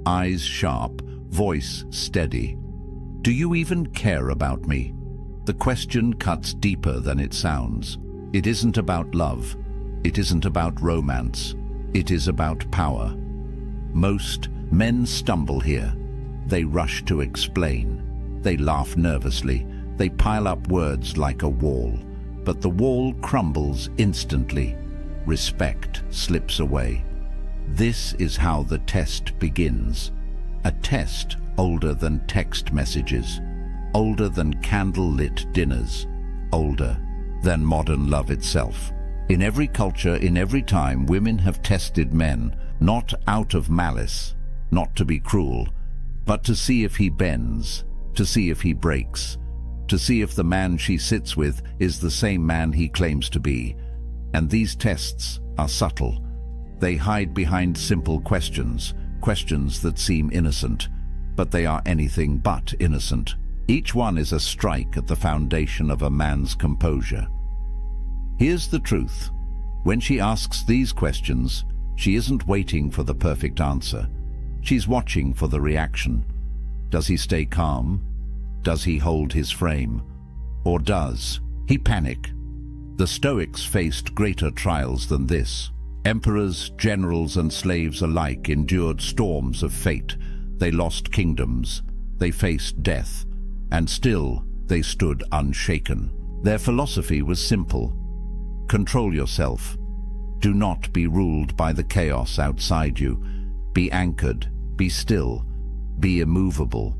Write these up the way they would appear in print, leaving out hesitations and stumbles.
eyes sharp, voice steady. Do you even care about me? The question cuts deeper than it sounds. It isn't about love. It isn't about romance. It is about power. Most men stumble here. They rush to explain. They laugh nervously. They pile up words like a wall. But the wall crumbles instantly. Respect slips away. This is how the test begins. A test older than text messages, older than candle-lit dinners, older than modern love itself. In every culture, in every time, women have tested men, not out of malice, not to be cruel, but to see if he bends, to see if he breaks, to see if the man she sits with is the same man he claims to be. And these tests are subtle. They hide behind simple questions, questions that seem innocent, but they are anything but innocent. Each one is a strike at the foundation of a man's composure. Here's the truth. When she asks these questions, she isn't waiting for the perfect answer. She's watching for the reaction. Does he stay calm? Does he hold his frame? Or does he panic? The Stoics faced greater trials than this. Emperors, generals, and slaves alike endured storms of fate. They lost kingdoms. They faced death. And still, they stood unshaken. Their philosophy was simple. Control yourself. Do not be ruled by the chaos outside you. Be anchored. Be still. Be immovable.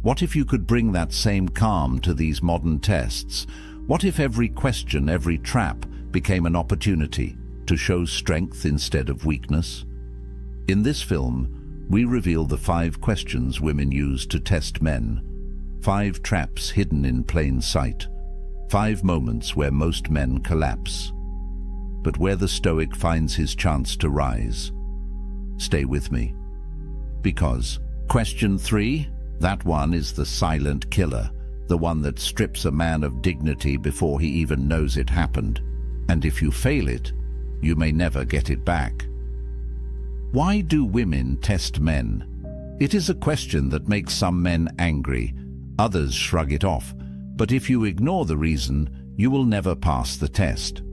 What if you could bring that same calm to these modern tests? What if every question, every trap, became an opportunity to show strength instead of weakness? In this film, we reveal the 5 questions women use to test men. 5 traps hidden in plain sight. 5 moments where most men collapse. But where the Stoic finds his chance to rise. Stay with me. Because question 3, that one is the silent killer, the one that strips a man of dignity before he even knows it happened. And if you fail it, you may never get it back. Why do women test men? It is a question that makes some men angry. Others shrug it off. But if you ignore the reason, you will never pass the test.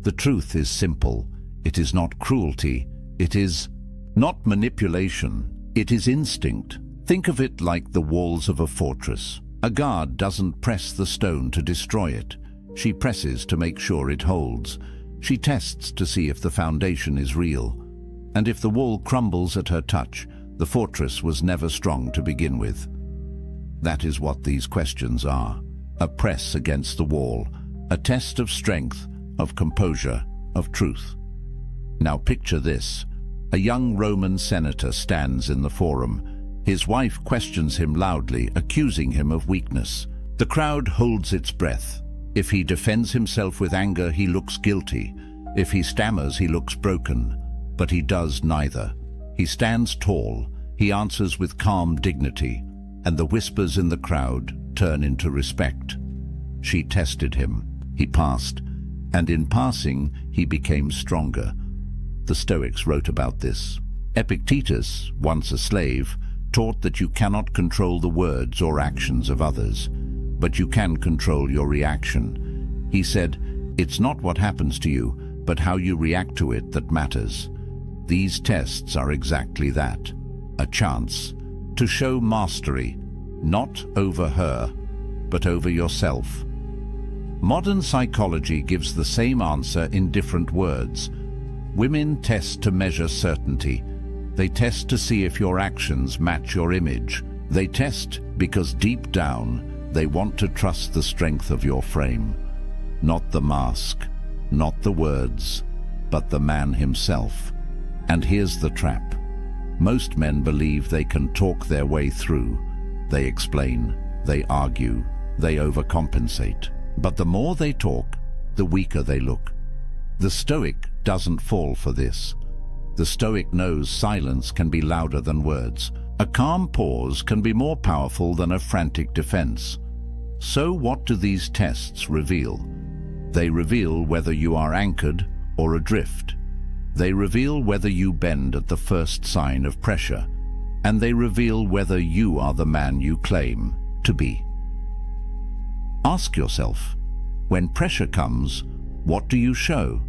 The truth is simple. It is not cruelty. It is not manipulation. It is instinct. Think of it like the walls of a fortress. A guard doesn't press the stone to destroy it. She presses to make sure it holds. She tests to see if the foundation is real. And if the wall crumbles at her touch, the fortress was never strong to begin with. That is what these questions are. A press against the wall. A test of strength, of composure, of truth. Now picture this. A young Roman senator stands in the forum. His wife questions him loudly, accusing him of weakness. The crowd holds its breath. If he defends himself with anger, he looks guilty. If he stammers, he looks broken. But he does neither. He stands tall. He answers with calm dignity. And the whispers in the crowd turn into respect. She tested him. He passed. And in passing, he became stronger. The Stoics wrote about this. Epictetus, once a slave, taught that you cannot control the words or actions of others, but you can control your reaction. He said, "It's not what happens to you, but how you react to it that matters." These tests are exactly that, a chance to show mastery, not over her, but over yourself. Modern psychology gives the same answer in different words. Women test to measure certainty. They test to see if your actions match your image. They test because deep down, they want to trust the strength of your frame. Not the mask, not the words, but the man himself. And here's the trap. Most men believe they can talk their way through. They explain, they argue, they overcompensate. But the more they talk, the weaker they look. The Stoic doesn't fall for this. The Stoic knows silence can be louder than words. A calm pause can be more powerful than a frantic defense. So what do these tests reveal? They reveal whether you are anchored or adrift. They reveal whether you bend at the first sign of pressure, and they reveal whether you are the man you claim to be. Ask yourself, when pressure comes, what do you show?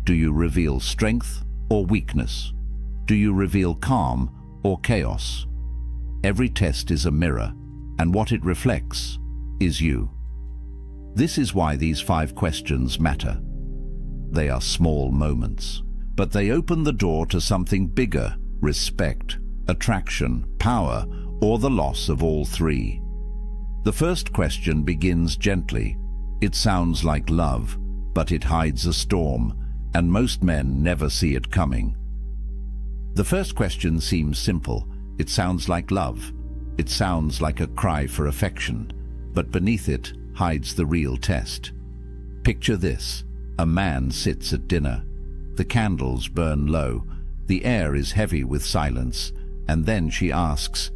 Do you reveal strength or weakness? Do you reveal calm or chaos? Every test is a mirror, and what it reflects is you. This is why these 5 questions matter. They are small moments, but they open the door to something bigger: respect, attraction, power, or the loss of all 3. The first question begins gently. It sounds like love, but it hides a storm, and most men never see it coming. The first question seems simple. It sounds like love. It sounds like a cry for affection, but beneath it hides the real test. Picture this. A man sits at dinner. The candles burn low. The air is heavy with silence. And then she asks,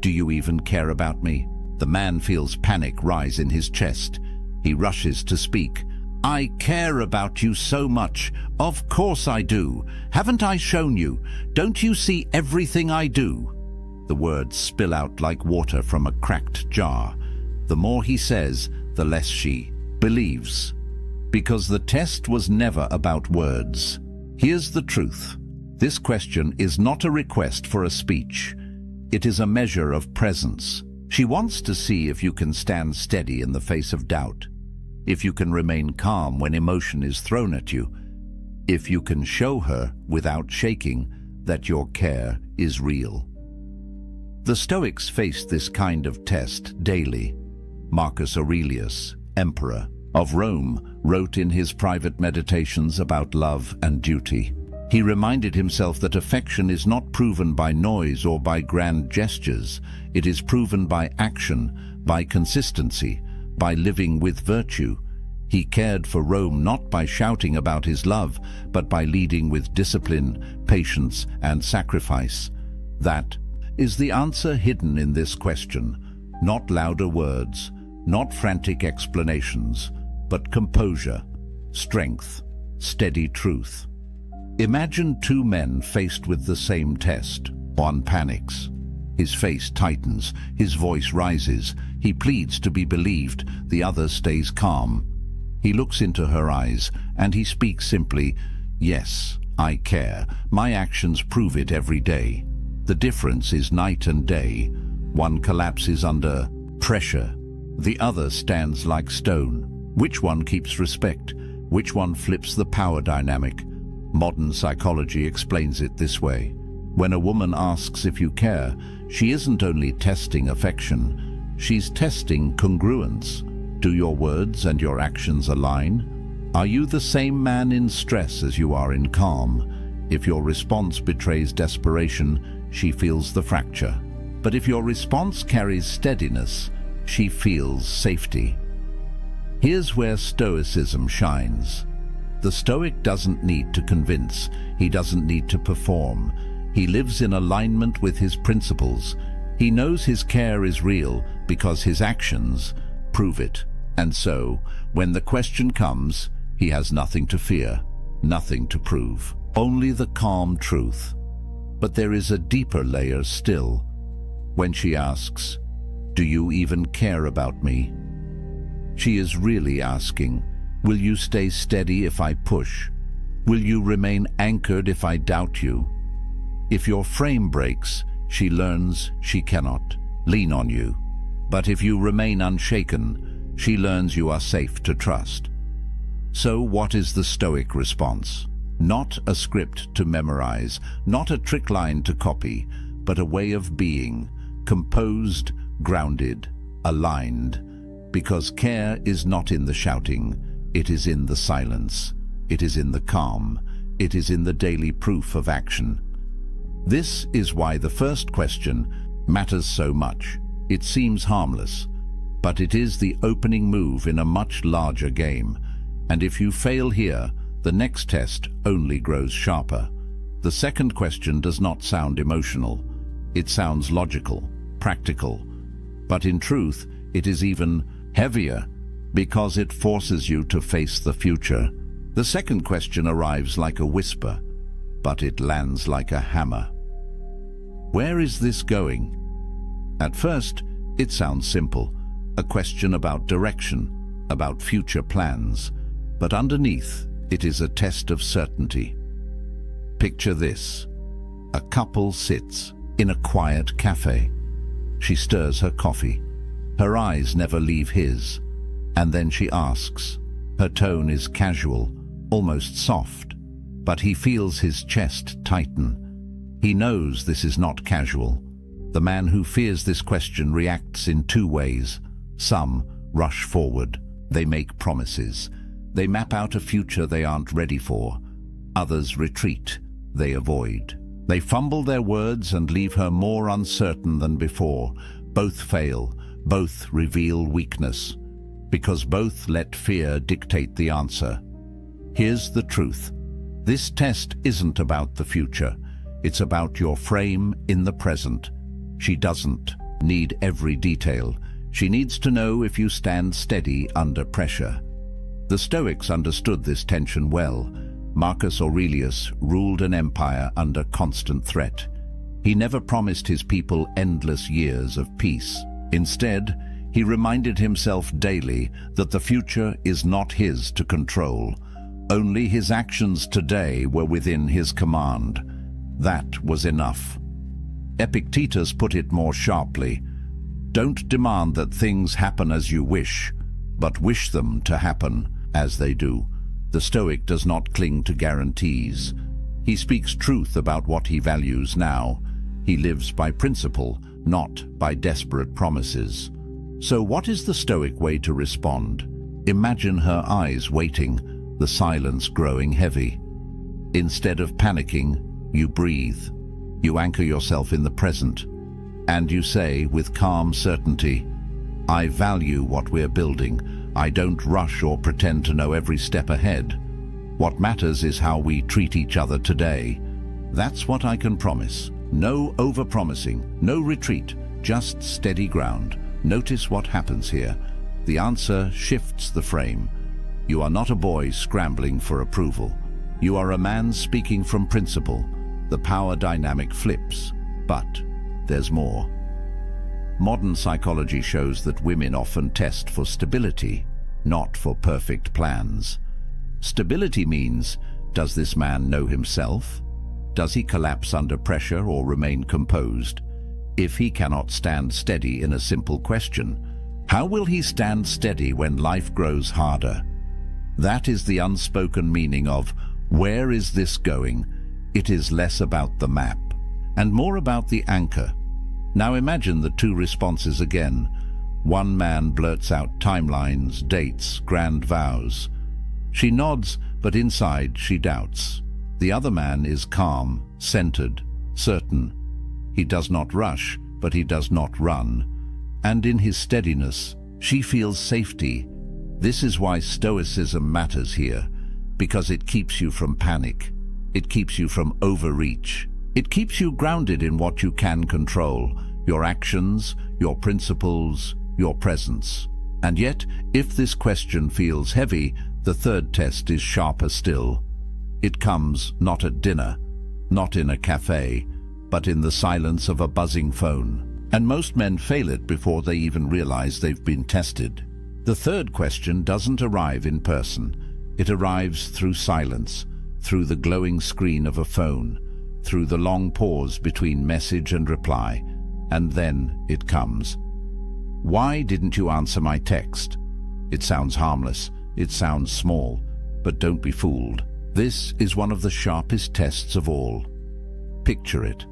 "Do you even care about me?" The man feels panic rise in his chest. He rushes to speak. "I care about you so much. Of course I do. Haven't I shown you? Don't you see everything I do?" The words spill out like water from a cracked jar. The more he says, the less she believes. Because the test was never about words. Here's the truth. This question is not a request for a speech. It is a measure of presence. She wants to see if you can stand steady in the face of doubt, if you can remain calm when emotion is thrown at you, if you can show her without shaking that your care is real. The Stoics faced this kind of test daily. Marcus Aurelius, emperor of Rome, wrote in his private meditations about love and duty. He reminded himself that affection is not proven by noise or by grand gestures. It is proven by action, by consistency, by living with virtue. He cared for Rome not by shouting about his love, but by leading with discipline, patience, and sacrifice. That is the answer hidden in this question. Not louder words, not frantic explanations, but composure, strength, steady truth. Imagine 2 men faced with the same test. One panics. His face tightens, his voice rises. He pleads to be believed. The other stays calm. He looks into her eyes, and he speaks simply, "Yes, I care. My actions prove it every day." The difference is night and day. One collapses under pressure. The other stands like stone. Which one keeps respect? Which one flips the power dynamic? Modern psychology explains it this way. When a woman asks if you care, she isn't only testing affection, she's testing congruence. Do your words and your actions align? Are you the same man in stress as you are in calm? If your response betrays desperation, she feels the fracture. But if your response carries steadiness, she feels safety. Here's where Stoicism shines. The Stoic doesn't need to convince. He doesn't need to perform. He lives in alignment with his principles. He knows his care is real because his actions prove it. And so, when the question comes, he has nothing to fear, nothing to prove, only the calm truth. But there is a deeper layer still. When she asks, "Do you even care about me?" she is really asking, will you stay steady if I push? Will you remain anchored if I doubt you? If your frame breaks, she learns she cannot lean on you. But if you remain unshaken, she learns you are safe to trust. So what is the Stoic response? Not a script to memorize, not a trick line to copy, but a way of being, composed, grounded, aligned. Because care is not in the shouting, it is in the silence, it is in the calm, it is in the daily proof of action. This is why the first question matters so much. It seems harmless, but it is the opening move in a much larger game. And if you fail here, the next test only grows sharper. The second question does not sound emotional. It sounds logical, practical. But in truth, it is even heavier, because it forces you to face the future. The second question arrives like a whisper, but it lands like a hammer. Where is this going? At first, it sounds simple, a question about direction, about future plans, but underneath, it is a test of certainty. Picture this. A couple sits in a quiet cafe. She stirs her coffee. Her eyes never leave his, and then she asks. Her tone is casual, almost soft, but he feels his chest tighten. He knows this is not casual. The man who fears this question reacts in two ways. Some rush forward. They make promises. They map out a future they aren't ready for. Others retreat. They avoid. They fumble their words and leave her more uncertain than before. Both fail. Both reveal weakness. Because both let fear dictate the answer. Here's the truth. This test isn't about the future. It's about your frame in the present. She doesn't need every detail. She needs to know if you stand steady under pressure. The Stoics understood this tension well. Marcus Aurelius ruled an empire under constant threat. He never promised his people endless years of peace. Instead, he reminded himself daily that the future is not his to control. Only his actions today were within his command. That was enough. Epictetus put it more sharply. Don't demand that things happen as you wish, but wish them to happen as they do. The Stoic does not cling to guarantees. He speaks truth about what he values now. He lives by principle, not by desperate promises. So what is the Stoic way to respond? Imagine her eyes waiting, the silence growing heavy. Instead of panicking, you breathe. You anchor yourself in the present. And you say with calm certainty, I value what we're building. I don't rush or pretend to know every step ahead. What matters is how we treat each other today. That's what I can promise. No over-promising, no retreat, just steady ground. Notice what happens here. The answer shifts the frame. You are not a boy scrambling for approval. You are a man speaking from principle. The power dynamic flips, but there's more. Modern psychology shows that women often test for stability, not for perfect plans. Stability means, does this man know himself? Does he collapse under pressure or remain composed? If he cannot stand steady in a simple question, how will he stand steady when life grows harder? That is the unspoken meaning of, where is this going? It is less about the map, and more about the anchor. Now imagine the two responses again. One man blurts out timelines, dates, grand vows. She nods, but inside she doubts. The other man is calm, centered, certain. He does not rush, but he does not run. And in his steadiness, she feels safety. This is why Stoicism matters here, because it keeps you from panic. It keeps you from overreach. It keeps you grounded in what you can control, your actions, your principles, your presence. And yet, if this question feels heavy, the third test is sharper still. It comes not at dinner, not in a cafe, but in the silence of a buzzing phone. And most men fail it before they even realize they've been tested. The third question doesn't arrive in person. It arrives through silence, through the glowing screen of a phone, through the long pause between message and reply, and then it comes. Why didn't you answer my text? It sounds harmless, it sounds small, but don't be fooled. This is one of the sharpest tests of all. Picture it.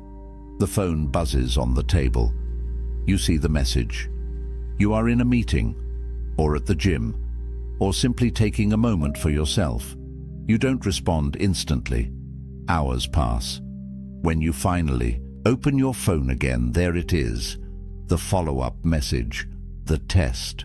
The phone buzzes on the table. You see the message. You are in a meeting, or at the gym, or simply taking a moment for yourself. You don't respond instantly. Hours pass. When you finally open your phone again, there it is. The follow-up message. The test.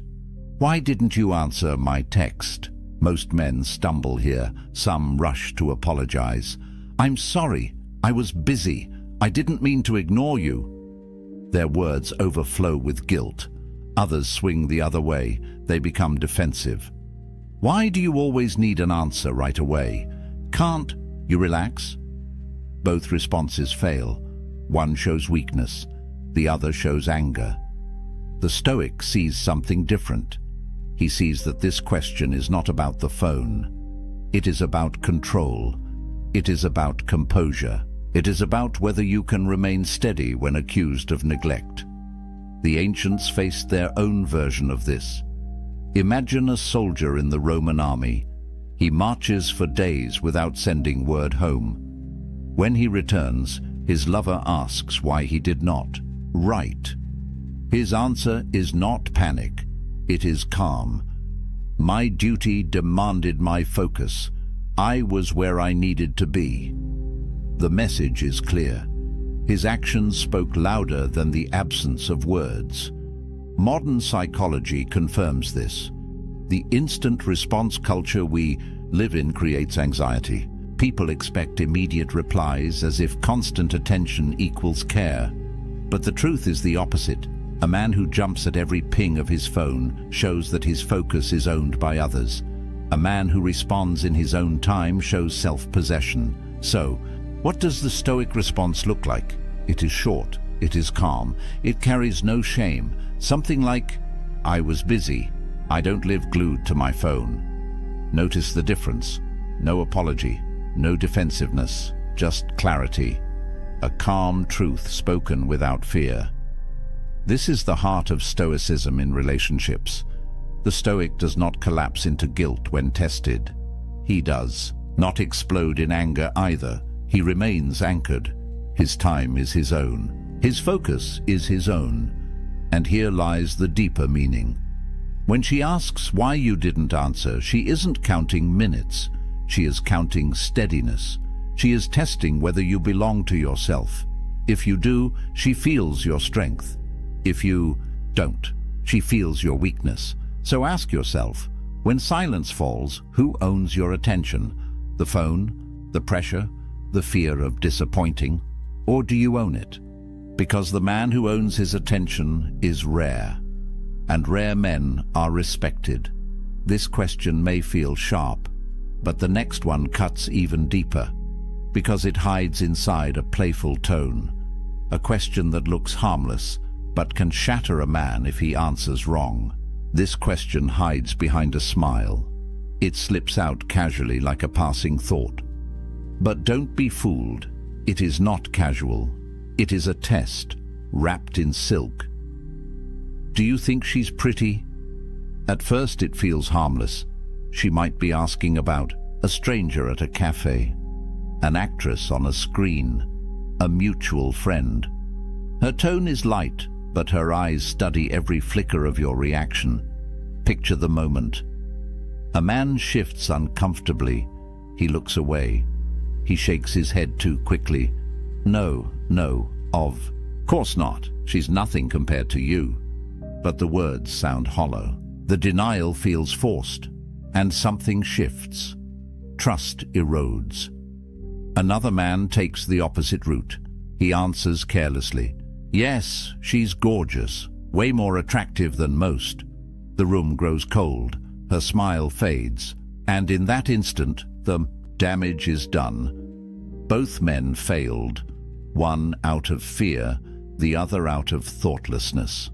Why didn't you answer my text? Most men stumble here. Some rush to apologize. I'm sorry. I was busy. I didn't mean to ignore you. Their words overflow with guilt. Others swing the other way. They become defensive. Why do you always need an answer right away? Can't you relax? Both responses fail. One shows weakness, the other shows anger. The Stoic sees something different. He sees that this question is not about the phone. It is about control. It is about composure. It is about whether you can remain steady when accused of neglect. The ancients faced their own version of this. Imagine a soldier in the Roman army. He marches for days without sending word home. When he returns, his lover asks why he did not write. His answer is not panic, it is calm. My duty demanded my focus. I was where I needed to be. The message is clear. His actions spoke louder than the absence of words. Modern psychology confirms this. The instant response culture we live in creates anxiety. People expect immediate replies as if constant attention equals care. But the truth is the opposite. A man who jumps at every ping of his phone shows that his focus is owned by others. A man who responds in his own time shows self-possession. So, what does the Stoic response look like? It is short, it is calm, it carries no shame. Something like, I was busy, I don't live glued to my phone. Notice the difference. No apology, no defensiveness, just clarity. A calm truth spoken without fear. This is the heart of Stoicism in relationships. The Stoic does not collapse into guilt when tested. He does not explode in anger either. He remains anchored. His time is his own. His focus is his own. And here lies the deeper meaning. When she asks why you didn't answer, she isn't counting minutes. She is counting steadiness. She is testing whether you belong to yourself. If you do, she feels your strength. If you don't, she feels your weakness. So ask yourself, when silence falls, who owns your attention? The phone, the pressure, the fear of disappointing? Or do you own it? Because the man who owns his attention is rare, and rare men are respected. This question may feel sharp, but the next one cuts even deeper, because it hides inside a playful tone, a question that looks harmless, but can shatter a man if he answers wrong. This question hides behind a smile. It slips out casually like a passing thought. But don't be fooled. It is not casual. It is a test, wrapped in silk. Do you think she's pretty? At first it feels harmless. She might be asking about a stranger at a cafe, an actress on a screen, a mutual friend. Her tone is light, but her eyes study every flicker of your reaction. Picture the moment. A man shifts uncomfortably. He looks away. He shakes his head too quickly. No, of course not. She's nothing compared to you. But the words sound hollow. The denial feels forced, and something shifts. Trust erodes. Another man takes the opposite route. He answers carelessly. Yes, she's gorgeous, way more attractive than most. The room grows cold, her smile fades, and in that instant, the damage is done. Both men failed, one out of fear, the other out of thoughtlessness.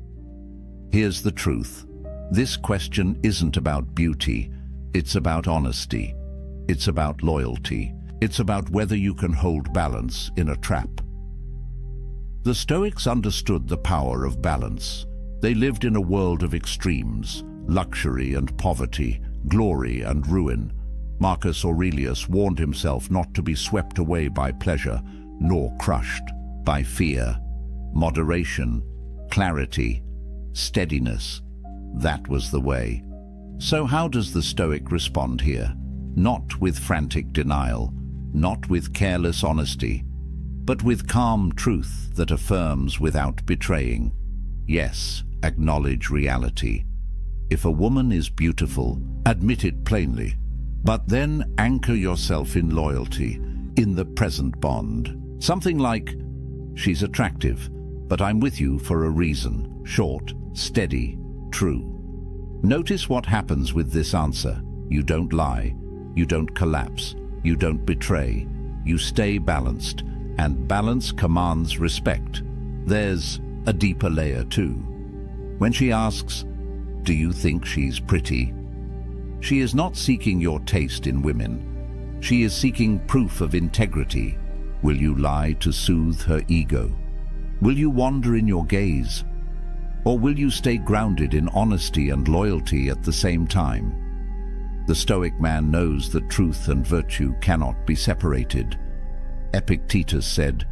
Here's the truth. This question isn't about beauty, it's about honesty. It's about loyalty. It's about whether you can hold balance in a trap. The Stoics understood the power of balance. They lived in a world of extremes, luxury and poverty, glory and ruin. Marcus Aurelius warned himself not to be swept away by pleasure, nor crushed by fear. Moderation, clarity, steadiness, that was the way. So how does the Stoic respond here? Not with frantic denial, not with careless honesty, but with calm truth that affirms without betraying. Yes, acknowledge reality. If a woman is beautiful, admit it plainly, but then anchor yourself in loyalty, in the present bond. Something like, she's attractive, but I'm with you for a reason, short, steady, true. Notice what happens with this answer. You don't lie, you don't collapse, you don't betray, you stay balanced, and balance commands respect. There's a deeper layer too. When she asks, "Do you think she's pretty?" she is not seeking your taste in women. She is seeking proof of integrity. Will you lie to soothe her ego? Will you wander in your gaze? Or will you stay grounded in honesty and loyalty at the same time? The Stoic man knows that truth and virtue cannot be separated. Epictetus said,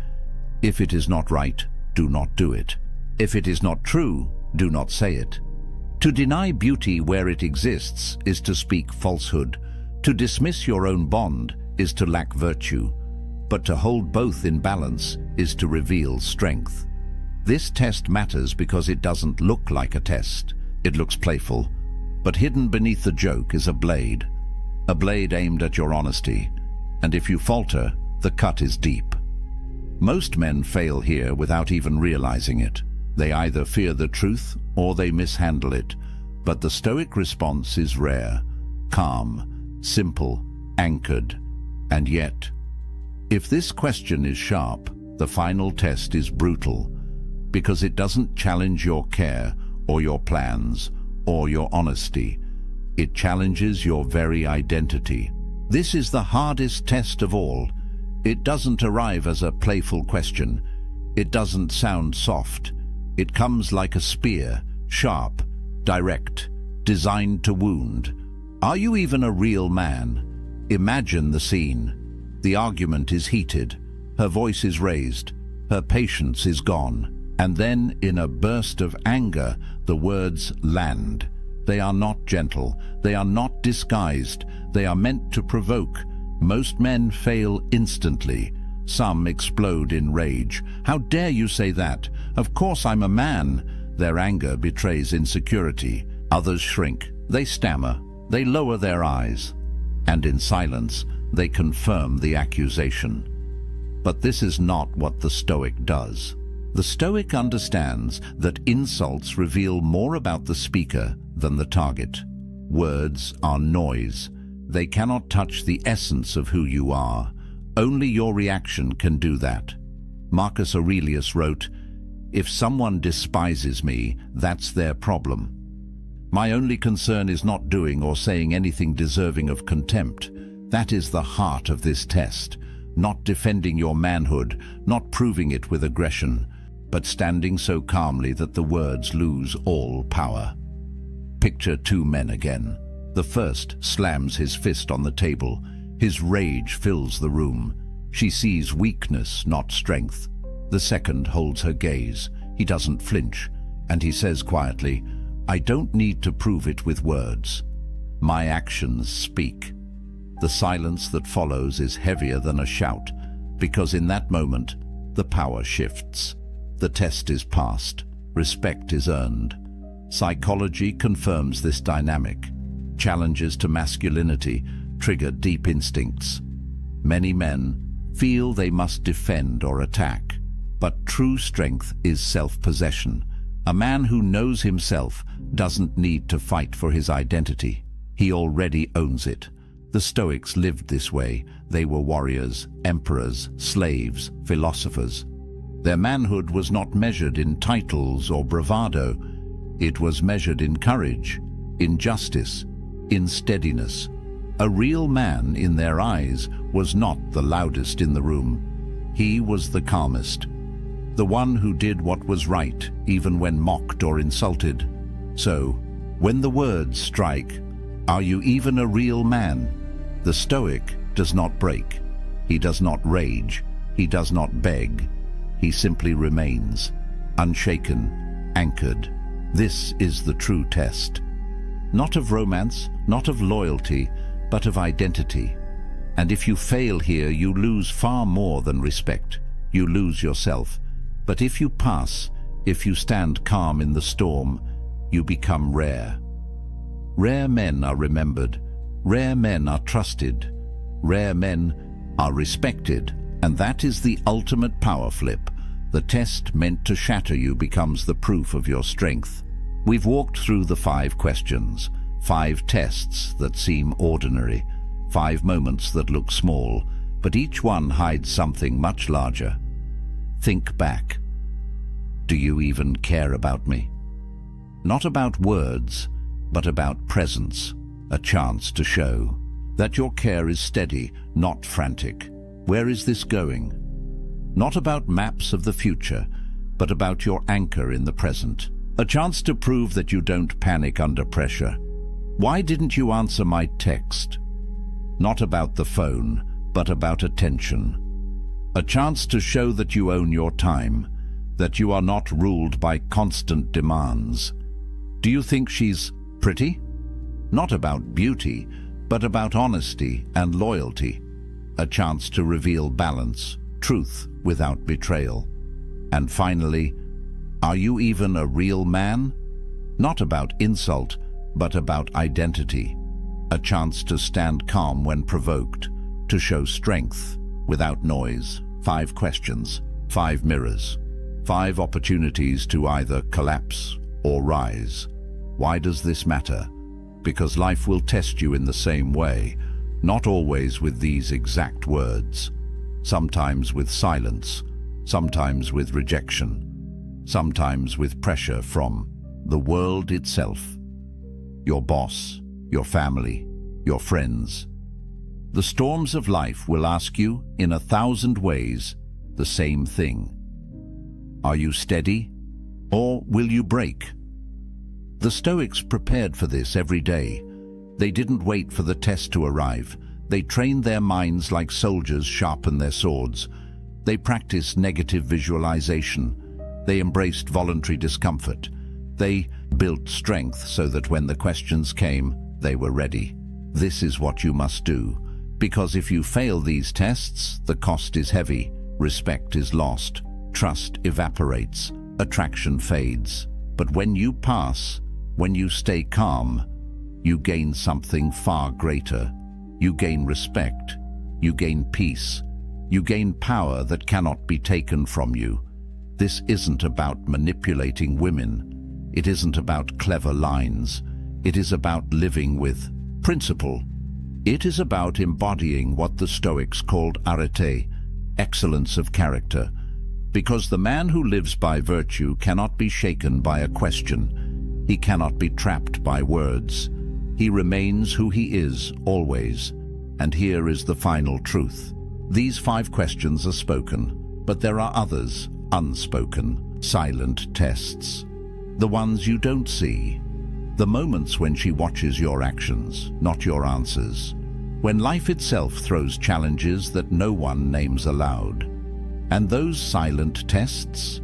"If it is not right, do not do it. If it is not true, do not say it." To deny beauty where it exists is to speak falsehood. To dismiss your own bond is to lack virtue. But to hold both in balance is to reveal strength. This test matters because it doesn't look like a test. It looks playful, but hidden beneath the joke is a blade aimed at your honesty. And if you falter, the cut is deep. Most men fail here without even realizing it. They either fear the truth or they mishandle it. But the Stoic response is rare, calm, simple, anchored. And yet, if this question is sharp, the final test is brutal, because it doesn't challenge your care or your plans or your honesty. It challenges your very identity. This is the hardest test of all. It doesn't arrive as a playful question. It doesn't sound soft. It comes like a spear, sharp, direct, designed to wound. Are you even a real man? Imagine the scene. The argument is heated. Her voice is raised. Her patience is gone. And then, in a burst of anger, the words land. They are not gentle. They are not disguised. They are meant to provoke. Most men fail instantly. Some explode in rage. "How dare you say that? Of course I'm a man." Their anger betrays insecurity. Others shrink. They stammer. They lower their eyes. And in silence, they confirm the accusation. But this is not what the Stoic does. The Stoic understands that insults reveal more about the speaker than the target. Words are noise. They cannot touch the essence of who you are. Only your reaction can do that. Marcus Aurelius wrote, "If someone despises me, that's their problem. My only concern is not doing or saying anything deserving of contempt." That is the heart of this test. Not defending your manhood, not proving it with aggression, but standing so calmly that the words lose all power. Picture two men again. The first slams his fist on the table. His rage fills the room. She sees weakness, not strength. The second holds her gaze. He doesn't flinch, and he says quietly, "I don't need to prove it with words. My actions speak." The silence that follows is heavier than a shout, because in that moment, the power shifts. The test is passed. Respect is earned. Psychology confirms this dynamic. Challenges to masculinity trigger deep instincts. Many men feel they must defend or attack, but true strength is self-possession. A man who knows himself doesn't need to fight for his identity. He already owns it. The Stoics lived this way. They were warriors, emperors, slaves, philosophers. Their manhood was not measured in titles or bravado. It was measured in courage, in justice, in steadiness. A real man, in their eyes, was not the loudest in the room. He was the calmest, the one who did what was right, even when mocked or insulted. So, when the words strike, "Are you even a real man?" the Stoic does not break. He does not rage. He does not beg. He simply remains, unshaken, anchored. This is the true test. Not of romance, not of loyalty, but of identity. And if you fail here, you lose far more than respect. You lose yourself. But if you pass, if you stand calm in the storm, you become rare. Rare men are remembered. Rare men are trusted. Rare men are respected. And that is the ultimate power flip. The test meant to shatter you becomes the proof of your strength. We've walked through the 5 questions, 5 tests that seem ordinary, 5 moments that look small, but each one hides something much larger. Think back. Do you even care about me? Not about words, but about presence, a chance to show that your care is steady, not frantic. Where is this going? Not about maps of the future, but about your anchor in the present. A chance to prove that you don't panic under pressure. Why didn't you answer my text? Not about the phone, but about attention. A chance to show that you own your time, that you are not ruled by constant demands. Do you think she's pretty? Not about beauty, but about honesty and loyalty. A chance to reveal balance, truth without betrayal. And finally, are you even a real man? Not about insult, but about identity. A chance to stand calm when provoked, to show strength without noise. 5 questions, 5 mirrors, 5 opportunities to either collapse or rise. Why does this matter? Because life will test you in the same way, not always with these exact words. Sometimes with silence, sometimes with rejection, sometimes with pressure from the world itself. Your boss, your family, your friends. The storms of life will ask you, in 1,000 ways, the same thing. Are you steady, or will you break? The Stoics prepared for this every day. They didn't wait for the test to arrive. They trained their minds like soldiers sharpen their swords. They practiced negative visualization. They embraced voluntary discomfort. They built strength so that when the questions came, they were ready. This is what you must do, because if you fail these tests, the cost is heavy, respect is lost, trust evaporates, attraction fades. But when you pass, when you stay calm, you gain something far greater. You gain respect, you gain peace, you gain power that cannot be taken from you. This isn't about manipulating women. It isn't about clever lines. It is about living with principle. It is about embodying what the Stoics called arete, excellence of character. Because the man who lives by virtue cannot be shaken by a question. He cannot be trapped by words. He remains who he is, always. And here is the final truth. These 5 questions are spoken, but there are others, unspoken, silent tests. The ones you don't see. The moments when she watches your actions, not your answers. When life itself throws challenges that no one names aloud. And those silent tests,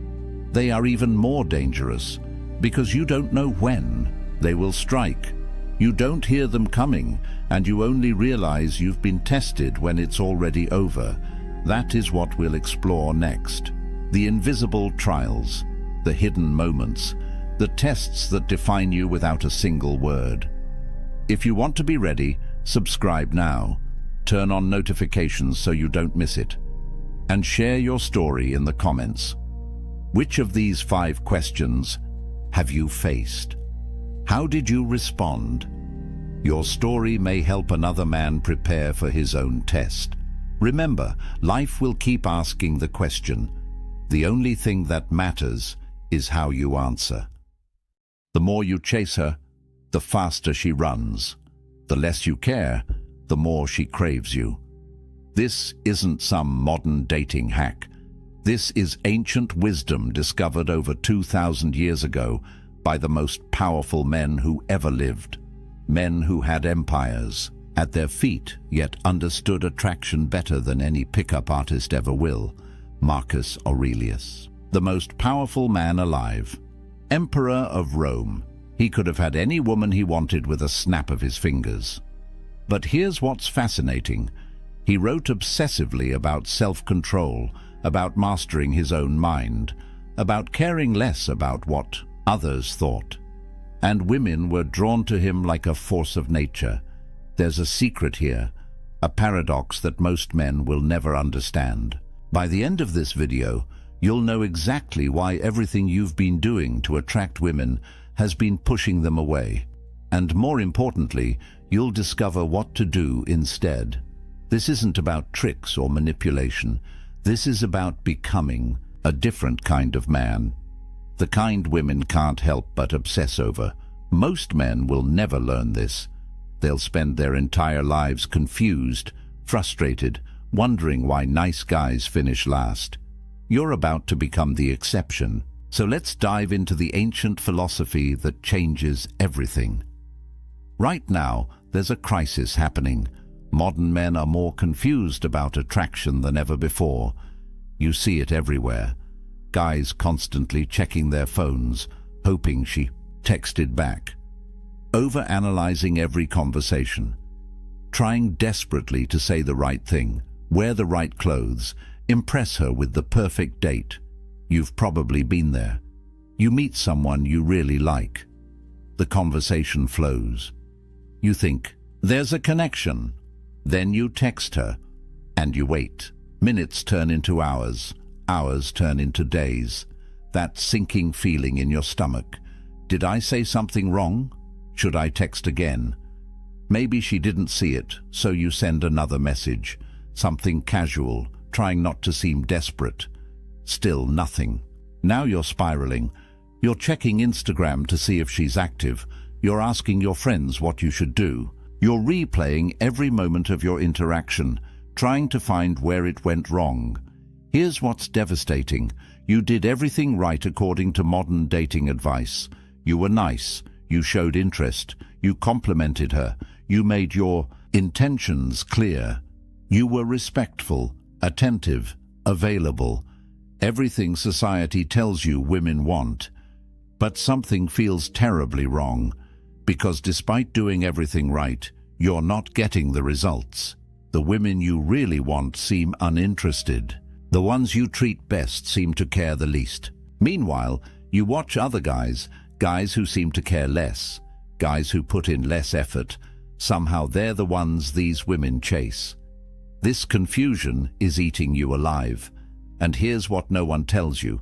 they are even more dangerous because you don't know when they will strike. You don't hear them coming, and you only realize you've been tested when it's already over. That is what we'll explore next. The invisible trials, the hidden moments, the tests that define you without a single word. If you want to be ready, subscribe now. Turn on notifications so you don't miss it. And share your story in the comments. Which of these 5 questions have you faced? How did you respond? Your story may help another man prepare for his own test. Remember, life will keep asking the question. The only thing that matters is how you answer. The more you chase her, the faster she runs. The less you care, the more she craves you. This isn't some modern dating hack. This is ancient wisdom discovered over 2,000 years ago by the most powerful men who ever lived. Men who had empires at their feet, yet understood attraction better than any pickup artist ever will. Marcus Aurelius, the most powerful man alive. Emperor of Rome. He could have had any woman he wanted with a snap of his fingers. But here's what's fascinating. He wrote obsessively about self-control, about mastering his own mind, about caring less about what others thought. And women were drawn to him like a force of nature. There's a secret here, a paradox that most men will never understand. By the end of this video, you'll know exactly why everything you've been doing to attract women has been pushing them away. And more importantly, you'll discover what to do instead. This isn't about tricks or manipulation. This is about becoming a different kind of man. The kind women can't help but obsess over. Most men will never learn this. They'll spend their entire lives confused, frustrated, wondering why nice guys finish last. You're about to become the exception. So let's dive into the ancient philosophy that changes everything. Right now, there's a crisis happening. Modern men are more confused about attraction than ever before. You see it everywhere. Guys constantly checking their phones, hoping she texted back. Overanalyzing every conversation. Trying desperately to say the right thing, wear the right clothes, impress her with the perfect date. You've probably been there. You meet someone you really like. The conversation flows. You think, there's a connection. Then you text her, and you wait. Minutes turn into hours. Hours turn into days. That sinking feeling in your stomach. Did I say something wrong? Should I text again? Maybe she didn't see it, so you send another message. Something casual, trying not to seem desperate. Still nothing. Now you're spiraling. You're checking Instagram to see if she's active. You're asking your friends what you should do. You're replaying every moment of your interaction, trying to find where it went wrong. Here's what's devastating. You did everything right according to modern dating advice. You were nice. You showed interest. You complimented her. You made your intentions clear. You were respectful, attentive, available. Everything society tells you women want. But something feels terribly wrong, because despite doing everything right, you're not getting the results. The women you really want seem uninterested. The ones you treat best seem to care the least. Meanwhile, you watch other guys who seem to care less, guys who put in less effort. Somehow they're the ones these women chase. This confusion is eating you alive. And here's what no one tells you.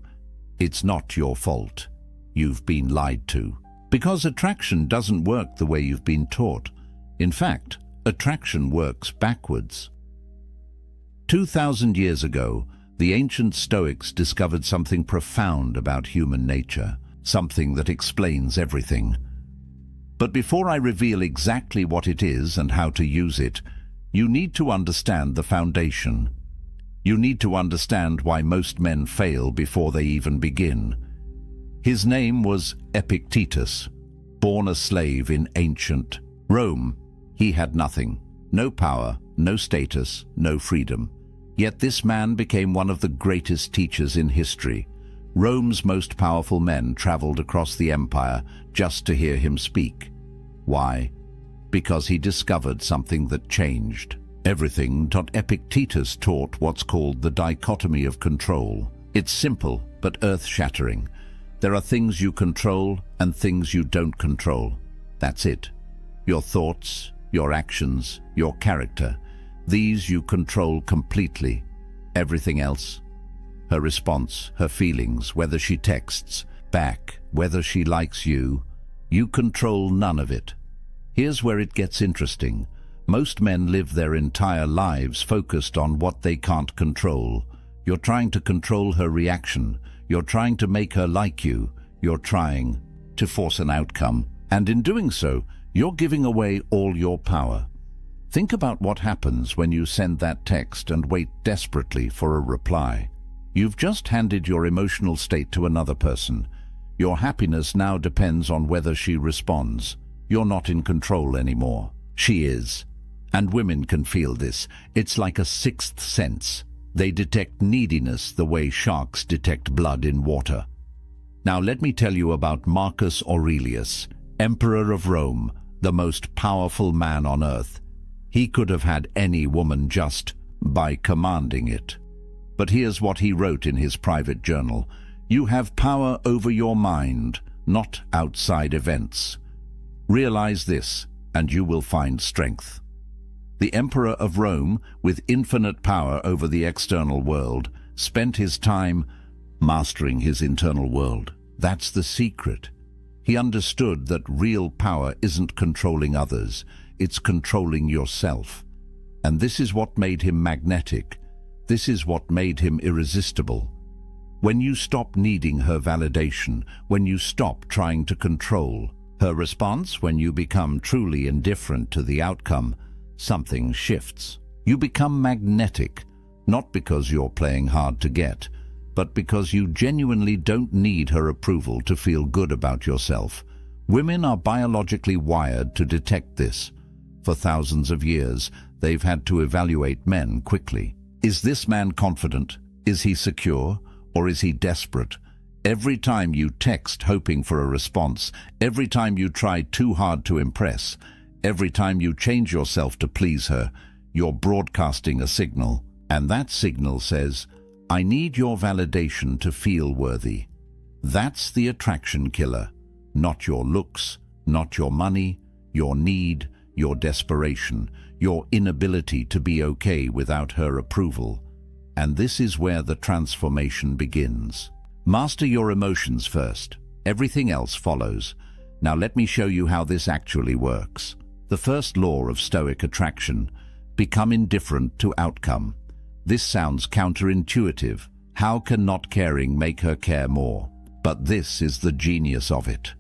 It's not your fault. You've been lied to. Because attraction doesn't work the way you've been taught. In fact, attraction works backwards. 2,000 years ago, the ancient Stoics discovered something profound about human nature, something that explains everything. But before I reveal exactly what it is and how to use it, you need to understand the foundation. You need to understand why most men fail before they even begin. His name was Epictetus, born a slave in ancient Rome. He had nothing, no power, no status, no freedom. Yet this man became one of the greatest teachers in history. Rome's most powerful men traveled across the empire just to hear him speak. Why? Because he discovered something that changed everything. Epictetus taught what's called the dichotomy of control. It's simple, but earth-shattering. There are things you control and things you don't control. That's it. Your thoughts, your actions, your character. These you control completely. Everything else, her response, her feelings, whether she texts back, whether she likes you control none of it. Here's where it gets interesting. Most men live their entire lives focused on what they can't control. You're trying to control her reaction. You're trying to make her like you. You're trying to force an outcome. And in doing so, you're giving away all your power. Think about what happens when you send that text and wait desperately for a reply. You've just handed your emotional state to another person. Your happiness now depends on whether she responds. You're not in control anymore. She is. And women can feel this. It's like a sixth sense. They detect neediness the way sharks detect blood in water. Now let me tell you about Marcus Aurelius, Emperor of Rome, the most powerful man on earth. He could have had any woman just by commanding it. But here's what he wrote in his private journal. You have power over your mind, not outside events. Realize this, and you will find strength. The Emperor of Rome, with infinite power over the external world, spent his time mastering his internal world. That's the secret. He understood that real power isn't controlling others, it's controlling yourself. And this is what made him magnetic. This is what made him irresistible. When you stop needing her validation, when you stop trying to control her response, when you become truly indifferent to the outcome, something shifts. You become magnetic, not because you're playing hard to get, but because you genuinely don't need her approval to feel good about yourself. Women are biologically wired to detect this. For thousands of years, they've had to evaluate men quickly. Is this man confident? Is he secure? Or is he desperate? Every time you text hoping for a response, every time you try too hard to impress, every time you change yourself to please her, you're broadcasting a signal. And that signal says, I need your validation to feel worthy. That's the attraction killer. Not your looks, not your money, your need, your desperation, your inability to be okay without her approval. And this is where the transformation begins. Master your emotions first. Everything else follows. Now let me show you how this actually works. The first law of Stoic attraction: become indifferent to outcome. This sounds counterintuitive. How can not caring make her care more? But this is the genius of it.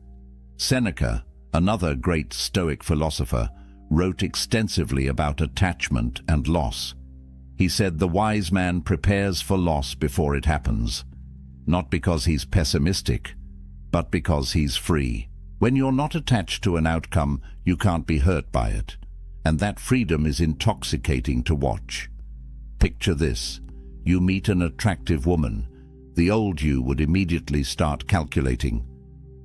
Seneca, another great Stoic philosopher, wrote extensively about attachment and loss. He said the wise man prepares for loss before it happens, not because he's pessimistic, but because he's free. When you're not attached to an outcome, you can't be hurt by it, and that freedom is intoxicating to watch. Picture this. You meet an attractive woman. The old you would immediately start calculating.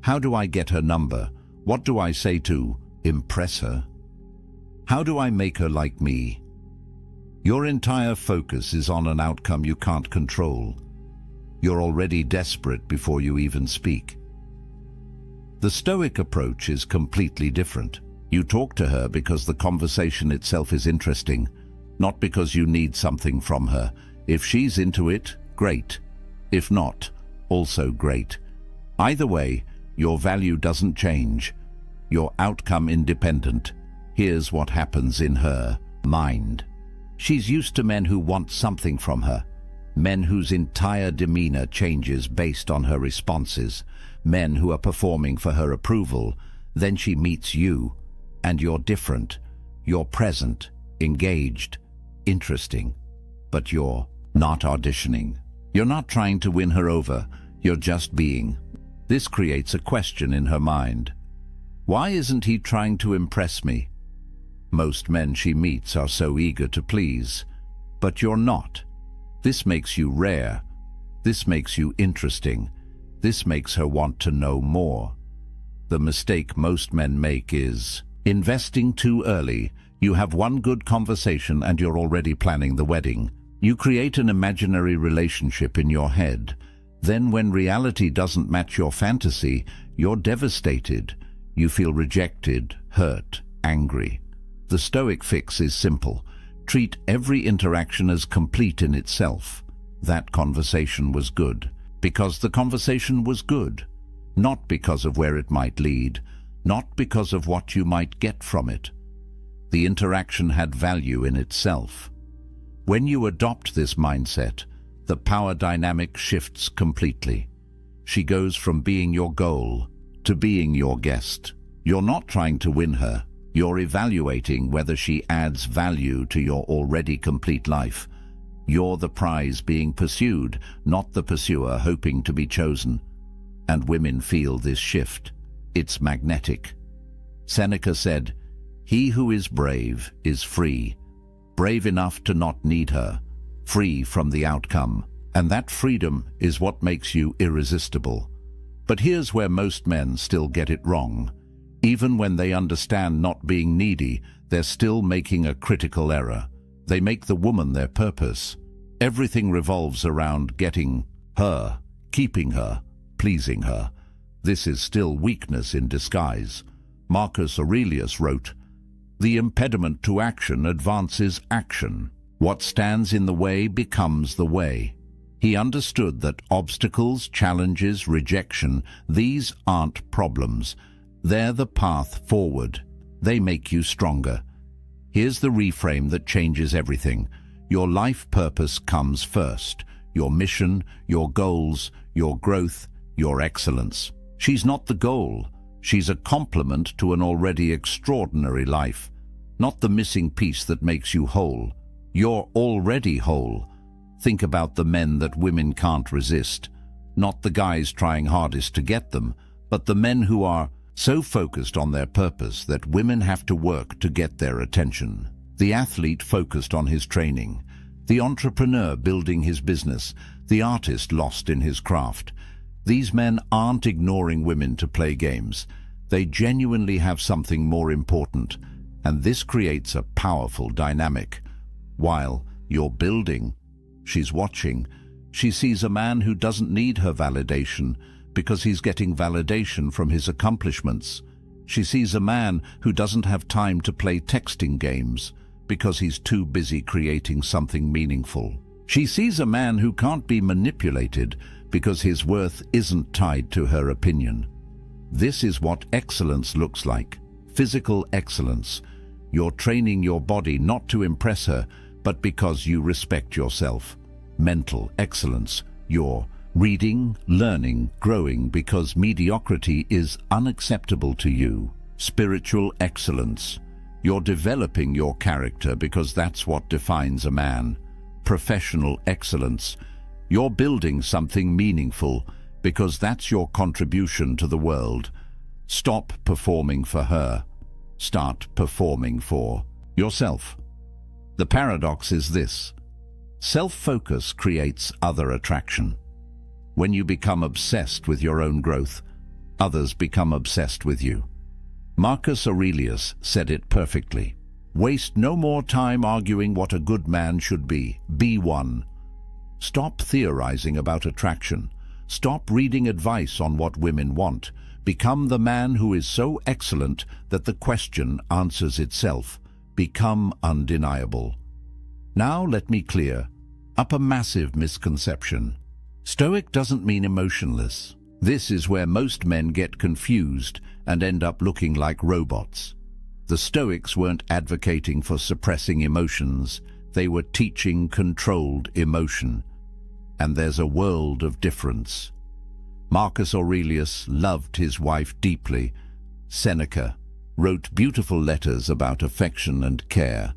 How do I get her number? What do I say to impress her? How do I make her like me? Your entire focus is on an outcome you can't control. You're already desperate before you even speak. The Stoic approach is completely different. You talk to her because the conversation itself is interesting, not because you need something from her. If she's into it, great. If not, also great. Either way, your value doesn't change. You're outcome independent. Here's what happens in her mind. She's used to men who want something from her, men whose entire demeanor changes based on her responses, men who are performing for her approval. Then she meets you, and you're different. You're present, engaged, interesting, but you're not auditioning. You're not trying to win her over, you're just being. This creates a question in her mind. Why isn't he trying to impress me? Most men she meets are so eager to please, but you're not. This makes you rare. This makes you interesting. This makes her want to know more. The mistake most men make is investing too early. You have one good conversation and you're already planning the wedding. You create an imaginary relationship in your head. Then when reality doesn't match your fantasy, you're devastated. You feel rejected, hurt, angry. The Stoic fix is simple. Treat every interaction as complete in itself. That conversation was good because the conversation was good, not because of where it might lead, not because of what you might get from it. The interaction had value in itself. When you adopt this mindset, the power dynamic shifts completely. She goes from being your goal to being your guest. You're not trying to win her. You're evaluating whether she adds value to your already complete life. You're the prize being pursued, not the pursuer hoping to be chosen. And women feel this shift. It's magnetic. Seneca said, "He who is brave is free, brave enough to not need her, free from the outcome." And that freedom is what makes you irresistible. But here's where most men still get it wrong. Even when they understand not being needy, they're still making a critical error. They make the woman their purpose. Everything revolves around getting her, keeping her, pleasing her. This is still weakness in disguise. Marcus Aurelius wrote, "The impediment to action advances action. What stands in the way becomes the way." He understood that obstacles, challenges, rejection, these aren't problems. They're the path forward. They make you stronger. Here's the reframe that changes everything. Your life purpose comes first. Your mission, your goals, your growth, your excellence. She's not the goal. She's a complement to an already extraordinary life, not the missing piece that makes you whole. You're already whole. Think about the men that women can't resist. Not the guys trying hardest to get them, but the men who are so focused on their purpose that women have to work to get their attention. The athlete focused on his training, the entrepreneur building his business, the artist lost in his craft. These men aren't ignoring women to play games. They genuinely have something more important, and this creates a powerful dynamic. While you're building, she's watching. She sees a man who doesn't need her validation because he's getting validation from his accomplishments. She sees a man who doesn't have time to play texting games because he's too busy creating something meaningful. She sees a man who can't be manipulated because his worth isn't tied to her opinion. This is what excellence looks like. Physical excellence. You're training your body not to impress her, but because you respect yourself. Mental excellence. You're reading, learning, growing because mediocrity is unacceptable to you. Spiritual excellence. You're developing your character because that's what defines a man. Professional excellence. You're building something meaningful because that's your contribution to the world. Stop performing for her. Start performing for yourself. The paradox is this. Self-focus creates other attraction. When you become obsessed with your own growth, others become obsessed with you. Marcus Aurelius said it perfectly. Waste no more time arguing what a good man should be. Be one. Stop theorizing about attraction. Stop reading advice on what women want. Become the man who is so excellent that the question answers itself. Become undeniable. Now let me clear up a massive misconception. Stoic doesn't mean emotionless. This is where most men get confused and end up looking like robots. The Stoics weren't advocating for suppressing emotions. They were teaching controlled emotion. And there's a world of difference. Marcus Aurelius loved his wife deeply. Seneca wrote beautiful letters about affection and care.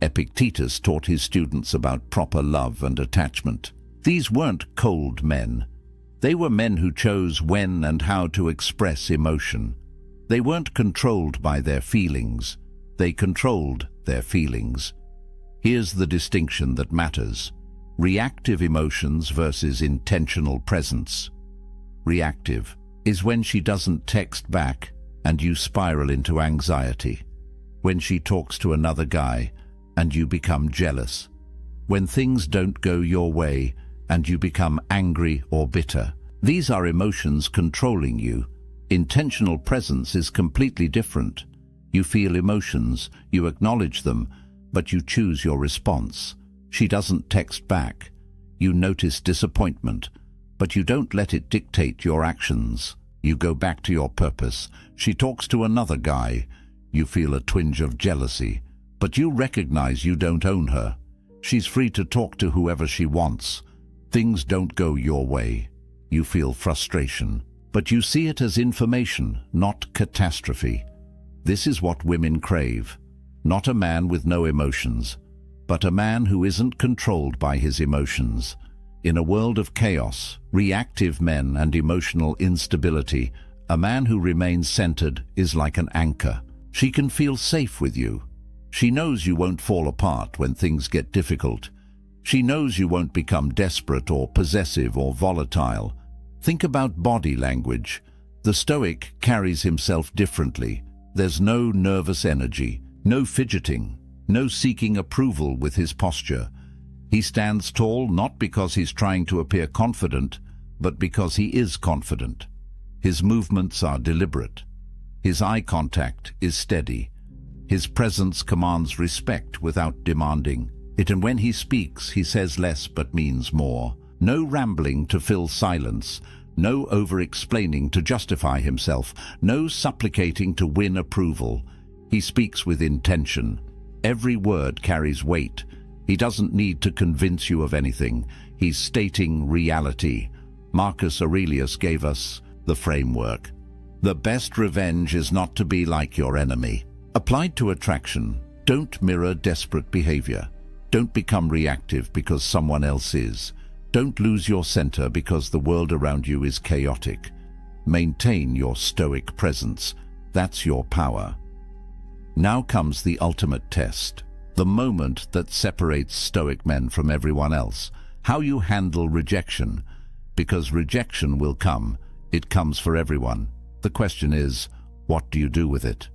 Epictetus taught his students about proper love and attachment. These weren't cold men. They were men who chose when and how to express emotion. They weren't controlled by their feelings. They controlled their feelings. Here's the distinction that matters. Reactive emotions versus intentional presence. Reactive is when she doesn't text back and you spiral into anxiety. When she talks to another guy and you become jealous. When things don't go your way and you become angry or bitter. These are emotions controlling you. Intentional presence is completely different. You feel emotions, you acknowledge them, but you choose your response. She doesn't text back. You notice disappointment, but you don't let it dictate your actions. You go back to your purpose. She talks to another guy. You feel a twinge of jealousy, but you recognize you don't own her. She's free to talk to whoever she wants. Things don't go your way. You feel frustration, but you see it as information, not catastrophe. This is what women crave. Not a man with no emotions, but a man who isn't controlled by his emotions. In a world of chaos, reactive men and emotional instability, a man who remains centered is like an anchor. She can feel safe with you. She knows you won't fall apart when things get difficult. She knows you won't become desperate or possessive or volatile. Think about body language. The Stoic carries himself differently. There's no nervous energy, no fidgeting, no seeking approval with his posture. He stands tall not because he's trying to appear confident, but because he is confident. His movements are deliberate. His eye contact is steady. His presence commands respect without demanding it, and when he speaks, he says less but means more. No rambling to fill silence, no over-explaining to justify himself, no supplicating to win approval. He speaks with intention. Every word carries weight. He doesn't need to convince you of anything. He's stating reality. Marcus Aurelius gave us the framework. The best revenge is not to be like your enemy. Applied to attraction, don't mirror desperate behavior. Don't become reactive because someone else is. Don't lose your center because the world around you is chaotic. Maintain your stoic presence. That's your power. Now comes the ultimate test, the moment that separates stoic men from everyone else. How you handle rejection. Because rejection will come. It comes for everyone. The question is, what do you do with it?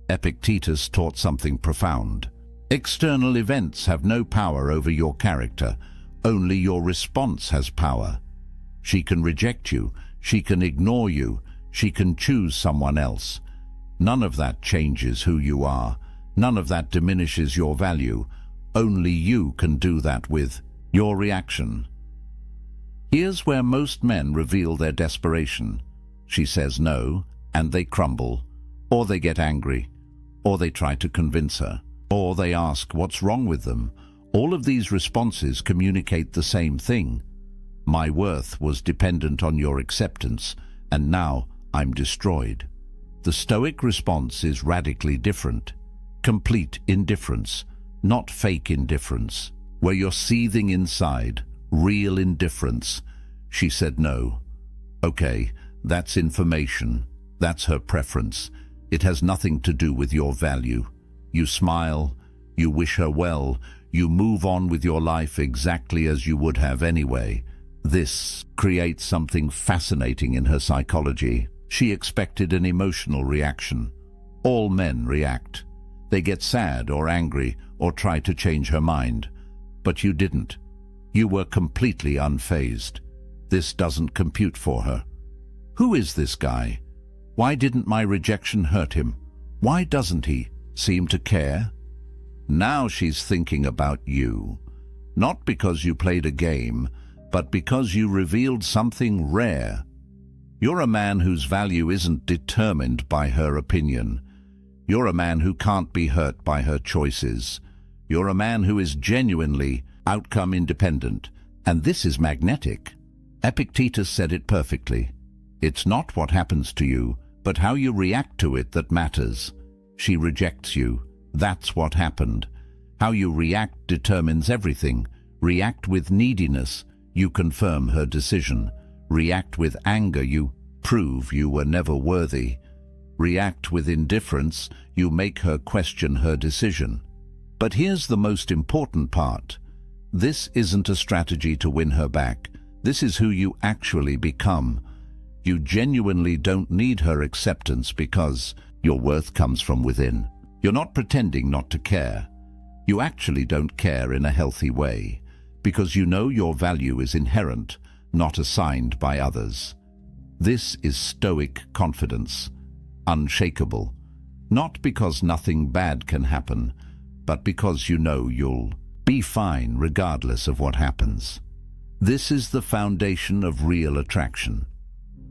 Epictetus taught something profound. External events have no power over your character. Only your response has power. She can reject you. She can ignore you. She can choose someone else. None of that changes who you are. None of that diminishes your value. Only you can do that with your reaction. Here's where most men reveal their desperation. She says no, and they crumble, or they get angry, or they try to convince her, or they ask what's wrong with them. All of these responses communicate the same thing. My worth was dependent on your acceptance, and now I'm destroyed. The Stoic response is radically different. Complete indifference, not fake indifference, where you're seething inside, real indifference. She said no. Okay, that's information. That's her preference. It has nothing to do with your value. You smile, you wish her well, you move on with your life exactly as you would have anyway. This creates something fascinating in her psychology. She expected an emotional reaction. All men react. They get sad or angry or try to change her mind. But you didn't. You were completely unfazed. This doesn't compute for her. Who is this guy? Why didn't my rejection hurt him? Why doesn't he seem to care? Now she's thinking about you. Not because you played a game, but because you revealed something rare. You're a man whose value isn't determined by her opinion. You're a man who can't be hurt by her choices. You're a man who is genuinely outcome independent, and this is magnetic. Epictetus said it perfectly. It's not what happens to you, but how you react to it that matters. She rejects you. That's what happened. How you react determines everything. React with neediness, you confirm her decision. React with anger, you prove you were never worthy. React with indifference, you make her question her decision. But here's the most important part. This isn't a strategy to win her back. This is who you actually become. You genuinely don't need her acceptance because your worth comes from within. You're not pretending not to care. You actually don't care in a healthy way because you know your value is inherent, not assigned by others. This is Stoic confidence, unshakable, not because nothing bad can happen, but because you know you'll be fine regardless of what happens. This is the foundation of real attraction.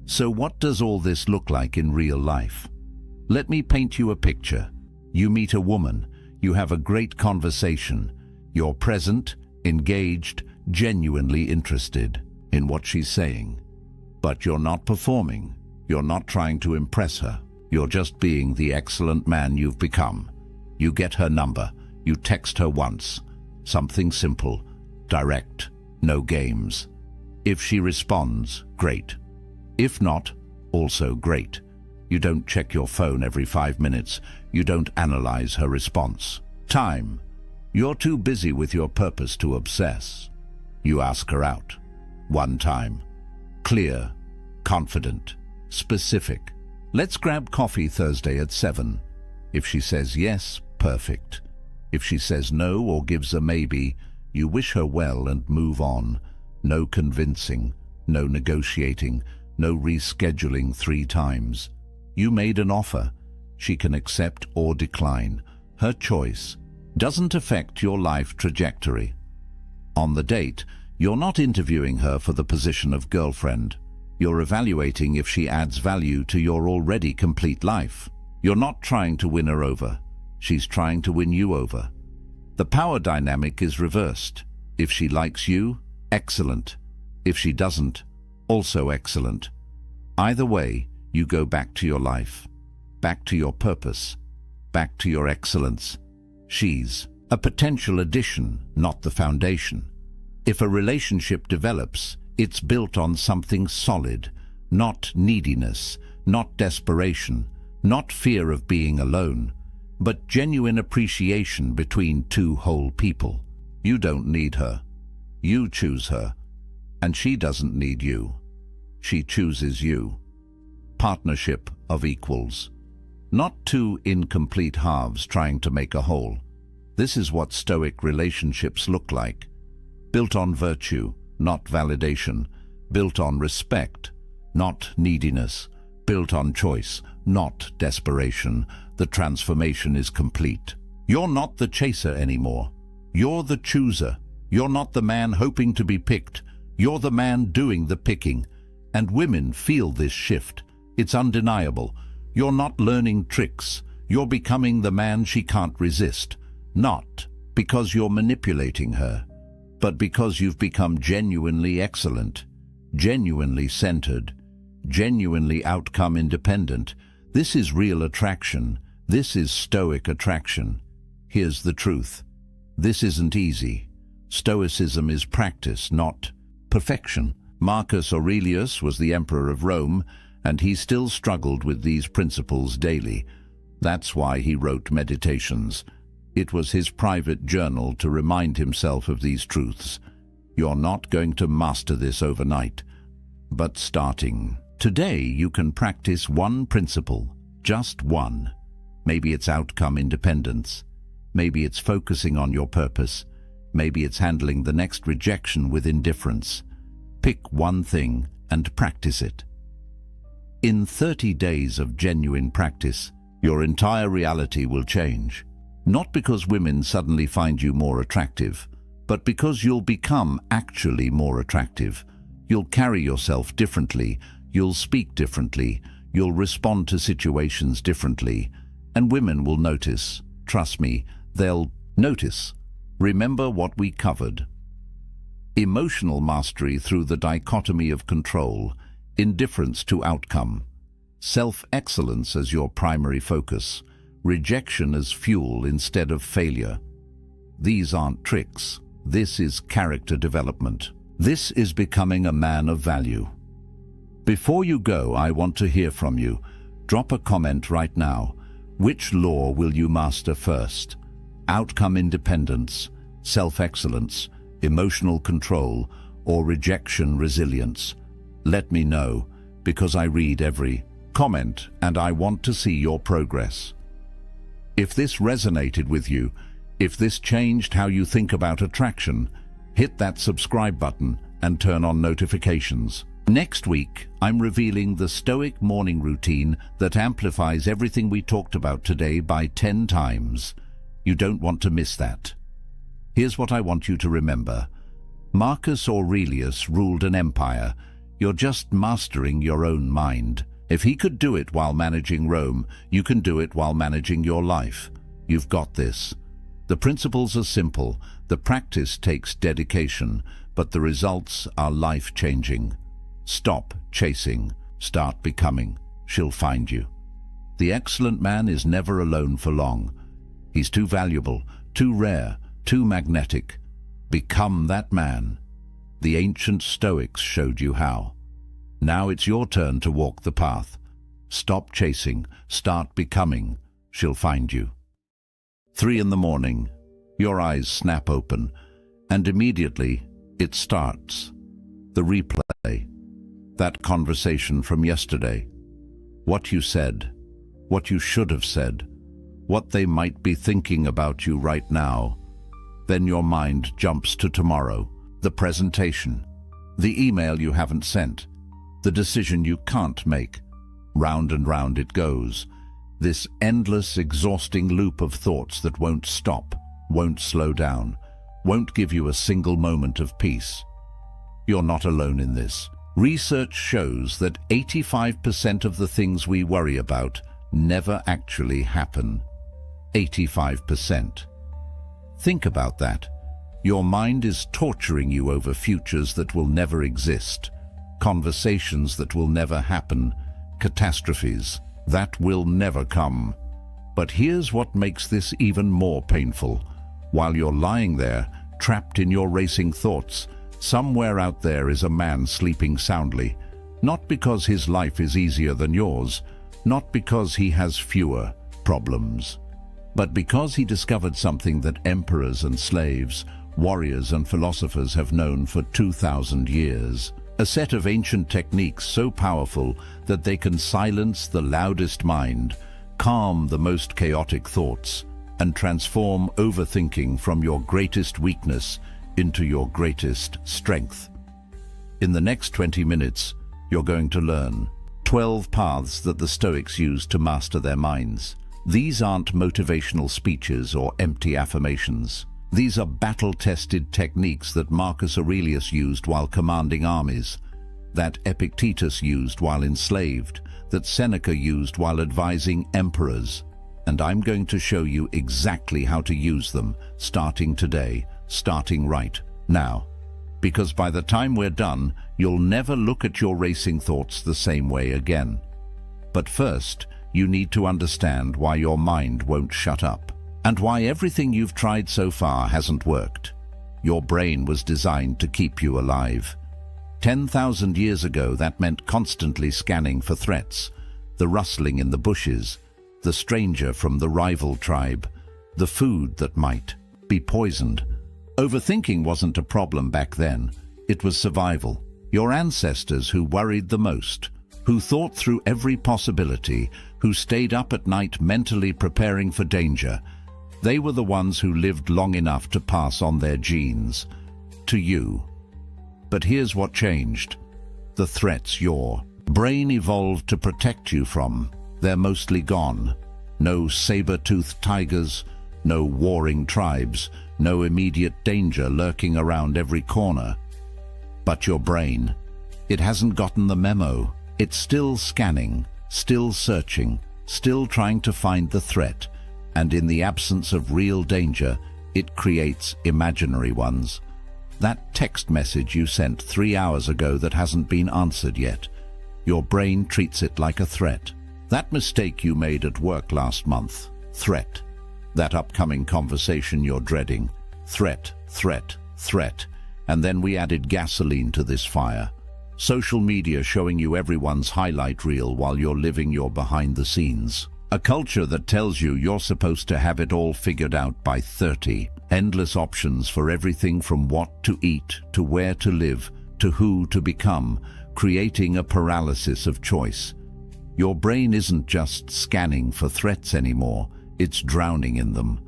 So what does all this look like in real life? Let me paint you a picture. You meet a woman, you have a great conversation, you're present, engaged, genuinely interested in what she's saying. But you're not performing, you're not trying to impress her, you're just being the excellent man you've become. You get her number, you text her once, something simple, direct, no games. If she responds, great. If not, also great. You don't check your phone every 5 minutes. You don't analyze her response. Time. You're too busy with your purpose to obsess. You ask her out. One time. Clear, confident, specific. Let's grab coffee Thursday at 7. If she says yes, perfect. If she says no or gives a maybe, you wish her well and move on. No convincing, no negotiating, no rescheduling 3 times. You made an offer. She can accept or decline. Her choice doesn't affect your life trajectory. On the date, you're not interviewing her for the position of girlfriend. You're evaluating if she adds value to your already complete life. You're not trying to win her over. she's trying to win you over. The power dynamic is reversed. If she likes you, excellent. If she doesn't, also excellent. Either way, you go back to your life, back to your purpose, back to your excellence. She's a potential addition, not the foundation. If a relationship develops, it's built on something solid, not neediness, not desperation, not fear of being alone, but genuine appreciation between two whole people. You don't need her. You choose her. And she doesn't need you. She chooses you. Partnership of equals. Not two incomplete halves trying to make a whole. This is what Stoic relationships look like. Built on virtue, not validation. Built on respect, not neediness. Built on choice, not desperation. The transformation is complete. You're not the chaser anymore. You're the chooser. You're not the man hoping to be picked. You're the man doing the picking. And women feel this shift. It's undeniable. You're not learning tricks. You're becoming the man she can't resist. Not because you're manipulating her, but because you've become genuinely excellent, genuinely centered, genuinely outcome independent. This is real attraction. This is Stoic attraction. Here's the truth. This isn't easy. Stoicism is practice, not perfection. Marcus Aurelius was the emperor of Rome, and he still struggled with these principles daily. That's why he wrote Meditations. It was his private journal to remind himself of these truths. You're not going to master this overnight, but starting today you can practice one principle, just one. Maybe it's outcome independence. Maybe it's focusing on your purpose. Maybe it's handling the next rejection with indifference. Pick one thing and practice it. In 30 days of genuine practice, your entire reality will change. Not because women suddenly find you more attractive, but because you'll become actually more attractive. You'll carry yourself differently, you'll speak differently, you'll respond to situations differently, and women will notice. Trust me, they'll notice. Remember what we covered. Emotional mastery through the dichotomy of control, indifference to outcome, self-excellence as your primary focus, rejection as fuel instead of failure. These aren't tricks. This is character development. This is becoming a man of value. Before you go, I want to hear from you. Drop a comment right now. Which law will you master first? Outcome independence, self-excellence, emotional control, or rejection resilience? Let me know, because I read every comment and I want to see your progress. If this resonated with you, if this changed how you think about attraction, hit that subscribe button and turn on notifications. Next week, I'm revealing the Stoic morning routine that amplifies everything we talked about today by 10 times. You don't want to miss that. Here's what I want you to remember. Marcus Aurelius ruled an empire. You're just mastering your own mind. If he could do it while managing Rome, you can do it while managing your life. You've got this. The principles are simple. The practice takes dedication, but the results are life-changing. Stop chasing. Start becoming. She'll find you. The excellent man is never alone for long. He's too valuable, too rare, too magnetic. Become that man. The ancient Stoics showed you how. Now it's your turn to walk the path. Stop chasing. Start becoming. She'll find you. 3 in the morning. Your eyes snap open, and immediately it starts. The replay. That conversation from yesterday. What you said. What you should have said. What they might be thinking about you right now. Then your mind jumps to tomorrow. The presentation. The email you haven't sent. The decision you can't make. Round and round it goes. This endless, exhausting loop of thoughts that won't stop, won't slow down, won't give you a single moment of peace. You're not alone in this. Research shows that 85% of the things we worry about never actually happen. 85%. Think about that. Your mind is torturing you over futures that will never exist, conversations that will never happen, catastrophes that will never come. But here's what makes this even more painful. While you're lying there, trapped in your racing thoughts, somewhere out there is a man sleeping soundly, not because his life is easier than yours, not because he has fewer problems, but because he discovered something that emperors and slaves, warriors and philosophers have known for 2,000 years. A set of ancient techniques so powerful that they can silence the loudest mind, calm the most chaotic thoughts, and transform overthinking from your greatest weakness into your greatest strength. In the next 20 minutes, you're going to learn 12 paths that the Stoics used to master their minds. These aren't motivational speeches or empty affirmations. These are battle-tested techniques that Marcus Aurelius used while commanding armies, that Epictetus used while enslaved, that Seneca used while advising emperors. And I'm going to show you exactly how to use them, starting today, starting right now. Because by the time we're done, you'll never look at your racing thoughts the same way again. But first, you need to understand why your mind won't shut up, and why everything you've tried so far hasn't worked. Your brain was designed to keep you alive. 10,000 years ago, that meant constantly scanning for threats, the rustling in the bushes, the stranger from the rival tribe, the food that might be poisoned. Overthinking wasn't a problem back then. It was survival. Your ancestors who worried the most, who thought through every possibility, who stayed up at night mentally preparing for danger, they were the ones who lived long enough to pass on their genes to you. But here's what changed. The threats your brain evolved to protect you from, they're mostly gone. No saber-toothed tigers, no warring tribes, no immediate danger lurking around every corner. But your brain, it hasn't gotten the memo. It's still scanning, still searching, still trying to find the threat. And in the absence of real danger, it creates imaginary ones. That text message you sent 3 hours ago that hasn't been answered yet, your brain treats it like a threat. That mistake you made at work last month, threat. That upcoming conversation you're dreading, threat, threat, threat. And then we added gasoline to this fire. Social media showing you everyone's highlight reel while you're living your behind the scenes. A culture that tells you you're supposed to have it all figured out by 30. Endless options for everything from what to eat, to where to live, to who to become, creating a paralysis of choice. Your brain isn't just scanning for threats anymore, it's drowning in them.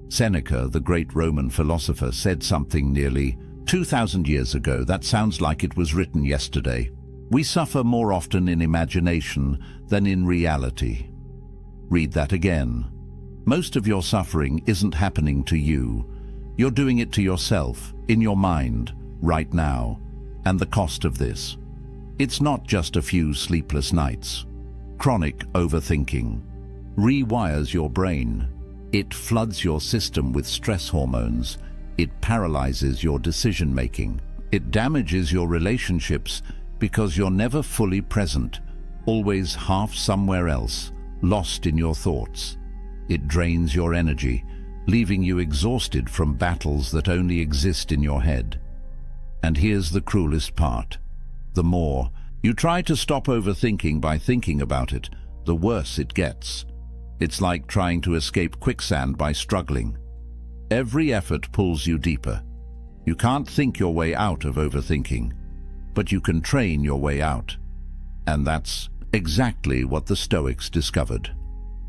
Seneca, the great Roman philosopher, said something nearly 2,000 years ago that sounds like it was written yesterday. We suffer more often in imagination than in reality. Read that again. Most of your suffering isn't happening to you. You're doing it to yourself, in your mind, right now. And the cost of this? It's not just a few sleepless nights. Chronic overthinking rewires your brain. It floods your system with stress hormones. It paralyzes your decision-making. It damages your relationships because you're never fully present, always half somewhere else, lost in your thoughts. It drains your energy, leaving you exhausted from battles that only exist in your head. And here's the cruelest part. The more you try to stop overthinking by thinking about it, the worse it gets. It's like trying to escape quicksand by struggling. Every effort pulls you deeper. You can't think your way out of overthinking, but you can train your way out. And that's exactly what the Stoics discovered.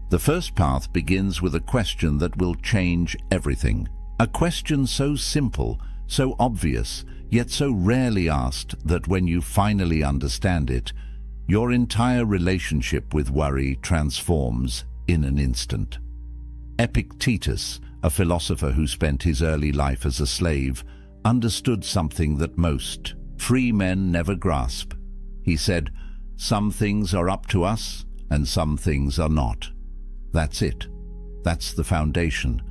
The first path begins with a question that will change everything. A question so simple, so obvious, yet so rarely asked that when you finally understand it, your entire relationship with worry transforms in an instant. Epictetus, a philosopher who spent his early life as a slave, understood something that most free men never grasp. He said, "Some things are up to us, and some things are not. That's it. That's the foundation.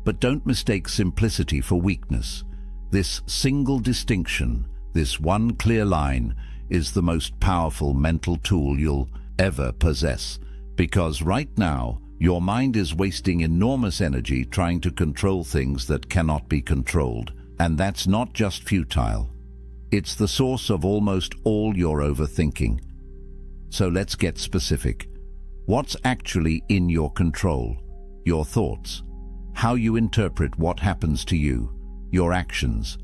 But don't mistake simplicity for weakness. This single distinction, this one clear line, is the most powerful mental tool you'll ever possess. Because right now, your mind is wasting enormous energy trying to control things that cannot be controlled. And that's not just futile. It's the source of almost all your overthinking. So let's get specific. What's actually in your control? Your thoughts. How you interpret what happens to you. Your actions.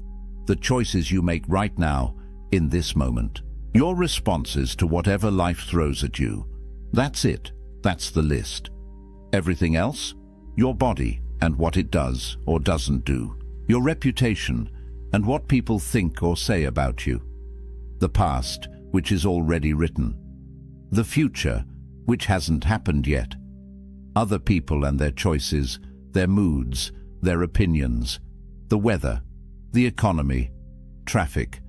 The choices you make right now, in this moment. Your responses to whatever life throws at you. That's it. That's the list. Everything else? Your body and what it does or doesn't do. Your reputation and what people think or say about you. The past, which is already written. The future, which hasn't happened yet. Other people and their choices, their moods, their opinions. The weather, the economy, traffic.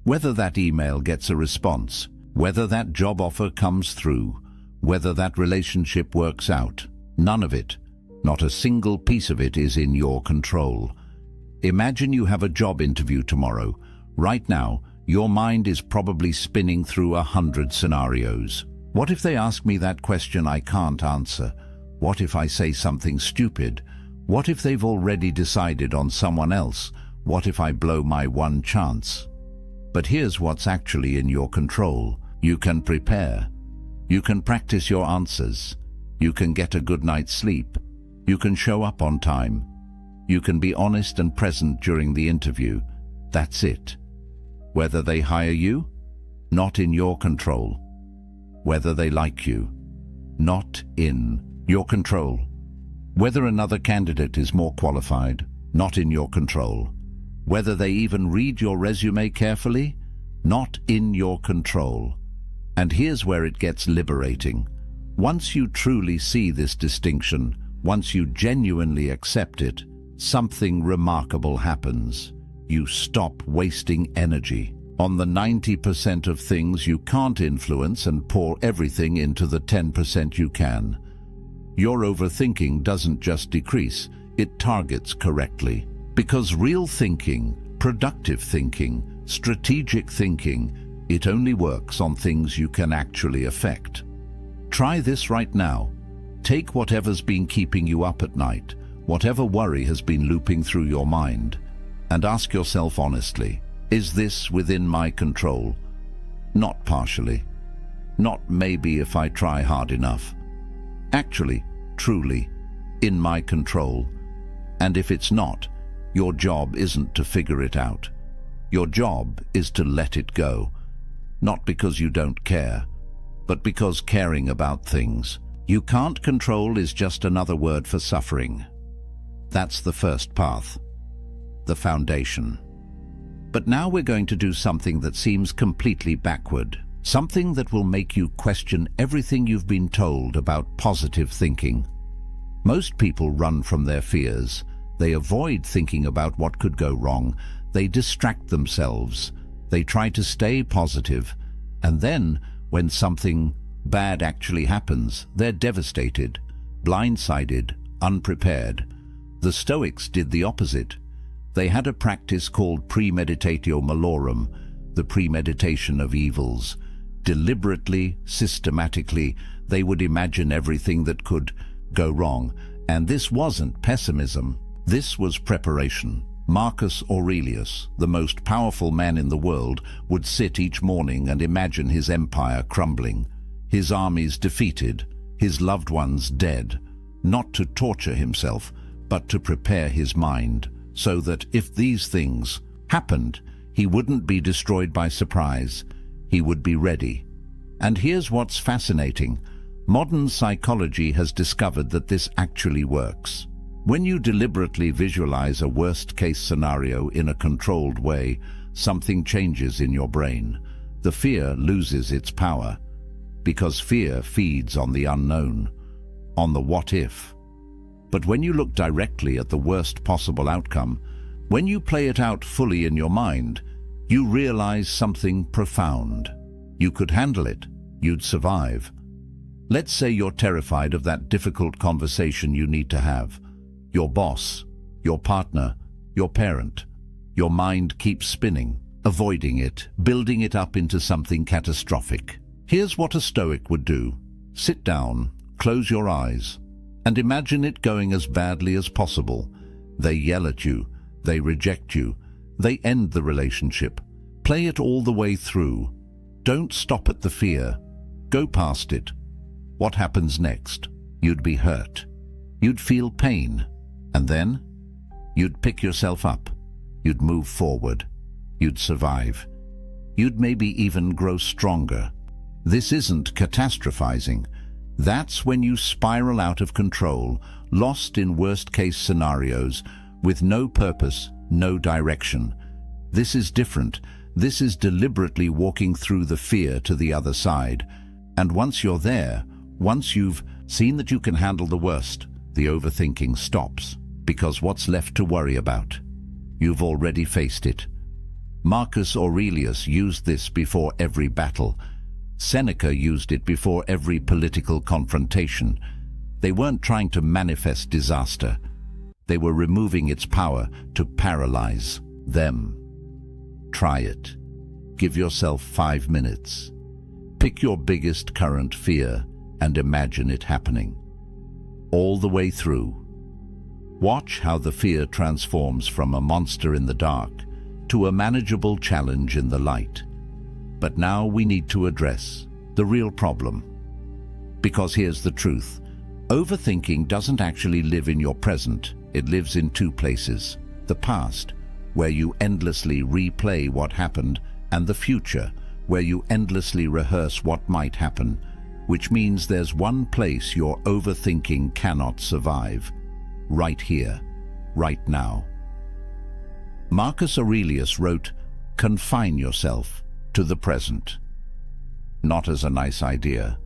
Whether that email gets a response, whether that job offer comes through, whether that relationship works out. None of it, not a single piece of it, is in your control. Imagine you have a job interview tomorrow. Right now, your mind is probably spinning through 100 scenarios. What if they ask me that question I can't answer? What if I say something stupid? What if they've already decided on someone else? What if I blow my one chance? But here's what's actually in your control. You can prepare. You can practice your answers. You can get a good night's sleep. You can show up on time. You can be honest and present during the interview. That's it. Whether they hire you? Not in your control. Whether they like you? Not in your control. Whether another candidate is more qualified? Not in your control. Whether they even read your resume carefully? Not in your control. And here's where it gets liberating. Once you truly see this distinction, once you genuinely accept it, something remarkable happens. You stop wasting energy on the 90% of things you can't influence and pour everything into the 10% you can. Your overthinking doesn't just decrease, it targets correctly. Because real thinking, productive thinking, strategic thinking, it only works on things you can actually affect. Try this right now. Take whatever's been keeping you up at night, whatever worry has been looping through your mind, and ask yourself honestly, is this within my control? Not partially. Not maybe if I try hard enough. Actually, truly, in my control. And if it's not, your job isn't to figure it out. Your job is to let it go. Not because you don't care, but because caring about things you can't control is just another word for suffering. That's the first path, the foundation. But now we're going to do something that seems completely backward, something that will make you question everything you've been told about positive thinking. Most people run from their fears. They avoid thinking about what could go wrong. They distract themselves. They try to stay positive. And then, when something bad actually happens, they're devastated, blindsided, unprepared. The Stoics did the opposite. They had a practice called premeditatio malorum, the premeditation of evils. Deliberately, systematically, they would imagine everything that could go wrong. And this wasn't pessimism. This was preparation. Marcus Aurelius, the most powerful man in the world, would sit each morning and imagine his empire crumbling, his armies defeated, his loved ones dead, not to torture himself, but to prepare his mind, so that if these things happened, he wouldn't be destroyed by surprise. He would be ready. And here's what's fascinating. Modern psychology has discovered that this actually works. When you deliberately visualize a worst-case scenario in a controlled way, something changes in your brain. The fear loses its power, because fear feeds on the unknown, on the what-if. But when you look directly at the worst possible outcome, when you play it out fully in your mind, you realize something profound. You could handle it. You'd survive. Let's say you're terrified of that difficult conversation you need to have. Your boss, your partner, your parent. Your mind keeps spinning, avoiding it, building it up into something catastrophic. Here's what a Stoic would do. Sit down, close your eyes, and imagine it going as badly as possible. They yell at you, they reject you, they end the relationship. Play it all the way through. Don't stop at the fear. Go past it. What happens next? You'd be hurt. You'd feel pain. And then? You'd pick yourself up. You'd move forward. You'd survive. You'd maybe even grow stronger. This isn't catastrophizing. That's when you spiral out of control, lost in worst-case scenarios, with no purpose, no direction. This is different. This is deliberately walking through the fear to the other side. And once you're there, once you've seen that you can handle the worst, the overthinking stops. Because what's left to worry about? You've already faced it. Marcus Aurelius used this before every battle. Seneca used it before every political confrontation. They weren't trying to manifest disaster. They were removing its power to paralyze them. Try it. Give yourself 5 minutes. Pick your biggest current fear and imagine it happening. All the way through. Watch how the fear transforms from a monster in the dark to a manageable challenge in the light. But now we need to address the real problem. Because here's the truth. Overthinking doesn't actually live in your present. It lives in two places. The past, where you endlessly replay what happened, and the future, where you endlessly rehearse what might happen, which means there's one place your overthinking cannot survive. Right here, right now. Marcus Aurelius wrote, "Confine yourself to the present." Not as a nice idea,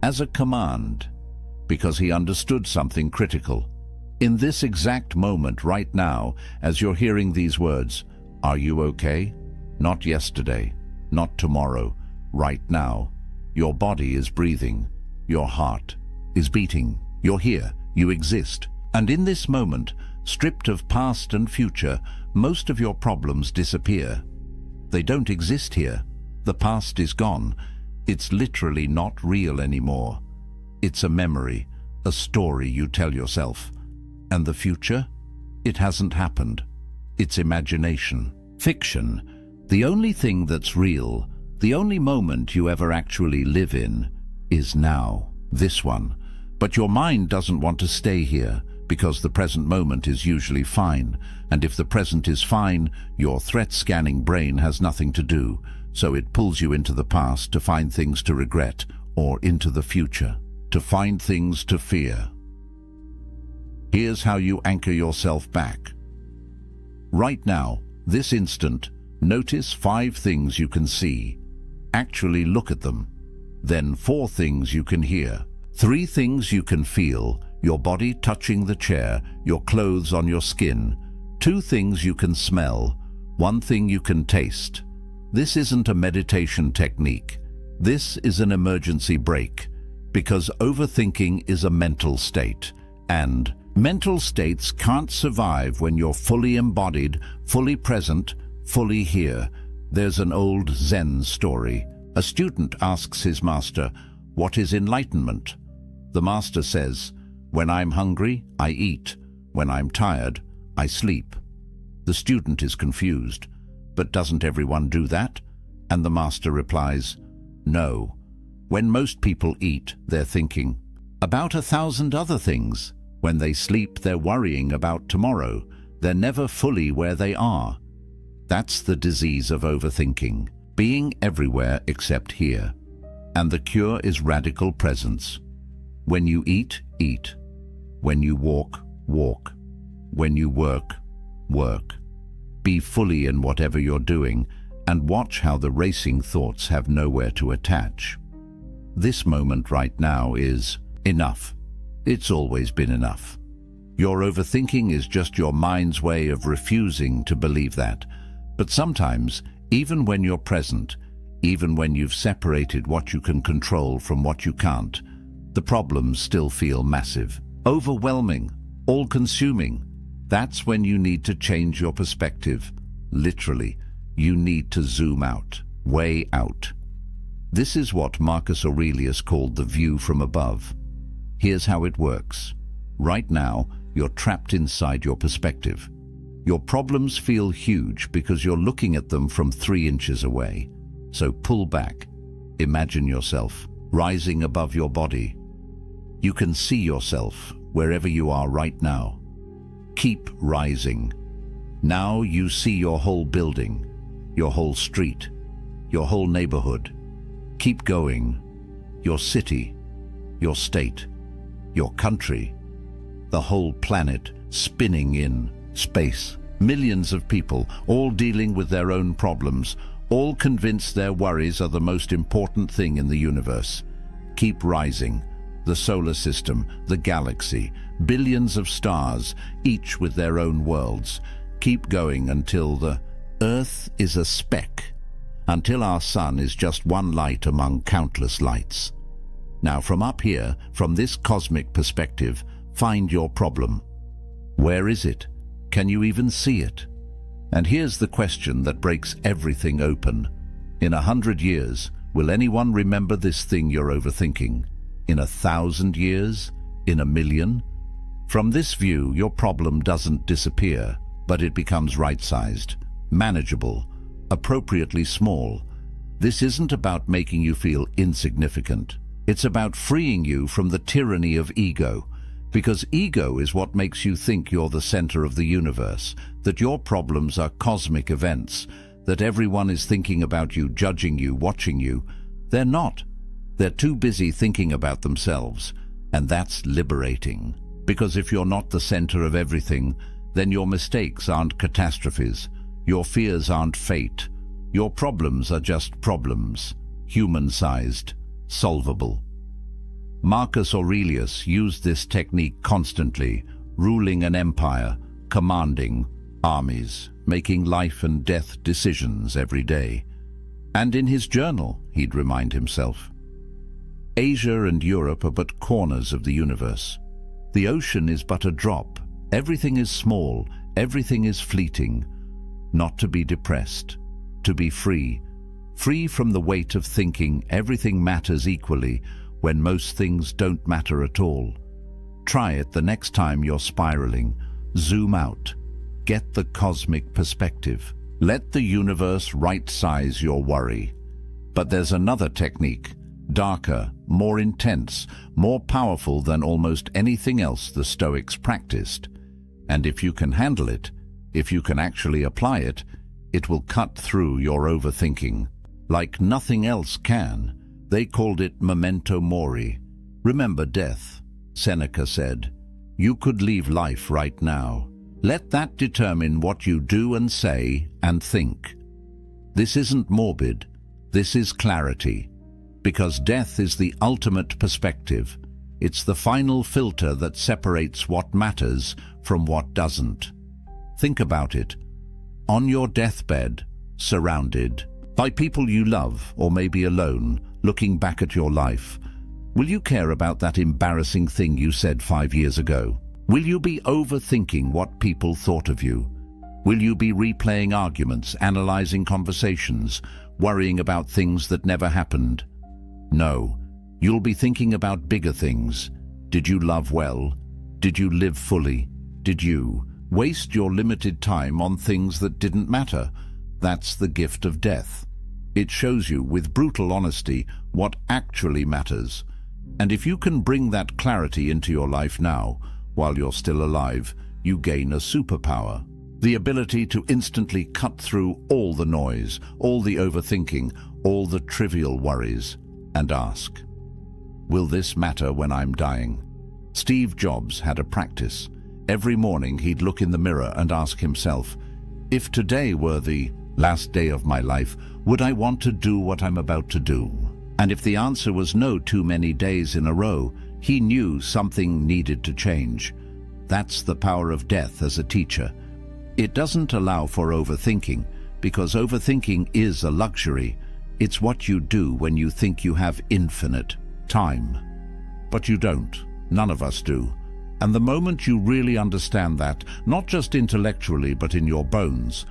as a command, because he understood something critical. In this exact moment right now, as you're hearing these words, are you okay? Not yesterday, not tomorrow, right now. Your body is breathing, your heart is beating, you're here, you exist. And in this moment, stripped of past and future, most of your problems disappear. They don't exist here. The past is gone. It's literally not real anymore. It's a memory, a story you tell yourself. And the future? It hasn't happened. It's imagination, fiction. The only thing that's real, the only moment you ever actually live in, is now, this one. But your mind doesn't want to stay here, because the present moment is usually fine, and if the present is fine, your threat-scanning brain has nothing to do, so it pulls you into the past to find things to regret, or into the future, to find things to fear. Here's how you anchor yourself back. Right now, this instant, notice 5 things you can see. Actually look at them. Then 4 things you can hear. 3 things you can feel, your body touching the chair, your clothes on your skin. 2 things you can smell, 1 thing you can taste. This isn't a meditation technique. This is an emergency brake, because overthinking is a mental state, and mental states can't survive when you're fully embodied, fully present, fully here. There's an old Zen story. A student asks his master, "What is enlightenment?" The master says, "When I'm hungry, I eat. When I'm tired, I sleep." The student is confused. "But doesn't everyone do that?" And the master replies, "No. When most people eat, they're thinking about 1,000 other things. When they sleep, they're worrying about tomorrow. They're never fully where they are." That's the disease of overthinking, being everywhere except here. And the cure is radical presence. When you eat, eat. When you walk, walk. When you work, work. Be fully in whatever you're doing, and watch how the racing thoughts have nowhere to attach. This moment right now is enough. It's always been enough. Your overthinking is just your mind's way of refusing to believe that. But sometimes, even when you're present, even when you've separated what you can control from what you can't, the problems still feel massive, overwhelming, all-consuming. That's when you need to change your perspective. Literally, you need to zoom out, way out. This is what Marcus Aurelius called the view from above. Here's how it works. Right now, you're trapped inside your perspective. Your problems feel huge because you're looking at them from 3 inches away. So pull back. Imagine yourself rising above your body. You can see yourself wherever you are right now. Keep rising. Now you see your whole building, your whole street, your whole neighborhood. Keep going. Your city, your state, your country, the whole planet spinning in space. Millions of people, all dealing with their own problems, all convinced their worries are the most important thing in the universe. Keep rising. The solar system, the galaxy, billions of stars, each with their own worlds. Keep going until the Earth is a speck, until our sun is just one light among countless lights. Now from up here, from this cosmic perspective, find your problem. Where is it? Can you even see it? And here's the question that breaks everything open. In 100 years, will anyone remember this thing you're overthinking? In 1,000 years? In 1,000,000? From this view, your problem doesn't disappear, but it becomes right-sized, manageable, appropriately small. This isn't about making you feel insignificant. It's about freeing you from the tyranny of ego, because ego is what makes you think you're the center of the universe, that your problems are cosmic events, that everyone is thinking about you, judging you, watching you. They're not. They're too busy thinking about themselves, and that's liberating. Because if you're not the center of everything, then your mistakes aren't catastrophes, your fears aren't fate, your problems are just problems, human-sized, solvable. Marcus Aurelius used this technique constantly, ruling an empire, commanding armies, making life and death decisions every day. And in his journal, he'd remind himself, Asia and Europe are but corners of the universe. The ocean is but a drop. Everything is small, everything is fleeting. Not to be depressed, to be free. Free from the weight of thinking everything matters equally when most things don't matter at all. Try it the next time you're spiraling. Zoom out. Get the cosmic perspective. Let the universe right-size your worry. But there's another technique, darker, more intense, more powerful than almost anything else the Stoics practiced. And if you can handle it, if you can actually apply it, it will cut through your overthinking. Like nothing else can. They called it memento mori. Remember death. Seneca said, you could leave life right now. Let that determine what you do and say and think. This isn't morbid. This is clarity. Because death is the ultimate perspective. It's the final filter that separates what matters from what doesn't. Think about it. On your deathbed, surrounded by people you love, or maybe alone, looking back at your life, will you care about that embarrassing thing you said 5 years ago? Will you be overthinking what people thought of you? Will you be replaying arguments, analyzing conversations, worrying about things that never happened? No, you'll be thinking about bigger things. Did you love well? Did you live fully? Did you waste your limited time on things that didn't matter? That's the gift of death. It shows you with brutal honesty what actually matters. And if you can bring that clarity into your life now, while you're still alive, you gain a superpower. The ability to instantly cut through all the noise, all the overthinking, all the trivial worries, and ask, will this matter when I'm dying? Steve Jobs had a practice. Every morning he'd look in the mirror and ask himself, if today were the last day of my life, would I want to do what I'm about to do? And if the answer was no too many days in a row, he knew something needed to change. That's the power of death as a teacher. It doesn't allow for overthinking, because overthinking is a luxury. It's what you do when you think you have infinite time. But you don't. None of us do. And the moment you really understand that, not just intellectually but in your bones,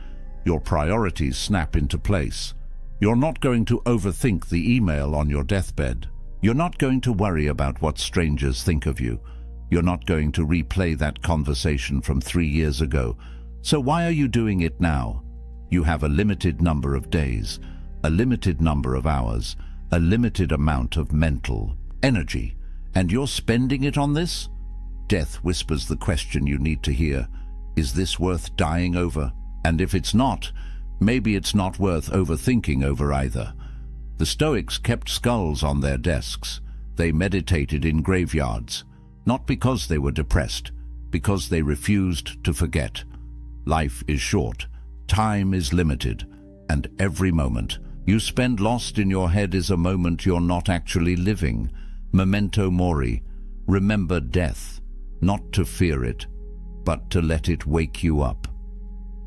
your priorities snap into place. You're not going to overthink the email on your deathbed. You're not going to worry about what strangers think of you. You're not going to replay that conversation from 3 years ago. So why are you doing it now? You have a limited number of days, a limited number of hours, a limited amount of mental energy, and you're spending it on this? Death whispers the question you need to hear. Is this worth dying over? And if it's not, maybe it's not worth overthinking over either. The Stoics kept skulls on their desks. They meditated in graveyards, not because they were depressed, because they refused to forget. Life is short, time is limited, and every moment you spend lost in your head is a moment you're not actually living. Memento mori, remember death, not to fear it, but to let it wake you up.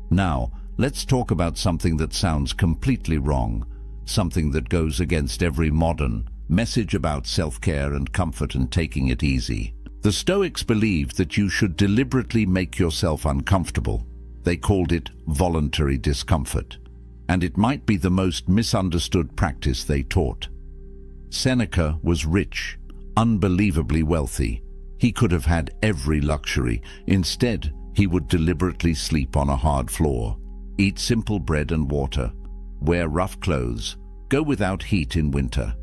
Now, let's talk about something that sounds completely wrong, something that goes against every modern message about self-care and comfort and taking it easy. The Stoics believed that you should deliberately make yourself uncomfortable. They called it voluntary discomfort, and it might be the most misunderstood practice they taught. Seneca was rich, unbelievably wealthy. He could have had every luxury. Instead, he would deliberately sleep on a hard floor, eat simple bread and water, wear rough clothes, go without heat in winter.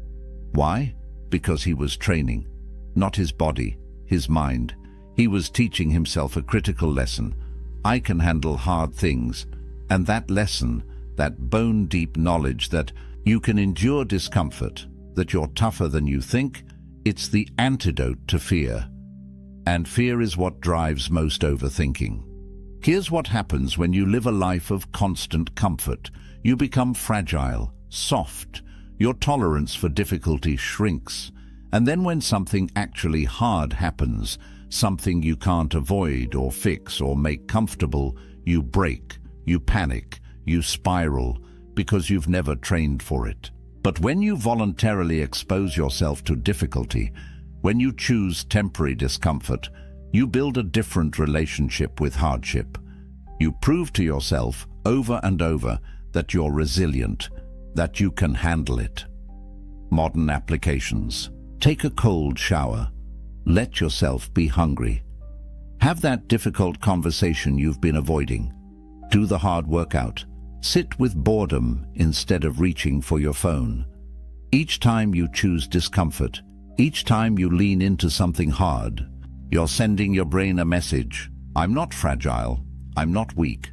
Why? Because he was training, not his body, his mind. He was teaching himself a critical lesson. I can handle hard things. And that lesson, that bone-deep knowledge that you can endure discomfort, that you're tougher than you think, it's the antidote to fear. And fear is what drives most overthinking. Here's what happens when you live a life of constant comfort. You become fragile, soft. Your tolerance for difficulty shrinks. And then when something actually hard happens, something you can't avoid or fix or make comfortable, you break, you panic, you spiral, because you've never trained for it. But when you voluntarily expose yourself to difficulty, when you choose temporary discomfort, you build a different relationship with hardship. You prove to yourself over and over that you're resilient, that you can handle it. Modern applications. Take a cold shower. Let yourself be hungry. Have that difficult conversation you've been avoiding. Do the hard workout. Sit with boredom instead of reaching for your phone. Each time you choose discomfort, each time you lean into something hard, you're sending your brain a message. I'm not fragile. I'm not weak.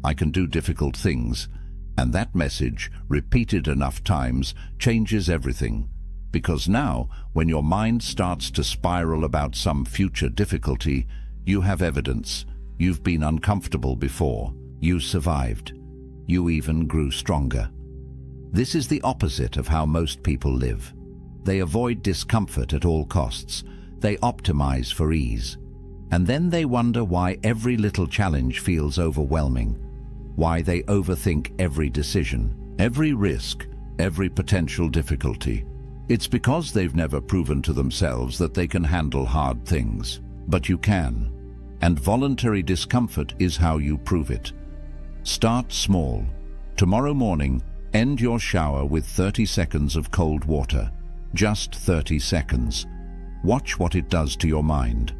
I can do difficult things. And that message, repeated enough times, changes everything. Because now, when your mind starts to spiral about some future difficulty, you have evidence. You've been uncomfortable before. You survived. You even grew stronger. This is the opposite of how most people live. They avoid discomfort at all costs. They optimize for ease. And then they wonder why every little challenge feels overwhelming. Why they overthink every decision, every risk, every potential difficulty. It's because they've never proven to themselves that they can handle hard things. But you can. And voluntary discomfort is how you prove it. Start small. Tomorrow morning, end your shower with 30 seconds of cold water. Just 30 seconds. Watch what it does to your mind.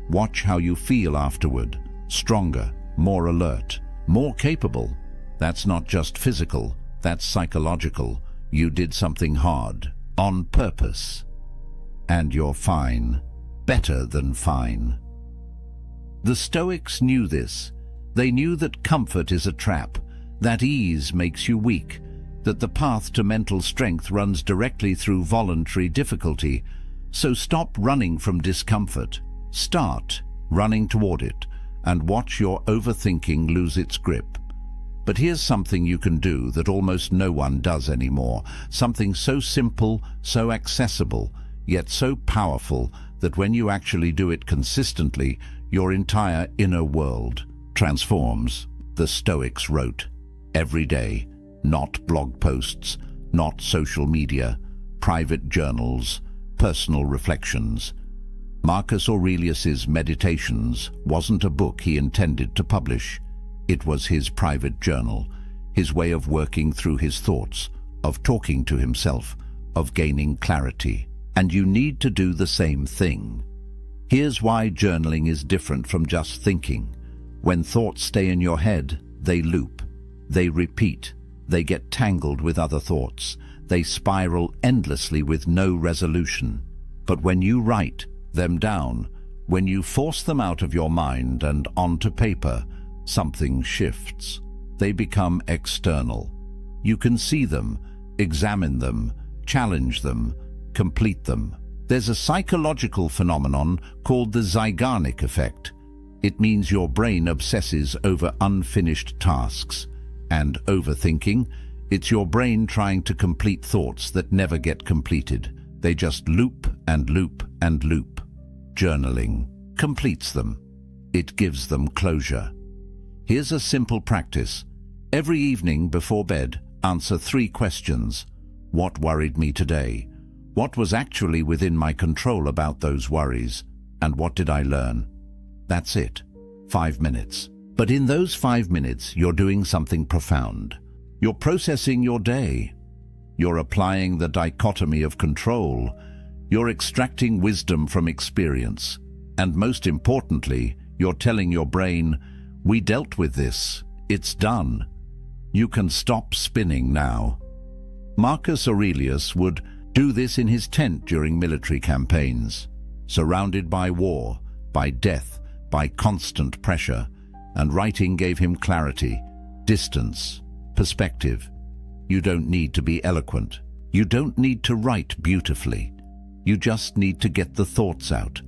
Watch how you feel afterward. Stronger, more alert, more capable. That's not just physical, that's psychological. You did something hard. On purpose. And you're fine. Better than fine. The Stoics knew this. They knew that comfort is a trap, that ease makes you weak, that the path to mental strength runs directly through voluntary difficulty. So stop running from discomfort. Start running toward it, and watch your overthinking lose its grip. But here's something you can do that almost no one does anymore. Something so simple, so accessible, yet so powerful that when you actually do it consistently, your entire inner world transforms. The Stoics wrote, every day, not blog posts, not social media, private journals, personal reflections, Marcus Aurelius's Meditations wasn't a book he intended to publish. It was his private journal, his way of working through his thoughts, of talking to himself, of gaining clarity. And you need to do the same thing. Here's why journaling is different from just thinking. When thoughts stay in your head, they loop, they repeat, they get tangled with other thoughts, they spiral endlessly with no resolution. But when you write them down, when you force them out of your mind and onto paper, something shifts. They become external. You can see them, examine them, challenge them, complete them. There's a psychological phenomenon called the Zeigarnik effect. It means your brain obsesses over unfinished tasks. And overthinking, it's your brain trying to complete thoughts that never get completed. They just loop and loop and loop. Journaling completes them. It gives them closure. Here's a simple practice. Every evening before bed, answer 3 questions. What worried me today? What was actually within my control about those worries? And what did I learn? That's it. 5 minutes. But in those 5 minutes, you're doing something profound. You're processing your day. You're applying the dichotomy of control. You're extracting wisdom from experience. And most importantly, you're telling your brain, we dealt with this. It's done. You can stop spinning now. Marcus Aurelius would do this in his tent during military campaigns, surrounded by war, by death, by constant pressure, and writing gave him clarity, distance, perspective. You don't need to be eloquent. You don't need to write beautifully. You just need to get the thoughts out,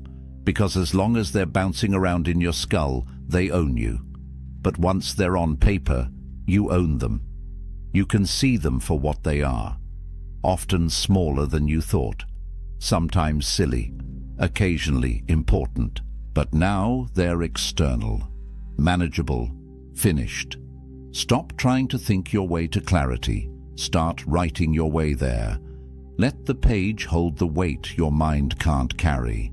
because as long as they're bouncing around in your skull, they own you. But once they're on paper, you own them. You can see them for what they are, often smaller than you thought, sometimes silly, occasionally important. But now they're external, manageable, finished. Stop trying to think your way to clarity. Start writing your way there. Let the page hold the weight your mind can't carry.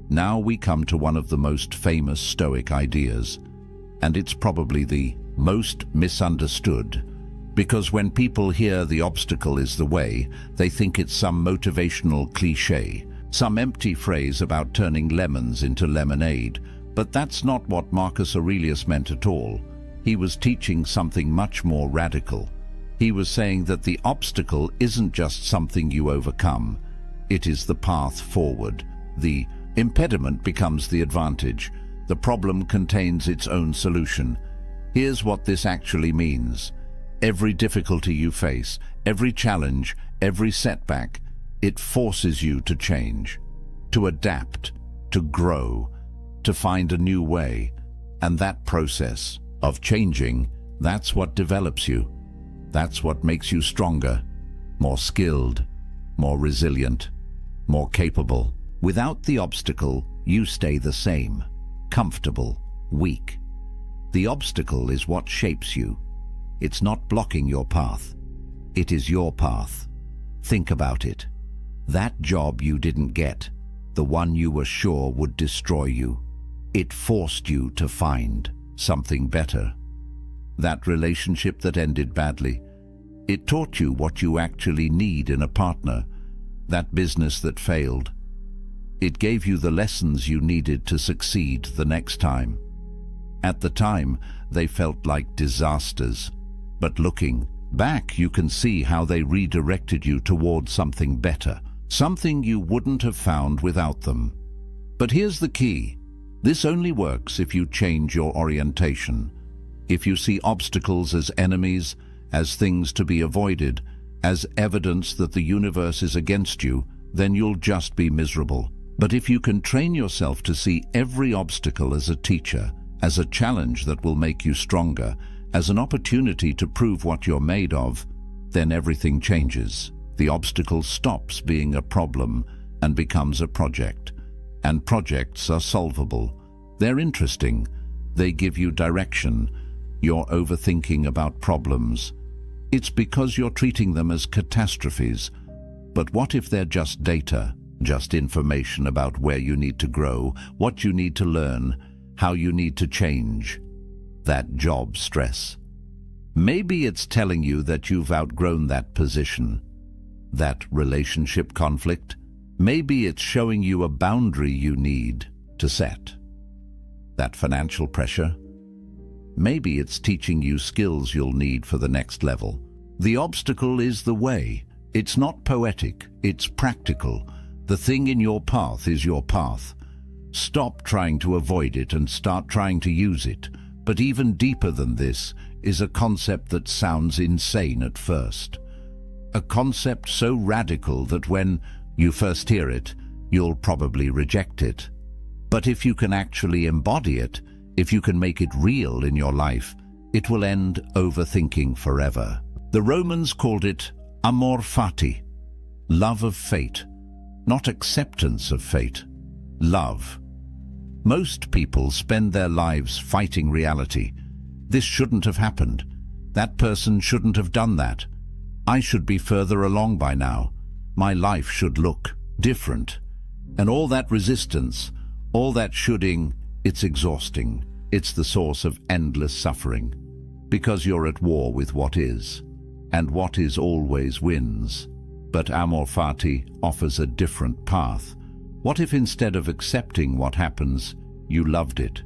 Now we come to one of the most famous Stoic ideas, and it's probably the most misunderstood, because when people hear the obstacle is the way, they think it's some motivational cliché, some empty phrase about turning lemons into lemonade. But that's not what Marcus Aurelius meant at all. He was teaching something much more radical. He was saying that the obstacle isn't just something you overcome. It is the path forward. The impediment becomes the advantage. The problem contains its own solution. Here's what this actually means. Every difficulty you face, every challenge, every setback, it forces you to change, to adapt, to grow, to find a new way. And that process of changing, that's what develops you. That's what makes you stronger, more skilled, more resilient, more capable. Without the obstacle, you stay the same, comfortable, weak. The obstacle is what shapes you. It's not blocking your path. It is your path. Think about it. That job you didn't get, the one you were sure would destroy you, it forced you to find something better. That relationship that ended badly, it taught you what you actually need in a partner. That business that failed, it gave you the lessons you needed to succeed the next time. At the time, they felt like disasters. But looking back, you can see how they redirected you toward something better, something you wouldn't have found without them. But here's the key. This only works if you change your orientation. If you see obstacles as enemies, as things to be avoided, as evidence that the universe is against you, then you'll just be miserable. But if you can train yourself to see every obstacle as a teacher, as a challenge that will make you stronger, as an opportunity to prove what you're made of, then everything changes. The obstacle stops being a problem and becomes a project. And projects are solvable. They're interesting. They give you direction. You're overthinking about problems. It's because you're treating them as catastrophes. But what if they're just data? just information about where you need to grow, what you need to learn, how you need to change. That job stress. Maybe it's telling you that you've outgrown that position, that relationship conflict. Maybe it's showing you a boundary you need to set. That financial pressure. Maybe it's teaching you skills you'll need for the next level. The obstacle is the way. It's not poetic, it's practical. The thing in your path is your path. Stop trying to avoid it and start trying to use it. But even deeper than this is a concept that sounds insane at first. A concept so radical that when you first hear it, you'll probably reject it. But if you can actually embody it, if you can make it real in your life, it will end overthinking forever. The Romans called it amor fati, love of fate, not acceptance of fate, love. Most people spend their lives fighting reality. This shouldn't have happened. That person shouldn't have done that. I should be further along by now. My life should look different. And all that resistance, all that shoulding, it's exhausting. It's the source of endless suffering. Because you're at war with what is. And what is always wins. But amor fati offers a different path. What if instead of accepting what happens, you loved it?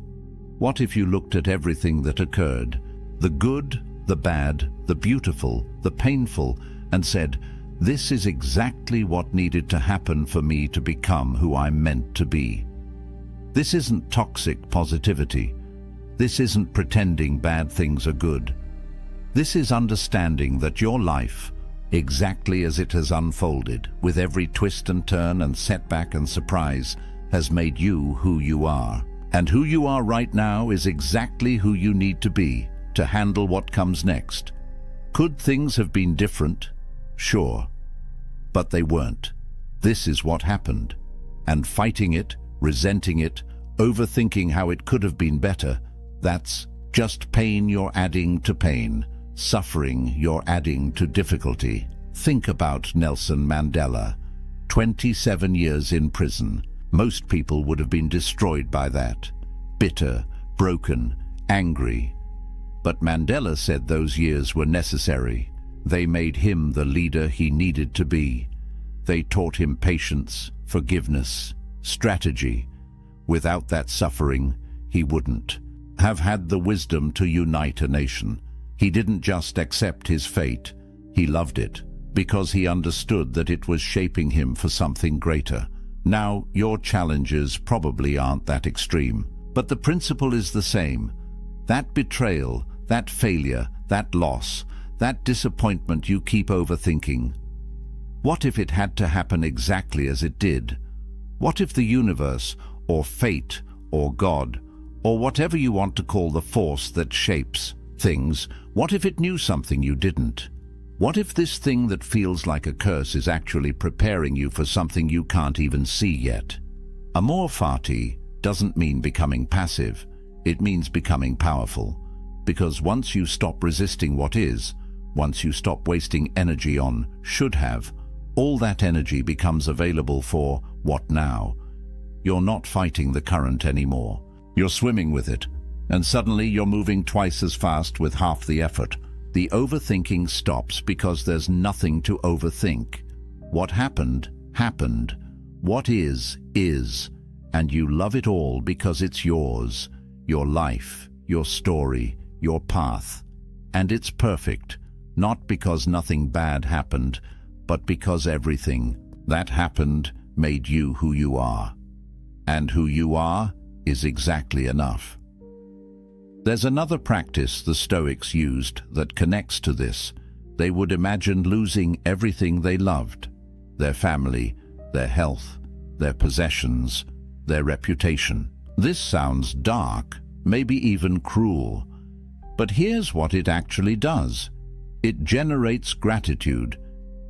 What if you looked at everything that occurred, the good, the bad, the beautiful, the painful, and said, this is exactly what needed to happen for me to become who I'm meant to be. This isn't toxic positivity. This isn't pretending bad things are good. This is understanding that your life, exactly as it has unfolded, with every twist and turn and setback and surprise, has made you who you are. And who you are right now is exactly who you need to be to handle what comes next. Could things have been different? Sure. But they weren't. This is what happened. And fighting it, resenting it, overthinking how it could have been better, that's just pain you're adding to pain, suffering you're adding to difficulty. Think about Nelson Mandela. 27 years in prison. Most people would have been destroyed by that. Bitter, broken, angry. But Mandela said those years were necessary. They made him the leader he needed to be. They taught him patience, forgiveness, strategy. Without that suffering, he wouldn't have had the wisdom to unite a nation. He didn't just accept his fate, he loved it, because he understood that it was shaping him for something greater. Now, your challenges probably aren't that extreme, but the principle is the same. That betrayal, that failure, that loss, that disappointment you keep overthinking. What if it had to happen exactly as it did? What if the universe, or fate, or God, or whatever you want to call the force that shapes things, what if it knew something you didn't? What if this thing that feels like a curse is actually preparing you for something you can't even see yet? Amor fati doesn't mean becoming passive. It means becoming powerful. Because once you stop resisting what is, once you stop wasting energy on should have, all that energy becomes available for what now? You're not fighting the current anymore. You're swimming with it, and suddenly you're moving twice as fast with half the effort. The overthinking stops because there's nothing to overthink. What happened, happened. What is, and you love it all because it's yours, your life, your story, your path. And it's perfect, not because nothing bad happened, but because everything that happened made you who you are. And who you are is exactly enough. There's another practice the Stoics used that connects to this. They would imagine losing everything they loved, their family, their health, their possessions, their reputation. This sounds dark, maybe even cruel, but here's what it actually does. It generates gratitude,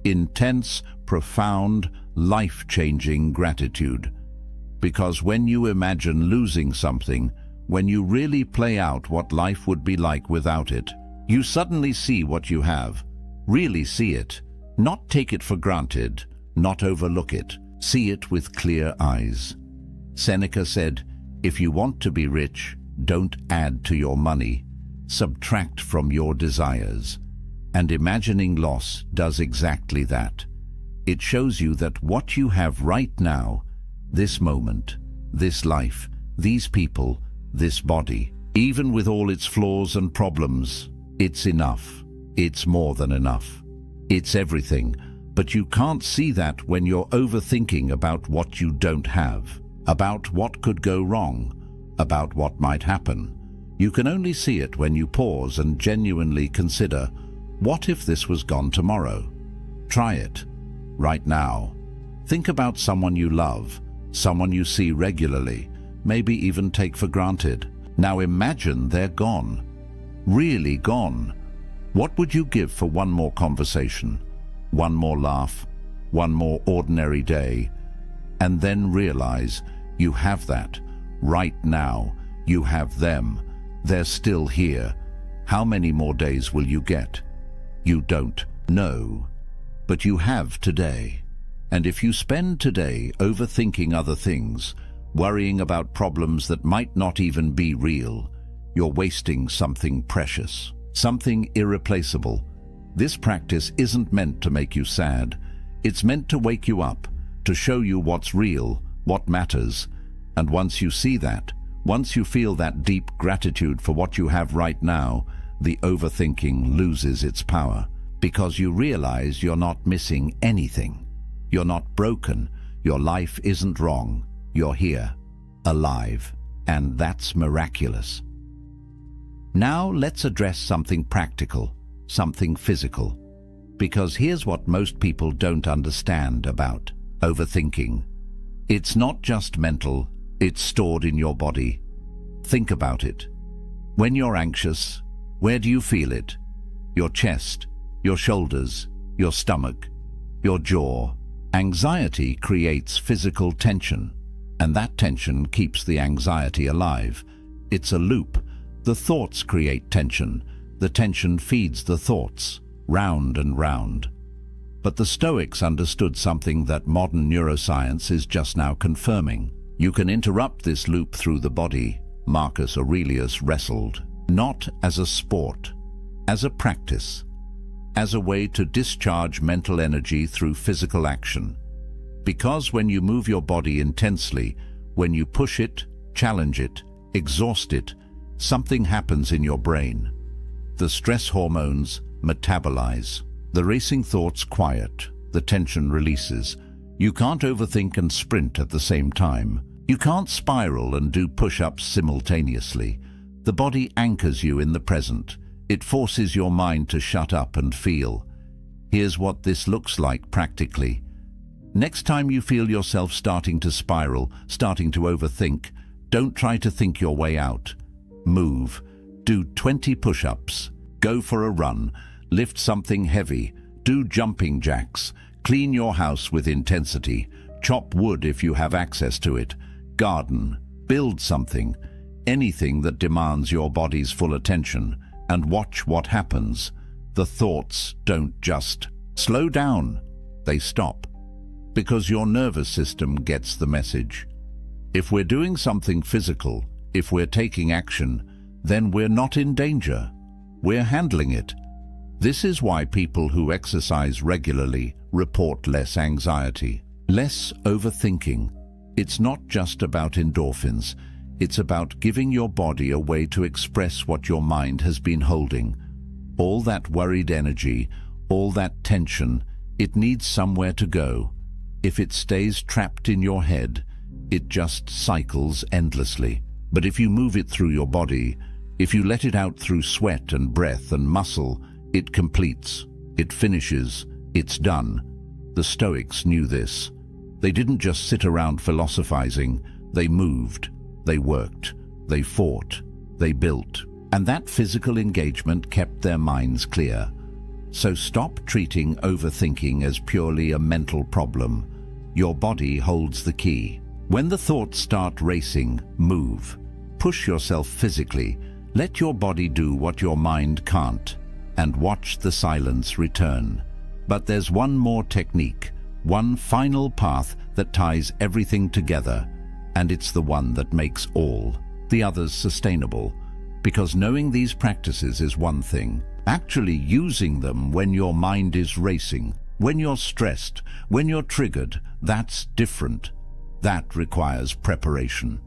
intense, profound, life-changing gratitude. Because when you imagine losing something, when you really play out what life would be like without it, you suddenly see what you have, really see it, not take it for granted, not overlook it, See it with clear eyes. Seneca said, "If you want to be rich, don't add to your money, subtract from your desires." And imagining loss does exactly that. It shows you that what you have right now, this moment, this life, these people, this body, even with all its flaws and problems, it's enough. It's more than enough. It's everything, but you can't see that when you're overthinking about what you don't have, about what could go wrong, about what might happen. You can only see it when you pause and genuinely consider, what if this was gone tomorrow? Try it. Right now. Think about someone you love, someone you see regularly, maybe even take for granted. Now imagine they're gone. Really gone. What would you give for one more conversation, one more laugh, one more ordinary day? And then realize you have that. Right now, you have them. They're still here. How many more days will you get? You don't know, but you have today. And if you spend today overthinking other things, worrying about problems that might not even be real, you're wasting something precious, something irreplaceable. This practice isn't meant to make you sad. It's meant to wake you up, to show you what's real, what matters. And once you see that, once you feel that deep gratitude for what you have right now, the overthinking loses its power, because you realize you're not missing anything. You're not broken. Your life isn't wrong. You're here, alive, and that's miraculous. Now let's address something practical, something physical, because here's what most people don't understand about overthinking. It's not just mental, it's stored in your body. Think about it. When you're anxious, where do you feel it? Your chest, your shoulders, your stomach, your jaw. Anxiety creates physical tension, and that tension keeps the anxiety alive. It's a loop. The thoughts create tension. The tension feeds the thoughts, round and round. But the Stoics understood something that modern neuroscience is just now confirming. You can interrupt this loop through the body. Marcus Aurelius wrestled, not as a sport, as a practice, as a way to discharge mental energy through physical action. Because when you move your body intensely, when you push it, challenge it, exhaust it, something happens in your brain. The stress hormones metabolize. The racing thoughts quiet. The tension releases. You can't overthink and sprint at the same time. You can't spiral and do push-ups simultaneously. The body anchors you in the present. It forces your mind to shut up and feel. Here's what this looks like practically. Next time you feel yourself starting to spiral, starting to overthink, don't try to think your way out. Move. Do 20 push-ups. Go for a run. Lift something heavy. Do jumping jacks. Clean your house with intensity. Chop wood if you have access to it. Garden. Build something. Anything that demands your body's full attention. And watch what happens. The thoughts don't just slow down. They stop. Because your nervous system gets the message. If we're doing something physical, if we're taking action, then we're not in danger. We're handling it. This is why people who exercise regularly report less anxiety, less overthinking. It's not just about endorphins. It's about giving your body a way to express what your mind has been holding. All that worried energy, all that tension, it needs somewhere to go. If it stays trapped in your head, it just cycles endlessly. But if you move it through your body, if you let it out through sweat and breath and muscle, it completes, it finishes, it's done. The Stoics knew this. They didn't just sit around philosophizing. They moved, they worked, they fought, they built. And that physical engagement kept their minds clear. So stop treating overthinking as purely a mental problem. Your body holds the key. When the thoughts start racing, move. Push yourself physically. Let your body do what your mind can't, and watch the silence return. But there's one more technique, one final path that ties everything together, and it's the one that makes all the others sustainable. Because knowing these practices is one thing. Actually using them when your mind is racing, when you're stressed, when you're triggered, that's different. That requires preparation.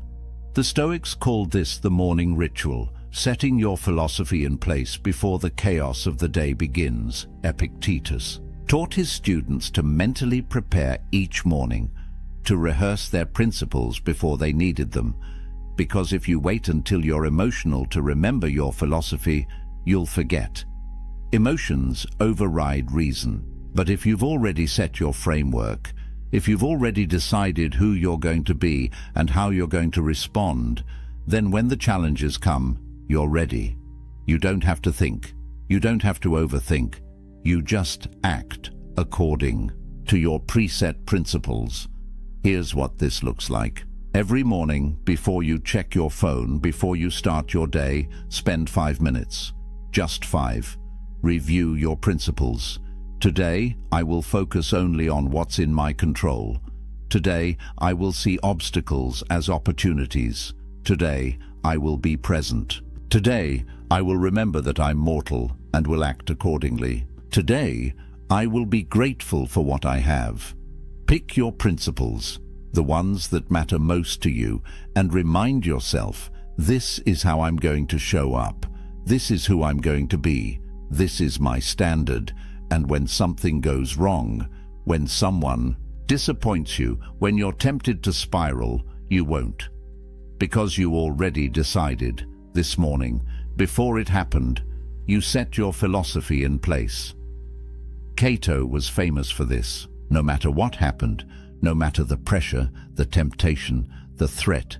The Stoics called this the morning ritual, setting your philosophy in place before the chaos of the day begins. Epictetus taught his students to mentally prepare each morning, to rehearse their principles before they needed them, because if you wait until you're emotional to remember your philosophy, you'll forget. Emotions override reason, but if you've already set your framework, if you've already decided who you're going to be and how you're going to respond, then when the challenges come, you're ready. You don't have to think. You don't have to overthink. You just act according to your preset principles. Here's what this looks like. Every morning, before you check your phone, before you start your day, spend 5 minutes. Just 5. Review your principles. Today, I will focus only on what's in my control. Today, I will see obstacles as opportunities. Today, I will be present. Today, I will remember that I'm mortal and will act accordingly. Today, I will be grateful for what I have. Pick your principles, the ones that matter most to you, and remind yourself, this is how I'm going to show up. This is who I'm going to be. This is my standard. And when something goes wrong, when someone disappoints you, when you're tempted to spiral, you won't. Because you already decided this morning, before it happened, you set your philosophy in place. Cato was famous for this. No matter what happened, no matter the pressure, the temptation, the threat,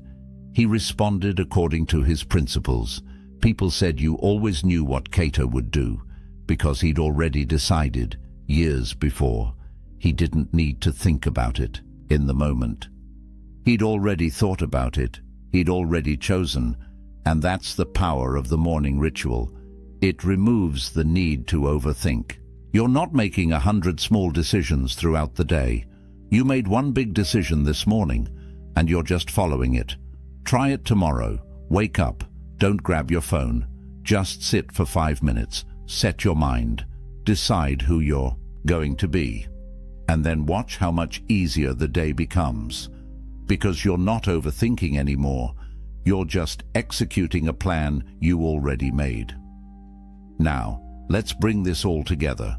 he responded according to his principles. People said you always knew what Cato would do, because he'd already decided years before. He didn't need to think about it in the moment. He'd already thought about it. He'd already chosen. And that's the power of the morning ritual. It removes the need to overthink. You're not making 100 small decisions throughout the day. You made one big decision this morning, and you're just following it. Try it tomorrow. Wake up. Don't grab your phone. Just sit for 5 minutes. Set your mind. Decide who you're going to be. And then watch how much easier the day becomes. Because you're not overthinking anymore. You're just executing a plan you already made. Now, let's bring this all together.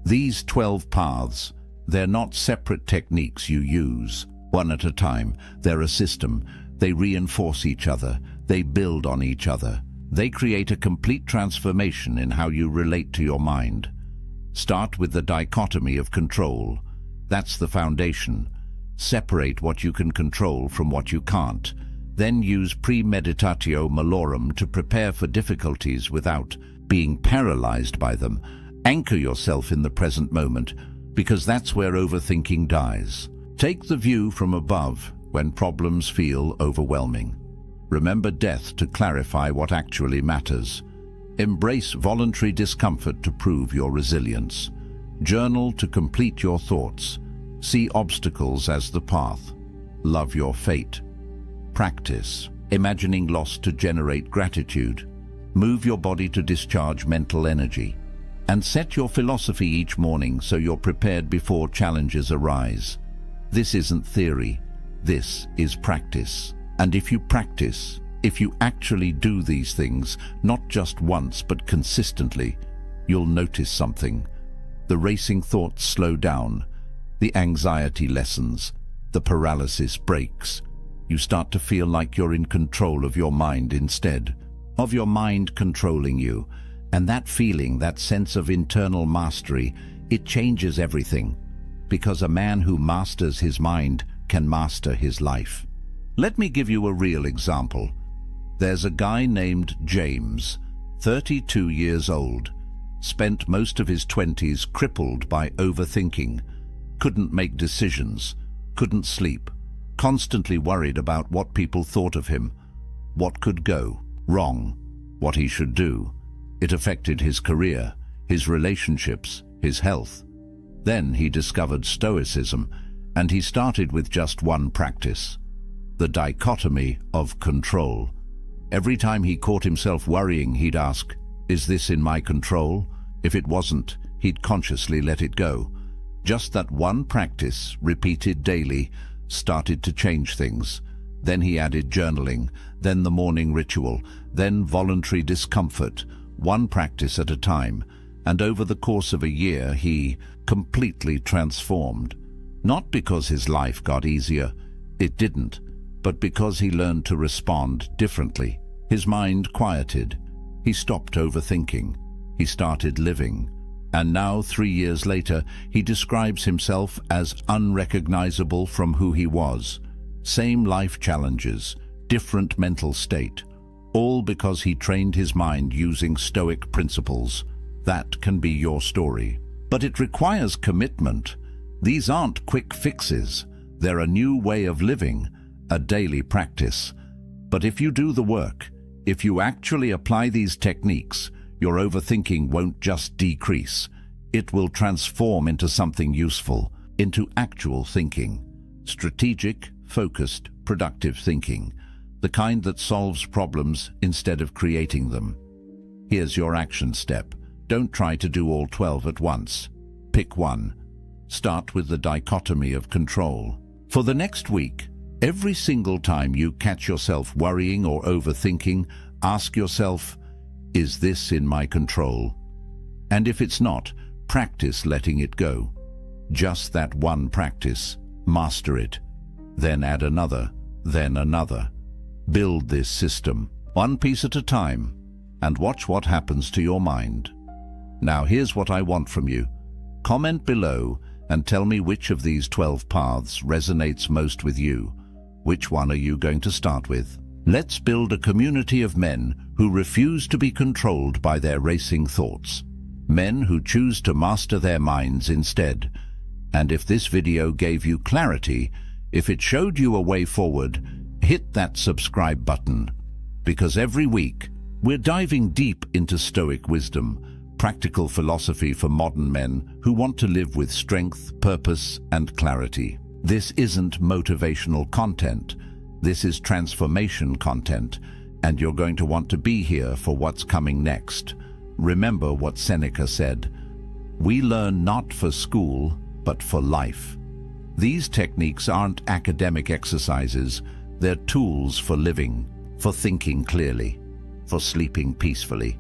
These 12 paths, they're not separate techniques you use, one at a time. They're a system. They reinforce each other. They build on each other. They create a complete transformation in how you relate to your mind. Start with the dichotomy of control. That's the foundation. Separate what you can control from what you can't. Then use premeditatio malorum to prepare for difficulties without being paralyzed by them. Anchor yourself in the present moment, because that's where overthinking dies. Take the view from above when problems feel overwhelming. Remember death to clarify what actually matters. Embrace voluntary discomfort to prove your resilience. Journal to complete your thoughts. See obstacles as the path. Love your fate. Practice imagining loss to generate gratitude. Move your body to discharge mental energy. And set your philosophy each morning so you're prepared before challenges arise. This isn't theory. This is practice. And if you practice, if you actually do these things, not just once but consistently, you'll notice something. The racing thoughts slow down. The anxiety lessens. The paralysis breaks. You start to feel like you're in control of your mind instead of your mind controlling you. And that feeling, that sense of internal mastery, it changes everything. Because a man who masters his mind can master his life. Let me give you a real example. There's a guy named James, 32 years old, spent most of his 20s crippled by overthinking, couldn't make decisions, couldn't sleep, constantly worried about what people thought of him, what could go wrong, what he should do. It affected his career, his relationships, his health. Then he discovered Stoicism, And he started with just one practice: the dichotomy of control. Every time he caught himself worrying, he'd ask, "Is this in my control?" If it wasn't, he'd consciously let it go. Just that one practice, repeated daily, started to change things. Then he added journaling, then the morning ritual, then voluntary discomfort, one practice at a time. And over the course of a year, he completely transformed. Not because his life got easier, it didn't, but because he learned to respond differently. His mind quieted. He stopped overthinking. He started living. And now, 3 years later, he describes himself as unrecognizable from who he was. Same life challenges, different mental state, all because he trained his mind using Stoic principles. That can be your story. But it requires commitment. These aren't quick fixes. They're a new way of living, a daily practice. But if you do the work, if you actually apply these techniques, your overthinking won't just decrease. It will transform into something useful, into actual thinking. Strategic, focused, productive thinking. The kind that solves problems instead of creating them. Here's your action step. Don't try to do all 12 at once. Pick one. Start with the dichotomy of control. For the next week, every single time you catch yourself worrying or overthinking, ask yourself, "Is this in my control?" And if it's not, practice letting it go. Just that one practice. Master it. Then add another, then another. Build this system, one piece at a time, and watch what happens to your mind. Now here's what I want from you. Comment below and tell me which of these 12 paths resonates most with you. Which one are you going to start with? Let's build a community of men who refuse to be controlled by their racing thoughts. Men who choose to master their minds instead. And if this video gave you clarity, if it showed you a way forward, hit that subscribe button. Because every week, we're diving deep into Stoic wisdom, practical philosophy for modern men who want to live with strength, purpose, and clarity. This isn't motivational content. This is transformation content, and you're going to want to be here for what's coming next. Remember what Seneca said, "We learn not for school, but for life." These techniques aren't academic exercises. They're tools for living, for thinking clearly, for sleeping peacefully,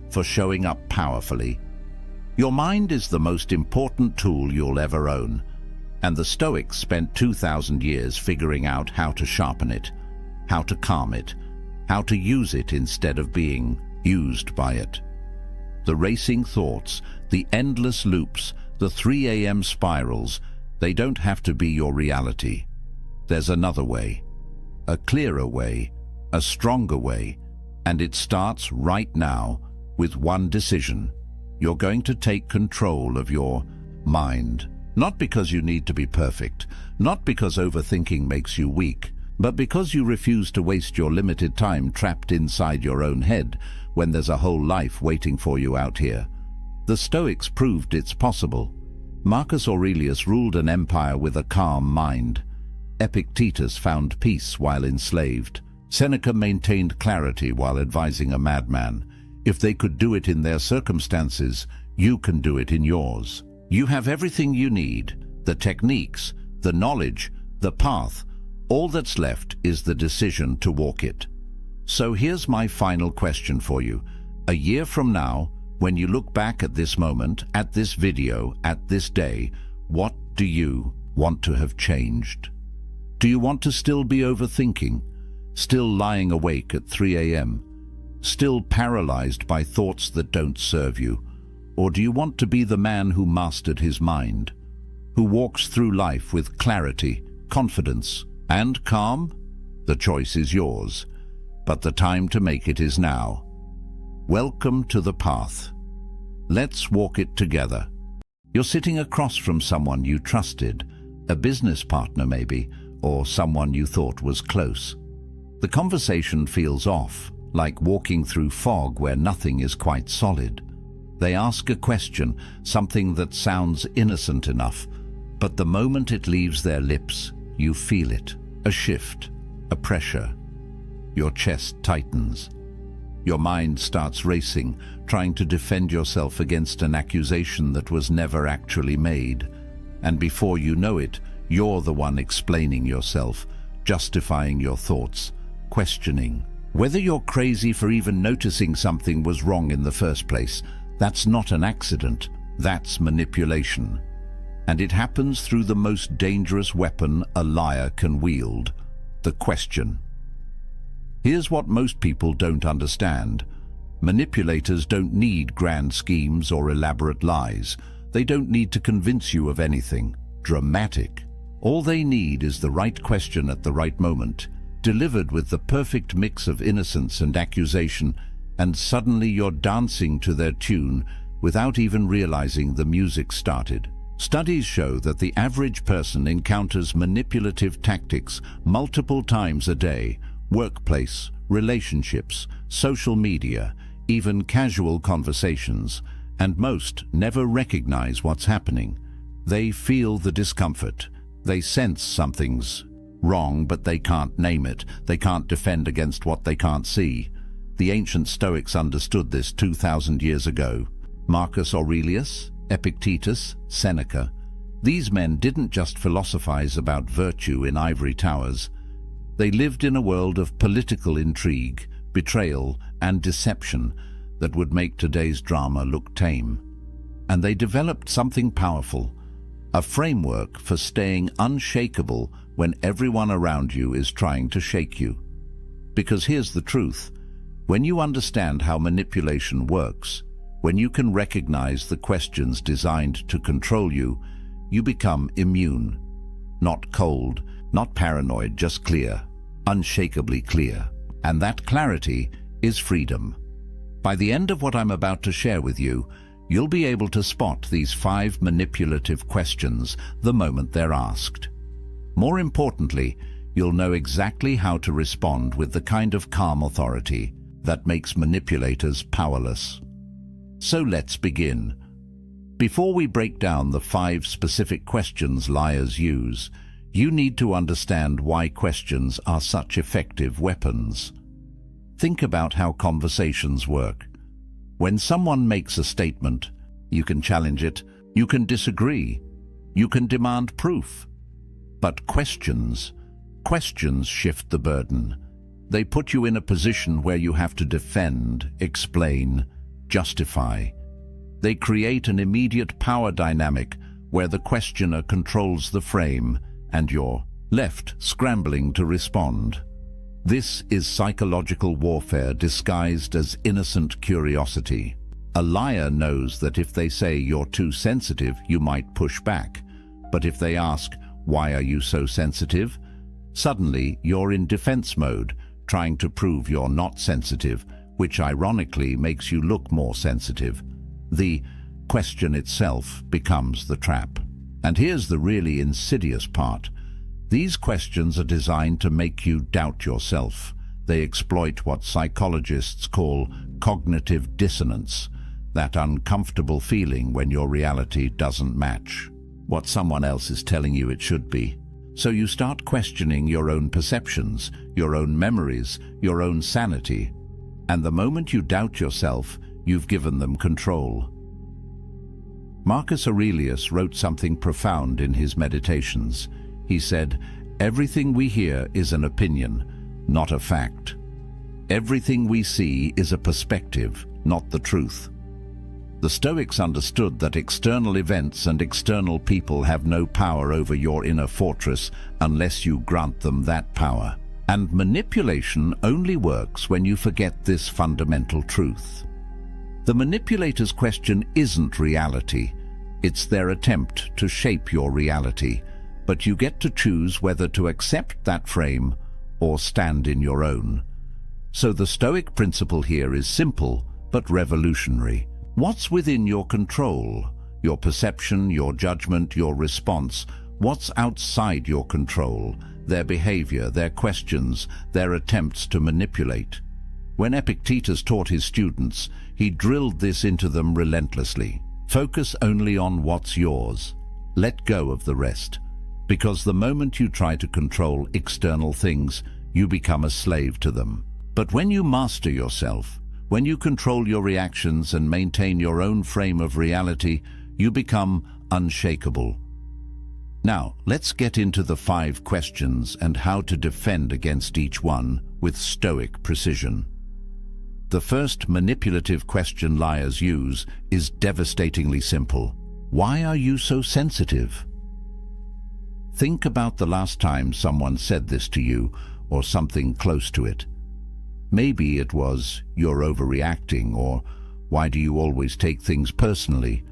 for showing up powerfully. Your mind is the most important tool you'll ever own, and the Stoics spent 2,000 years figuring out how to sharpen it, how to calm it, how to use it instead of being used by it. The racing thoughts, the endless loops, the 3 a.m. spirals, they don't have to be your reality. There's another way, a clearer way, a stronger way, and it starts right now with one decision. You're going to take control of your mind. Not because you need to be perfect, not because overthinking makes you weak, but because you refuse to waste your limited time trapped inside your own head when there's a whole life waiting for you out here. The Stoics proved it's possible. Marcus Aurelius ruled an empire with a calm mind. Epictetus found peace while enslaved. Seneca maintained clarity while advising a madman. If they could do it in their circumstances, you can do it in yours. You have everything you need, the techniques, the knowledge, the path. All that's left is the decision to walk it. So here's my final question for you. A year from now, when you look back at this moment, at this video, at this day, what do you want to have changed? Do you want to still be overthinking, still lying awake at 3 a.m., still paralyzed by thoughts that don't serve you? Or do you want to be the man who mastered his mind, who walks through life with clarity, confidence, and calm? The choice is yours, but the time to make it is now. Welcome to the path. Let's walk it together. You're sitting across from someone you trusted, a business partner maybe, or someone you thought was close. The conversation feels off, like walking through fog where nothing is quite solid. They ask a question, something that sounds innocent enough. But the moment it leaves their lips, you feel it. A shift, a pressure. Your chest tightens. Your mind starts racing, trying to defend yourself against an accusation that was never actually made. And before you know it, you're the one explaining yourself, justifying your thoughts, questioning. Whether you're crazy for even noticing something was wrong in the first place, that's not an accident, that's manipulation. And it happens through the most dangerous weapon a liar can wield, the question. Here's what most people don't understand. Manipulators don't need grand schemes or elaborate lies. They don't need to convince you of anything dramatic. All they need is the right question at the right moment, delivered with the perfect mix of innocence and accusation, and suddenly you're dancing to their tune without even realizing the music started. Studies show that the average person encounters manipulative tactics multiple times a day: workplace, relationships, social media, even casual conversations, and most never recognize what's happening. They feel the discomfort. They sense something's wrong, but they can't name it. They can't defend against what they can't see. The ancient Stoics understood this 2,000 years ago. Marcus Aurelius, Epictetus, Seneca. These men didn't just philosophize about virtue in ivory towers. They lived in a world of political intrigue, betrayal, and deception that would make today's drama look tame. And they developed something powerful, a framework for staying unshakable when everyone around you is trying to shake you. Because here's the truth: when you understand how manipulation works, when you can recognize the questions designed to control you, you become immune. Not cold, not paranoid, just clear, unshakably clear. And that clarity is freedom. By the end of what I'm about to share with you, you'll be able to spot these 5 manipulative questions the moment they're asked. More importantly, you'll know exactly how to respond with the kind of calm authority that makes manipulators powerless. So let's begin. Before we break down the 5 specific questions liars use, you need to understand why questions are such effective weapons. Think about how conversations work. When someone makes a statement, you can challenge it, you can disagree, you can demand proof. But questions shift the burden. They put you in a position where you have to defend, explain, justify. They create an immediate power dynamic where the questioner controls the frame and you're left scrambling to respond. This is psychological warfare disguised as innocent curiosity. A liar knows that if they say you're too sensitive, you might push back. But if they ask, "Why are you so sensitive?" suddenly you're in defense mode, trying to prove you're not sensitive, which ironically makes you look more sensitive. The question itself becomes the trap. And here's the really insidious part. These questions are designed to make you doubt yourself. They exploit what psychologists call cognitive dissonance, that uncomfortable feeling when your reality doesn't match what someone else is telling you it should be. So you start questioning your own perceptions, your own memories, your own sanity. And the moment you doubt yourself, you've given them control. Marcus Aurelius wrote something profound in his Meditations. He said, "Everything we hear is an opinion, not a fact. Everything we see is a perspective, not the truth." The Stoics understood that external events and external people have no power over your inner fortress unless you grant them that power. And manipulation only works when you forget this fundamental truth. The manipulator's question isn't reality. It's their attempt to shape your reality. But you get to choose whether to accept that frame or stand in your own. So the Stoic principle here is simple but revolutionary. What's within your control? Your perception, your judgment, your response. What's outside your control? Their behavior, their questions, their attempts to manipulate. When Epictetus taught his students, he drilled this into them relentlessly. Focus only on what's yours. Let go of the rest, because the moment you try to control external things, you become a slave to them. But when you master yourself, when you control your reactions and maintain your own frame of reality, you become unshakable. Now, let's get into the 5 questions and how to defend against each one with Stoic precision. The first manipulative question liars use is devastatingly simple. Why are you so sensitive? Think about the last time someone said this to you, or something close to it. Maybe it was, "You're overreacting," or "Why do you always take things personally?"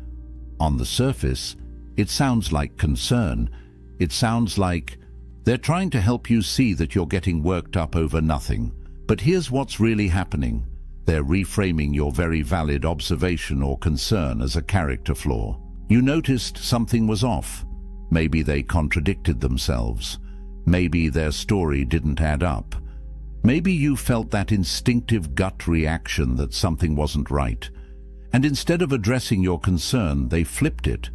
On the surface, it sounds like concern. It sounds like they're trying to help you see that you're getting worked up over nothing. But here's what's really happening. They're reframing your very valid observation or concern as a character flaw. You noticed something was off. Maybe they contradicted themselves. Maybe their story didn't add up. Maybe you felt that instinctive gut reaction that something wasn't right. And instead of addressing your concern, they flipped it.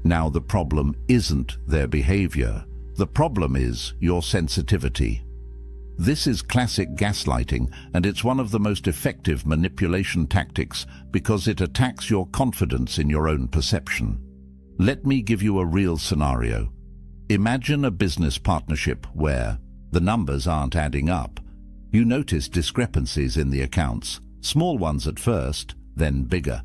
Now the problem isn't their behavior. The problem is your sensitivity. This is classic gaslighting, and it's one of the most effective manipulation tactics because it attacks your confidence in your own perception. Let me give you a real scenario. Imagine a business partnership where the numbers aren't adding up. You notice discrepancies in the accounts, small ones at first, then bigger.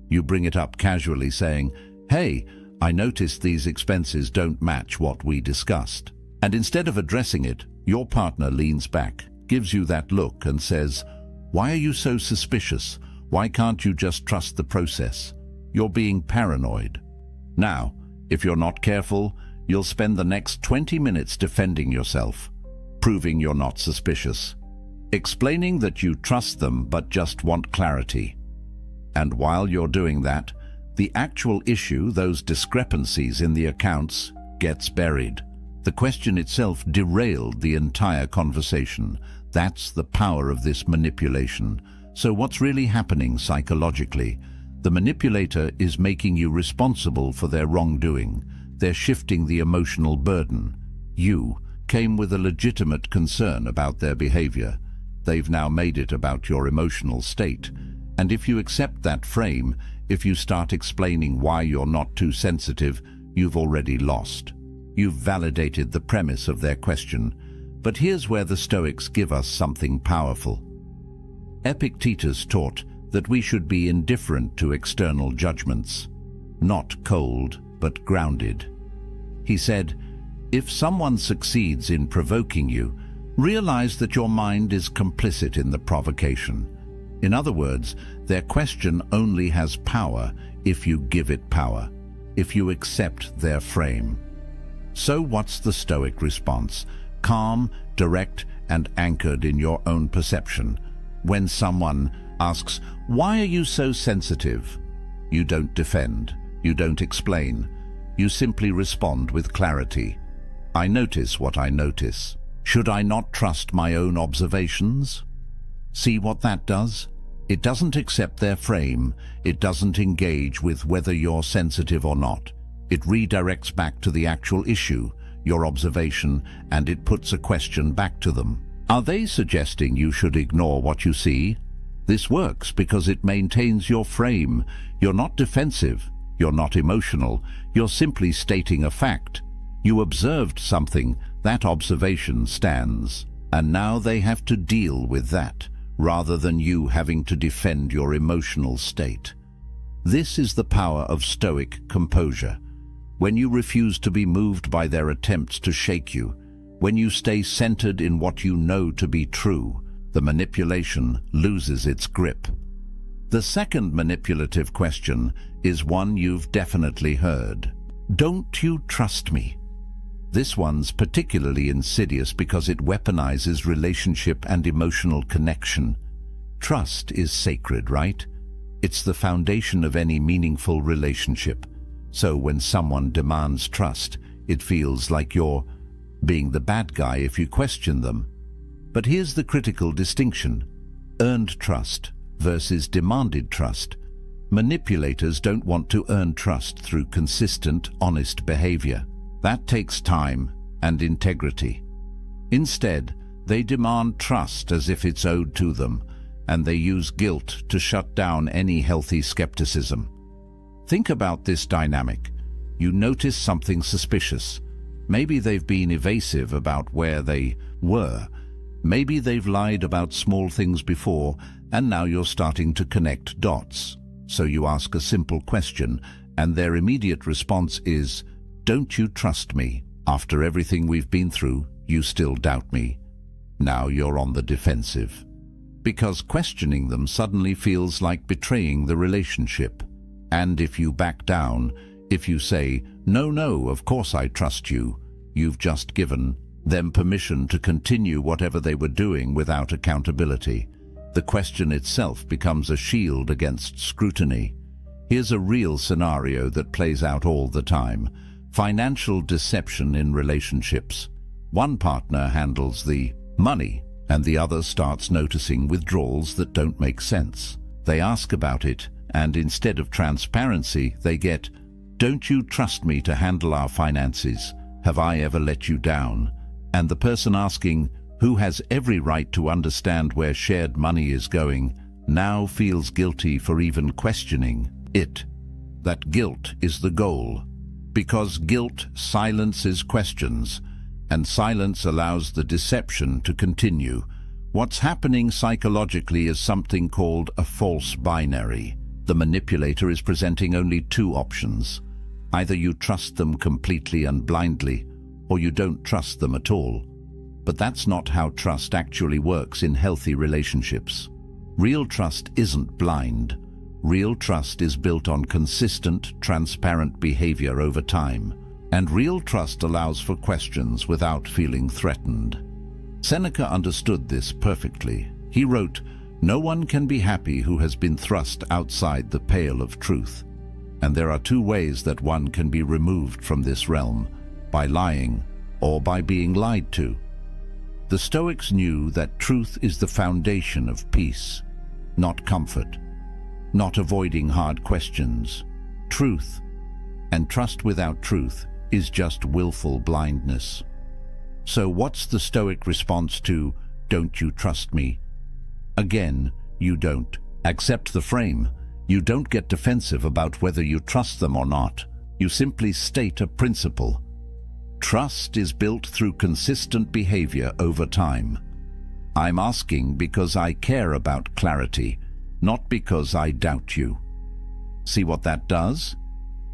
You bring it up casually saying, "Hey, I noticed these expenses don't match what we discussed." And instead of addressing it, your partner leans back, gives you that look and says, "Why are you so suspicious? Why can't you just trust the process? You're being paranoid." Now, if you're not careful, you'll spend the next 20 minutes defending yourself, proving you're not suspicious, explaining that you trust them but just want clarity. And while you're doing that, the actual issue, those discrepancies in the accounts, gets buried. The question itself derailed the entire conversation. That's the power of this manipulation. So what's really happening psychologically? The manipulator is making you responsible for their wrongdoing. They're shifting the emotional burden. You came with a legitimate concern about their behavior. They've now made it about your emotional state. And if you accept that frame, if you start explaining why you're not too sensitive, you've already lost. You've validated the premise of their question. But here's where the Stoics give us something powerful. Epictetus taught that we should be indifferent to external judgments, not cold, but grounded. He said, if someone succeeds in provoking you, realize that your mind is complicit in the provocation. In other words, their question only has power if you give it power, if you accept their frame. So what's the Stoic response? Calm, direct, and anchored in your own perception. When someone asks, "Why are you so sensitive?" you don't defend, you don't explain. You simply respond with clarity. I notice what I notice. Should I not trust my own observations? See what that does? It doesn't accept their frame. It doesn't engage with whether you're sensitive or not. It redirects back to the actual issue, your observation, and it puts a question back to them. Are they suggesting you should ignore what you see? This works because it maintains your frame. You're not defensive. You're not emotional. You're simply stating a fact. You observed something. That observation stands. And now they have to deal with that, rather than you having to defend your emotional state. This is the power of Stoic composure. When you refuse to be moved by their attempts to shake you, when you stay centered in what you know to be true, the manipulation loses its grip. The second manipulative question is one you've definitely heard. Don't you trust me? This one's particularly insidious because it weaponizes relationship and emotional connection. Trust is sacred, right? It's the foundation of any meaningful relationship. So when someone demands trust, it feels like you're being the bad guy if you question them. But here's the critical distinction: earned trust versus demanded trust. Manipulators don't want to earn trust through consistent, honest behavior. That takes time and integrity. Instead, they demand trust as if it's owed to them, and they use guilt to shut down any healthy skepticism. Think about this dynamic. You notice something suspicious. Maybe they've been evasive about where they were. Maybe they've lied about small things before, and now you're starting to connect dots. So you ask a simple question, and their immediate response is, "Don't you trust me? After everything we've been through, you still doubt me." Now you're on the defensive. Because questioning them suddenly feels like betraying the relationship. And if you back down, if you say, "No, of course I trust you," you've just given them permission to continue whatever they were doing without accountability. The question itself becomes a shield against scrutiny. Here's a real scenario that plays out all the time. Financial deception in relationships. One partner handles the money, and the other starts noticing withdrawals that don't make sense. They ask about it, and instead of transparency, they get, "Don't you trust me to handle our finances? Have I ever let you down?" And the person asking, who has every right to understand where shared money is going, now feels guilty for even questioning it. That guilt is the goal. Because guilt silences questions, and silence allows the deception to continue. What's happening psychologically is something called a false binary. The manipulator is presenting only two options. Either you trust them completely and blindly, or you don't trust them at all. But that's not how trust actually works in healthy relationships. Real trust isn't blind. Real trust is built on consistent, transparent behavior over time. And real trust allows for questions without feeling threatened. Seneca understood this perfectly. He wrote, "No one can be happy who has been thrust outside the pale of truth." And there are two ways that one can be removed from this realm: by lying or by being lied to. The Stoics knew that truth is the foundation of peace, not comfort, not avoiding hard questions. Truth, and trust without truth, is just willful blindness. So what's the Stoic response to, "Don't you trust me"? Again, you don't. Accept the frame. You don't get defensive about whether you trust them or not. You simply state a principle. Trust is built through consistent behavior over time. I'm asking because I care about clarity, not because I doubt you. See what that does?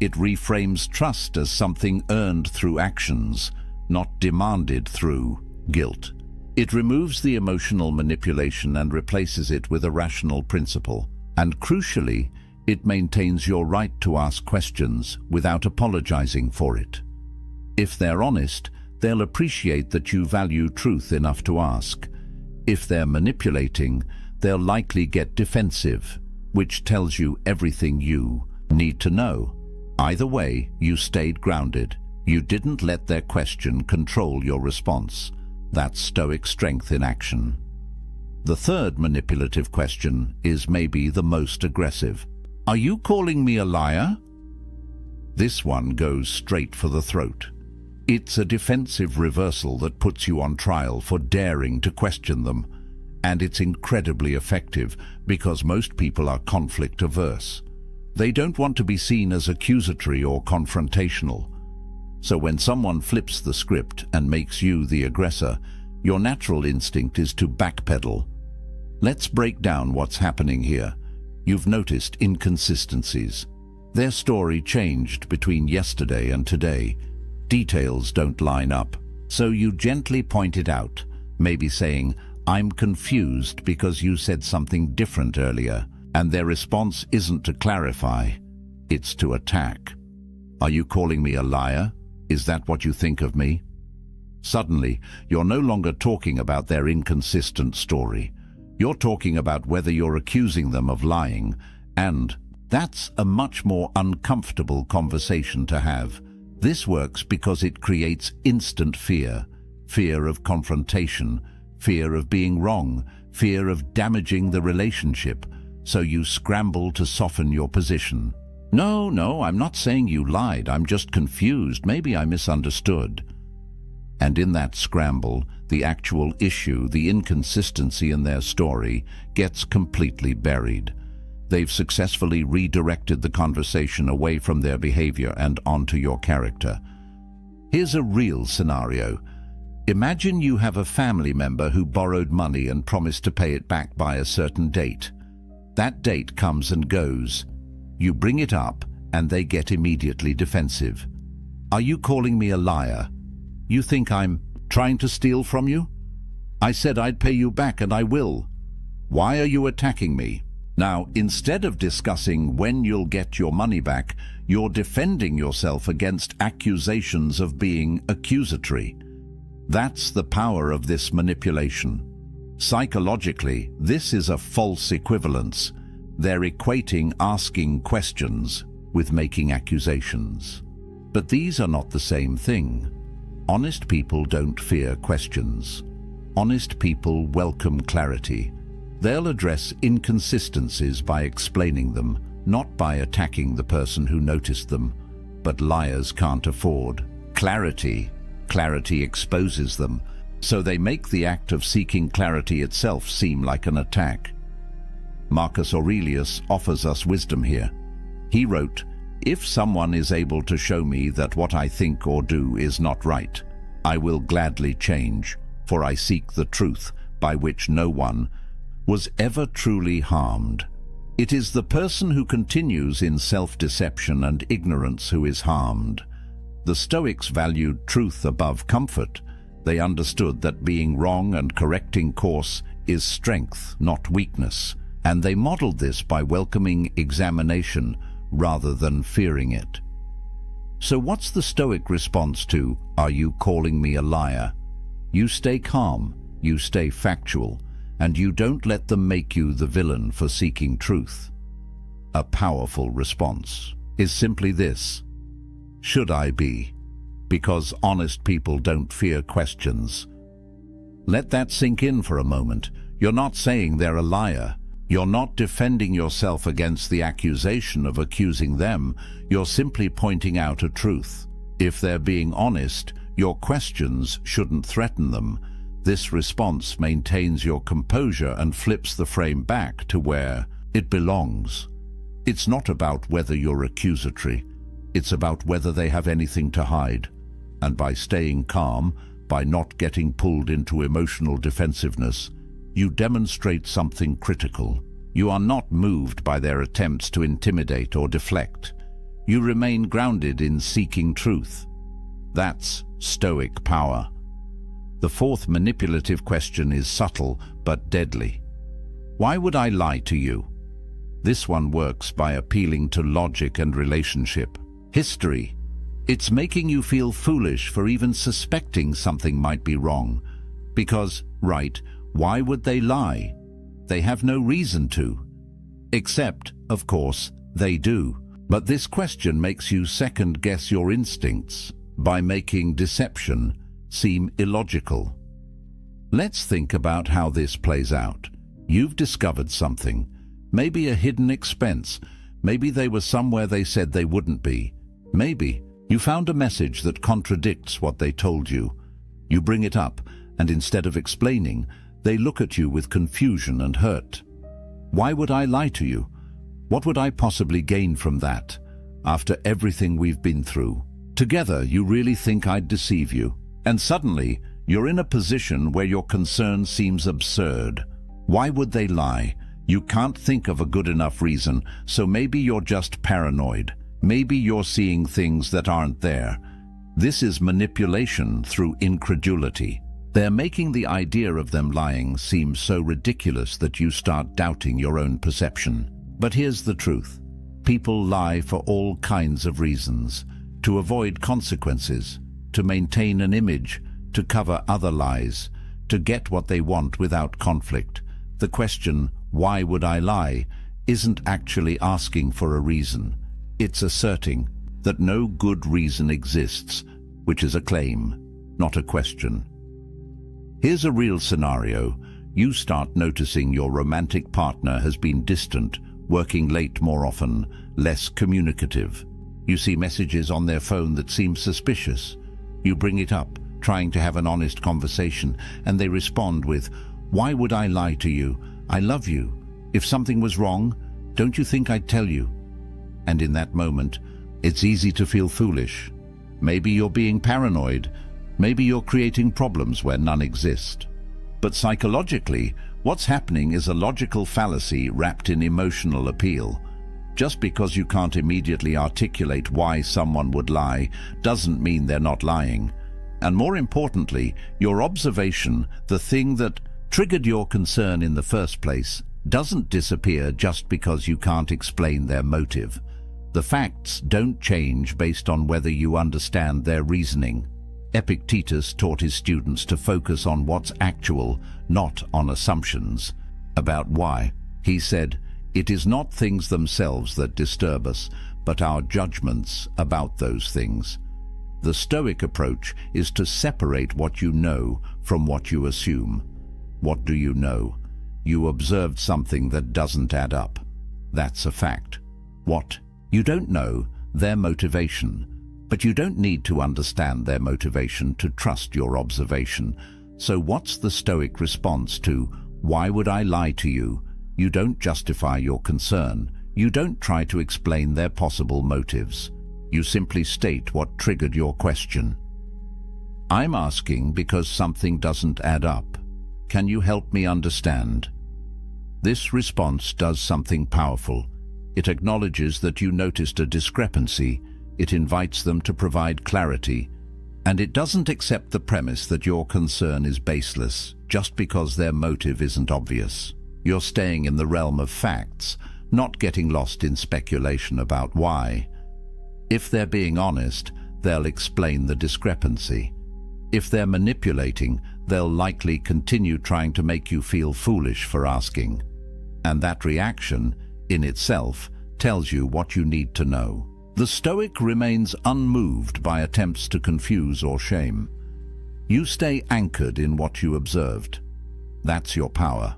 It reframes trust as something earned through actions, not demanded through guilt. It removes the emotional manipulation and replaces it with a rational principle. And crucially, it maintains your right to ask questions without apologizing for it. If they're honest, they'll appreciate that you value truth enough to ask. If they're manipulating, they'll likely get defensive, which tells you everything you need to know. Either way, you stayed grounded. You didn't let their question control your response. That's Stoic strength in action. The third manipulative question is maybe the most aggressive. "Are you calling me a liar?" This one goes straight for the throat. It's a defensive reversal that puts you on trial for daring to question them. And it's incredibly effective because most people are conflict averse. They don't want to be seen as accusatory or confrontational. So when someone flips the script and makes you the aggressor, your natural instinct is to backpedal. Let's break down what's happening here. You've noticed inconsistencies. Their story changed between yesterday and today. Details don't line up. So you gently point it out, maybe saying, "I'm confused because you said something different earlier." And their response isn't to clarify, it's to attack. "Are you calling me a liar? Is that what you think of me?" Suddenly, you're no longer talking about their inconsistent story. You're talking about whether you're accusing them of lying, and that's a much more uncomfortable conversation to have. This works because it creates instant fear. Fear of confrontation, fear of being wrong, fear of damaging the relationship. so you scramble to soften your position. No, I'm not saying you lied, I'm just confused, maybe I misunderstood. And in that scramble, the actual issue, the inconsistency in their story, gets completely buried. They've successfully redirected the conversation away from their behavior and onto your character. Here's a real scenario. Imagine you have a family member who borrowed money and promised to pay it back by a certain date. That date comes and goes. You bring it up and they get immediately defensive. Are you calling me a liar? You think I'm trying to steal from you? I said I'd pay you back and I will. Why are you attacking me? Now, instead of discussing when you'll get your money back, you're defending yourself against accusations of being accusatory. That's the power of this manipulation. Psychologically, this is a false equivalence. They're equating asking questions with making accusations. But these are not the same thing. Honest people don't fear questions. Honest people welcome clarity. They'll address inconsistencies by explaining them, not by attacking the person who noticed them. But liars can't afford clarity. Clarity exposes them, so they make the act of seeking clarity itself seem like an attack. Marcus Aurelius offers us wisdom here. He wrote, "If someone is able to show me that what I think or do is not right, I will gladly change, for I seek the truth by which no one was ever truly harmed." It is the person who continues in self-deception and ignorance who is harmed. The Stoics valued truth above comfort. They understood that being wrong and correcting course is strength, not weakness, and they modeled this by welcoming examination rather than fearing it. So what's the Stoic response to, "Are you calling me a liar"? You stay calm, you stay factual, and you don't let them make you the villain for seeking truth. A powerful response is simply this: should I be? Because honest people don't fear questions. Let that sink in for a moment. You're not saying they're a liar. You're not defending yourself against the accusation of accusing them. You're simply pointing out a truth. If they're being honest, your questions shouldn't threaten them. This response maintains your composure and flips the frame back to where it belongs. It's not about whether you're accusatory. It's about whether they have anything to hide. And by staying calm, by not getting pulled into emotional defensiveness, you demonstrate something critical. You are not moved by their attempts to intimidate or deflect. You remain grounded in seeking truth. That's Stoic power. The fourth manipulative question is subtle but deadly. Why would I lie to you? This one works by appealing to logic and relationship. History. It's making you feel foolish for even suspecting something might be wrong. Because, right, why would they lie? They have no reason to. Except, of course, they do. But this question makes you second-guess your instincts by making deception seem illogical. Let's think about how this plays out. You've discovered something, maybe a hidden expense, maybe they were somewhere they said they wouldn't be. Maybe you found a message that contradicts what they told you. You bring it up, and instead of explaining, they look at you with confusion and hurt. Why would I lie to you? What would I possibly gain from that? After everything we've been through. Together, you really think I'd deceive you? And suddenly, you're in a position where your concern seems absurd. Why would they lie? You can't think of a good enough reason, so maybe you're just paranoid. Maybe you're seeing things that aren't there. This is manipulation through incredulity. They're making the idea of them lying seem so ridiculous that you start doubting your own perception. But here's the truth. People lie for all kinds of reasons. To avoid consequences, to maintain an image, to cover other lies, to get what they want without conflict. The question, why would I lie, isn't actually asking for a reason. It's asserting that no good reason exists, which is a claim, not a question. Here's a real scenario. You start noticing your romantic partner has been distant, working late more often, less communicative. You see messages on their phone that seem suspicious. You bring it up, trying to have an honest conversation, and they respond with, "Why would I lie to you? I love you. If something was wrong, don't you think I'd tell you?" And in that moment, it's easy to feel foolish. Maybe you're being paranoid. Maybe you're creating problems where none exist. But psychologically, what's happening is a logical fallacy wrapped in emotional appeal. Just because you can't immediately articulate why someone would lie doesn't mean they're not lying. And more importantly, your observation, the thing that triggered your concern in the first place, doesn't disappear just because you can't explain their motive. The facts don't change based on whether you understand their reasoning. Epictetus taught his students to focus on what's actual, not on assumptions. About why, he said, "It is not things themselves that disturb us, but our judgments about those things." The Stoic approach is to separate what you know from what you assume. What do you know? You observed something that doesn't add up. That's a fact. What? You don't know their motivation. But you don't need to understand their motivation to trust your observation. So what's the Stoic response to, "Why would I lie to you"? You don't justify your concern. You don't try to explain their possible motives. You simply state what triggered your question. "I'm asking because something doesn't add up. Can you help me understand?" This response does something powerful. It acknowledges that you noticed a discrepancy. It invites them to provide clarity, and it doesn't accept the premise that your concern is baseless just because their motive isn't obvious. You're staying in the realm of facts, not getting lost in speculation about why. If they're being honest, they'll explain the discrepancy. If they're manipulating, they'll likely continue trying to make you feel foolish for asking. And that reaction, in itself, tells you what you need to know. The Stoic remains unmoved by attempts to confuse or shame. You stay anchored in what you observed. That's your power.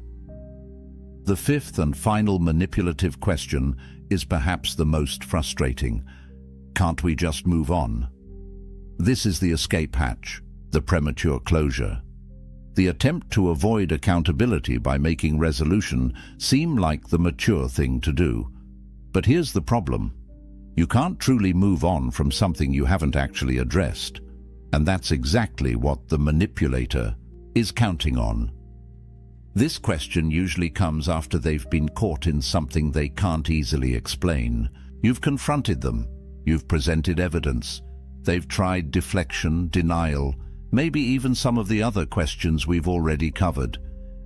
The fifth and final manipulative question is perhaps the most frustrating. Can't we just move on? This is the escape hatch, the premature closure. The attempt to avoid accountability by making resolution seem like the mature thing to do. But here's the problem. You can't truly move on from something you haven't actually addressed. And that's exactly what the manipulator is counting on. This question usually comes after they've been caught in something they can't easily explain. You've confronted them. You've presented evidence. They've tried deflection, denial, maybe even some of the other questions we've already covered.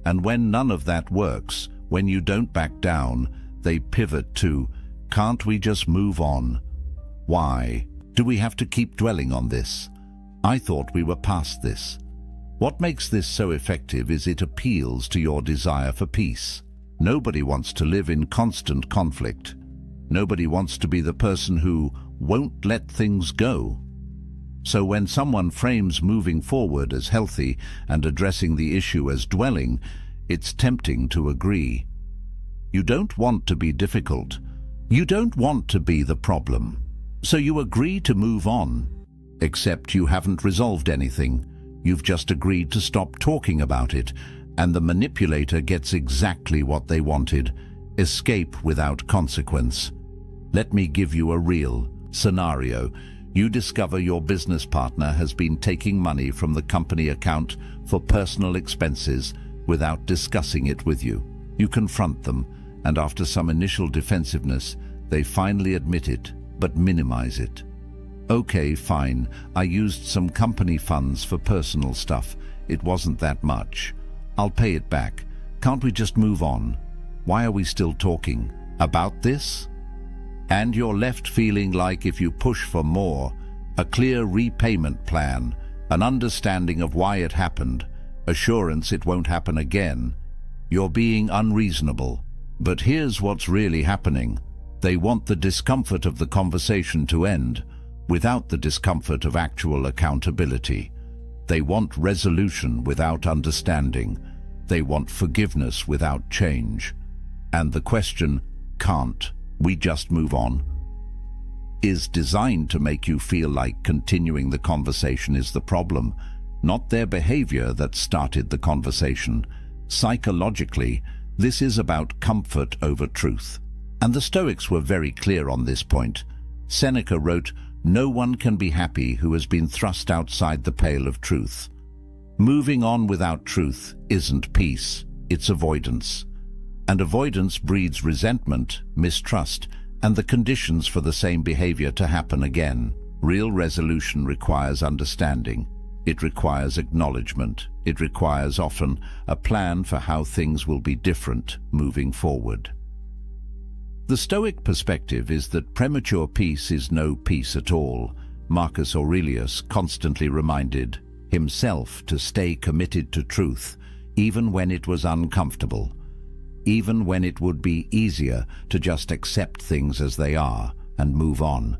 And when none of that works, when you don't back down, they pivot to, "Can't we just move on? Why do we have to keep dwelling on this? I thought we were past this." What makes this so effective is it appeals to your desire for peace. Nobody wants to live in constant conflict. Nobody wants to be the person who won't let things go. So when someone frames moving forward as healthy and addressing the issue as dwelling, it's tempting to agree. You don't want to be difficult. You don't want to be the problem. So you agree to move on. Except you haven't resolved anything. You've just agreed to stop talking about it, and the manipulator gets exactly what they wanted: escape without consequence. Let me give you a real scenario. You discover your business partner has been taking money from the company account for personal expenses without discussing it with you. You confront them, and after some initial defensiveness, they finally admit it, but minimize it. "Okay, fine, I used some company funds for personal stuff. It wasn't that much. I'll pay it back. Can't we just move on? Why are we still talking about this?" And you're left feeling like if you push for more, a clear repayment plan, an understanding of why it happened, assurance it won't happen again, you're being unreasonable. But here's what's really happening. They want the discomfort of the conversation to end, without the discomfort of actual accountability. They want resolution without understanding. They want forgiveness without change. And the question, can't we just move on, is designed to make you feel like continuing the conversation is the problem, not their behavior that started the conversation. Psychologically, this is about comfort over truth. And the Stoics were very clear on this point. Seneca wrote, "No one can be happy who has been thrust outside the pale of truth." Moving on without truth isn't peace, it's avoidance. And avoidance breeds resentment, mistrust, and the conditions for the same behavior to happen again. Real resolution requires understanding. It requires acknowledgement. It requires often a plan for how things will be different moving forward. The Stoic perspective is that premature peace is no peace at all. Marcus Aurelius constantly reminded himself to stay committed to truth, even when it was uncomfortable, even when it would be easier to just accept things as they are and move on,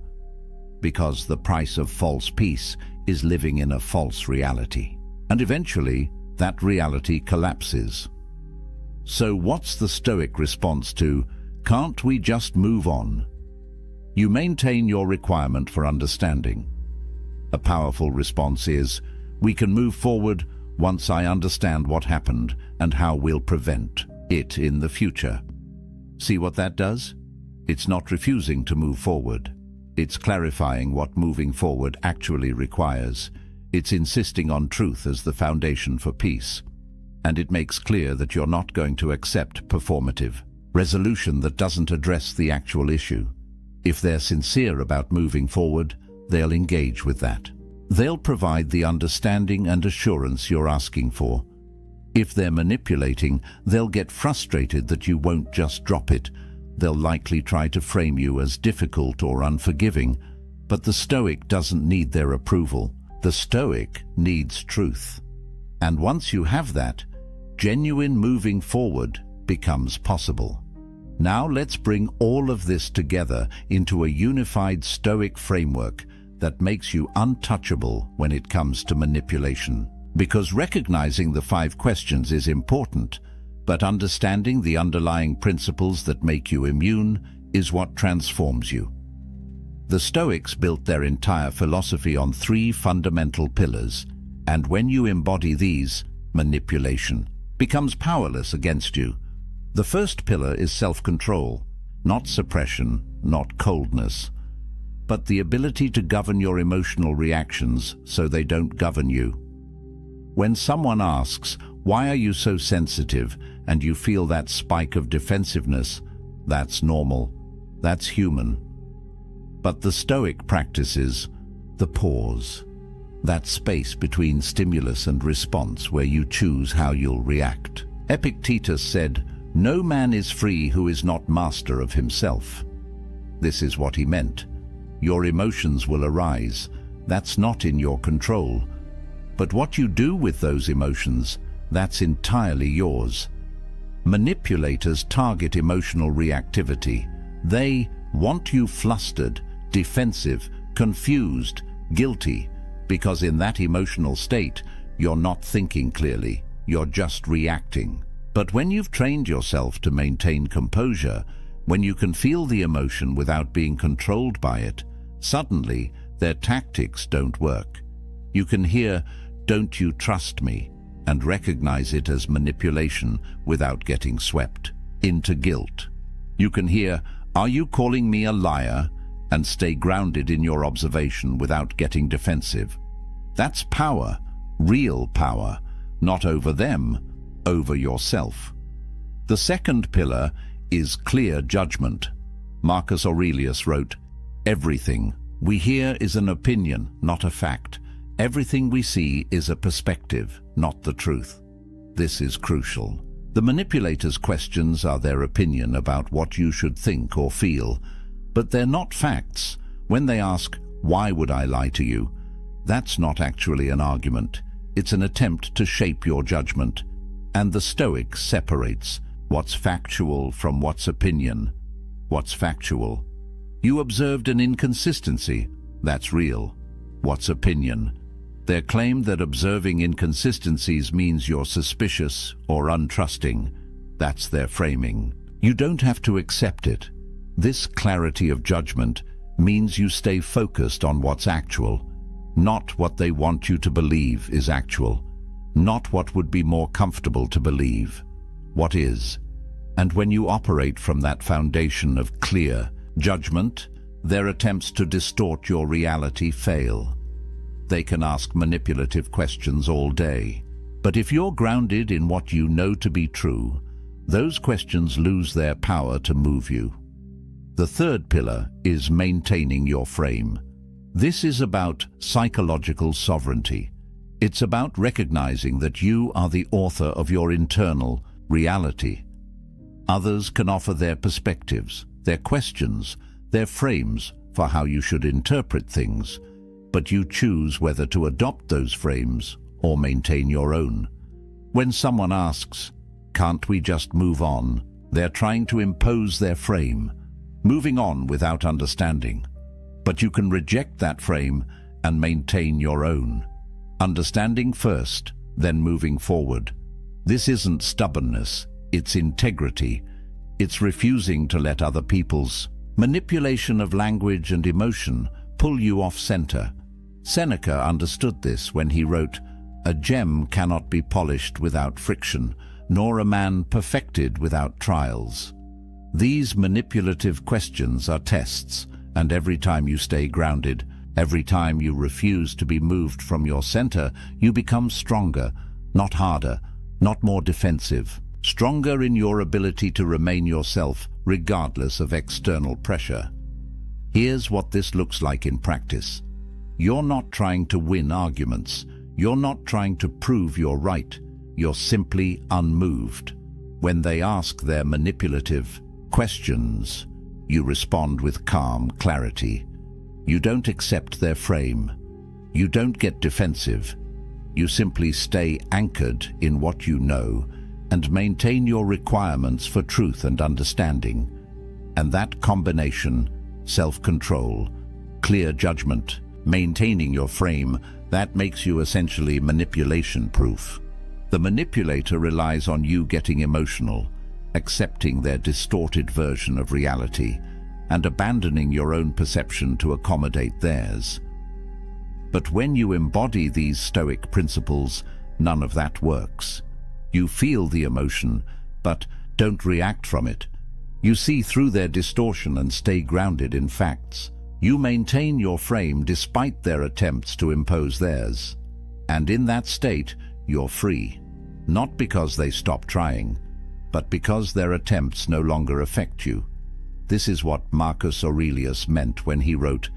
because the price of false peace is living in a false reality. And eventually, that reality collapses. So what's the Stoic response to, "Can't we just move on?" You maintain your requirement for understanding. A powerful response is, "We can move forward once I understand what happened and how we'll prevent it in the future." See what that does? It's not refusing to move forward. It's clarifying what moving forward actually requires. It's insisting on truth as the foundation for peace. And it makes clear that you're not going to accept performative resolution that doesn't address the actual issue. If they're sincere about moving forward, they'll engage with that. They'll provide the understanding and assurance you're asking for. If they're manipulating, they'll get frustrated that you won't just drop it. They'll likely try to frame you as difficult or unforgiving, but the Stoic doesn't need their approval. The Stoic needs truth. And once you have that, genuine moving forward becomes possible. Now let's bring all of this together into a unified Stoic framework that makes you untouchable when it comes to manipulation. Because recognizing the 5 questions is important, but understanding the underlying principles that make you immune is what transforms you. The Stoics built their entire philosophy on 3 fundamental pillars, and when you embody these, manipulation becomes powerless against you. The first pillar is self-control, not suppression, not coldness, but the ability to govern your emotional reactions so they don't govern you. When someone asks, "Why are you so sensitive?" and you feel that spike of defensiveness, that's normal, that's human. But the Stoic practices the pause, that space between stimulus and response where you choose how you'll react. Epictetus said, "No man is free who is not master of himself." This is what he meant. Your emotions will arise. That's not in your control. But what you do with those emotions, that's entirely yours. Manipulators target emotional reactivity. They want you flustered, defensive, confused, guilty, because in that emotional state, you're not thinking clearly, you're just reacting. But when you've trained yourself to maintain composure, when you can feel the emotion without being controlled by it, suddenly their tactics don't work. You can hear, "Don't you trust me?" and recognize it as manipulation without getting swept into guilt. You can hear, "Are you calling me a liar?" and stay grounded in your observation without getting defensive. That's power, real power, not over them, over yourself. The second pillar is clear judgment. Marcus Aurelius wrote, "Everything we hear is an opinion, not a fact. Everything we see is a perspective, not the truth." This is crucial. The manipulator's questions are their opinion about what you should think or feel, but they're not facts. When they ask, "Why would I lie to you?" that's not actually an argument. It's an attempt to shape your judgment. And the Stoic separates what's factual from what's opinion. What's factual? You observed an inconsistency. That's real. What's opinion? Their claim that observing inconsistencies means you're suspicious or untrusting, that's their framing. You don't have to accept it. This clarity of judgment means you stay focused on what's actual, not what they want you to believe is actual, not what would be more comfortable to believe, what is. And when you operate from that foundation of clear judgment, their attempts to distort your reality fail. They can ask manipulative questions all day, but if you're grounded in what you know to be true, those questions lose their power to move you. The third pillar is maintaining your frame. This is about psychological sovereignty. It's about recognizing that you are the author of your internal reality. Others can offer their perspectives, their questions, their frames for how you should interpret things, but you choose whether to adopt those frames or maintain your own. When someone asks, "Can't we just move on?" they're trying to impose their frame, moving on without understanding. But you can reject that frame and maintain your own. Understanding first, then moving forward. This isn't stubbornness, it's integrity. It's refusing to let other people's manipulation of language and emotion pull you off center. Seneca understood this when he wrote, "A gem cannot be polished without friction, nor a man perfected without trials." These manipulative questions are tests, and every time you stay grounded, every time you refuse to be moved from your center, you become stronger, not harder, not more defensive. Stronger in your ability to remain yourself regardless of external pressure. Here's what this looks like in practice. You're not trying to win arguments. You're not trying to prove you're right. You're simply unmoved. When they ask their manipulative questions, you respond with calm clarity. You don't accept their frame. You don't get defensive. You simply stay anchored in what you know and maintain your requirements for truth and understanding. And that combination, self-control, clear judgment, maintaining your frame, that makes you essentially manipulation-proof. The manipulator relies on you getting emotional, accepting their distorted version of reality, and abandoning your own perception to accommodate theirs. But when you embody these Stoic principles, none of that works. You feel the emotion, but don't react from it. You see through their distortion and stay grounded in facts. You maintain your frame despite their attempts to impose theirs. And in that state, you're free. Not because they stop trying, but because their attempts no longer affect you. This is what Marcus Aurelius meant when he wrote,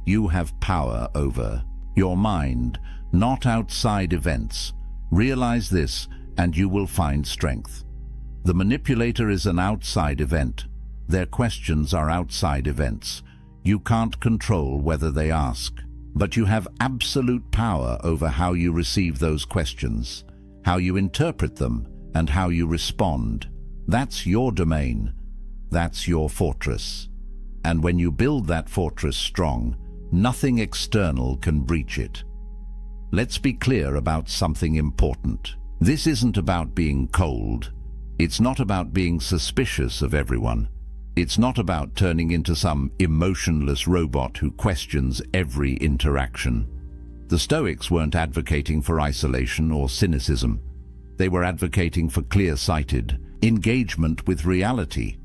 "You have power over your mind, not outside events. Realize this, and you will find strength." The manipulator is an outside event. Their questions are outside events. You can't control whether they ask, but you have absolute power over how you receive those questions, how you interpret them, and how you respond. That's your domain. That's your fortress. And when you build that fortress strong, nothing external can breach it. Let's be clear about something important. This isn't about being cold. It's not about being suspicious of everyone. It's not about turning into some emotionless robot who questions every interaction. The Stoics weren't advocating for isolation or cynicism. They were advocating for clear-sighted engagement with reality.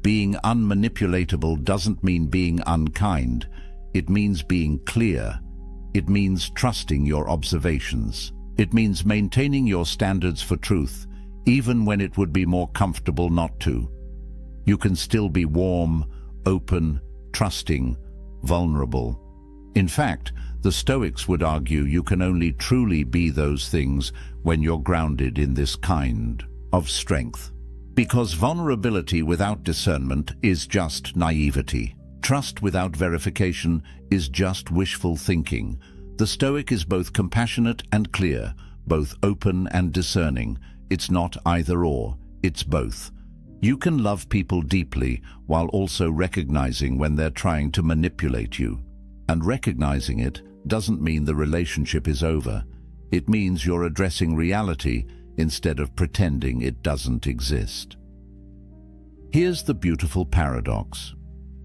Being unmanipulatable doesn't mean being unkind. It means being clear. It means trusting your observations. It means maintaining your standards for truth, even when it would be more comfortable not to. You can still be warm, open, trusting, vulnerable. In fact, the Stoics would argue you can only truly be those things when you're grounded in this kind of strength. Because vulnerability without discernment is just naivety. Trust without verification is just wishful thinking. The Stoic is both compassionate and clear, both open and discerning. It's not either or, it's both. You can love people deeply while also recognizing when they're trying to manipulate you. And recognizing it doesn't mean the relationship is over. It means you're addressing reality instead of pretending it doesn't exist. Here's the beautiful paradox.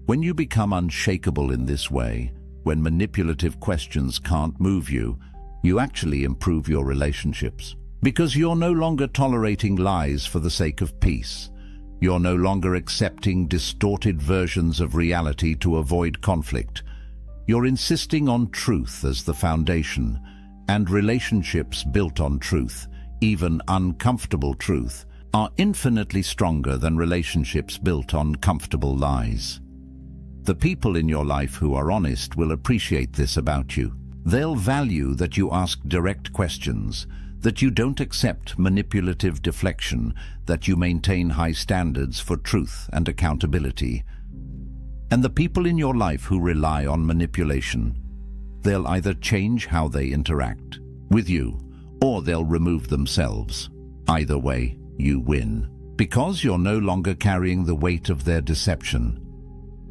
When you become unshakable in this way, when manipulative questions can't move you, you actually improve your relationships. Because you're no longer tolerating lies for the sake of peace. You're no longer accepting distorted versions of reality to avoid conflict. You're insisting on truth as the foundation, and relationships built on truth, even uncomfortable truth, are infinitely stronger than relationships built on comfortable lies. The people in your life who are honest will appreciate this about you. They'll value that you ask direct questions, that you don't accept manipulative deflection, that you maintain high standards for truth and accountability. And the people in your life who rely on manipulation, they'll either change how they interact with you, or they'll remove themselves. Either way, you win, because you're no longer carrying the weight of their deception.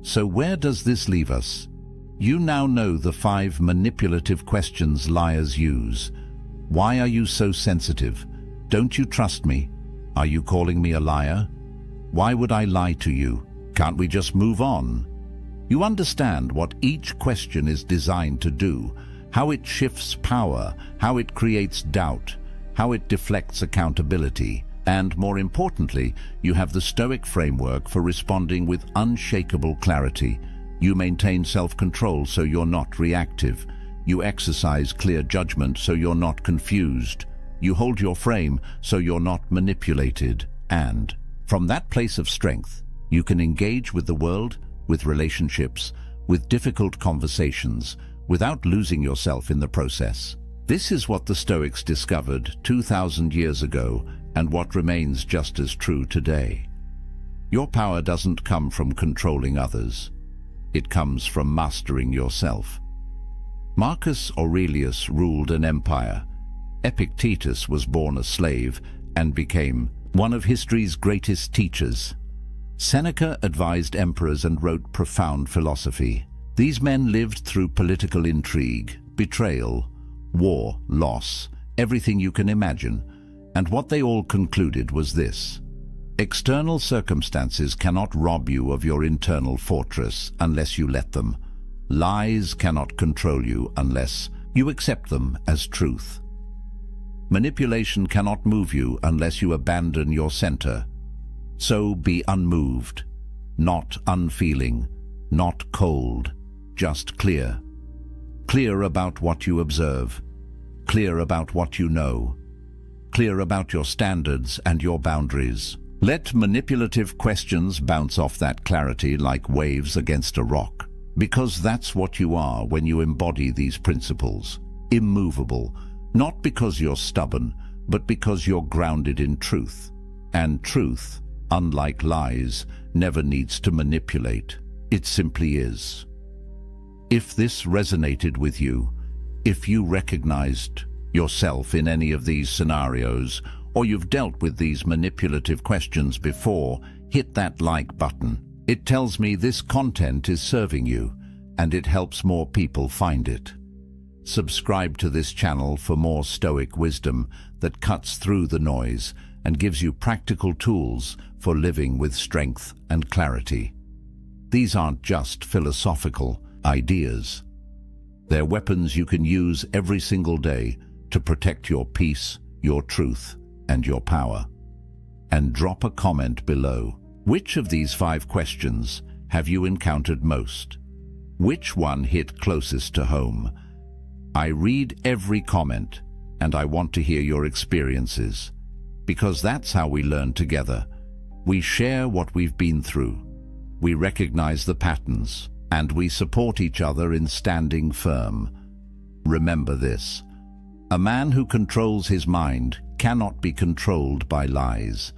So where does this leave us? You now know the 5 manipulative questions liars use. Why are you so sensitive? Don't you trust me? Are you calling me a liar? Why would I lie to you? Can't we just move on? You understand what each question is designed to do, how it shifts power, how it creates doubt, how it deflects accountability, and more importantly, you have the Stoic framework for responding with unshakable clarity. You maintain self-control so you're not reactive. You exercise clear judgment so you're not confused. You hold your frame so you're not manipulated. And from that place of strength, you can engage with the world, with relationships, with difficult conversations, without losing yourself in the process. This is what the Stoics discovered 2,000 years ago, and what remains just as true today. Your power doesn't come from controlling others. It comes from mastering yourself. Marcus Aurelius ruled an empire. Epictetus was born a slave and became one of history's greatest teachers. Seneca advised emperors and wrote profound philosophy. These men lived through political intrigue, betrayal, war, loss, everything you can imagine. And what they all concluded was this: external circumstances cannot rob you of your internal fortress unless you let them. Lies cannot control you unless you accept them as truth. Manipulation cannot move you unless you abandon your center. So be unmoved, not unfeeling, not cold, just clear. Clear about what you observe, clear about what you know, clear about your standards and your boundaries. Let manipulative questions bounce off that clarity like waves against a rock. Because that's what you are when you embody these principles. Immovable, not because you're stubborn, but because you're grounded in truth. And truth, unlike lies, never needs to manipulate. It simply is. If this resonated with you, if you recognized yourself in any of these scenarios, or you've dealt with these manipulative questions before, hit that like button. It tells me this content is serving you, and it helps more people find it. Subscribe to this channel for more Stoic wisdom that cuts through the noise and gives you practical tools for living with strength and clarity. These aren't just philosophical ideas. They're weapons you can use every single day to protect your peace, your truth, and your power. And drop a comment below. Which of these 5 questions have you encountered most? Which one hit closest to home? I read every comment, and I want to hear your experiences, because that's how we learn together. We share what we've been through. We recognize the patterns, and we support each other in standing firm. Remember this: a man who controls his mind cannot be controlled by lies.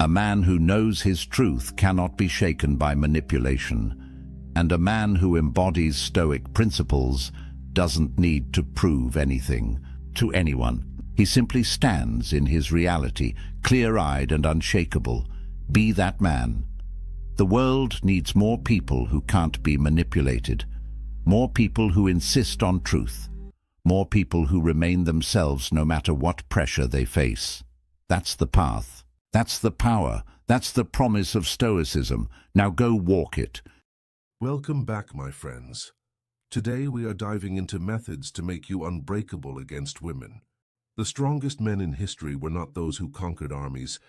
A man who knows his truth cannot be shaken by manipulation. And a man who embodies Stoic principles doesn't need to prove anything to anyone. He simply stands in his reality, clear-eyed and unshakable. Be that man. The world needs more people who can't be manipulated. More people who insist on truth. More people who remain themselves no matter what pressure they face. That's the path. That's the power. That's the promise of Stoicism. Now go walk it. Welcome back, my friends. Today we are diving into methods to make you unbreakable against women. The strongest men in history were not those who conquered armies,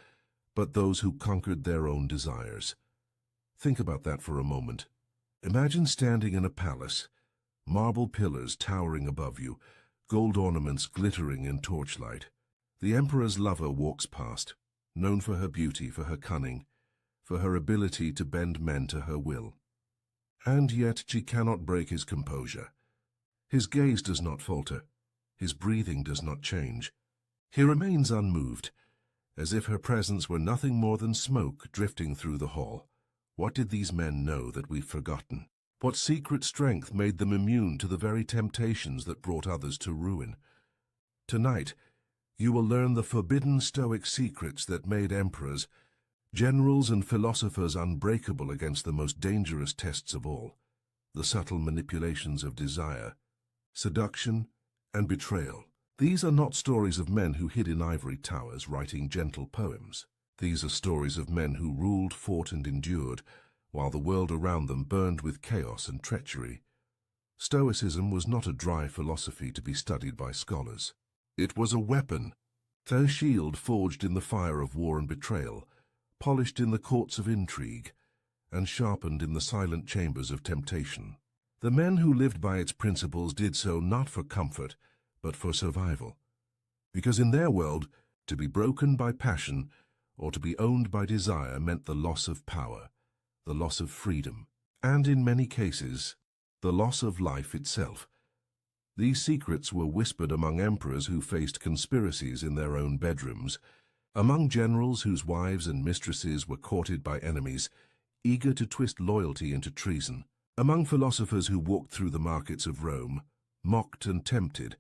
but those who conquered their own desires. Think about that for a moment. Imagine standing in a palace, marble pillars towering above you, gold ornaments glittering in torchlight. The emperor's lover walks past, known for her beauty, for her cunning, for her ability to bend men to her will. And yet she cannot break his composure. His gaze does not falter. His breathing does not change. He remains unmoved, as if her presence were nothing more than smoke drifting through the hall. What did these men know that we've forgotten? What secret strength made them immune to the very temptations that brought others to ruin? Tonight, you will learn the forbidden Stoic secrets that made emperors, generals and philosophers unbreakable against the most dangerous tests of all, the subtle manipulations of desire, seduction, and betrayal. These are not stories of men who hid in ivory towers writing gentle poems. These are stories of men who ruled, fought, and endured, while the world around them burned with chaos and treachery. Stoicism was not a dry philosophy to be studied by scholars. It was a weapon, a shield forged in the fire of war and betrayal, polished in the courts of intrigue, and sharpened in the silent chambers of temptation. The men who lived by its principles did so not for comfort, but for survival. Because in their world, to be broken by passion or to be owned by desire meant the loss of power, the loss of freedom, and in many cases, the loss of life itself. These secrets were whispered among emperors who faced conspiracies in their own bedrooms, among generals whose wives and mistresses were courted by enemies, eager to twist loyalty into treason, among philosophers who walked through the markets of Rome, mocked and tempted,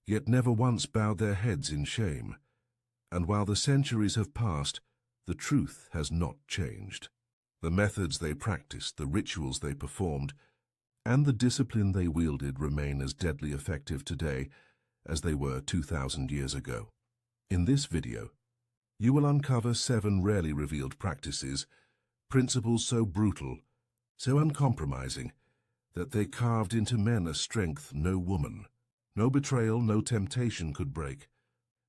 yet never once bowed their heads in shame. And while the centuries have passed, the truth has not changed. The methods they practiced, the rituals they performed, and the discipline they wielded remain as deadly effective today as they were 2,000 years ago. In this video, you will uncover 7 rarely revealed practices, principles so brutal, so uncompromising, that they carved into men a strength no woman, no betrayal, no temptation could break.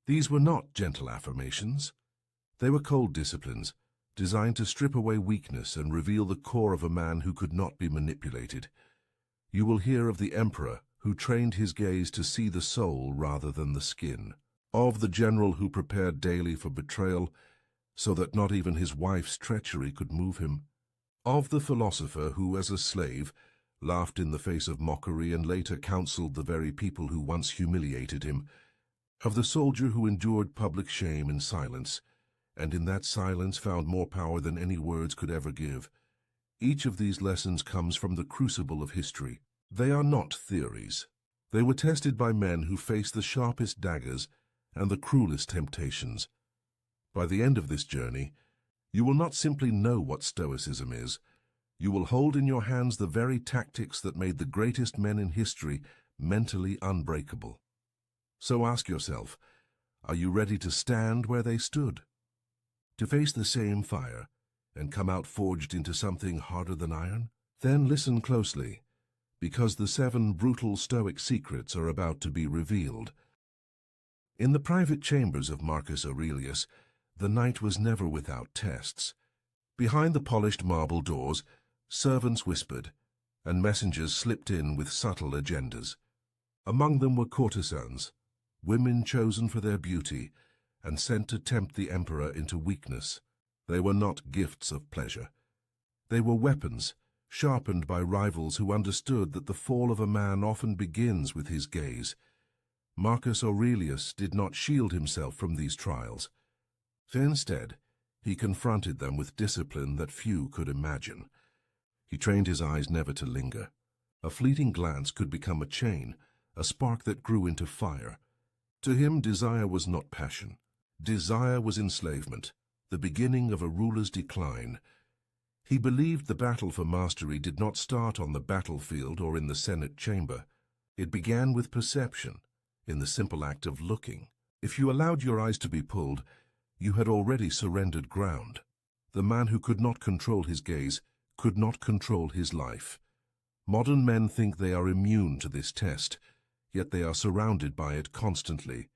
These were not gentle affirmations. They were cold disciplines, designed to strip away weakness and reveal the core of a man who could not be manipulated. You will hear of the emperor who trained his gaze to see the soul rather than the skin, of the general who prepared daily for betrayal so that not even his wife's treachery could move him, of the philosopher who, as a slave, laughed in the face of mockery and later counseled the very people who once humiliated him, of the soldier who endured public shame in silence, and in that silence found more power than any words could ever give. Each of these lessons comes from the crucible of history. They are not theories. They were tested by men who faced the sharpest daggers and the cruelest temptations. By the end of this journey, you will not simply know what Stoicism is. You will hold in your hands the very tactics that made the greatest men in history mentally unbreakable. So ask yourself, are you ready to stand where they stood? To face the same fire and come out forged into something harder than iron? Then listen closely, because the 7 brutal Stoic secrets are about to be revealed. In the private chambers of Marcus Aurelius, the night was never without tests. Behind the polished marble doors, servants whispered, and messengers slipped in with subtle agendas. Among them were courtesans, women chosen for their beauty and sent to tempt the emperor into weakness. They were not gifts of pleasure. They were weapons, sharpened by rivals who understood that the fall of a man often begins with his gaze. Marcus Aurelius did not shield himself from these trials. Instead, he confronted them with discipline that few could imagine. He trained his eyes never to linger. A fleeting glance could become a chain, a spark that grew into fire. To him, desire was not passion. Desire was enslavement, the beginning of a ruler's decline. He believed the battle for mastery did not start on the battlefield or in the Senate chamber. It began with perception, in the simple act of looking. If you allowed your eyes to be pulled, you had already surrendered ground. The man who could not control his gaze could not control his life. Modern men think they are immune to this test, yet they are surrounded by it constantly.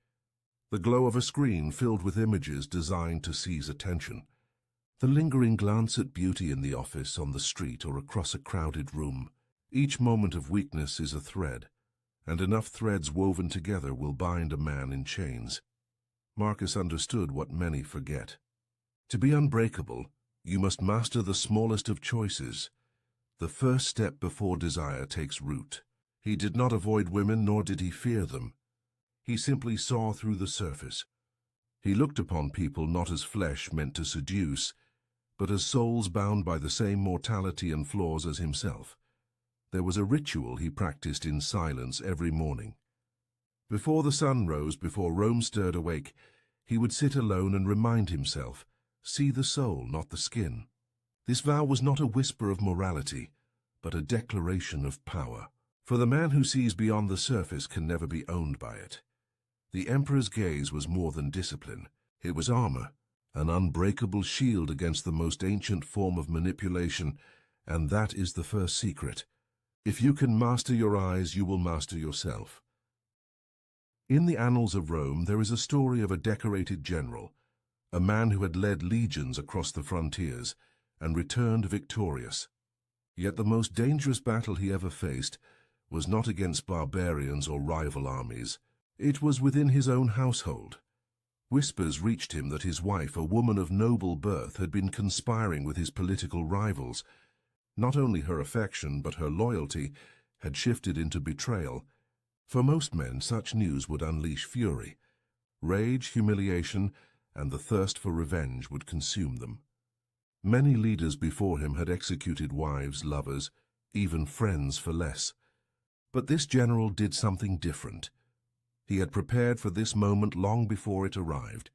The glow of a screen filled with images designed to seize attention. The lingering glance at beauty in the office, on the street, or across a crowded room. Each moment of weakness is a thread, and enough threads woven together will bind a man in chains. Marcus understood what many forget. To be unbreakable, you must master the smallest of choices. The first step before desire takes root. He did not avoid women, nor did he fear them. He simply saw through the surface. He looked upon people not as flesh meant to seduce, but as souls bound by the same mortality and flaws as himself. There was a ritual he practiced in silence every morning. Before the sun rose, before Rome stirred awake, he would sit alone and remind himself, see the soul, not the skin. This vow was not a whisper of morality, but a declaration of power. For the man who sees beyond the surface can never be owned by it. The emperor's gaze was more than discipline. It was armor, an unbreakable shield against the most ancient form of manipulation, and that is the first secret. If you can master your eyes, you will master yourself. In the annals of Rome, there is a story of a decorated general, a man who had led legions across the frontiers and returned victorious. Yet the most dangerous battle he ever faced was not against barbarians or rival armies. It was within his own household. Whispers reached him that his wife, a woman of noble birth, had been conspiring with his political rivals. Not only her affection, but her loyalty had shifted into betrayal. For most men, such news would unleash fury. Rage, humiliation, and the thirst for revenge would consume them. Many leaders before him had executed wives, lovers, even friends for less. But this general did something different. He had prepared for this moment long before it arrived.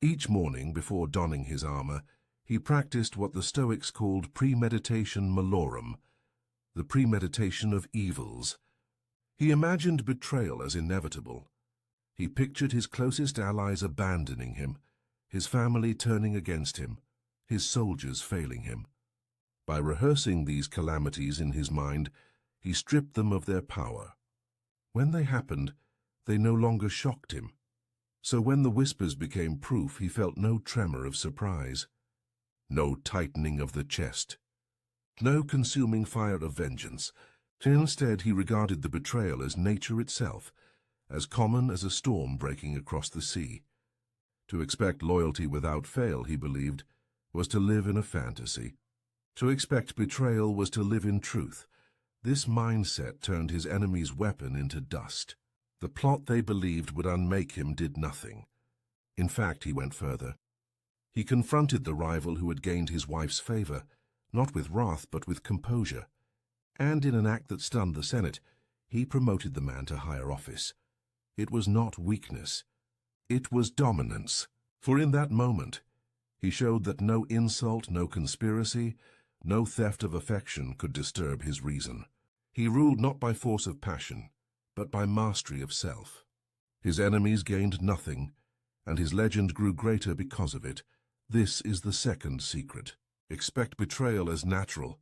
Each morning, before donning his armor, he practiced what the Stoics called premeditation malorum, the premeditation of evils. He imagined betrayal as inevitable. He pictured his closest allies abandoning him, his family turning against him, his soldiers failing him. By rehearsing these calamities in his mind, he stripped them of their power. When they happened, they no longer shocked him. So when the whispers became proof, he felt no tremor of surprise, no tightening of the chest, no consuming fire of vengeance. Instead, he regarded the betrayal as nature itself, as common as a storm breaking across the sea. To expect loyalty without fail, he believed, was to live in a fantasy. To expect betrayal was to live in truth. This mindset turned his enemy's weapon into dust. The plot they believed would unmake him did nothing. In fact, he went further. He confronted the rival who had gained his wife's favor, not with wrath but with composure. And in an act that stunned the Senate, he promoted the man to higher office. It was not weakness. It was dominance. For in that moment, he showed that no insult, no conspiracy, no theft of affection could disturb his reason. He ruled not by force of passion, but by mastery of self. His enemies gained nothing, and his legend grew greater because of it. This is the second secret. Expect betrayal as natural,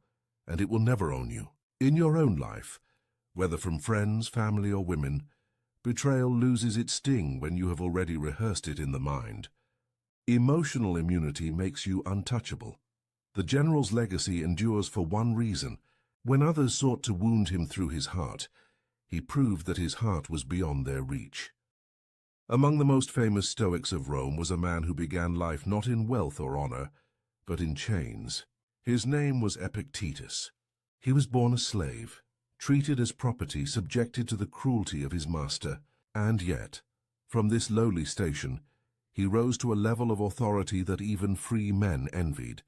and it will never own you. In your own life, whether from friends, family, or women, betrayal loses its sting when you have already rehearsed it in the mind. Emotional immunity makes you untouchable. The general's legacy endures for one reason. When others sought to wound him through his heart, he proved that his heart was beyond their reach. Among the most famous Stoics of Rome was a man who began life not in wealth or honor, but in chains. His name was Epictetus. He was born a slave, treated as property, subjected to the cruelty of his master, and yet, from this lowly station, he rose to a level of authority that even free men envied.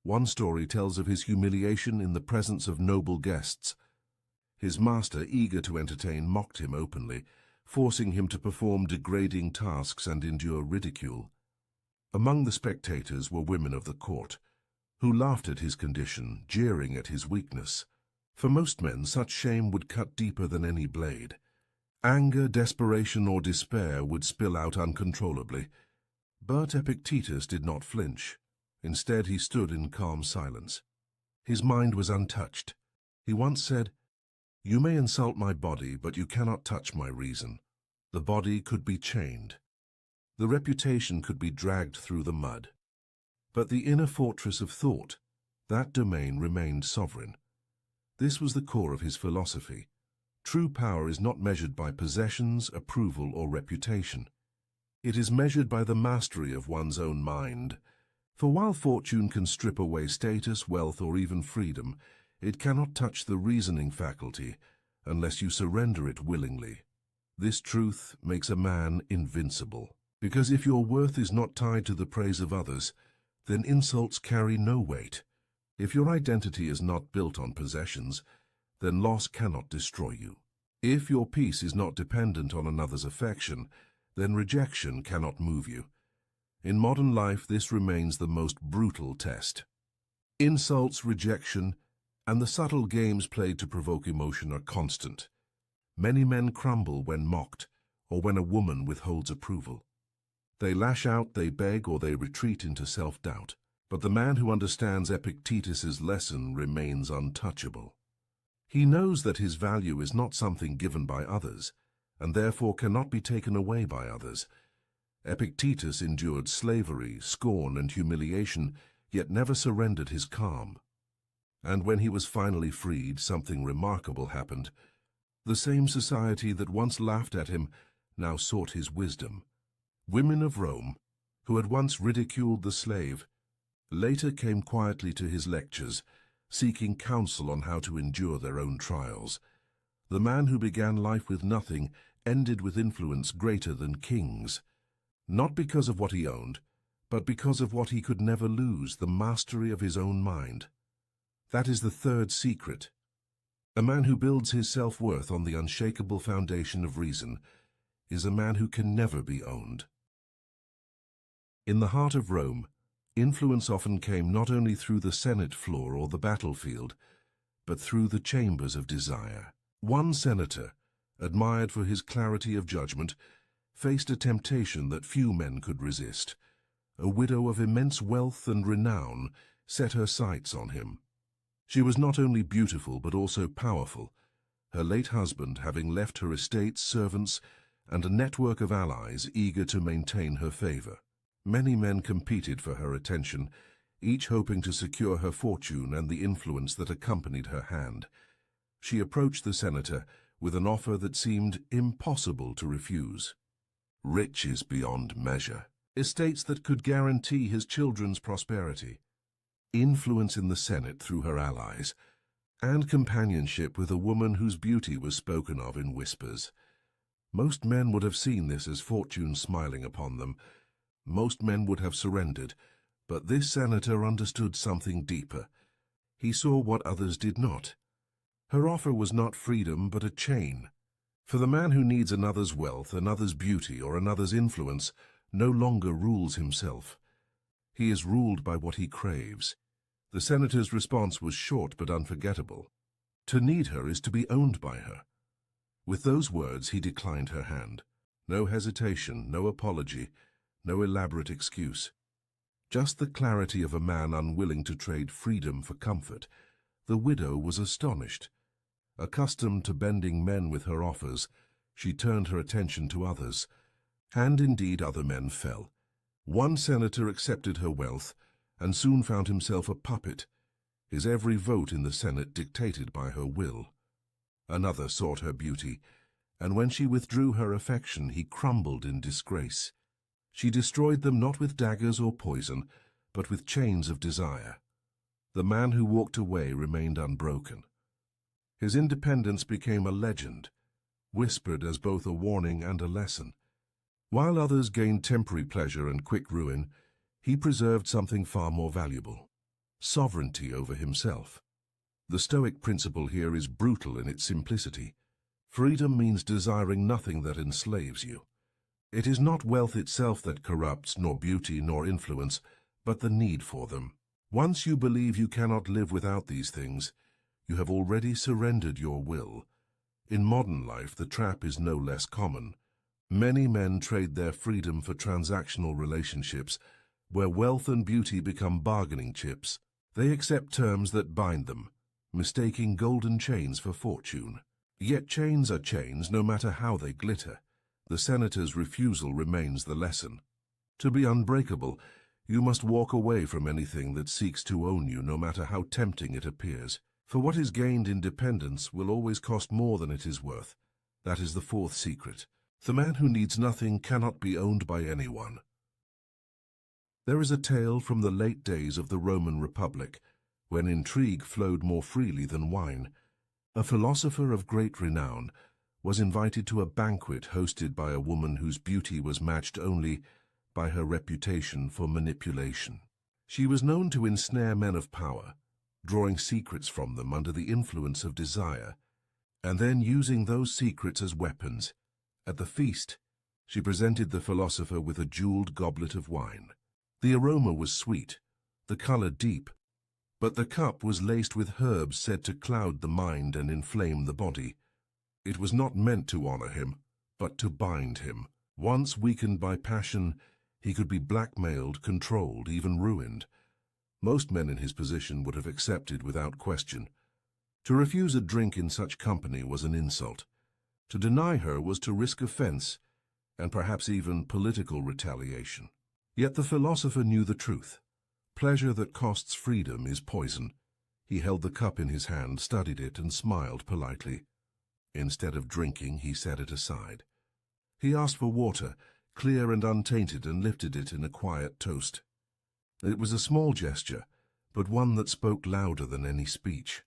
One story tells of his humiliation in the presence of noble guests. His master, eager to entertain, mocked him openly, forcing him to perform degrading tasks and endure ridicule. Among the spectators were women of the court. who laughed at his condition, jeering at his weakness. For most men, such shame would cut deeper than any blade. Anger, desperation, or despair would spill out uncontrollably. But Epictetus did not flinch. Instead, he stood in calm silence. His mind was untouched. He once said, "You may insult my body, but you cannot touch my reason." The body could be chained. The reputation could be dragged through the mud. But the inner fortress of thought, that domain remained sovereign. This was the core of his philosophy. True power is not measured by possessions, approval, or reputation. It is measured by the mastery of one's own mind. For while fortune can strip away status, wealth, or even freedom, it cannot touch the reasoning faculty unless you surrender it willingly. This truth makes a man invincible. Because if your worth is not tied to the praise of others, then insults carry no weight. If your identity is not built on possessions, then loss cannot destroy you. If your peace is not dependent on another's affection, then rejection cannot move you. In modern life, this remains the most brutal test. Insults, rejection, and the subtle games played to provoke emotion are constant. Many men crumble when mocked, or when a woman withholds approval. They lash out, they beg, or they retreat into self-doubt. But the man who understands Epictetus's lesson remains untouchable. He knows that his value is not something given by others, and therefore cannot be taken away by others. Epictetus endured slavery, scorn, and humiliation, yet never surrendered his calm. And when he was finally freed, something remarkable happened. The same society that once laughed at him now sought his wisdom. Women of Rome, who had once ridiculed the slave, later came quietly to his lectures, seeking counsel on how to endure their own trials. The man who began life with nothing ended with influence greater than kings, not because of what he owned, but because of what he could never lose, the mastery of his own mind. That is the third secret. A man who builds his self-worth on the unshakable foundation of reason is a man who can never be owned. In the heart of Rome, influence often came not only through the Senate floor or the battlefield, but through the chambers of desire. One senator, admired for his clarity of judgment, faced a temptation that few men could resist. A widow of immense wealth and renown set her sights on him. She was not only beautiful but also powerful, her late husband having left her estates, servants, and a network of allies eager to maintain her favor. Many men competed for her attention, each hoping to secure her fortune and the influence that accompanied her hand. She approached the senator with an offer that seemed impossible to refuse. Riches beyond measure, estates that could guarantee his children's prosperity, influence in the Senate through her allies, and companionship with a woman whose beauty was spoken of in whispers. Most men would have seen this as fortune smiling upon them. Most men would have surrendered, but this senator understood something deeper. He saw what others did not. Her offer was not freedom, but a chain. For the man who needs another's wealth, another's beauty, or another's influence no longer rules himself. He is ruled by what he craves. The senator's response was short but unforgettable. To need her is to be owned by her. With those words, he declined her hand. No hesitation, no apology, no elaborate excuse. Just the clarity of a man unwilling to trade freedom for comfort. The widow was astonished. Accustomed to bending men with her offers, she turned her attention to others, and indeed other men fell. One senator accepted her wealth, and soon found himself a puppet, his every vote in the Senate dictated by her will. Another sought her beauty, and when she withdrew her affection, he crumbled in disgrace. She destroyed them not with daggers or poison, but with chains of desire. The man who walked away remained unbroken. His independence became a legend, whispered as both a warning and a lesson. While others gained temporary pleasure and quick ruin, he preserved something far more valuable: sovereignty over himself. The Stoic principle here is brutal in its simplicity. Freedom means desiring nothing that enslaves you. It is not wealth itself that corrupts, nor beauty, nor influence, but the need for them. Once you believe you cannot live without these things, you have already surrendered your will. In modern life, the trap is no less common. Many men trade their freedom for transactional relationships, where wealth and beauty become bargaining chips. They accept terms that bind them, mistaking golden chains for fortune. Yet chains are chains no matter how they glitter. The senator's refusal remains the lesson. To be unbreakable, you must walk away from anything that seeks to own you, no matter how tempting it appears. For what is gained in dependence will always cost more than it is worth. That is the fourth secret. The man who needs nothing cannot be owned by anyone. There is a tale from the late days of the Roman Republic, when intrigue flowed more freely than wine. A philosopher of great renown was invited to a banquet hosted by a woman whose beauty was matched only by her reputation for manipulation. She was known to ensnare men of power, drawing secrets from them under the influence of desire, and then using those secrets as weapons. At the feast, she presented the philosopher with a jeweled goblet of wine. The aroma was sweet, the color deep, but the cup was laced with herbs said to cloud the mind and inflame the body. It was not meant to honor him, but to bind him. Once weakened by passion, he could be blackmailed, controlled, even ruined. Most men in his position would have accepted without question. To refuse a drink in such company was an insult. To deny her was to risk offense, and perhaps even political retaliation. Yet the philosopher knew the truth. Pleasure that costs freedom is poison. He held the cup in his hand, studied it, and smiled politely. Instead of drinking, he set it aside. He asked for water, clear and untainted, and lifted it in a quiet toast. It was a small gesture, but one that spoke louder than any speech.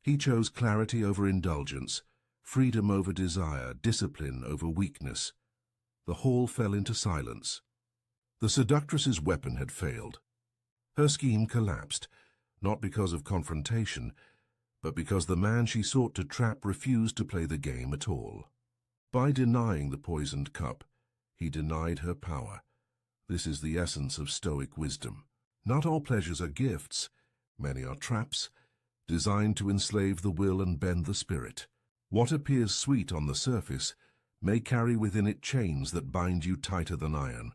He chose clarity over indulgence, freedom over desire, discipline over weakness. The hall fell into silence. The seductress's weapon had failed. Her scheme collapsed, not because of confrontation, but because the man she sought to trap refused to play the game at all. By denying the poisoned cup, he denied her power. This is the essence of Stoic wisdom. Not all pleasures are gifts. Many are traps, designed to enslave the will and bend the spirit. What appears sweet on the surface may carry within it chains that bind you tighter than iron.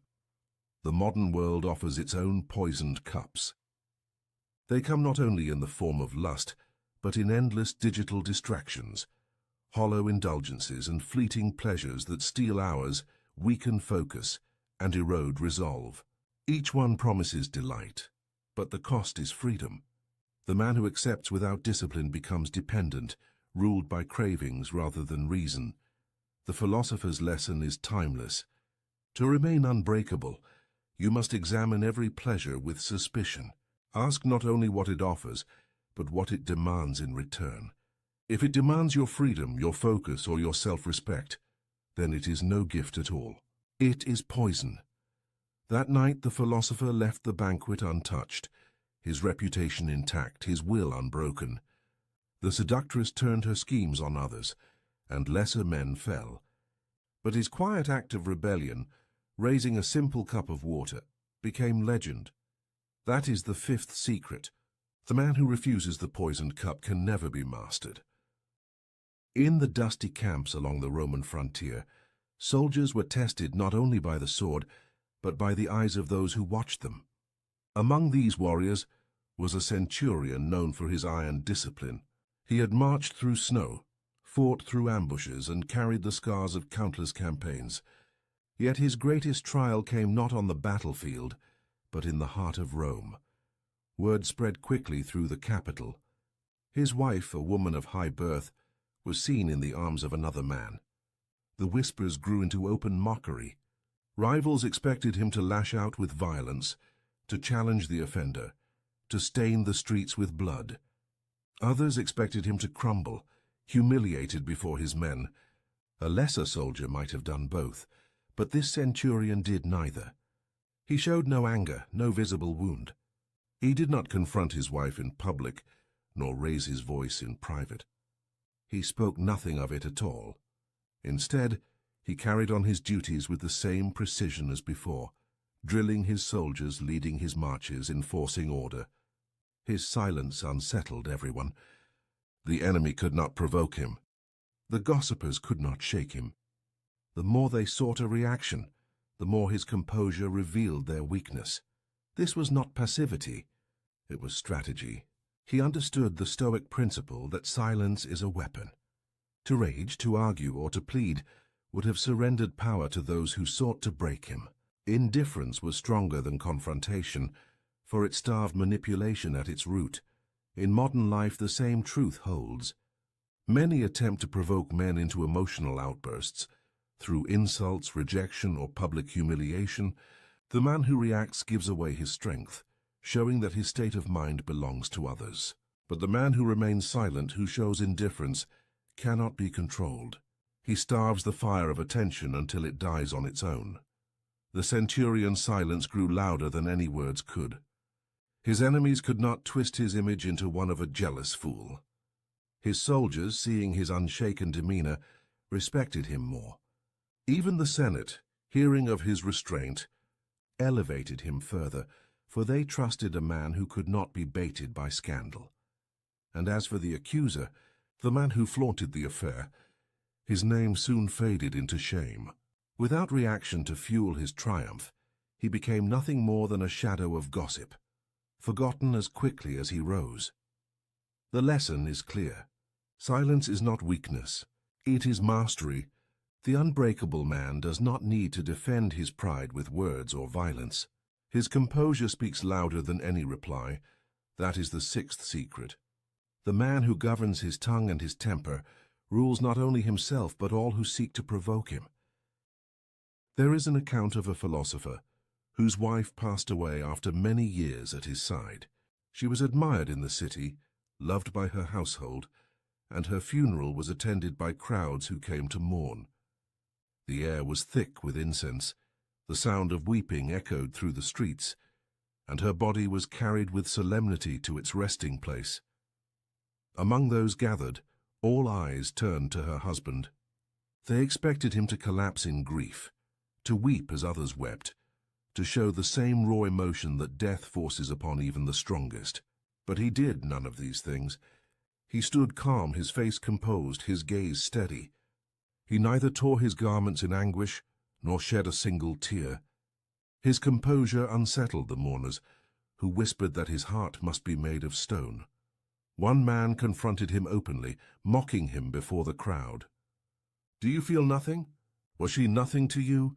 The modern world offers its own poisoned cups. They come not only in the form of lust, but in endless digital distractions, hollow indulgences and fleeting pleasures that steal hours, weaken focus, and erode resolve. Each one promises delight, but the cost is freedom. The man who accepts without discipline becomes dependent, ruled by cravings rather than reason. The philosopher's lesson is timeless. To remain unbreakable, you must examine every pleasure with suspicion. Ask not only what it offers, but what it demands in return. If it demands your freedom, your focus, or your self-respect, then it is no gift at all. It is poison. That night the philosopher left the banquet untouched, his reputation intact, his will unbroken. The seductress turned her schemes on others, and lesser men fell. But his quiet act of rebellion, raising a simple cup of water, became legend. That is the fifth secret. The man who refuses the poisoned cup can never be mastered. In the dusty camps along the Roman frontier, soldiers were tested not only by the sword, but by the eyes of those who watched them. Among these warriors was a centurion known for his iron discipline. He had marched through snow, fought through ambushes, and carried the scars of countless campaigns. Yet his greatest trial came not on the battlefield, but in the heart of Rome. Word spread quickly through the capital. His wife, a woman of high birth, was seen in the arms of another man. The whispers grew into open mockery. Rivals expected him to lash out with violence, to challenge the offender, to stain the streets with blood. Others expected him to crumble, humiliated before his men. A lesser soldier might have done both, but this centurion did neither. He showed no anger, no visible wound. He did not confront his wife in public, nor raise his voice in private. He spoke nothing of it at all. Instead, he carried on his duties with the same precision as before, drilling his soldiers, leading his marches, enforcing order. His silence unsettled everyone. The enemy could not provoke him. The gossipers could not shake him. The more they sought a reaction, the more his composure revealed their weakness. This was not passivity, it was strategy. He understood the Stoic principle that silence is a weapon. To rage, to argue, or to plead would have surrendered power to those who sought to break him. Indifference was stronger than confrontation, for it starved manipulation at its root. In modern life, the same truth holds. Many attempt to provoke men into emotional outbursts. Through insults, rejection, or public humiliation, the man who reacts gives away his strength, showing that his state of mind belongs to others. But the man who remains silent, who shows indifference, cannot be controlled. He starves the fire of attention until it dies on its own. The centurion's silence grew louder than any words could. His enemies could not twist his image into one of a jealous fool. His soldiers, seeing his unshaken demeanor, respected him more. Even the Senate, hearing of his restraint, elevated him further, for they trusted a man who could not be baited by scandal. And as for the accuser, the man who flaunted the affair, his name soon faded into shame. Without reaction to fuel his triumph, he became nothing more than a shadow of gossip, forgotten as quickly as he rose. The lesson is clear. Silence is not weakness, it is mastery. The unbreakable man does not need to defend his pride with words or violence. His composure speaks louder than any reply. That is the sixth secret. The man who governs his tongue and his temper rules not only himself but all who seek to provoke him. There is an account of a philosopher whose wife passed away after many years at his side. She was admired in the city, loved by her household, and her funeral was attended by crowds who came to mourn. The air was thick with incense, the sound of weeping echoed through the streets, and her body was carried with solemnity to its resting place. Among those gathered, all eyes turned to her husband. They expected him to collapse in grief, to weep as others wept, to show the same raw emotion that death forces upon even the strongest. But he did none of these things. He stood calm, his face composed, his gaze steady. He neither tore his garments in anguish, nor shed a single tear. His composure unsettled the mourners, who whispered that his heart must be made of stone. One man confronted him openly, mocking him before the crowd. "Do you feel nothing? Was she nothing to you,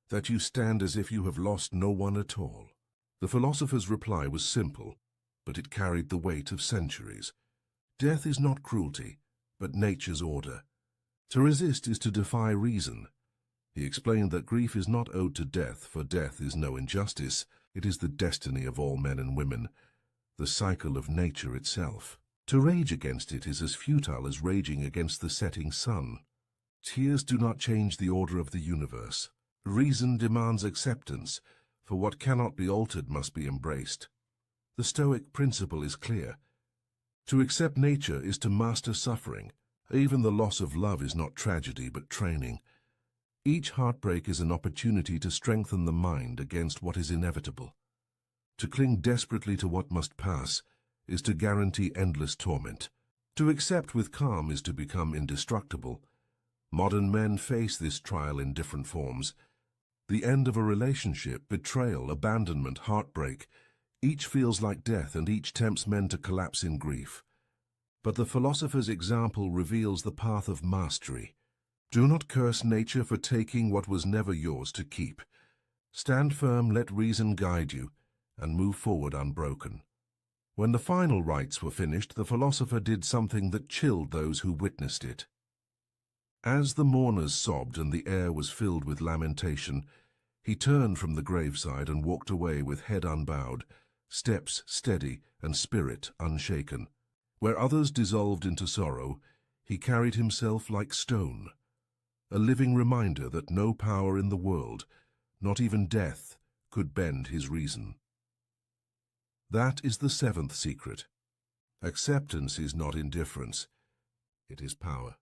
that you stand as if you have lost no one at all?" The philosopher's reply was simple, but it carried the weight of centuries. Death is not cruelty, but nature's order. To resist is to defy reason. He explained that grief is not owed to death, for death is no injustice. It is the destiny of all men and women, the cycle of nature itself. To rage against it is as futile as raging against the setting sun. Tears do not change the order of the universe. Reason demands acceptance, for what cannot be altered must be embraced. The Stoic principle is clear. To accept nature is to master suffering. Even the loss of love is not tragedy, but training. Each heartbreak is an opportunity to strengthen the mind against what is inevitable. To cling desperately to what must pass is to guarantee endless torment. To accept with calm is to become indestructible. Modern men face this trial in different forms. The end of a relationship, betrayal, abandonment, heartbreak. Each feels like death, and each tempts men to collapse in grief. But the philosopher's example reveals the path of mastery. Do not curse nature for taking what was never yours to keep. Stand firm, let reason guide you, and move forward unbroken. When the final rites were finished, the philosopher did something that chilled those who witnessed it. As the mourners sobbed and the air was filled with lamentation, he turned from the graveside and walked away with head unbowed, steps steady and spirit unshaken. Where others dissolved into sorrow, he carried himself like stone, a living reminder that no power in the world, not even death, could bend his reason. That is the seventh secret. Acceptance is not indifference, it is power.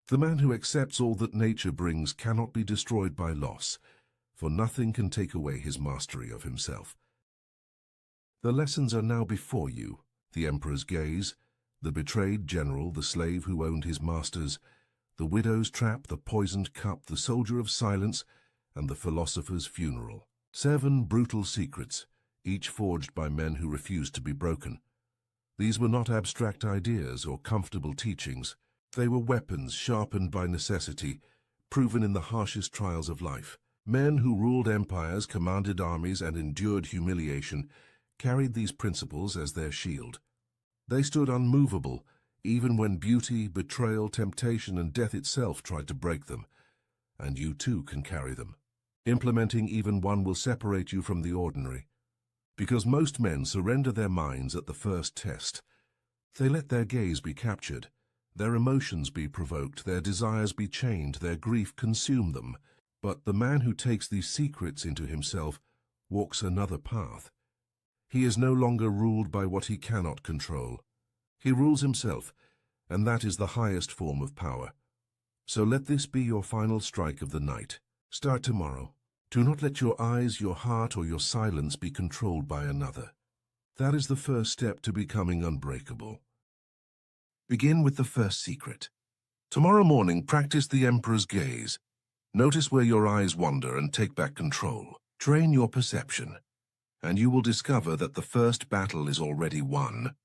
The man who accepts all that nature brings cannot be destroyed by loss, for nothing can take away his mastery of himself. The lessons are now before you. the emperor's gaze, the betrayed general, the slave who owned his masters, the widow's trap, the poisoned cup, the soldier of silence, and the philosopher's funeral. 7 brutal secrets, each forged by men who refused to be broken. These were not abstract ideas or comfortable teachings. They were weapons sharpened by necessity, proven in the harshest trials of life. Men who ruled empires, commanded armies, and endured humiliation carried these principles as their shield. They stood unmovable, even when beauty, betrayal, temptation, and death itself tried to break them. And you too can carry them. Implementing even one will separate you from the ordinary. Because most men surrender their minds at the first test. They let their gaze be captured, their emotions be provoked, their desires be chained, their grief consume them. But the man who takes these secrets into himself walks another path. He is no longer ruled by what he cannot control. He rules himself, and that is the highest form of power. So let this be your final strike of the night. Start tomorrow. Do not let your eyes, your heart, or your silence be controlled by another. That is the first step to becoming unbreakable. Begin with the first secret. Tomorrow morning, practice the emperor's gaze. Notice where your eyes wander and take back control. Train your perception, and you will discover that the first battle is already won.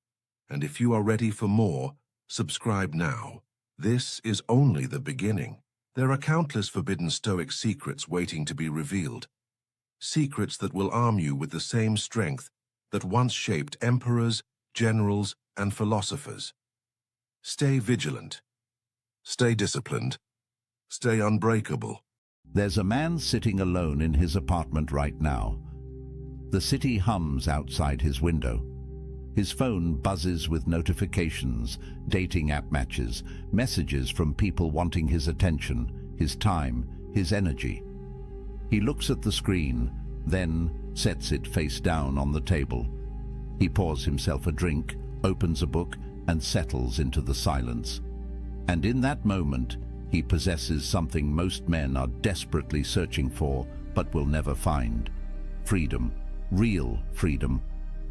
And if you are ready for more, subscribe now. This is only the beginning. There are countless forbidden Stoic secrets waiting to be revealed. Secrets that will arm you with the same strength that once shaped emperors, generals, and philosophers. Stay vigilant. Stay disciplined. Stay unbreakable. There's a man sitting alone in his apartment right now. The city hums outside his window. His phone buzzes with notifications, dating app matches, messages from people wanting his attention, his time, his energy. He looks at the screen, then sets it face down on the table. He pours himself a drink, opens a book, and settles into the silence. And in that moment, he possesses something most men are desperately searching for, but will never find. Freedom. Real freedom.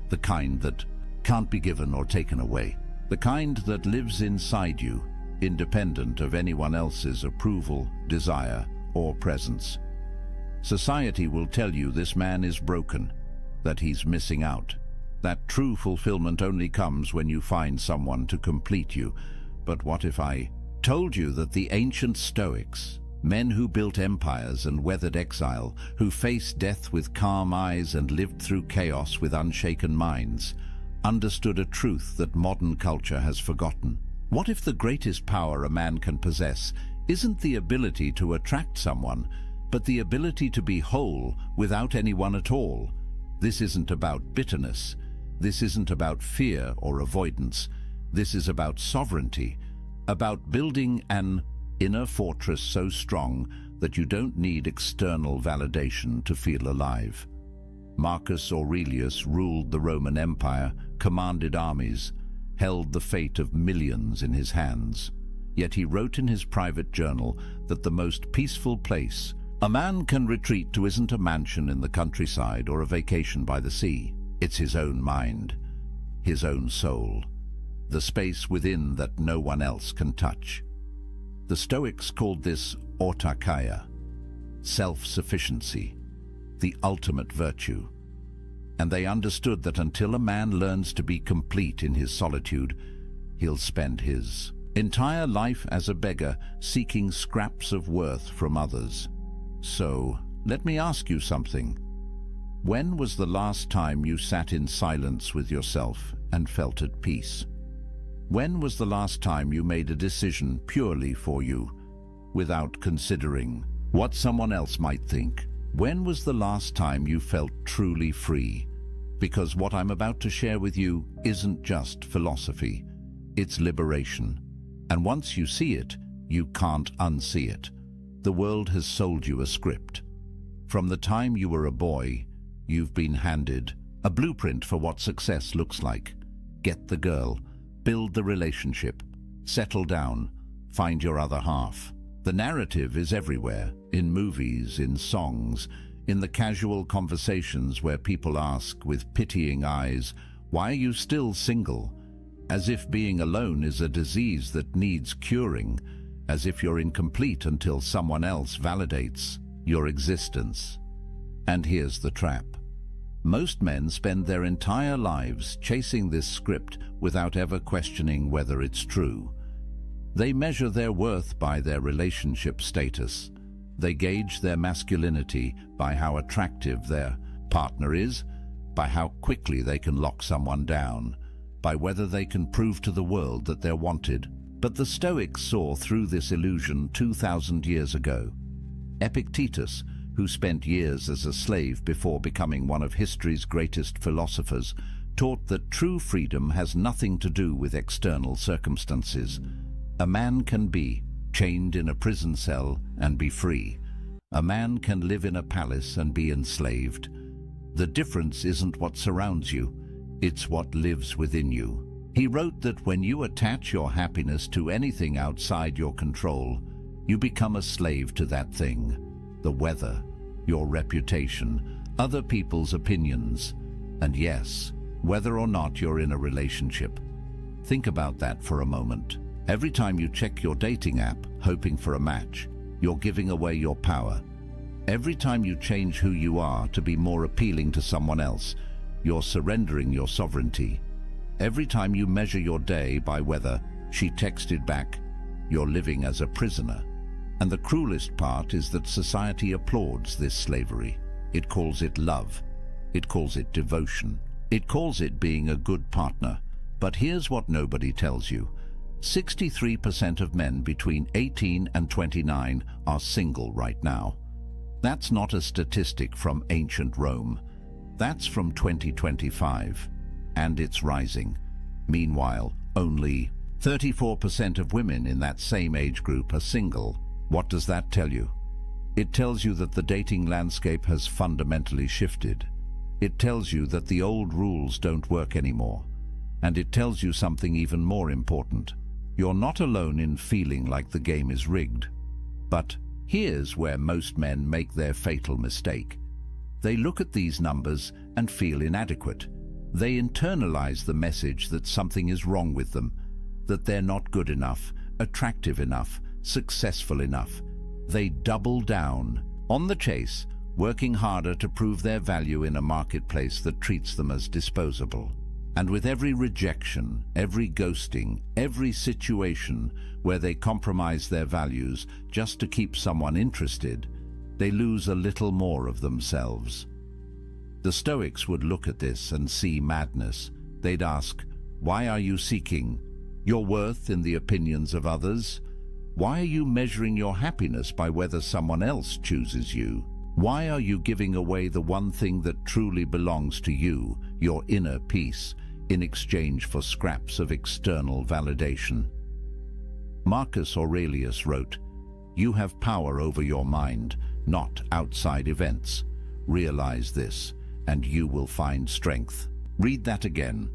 The kind that can't be given or taken away. The kind that lives inside you, independent of anyone else's approval, desire, or presence. Society will tell you this man is broken, that he's missing out. That true fulfillment only comes when you find someone to complete you. But what if I told you that the ancient Stoics, men who built empires and weathered exile, who faced death with calm eyes and lived through chaos with unshaken minds, understood a truth that modern culture has forgotten? What if the greatest power a man can possess isn't the ability to attract someone, but the ability to be whole without anyone at all? This isn't about bitterness. This isn't about fear or avoidance. This is about sovereignty, about building an inner fortress so strong that you don't need external validation to feel alive. Marcus Aurelius ruled the Roman Empire, commanded armies, held the fate of millions in his hands. Yet he wrote in his private journal that the most peaceful place a man can retreat to isn't a mansion in the countryside or a vacation by the sea. It's his own mind, his own soul, the space within that no one else can touch. The Stoics called this autarkia, self-sufficiency, the ultimate virtue. And they understood that until a man learns to be complete in his solitude, he'll spend his entire life as a beggar, seeking scraps of worth from others. So, let me ask you something. When was the last time you sat in silence with yourself and felt at peace? When was the last time you made a decision purely for you, without considering what someone else might think? When was the last time you felt truly free? Because what I'm about to share with you isn't just philosophy, it's liberation. And once you see it, you can't unsee it. The world has sold you a script. From the time you were a boy, you've been handed a blueprint for what success looks like. Get the girl, build the relationship, settle down, find your other half. The narrative is everywhere, in movies, in songs, in the casual conversations where people ask with pitying eyes, Why are you still single? As if being alone is a disease that needs curing, as if you're incomplete until someone else validates your existence. And here's the trap. Most men spend their entire lives chasing this script without ever questioning whether it's true. They measure their worth by their relationship status. They gauge their masculinity by how attractive their partner is, by how quickly they can lock someone down, by whether they can prove to the world that they're wanted. But the Stoics saw through this illusion 2,000 years ago. Epictetus, who spent years as a slave before becoming one of history's greatest philosophers, taught that true freedom has nothing to do with external circumstances. A man can be chained in a prison cell and be free. A man can live in a palace and be enslaved. The difference isn't what surrounds you, it's what lives within you. He wrote that when you attach your happiness to anything outside your control, you become a slave to that thing. The weather, your reputation, other people's opinions, and yes, whether or not you're in a relationship. Think about that for a moment. Every time you check your dating app, hoping for a match, you're giving away your power. Every time you change who you are to be more appealing to someone else, you're surrendering your sovereignty. Every time you measure your day by whether she texted back, you're living as a prisoner. And the cruelest part is that society applauds this slavery. It calls it love. It calls it devotion. It calls it being a good partner. But here's what nobody tells you. 63% of men between 18 and 29 are single right now. That's not a statistic from ancient Rome. That's from 2025. And it's rising. Meanwhile, only 34% of women in that same age group are single. What does that tell you? It tells you that the dating landscape has fundamentally shifted. It tells you that the old rules don't work anymore. And it tells you something even more important. You're not alone in feeling like the game is rigged. But here's where most men make their fatal mistake. They look at these numbers and feel inadequate. They internalize the message that something is wrong with them, that they're not good enough, attractive enough, successful enough. They double down on the chase, working harder to prove their value in a marketplace that treats them as disposable. And with every rejection, every ghosting, every situation where they compromise their values just to keep someone interested, they lose a little more of themselves. The Stoics would look at this and see madness. They'd ask, why are you seeking your worth in the opinions of others? Why are you measuring your happiness by whether someone else chooses you? Why are you giving away the one thing that truly belongs to you, your inner peace, in exchange for scraps of external validation? Marcus Aurelius wrote, "You have power over your mind, not outside events. Realize this, and you will find strength." Read that again.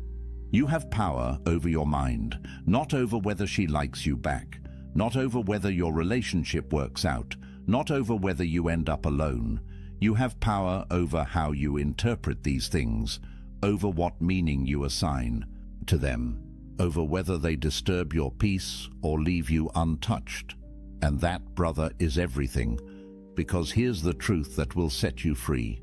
You have power over your mind, not over whether she likes you back, not over whether your relationship works out, not over whether you end up alone. You have power over how you interpret these things, over what meaning you assign to them, over whether they disturb your peace or leave you untouched. And that, brother, is everything, because here's the truth that will set you free.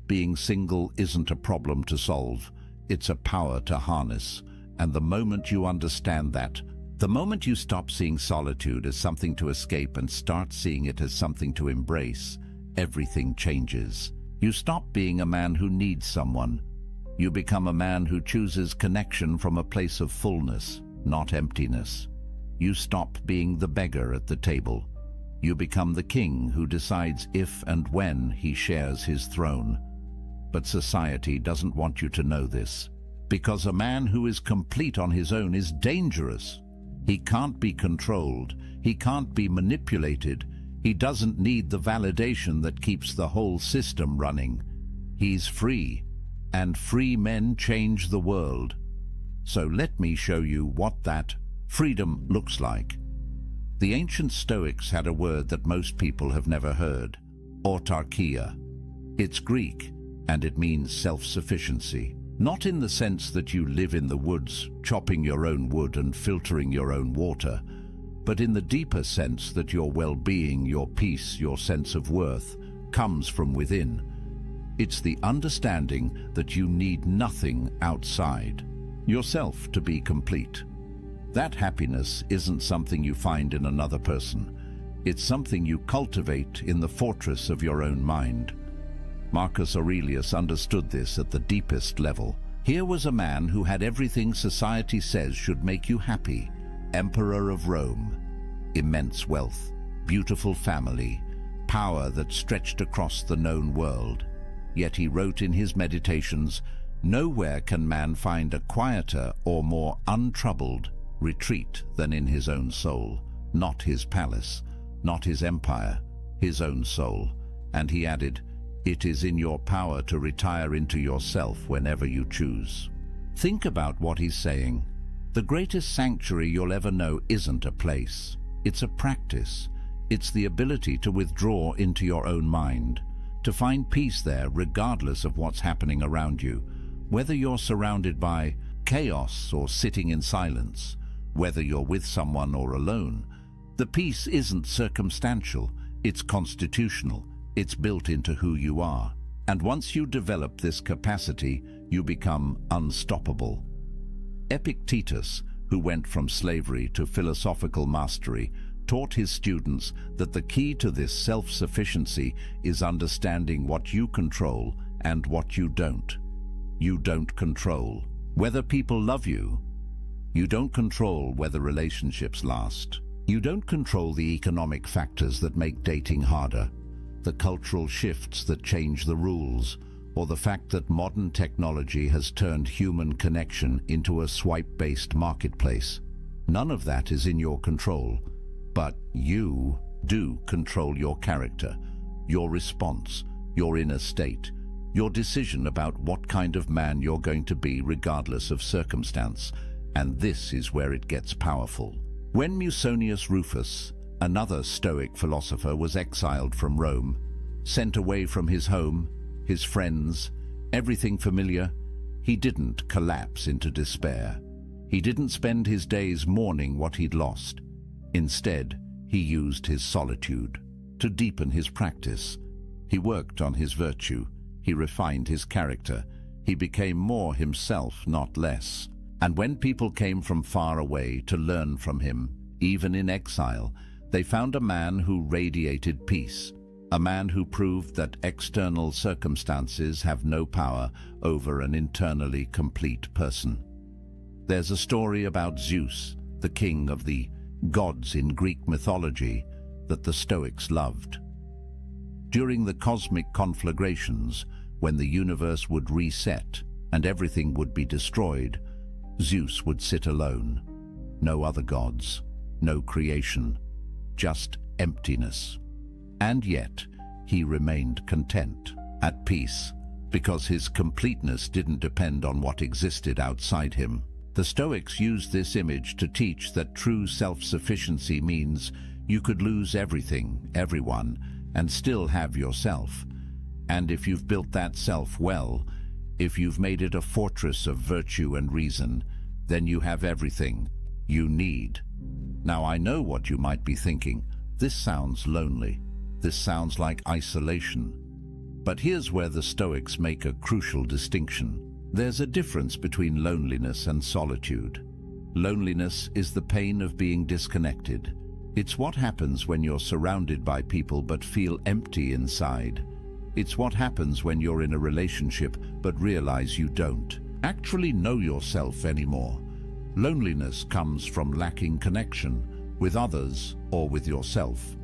Being single isn't a problem to solve, it's a power to harness. And the moment you understand that, the moment you stop seeing solitude as something to escape and start seeing it as something to embrace, everything changes. You stop being a man who needs someone. You become a man who chooses connection from a place of fullness, not emptiness. You stop being the beggar at the table. You become the king who decides if and when he shares his throne. But society doesn't want you to know this, because a man who is complete on his own is dangerous. He can't be controlled. He can't be manipulated. He doesn't need the validation that keeps the whole system running. He's free, and free men change the world. So let me show you what that freedom looks like. The ancient Stoics had a word that most people have never heard: autarkia. It's Greek, and it means self-sufficiency. Not in the sense that you live in the woods, chopping your own wood and filtering your own water, but in the deeper sense that your well-being, your peace, your sense of worth comes from within. It's the understanding that you need nothing outside yourself to be complete. That happiness isn't something you find in another person. It's something you cultivate in the fortress of your own mind. Marcus Aurelius understood this at the deepest level. Here was a man who had everything society says should make you happy. Emperor of Rome, immense wealth, beautiful family, power that stretched across the known world. Yet he wrote in his meditations, "Nowhere can man find a quieter or more untroubled retreat than in his own soul, not his palace, not his empire, his own soul." And he added, "It is in your power to retire into yourself whenever you choose." Think about what he's saying. The greatest sanctuary you'll ever know isn't a place. It's a practice. It's the ability to withdraw into your own mind, to find peace there regardless of what's happening around you, whether you're surrounded by chaos or sitting in silence, whether you're with someone or alone. The peace isn't circumstantial, it's constitutional, it's built into who you are. And once you develop this capacity, you become unstoppable. Epictetus, who went from slavery to philosophical mastery, taught his students that the key to this self-sufficiency is understanding what you control and what you don't. You don't control whether people love you. You don't control whether relationships last. You don't control the economic factors that make dating harder, the cultural shifts that change the rules, or the fact that modern technology has turned human connection into a swipe-based marketplace. None of that is in your control, but you do control your character, your response, your inner state, your decision about what kind of man you're going to be regardless of circumstance. And this is where it gets powerful. When Musonius Rufus, another Stoic philosopher, was exiled from Rome, sent away from his home, his friends, everything familiar, he didn't collapse into despair. He didn't spend his days mourning what he'd lost. Instead, he used his solitude to deepen his practice. He worked on his virtue. He refined his character. He became more himself, not less. And when people came from far away to learn from him, even in exile, they found a man who radiated peace, a man who proved that external circumstances have no power over an internally complete person. There's a story about Zeus, the king of the gods in Greek mythology, that the Stoics loved. During the cosmic conflagrations, when the universe would reset and everything would be destroyed, Zeus would sit alone. No other gods, no creation, just emptiness. And yet, he remained content, at peace, because his completeness didn't depend on what existed outside him. The Stoics used this image to teach that true self-sufficiency means you could lose everything, everyone, and still have yourself. And if you've built that self well, if you've made it a fortress of virtue and reason, then you have everything you need. Now, I know what you might be thinking. This sounds lonely. This sounds like isolation. But here's where the Stoics make a crucial distinction. There's a difference between loneliness and solitude. Loneliness is the pain of being disconnected. It's what happens when you're surrounded by people but feel empty inside. It's what happens when you're in a relationship but realize you don't actually know yourself anymore. Loneliness comes from lacking connection with others or with yourself.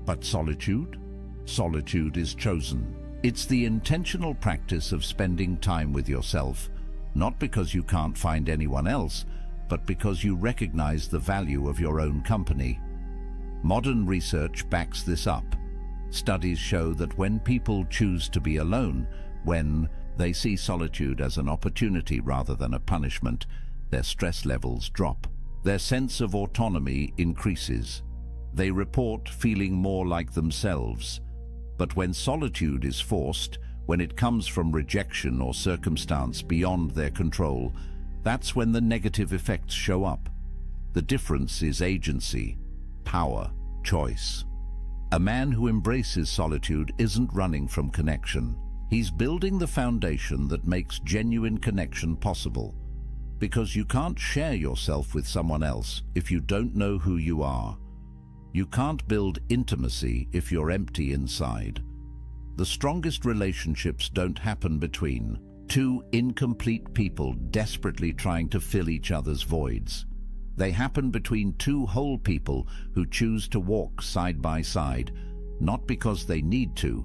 But solitude? Solitude is chosen. It's the intentional practice of spending time with yourself, not because you can't find anyone else, but because you recognize the value of your own company. Modern research backs this up. Studies show that when people choose to be alone, when they see solitude as an opportunity rather than a punishment, their stress levels drop. Their sense of autonomy increases. They report feeling more like themselves. But when solitude is forced, when it comes from rejection or circumstance beyond their control, that's when the negative effects show up. The difference is agency, power, choice. A man who embraces solitude isn't running from connection. He's building the foundation that makes genuine connection possible. Because you can't share yourself with someone else if you don't know who you are. You can't build intimacy if you're empty inside. The strongest relationships don't happen between two incomplete people desperately trying to fill each other's voids. They happen between two whole people who choose to walk side by side, not because they need to,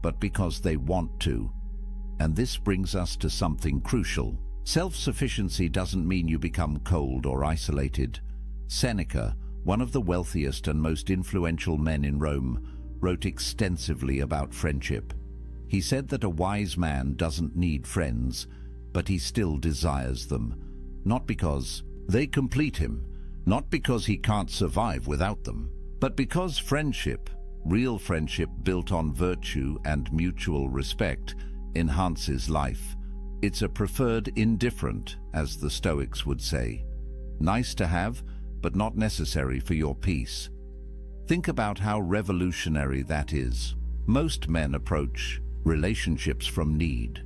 but because they want to. And this brings us to something crucial. Self-sufficiency doesn't mean you become cold or isolated. Seneca, one of the wealthiest and most influential men in Rome, wrote extensively about friendship. He said that a wise man doesn't need friends, but he still desires them, not because they complete him, not because he can't survive without them, but because friendship, real friendship built on virtue and mutual respect, enhances life. It's a preferred indifferent, as the Stoics would say. Nice to have, but not necessary for your peace. Think about how revolutionary that is. Most men approach relationships from need.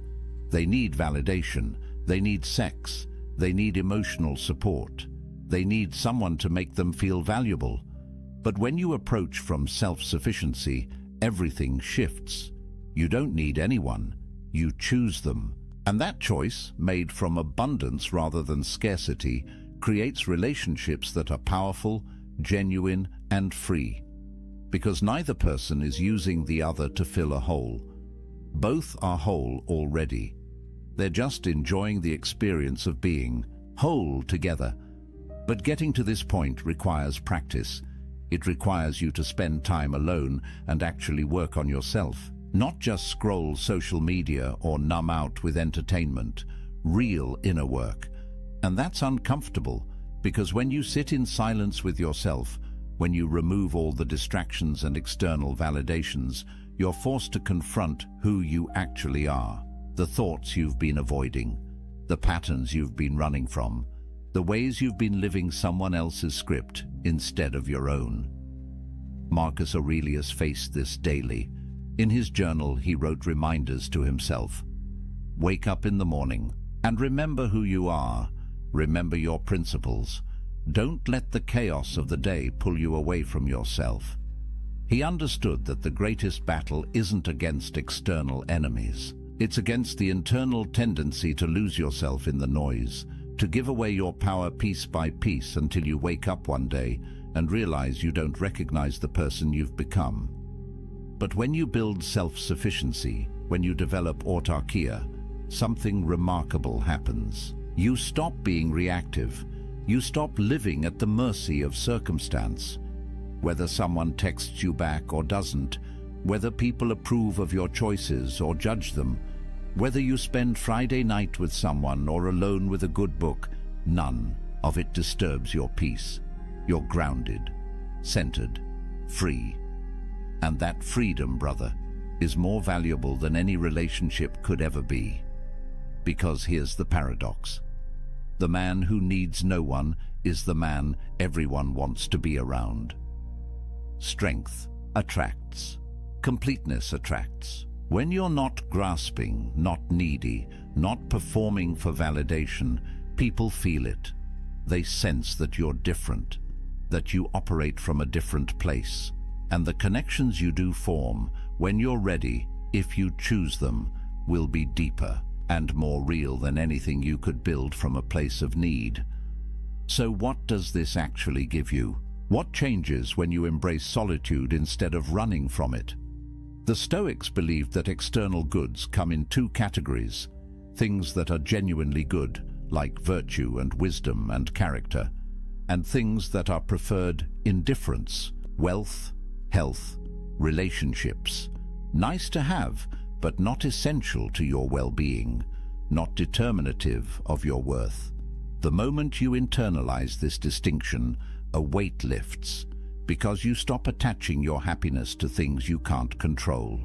They need validation, they need sex, they need emotional support, they need someone to make them feel valuable. But when you approach from self-sufficiency, everything shifts. You don't need anyone, you choose them. And that choice, made from abundance rather than scarcity, creates relationships that are powerful, genuine, and free. Because neither person is using the other to fill a hole. Both are whole already. They're just enjoying the experience of being whole together. But getting to this point requires practice. It requires you to spend time alone and actually work on yourself. Not just scroll social media or numb out with entertainment. Real inner work. And that's uncomfortable, because when you sit in silence with yourself, when you remove all the distractions and external validations, you're forced to confront who you actually are. The thoughts you've been avoiding, the patterns you've been running from, the ways you've been living someone else's script instead of your own. Marcus Aurelius faced this daily. In his journal, he wrote reminders to himself. Wake up in the morning and remember who you are. Remember your principles. Don't let the chaos of the day pull you away from yourself. He understood that the greatest battle isn't against external enemies. It's against the internal tendency to lose yourself in the noise, to give away your power piece by piece until you wake up one day and realize you don't recognize the person you've become. But when you build self-sufficiency, when you develop autarkia, something remarkable happens. You stop being reactive. You stop living at the mercy of circumstance. Whether someone texts you back or doesn't, whether people approve of your choices or judge them, whether you spend Friday night with someone or alone with a good book, none of it disturbs your peace. You're grounded, centered, free. And that freedom, brother, is more valuable than any relationship could ever be. Because here's the paradox. The man who needs no one is the man everyone wants to be around. Strength attracts. Completeness attracts. When you're not grasping, not needy, not performing for validation, people feel it. They sense that you're different, that you operate from a different place. And the connections you do form, when you're ready, if you choose them, will be deeper and more real than anything you could build from a place of need. So what does this actually give you? What changes when you embrace solitude instead of running from it? The Stoics believed that external goods come in two categories: things that are genuinely good, like virtue and wisdom and character, and things that are preferred indifference, wealth, health, relationships. Nice to have, but not essential to your well-being, not determinative of your worth. The moment you internalize this distinction, a weight lifts, because you stop attaching your happiness to things you can't control.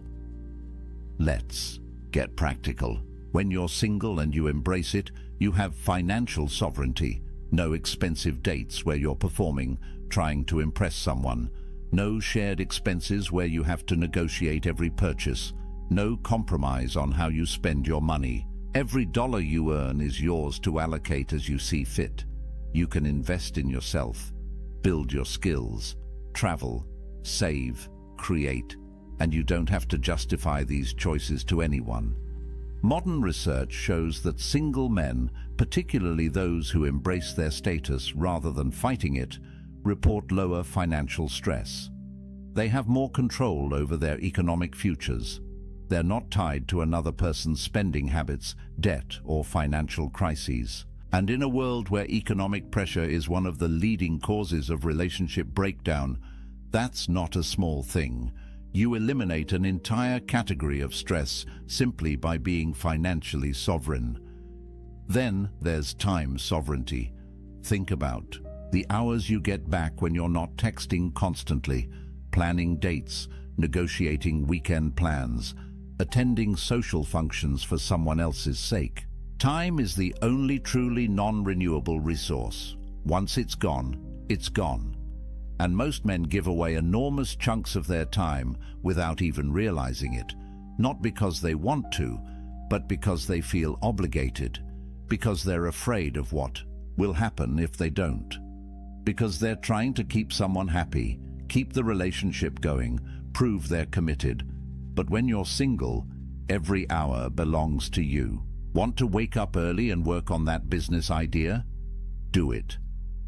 Let's Get practical. When you're single and you embrace it, you have financial sovereignty. No expensive dates where you're performing, trying to impress someone. No shared expenses where you have to negotiate every purchase. No compromise on how you spend your money. Every dollar you earn is yours to allocate as you see fit. You can invest in yourself, build your skills, travel, save, create, and you don't have to justify these choices to anyone. Modern research shows that single men, particularly those who embrace their status rather than fighting it, report lower financial stress. They have more control over their economic futures. They're not tied to another person's spending habits, debt, or financial crises. And in a world where economic pressure is one of the leading causes of relationship breakdown, that's not a small thing. You eliminate an entire category of stress simply by being financially sovereign. Then there's time sovereignty. Think about the hours you get back when you're not texting constantly, planning dates, negotiating weekend plans, attending social functions for someone else's sake. Time is the only truly non-renewable resource. Once it's gone, it's gone. And most men give away enormous chunks of their time without even realizing it, not because they want to, but because they feel obligated, because they're afraid of what will happen if they don't, because they're trying to keep someone happy, keep the relationship going, prove they're committed. But when you're single, every hour belongs to you. Want to wake up early and work on that business idea? Do it.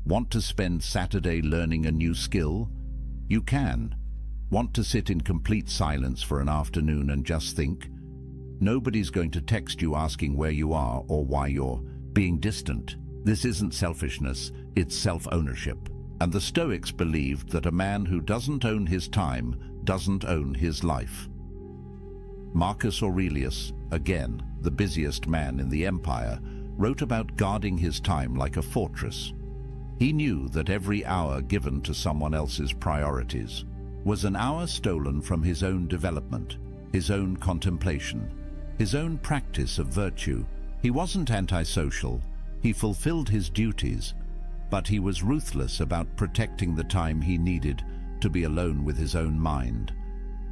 Want to spend Saturday learning a new skill? You can. Want to sit in complete silence for an afternoon and just think? Nobody's going to text you asking where you are or why you're being distant. This isn't selfishness, it's self-ownership. And the Stoics believed that a man who doesn't own his time doesn't own his life. Marcus Aurelius, again, the busiest man in the empire, wrote about guarding his time like a fortress. He knew that every hour given to someone else's priorities was an hour stolen from his own development, his own contemplation, his own practice of virtue. He wasn't antisocial, he fulfilled his duties, but he was ruthless about protecting the time he needed to be alone with his own mind,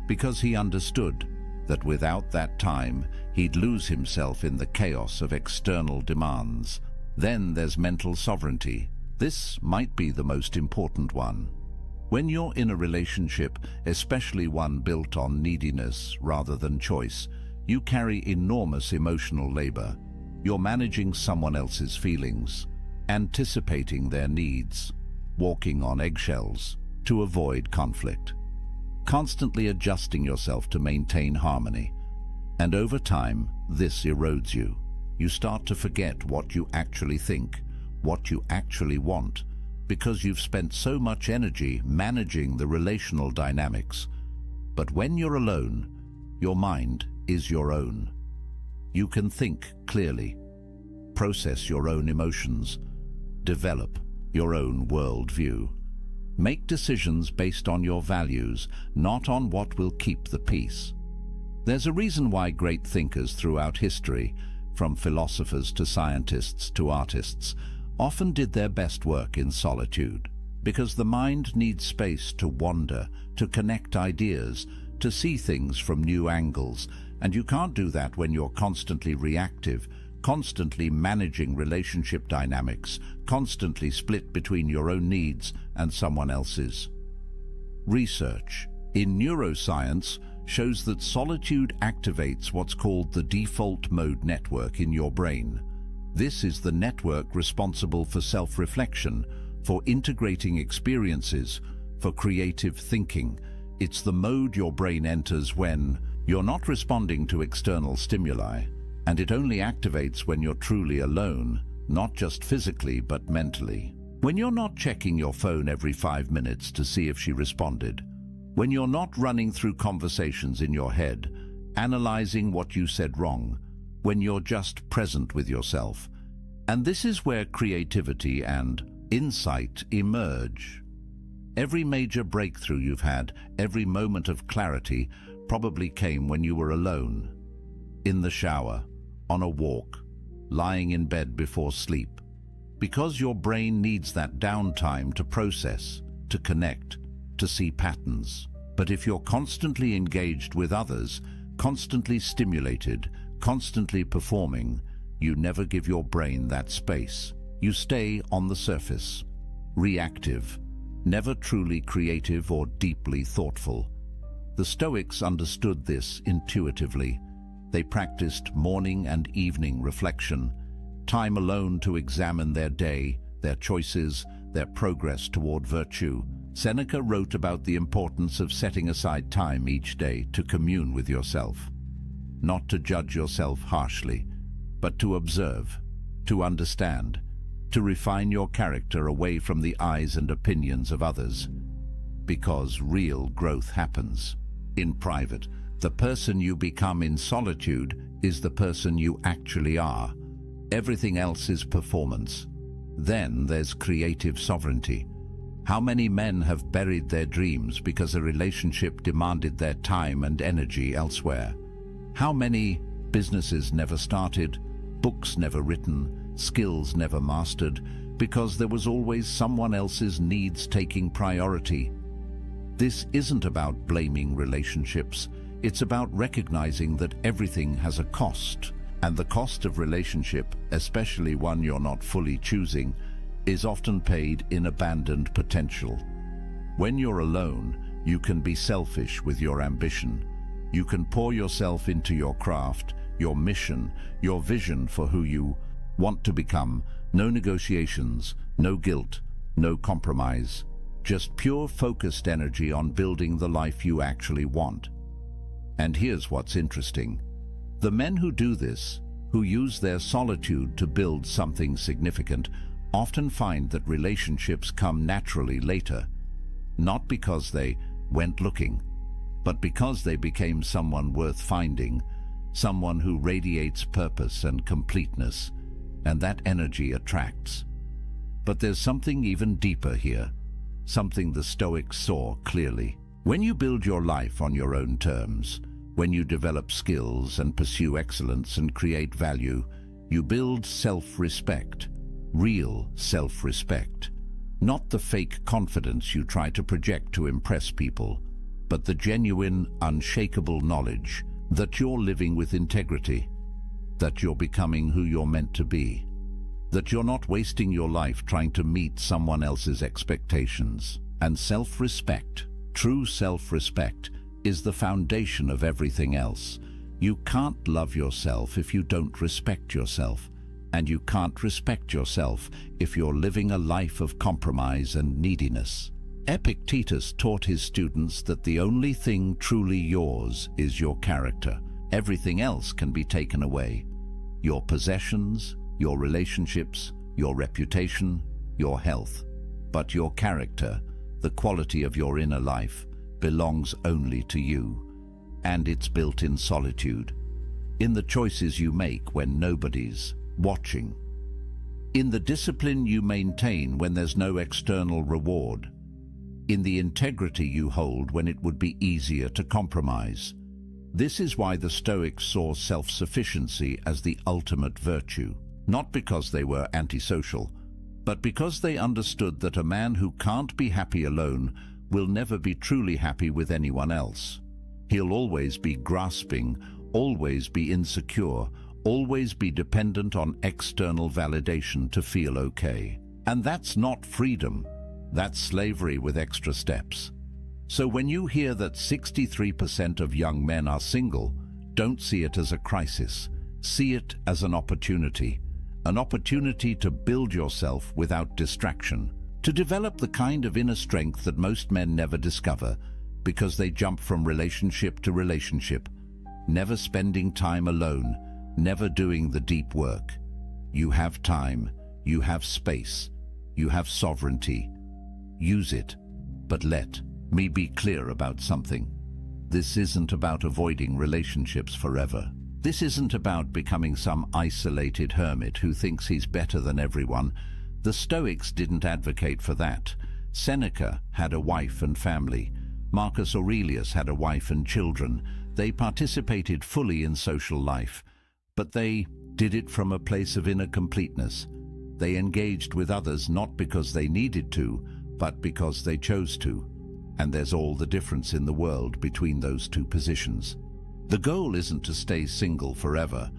because he understood that without that time, he'd lose himself in the chaos of external demands. Then there's mental sovereignty. This might be the most important one. When you're in a relationship, especially one built on neediness rather than choice, you carry enormous emotional labor. You're managing someone else's feelings, anticipating their needs, walking on eggshells to avoid conflict, constantly adjusting yourself to maintain harmony. And over time, this erodes you. You start to forget what you actually think, what you actually want, because you've spent so much energy managing the relational dynamics. But when you're alone, your mind is your own. You can think clearly, process your own emotions, develop your own worldview. Make decisions based on your values, not on what will keep the peace. There's a reason why great thinkers throughout history, from philosophers to scientists to artists, often did their best work in solitude. Because the mind needs space to wander, to connect ideas, to see things from new angles, and you can't do that when you're constantly reactive, constantly managing relationship dynamics, constantly split between your own needs and someone else's. Research in neuroscience shows that solitude activates what's called the default mode network in your brain. This is the network responsible for self-reflection, for integrating experiences, for creative thinking. It's the mode your brain enters when you're not responding to external stimuli, and it only activates when you're truly alone, not just physically but mentally. When you're not checking your phone every 5 minutes to see if she responded, when you're not running through conversations in your head, analyzing what you said wrong, when you're just present with yourself. And this is where creativity and insight emerge. Every major breakthrough you've had, every moment of clarity, probably came when you were alone. in the shower, on a walk, lying in bed before sleep, because your brain needs that downtime to process, to connect, to see patterns. But if you're constantly engaged with others, constantly stimulated, constantly performing, you never give your brain that space. You stay on the surface, reactive, never truly creative or deeply thoughtful. The Stoics understood this intuitively. They practiced morning and evening reflection, time alone to examine their day, their choices, their progress toward virtue. Seneca wrote about the importance of setting aside time each day to commune with yourself, not to judge yourself harshly, but to observe, to understand, to refine your character away from the eyes and opinions of others. Because real growth happens in private. The person you become in solitude is the person you actually are. Everything else is performance. Then there's creative sovereignty. How many men have buried their dreams because a relationship demanded their time and energy elsewhere? How many businesses never started, books never written, skills never mastered, because there was always someone else's needs taking priority? This isn't about blaming relationships. It's about recognizing that everything has a cost, and the cost of relationship, especially one you're not fully choosing, is often paid in abandoned potential. When you're alone, you can be selfish with your ambition. You can pour yourself into your craft, your mission, your vision for who you want to become. No negotiations, no guilt, no compromise. Just pure focused energy on building the life you actually want. And here's what's interesting. The men who do this, who use their solitude to build something significant, often find that relationships come naturally later, not because they went looking, but because they became someone worth finding, someone who radiates purpose and completeness, and that energy attracts. But there's something even deeper here, something the Stoics saw clearly. When you build your life on your own terms, when you develop skills and pursue excellence and create value, you build self-respect. Real self-respect. Not the fake confidence you try to project to impress people, but the genuine, unshakable knowledge that you're living with integrity, that you're becoming who you're meant to be, that you're not wasting your life trying to meet someone else's expectations. And self-respect, true self-respect, is the foundation of everything else. You can't love yourself if you don't respect yourself. And you can't respect yourself if you're living a life of compromise and neediness. Epictetus taught his students that the only thing truly yours is your character. Everything else can be taken away. Your possessions, your relationships, your reputation, your health. But your character, the quality of your inner life, belongs only to you. And it's built in solitude, in the choices you make when nobody's watching, in the discipline you maintain when there's no external reward, in the integrity you hold when it would be easier to compromise. This is why the Stoics saw self-sufficiency as the ultimate virtue, not because they were antisocial, but because they understood that a man who can't be happy alone will never be truly happy with anyone else. He'll always be grasping, always be insecure, always be dependent on external validation to feel okay. And that's not freedom. That's slavery with extra steps. So when you hear that 63% of young men are single, don't see it as a crisis. See it as an opportunity to build yourself without distraction, to develop the kind of inner strength that most men never discover because they jump from relationship to relationship, never spending time alone, never doing the deep work. You have time, you have space, you have sovereignty. Use it, but let me be clear about something. This isn't about avoiding relationships forever. This isn't about becoming some isolated hermit who thinks he's better than everyone. The Stoics didn't advocate for that. Seneca had a wife and family. Marcus Aurelius had a wife and children. They participated fully in social life, but they did it from a place of inner completeness. They engaged with others not because they needed to, but because they chose to. And there's all the difference in the world between those two positions. The goal isn't to stay single forever.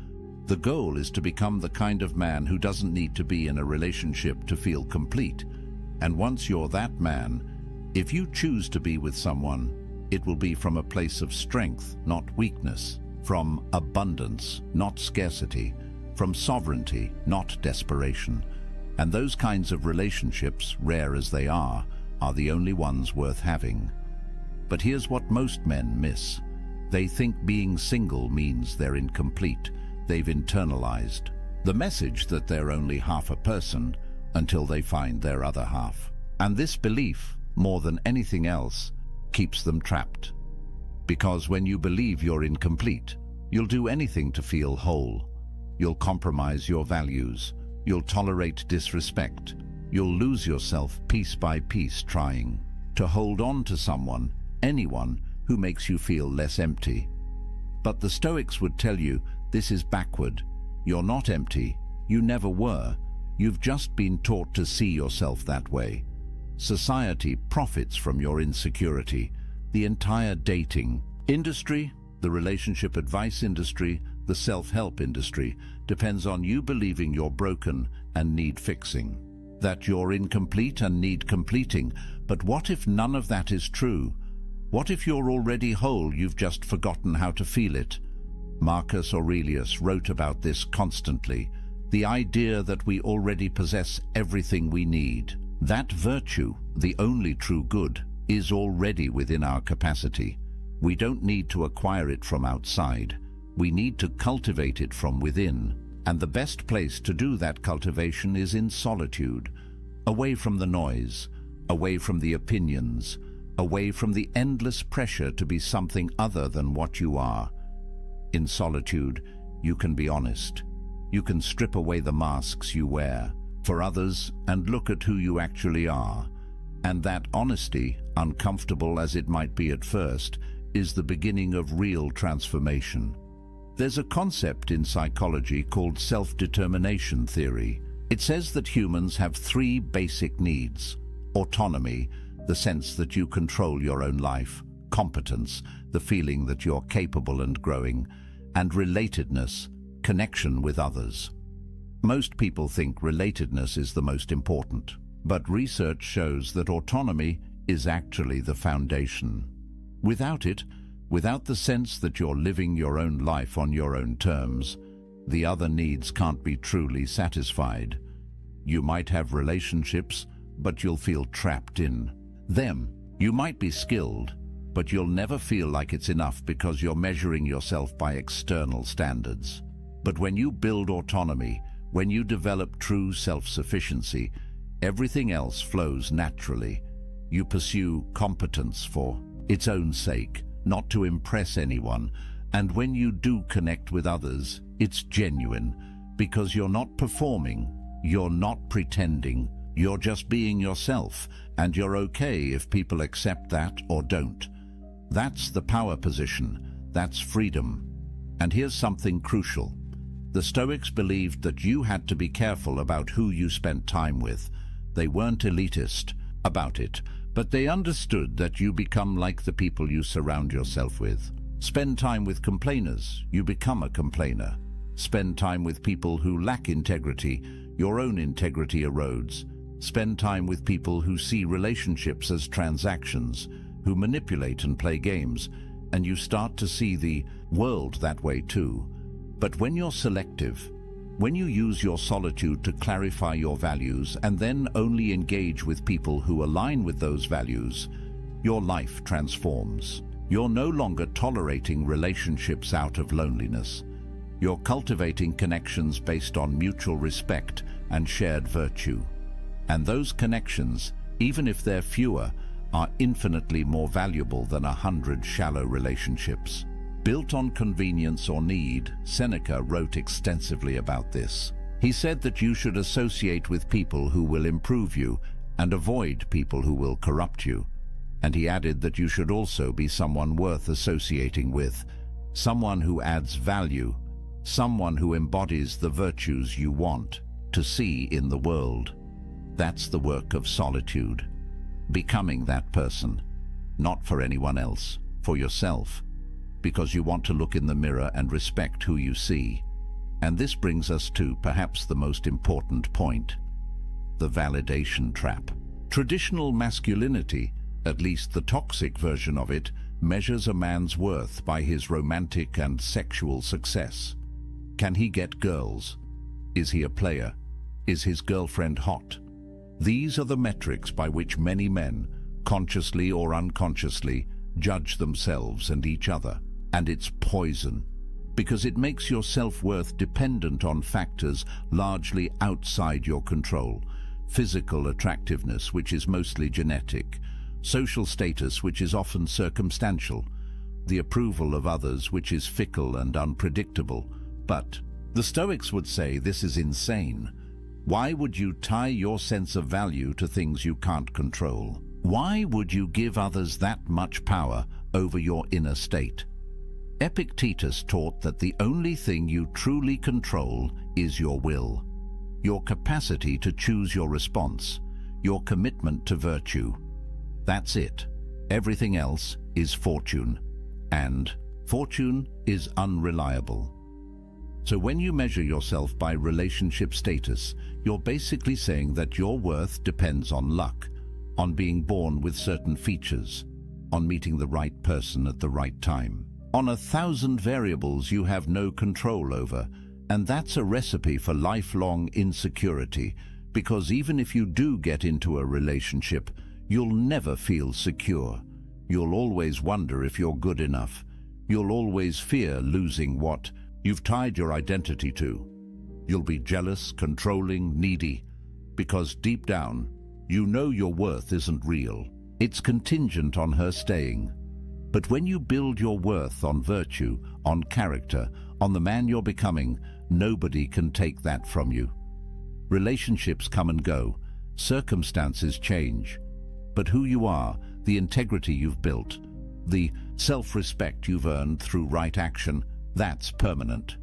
The goal is to become the kind of man who doesn't need to be in a relationship to feel complete. And once you're that man, if you choose to be with someone, it will be from a place of strength, not weakness, from abundance, not scarcity, from sovereignty, not desperation. And those kinds of relationships, rare as they are the only ones worth having. But here's what most men miss. They think being single means they're incomplete. They've internalized the message that they're only half a person until they find their other half. And this belief, more than anything else, keeps them trapped. Because when you believe you're incomplete, you'll do anything to feel whole. You'll compromise your values. You'll tolerate disrespect. You'll lose yourself piece by piece trying to hold on to someone, anyone, who makes you feel less empty. But the Stoics would tell you this is backward. You're not empty. You never were. You've just been taught to see yourself that way. Society profits from your insecurity. The entire dating industry, the relationship advice industry, the self-help industry depends on you believing you're broken and need fixing, that you're incomplete and need completing. But what if none of that is true? What if you're already whole, you've just forgotten how to feel it? Marcus Aurelius wrote about this constantly, the idea that we already possess everything we need. That virtue, the only true good, is already within our capacity. We don't need to acquire it from outside. We need to cultivate it from within. And the best place to do that cultivation is in solitude, away from the noise, away from the opinions, away from the endless pressure to be something other than what you are. In solitude, you can be honest. You can strip away the masks you wear for others and look at who you actually are. And that honesty, uncomfortable as it might be at first, is the beginning of real transformation. There's a concept in psychology called self-determination theory. It says that humans have three basic needs: autonomy, the sense that you control your own life; competence, the feeling that you're capable and growing; and relatedness, connection with others. Most people think relatedness is the most important, but research shows that autonomy is actually the foundation. Without it, without the sense that you're living your own life on your own terms, the other needs can't be truly satisfied. You might have relationships, but you'll feel trapped in them. You might be skilled, but you'll never feel like it's enough because you're measuring yourself by external standards. But when you build autonomy, when you develop true self-sufficiency, everything else flows naturally. You pursue competence for its own sake, not to impress anyone. And when you do connect with others, it's genuine, because you're not performing, you're not pretending, you're just being yourself, and you're okay if people accept that or don't. That's the power position, that's freedom. And here's something crucial. The Stoics believed that you had to be careful about who you spent time with. They weren't elitist about it, but they understood that you become like the people you surround yourself with. Spend time with complainers, you become a complainer. Spend time with people who lack integrity, your own integrity erodes. Spend time with people who see relationships as transactions, who manipulate and play games, and you start to see the world that way too. But when you're selective, when you use your solitude to clarify your values and then only engage with people who align with those values, your life transforms. You're no longer tolerating relationships out of loneliness. You're cultivating connections based on mutual respect and shared virtue. And those connections, even if they're fewer, are infinitely more valuable than 100 shallow relationships. Built on convenience or need, Seneca wrote extensively about this. He said that you should associate with people who will improve you and avoid people who will corrupt you. And he added that you should also be someone worth associating with, someone who adds value, someone who embodies the virtues you want to see in the world. That's the work of solitude. Becoming that person, not for anyone else, for yourself, because you want to look in the mirror and respect who you see. And this brings us to perhaps the most important point: the validation trap. Traditional masculinity, at least the toxic version of it, measures a man's worth by his romantic and sexual success. Can he get girls? Is he a player? Is his girlfriend hot? These are the metrics by which many men, consciously or unconsciously, judge themselves and each other. And it's poison, because it makes your self-worth dependent on factors largely outside your control. Physical attractiveness, which is mostly genetic; social status, which is often circumstantial; the approval of others, which is fickle and unpredictable. But the Stoics would say this is insane. Why would you tie your sense of value to things you can't control? Why would you give others that much power over your inner state? Epictetus taught that the only thing you truly control is your will, your capacity to choose your response, your commitment to virtue. That's it. Everything else is fortune, and fortune is unreliable. So when you measure yourself by relationship status, you're basically saying that your worth depends on luck, on being born with certain features, on meeting the right person at the right time, on 1,000 variables you have no control over. And that's a recipe for lifelong insecurity, because even if you do get into a relationship, you'll never feel secure. You'll always wonder if you're good enough. You'll always fear losing what you've tied your identity to. You'll be jealous, controlling, needy, because deep down, you know your worth isn't real. It's contingent on her staying. But when you build your worth on virtue, on character, on the man you're becoming, nobody can take that from you. Relationships come and go, circumstances change, but who you are, the integrity you've built, the self-respect you've earned through right action, that's permanent.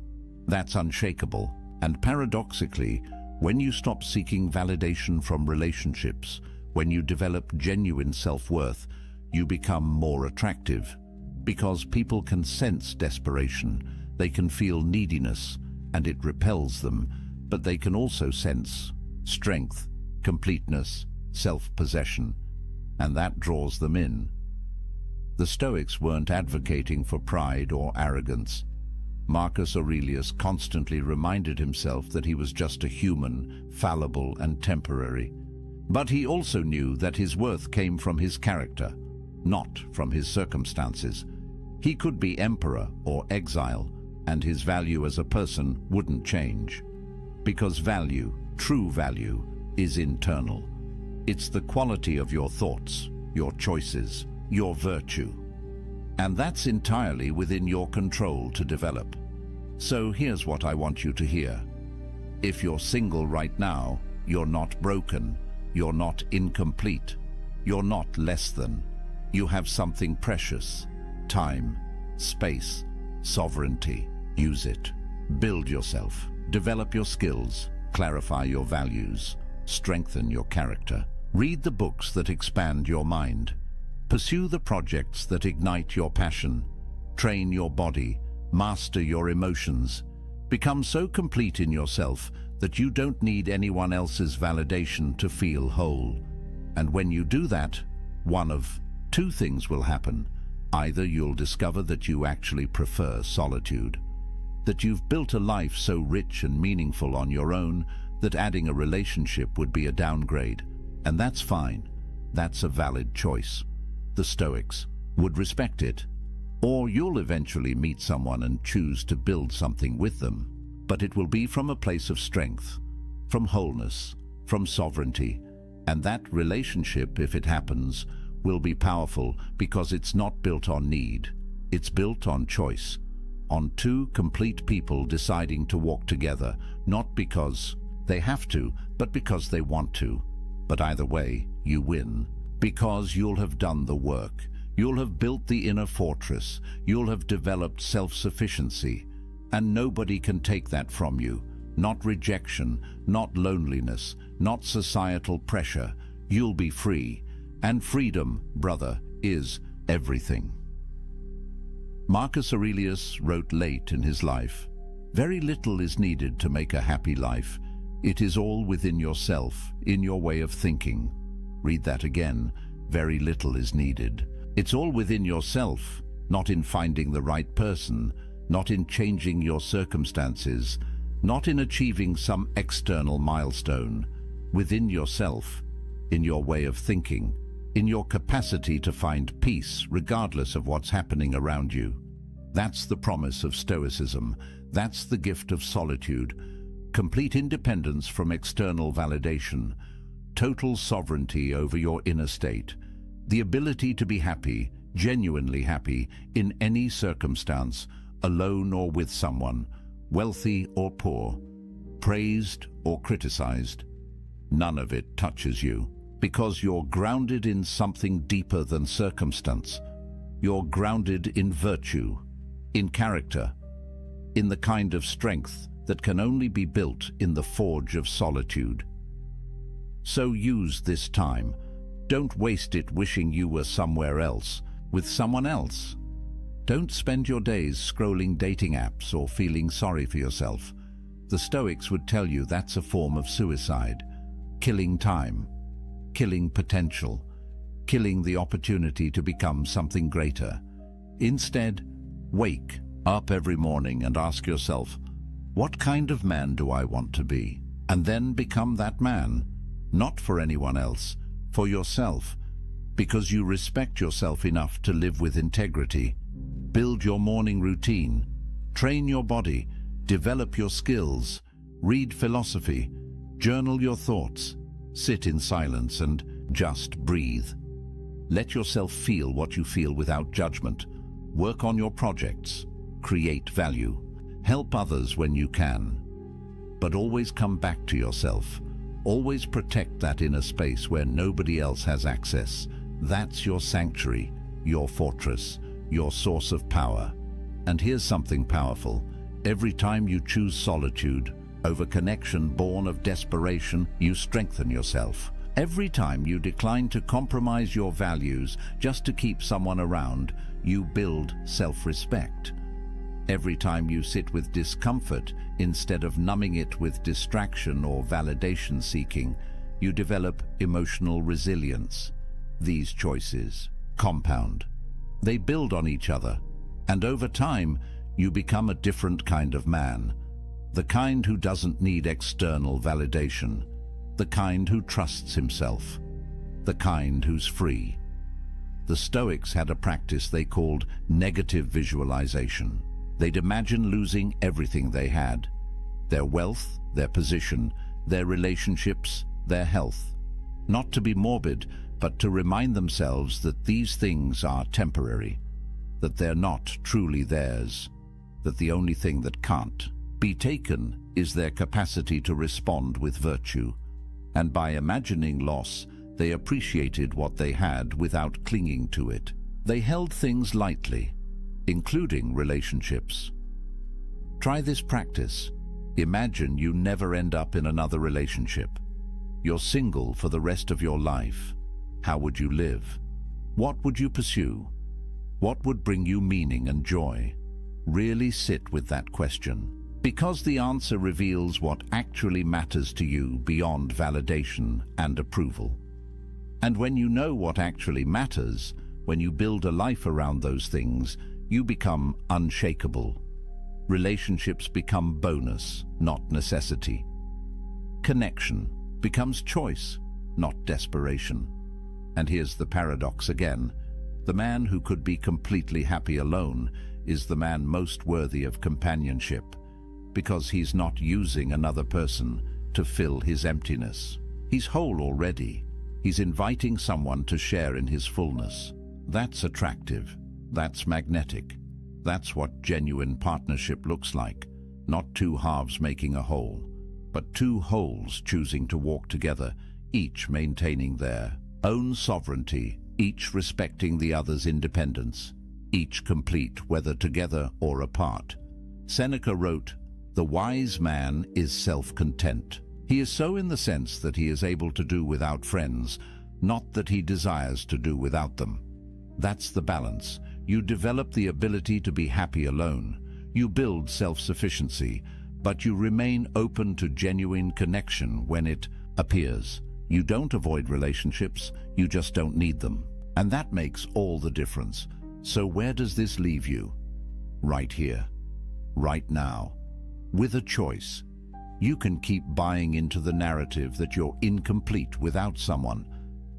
That's unshakable. And paradoxically, when you stop seeking validation from relationships, when you develop genuine self-worth, you become more attractive, because people can sense desperation, they can feel neediness, and it repels them, but they can also sense strength, completeness, self-possession, and that draws them in. The Stoics weren't advocating for pride or arrogance. Marcus Aurelius constantly reminded himself that he was just a human, fallible and temporary. But he also knew that his worth came from his character, not from his circumstances. He could be emperor or exile, and his value as a person wouldn't change. Because value, true value, is internal. It's the quality of your thoughts, your choices, your virtue. And that's entirely within your control to develop. So here's what I want you to hear. If you're single right now, you're not broken, you're not incomplete, you're not less than. You have something precious: time, space, sovereignty. Use it. Build yourself. Develop your skills. Clarify your values. Strengthen your character. Read the books that expand your mind. Pursue the projects that ignite your passion. Train your body. Master your emotions. Become so complete in yourself that you don't need anyone else's validation to feel whole. And when you do that, one of two things will happen. Either you'll discover that you actually prefer solitude, that you've built a life so rich and meaningful on your own that adding a relationship would be a downgrade. And that's fine. That's a valid choice. The Stoics would respect it. Or you'll eventually meet someone and choose to build something with them. But it will be from a place of strength, from wholeness, from sovereignty. And that relationship, if it happens, will be powerful because it's not built on need. It's built on choice, on two complete people deciding to walk together, not because they have to, but because they want to. But either way, you win, because you'll have done the work. You'll have built the inner fortress. You'll have developed self-sufficiency. And nobody can take that from you. Not rejection, not loneliness, not societal pressure. You'll be free. And freedom, brother, is everything. Marcus Aurelius wrote late in his life, "Very little is needed to make a happy life. It is all within yourself, in your way of thinking." Read that again. Very little is needed. It's all within yourself, not in finding the right person, not in changing your circumstances, not in achieving some external milestone. Within yourself, in your way of thinking, in your capacity to find peace regardless of what's happening around you. That's the promise of Stoicism. That's the gift of solitude. Complete independence from external validation. Total sovereignty over your inner state. The ability to be happy, genuinely happy, in any circumstance, alone or with someone, wealthy or poor, praised or criticized. None of it touches you, because you're grounded in something deeper than circumstance. You're grounded in virtue, in character, in the kind of strength that can only be built in the forge of solitude. So use this time. Don't waste it wishing you were somewhere else, with someone else. Don't spend your days scrolling dating apps or feeling sorry for yourself. The Stoics would tell you that's a form of suicide. Killing time, killing potential, killing the opportunity to become something greater. Instead, wake up every morning and ask yourself, what kind of man do I want to be? And then become that man, not for anyone else, for yourself, because you respect yourself enough to live with integrity. Build your morning routine, train your body, develop your skills, read philosophy, journal your thoughts, sit in silence and just breathe. Let yourself feel what you feel without judgment. Work on your projects, create value, help others when you can. But always come back to yourself. Always protect that inner space where nobody else has access. That's your sanctuary, your fortress, your source of power. And here's something powerful. Every time you choose solitude over connection born of desperation, you strengthen yourself. Every time you decline to compromise your values just to keep someone around, you build self-respect. Every time you sit with discomfort instead of numbing it with distraction or validation seeking, you develop emotional resilience. These choices compound. They build on each other, and over time, you become a different kind of man. The kind who doesn't need external validation. The kind who trusts himself. The kind who's free. The Stoics had a practice they called negative visualization. They'd imagine losing everything they had. Their wealth, their position, their relationships, their health. Not to be morbid, but to remind themselves that these things are temporary, that they're not truly theirs, that the only thing that can't be taken is their capacity to respond with virtue. And by imagining loss, they appreciated what they had without clinging to it. They held things lightly, including relationships. Try this practice. Imagine you never end up in another relationship. You're single for the rest of your life. How would you live? What would you pursue? What would bring you meaning and joy? Really sit with that question, because the answer reveals what actually matters to you beyond validation and approval. And when you know what actually matters, when you build a life around those things, you become unshakable. Relationships become bonus, not necessity. Connection becomes choice, not desperation. And here's the paradox again. The man who could be completely happy alone is the man most worthy of companionship, because he's not using another person to fill his emptiness. He's whole already. He's inviting someone to share in his fullness. That's attractive. That's magnetic. That's what genuine partnership looks like. Not two halves making a whole, but two wholes choosing to walk together, each maintaining their own sovereignty, each respecting the other's independence, each complete whether together or apart. Seneca wrote, "The wise man is self-content. He is so in the sense that he is able to do without friends, not that he desires to do without them." That's the balance. You develop the ability to be happy alone. You build self-sufficiency, but you remain open to genuine connection when it appears. You don't avoid relationships, you just don't need them. And that makes all the difference. So where does this leave you? Right here, right now, with a choice. You can keep buying into the narrative that you're incomplete without someone,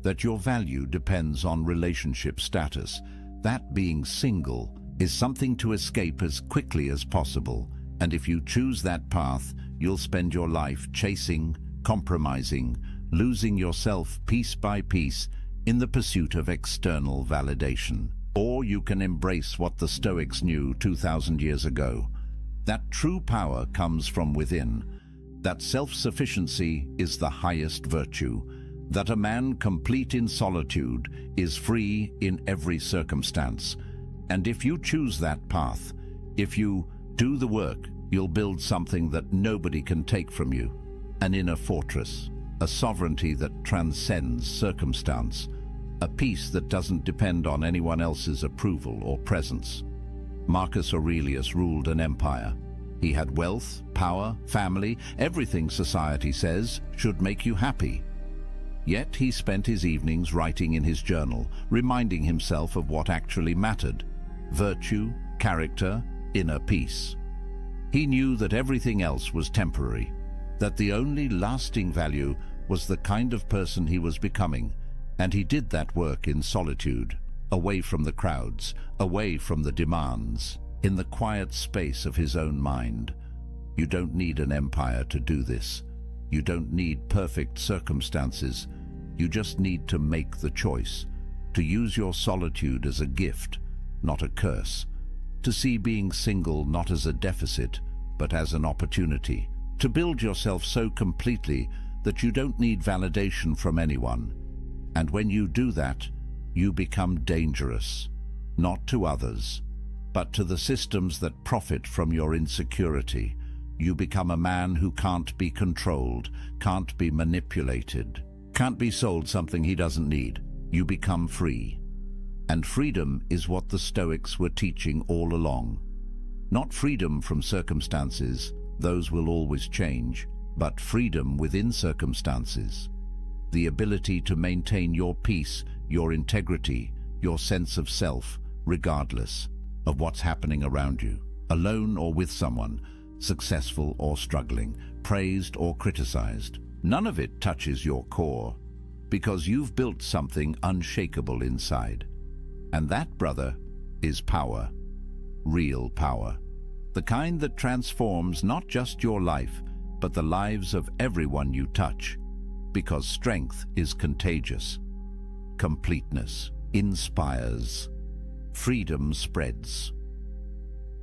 that your value depends on relationship status. That being single is something to escape as quickly as possible. And if you choose that path, you'll spend your life chasing, compromising, losing yourself piece by piece in the pursuit of external validation. Or you can embrace what the Stoics knew 2,000 years ago, that true power comes from within, that self-sufficiency is the highest virtue, that a man complete in solitude is free in every circumstance. And if you choose that path, if you do the work, you'll build something that nobody can take from you, an inner fortress, a sovereignty that transcends circumstance, a peace that doesn't depend on anyone else's approval or presence. Marcus Aurelius ruled an empire. He had wealth, power, family, everything society says should make you happy. Yet he spent his evenings writing in his journal, reminding himself of what actually mattered: virtue, character, inner peace. He knew that everything else was temporary, that the only lasting value was the kind of person he was becoming, and he did that work in solitude, away from the crowds, away from the demands, in the quiet space of his own mind. You don't need an empire to do this. You don't need perfect circumstances. You just need to make the choice, to use your solitude as a gift, not a curse, to see being single not as a deficit, but as an opportunity, to build yourself so completely that you don't need validation from anyone. And when you do that, you become dangerous, not to others, but to the systems that profit from your insecurity. You become a man who can't be controlled, can't be manipulated, can't be sold something he doesn't need. You become free. And freedom is what the Stoics were teaching all along. Not freedom from circumstances, those will always change, but freedom within circumstances. The ability to maintain your peace, your integrity, your sense of self, regardless of what's happening around you, alone or with someone, successful or struggling, praised or criticized. None of it touches your core, because you've built something unshakable inside. And that, brother, is power. Real power. The kind that transforms not just your life, but the lives of everyone you touch. Because strength is contagious. Completeness inspires. Freedom spreads.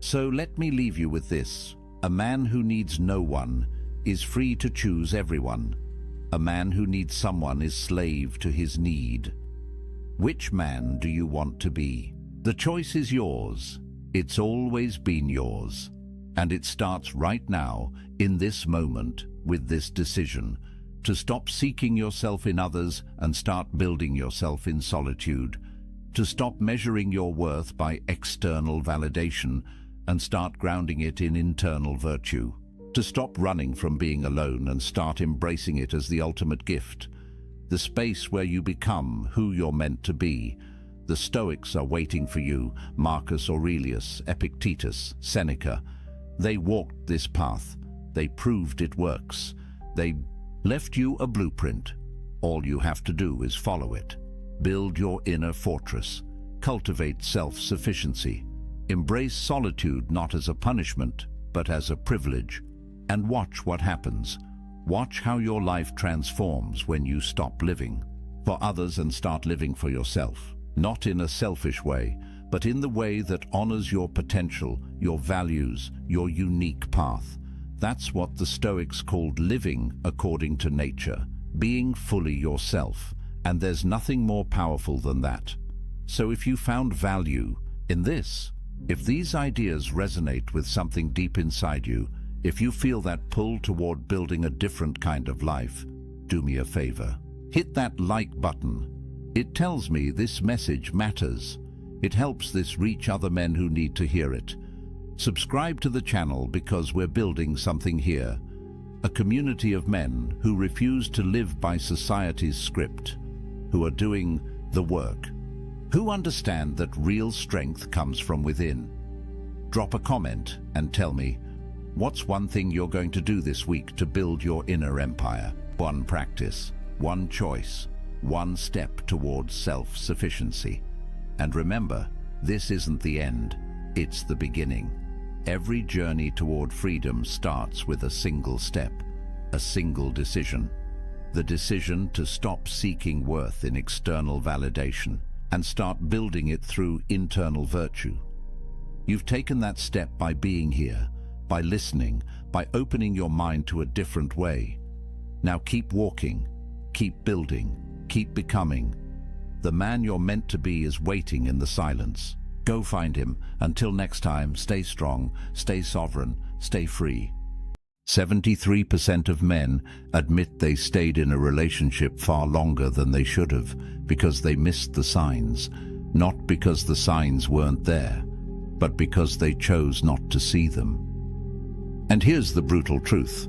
So let me leave you with this. A man who needs no one is free to choose everyone. A man who needs someone is slave to his need. Which man do you want to be? The choice is yours. It's always been yours. And it starts right now, in this moment, with this decision, to stop seeking yourself in others and start building yourself in solitude, to stop measuring your worth by external validation and start grounding it in internal virtue, to stop running from being alone and start embracing it as the ultimate gift, the space where you become who you're meant to be. The Stoics are waiting for you, Marcus Aurelius, Epictetus, Seneca. They walked this path. They proved it works. They left you a blueprint. All you have to do is follow it. Build your inner fortress. Cultivate self-sufficiency. Embrace solitude not as a punishment, but as a privilege. And watch what happens. Watch how your life transforms when you stop living for others and start living for yourself. Not in a selfish way, but in the way that honors your potential, your values, your unique path. That's what the Stoics called living according to nature, being fully yourself. And there's nothing more powerful than that. So if you found value in this, if these ideas resonate with something deep inside you, if you feel that pull toward building a different kind of life, do me a favor. Hit that like button. It tells me this message matters. It helps this reach other men who need to hear it. Subscribe to the channel because we're building something here. A community of men who refuse to live by society's script, who are doing the work, who understand that real strength comes from within. Drop a comment and tell me, what's one thing you're going to do this week to build your inner empire? One practice, one choice, one step towards self-sufficiency. And remember, this isn't the end, it's the beginning. Every journey toward freedom starts with a single step, a single decision. The decision to stop seeking worth in external validation and start building it through internal virtue. You've taken that step by being here, by listening, by opening your mind to a different way. Now keep walking, keep building, keep becoming. The man you're meant to be is waiting in the silence. Go find him. Until next time, stay strong, stay sovereign, stay free. 73% of men admit they stayed in a relationship far longer than they should have because they missed the signs, not because the signs weren't there, but because they chose not to see them. And here's the brutal truth.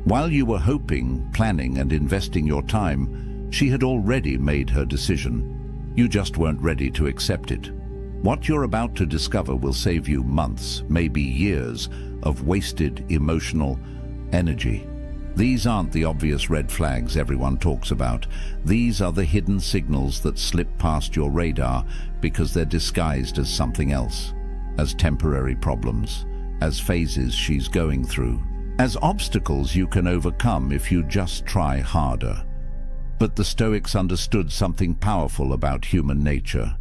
While you were hoping, planning, and investing your time, she had already made her decision. You just weren't ready to accept it. What you're about to discover will save you months, maybe years, of wasted emotional energy. These aren't the obvious red flags everyone talks about. These are the hidden signals that slip past your radar because they're disguised as something else, as temporary problems, as phases she's going through, as obstacles you can overcome if you just try harder. But the Stoics understood something powerful about human nature.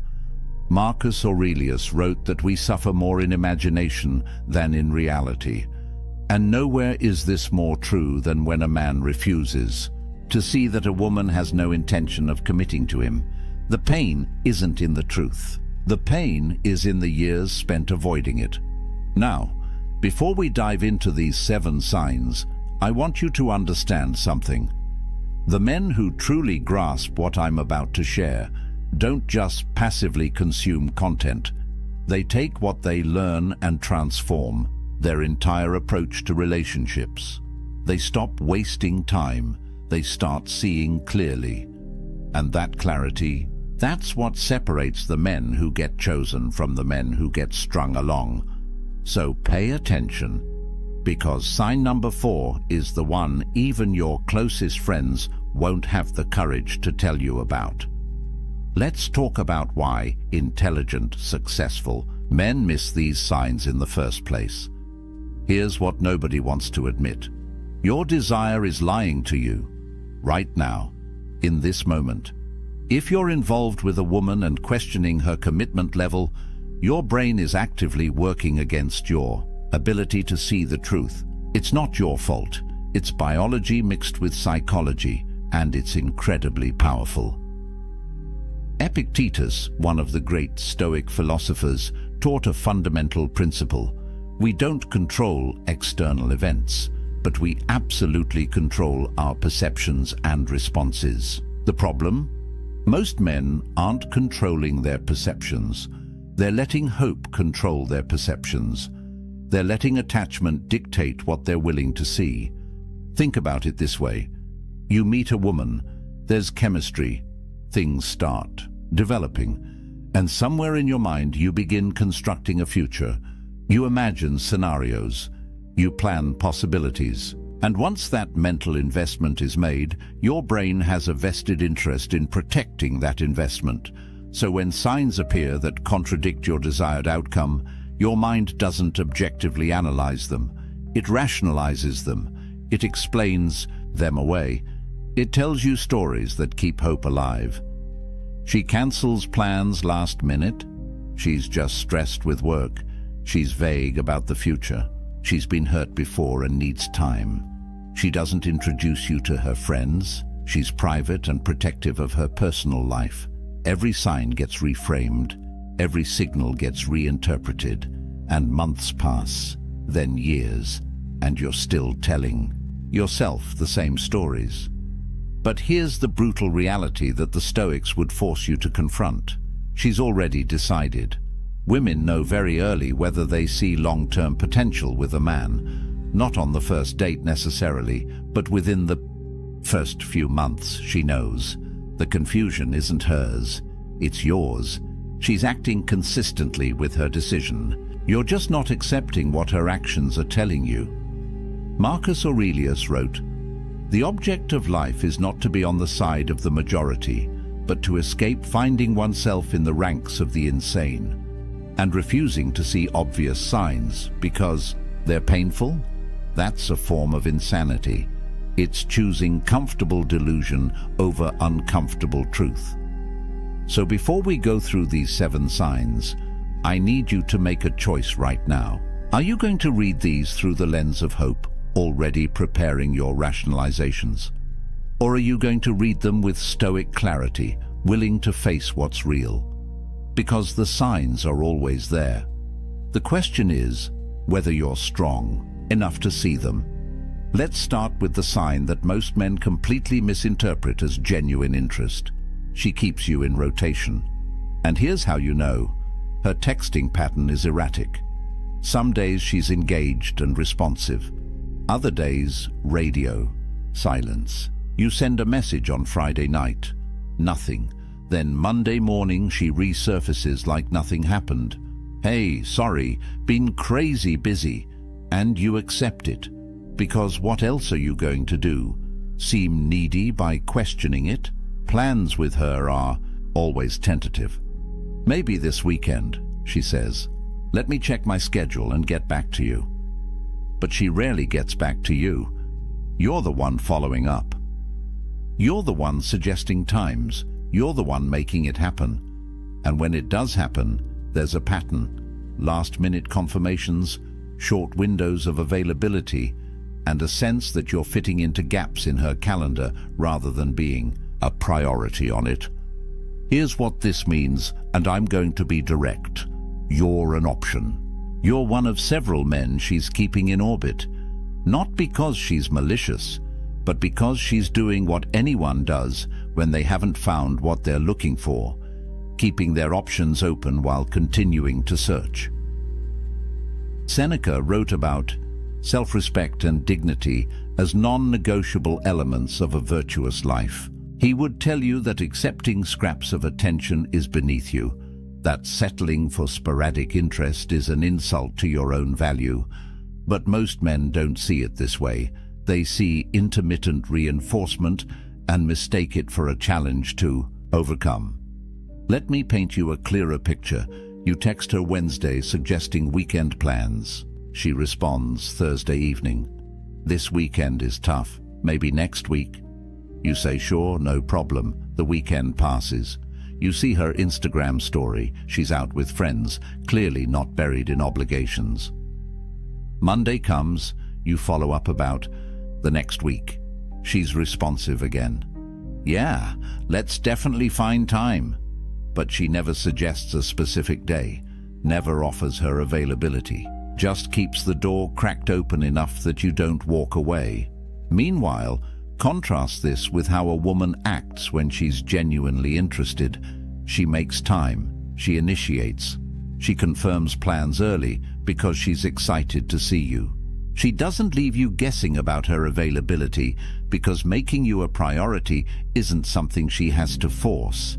Marcus Aurelius wrote that we suffer more in imagination than in reality. And nowhere is this more true than when a man refuses to see that a woman has no intention of committing to him. The pain isn't in the truth. The pain is in the years spent avoiding it. Now, before we dive into these 7 signs, I want you to understand something. The men who truly grasp what I'm about to share don't just passively consume content. They take what they learn and transform their entire approach to relationships. They stop wasting time. They start seeing clearly. And that clarity, that's what separates the men who get chosen from the men who get strung along. So pay attention, because sign number 4 is the one even your closest friends won't have the courage to tell you about. Let's talk about why intelligent, successful men miss these signs in the first place. Here's what nobody wants to admit. Your desire is lying to you, right now, in this moment. If you're involved with a woman and questioning her commitment level, your brain is actively working against your ability to see the truth. It's not your fault. It's biology mixed with psychology, and it's incredibly powerful. Epictetus, one of the great Stoic philosophers, taught a fundamental principle. We don't control external events, but we absolutely control our perceptions and responses. The problem? Most men aren't controlling their perceptions. They're letting hope control their perceptions. They're letting attachment dictate what they're willing to see. Think about it this way. You meet a woman, there's chemistry, things start developing, and somewhere in your mind you begin constructing a future. You imagine scenarios, you plan possibilities, and once that mental investment is made, your brain has a vested interest in protecting that investment. So when signs appear that contradict your desired outcome, your mind doesn't objectively analyze them. It rationalizes them. It explains them away. It tells you stories that keep hope alive. She cancels plans last minute. She's just stressed with work. She's vague about the future. She's been hurt before and needs time. She doesn't introduce you to her friends. She's private and protective of her personal life. Every sign gets reframed, every signal gets reinterpreted, and months pass, then years, and you're still telling yourself the same stories. But here's the brutal reality that the Stoics would force you to confront. She's already decided. Women know very early whether they see long-term potential with a man, not on the first date necessarily, but within the first few months she knows. The confusion isn't hers, it's yours. She's acting consistently with her decision. You're just not accepting what her actions are telling you. Marcus Aurelius wrote, "The object of life is not to be on the side of the majority, but to escape finding oneself in the ranks of the insane, and refusing to see obvious signs because they're painful. That's a form of insanity. It's choosing comfortable delusion over uncomfortable truth." So before we go through these 7 signs, I need you to make a choice right now. Are you going to read these through the lens of hope, already preparing your rationalizations? Or are you going to read them with stoic clarity, willing to face what's real? Because the signs are always there. The question is whether you're strong enough to see them. Let's start with the sign that most men completely misinterpret as genuine interest. She keeps you in rotation. And here's how you know. Her texting pattern is erratic. Some days she's engaged and responsive. Other days, radio, silence. You send a message on Friday night, nothing. Then Monday morning she resurfaces like nothing happened. "Hey, sorry, been crazy busy." And you accept it. Because what else are you going to do? Seem needy by questioning it? Plans with her are always tentative. "Maybe this weekend," she says. "Let me check my schedule and get back to you." But she rarely gets back to you. You're the one following up. You're the one suggesting times. You're the one making it happen. And when it does happen, there's a pattern. Last-minute confirmations, short windows of availability, and a sense that you're fitting into gaps in her calendar rather than being a priority on it. Here's what this means, and I'm going to be direct. You're an option. You're one of several men she's keeping in orbit. Not because she's malicious, but because she's doing what anyone does when they haven't found what they're looking for, keeping their options open while continuing to search. Seneca wrote about self-respect and dignity as non-negotiable elements of a virtuous life. He would tell you that accepting scraps of attention is beneath you, that settling for sporadic interest is an insult to your own value. But most men don't see it this way. They see intermittent reinforcement and mistake it for a challenge to overcome. Let me paint you a clearer picture. You text her Wednesday suggesting weekend plans. She responds Thursday evening. "This weekend is tough. Maybe next week." You say, "Sure, no problem." The weekend passes. You see her Instagram story. She's out with friends, clearly not buried in obligations. Monday comes. You follow up about the next week. She's responsive again. "Yeah, let's definitely find time." But she never suggests a specific day, never offers her availability, just keeps the door cracked open enough that you don't walk away. Meanwhile, contrast this with how a woman acts when she's genuinely interested. She makes time, she initiates, she confirms plans early because she's excited to see you. She doesn't leave you guessing about her availability because making you a priority isn't something she has to force.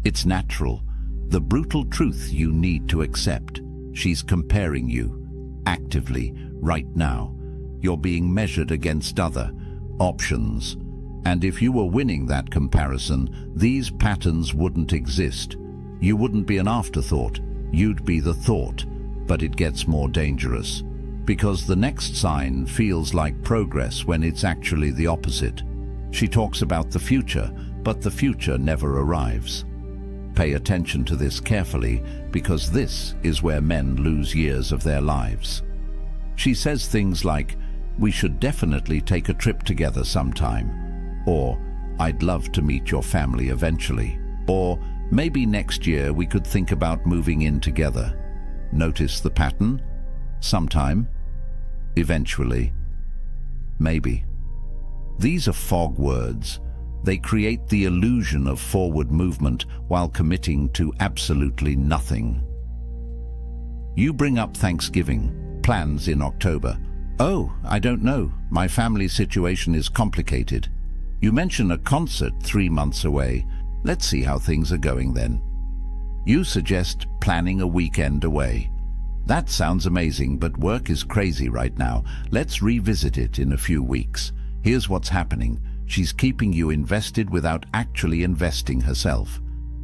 It's natural, the brutal truth you need to accept. She's comparing you, actively, right now. You're being measured against other options. And if you were winning that comparison, these patterns wouldn't exist. You wouldn't be an afterthought, you'd be the thought. But it gets more dangerous, because the next sign feels like progress when it's actually the opposite. She talks about the future, but the future never arrives. Pay attention to this carefully, because this is where men lose years of their lives. She says things like, "We should definitely take a trip together sometime," or I'd love to meet your family eventually. Or maybe next year we could think about moving in together. Notice the pattern? Sometime. Eventually. Maybe. These are fog words. They create the illusion of forward movement while committing to absolutely nothing. You bring up Thanksgiving, plans in October. Oh, I don't know. My family situation is complicated. You mention a concert 3 months away. Let's see how things are going then. You suggest planning a weekend away. That sounds amazing, but work is crazy right now. Let's revisit it in a few weeks. Here's what's happening. She's keeping you invested without actually investing herself.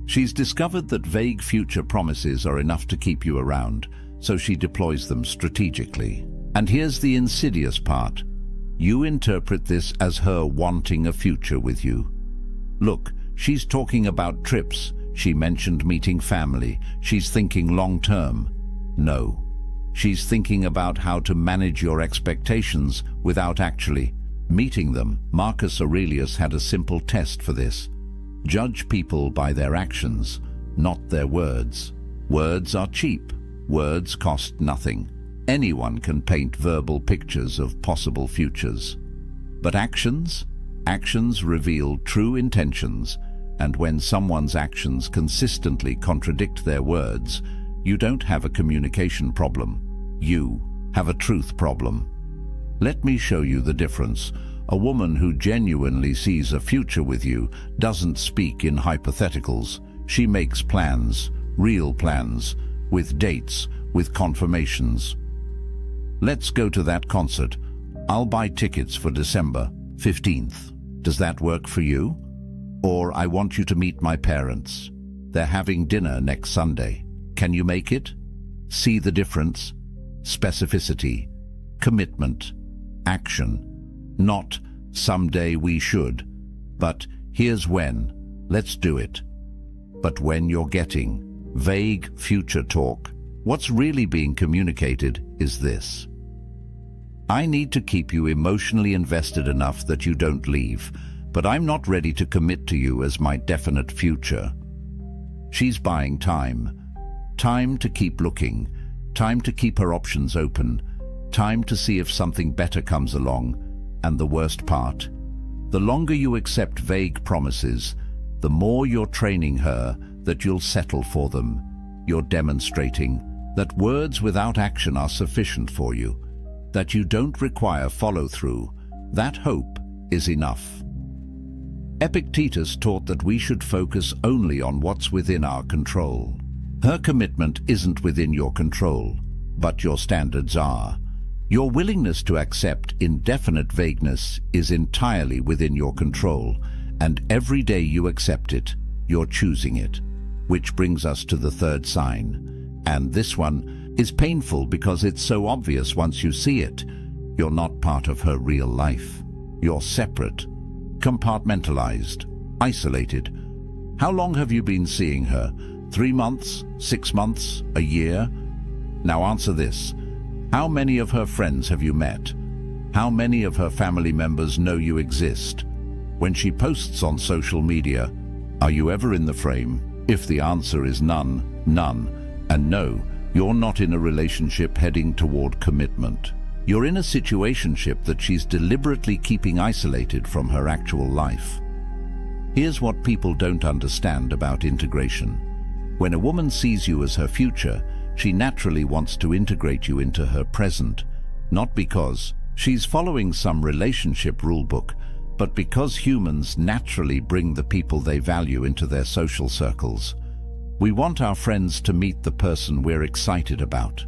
She's discovered that vague future promises are enough to keep you around, so she deploys them strategically. And here's the insidious part. You interpret this as her wanting a future with you. Look, she's talking about trips. She mentioned meeting family. She's thinking long-term. No. She's thinking about how to manage your expectations without actually meeting them. Marcus Aurelius had a simple test for this. Judge people by their actions, not their words. Words are cheap. Words cost nothing. Anyone can paint verbal pictures of possible futures. But actions? Actions reveal true intentions, and when someone's actions consistently contradict their words, you don't have a communication problem. You have a truth problem. Let me show you the difference. A woman who genuinely sees a future with you doesn't speak in hypotheticals. She makes plans, real plans, with dates, with confirmations. Let's go to that concert. I'll buy tickets for December 15th. Does that work for you? Or I want you to meet my parents. They're having dinner next Sunday. Can you make it? See the difference? Specificity, commitment, action. Not someday we should, but here's when. Let's do it. But when you're getting vague future talk, what's really being communicated is this. I need to keep you emotionally invested enough that you don't leave, but I'm not ready to commit to you as my definite future. She's buying time. Time to keep looking. Time to keep her options open. Time to see if something better comes along. And the worst part, the longer you accept vague promises, the more you're training her that you'll settle for them. You're demonstrating that words without action are sufficient for you, that you don't require follow-through. That hope is enough. Epictetus taught that we should focus only on what's within our control. Her commitment isn't within your control, but your standards are. Your willingness to accept indefinite vagueness is entirely within your control, and every day you accept it, you're choosing it. Which brings us to the third sign. And this one is painful because it's so obvious once you see it. You're not part of her real life. You're separate, compartmentalized, isolated. How long have you been seeing her? 3 months? 6 months? A year? Now answer this. How many of her friends have you met? How many of her family members know you exist? When she posts on social media, are you ever in the frame? If the answer is none, none, and no, you're not in a relationship heading toward commitment. You're in a situationship that she's deliberately keeping isolated from her actual life. Here's what people don't understand about integration. When a woman sees you as her future, she naturally wants to integrate you into her present, not because she's following some relationship rulebook, but because humans naturally bring the people they value into their social circles. We want our friends to meet the person we're excited about.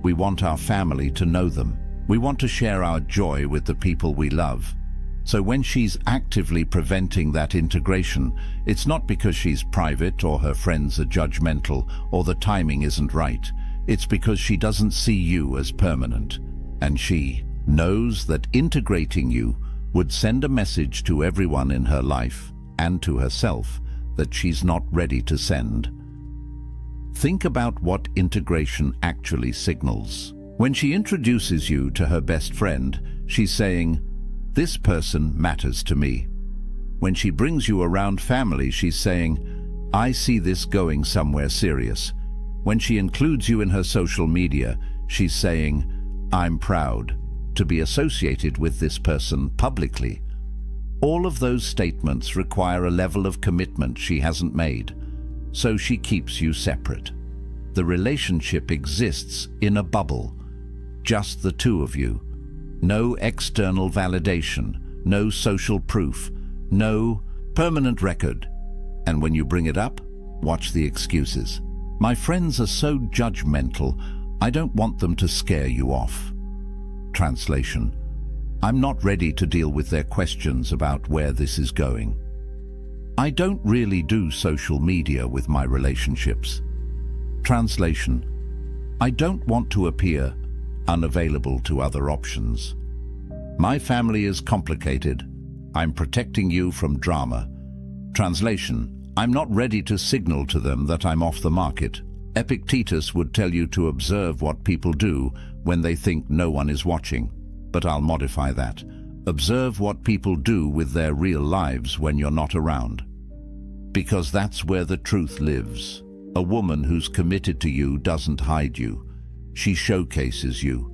We want our family to know them. We want to share our joy with the people we love. So when she's actively preventing that integration, it's not because she's private or her friends are judgmental or the timing isn't right. It's because she doesn't see you as permanent. And she knows that integrating you would send a message to everyone in her life and to herself that she's not ready to send. Think about what integration actually signals. When she introduces you to her best friend, she's saying, "This person matters to me." When she brings you around family, she's saying, "I see this going somewhere serious." When she includes you in her social media, she's saying, "I'm proud to be associated with this person publicly." All of those statements require a level of commitment she hasn't made, so she keeps you separate. The relationship exists in a bubble, just the two of you. No external validation, no social proof, no permanent record. And when you bring it up, watch the excuses. "My friends are so judgmental, I don't want them to scare you off." Translation: I'm not ready to deal with their questions about where this is going. I don't really do social media with my relationships. Translation: I don't want to appear unavailable to other options. My family is complicated. I'm protecting you from drama. Translation: I'm not ready to signal to them that I'm off the market. Epictetus would tell you to observe what people do when they think no one is watching. But I'll modify that. Observe what people do with their real lives when you're not around. Because that's where the truth lives. A woman who's committed to you doesn't hide you. She showcases you.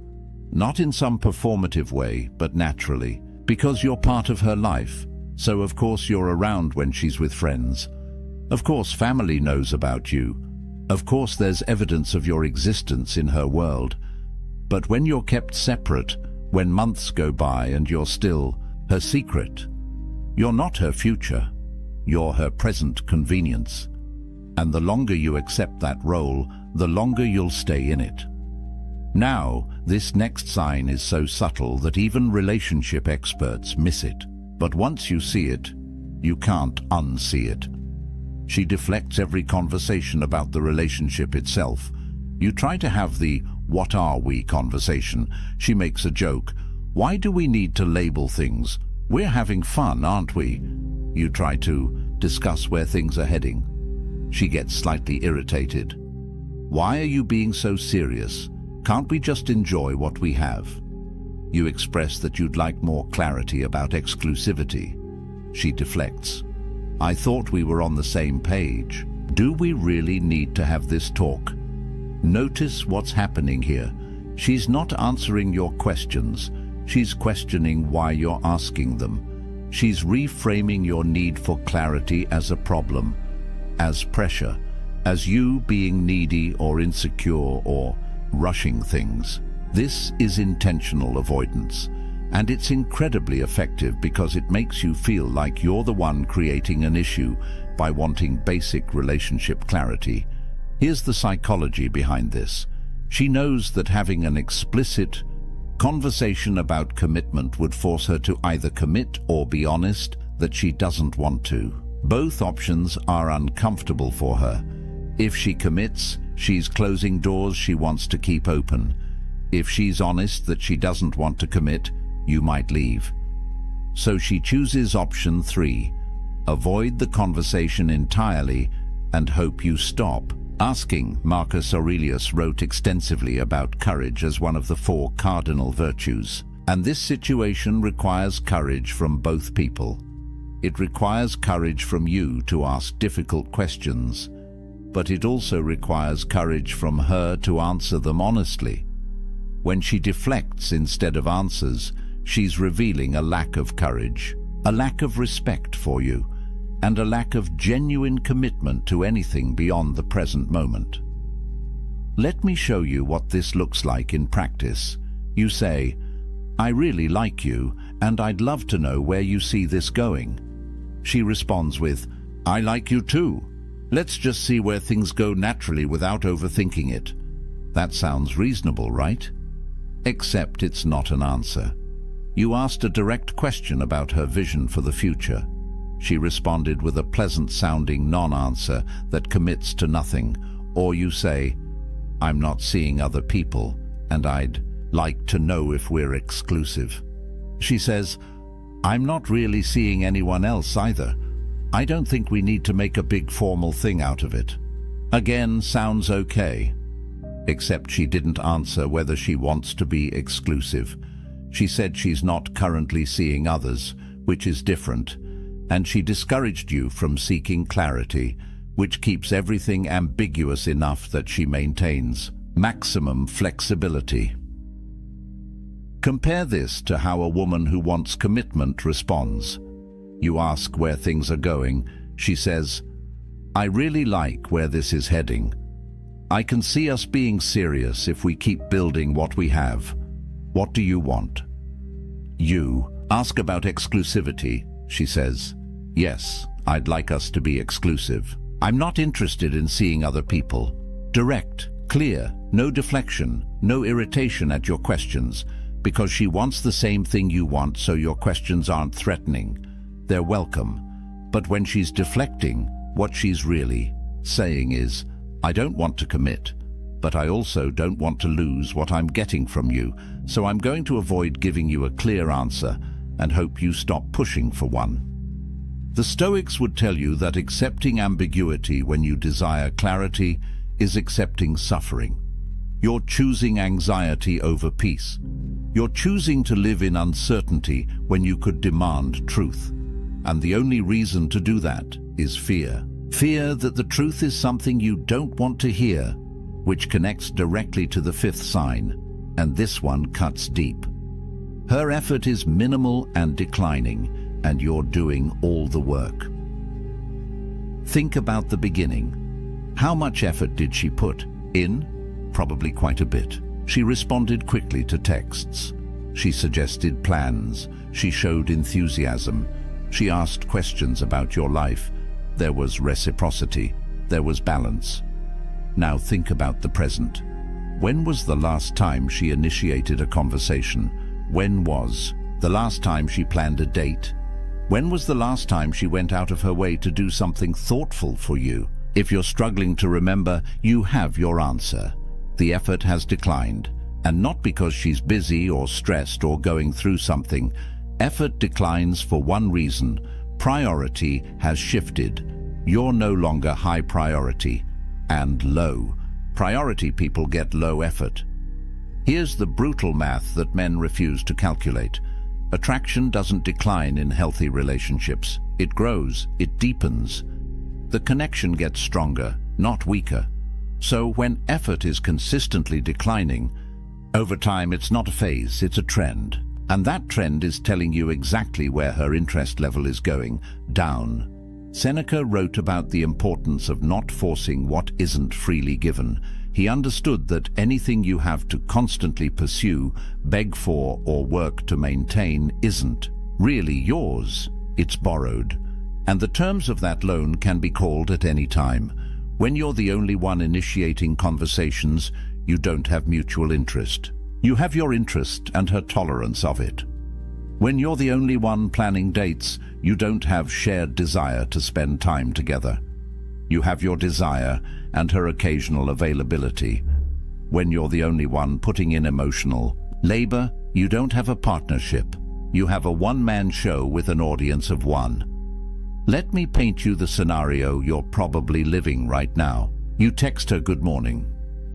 Not in some performative way, but naturally. Because you're part of her life. So of course you're around when she's with friends. Of course family knows about you. Of course there's evidence of your existence in her world. But when you're kept separate, when months go by and you're still her secret, you're not her future, you're her present convenience. And the longer you accept that role, the longer you'll stay in it. Now, this next sign is so subtle that even relationship experts miss it. But once you see it, you can't unsee it. She deflects every conversation about the relationship itself. You try to have the "what are we" conversation. She makes a joke. "Why do we need to label things? We're having fun, aren't we?" You try to discuss where things are heading. She gets slightly irritated. "Why are you being so serious? Can't we just enjoy what we have?" You express that you'd like more clarity about exclusivity. She deflects. "I thought we were on the same page. Do we really need to have this talk?" Notice what's happening here. She's not answering your questions. She's questioning why you're asking them. She's reframing your need for clarity as a problem, as pressure, as you being needy or insecure or rushing things. This is intentional avoidance, and it's incredibly effective because it makes you feel like you're the one creating an issue by wanting basic relationship clarity. Here's the psychology behind this. She knows that having an explicit conversation about commitment would force her to either commit or be honest that she doesn't want to. Both options are uncomfortable for her. If she commits, she's closing doors she wants to keep open. If she's honest that she doesn't want to commit, you might leave. So she chooses option 3. Avoid the conversation entirely and hope you stop asking. Marcus Aurelius wrote extensively about courage as one of the 4 cardinal virtues. And this situation requires courage from both people. It requires courage from you to ask difficult questions, but it also requires courage from her to answer them honestly. When she deflects instead of answers, she's revealing a lack of courage, a lack of respect for you, and a lack of genuine commitment to anything beyond the present moment. Let me show you what this looks like in practice. You say, "I really like you, and I'd love to know where you see this going." She responds with, "I like you too. Let's just see where things go naturally without overthinking it." That sounds reasonable, right? Except it's not an answer. You asked a direct question about her vision for the future. She responded with a pleasant-sounding non-answer that commits to nothing. Or you say, "I'm not seeing other people, and I'd like to know if we're exclusive." She says, "I'm not really seeing anyone else either. I don't think we need to make a big formal thing out of it." Again, sounds okay. Except she didn't answer whether she wants to be exclusive. She said she's not currently seeing others, which is different. and she discouraged you from seeking clarity, which keeps everything ambiguous enough that she maintains maximum flexibility. Compare this to how a woman who wants commitment responds. You ask where things are going. She says, "I really like where this is heading. I can see us being serious if we keep building what we have. What do you want?" You ask about exclusivity. She says, "Yes, I'd like us to be exclusive. I'm not interested in seeing other people." Direct, clear, no deflection, no irritation at your questions, because she wants the same thing you want, so your questions aren't threatening. They're welcome. But when she's deflecting, what she's really saying is, "I don't want to commit, but I also don't want to lose what I'm getting from you, so I'm going to avoid giving you a clear answer and hope you stop pushing for one." The Stoics would tell you that accepting ambiguity when you desire clarity is accepting suffering. You're choosing anxiety over peace. You're choosing to live in uncertainty when you could demand truth. And the only reason to do that is fear. Fear that the truth is something you don't want to hear, which connects directly to the fifth sign, and this one cuts deep. Her effort is minimal and declining, and you're doing all the work. Think about the beginning. How much effort did she put in? Probably quite a bit. She responded quickly to texts. She suggested plans. She showed enthusiasm. She asked questions about your life. There was reciprocity. There was balance. Now think about the present. When was the last time she initiated a conversation? When was the last time she planned a date? When was the last time she went out of her way to do something thoughtful for you? If you're struggling to remember, you have your answer. The effort has declined, and not because she's busy or stressed or going through something. Effort declines for one reason: priority has shifted. You're no longer high priority, and low priority people get low effort. Here's the brutal math that men refuse to calculate. Attraction doesn't decline in healthy relationships. It grows, it deepens. The connection gets stronger, not weaker. So when effort is consistently declining, over time it's not a phase, it's a trend. And that trend is telling you exactly where her interest level is going: down. Seneca wrote about the importance of not forcing what isn't freely given. He understood that anything you have to constantly pursue, beg for, or work to maintain isn't really yours. It's borrowed. And the terms of that loan can be called at any time. When you're the only one initiating conversations, you don't have mutual interest. You have your interest and her tolerance of it. When you're the only one planning dates, you don't have shared desire to spend time together. You have your desire and her occasional availability. When you're the only one putting in emotional labor, you don't have a partnership. You have a one-man show with an audience of one. Let me paint you the scenario you're probably living right now. You text her good morning.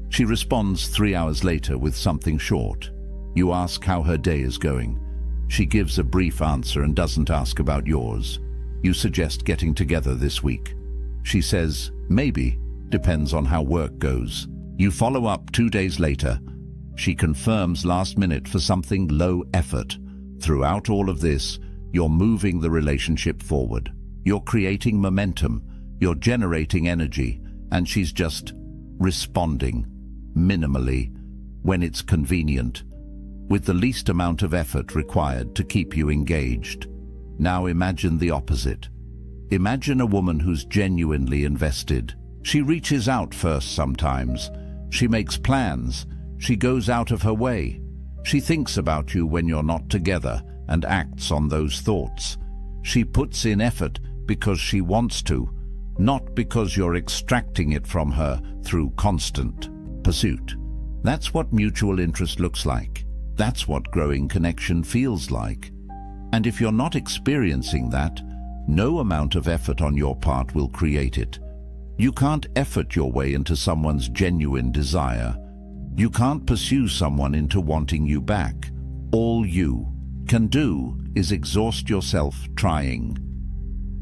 She responds 3 hours later with something short. You ask how her day is going. She gives a brief answer and doesn't ask about yours. You suggest getting together this week. She says, maybe, depends on how work goes. You follow up 2 days later. She confirms last minute for something low effort. Throughout all of this, you're moving the relationship forward. You're creating momentum. You're generating energy. And she's just responding, minimally, when it's convenient, with the least amount of effort required to keep you engaged. Now imagine the opposite. Imagine a woman who's genuinely invested. She reaches out first sometimes. She makes plans. She goes out of her way. She thinks about you when you're not together and acts on those thoughts. She puts in effort because she wants to, not because you're extracting it from her through constant pursuit. That's what mutual interest looks like. That's what growing connection feels like. And if you're not experiencing that, no amount of effort on your part will create it. You can't effort your way into someone's genuine desire. You can't pursue someone into wanting you back. All you can do is exhaust yourself trying.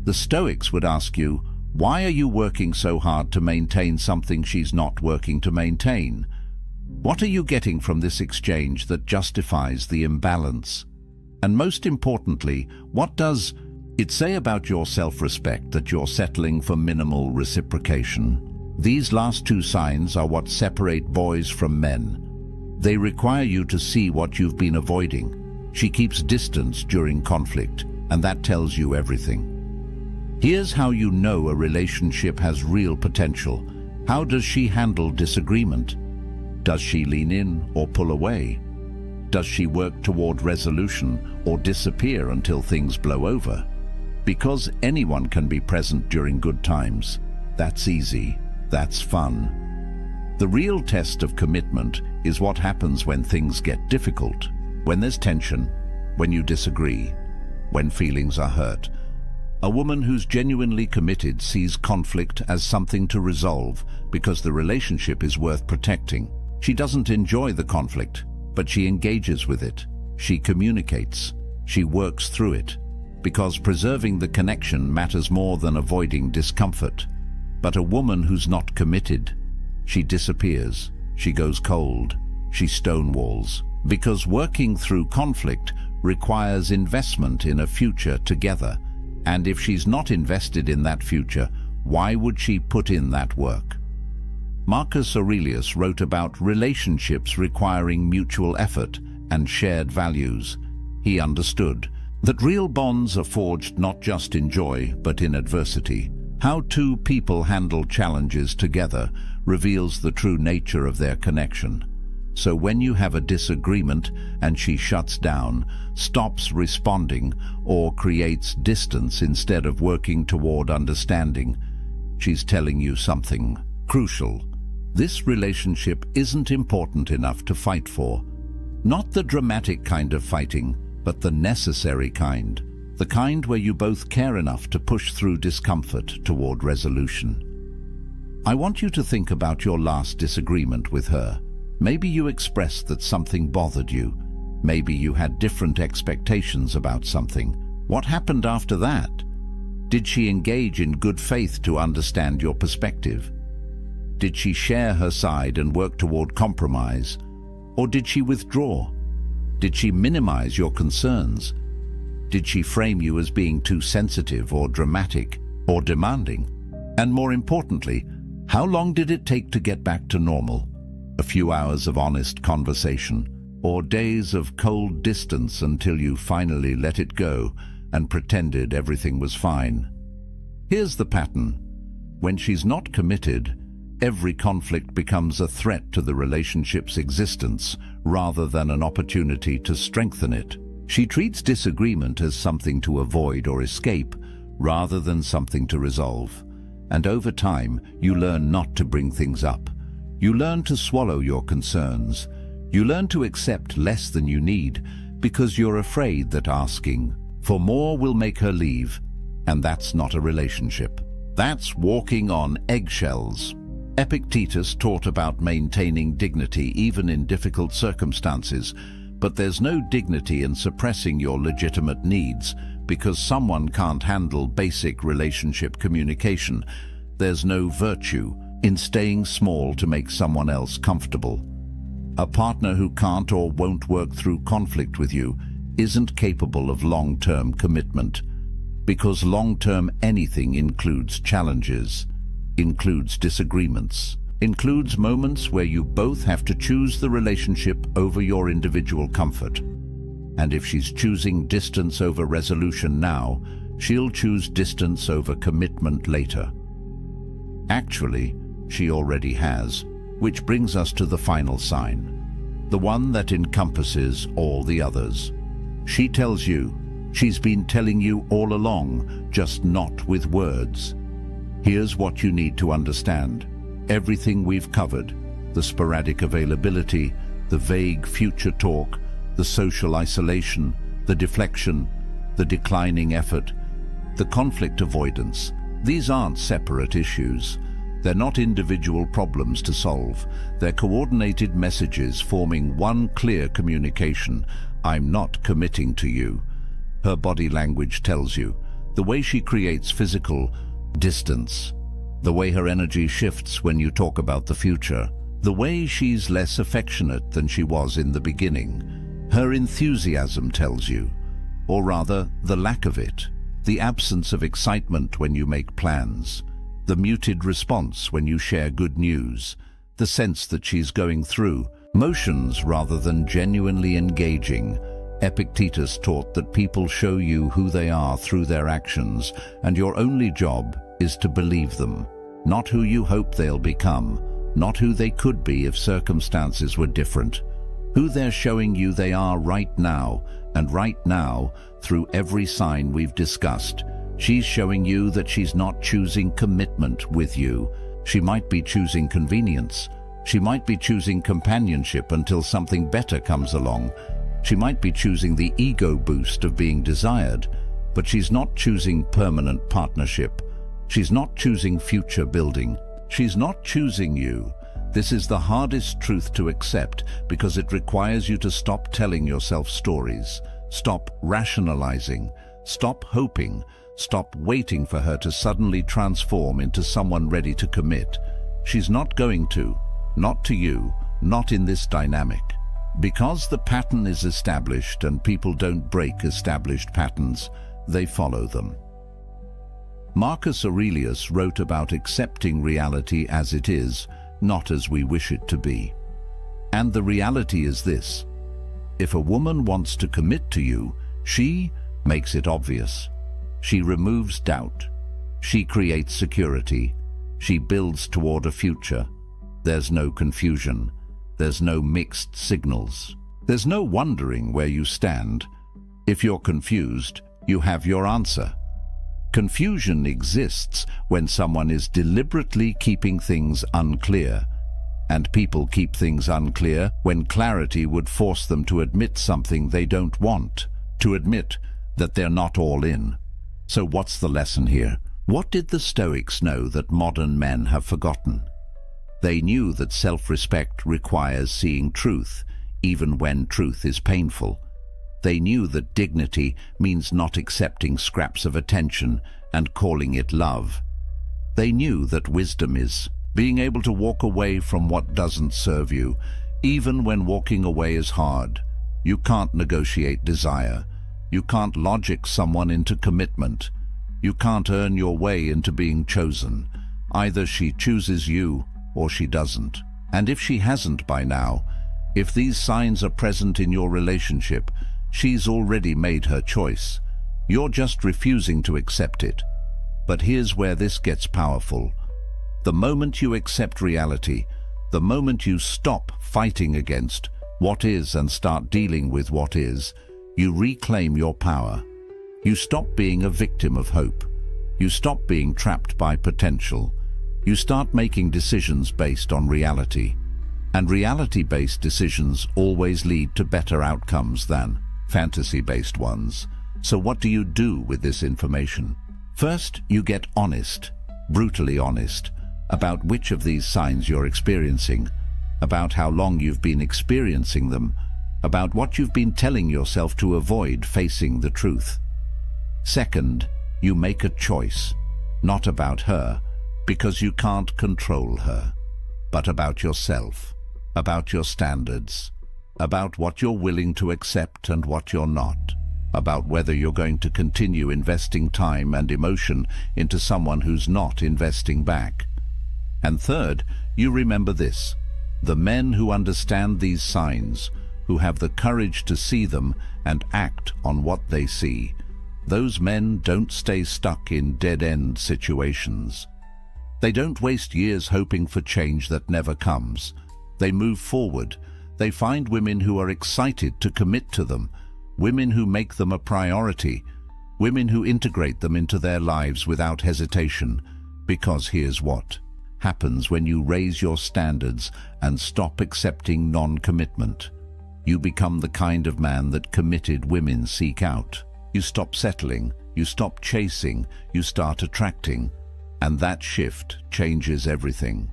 The Stoics would ask you, why are you working so hard to maintain something she's not working to maintain? What are you getting from this exchange that justifies the imbalance? And most importantly, what does it say about your self-respect that you're settling for minimal reciprocation? These last two signs are what separate boys from men. They require you to see what you've been avoiding. She keeps distance during conflict, and that tells you everything. Here's how you know a relationship has real potential. How does she handle disagreement? Does she lean in or pull away? Does she work toward resolution or disappear until things blow over? Because anyone can be present during good times. That's easy. That's fun. The real test of commitment is what happens when things get difficult, when there's tension, when you disagree, when feelings are hurt. A woman who's genuinely committed sees conflict as something to resolve because the relationship is worth protecting. She doesn't enjoy the conflict, but she engages with it. She communicates. She works through it, because preserving the connection matters more than avoiding discomfort. But a woman who's not committed, she disappears, she goes cold, she stonewalls, because working through conflict requires investment in a future together. And if she's not invested in that future, why would she put in that work? Marcus Aurelius wrote about relationships requiring mutual effort and shared values. He understood that real bonds are forged not just in joy, but in adversity. How two people handle challenges together reveals the true nature of their connection. So when you have a disagreement and she shuts down, stops responding, or creates distance instead of working toward understanding, she's telling you something crucial. This relationship isn't important enough to fight for. Not the dramatic kind of fighting, but the necessary kind. The kind where you both care enough to push through discomfort toward resolution. I want you to think about your last disagreement with her. Maybe you expressed that something bothered you. Maybe you had different expectations about something. What happened after that? Did she engage in good faith to understand your perspective? Did she share her side and work toward compromise? Or did she withdraw? Did she minimize your concerns? Did she frame you as being too sensitive or dramatic or demanding? And more importantly, how long did it take to get back to normal? A few hours of honest conversation, or days of cold distance until you finally let it go and pretended everything was fine? Here's the pattern. When she's not committed, every conflict becomes a threat to the relationship's existence rather than an opportunity to strengthen it. She treats disagreement as something to avoid or escape rather than something to resolve. And over time, you learn not to bring things up. You learn to swallow your concerns. You learn to accept less than you need because you're afraid that asking for more will make her leave. And that's not a relationship. That's walking on eggshells. Epictetus taught about maintaining dignity even in difficult circumstances, but there's no dignity in suppressing your legitimate needs because someone can't handle basic relationship communication. There's no virtue in staying small to make someone else comfortable. A partner who can't or won't work through conflict with you isn't capable of long-term commitment, because long-term anything includes challenges, includes disagreements, includes moments where you both have to choose the relationship over your individual comfort. And if she's choosing distance over resolution now, she'll choose distance over commitment later. Actually, she already has, which brings us to the final sign, the one that encompasses all the others. She tells you, she's been telling you all along, just not with words. Here's what you need to understand. Everything we've covered, the sporadic availability, the vague future talk, the social isolation, the deflection, the declining effort, the conflict avoidance, these aren't separate issues. They're not individual problems to solve. They're coordinated messages forming one clear communication. I'm not committing to you. Her body language tells you. The way she creates physical distance, the way her energy shifts when you talk about the future, the way she's less affectionate than she was in the beginning. Her enthusiasm tells you, or rather, the lack of it, the absence of excitement when you make plans, the muted response when you share good news, the sense that she's going through motions rather than genuinely engaging. Epictetus taught that people show you who they are through their actions, and your only job is to believe them, not who you hope they'll become, not who they could be if circumstances were different, who they're showing you they are right now. And right now, through every sign we've discussed, she's showing you that she's not choosing commitment with you. She might be choosing convenience. She might be choosing companionship until something better comes along. She might be choosing the ego boost of being desired, but she's not choosing permanent partnership. She's not choosing future building. She's not choosing you. This is the hardest truth to accept because it requires you to stop telling yourself stories, stop rationalizing, stop hoping, stop waiting for her to suddenly transform into someone ready to commit. She's not going to, not to you, not in this dynamic. Because the pattern is established and people don't break established patterns, they follow them. Marcus Aurelius wrote about accepting reality as it is, not as we wish it to be. And the reality is this: if a woman wants to commit to you, she makes it obvious. She removes doubt. She creates security. She builds toward a future. There's no confusion. There's no mixed signals. There's no wondering where you stand. If you're confused, you have your answer. Confusion exists when someone is deliberately keeping things unclear, and people keep things unclear when clarity would force them to admit something they don't want, to admit that they're not all in. So what's the lesson here? What did the Stoics know that modern men have forgotten? They knew that self-respect requires seeing truth, even when truth is painful. They knew that dignity means not accepting scraps of attention and calling it love. They knew that wisdom is being able to walk away from what doesn't serve you, even when walking away is hard. You can't negotiate desire. You can't logic someone into commitment. You can't earn your way into being chosen. Either she chooses you or she doesn't. And if she hasn't by now, if these signs are present in your relationship, she's already made her choice. You're just refusing to accept it. But here's where this gets powerful. The moment you accept reality, the moment you stop fighting against what is and start dealing with what is, you reclaim your power. You stop being a victim of hope. You stop being trapped by potential. You start making decisions based on reality. And reality-based decisions always lead to better outcomes than fantasy-based ones. So what do you do with this information? First, you get honest, brutally honest, about which of these signs you're experiencing, about how long you've been experiencing them, about what you've been telling yourself to avoid facing the truth. Second, you make a choice, not about her, because you can't control her, but about yourself, about your standards, about what you're willing to accept and what you're not, about whether you're going to continue investing time and emotion into someone who's not investing back. And third, you remember this: the men who understand these signs, who have the courage to see them and act on what they see, those men don't stay stuck in dead-end situations. They don't waste years hoping for change that never comes. They move forward. They find women who are excited to commit to them, women who make them a priority, women who integrate them into their lives without hesitation. Because here's what happens when you raise your standards and stop accepting non-commitment. You become the kind of man that committed women seek out. You stop settling, you stop chasing, you start attracting. And that shift changes everything.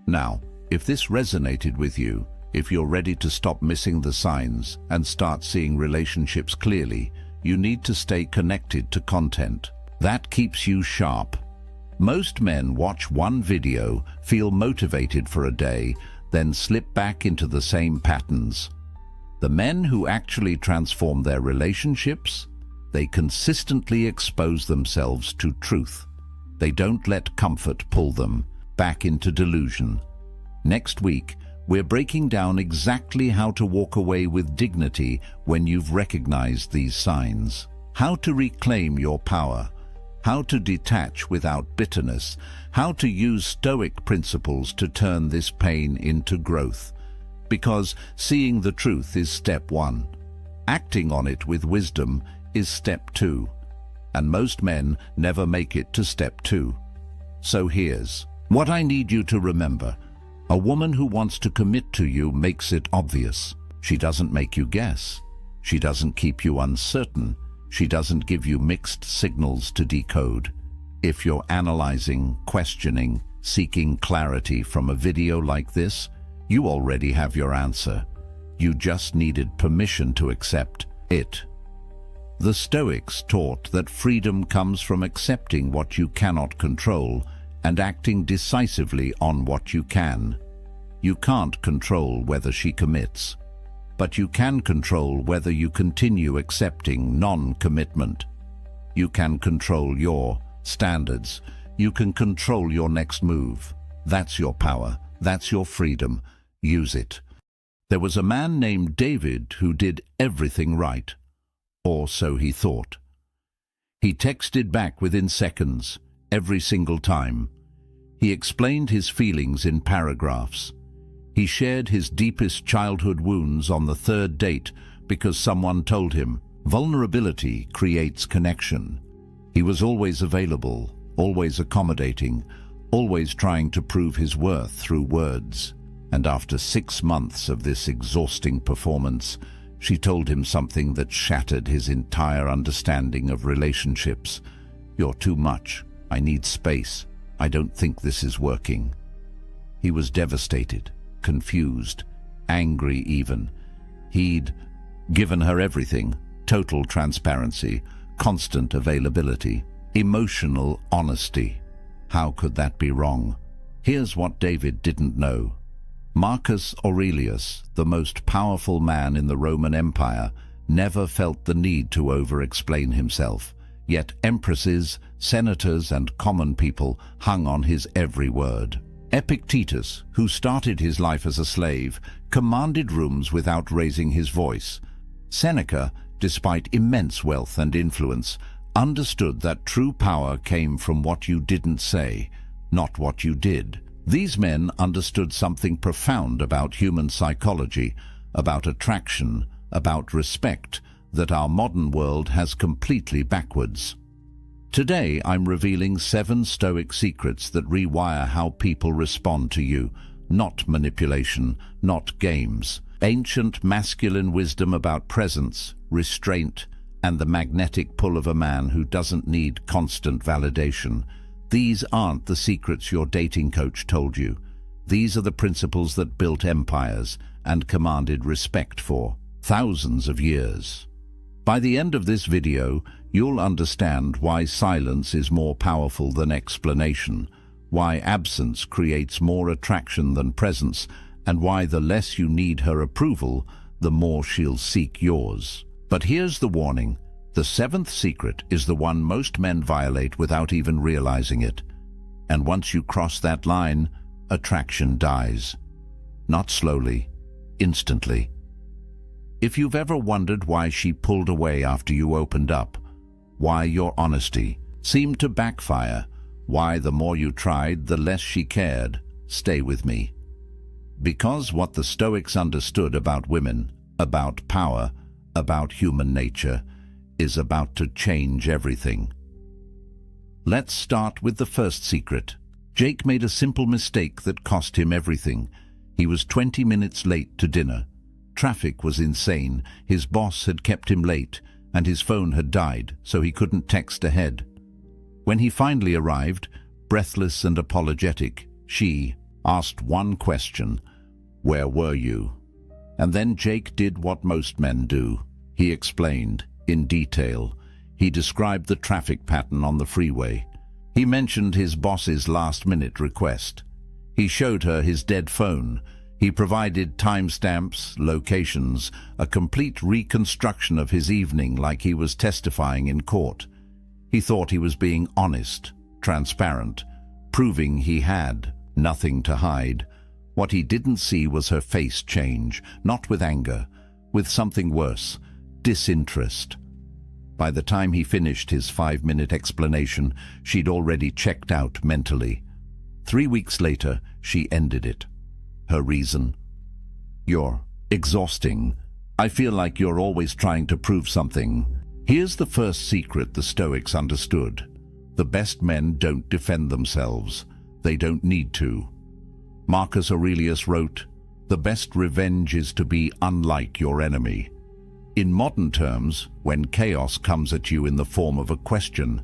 Now, if this resonated with you, if you're ready to stop missing the signs and start seeing relationships clearly, you need to stay connected to content. That keeps you sharp. Most men watch one video, feel motivated for a day, then slip back into the same patterns. The men who actually transform their relationships, they consistently expose themselves to truth. They don't let comfort pull them back into delusion. Next week, we're breaking down exactly how to walk away with dignity when you've recognized these signs. How to reclaim your power. How to detach without bitterness. How to use Stoic principles to turn this pain into growth. Because seeing the truth is step one. Acting on it with wisdom is step two. And most men never make it to step two. So here's what I need you to remember. A woman who wants to commit to you makes it obvious. She doesn't make you guess. She doesn't keep you uncertain. She doesn't give you mixed signals to decode. If you're analyzing, questioning, seeking clarity from a video like this, you already have your answer. You just needed permission to accept it. The Stoics taught that freedom comes from accepting what you cannot control and acting decisively on what you can. You can't control whether she commits, but you can control whether you continue accepting non-commitment. You can control your standards. You can control your next move. That's your power. That's your freedom. Use it. There was a man named David who did everything right. Or so he thought. He texted back within seconds, every single time. He explained his feelings in paragraphs. He shared his deepest childhood wounds on the third date because someone told him, vulnerability creates connection. He was always available, always accommodating, always trying to prove his worth through words. And after 6 months of this exhausting performance, she told him something that shattered his entire understanding of relationships. You're too much. I need space. I don't think this is working. He was devastated, confused, angry even. He'd given her everything, total transparency, constant availability, emotional honesty. How could that be wrong? Here's what David didn't know. Marcus Aurelius, the most powerful man in the Roman Empire, never felt the need to over-explain himself. Yet empresses, senators, and common people hung on his every word. Epictetus, who started his life as a slave, commanded rooms without raising his voice. Seneca, despite immense wealth and influence, understood that true power came from what you didn't say, not what you did. These men understood something profound about human psychology, about attraction, about respect, that our modern world has completely backwards. Today, I'm revealing 7 Stoic secrets that rewire how people respond to you, not manipulation, not games. Ancient masculine wisdom about presence, restraint, and the magnetic pull of a man who doesn't need constant validation. These aren't the secrets your dating coach told you. These are the principles that built empires and commanded respect for thousands of years. By the end of this video, you'll understand why silence is more powerful than explanation, why absence creates more attraction than presence, and why the less you need her approval, the more she'll seek yours. But here's the warning. The 7th secret is the one most men violate without even realizing it. And once you cross that line, attraction dies. Not slowly, instantly. If you've ever wondered why she pulled away after you opened up, why your honesty seemed to backfire, why the more you tried, the less she cared, stay with me. Because what the Stoics understood about women, about power, about human nature, is about to change everything. Let's start with the first secret. Jake made a simple mistake that cost him everything. He was 20 minutes late to dinner. Traffic was insane, his boss had kept him late, and his phone had died, so he couldn't text ahead. When he finally arrived, breathless and apologetic, she asked one question: "Where were you?" And then Jake did what most men do. He explained, in detail. He described the traffic pattern on the freeway. He mentioned his boss's last-minute request. He showed her his dead phone. He provided timestamps, locations, a complete reconstruction of his evening like he was testifying in court. He thought he was being honest, transparent, proving he had nothing to hide. What he didn't see was her face change, not with anger, with something worse, disinterest. By the time he finished his 5-minute explanation, she'd already checked out mentally. 3 weeks later, she ended it. Her reason? "You're exhausting. I feel like you're always trying to prove something." Here's the first secret the Stoics understood. The best men don't defend themselves. They don't need to. Marcus Aurelius wrote, "The best revenge is to be unlike your enemy." In modern terms, when chaos comes at you in the form of a question,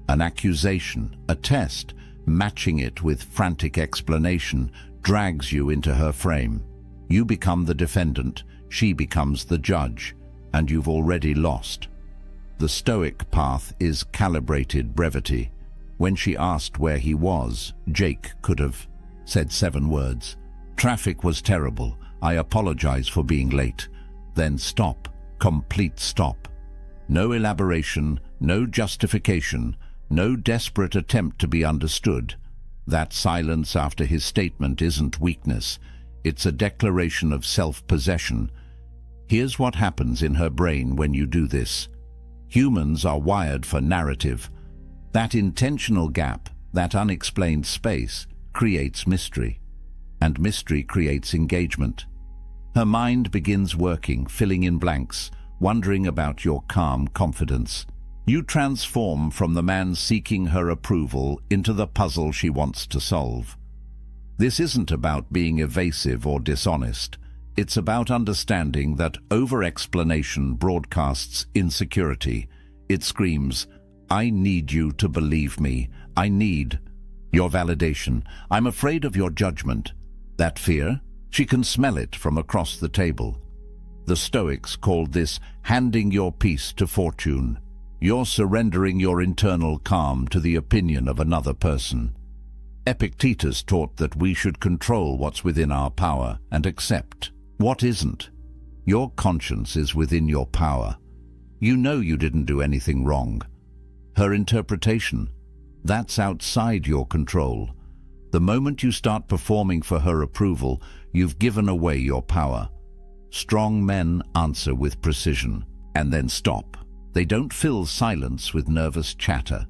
an accusation, a test, matching it with frantic explanation drags you into her frame. You become the defendant, she becomes the judge, and you've already lost. The Stoic path is calibrated brevity. When she asked where he was, Jake could have said 7 words. "Traffic was terrible. I apologize for being late." Then stop. Complete stop. No elaboration, no justification, no desperate attempt to be understood. That silence after his statement isn't weakness. It's a declaration of self-possession. Here's what happens in her brain when you do this. Humans are wired for narrative. That intentional gap, that unexplained space, creates mystery. And mystery creates engagement. Her mind begins working, filling in blanks, wondering about your calm confidence. You transform from the man seeking her approval into the puzzle she wants to solve. This isn't about being evasive or dishonest. It's about understanding that over-explanation broadcasts insecurity. It screams, "I need you to believe me. I need your validation. I'm afraid of your judgment." That fear? She can smell it from across the table. The Stoics called this handing your peace to fortune. You're surrendering your internal calm to the opinion of another person. Epictetus taught that we should control what's within our power and accept what isn't. Your conscience is within your power. You know you didn't do anything wrong. Her interpretation, that's outside your control. The moment you start performing for her approval, you've given away your power. Strong men answer with precision, and then stop. They don't fill silence with nervous chatter.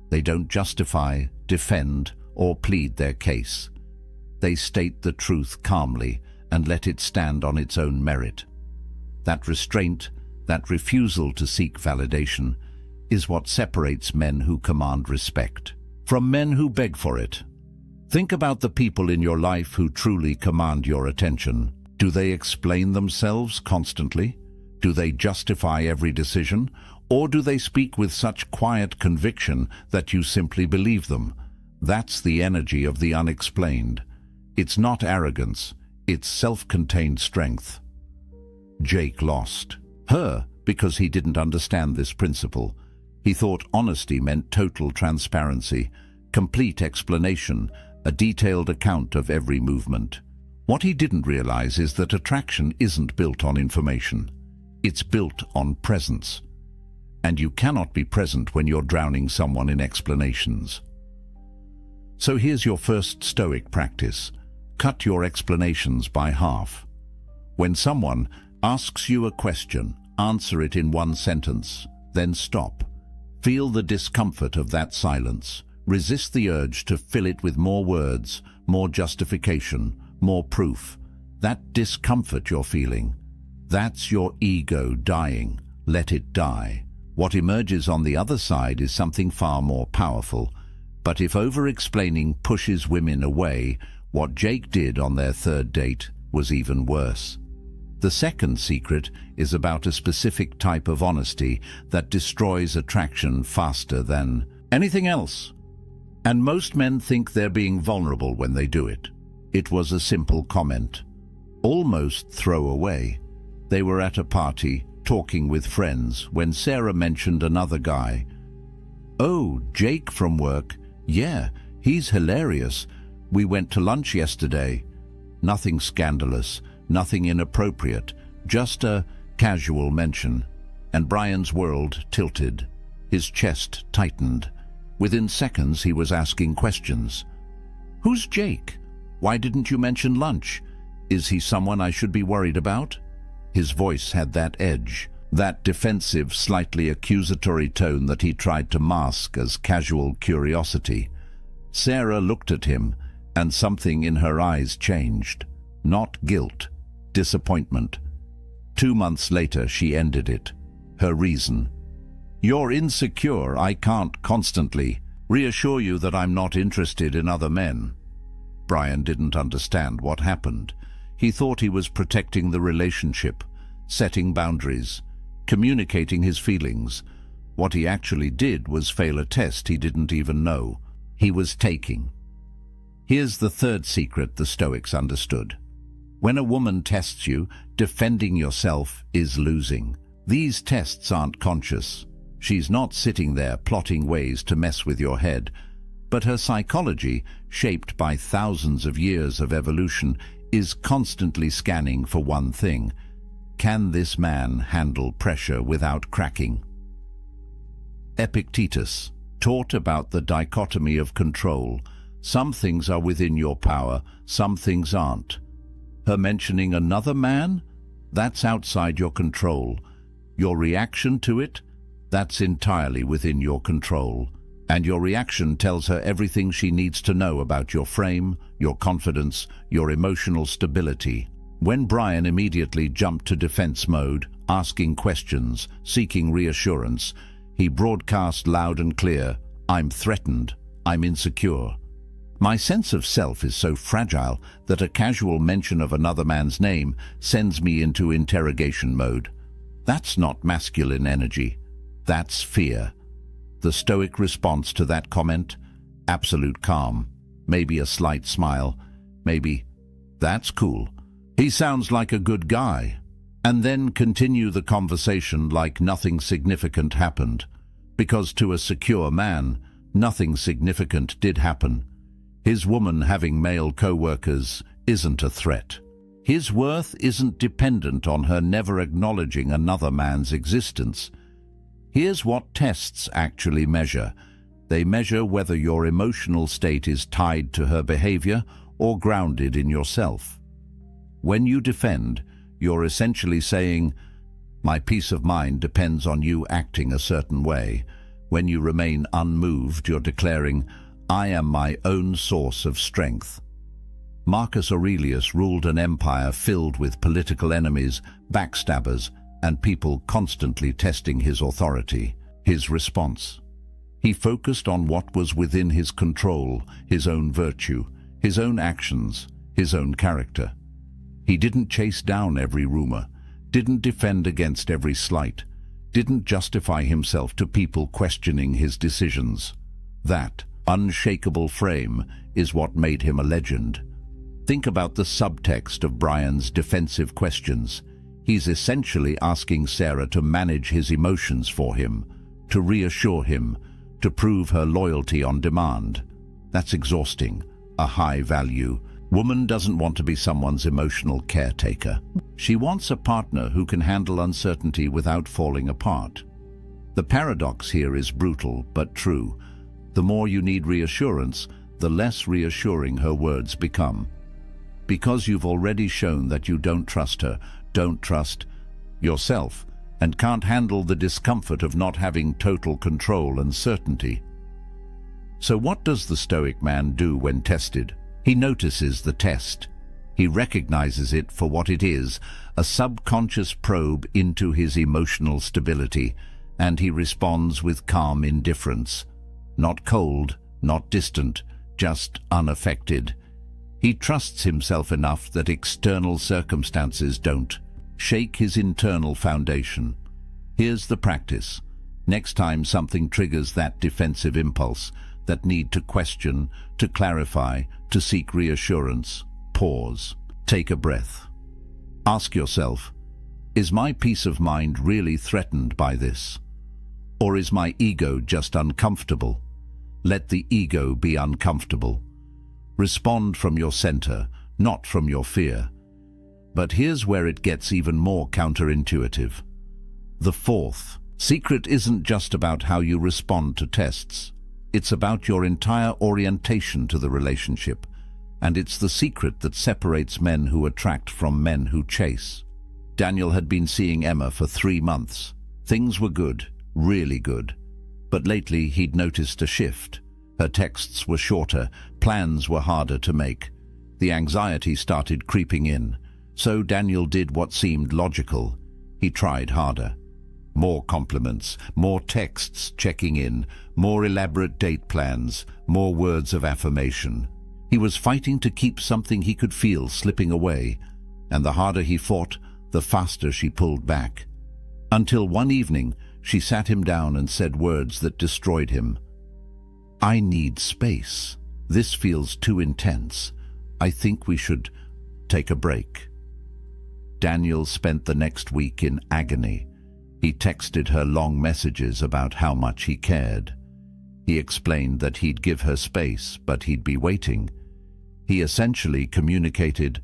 They don't justify, defend, or plead their case. They state the truth calmly and let it stand on its own merit. That restraint, that refusal to seek validation, is what separates men who command respect from men who beg for it. Think about the people in your life who truly command your attention. Do they explain themselves constantly? Do they justify every decision? Or do they speak with such quiet conviction that you simply believe them? That's the energy of the unexplained. It's not arrogance, it's self-contained strength. Jake lost. Her, because he didn't understand this principle. He thought honesty meant total transparency, complete explanation, a detailed account of every movement. What he didn't realize is that attraction isn't built on information. It's built on presence. And you cannot be present when you're drowning someone in explanations. So here's your first Stoic practice. Cut your explanations by half. When someone asks you a question, answer it in 1 sentence, then stop. Feel the discomfort of that silence. Resist the urge to fill it with more words, more justification, more proof. That discomfort you're feeling, that's your ego dying. Let it die. What emerges on the other side is something far more powerful. But if over-explaining pushes women away, what Jake did on their 3rd date was even worse. The second secret is about a specific type of honesty that destroys attraction faster than anything else. And most men think they're being vulnerable when they do it. It was a simple comment, almost throwaway. They were at a party, talking with friends, when Sarah mentioned another guy. "Oh, Jake from work. Yeah, he's hilarious. We went to lunch yesterday." Nothing scandalous, nothing inappropriate, just a casual mention. And Brian's world tilted. His chest tightened. Within seconds he was asking questions. "Who's Jake? Why didn't you mention lunch? Is he someone I should be worried about?" His voice had that edge, that defensive, slightly accusatory tone that he tried to mask as casual curiosity. Sarah looked at him, and something in her eyes changed. Not guilt, disappointment. 2 months later she ended it. Her reason: "You're insecure. I can't constantly reassure you that I'm not interested in other men." Brian didn't understand what happened. He thought he was protecting the relationship, setting boundaries, communicating his feelings. What he actually did was fail a test he didn't even know he was taking. Here's the third secret the Stoics understood. When a woman tests you, defending yourself is losing. These tests aren't conscious. She's not sitting there plotting ways to mess with your head, but her psychology, shaped by thousands of years of evolution, is constantly scanning for one thing: can this man handle pressure without cracking? Epictetus taught about the dichotomy of control. Some things are within your power, some things aren't. Her mentioning another man? That's outside your control. Your reaction to it? That's entirely within your control. And your reaction tells her everything she needs to know about your frame, your confidence, your emotional stability. When Brian immediately jumped to defense mode, asking questions, seeking reassurance, he broadcast loud and clear, "I'm threatened. I'm insecure. My sense of self is so fragile that a casual mention of another man's name sends me into interrogation mode." That's not masculine energy. That's fear. The Stoic response to that comment? Absolute calm. Maybe a slight smile. Maybe, "That's cool. He sounds like a good guy." And then continue the conversation like nothing significant happened. Because to a secure man, nothing significant did happen. His woman having male co-workers isn't a threat. His worth isn't dependent on her never acknowledging another man's existence. Here's what tests actually measure. They measure whether your emotional state is tied to her behavior or grounded in yourself. When you defend, you're essentially saying, "My peace of mind depends on you acting a certain way." When you remain unmoved, you're declaring, "I am my own source of strength." Marcus Aurelius ruled an empire filled with political enemies, backstabbers, and people constantly testing his authority. His response: he focused on what was within his control, his own virtue, his own actions, his own character. He didn't chase down every rumor, didn't defend against every slight, didn't justify himself to people questioning his decisions. That unshakable frame is what made him a legend. Think about the subtext of Brian's defensive questions. He's essentially asking Sarah to manage his emotions for him, to reassure him, to prove her loyalty on demand. That's exhausting, a high value. Woman doesn't want to be someone's emotional caretaker. She wants a partner who can handle uncertainty without falling apart. The paradox here is brutal but true. The more you need reassurance, the less reassuring her words become. Because you've already shown that you don't trust her, don't trust yourself, and can't handle the discomfort of not having total control and certainty. So what does the Stoic man do when tested? He notices the test. He recognizes it for what it is, a subconscious probe into his emotional stability, and he responds with calm indifference. Not cold, not distant, just unaffected. He trusts himself enough that external circumstances don't shake his internal foundation. Here's the practice. Next time something triggers that defensive impulse, that need to question, to clarify, to seek reassurance, pause. Take a breath. Ask yourself, Is my peace of mind really threatened by this? Or is my ego just uncomfortable? Let the ego be uncomfortable. Respond from your center, not from your fear. But here's where it gets even more counterintuitive. The fourth secret isn't just about how you respond to tests. It's about your entire orientation to the relationship, and it's the secret that separates men who attract from men who chase. Daniel had been seeing Emma for 3 months. Things were good, really good. But lately he'd noticed a shift. Her texts were shorter, plans were harder to make. The anxiety started creeping in. So Daniel did what seemed logical. He tried harder. More compliments, more texts checking in, more elaborate date plans, more words of affirmation. He was fighting to keep something he could feel slipping away, and the harder he fought, the faster she pulled back. Until one evening, she sat him down and said words that destroyed him. "I need space. This feels too intense. I think we should take a break." Daniel spent the next week in agony. He texted her long messages about how much he cared. He explained that he'd give her space, but he'd be waiting. He essentially communicated,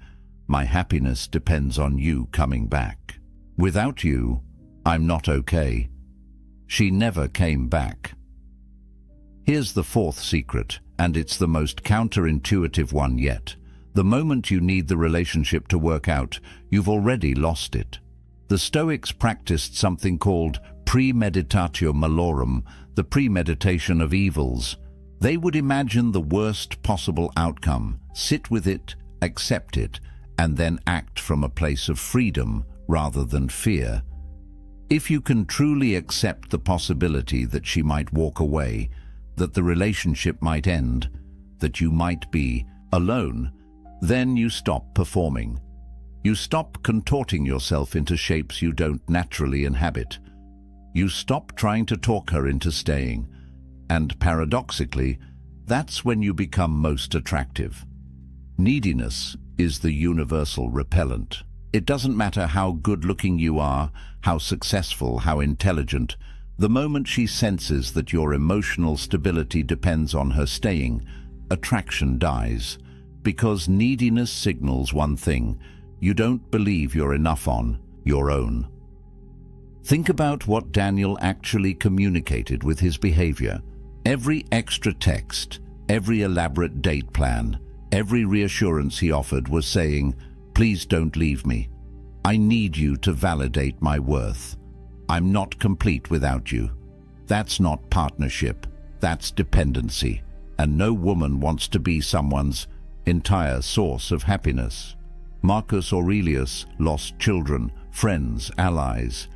"My happiness depends on you coming back. Without you, I'm not okay." She never came back. Here's the fourth secret, and it's the most counterintuitive one yet. The moment you need the relationship to work out, you've already lost it. The Stoics practiced something called premeditatio malorum, the premeditation of evils. They would imagine the worst possible outcome, sit with it, accept it, and then act from a place of freedom rather than fear. If you can truly accept the possibility that she might walk away, that the relationship might end, that you might be alone, then you stop performing. You stop contorting yourself into shapes you don't naturally inhabit. You stop trying to talk her into staying. And paradoxically, that's when you become most attractive. Neediness is the universal repellent. It doesn't matter how good-looking you are, how successful, how intelligent. The moment she senses that your emotional stability depends on her staying, attraction dies. Because neediness signals one thing: you don't believe you're enough on your own. Think about what Daniel actually communicated with his behavior. Every extra text, every elaborate date plan, every reassurance he offered was saying, "Please don't leave me. I need you to validate my worth. I'm not complete without you." That's not partnership, that's dependency. And no woman wants to be someone's entire source of happiness. Marcus Aurelius lost children, friends, allies.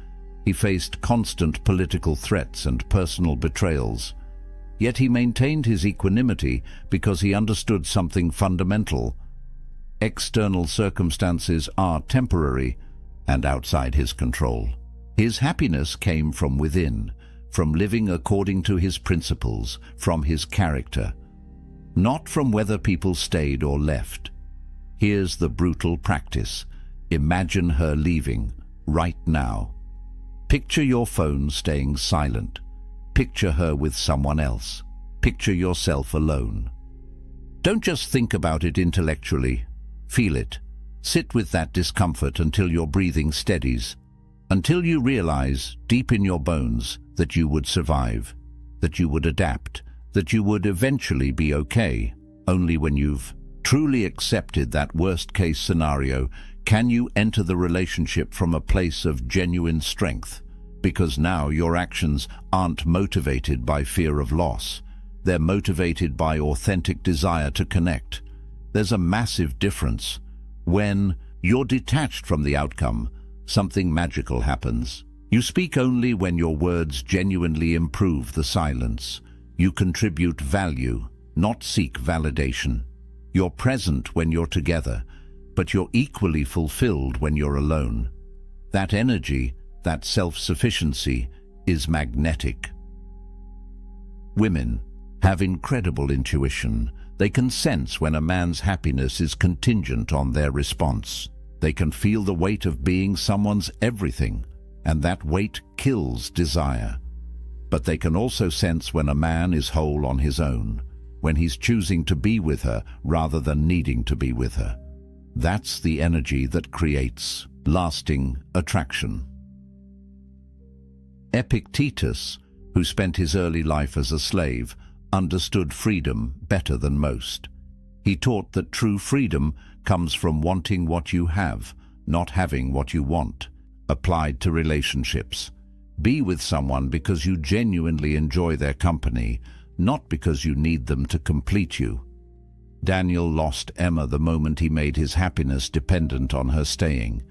He faced constant political threats and personal betrayals. Yet he maintained his equanimity because he understood something fundamental. External circumstances are temporary and outside his control. His happiness came from within, from living according to his principles, from his character, not from whether people stayed or left. Here's the brutal practice. Imagine her leaving, right now. Picture your phone staying silent. Picture her with someone else. Picture yourself alone. Don't just think about it intellectually. Feel it. Sit with that discomfort until your breathing steadies, until you realize, deep in your bones, that you would survive, that you would adapt, that you would eventually be okay. Only when you've truly accepted that worst-case scenario can you enter the relationship from a place of genuine strength, because now your actions aren't motivated by fear of loss. They're motivated by authentic desire to connect. There's a massive difference. When you're detached from the outcome, something magical happens. You speak only when your words genuinely improve the silence. You contribute value, not seek validation. You're present when you're together, but you're equally fulfilled when you're alone. That energy, that self-sufficiency, is magnetic. Women have incredible intuition. They can sense when a man's happiness is contingent on their response. They can feel the weight of being someone's everything, and that weight kills desire. But they can also sense when a man is whole on his own, when he's choosing to be with her rather than needing to be with her. That's the energy that creates lasting attraction. Epictetus, who spent his early life as a slave, understood freedom better than most. He taught that true freedom comes from wanting what you have, not having what you want. Applied to relationships. Be with someone because you genuinely enjoy their company, not because you need them to complete you. Daniel lost Emma the moment he made his happiness dependent on her staying.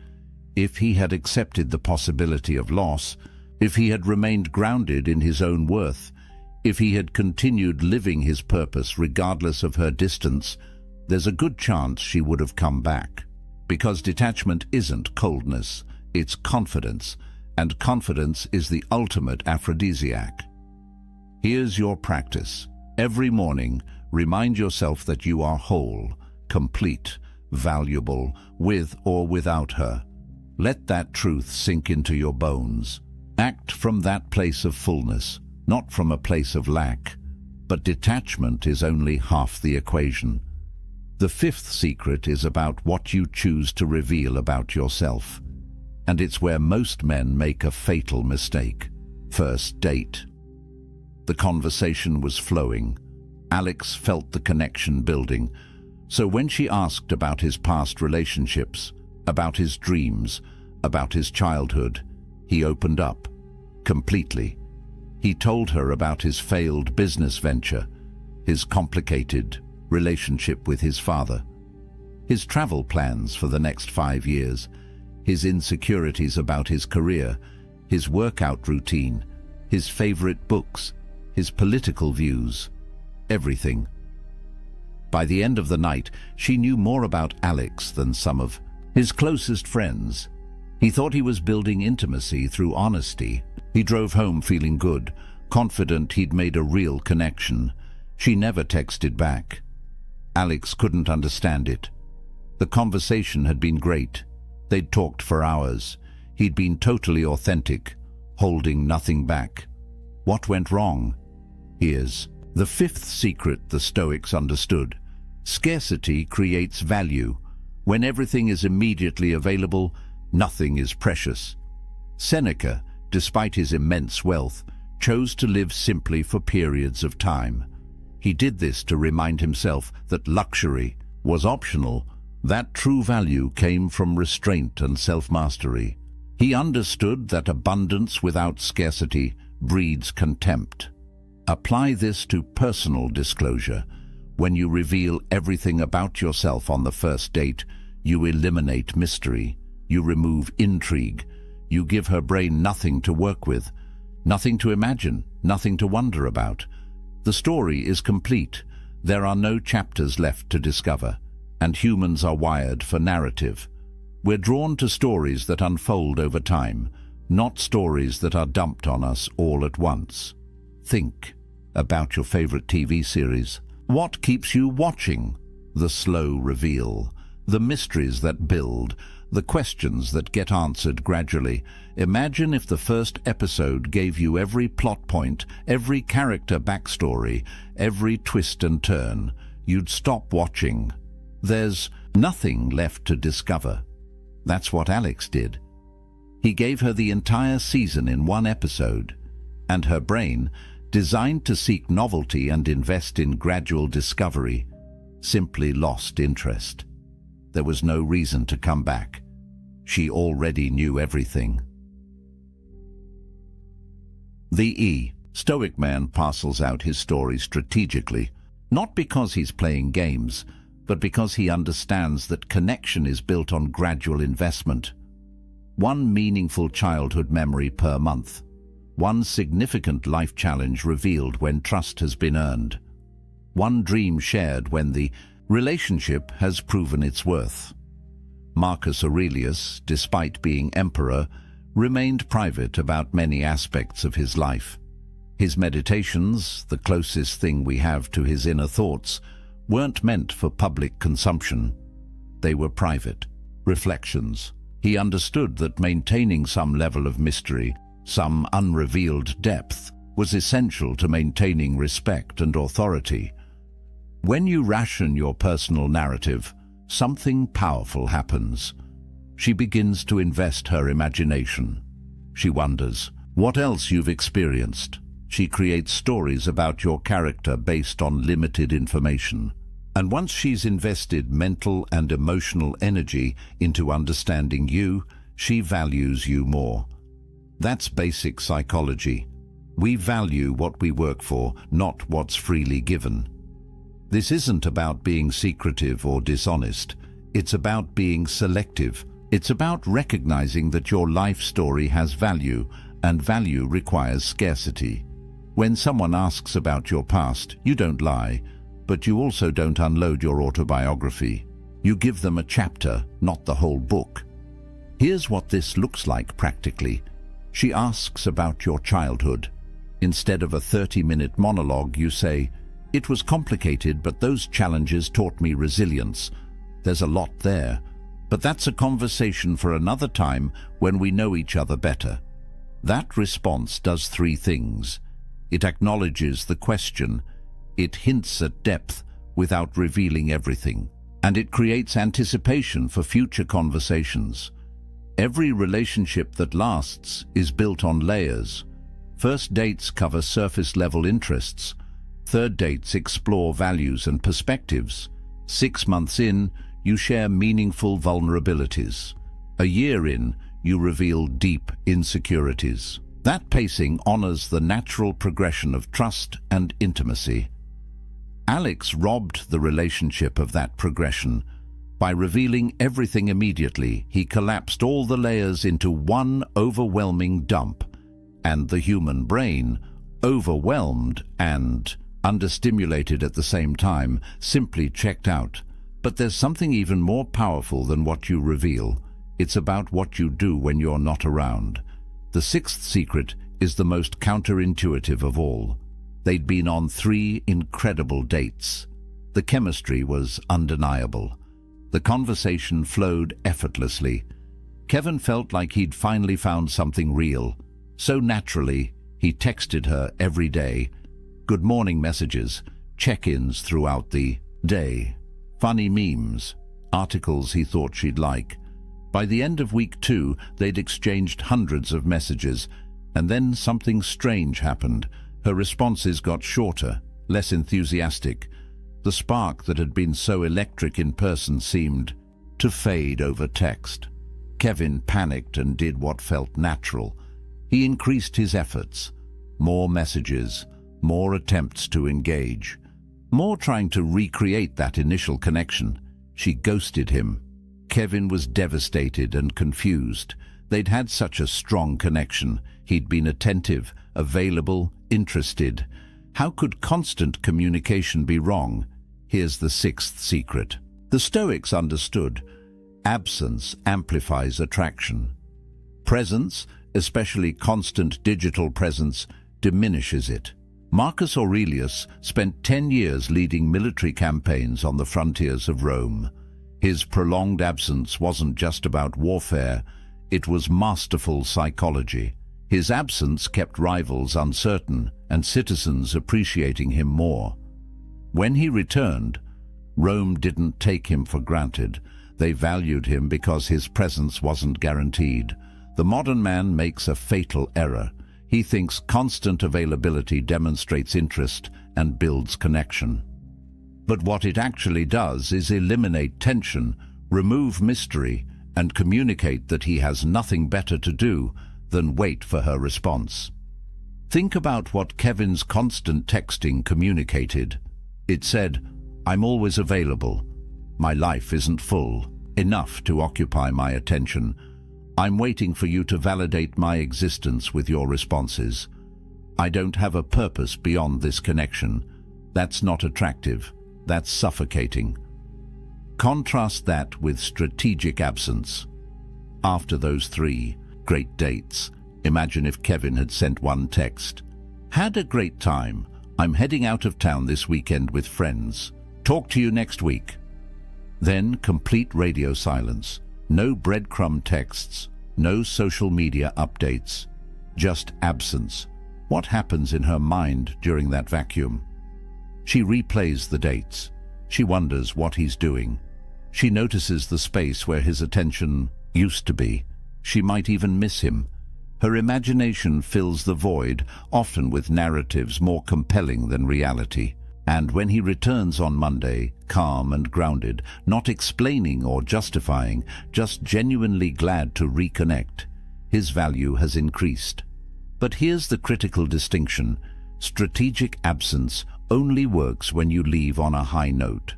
If he had accepted the possibility of loss, if he had remained grounded in his own worth, if he had continued living his purpose regardless of her distance, there's a good chance she would have come back. Because detachment isn't coldness, it's confidence, and confidence is the ultimate aphrodisiac. Here's your practice. Every morning, remind yourself that you are whole, complete, valuable, with or without her. Let that truth sink into your bones. Act from that place of fullness, not from a place of lack. But detachment is only half the equation. The fifth secret is about what you choose to reveal about yourself. And it's where most men make a fatal mistake. First date. The conversation was flowing. Alex felt the connection building. So when she asked about his past relationships, about his dreams, about his childhood, he opened up. Completely. He told her about his failed business venture, his complicated relationship with his father, his travel plans for the next 5 years, his insecurities about his career, his workout routine, his favorite books, his political views, everything. By the end of the night, she knew more about Alex than some of his closest friends. He thought he was building intimacy through honesty. He drove home feeling good, confident he'd made a real connection. She never texted back. Alex couldn't understand it. The conversation had been great. They'd talked for hours. He'd been totally authentic, holding nothing back. What went wrong? Here's the fifth secret the Stoics understood. Scarcity creates value. When everything is immediately available, nothing is precious. Seneca, despite his immense wealth, chose to live simply for periods of time. He did this to remind himself that luxury was optional, that true value came from restraint and self-mastery. He understood that abundance without scarcity breeds contempt. Apply this to personal disclosure. When you reveal everything about yourself on the first date, you eliminate mystery, you remove intrigue, you give her brain nothing to work with, nothing to imagine, nothing to wonder about. The story is complete. There are no chapters left to discover, and humans are wired for narrative. We're drawn to stories that unfold over time, not stories that are dumped on us all at once. Think about your favorite TV series. What keeps you watching? The slow reveal, the mysteries that build, the questions that get answered gradually. Imagine if the first episode gave you every plot point, every character backstory, every twist and turn. You'd stop watching. There's nothing left to discover. That's what Alex did. He gave her the entire season in one episode, and her brain, designed to seek novelty and invest in gradual discovery, simply lost interest. There was no reason to come back. She already knew everything. The Stoic man parcels out his story strategically, not because he's playing games, but because he understands that connection is built on gradual investment. One meaningful childhood memory per month. One significant life challenge revealed when trust has been earned. One dream shared when the relationship has proven its worth. Marcus Aurelius, despite being emperor, remained private about many aspects of his life. His meditations, the closest thing we have to his inner thoughts, weren't meant for public consumption. They were private. Reflections. He understood that maintaining some level of mystery, some unrevealed depth, was essential to maintaining respect and authority. When you ration your personal narrative, something powerful happens. She begins to invest her imagination. She wonders what else you've experienced. She creates stories about your character based on limited information. And once she's invested mental and emotional energy into understanding you, she values you more. That's basic psychology. We value what we work for, not what's freely given. This isn't about being secretive or dishonest. It's about being selective. It's about recognizing that your life story has value, and value requires scarcity. When someone asks about your past, you don't lie, but you also don't unload your autobiography. You give them a chapter, not the whole book. Here's what this looks like practically. She asks about your childhood. Instead of a 30-minute monologue, you say, "It was complicated, but those challenges taught me resilience." There's a lot there, but that's a conversation for another time when we know each other better. That response does three things. It acknowledges the question, it hints at depth without revealing everything, and it creates anticipation for future conversations. Every relationship that lasts is built on layers. First dates cover surface-level interests. Third dates explore values and perspectives. 6 months in, you share meaningful vulnerabilities. A year in, you reveal deep insecurities. That pacing honors the natural progression of trust and intimacy. Alex robbed the relationship of that progression. By revealing everything immediately, he collapsed all the layers into one overwhelming dump. And the human brain, overwhelmed and understimulated at the same time, simply checked out. But there's something even more powerful than what you reveal. It's about what you do when you're not around. The sixth secret is the most counterintuitive of all. They'd been on 3 incredible dates. The chemistry was undeniable. The conversation flowed effortlessly. Kevin felt like he'd finally found something real. So naturally, he texted her every day. Good morning messages, check-ins throughout the day, funny memes, articles he thought she'd like. By the end of week 2, they'd exchanged hundreds of messages, and then something strange happened. Her responses got shorter, less enthusiastic. The spark that had been so electric in person seemed to fade over text. Kevin panicked and did what felt natural. He increased his efforts. More messages, more attempts to engage, more trying to recreate that initial connection. She ghosted him. Kevin was devastated and confused. They'd had such a strong connection. He'd been attentive, available, interested. How could constant communication be wrong? Here's the sixth secret. The Stoics understood. Absence amplifies attraction. Presence, especially constant digital presence, diminishes it. Marcus Aurelius spent 10 years leading military campaigns on the frontiers of Rome. His prolonged absence wasn't just about warfare, it was masterful psychology. His absence kept rivals uncertain and citizens appreciating him more. When he returned, Rome didn't take him for granted. They valued him because his presence wasn't guaranteed. The modern man makes a fatal error. He thinks constant availability demonstrates interest and builds connection. But what it actually does is eliminate tension, remove mystery, and communicate that he has nothing better to do than wait for her response. Think about what Kevin's constant texting communicated. It said, "I'm always available. My life isn't full, enough to occupy my attention. I'm waiting for you to validate my existence with your responses. I don't have a purpose beyond this connection. That's not attractive. That's suffocating." Contrast that with strategic absence. After those 3 great dates, imagine if Kevin had sent one text. "Had a great time. I'm heading out of town this weekend with friends. Talk to you next week." Then complete radio silence. No breadcrumb texts, no social media updates, just absence. What happens in her mind during that vacuum? She replays the dates. She wonders what he's doing. She notices the space where his attention used to be. She might even miss him. Her imagination fills the void, often with narratives more compelling than reality. And when he returns on Monday, calm and grounded, not explaining or justifying, just genuinely glad to reconnect, his value has increased. But here's the critical distinction. Strategic absence only works when you leave on a high note.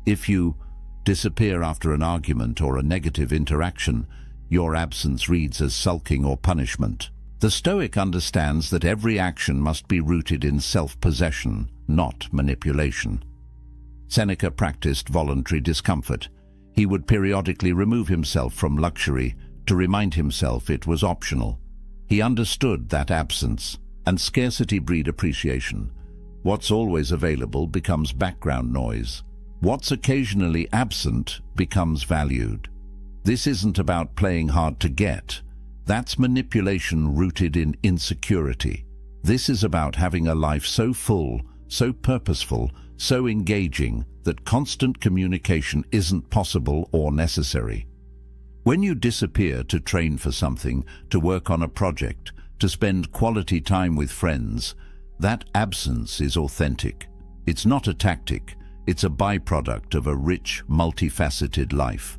If you disappear after an argument or a negative interaction, your absence reads as sulking or punishment. The Stoic understands that every action must be rooted in self-possession, not manipulation. Seneca practiced voluntary discomfort. He would periodically remove himself from luxury to remind himself it was optional. He understood that absence, and scarcity breed appreciation. What's always available becomes background noise. What's occasionally absent becomes valued. This isn't about playing hard to get. That's manipulation rooted in insecurity. This is about having a life so full, so purposeful, so engaging that constant communication isn't possible or necessary. When you disappear to train for something, to work on a project, to spend quality time with friends, that absence is authentic. It's not a tactic, it's a byproduct of a rich, multifaceted life.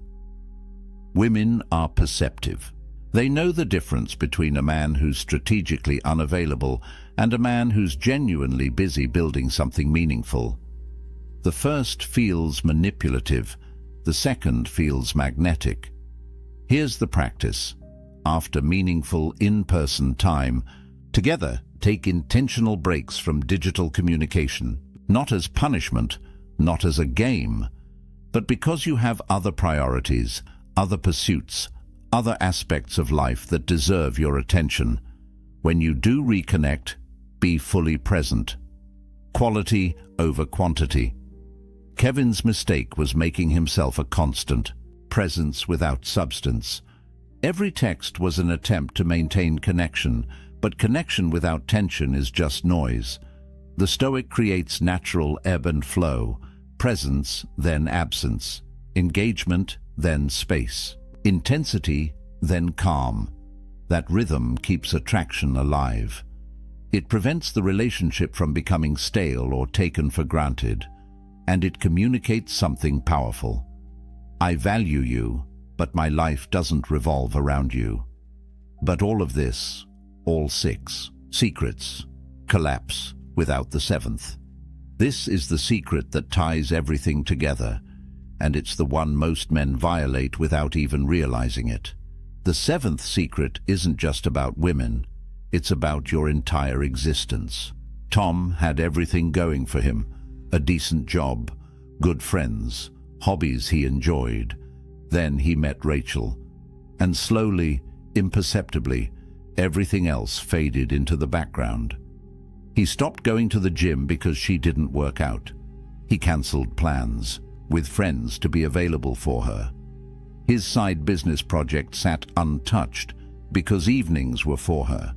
Women are perceptive. They know the difference between a man who's strategically unavailable and a man who's genuinely busy building something meaningful. The first feels manipulative, the second feels magnetic. Here's the practice. After meaningful in-person time, together take intentional breaks from digital communication, not as punishment, not as a game, but because you have other priorities, other pursuits, other aspects of life that deserve your attention. When you do reconnect, be fully present. Quality over quantity. Kevin's mistake was making himself a constant, presence without substance. Every text was an attempt to maintain connection, but connection without tension is just noise. The Stoic creates natural ebb and flow, presence, then absence, engagement, then space, intensity, then calm. That rhythm keeps attraction alive. It prevents the relationship from becoming stale or taken for granted, and it communicates something powerful. I value you, but my life doesn't revolve around you. But all of this, all six secrets, collapse without the seventh. This is the secret that ties everything together, and it's the one most men violate without even realizing it. The seventh secret isn't just about women, it's about your entire existence. Tom had everything going for him, a decent job, good friends, hobbies he enjoyed. Then he met Rachel, and slowly, imperceptibly, everything else faded into the background. He stopped going to the gym because she didn't work out. He cancelled plans, with friends to be available for her. His side business project sat untouched because evenings were for her.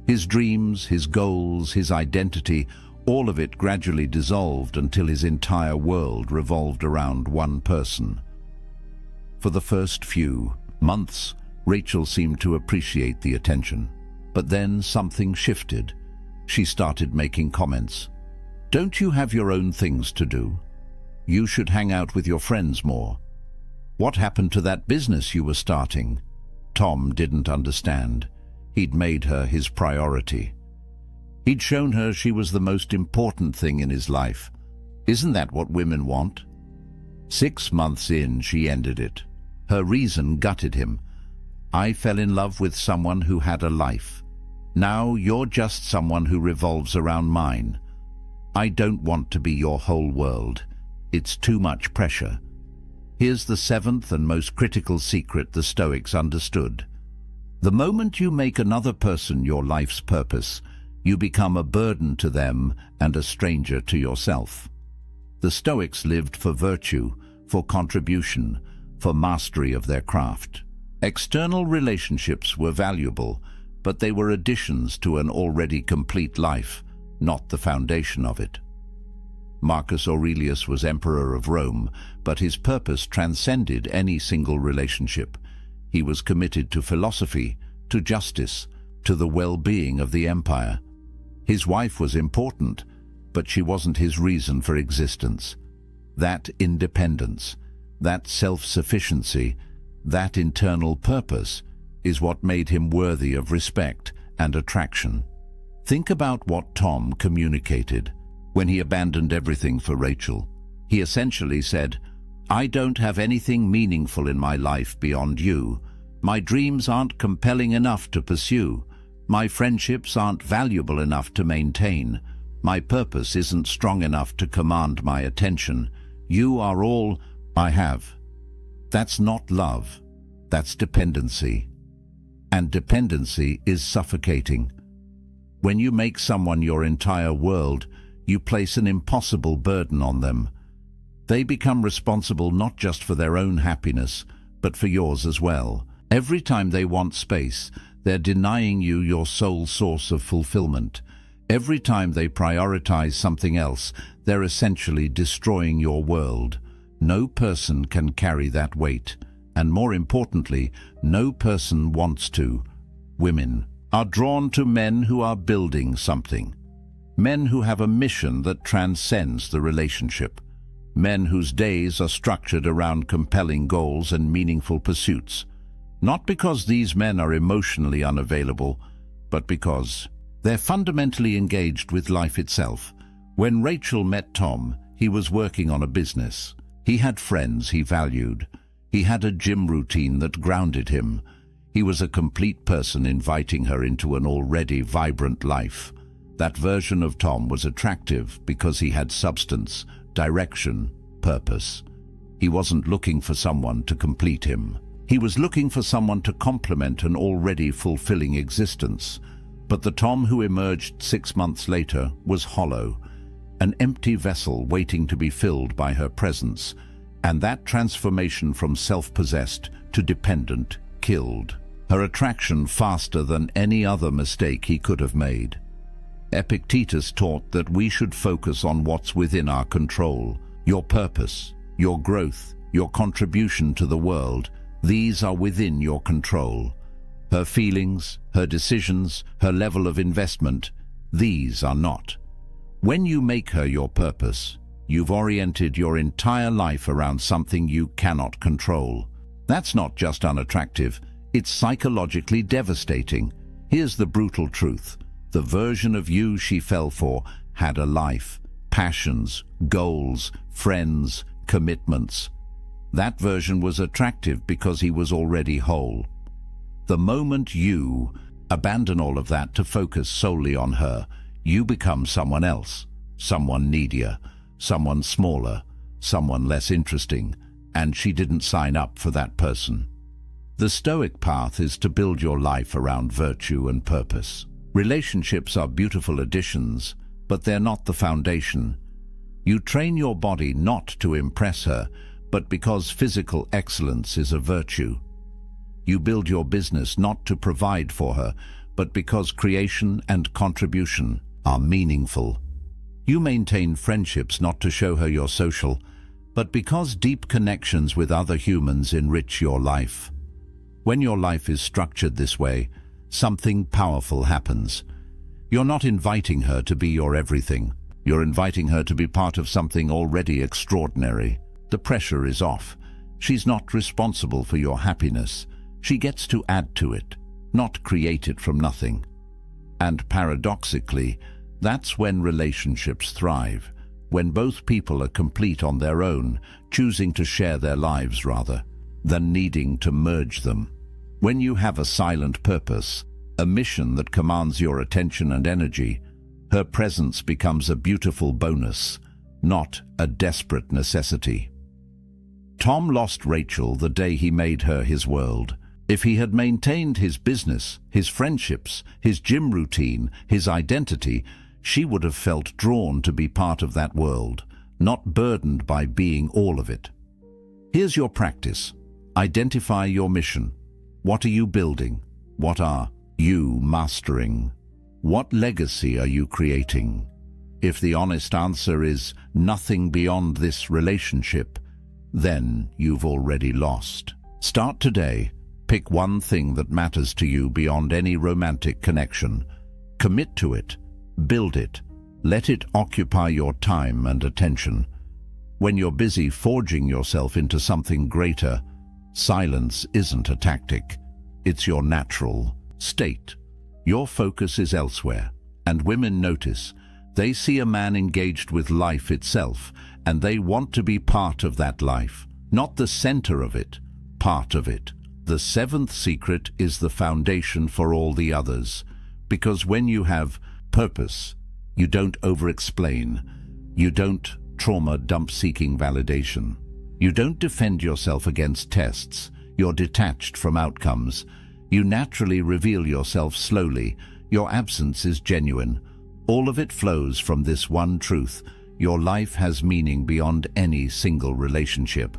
His dreams, his goals, his identity, all of it gradually dissolved until his entire world revolved around one person. For the first few months, Rachel seemed to appreciate the attention. But then something shifted. She started making comments. "Don't you have your own things to do? You should hang out with your friends more. What happened to that business you were starting?" Tom didn't understand. He'd made her his priority. He'd shown her she was the most important thing in his life. Isn't that what women want? 6 months in, she ended it. Her reason gutted him. "I fell in love with someone who had a life. Now you're just someone who revolves around mine. I don't want to be your whole world. It's too much pressure." Here's the seventh and most critical secret the Stoics understood. The moment you make another person your life's purpose, you become a burden to them and a stranger to yourself. The Stoics lived for virtue, for contribution, for mastery of their craft. External relationships were valuable, but they were additions to an already complete life, not the foundation of it. Marcus Aurelius was emperor of Rome, but his purpose transcended any single relationship. He was committed to philosophy, to justice, to the well-being of the empire. His wife was important, but she wasn't his reason for existence. That independence, that self-sufficiency, that internal purpose is what made him worthy of respect and attraction. Think about what Tom communicated when he abandoned everything for Rachel. He essentially said, "I don't have anything meaningful in my life beyond you. My dreams aren't compelling enough to pursue. My friendships aren't valuable enough to maintain. My purpose isn't strong enough to command my attention. You are all I have." That's not love. That's dependency. And dependency is suffocating. When you make someone your entire world, you place an impossible burden on them. They become responsible not just for their own happiness, but for yours as well. Every time they want space, they're denying you your sole source of fulfillment. Every time they prioritize something else, they're essentially destroying your world. No person can carry that weight, and more importantly, no person wants to. Women are drawn to men who are building something. Men who have a mission that transcends the relationship. Men whose days are structured around compelling goals and meaningful pursuits. Not because these men are emotionally unavailable, but because they're fundamentally engaged with life itself. When Rachel met Tom, he was working on a business. He had friends he valued. He had a gym routine that grounded him. He was a complete person inviting her into an already vibrant life. That version of Tom was attractive because he had substance, direction, purpose. He wasn't looking for someone to complete him. He was looking for someone to complement an already fulfilling existence. But the Tom who emerged 6 months later was hollow, an empty vessel waiting to be filled by her presence, and that transformation from self-possessed to dependent killed her attraction faster than any other mistake he could have made. Epictetus taught that we should focus on what's within our control. Your purpose, your growth, your contribution to the world, these are within your control. Her feelings, her decisions, her level of investment, these are not. When you make her your purpose, you've oriented your entire life around something you cannot control. That's not just unattractive, it's psychologically devastating. Here's the brutal truth. The version of you she fell for had a life, passions, goals, friends, commitments. That version was attractive because he was already whole. The moment you abandon all of that to focus solely on her, you become someone else, someone needier, someone smaller, someone less interesting, and she didn't sign up for that person. The Stoic path is to build your life around virtue and purpose. Relationships are beautiful additions, but they're not the foundation. You train your body not to impress her, but because physical excellence is a virtue. You build your business not to provide for her, but because creation and contribution are meaningful. You maintain friendships not to show her you're social, but because deep connections with other humans enrich your life. When your life is structured this way, something powerful happens. You're not inviting her to be your everything. You're inviting her to be part of something already extraordinary. The pressure is off. She's not responsible for your happiness. She gets to add to it, not create it from nothing. And paradoxically, that's when relationships thrive, when both people are complete on their own, choosing to share their lives rather than needing to merge them. When you have a silent purpose, a mission that commands your attention and energy, her presence becomes a beautiful bonus, not a desperate necessity. Tom lost Rachel the day he made her his world. If he had maintained his business, his friendships, his gym routine, his identity, she would have felt drawn to be part of that world, not burdened by being all of it. Here's your practice. Identify your mission. What are you building? What are you mastering? What legacy are you creating? If the honest answer is nothing beyond this relationship, then you've already lost. Start today. Pick one thing that matters to you beyond any romantic connection. Commit to it. Build it. Let it occupy your time and attention. When you're busy forging yourself into something greater, silence isn't a tactic. It's your natural state. Your focus is elsewhere, and women notice. They see a man engaged with life itself, and they want to be part of that life. Not the center of it, part of it. The seventh secret is the foundation for all the others, because when you have purpose, you don't over-explain. You don't trauma dump seeking validation. You don't defend yourself against tests. You're detached from outcomes. You naturally reveal yourself slowly. Your absence is genuine. All of it flows from this one truth. Your life has meaning beyond any single relationship.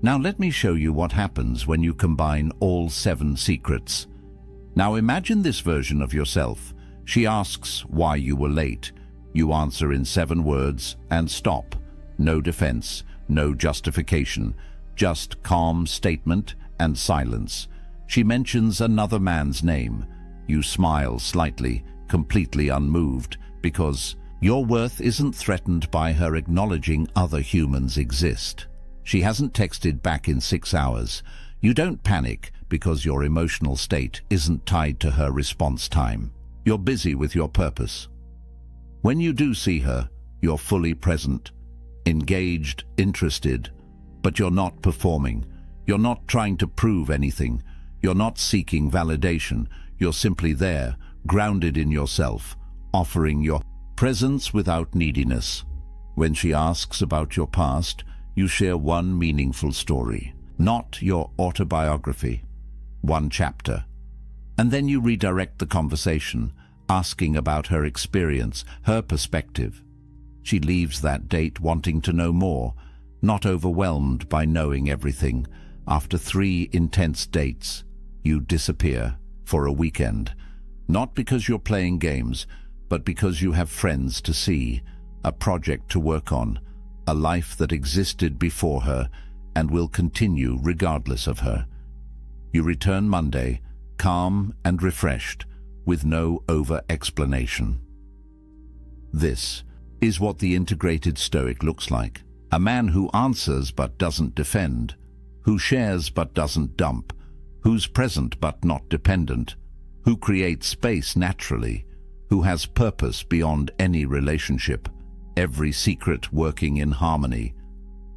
Now let me show you what happens when you combine all 7 secrets. Now imagine this version of yourself. She asks why you were late. You answer in 7 words and stop. No defense, no justification, just calm statement and silence. She mentions another man's name. You smile slightly, completely unmoved, because your worth isn't threatened by her acknowledging other humans exist. She hasn't texted back in 6 hours. You don't panic because your emotional state isn't tied to her response time. You're busy with your purpose. When you do see her, you're fully present, engaged, interested, but you're not performing. You're not trying to prove anything. You're not seeking validation. You're simply there, grounded in yourself, offering your presence without neediness. When she asks about your past, you share one meaningful story, not your autobiography, one chapter. And then you redirect the conversation, asking about her experience, her perspective. She leaves that date wanting to know more, not overwhelmed by knowing everything. After 3 intense dates, you disappear for a weekend, not because you're playing games, but because you have friends to see, a project to work on, a life that existed before her and will continue regardless of her. You return Monday, calm and refreshed, with no over-explanation. This is what the integrated Stoic looks like. A man who answers but doesn't defend, who shares but doesn't dump, who's present but not dependent, who creates space naturally, who has purpose beyond any relationship, every secret working in harmony.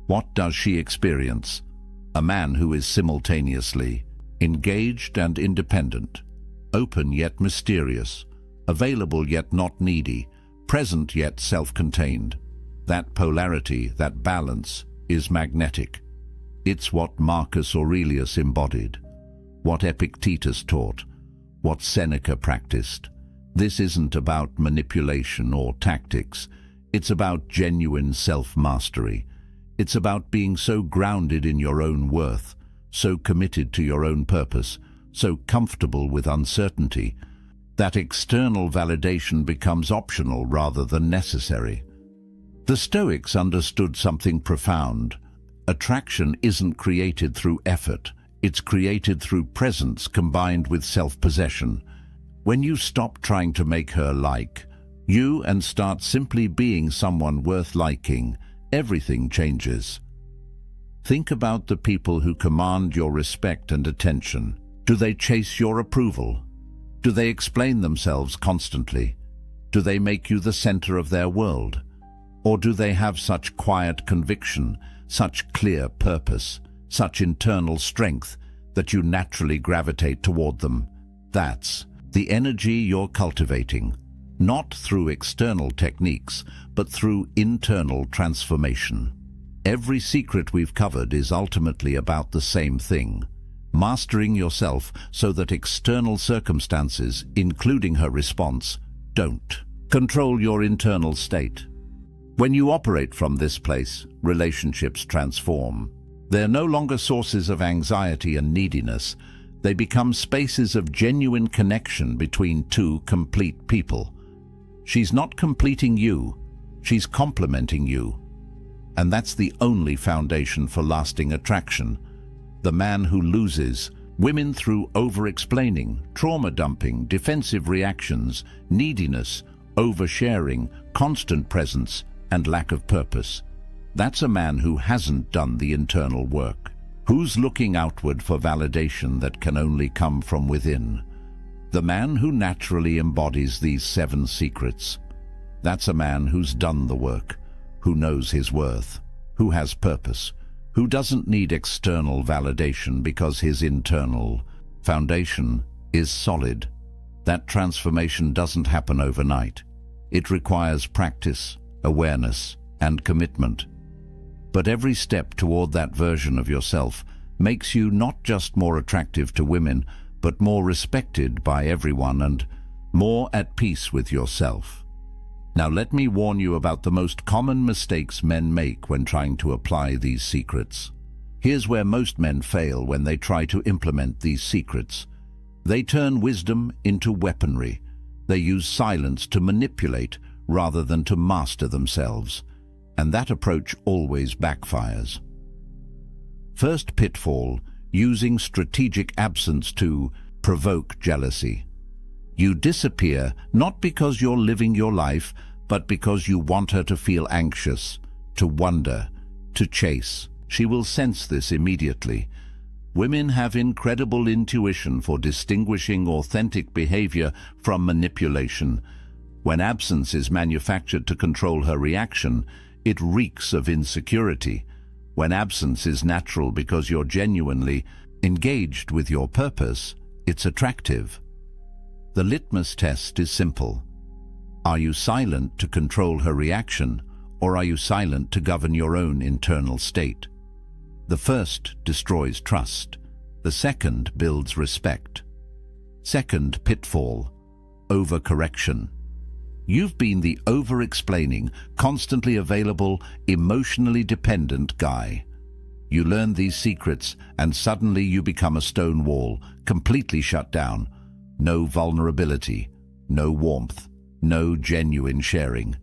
What does she experience? A man who is simultaneously engaged and independent, open yet mysterious, available yet not needy, present yet self-contained. That polarity, that balance, is magnetic. It's what Marcus Aurelius embodied, what Epictetus taught, what Seneca practiced. This isn't about manipulation or tactics. It's about genuine self-mastery. It's about being so grounded in your own worth, so committed to your own purpose, so comfortable with uncertainty, that external validation becomes optional rather than necessary. The Stoics understood something profound. Attraction isn't created through effort. It's created through presence combined with self-possession. When you stop trying to make her like you and start simply being someone worth liking, everything changes. Think about the people who command your respect and attention. Do they chase your approval? Do they explain themselves constantly? Do they make you the center of their world? Or do they have such quiet conviction, such clear purpose, such internal strength that you naturally gravitate toward them? That's the energy you're cultivating, not through external techniques, but through internal transformation. Every secret we've covered is ultimately about the same thing: mastering yourself so that external circumstances, including her response, don't control your internal state. When you operate from this place, relationships transform. They're no longer sources of anxiety and neediness. They become spaces of genuine connection between two complete people. She's not completing you, she's complementing you. And that's the only foundation for lasting attraction. The man who loses women through over-explaining, trauma-dumping, defensive reactions, neediness, oversharing, constant presence, and lack of purpose. That's a man who hasn't done the internal work, who's looking outward for validation that can only come from within. The man who naturally embodies these 7 secrets. That's a man who's done the work, who knows his worth, who has purpose, who doesn't need external validation because his internal foundation is solid. That transformation doesn't happen overnight. It requires practice, awareness, and commitment. But every step toward that version of yourself makes you not just more attractive to women, but more respected by everyone and more at peace with yourself. Now let me warn you about the most common mistakes men make when trying to apply these secrets. Here's where most men fail when they try to implement these secrets. They turn wisdom into weaponry. They use silence to manipulate rather than to master themselves. And that approach always backfires. First pitfall, using strategic absence to provoke jealousy. You disappear not because you're living your life, but because you want her to feel anxious, to wonder, to chase. She will sense this immediately. Women have incredible intuition for distinguishing authentic behavior from manipulation. When absence is manufactured to control her reaction, it reeks of insecurity. When absence is natural because you're genuinely engaged with your purpose, it's attractive. The litmus test is simple. Are you silent to control her reaction, or are you silent to govern your own internal state? The first destroys trust. The second builds respect. Second pitfall, overcorrection. You've been the over-explaining, constantly available, emotionally dependent guy. You learn these secrets and suddenly you become a stone wall, completely shut down. No vulnerability, no warmth, no genuine sharing.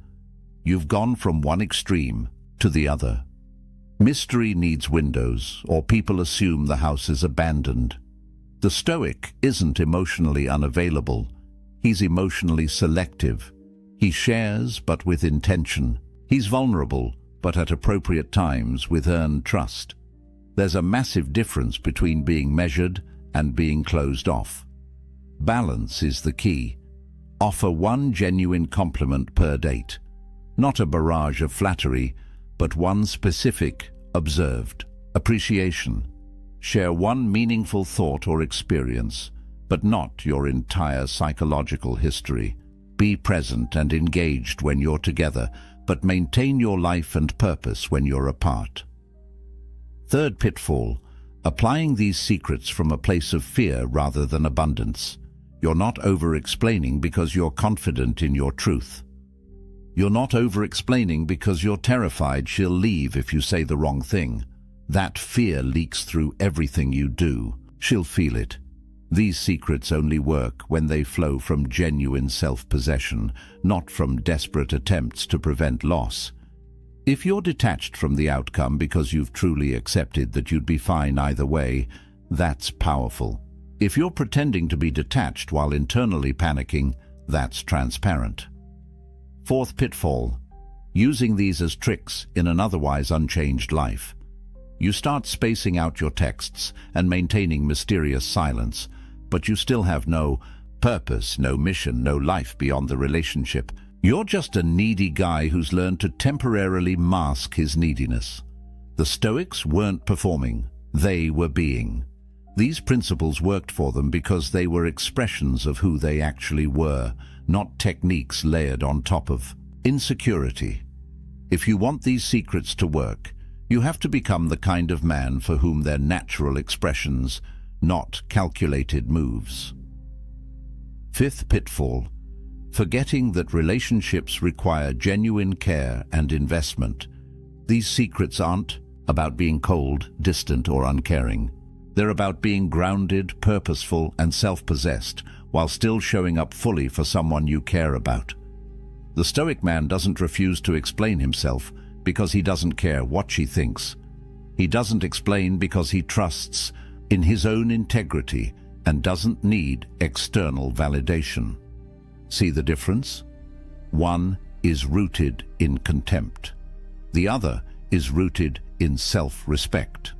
You've gone from one extreme to the other. Mystery needs windows, or people assume the house is abandoned. The Stoic isn't emotionally unavailable. He's emotionally selective. He shares, but with intention. He's vulnerable, but at appropriate times with earned trust. There's a massive difference between being measured and being closed off. Balance is the key. Offer one genuine compliment per date. Not a barrage of flattery, but one specific, observed appreciation. Share one meaningful thought or experience, but not your entire psychological history. Be present and engaged when you're together, but maintain your life and purpose when you're apart. Third pitfall, applying these secrets from a place of fear rather than abundance. You're not over-explaining because you're confident in your truth. You're not over-explaining because you're terrified she'll leave if you say the wrong thing. That fear leaks through everything you do. She'll feel it. These secrets only work when they flow from genuine self-possession, not from desperate attempts to prevent loss. If you're detached from the outcome because you've truly accepted that you'd be fine either way, that's powerful. If you're pretending to be detached while internally panicking, that's transparent. Fourth pitfall, using these as tricks in an otherwise unchanged life. You start spacing out your texts and maintaining mysterious silence, but you still have no purpose, no mission, no life beyond the relationship. You're just a needy guy who's learned to temporarily mask his neediness. The Stoics weren't performing, they were being. These principles worked for them because they were expressions of who they actually were, not techniques layered on top of insecurity. If you want these secrets to work, you have to become the kind of man for whom they're natural expressions, not calculated moves. Fifth pitfall, forgetting that relationships require genuine care and investment. These secrets aren't about being cold, distant, or uncaring. They're about being grounded, purposeful, and self-possessed, while still showing up fully for someone you care about. The Stoic man doesn't refuse to explain himself because he doesn't care what she thinks. He doesn't explain because he trusts in his own integrity and doesn't need external validation. See the difference? One is rooted in contempt. The other is rooted in self-respect.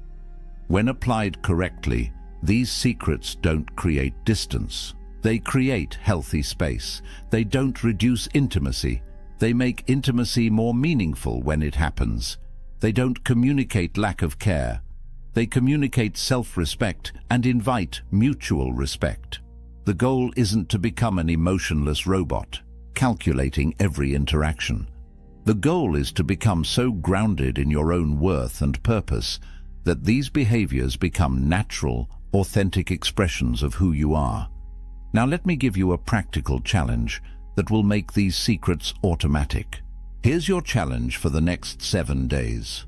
When applied correctly, these secrets don't create distance. They create healthy space. They don't reduce intimacy. They make intimacy more meaningful when it happens. They don't communicate lack of care. They communicate self-respect and invite mutual respect. The goal isn't to become an emotionless robot, calculating every interaction. The goal is to become so grounded in your own worth and purpose that these behaviors become natural, authentic expressions of who you are. Now let me give you a practical challenge that will make these secrets automatic. Here's your challenge for the next 7 days.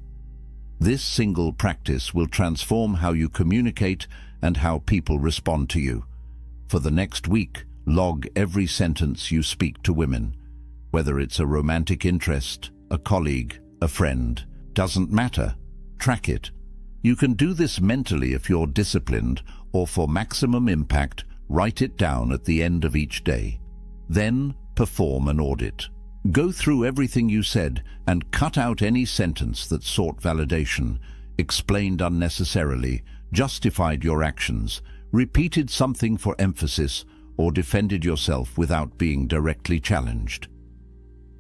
This single practice will transform how you communicate and how people respond to you. For the next week, log every sentence you speak to women. Whether it's a romantic interest, a colleague, a friend, doesn't matter. Track it. You can do this mentally if you're disciplined, or for maximum impact, write it down at the end of each day. Then perform an audit. Go through everything you said and cut out any sentence that sought validation, explained unnecessarily, justified your actions, repeated something for emphasis, or defended yourself without being directly challenged.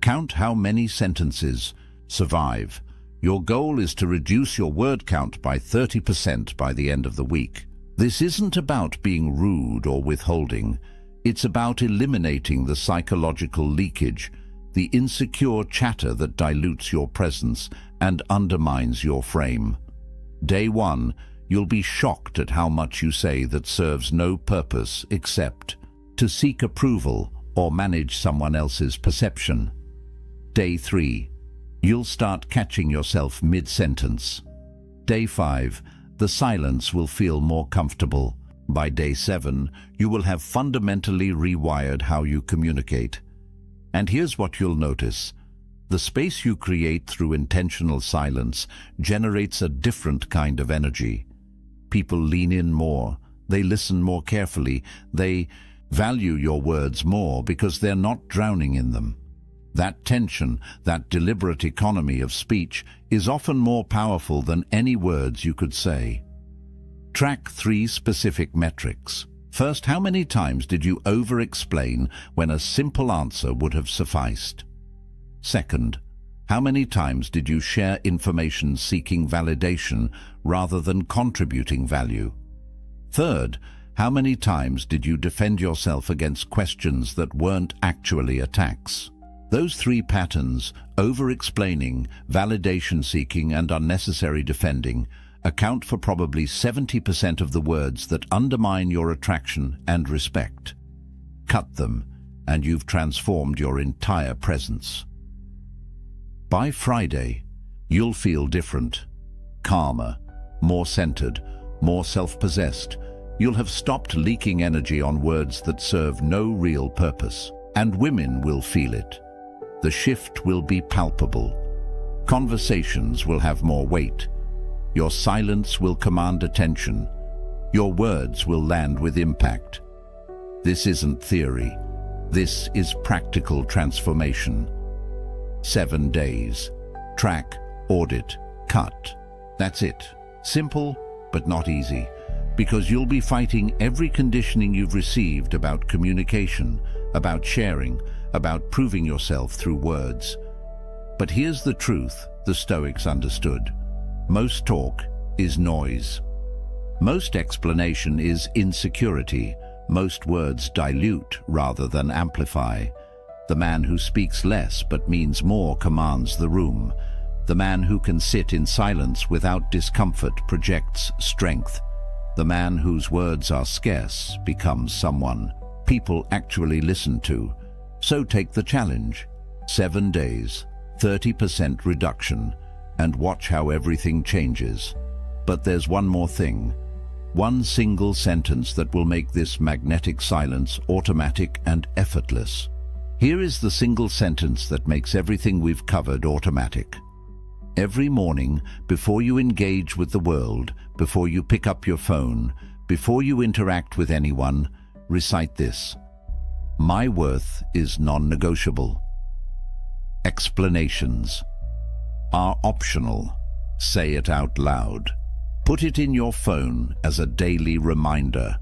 Count how many sentences survive. Your goal is to reduce your word count by 30% by the end of the week. This isn't about being rude or withholding. It's about eliminating the psychological leakage, the insecure chatter that dilutes your presence and undermines your frame. Day 1, you'll be shocked at how much you say that serves no purpose except to seek approval or manage someone else's perception. Day 3, you'll start catching yourself mid-sentence. Day 5, the silence will feel more comfortable. By day 7, you will have fundamentally rewired how you communicate. And here's what you'll notice. The space you create through intentional silence generates a different kind of energy. People lean in more, they listen more carefully, they value your words more because they're not drowning in them. That tension, that deliberate economy of speech, is often more powerful than any words you could say. Track 3 specific metrics. First, how many times did you over-explain when a simple answer would have sufficed? Second, how many times did you share information seeking validation rather than contributing value? Third, how many times did you defend yourself against questions that weren't actually attacks? Those 3 patterns, over-explaining, validation-seeking, and unnecessary defending, account for probably 70% of the words that undermine your attraction and respect. Cut them, and you've transformed your entire presence. By Friday, you'll feel different, calmer, more centered, more self-possessed. You'll have stopped leaking energy on words that serve no real purpose, and women will feel it. The shift will be palpable. Conversations will have more weight. Your silence will command attention. Your words will land with impact. This isn't theory. This is practical transformation. 7 days. Track, audit, cut. That's it. Simple, but not easy. Because you'll be fighting every conditioning you've received about communication, about sharing, about proving yourself through words. But here's the truth the Stoics understood. Most talk is noise. Most explanation is insecurity. Most words dilute rather than amplify. The man who speaks less but means more commands the room. The man who can sit in silence without discomfort projects strength. The man whose words are scarce becomes someone people actually listen to. So take the challenge. 7 days, 30% reduction, and watch how everything changes. But there's one more thing. One single sentence that will make this magnetic silence automatic and effortless. Here is the single sentence that makes everything we've covered automatic. Every morning, before you engage with the world, before you pick up your phone, before you interact with anyone, recite this. My worth is non-negotiable. Explanations are optional. Say it out loud. Put it in your phone as a daily reminder.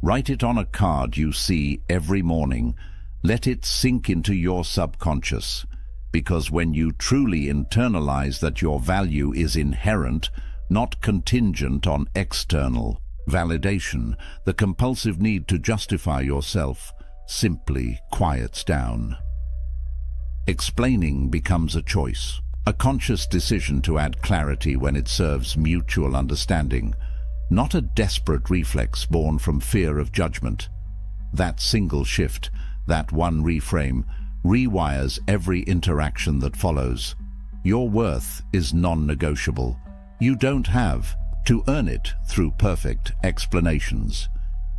Write it on a card you see every morning. Let it sink into your subconscious. Because when you truly internalize that your value is inherent, not contingent on external validation, the compulsive need to justify yourself simply quiets down. Explaining becomes a choice, a conscious decision to add clarity when it serves mutual understanding, not a desperate reflex born from fear of judgment. That single shift, that one reframe, rewires every interaction that follows. Your worth is non-negotiable. You don't have to earn it through perfect explanations.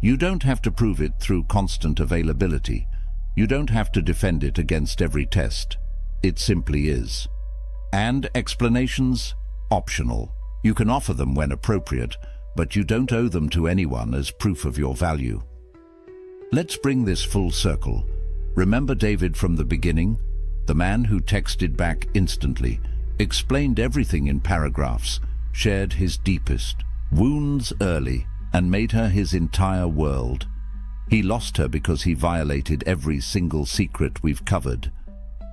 You don't have to prove it through constant availability. You don't have to defend it against every test. It simply is. And explanations? Optional. You can offer them when appropriate, but you don't owe them to anyone as proof of your value. Let's bring this full circle. Remember David from the beginning? The man who texted back instantly, explained everything in paragraphs, shared his deepest wounds early, and made her his entire world. He lost her because he violated every single secret we've covered.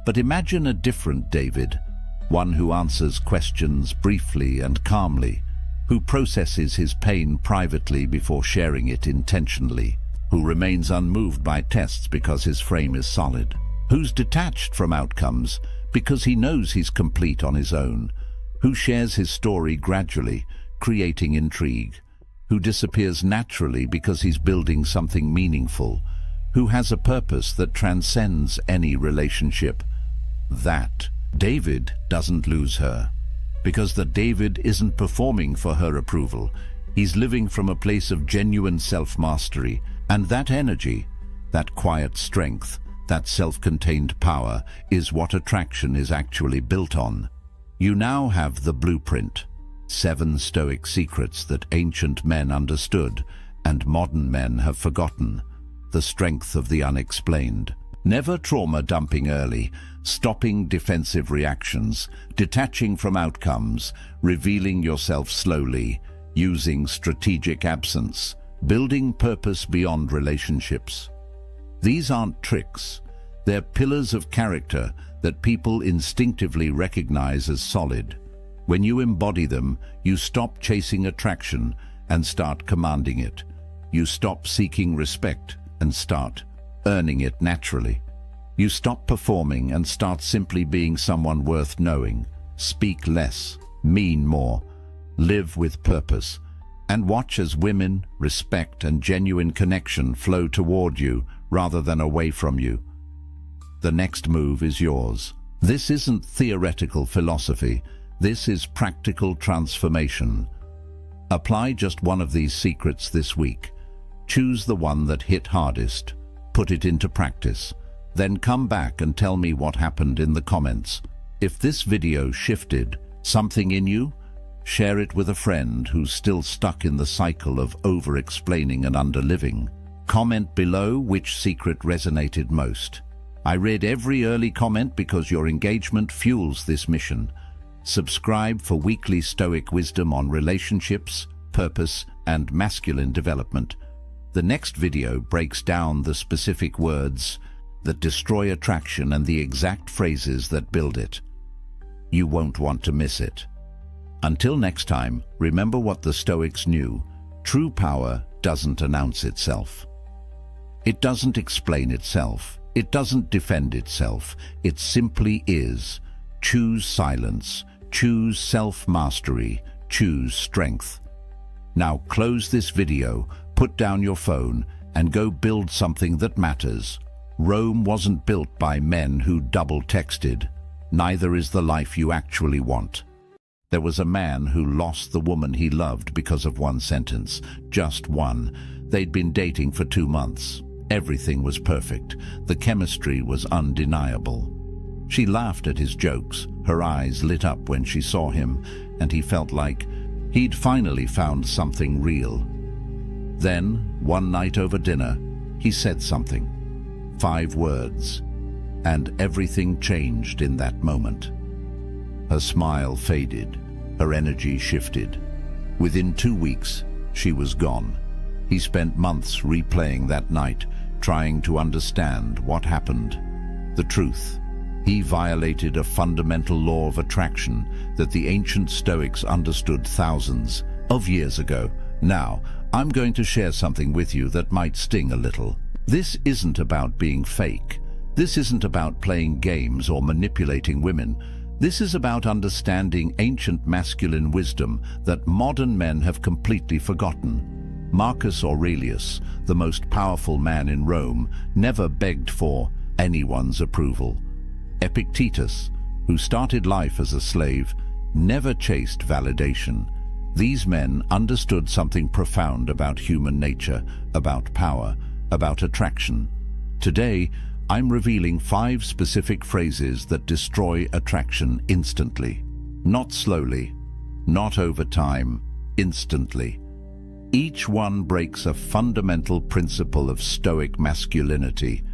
But imagine a different David, one who answers questions briefly and calmly, who processes his pain privately before sharing it intentionally, who remains unmoved by tests because his frame is solid, who's detached from outcomes because he knows he's complete on his own, who shares his story gradually, creating intrigue, who disappears naturally because he's building something meaningful, who has a purpose that transcends any relationship. That David doesn't lose her, because the David isn't performing for her approval. He's living from a place of genuine self-mastery, and that energy, that quiet strength, that self-contained power is what attraction is actually built on. You now have the blueprint, 7 Stoic secrets that ancient men understood and modern men have forgotten, the strength of the unexplained. Never trauma dumping early, stopping defensive reactions, detaching from outcomes, revealing yourself slowly, using strategic absence, building purpose beyond relationships. These aren't tricks. They're pillars of character that people instinctively recognize as solid. When you embody them, you stop chasing attraction and start commanding it. You stop seeking respect and start earning it naturally. You stop performing and start simply being someone worth knowing. Speak less, mean more, live with purpose, and watch as women, respect, and genuine connection flow toward you rather than away from you. The next move is yours. This isn't theoretical philosophy. This is practical transformation. Apply just one of these secrets this week. Choose the one that hit hardest. Put it into practice. Then come back and tell me what happened in the comments. If this video shifted something in you, share it with a friend who's still stuck in the cycle of over-explaining and underliving. Comment below which secret resonated most. I read every early comment because your engagement fuels this mission. Subscribe for weekly Stoic wisdom on relationships, purpose, and masculine development. The next video breaks down the specific words that destroy attraction and the exact phrases that build it. You won't want to miss it. Until next time, remember what the Stoics knew. True power doesn't announce itself. It doesn't explain itself. It doesn't defend itself. It simply is. Choose silence. Choose self-mastery. Choose strength. Now close this video, put down your phone, and go build something that matters. Rome wasn't built by men who double-texted. Neither is the life you actually want. There was a man who lost the woman he loved because of one sentence, just one. They'd been dating for 2 months. Everything was perfect. The chemistry was undeniable. She laughed at his jokes. Her eyes lit up when she saw him, and he felt like he'd finally found something real. Then, one night over dinner, he said something. 5 words. And everything changed in that moment. Her smile faded. Her energy shifted. Within 2 weeks, she was gone. He spent months replaying that night, trying to understand what happened. The truth. He violated a fundamental law of attraction that the ancient Stoics understood thousands of years ago. Now, I'm going to share something with you that might sting a little. This isn't about being fake. This isn't about playing games or manipulating women. This is about understanding ancient masculine wisdom that modern men have completely forgotten. Marcus Aurelius, the most powerful man in Rome, never begged for anyone's approval. Epictetus, who started life as a slave, never chased validation. These men understood something profound about human nature, about power, about attraction. Today, I'm revealing 5 specific phrases that destroy attraction instantly. Not slowly, not over time, instantly. Each one breaks a fundamental principle of Stoic masculinity.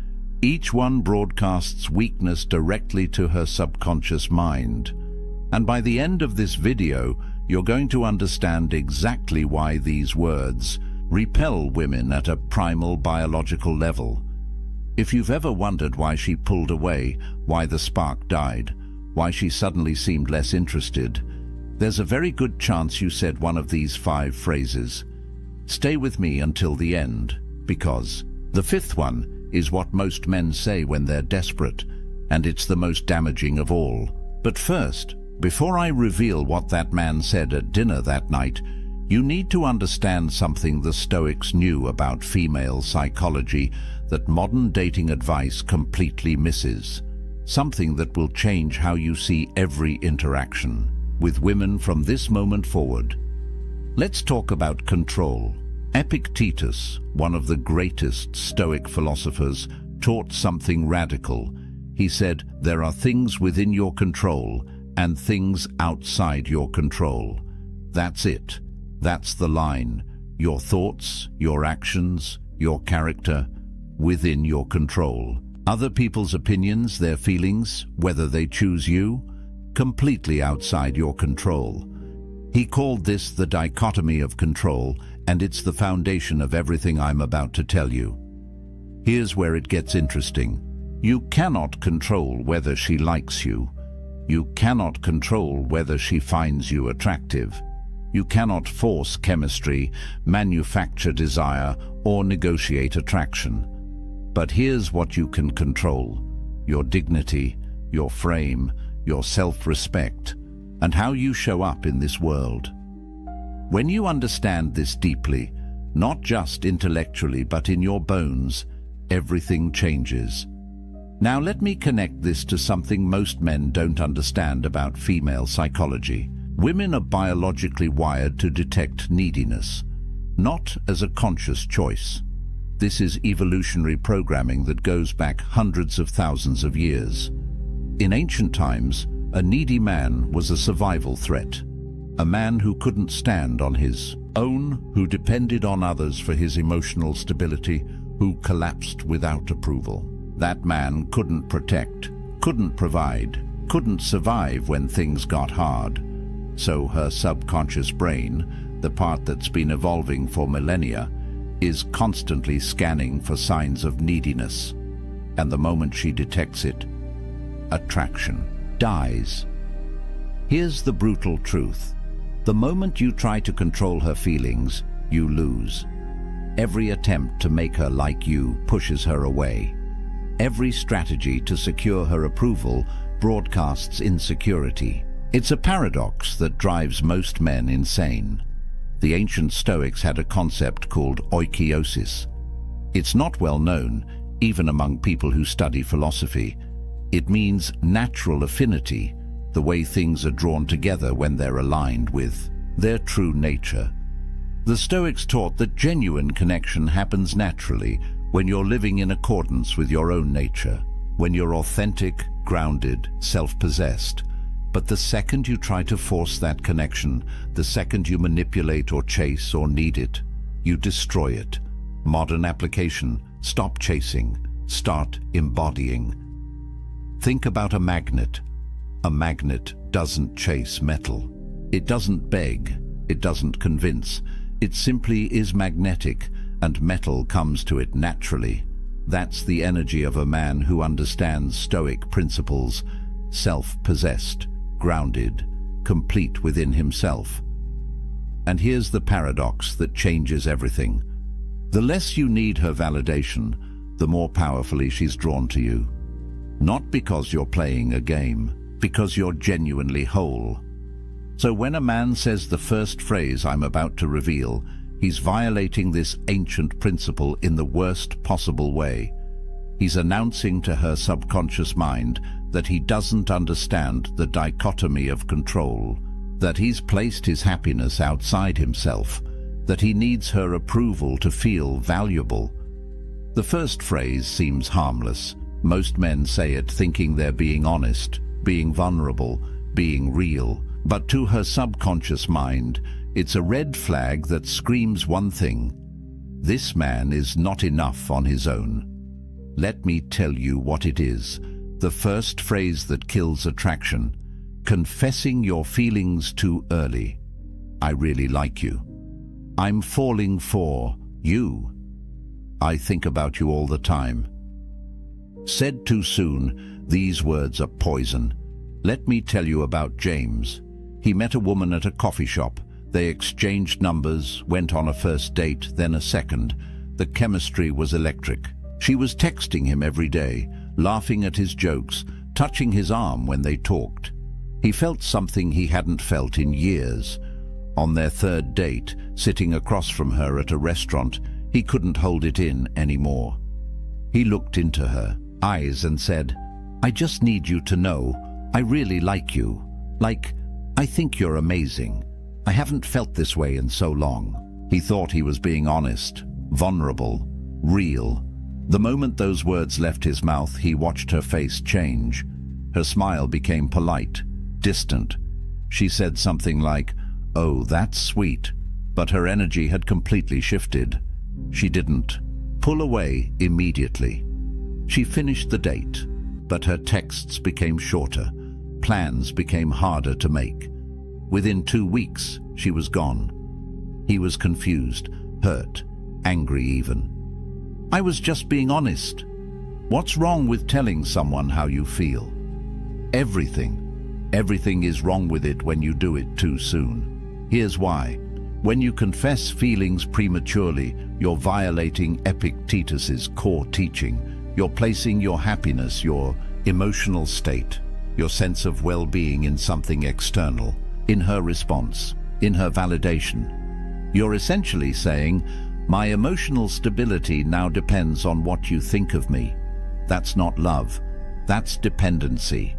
Each one broadcasts weakness directly to her subconscious mind. And by the end of this video, you're going to understand exactly why these words repel women at a primal biological level. If you've ever wondered why she pulled away, why the spark died, why she suddenly seemed less interested, there's a very good chance you said one of these 5 phrases. Stay with me until the end, because the 5th one is what most men say when they're desperate, and it's the most damaging of all. But first, before I reveal what that man said at dinner that night, you need to understand something the Stoics knew about female psychology that modern dating advice completely misses. Something that will change how you see every interaction with women from this moment forward. Let's talk about control. Epictetus, one of the greatest Stoic philosophers, taught something radical. He said, there are things within your control and things outside your control. That's it. That's the line. Your thoughts, your actions, your character, within your control. Other people's opinions, their feelings, whether they choose you, completely outside your control. He called this the dichotomy of control, and it's the foundation of everything I'm about to tell you. Here's where it gets interesting. You cannot control whether she likes you. You cannot control whether she finds you attractive. You cannot force chemistry, manufacture desire, or negotiate attraction. But here's what you can control: your dignity, your frame, your self-respect, and how you show up in this world. When you understand this deeply, not just intellectually but in your bones, everything changes. Now let me connect this to something most men don't understand about female psychology. Women are biologically wired to detect neediness, not as a conscious choice. This is evolutionary programming that goes back hundreds of thousands of years. In ancient times, a needy man was a survival threat. A man who couldn't stand on his own, who depended on others for his emotional stability, who collapsed without approval. That man couldn't protect, couldn't provide, couldn't survive when things got hard. So her subconscious brain, the part that's been evolving for millennia, is constantly scanning for signs of neediness. And the moment she detects it, attraction dies. Here's the brutal truth. The moment you try to control her feelings, you lose. Every attempt to make her like you pushes her away. Every strategy to secure her approval broadcasts insecurity. It's a paradox that drives most men insane. The ancient Stoics had a concept called oikeiosis. It's not well known, even among people who study philosophy. It means natural affinity, the way things are drawn together when they're aligned with their true nature. The Stoics taught that genuine connection happens naturally when you're living in accordance with your own nature, when you're authentic, grounded, self-possessed. But the second you try to force that connection, the second you manipulate or chase or need it, you destroy it. Modern application: stop chasing, start embodying. Think about a magnet. A magnet doesn't chase metal. It doesn't beg. It doesn't convince. It simply is magnetic, and metal comes to it naturally. That's the energy of a man who understands Stoic principles: self-possessed, grounded, complete within himself. And here's the paradox that changes everything. The less you need her validation, the more powerfully she's drawn to you. Not because you're playing a game, because you're genuinely whole. So when a man says the first phrase I'm about to reveal, he's violating this ancient principle in the worst possible way. He's announcing to her subconscious mind that he doesn't understand the dichotomy of control, that he's placed his happiness outside himself, that he needs her approval to feel valuable. The first phrase seems harmless. Most men say it thinking they're being honest, being vulnerable, being real. But to her subconscious mind, it's a red flag that screams one thing: this man is not enough on his own. Let me tell you what it is. The first phrase that kills attraction: confessing your feelings too early. I really like you. I'm falling for you. I think about you all the time. Said too soon, these words are poison. Let me tell you about James. He met a woman at a coffee shop. They exchanged numbers, went on a first date, then a second. The chemistry was electric. She was texting him every day, laughing at his jokes, touching his arm when they talked. He felt something he hadn't felt in years. On their third date, sitting across from her at a restaurant, he couldn't hold it in anymore. He looked into her eyes and said, I just need you to know, I really like you. Like, I think you're amazing. I haven't felt this way in so long. He thought he was being honest, vulnerable, real. The moment those words left his mouth, he watched her face change. Her smile became polite, distant. She said something like, "Oh, that's sweet," but her energy had completely shifted. She didn't pull away immediately. She finished the date, but her texts became shorter. Plans became harder to make. Within 2 weeks, she was gone. He was confused, hurt, angry even. I was just being honest. What's wrong with telling someone how you feel? Everything. Everything is wrong with it when you do it too soon. Here's why. When you confess feelings prematurely, you're violating Epictetus's core teaching. You're placing your happiness, your emotional state, your sense of well-being in something external, in her response, in her validation. You're essentially saying, my emotional stability now depends on what you think of me. That's not love. That's dependency.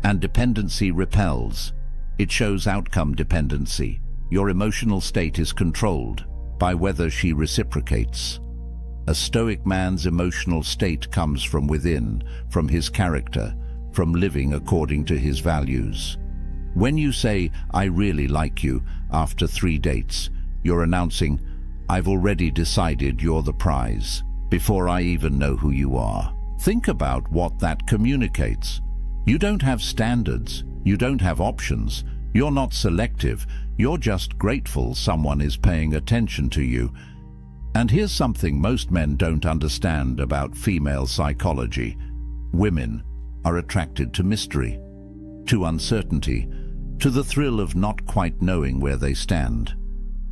And dependency repels. It shows outcome dependency. Your emotional state is controlled by whether she reciprocates. A Stoic man's emotional state comes from within, from his character, from living according to his values. When you say, I really like you, after 3 dates, you're announcing, I've already decided you're the prize, before I even know who you are. Think about what that communicates. You don't have standards. You don't have options. You're not selective. You're just grateful someone is paying attention to you. And here's something most men don't understand about female psychology. Women are attracted to mystery, to uncertainty, to the thrill of not quite knowing where they stand.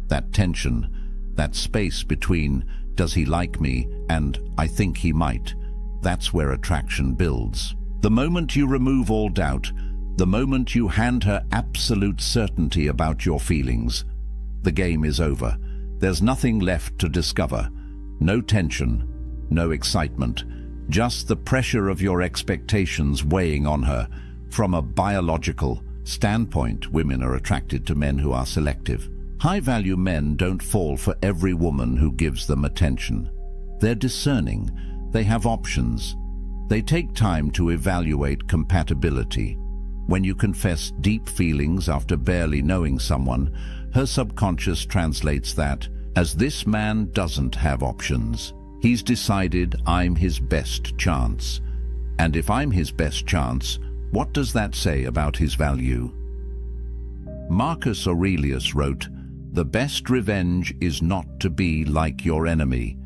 That tension, that space between does he like me and I think he might, that's where attraction builds. The moment you remove all doubt, the moment you hand her absolute certainty about your feelings, the game is over. There's nothing left to discover. No tension, no excitement, just the pressure of your expectations weighing on her from a biological, standpoint, women are attracted to men who are selective. High-value men don't fall for every woman who gives them attention. They're discerning. They have options. They take time to evaluate compatibility. When you confess deep feelings after barely knowing someone, her subconscious translates that as this man doesn't have options. He's decided I'm his best chance. And if I'm his best chance, what does that say about his value? Marcus Aurelius wrote, "The best revenge is not to be like your enemy."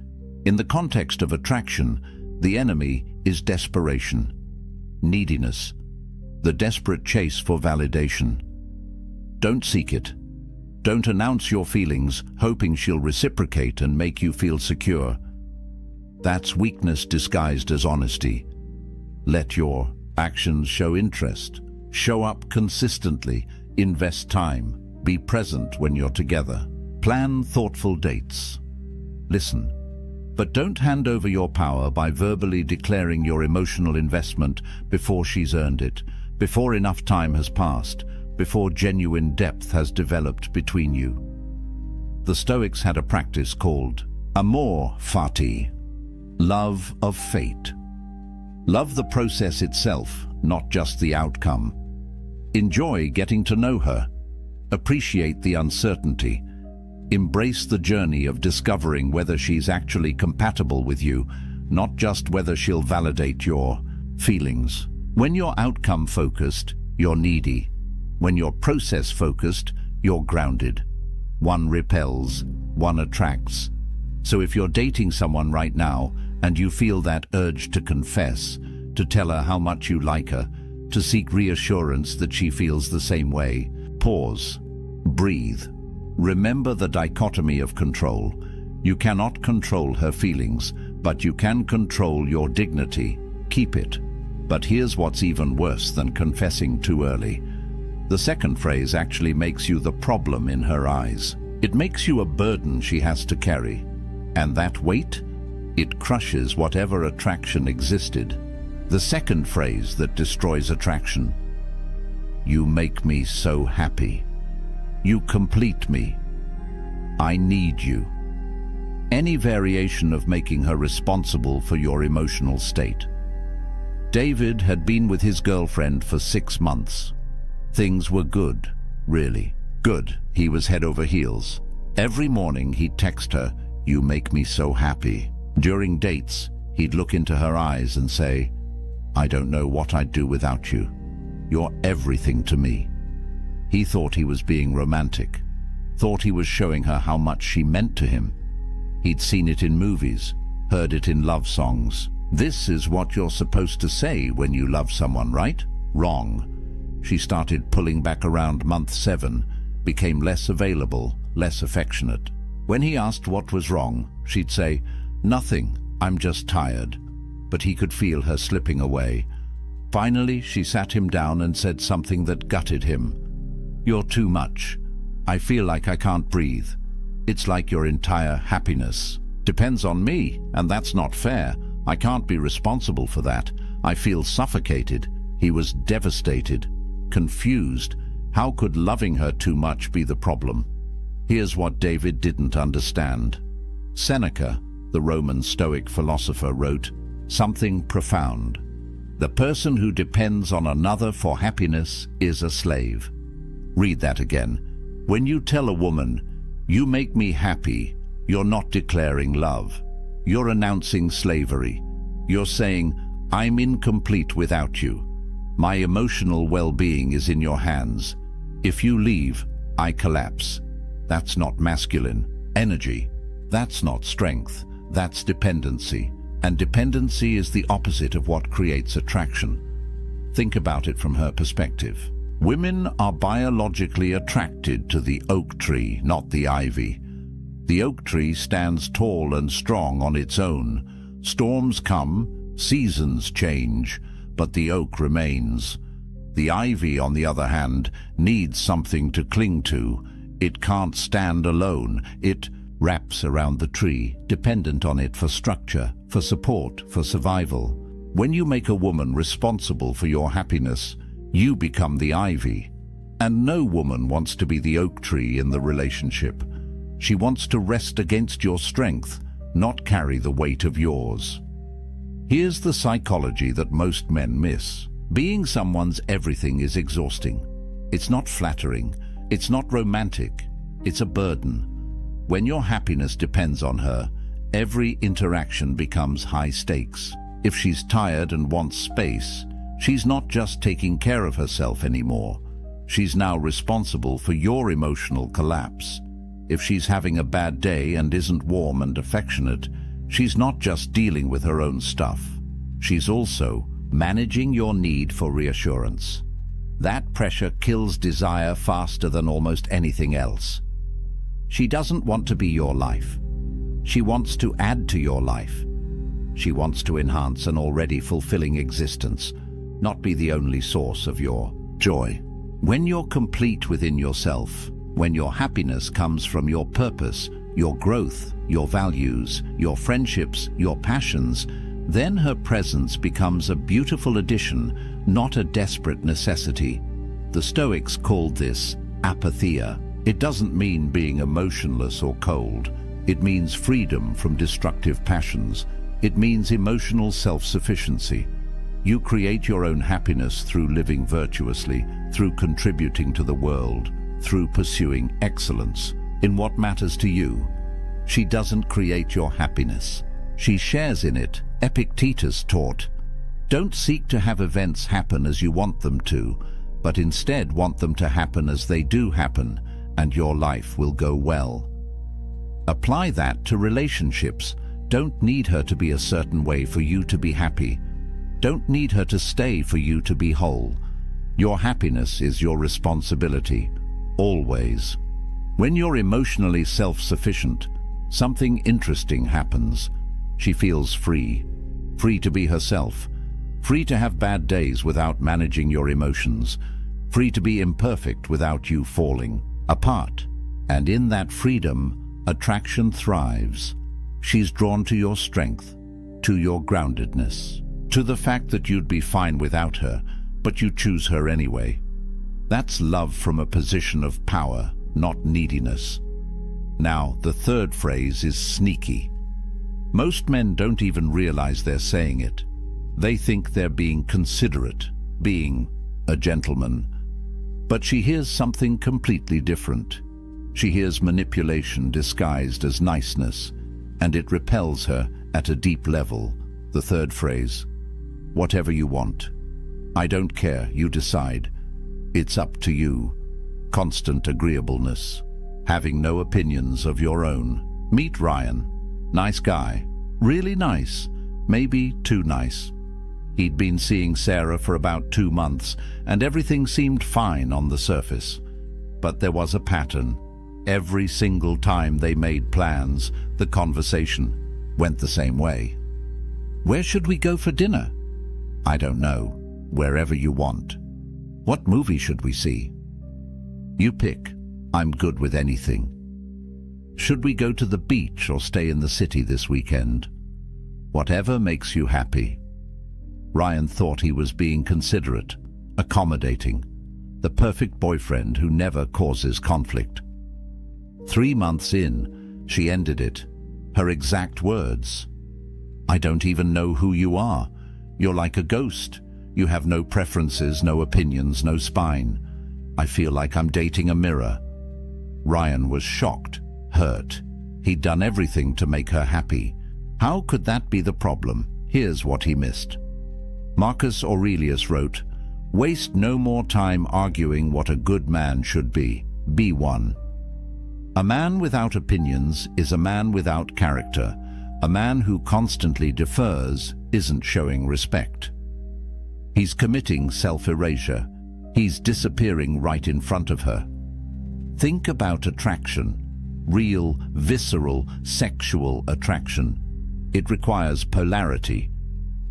In the context of attraction, the enemy is desperation, neediness, the desperate chase for validation. Don't seek it. Don't announce your feelings, hoping she'll reciprocate and make you feel secure. That's weakness disguised as honesty. Let your actions show interest. Show up consistently. Invest time. Be present when you're together. Plan thoughtful dates. Listen. But don't hand over your power by verbally declaring your emotional investment before she's earned it, before enough time has passed, before genuine depth has developed between you. The Stoics had a practice called amor fati, love of fate. Love the process itself, not just the outcome. Enjoy getting to know her. Appreciate the uncertainty. Embrace the journey of discovering whether she's actually compatible with you, not just whether she'll validate your feelings. When you're outcome-focused, you're needy. When you're process-focused, you're grounded. One repels, one attracts. So if you're dating someone right now and you feel that urge to confess, to tell her how much you like her, to seek reassurance that she feels the same way, pause, breathe. Remember the dichotomy of control. You cannot control her feelings, but you can control your dignity. Keep it. But here's what's even worse than confessing too early. The second phrase actually makes you the problem in her eyes. It makes you a burden she has to carry. And that weight? It crushes whatever attraction existed. The second phrase that destroys attraction. You make me so happy. You complete me. I need you. Any variation of making her responsible for your emotional state. David had been with his girlfriend for 6 months. Things were good, really. Good. He was head over heels. Every morning he'd text her, "You make me so happy." During dates, he'd look into her eyes and say, "I don't know what I'd do without you. You're everything to me." He thought he was being romantic, thought he was showing her how much she meant to him. He'd seen it in movies, heard it in love songs. This is what you're supposed to say when you love someone, right? Wrong. She started pulling back around month 7, became less available, less affectionate. When he asked what was wrong, she'd say, "Nothing, I'm just tired." But he could feel her slipping away. Finally, she sat him down and said something that gutted him. "You're too much. I feel like I can't breathe. It's like your entire happiness depends on me, and that's not fair. I can't be responsible for that. I feel suffocated." He was devastated, confused. How could loving her too much be the problem? Here's what David didn't understand. Seneca, the Roman Stoic philosopher, wrote something profound. "The person who depends on another for happiness is a slave." Read that again. When you tell a woman, "You make me happy," you're not declaring love. You're announcing slavery. You're saying, "I'm incomplete without you. My emotional well-being is in your hands. If you leave, I collapse." That's not masculine energy. That's not strength. That's dependency. And dependency is the opposite of what creates attraction. Think about it from her perspective. Women are biologically attracted to the oak tree, not the ivy. The oak tree stands tall and strong on its own. Storms come, seasons change, but the oak remains. The ivy, on the other hand, needs something to cling to. It can't stand alone. It wraps around the tree, dependent on it for structure, for support, for survival. When you make a woman responsible for your happiness, you become the ivy. And no woman wants to be the oak tree in the relationship. She wants to rest against your strength, not carry the weight of yours. Here's the psychology that most men miss. Being someone's everything is exhausting. It's not flattering. It's not romantic. It's a burden. When your happiness depends on her, every interaction becomes high stakes. If she's tired and wants space, she's not just taking care of herself anymore. She's now responsible for your emotional collapse. If she's having a bad day and isn't warm and affectionate, she's not just dealing with her own stuff. She's also managing your need for reassurance. That pressure kills desire faster than almost anything else. She doesn't want to be your life. She wants to add to your life. She wants to enhance an already fulfilling existence, not be the only source of your joy. When you're complete within yourself, when your happiness comes from your purpose, your growth, your values, your friendships, your passions, then her presence becomes a beautiful addition, not a desperate necessity. The Stoics called this apatheia. It doesn't mean being emotionless or cold. It means freedom from destructive passions. It means emotional self-sufficiency. You create your own happiness through living virtuously, through contributing to the world, through pursuing excellence in what matters to you. She doesn't create your happiness. She shares in it. Epictetus taught, "Don't seek to have events happen as you want them to, but instead want them to happen as they do happen, and your life will go well." Apply that to relationships. Don't need her to be a certain way for you to be happy. Don't need her to stay for you to be whole. Your happiness is your responsibility, always. When you're emotionally self-sufficient, something interesting happens. She feels free, free to be herself, free to have bad days without managing your emotions, free to be imperfect without you falling apart. And in that freedom, attraction thrives. She's drawn to your strength, to your groundedness, to the fact that you'd be fine without her, but you choose her anyway. That's love from a position of power, not neediness. Now, the third phrase is sneaky. Most men don't even realize they're saying it. They think they're being considerate, being a gentleman. But she hears something completely different. She hears manipulation disguised as niceness, and it repels her at a deep level. The third phrase, whatever you want. I don't care, you decide. It's up to you. Constant agreeableness. Having no opinions of your own. Meet Ryan. Nice guy. Really nice. Maybe too nice. He'd been seeing Sarah for about 2 months, and everything seemed fine on the surface. But there was a pattern. Every single time they made plans, the conversation went the same way. Where should we go for dinner? I don't know. Wherever you want. What movie should we see? You pick. I'm good with anything. Should we go to the beach or stay in the city this weekend? Whatever makes you happy. Ryan thought he was being considerate, accommodating, the perfect boyfriend who never causes conflict. 3 months in, she ended it. Her exact words. I don't even know who you are. You're like a ghost. You have no preferences, no opinions, no spine. I feel like I'm dating a mirror. Ryan was shocked, hurt. He'd done everything to make her happy. How could that be the problem? Here's what he missed. Marcus Aurelius wrote, "Waste no more time arguing what a good man should be. Be one." A man without opinions is a man without character. A man who constantly defers isn't showing respect. He's committing self-erasure. He's disappearing right in front of her. Think about attraction. Real, visceral, sexual attraction. It requires polarity.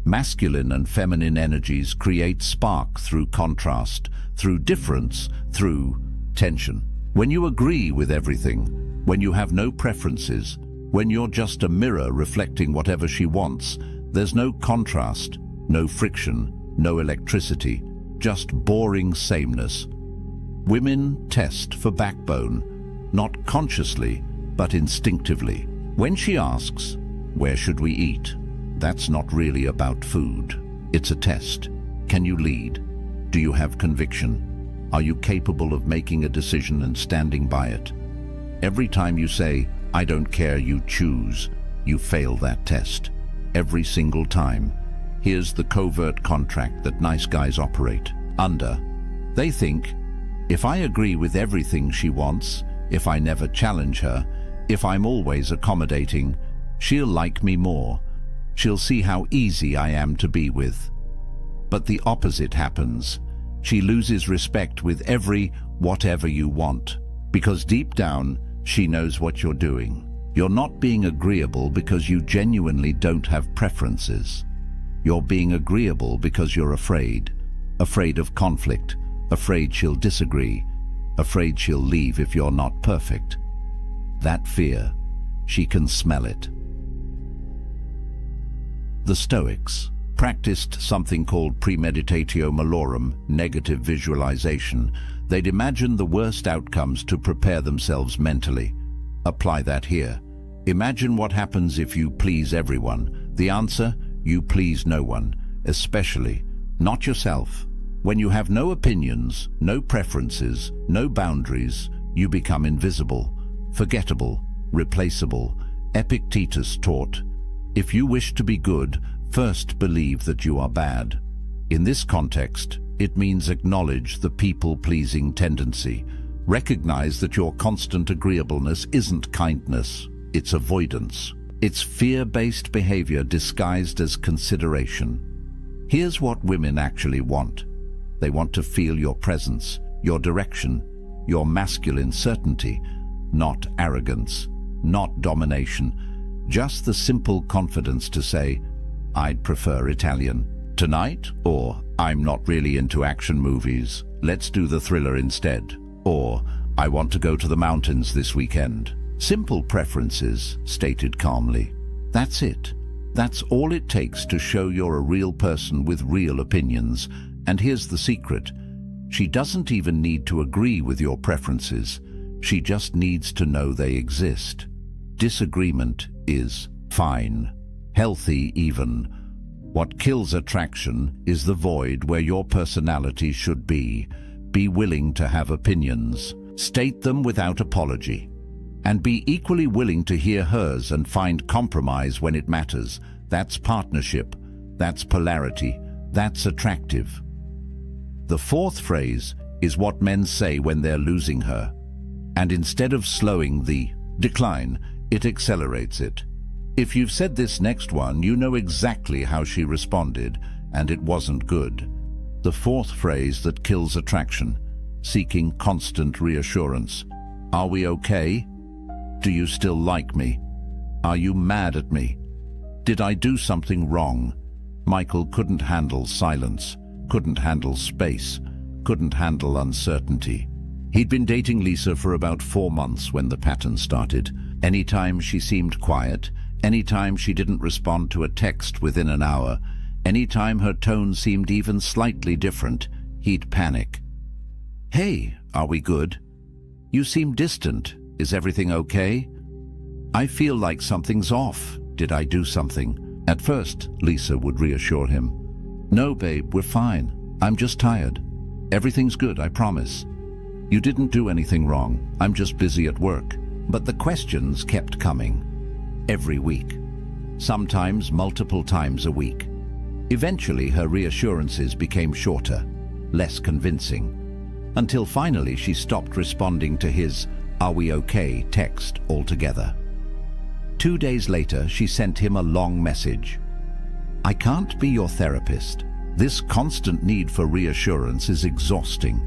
Masculine and feminine energies create spark through contrast, through difference, through tension. When you agree with everything, when you have no preferences, when you're just a mirror reflecting whatever she wants, there's no contrast, no friction, no electricity, just boring sameness. Women test for backbone, not consciously, but instinctively. When she asks, "Where should we eat?" that's not really about food. It's a test. Can you lead? Do you have conviction? Are you capable of making a decision and standing by it? Every time you say, "I don't care, you choose," you fail that test. Every single time. Here's the covert contract that nice guys operate under. They think, if I agree with everything she wants, if I never challenge her, if I'm always accommodating, she'll like me more. She'll see how easy I am to be with. But the opposite happens. She loses respect with every "whatever you want," because deep down, she knows what you're doing. You're not being agreeable because you genuinely don't have preferences. You're being agreeable because you're afraid. Afraid of conflict, afraid she'll disagree, afraid she'll leave if you're not perfect. That fear, she can smell it. The Stoics practiced something called premeditatio malorum, negative visualization. They'd imagine the worst outcomes to prepare themselves mentally. Apply that here. Imagine what happens if you please everyone. The answer, you please no one, especially not yourself. When you have no opinions, no preferences, no boundaries, you become invisible, forgettable, replaceable. Epictetus taught, if you wish to be good, first believe that you are bad. In this context, it means acknowledge the people-pleasing tendency. Recognize that your constant agreeableness isn't kindness, it's avoidance. It's fear-based behavior disguised as consideration. Here's what women actually want. They want to feel your presence, your direction, your masculine certainty, not arrogance, not domination, just the simple confidence to say, I'd prefer Italian tonight, or I'm not really into action movies, let's do the thriller instead, or I want to go to the mountains this weekend. Simple preferences, stated calmly. That's it. That's all it takes to show you're a real person with real opinions. And here's the secret. She doesn't even need to agree with your preferences. She just needs to know they exist. Disagreement is fine, healthy even. What kills attraction is the void where your personality should be. Be willing to have opinions. State them without apology. And be equally willing to hear hers and find compromise when it matters. That's partnership. That's polarity. That's attractive. The fourth phrase is what men say when they're losing her. And instead of slowing the decline, it accelerates it. If you've said this next one, you know exactly how she responded, and it wasn't good. The fourth phrase that kills attraction, seeking constant reassurance. Are we okay? Do you still like me? Are you mad at me? Did I do something wrong? Michael couldn't handle silence, couldn't handle space, couldn't handle uncertainty. He'd been dating Lisa for about 4 months when the pattern started. Anytime she seemed quiet, anytime she didn't respond to a text within an hour, anytime her tone seemed even slightly different, he'd panic. Hey, are we good? You seem distant. Is everything okay? I feel like something's off. Did I do something? At first, Lisa would reassure him. No, babe, we're fine. I'm just tired. Everything's good, I promise. You didn't do anything wrong. I'm just busy at work. But the questions kept coming. Every week. Sometimes multiple times a week. Eventually, her reassurances became shorter, less convincing, until finally she stopped responding to his "Are we okay?" text altogether. 2 days later, she sent him a long message. I can't be your therapist. This constant need for reassurance is exhausting.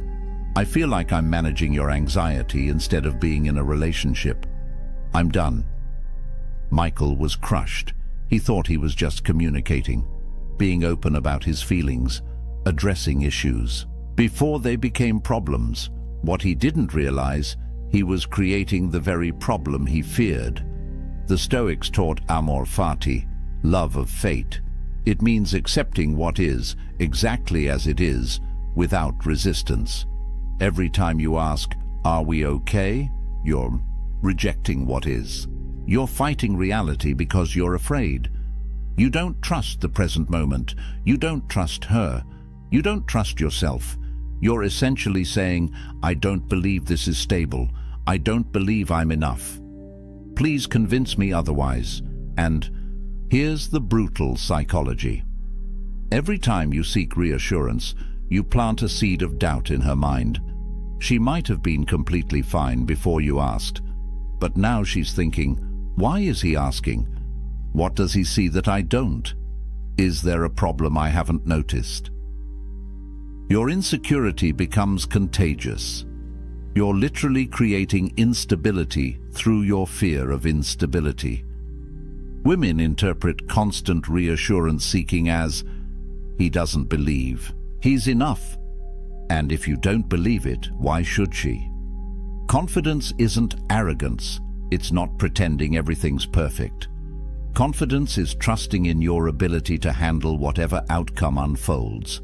I feel like I'm managing your anxiety instead of being in a relationship. I'm done. Michael was crushed. He thought he was just communicating, being open about his feelings, addressing issues. Before they became problems, what he didn't realize, he was creating the very problem he feared. The Stoics taught amor fati, love of fate. It means accepting what is, exactly as it is, without resistance. Every time you ask, "Are we okay?" you're rejecting what is. You're fighting reality because you're afraid. You don't trust the present moment. You don't trust her. You don't trust yourself. You're essentially saying, "I don't believe this is stable. I don't believe I'm enough. Please convince me otherwise." And here's the brutal psychology. Every time you seek reassurance, you plant a seed of doubt in her mind. She might have been completely fine before you asked, but now she's thinking, "Why is he asking? What does he see that I don't? Is there a problem I haven't noticed?" Your insecurity becomes contagious. You're literally creating instability through your fear of instability. Women interpret constant reassurance seeking as, "He doesn't believe. He's enough." And if you don't believe it, why should she? Confidence isn't arrogance. It's not pretending everything's perfect. Confidence is trusting in your ability to handle whatever outcome unfolds.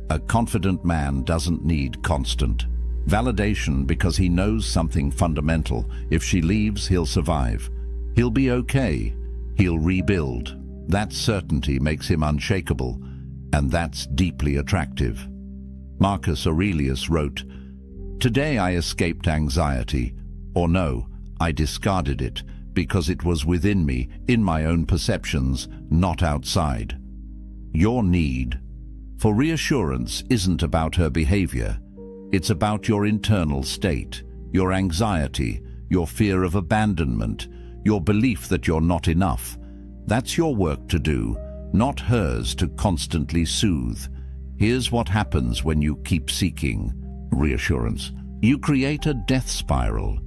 A confident man doesn't need constant validation because he knows something fundamental. If she leaves, he'll survive. He'll be okay. He'll rebuild. That certainty makes him unshakable, and that's deeply attractive. Marcus Aurelius wrote, "Today I escaped anxiety, or no, I discarded it because it was within me, in my own perceptions, not outside." Your need for reassurance isn't about her behavior. It's about your internal state, your anxiety, your fear of abandonment, your belief that you're not enough. That's your work to do, not hers to constantly soothe. Here's what happens when you keep seeking reassurance. You create a death spiral.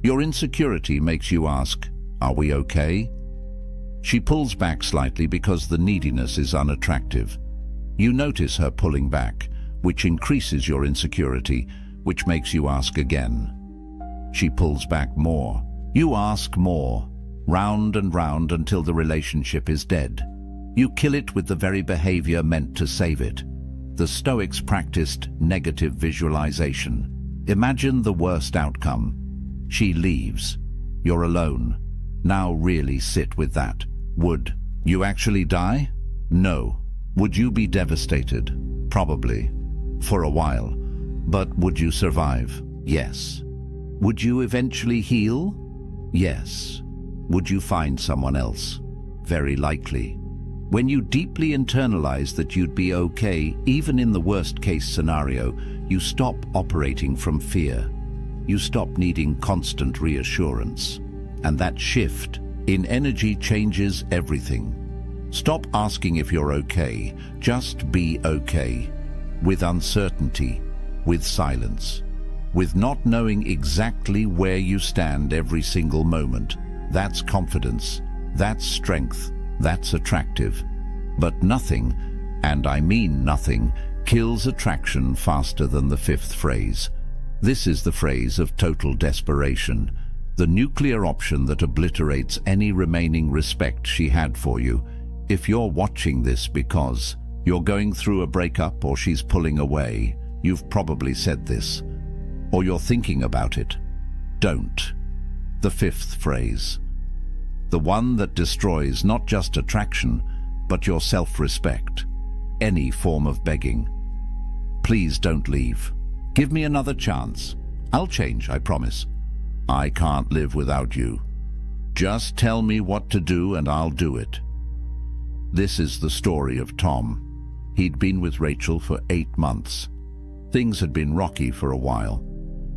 Your insecurity makes you ask, "Are we okay?" She pulls back slightly because the neediness is unattractive. You notice her pulling back, which increases your insecurity, which makes you ask again. She pulls back more. You ask more, round and round until the relationship is dead. You kill it with the very behavior meant to save it. The Stoics practiced negative visualization. Imagine the worst outcome. She leaves. You're alone. Now really sit with that. Would you actually die? No. Would you be devastated? Probably. For a while. But would you survive? Yes. Would you eventually heal? Yes. Would you find someone else? Very likely. When you deeply internalize that you'd be okay, even in the worst-case scenario, you stop operating from fear. You stop needing constant reassurance. And that shift in energy changes everything. Stop asking if you're okay. Just be okay. With uncertainty, with silence, with not knowing exactly where you stand every single moment. That's confidence. That's strength. That's attractive. But nothing, and I mean nothing, kills attraction faster than the fifth phrase. This is the phrase of total desperation, the nuclear option that obliterates any remaining respect she had for you. If you're watching this because you're going through a breakup or she's pulling away, you've probably said this, or you're thinking about it. Don't. The fifth phrase. The one that destroys not just attraction, but your self-respect. Any form of begging. Please don't leave. Give me another chance. I'll change, I promise. I can't live without you. Just tell me what to do and I'll do it. This is the story of Tom. He'd been with Rachel for 8 months. Things had been rocky for a while.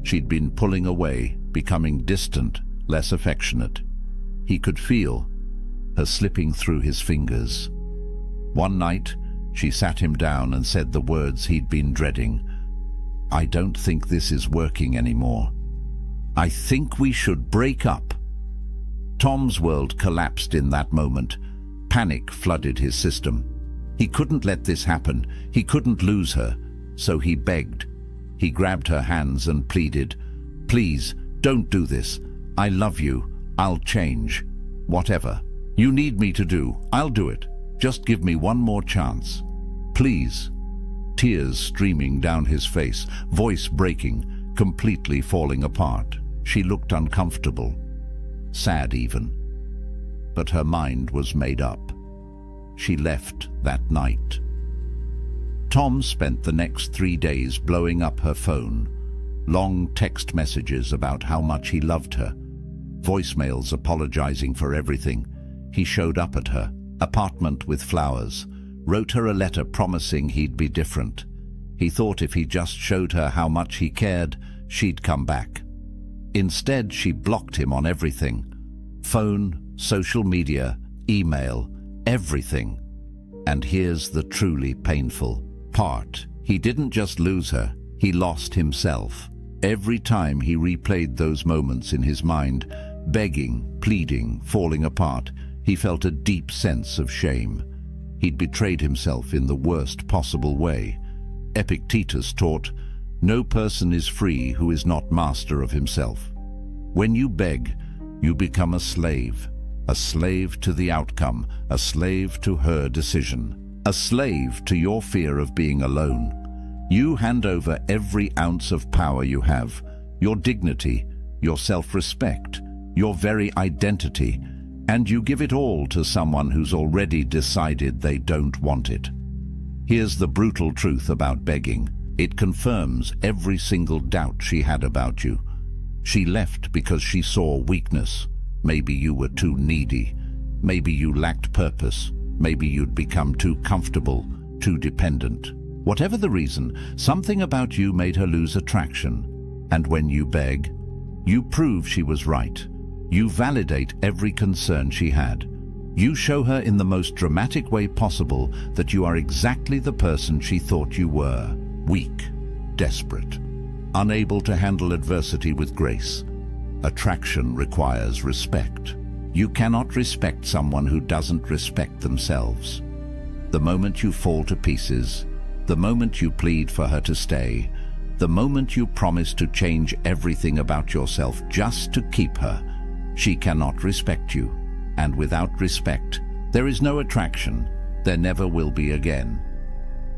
She'd been pulling away, becoming distant, less affectionate. He could feel her slipping through his fingers. One night, she sat him down and said the words he'd been dreading. "I don't think this is working anymore. I think we should break up." Tom's world collapsed in that moment. Panic flooded his system. He couldn't let this happen. He couldn't lose her. So he begged. He grabbed her hands and pleaded, "Please, don't do this. I love you. I'll change. Whatever you need me to do, I'll do it. Just give me one more chance. Please." tears streaming down his face, voice breaking, completely falling apart. She looked uncomfortable, sad even. But her mind was made up. She left that night. Tom spent the next 3 days blowing up her phone. Long text messages about how much he loved her. Voicemails apologizing for everything. He showed up at her apartment with flowers, wrote her a letter promising he'd be different. He thought if he just showed her how much he cared, she'd come back. Instead, she blocked him on everything. Phone, social media, email, everything. And here's the truly painful part. He didn't just lose her, he lost himself. Every time he replayed those moments in his mind, begging, pleading, falling apart, he felt a deep sense of shame. He'd betrayed himself in the worst possible way. Epictetus taught, "No person is free who is not master of himself." When you beg, you become a slave to the outcome, a slave to her decision, a slave to your fear of being alone. You hand over every ounce of power you have, your dignity, your self-respect, your very identity, and you give it all to someone who's already decided they don't want it. Here's the brutal truth about begging. It confirms every single doubt she had about you. She left because she saw weakness. Maybe you were too needy. Maybe you lacked purpose. Maybe you'd become too comfortable, too dependent. Whatever the reason, something about you made her lose attraction. And when you beg, you prove she was right. You validate every concern she had. You show her in the most dramatic way possible that you are exactly the person she thought you were. Weak, desperate, unable to handle adversity with grace. Attraction requires respect. You cannot respect someone who doesn't respect themselves. The moment you fall to pieces, the moment you plead for her to stay, the moment you promise to change everything about yourself just to keep her, she cannot respect you. And without respect, there is no attraction. There never will be again.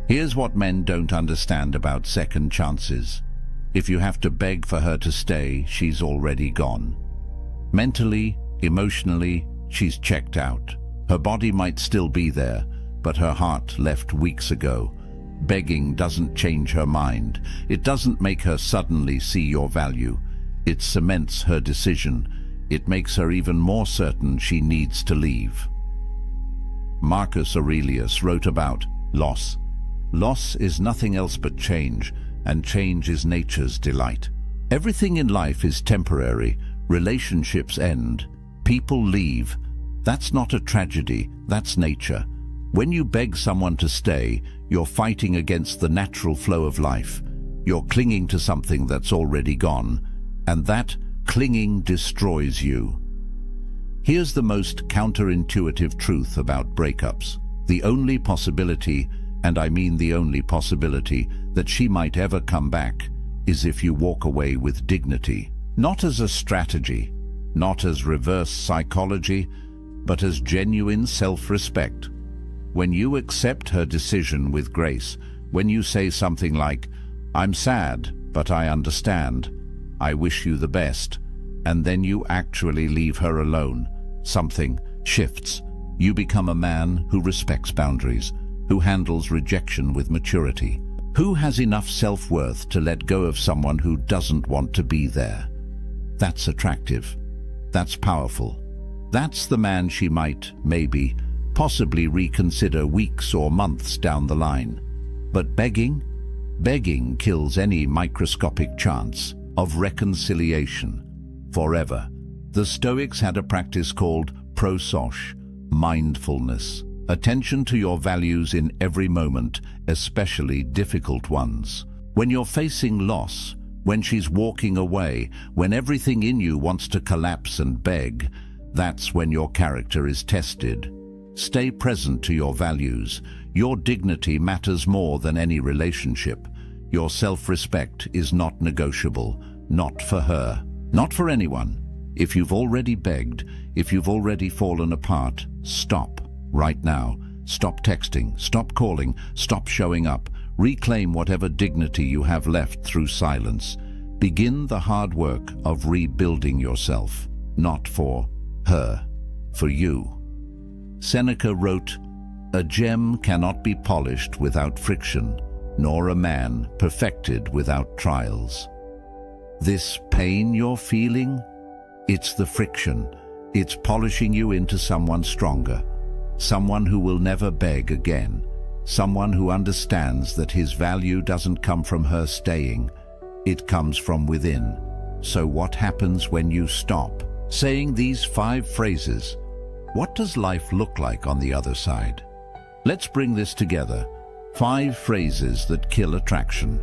Here's what men don't understand about second chances. If you have to beg for her to stay, she's already gone. Mentally, emotionally, she's checked out. Her body might still be there, but her heart left weeks ago. Begging doesn't change her mind. It doesn't make her suddenly see your value. It cements her decision. It makes her even more certain she needs to leave. Marcus Aurelius wrote about loss. Loss is nothing else but change, and change is nature's delight. Everything in life is temporary. Relationships end. People leave. That's not a tragedy, that's nature. When you beg someone to stay, you're fighting against the natural flow of life. You're clinging to something that's already gone, and that clinging destroys you. Here's the most counterintuitive truth about breakups. The only possibility, and I mean the only possibility, that she might ever come back is if you walk away with dignity. Not as a strategy, not as reverse psychology, but as genuine self-respect. When you accept her decision with grace, when you say something like, "I'm sad, but I understand. I wish you the best," and then you actually leave her alone, something shifts. You become a man who respects boundaries, who handles rejection with maturity, who has enough self-worth to let go of someone who doesn't want to be there. That's attractive. That's powerful. That's the man she might, maybe, possibly reconsider weeks or months down the line. But begging kills any microscopic chance of reconciliation forever. The Stoics had a practice called Pre-Socratic, mindfulness, attention to your values in every moment, especially difficult ones. When you're facing loss, when she's walking away, when everything in you wants to collapse and beg, that's when your character is tested. Stay present to your values. Your dignity matters more than any relationship. Your self-respect is not negotiable, not for her, not for anyone. If you've already begged, if you've already fallen apart, stop right now. Stop texting, stop calling, stop showing up. Reclaim whatever dignity you have left through silence. Begin the hard work of rebuilding yourself, not for her, for you. Seneca wrote, "A gem cannot be polished without friction, nor a man perfected without trials." This pain you're feeling, it's the friction. It's polishing you into someone stronger, someone who will never beg again, someone who understands that his value doesn't come from her staying, it comes from within. So what happens when you stop saying these 5 phrases? What does life look like on the other side? Let's bring this together. 5 phrases that kill attraction.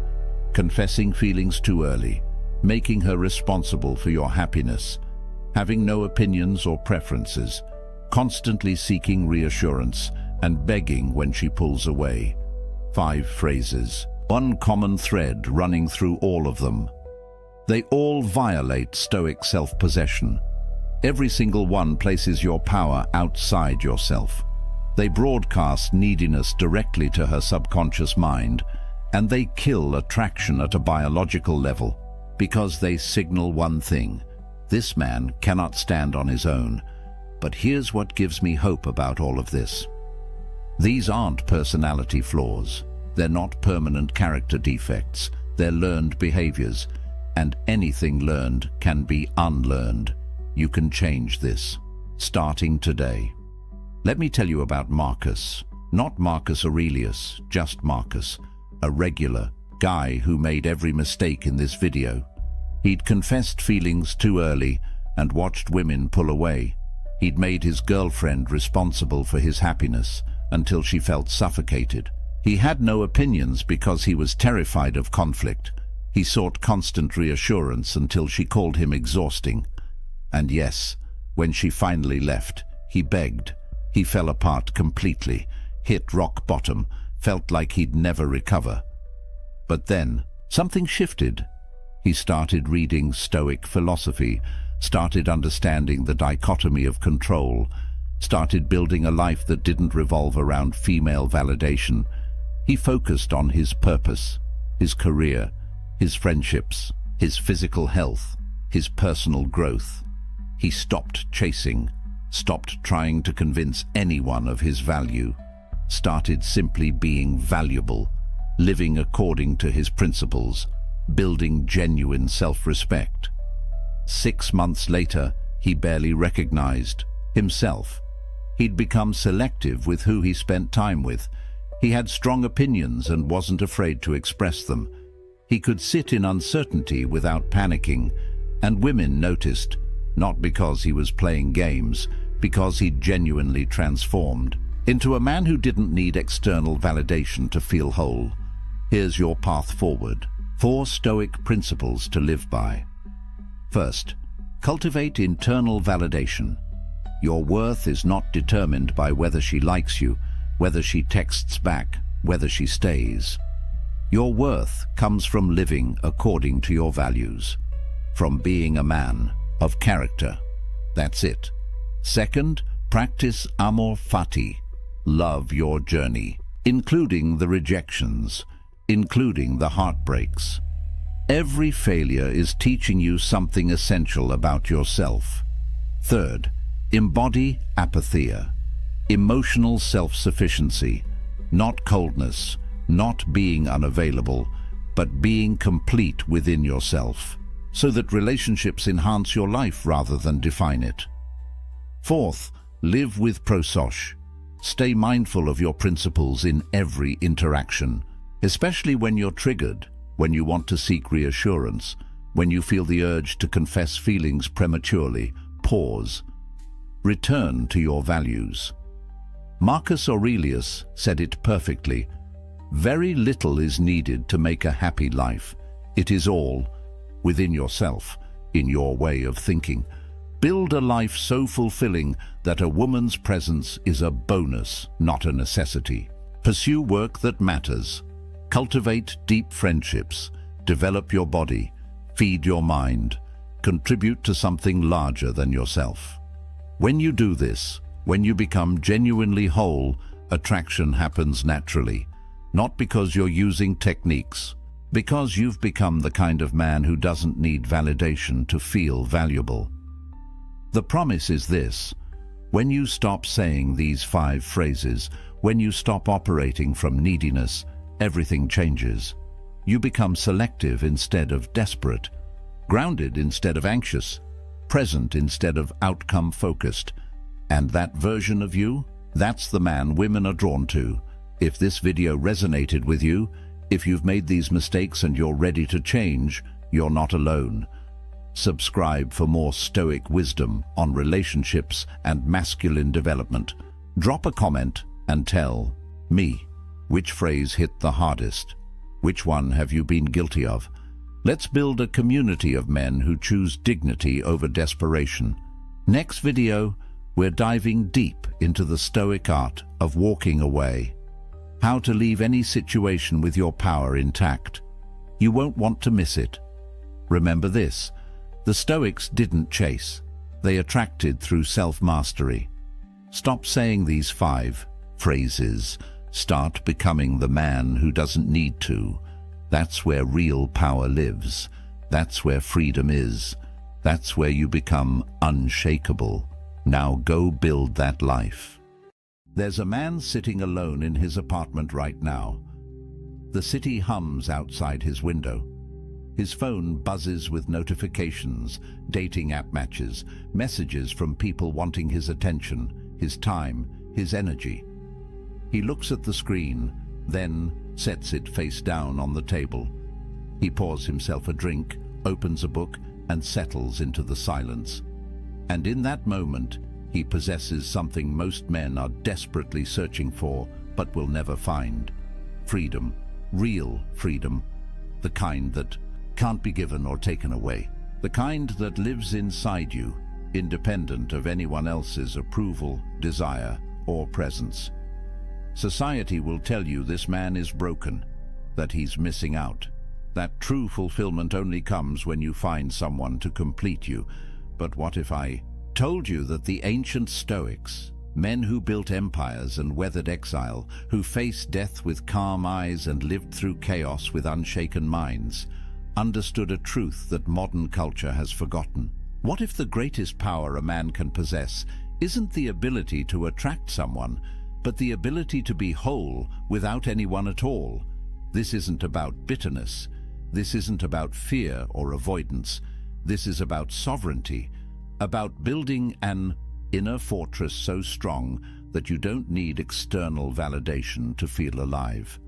Confessing feelings too early, making her responsible for your happiness, having no opinions or preferences, constantly seeking reassurance, and begging when she pulls away. 5 phrases. One common thread running through all of them. They all violate Stoic self-possession. Every single one places your power outside yourself. They broadcast neediness directly to her subconscious mind, and they kill attraction at a biological level because they signal one thing: this man cannot stand on his own. But here's what gives me hope about all of this. These aren't personality flaws. They're not permanent character defects. They're learned behaviors, and anything learned can be unlearned. You can change this, starting today. Let me tell you about Marcus. Not Marcus Aurelius, just Marcus, a regular guy who made every mistake in this video. He'd confessed feelings too early and watched women pull away. He'd made his girlfriend responsible for his happiness until she felt suffocated. He had no opinions because he was terrified of conflict. He sought constant reassurance until she called him exhausting. And yes, when she finally left, he begged. He fell apart completely, hit rock bottom, felt like he'd never recover. But then, something shifted. He started reading Stoic philosophy, started understanding the dichotomy of control, started building a life that didn't revolve around female validation. He focused on his purpose, his career, his friendships, his physical health, his personal growth. He stopped chasing, stopped trying to convince anyone of his value, started simply being valuable, living according to his principles, building genuine self-respect. 6 months later, he barely recognized himself. He'd become selective with who he spent time with. He had strong opinions and wasn't afraid to express them. He could sit in uncertainty without panicking, and women noticed, not because he was playing games, because he'd genuinely transformed into a man who didn't need external validation to feel whole. Here's your path forward. 4 Stoic principles to live by. First, cultivate internal validation. Your worth is not determined by whether she likes you, whether she texts back, whether she stays. Your worth comes from living according to your values, from being a man of character. That's it. Second, practice amor fati. Love your journey, including the rejections, including the heartbreaks. Every failure is teaching you something essential about yourself. Third, embody apatheia. Emotional self-sufficiency, not coldness, not being unavailable, but being complete within yourself, so that relationships enhance your life rather than define it. Fourth, live with prososche. Stay mindful of your principles in every interaction, especially when you're triggered, when you want to seek reassurance, when you feel the urge to confess feelings prematurely. Pause. Return to your values. Marcus Aurelius said it perfectly. Very little is needed to make a happy life. It is all within yourself, in your way of thinking. Build a life so fulfilling that a woman's presence is a bonus, not a necessity. Pursue work that matters. Cultivate deep friendships. Develop your body. Feed your mind. Contribute to something larger than yourself. When you do this, when you become genuinely whole, attraction happens naturally. not because you're using techniques, because you've become the kind of man who doesn't need validation to feel valuable. The promise is this: when you stop saying these 5 phrases, when you stop operating from neediness, everything changes. You become selective instead of desperate, grounded instead of anxious, present instead of outcome-focused. And that version of you, that's the man women are drawn to. If this video resonated with you, if you've made these mistakes and you're ready to change, you're not alone. Subscribe for more Stoic wisdom on relationships and masculine development. Drop a comment and tell me which phrase hit the hardest. Which one have you been guilty of? Let's build a community of men who choose dignity over desperation. Next video, we're diving deep into the Stoic art of walking away. How to leave any situation with your power intact. You won't want to miss it. Remember this: the Stoics didn't chase. They attracted through self-mastery. Stop saying these 5 phrases. Start becoming the man who doesn't need to. That's where real power lives. That's where freedom is. That's where you become unshakable. Now go build that life. There's a man sitting alone in his apartment right now. The city hums outside his window. His phone buzzes with notifications, dating app matches, messages from people wanting his attention, his time, his energy. He looks at the screen, then sets it face down on the table. He pours himself a drink, opens a book, and settles into the silence. And in that moment, he possesses something most men are desperately searching for, but will never find. Freedom. Real freedom. The kind that can't be given or taken away. The kind that lives inside you, independent of anyone else's approval, desire, or presence. Society will tell you this man is broken, that he's missing out. That true fulfillment only comes when you find someone to complete you. But what if I told you that the ancient Stoics, men who built empires and weathered exile, who faced death with calm eyes and lived through chaos with unshaken minds, understood a truth that modern culture has forgotten? What if the greatest power a man can possess isn't the ability to attract someone, but the ability to be whole without anyone at all? This isn't about bitterness. This isn't about fear or avoidance. This is about sovereignty, about building an inner fortress so strong that you don't need external validation to feel alive.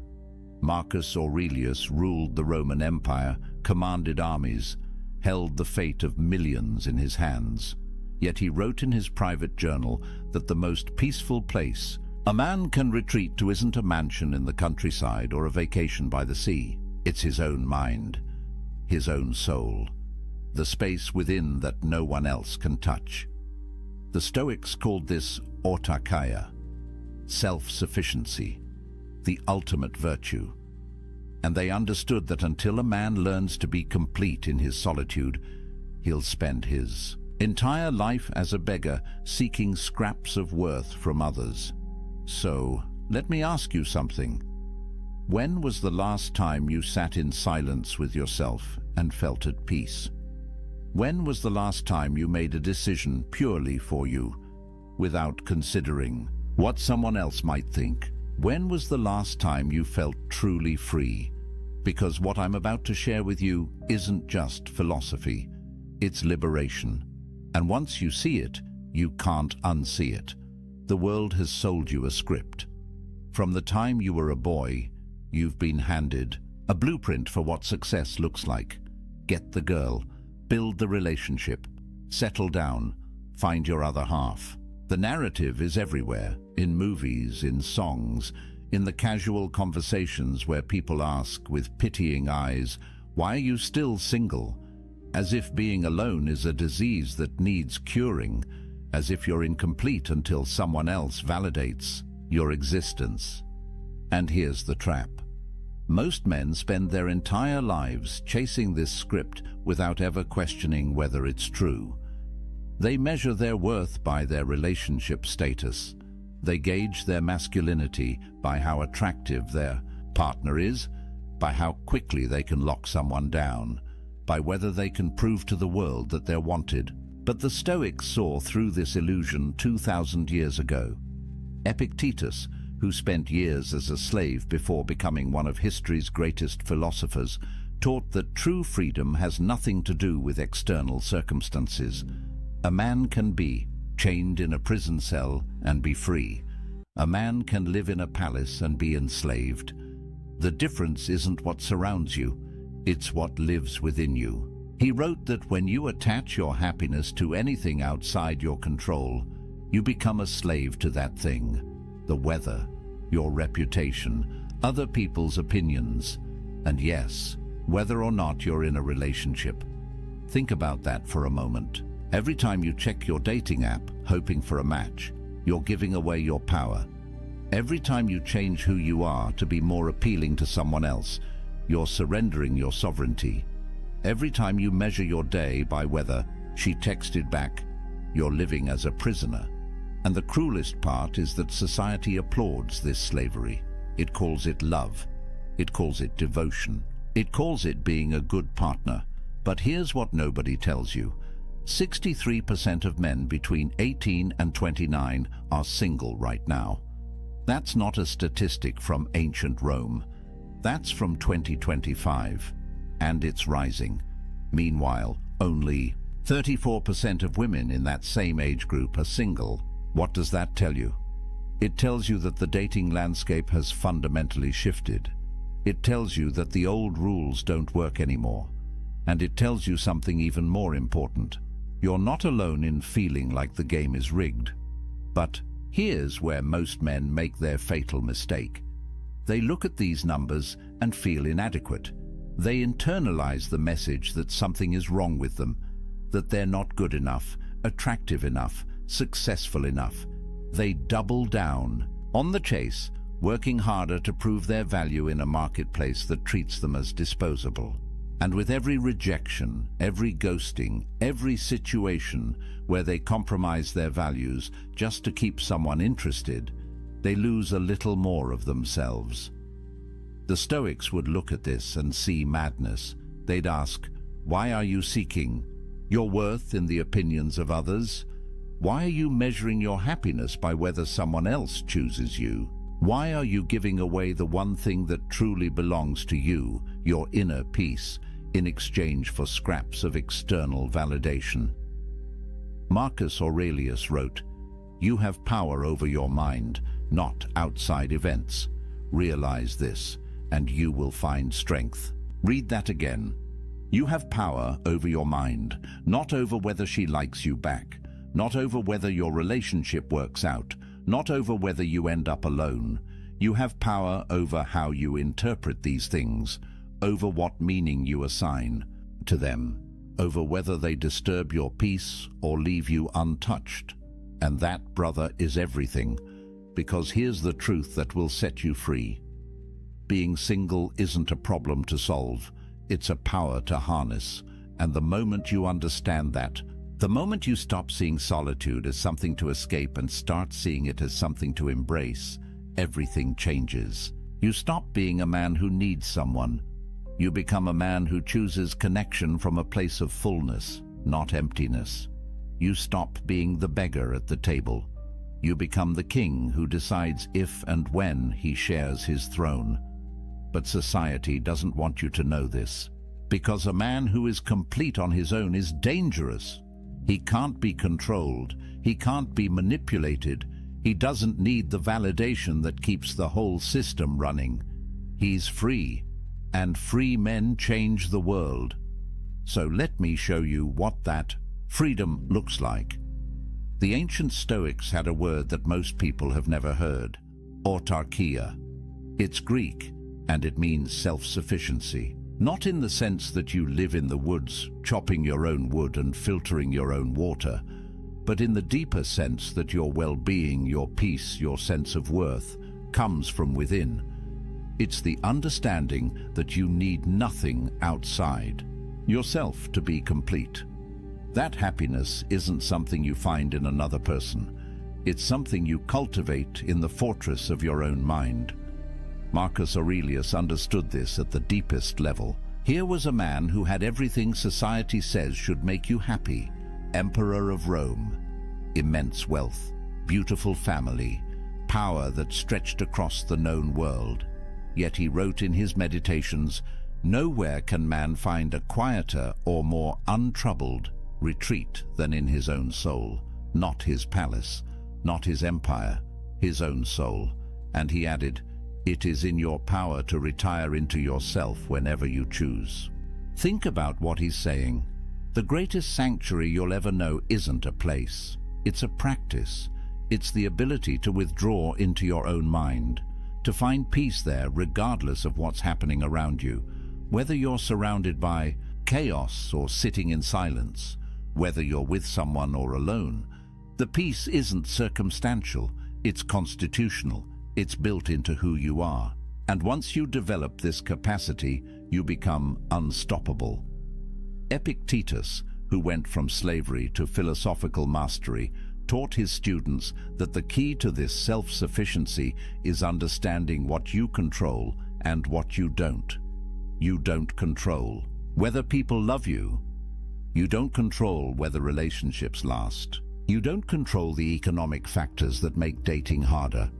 Marcus Aurelius ruled the Roman Empire, commanded armies, held the fate of millions in his hands. Yet he wrote in his private journal that the most peaceful place a man can retreat to isn't a mansion in the countryside or a vacation by the sea. It's his own mind, his own soul, the space within that no one else can touch. The Stoics called this autarkia, self-sufficiency, the ultimate virtue. And they understood that until a man learns to be complete in his solitude, he'll spend his entire life as a beggar, seeking scraps of worth from others. So, let me ask you something. When was the last time you sat in silence with yourself and felt at peace? When was the last time you made a decision purely for you, without considering what someone else might think? When was the last time you felt truly free? Because what I'm about to share with you isn't just philosophy, it's liberation. And once you see it, you can't unsee it. The world has sold you a script. From the time you were a boy, you've been handed a blueprint for what success looks like. Get the girl, build the relationship, settle down, find your other half. The narrative is everywhere, in movies, in songs, in the casual conversations where people ask with pitying eyes, "Why are you still single?" As if being alone is a disease that needs curing, as if you're incomplete until someone else validates your existence. And here's the trap. Most men spend their entire lives chasing this script without ever questioning whether it's true. They measure their worth by their relationship status. They gauge their masculinity by how attractive their partner is by how quickly they can lock someone down, by whether they can prove to the world that they're wanted. But the Stoics saw through this illusion 2,000 years ago. Epictetus, who spent years as a slave before becoming one of history's greatest philosophers, taught that true freedom has nothing to do with external circumstances. A man can be chained in a prison cell and be free. A man can live in a palace and be enslaved. The difference isn't what surrounds you, it's what lives within you. He wrote that when you attach your happiness to anything outside your control, you become a slave to that thing. The weather, your reputation, other people's opinions, and yes, whether or not you're in a relationship. Think about that for a moment. Every time you check your dating app, hoping for a match, you're giving away your power. Every time you change who you are to be more appealing to someone else, you're surrendering your sovereignty. Every time you measure your day by whether she texted back, you're living as a prisoner. And the cruelest part is that society applauds this slavery. It calls it love. It calls it devotion. It calls it being a good partner. But here's what nobody tells you. 63% of men between 18 and 29 are single right now. That's not a statistic from ancient Rome. That's from 2025. And it's rising. Meanwhile, only 34% of women in that same age group are single. What does that tell you? It tells you that the dating landscape has fundamentally shifted. It tells you that the old rules don't work anymore. And it tells you something even more important. You're not alone in feeling like the game is rigged. But here's where most men make their fatal mistake. They look at these numbers and feel inadequate. They internalize the message that something is wrong with them, that they're not good enough, attractive enough, successful enough. They double down on the chase, working harder to prove their value in a marketplace that treats them as disposable. And with every rejection, every ghosting, every situation where they compromise their values just to keep someone interested, they lose a little more of themselves. The Stoics would look at this and see madness. They'd ask, why are you seeking your worth in the opinions of others? Why are you measuring your happiness by whether someone else chooses you? Why are you giving away the one thing that truly belongs to you, your inner peace, in exchange for scraps of external validation? Marcus Aurelius wrote, "You have power over your mind, not outside events. Realize this, and you will find strength." Read that again. You have power over your mind, not over whether she likes you back, not over whether your relationship works out, not over whether you end up alone. You have power over how you interpret these things, over what meaning you assign to them, over whether they disturb your peace or leave you untouched. And that, brother, is everything, because here's the truth that will set you free. Being single isn't a problem to solve, it's a power to harness. And the moment you understand that, the moment you stop seeing solitude as something to escape and start seeing it as something to embrace, everything changes. You stop being a man who needs someone. You become a man who chooses connection from a place of fullness, not emptiness. You stop being the beggar at the table. You become the king who decides if and when he shares his throne. But society doesn't want you to know this, because a man who is complete on his own is dangerous. He can't be controlled. He can't be manipulated. He doesn't need the validation that keeps the whole system running. He's free, and free men change the world. So let me show you what that freedom looks like. The ancient Stoics had a word that most people have never heard: autarkia. It's Greek, and it means self-sufficiency. Not in the sense that you live in the woods, chopping your own wood and filtering your own water, but in the deeper sense that your well-being, your peace, your sense of worth comes from within. It's the understanding that you need nothing outside yourself to be complete. That happiness isn't something you find in another person. It's something you cultivate in the fortress of your own mind. Marcus Aurelius understood this at the deepest level. Here was a man who had everything society says should make you happy. Emperor of Rome, immense wealth, beautiful family, power that stretched across the known world. Yet he wrote in his meditations, "Nowhere can man find a quieter or more untroubled retreat than in his own soul, not his palace, not his empire, his own soul." And he added, "It is in your power to retire into yourself whenever you choose." Think about what he's saying. The greatest sanctuary you'll ever know isn't a place. It's a practice. It's the ability to withdraw into your own mind, to find peace there regardless of what's happening around you, whether you're surrounded by chaos or sitting in silence, whether you're with someone or alone. The peace isn't circumstantial, it's constitutional. It's built into who you are. And once you develop this capacity, you become unstoppable. Epictetus, who went from slavery to philosophical mastery, taught his students that the key to this self-sufficiency is understanding what you control and what you don't. You don't control whether people love you. You don't control whether relationships last. You don't control the economic factors that make dating harder,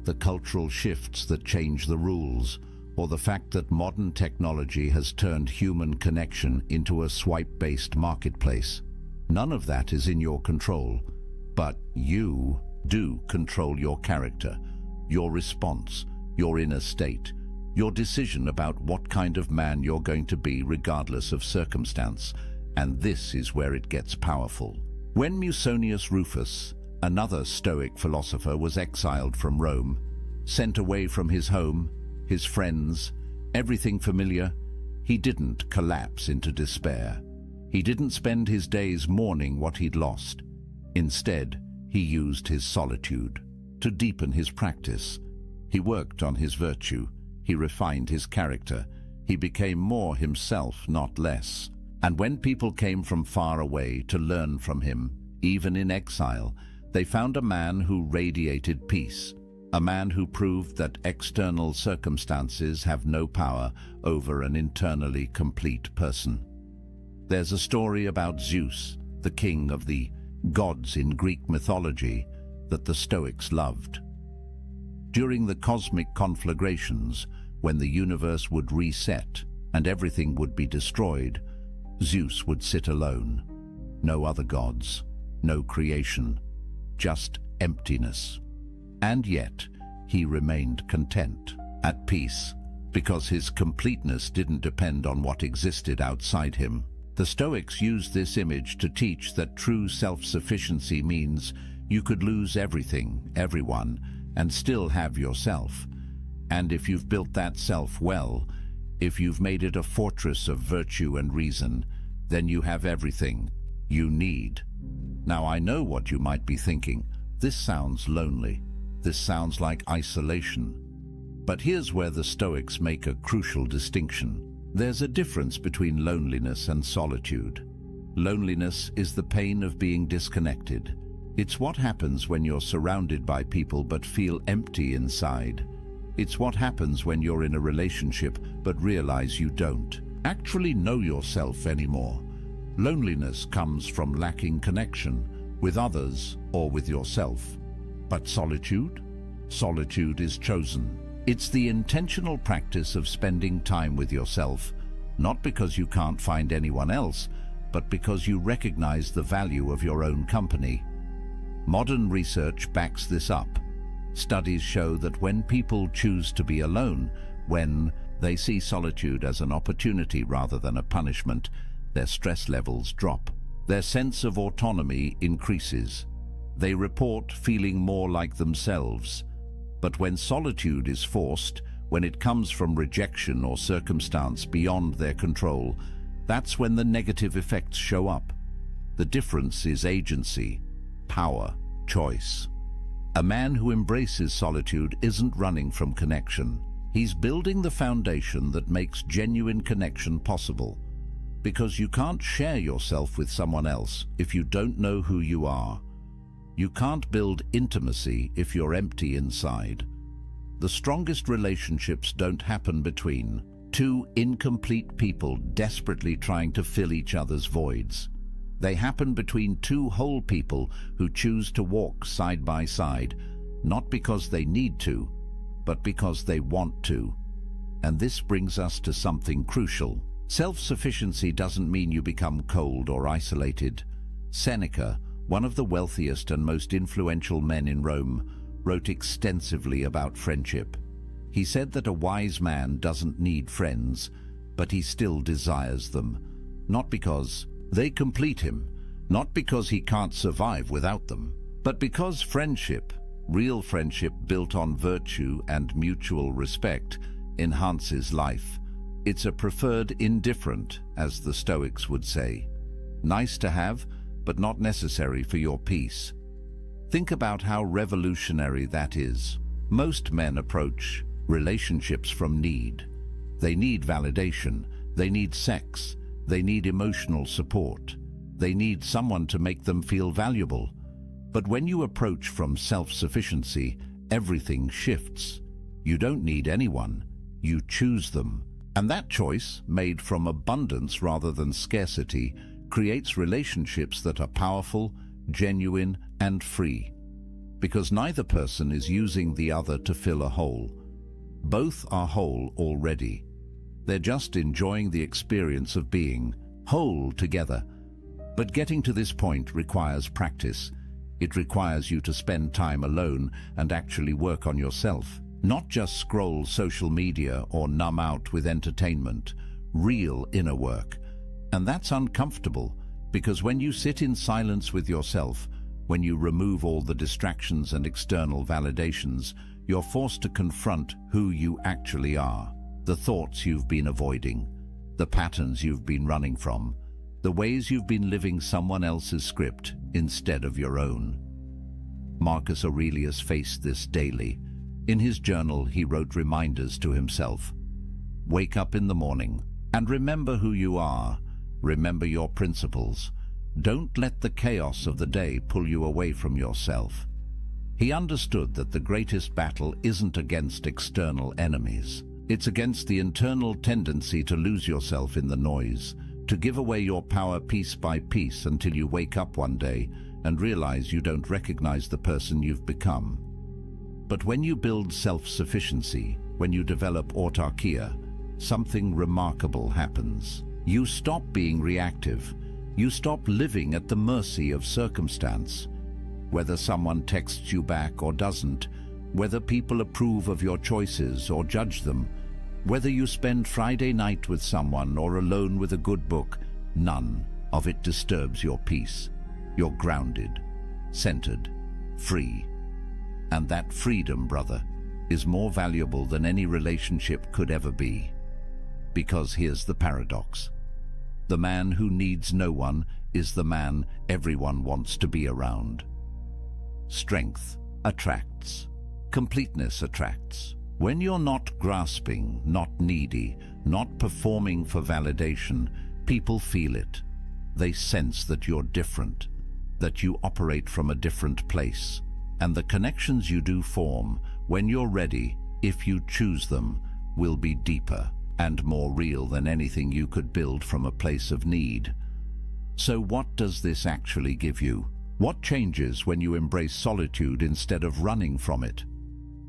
the cultural shifts that change the rules, or the fact that modern technology has turned human connection into a swipe-based marketplace. None of that is in your control, but you do control your character, your response, your inner state, your decision about what kind of man you're going to be regardless of circumstance. And this is where it gets powerful. When Musonius Rufus, another Stoic philosopher, was exiled from Rome, sent away from his home, his friends, everything familiar, he didn't collapse into despair. He didn't spend his days mourning what he'd lost. Instead, he used his solitude to deepen his practice. He worked on his virtue. He refined his character. He became more himself, not less. And when people came from far away to learn from him, even in exile, they found a man who radiated peace, a man who proved that external circumstances have no power over an internally complete person. There's a story about Zeus, the king of the gods in Greek mythology, that the Stoics loved. During the cosmic conflagrations, when the universe would reset and everything would be destroyed, Zeus would sit alone. No other gods, no creation, just emptiness. And yet, he remained content, at peace, because his completeness didn't depend on what existed outside him. The Stoics used this image to teach that true self-sufficiency means you could lose everything, everyone, and still have yourself. And if you've built that self well, if you've made it a fortress of virtue and reason, then you have everything you need. Now, I know what you might be thinking. This sounds lonely. This sounds like isolation. But here's where the Stoics make a crucial distinction. There's a difference between loneliness and solitude. Loneliness is the pain of being disconnected. It's what happens when you're surrounded by people but feel empty inside. It's what happens when you're in a relationship but realize you don't actually know yourself anymore. Loneliness comes from lacking connection with others or with yourself. But solitude? Solitude is chosen. It's the intentional practice of spending time with yourself, not because you can't find anyone else, but because you recognize the value of your own company. Modern research backs this up. Studies show that when people choose to be alone, when they see solitude as an opportunity rather than a punishment, their stress levels drop. Their sense of autonomy increases. They report feeling more like themselves. But when solitude is forced, when it comes from rejection or circumstance beyond their control, that's when the negative effects show up. The difference is agency, power, choice. A man who embraces solitude isn't running from connection. He's building the foundation that makes genuine connection possible. Because you can't share yourself with someone else if you don't know who you are. You can't build intimacy if you're empty inside. the strongest relationships don't happen between two incomplete people desperately trying to fill each other's voids. They happen between two whole people who choose to walk side by side, not because they need to, but because they want to. And this brings us to something crucial. Self-sufficiency doesn't mean you become cold or isolated. Seneca, one of the wealthiest and most influential men in Rome, wrote extensively about friendship. He said that a wise man doesn't need friends, but he still desires them, not because they complete him, not because he can't survive without them, but because friendship, real friendship built on virtue and mutual respect, enhances life. It's a preferred indifferent, as the Stoics would say. Nice to have, but not necessary for your peace. Think about how revolutionary that is. Most men approach relationships from need. They need validation, they need sex, they need emotional support, they need someone to make them feel valuable. But when you approach from self-sufficiency, everything shifts. You don't need anyone, you choose them. And that choice, made from abundance rather than scarcity, creates relationships that are powerful, genuine, and free. Because neither person is using the other to fill a hole. Both are whole already. They're just enjoying the experience of being whole together. But getting to this point requires practice. It requires you to spend time alone and actually work on yourself. Not just scroll social media or numb out with entertainment. Real inner work. And that's uncomfortable, because when you sit in silence with yourself, when you remove all the distractions and external validations, you're forced to confront who you actually are. The thoughts you've been avoiding, the patterns you've been running from, the ways you've been living someone else's script instead of your own. Marcus Aurelius faced this daily. In his journal, he wrote reminders to himself. Wake up in the morning and remember who you are. Remember your principles. Don't let the chaos of the day pull you away from yourself. He understood that the greatest battle isn't against external enemies. It's against the internal tendency to lose yourself in the noise, to give away your power piece by piece until you wake up one day and realize you don't recognize the person you've become. But when you build self-sufficiency, when you develop autarkia, something remarkable happens. You stop being reactive. You stop living at the mercy of circumstance. Whether someone texts you back or doesn't, whether people approve of your choices or judge them, whether you spend Friday night with someone or alone with a good book, none of it disturbs your peace. You're grounded, centered, free. And that freedom, brother, is more valuable than any relationship could ever be. Because here's the paradox. The man who needs no one is the man everyone wants to be around. Strength attracts. Completeness attracts. When you're not grasping, not needy, not performing for validation, people feel it. They sense that you're different, that you operate from a different place. And the connections you do form, when you're ready, if you choose them, will be deeper and more real than anything you could build from a place of need. So what does this actually give you? What changes when you embrace solitude instead of running from it?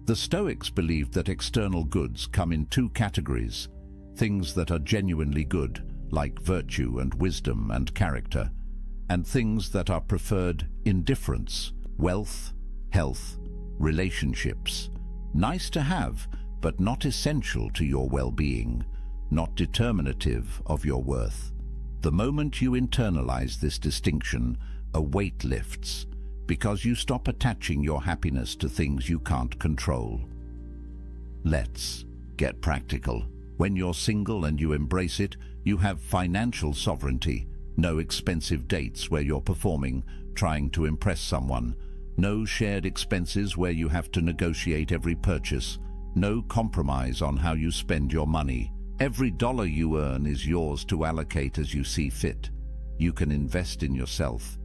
The Stoics believed that external goods come in two categories: things that are genuinely good, like virtue and wisdom and character, and things that are preferred indifference, wealth, health, relationships. Nice to have, but not essential to your well-being, not determinative of your worth. The moment you internalize this distinction, a weight lifts, because you stop attaching your happiness to things you can't control. Let's get practical. When you're single and you embrace it, you have financial sovereignty. No expensive dates where you're performing, trying to impress someone. No shared expenses where you have to negotiate every purchase. No compromise on how you spend your money. Every dollar you earn is yours to allocate as you see fit. You can invest in yourself,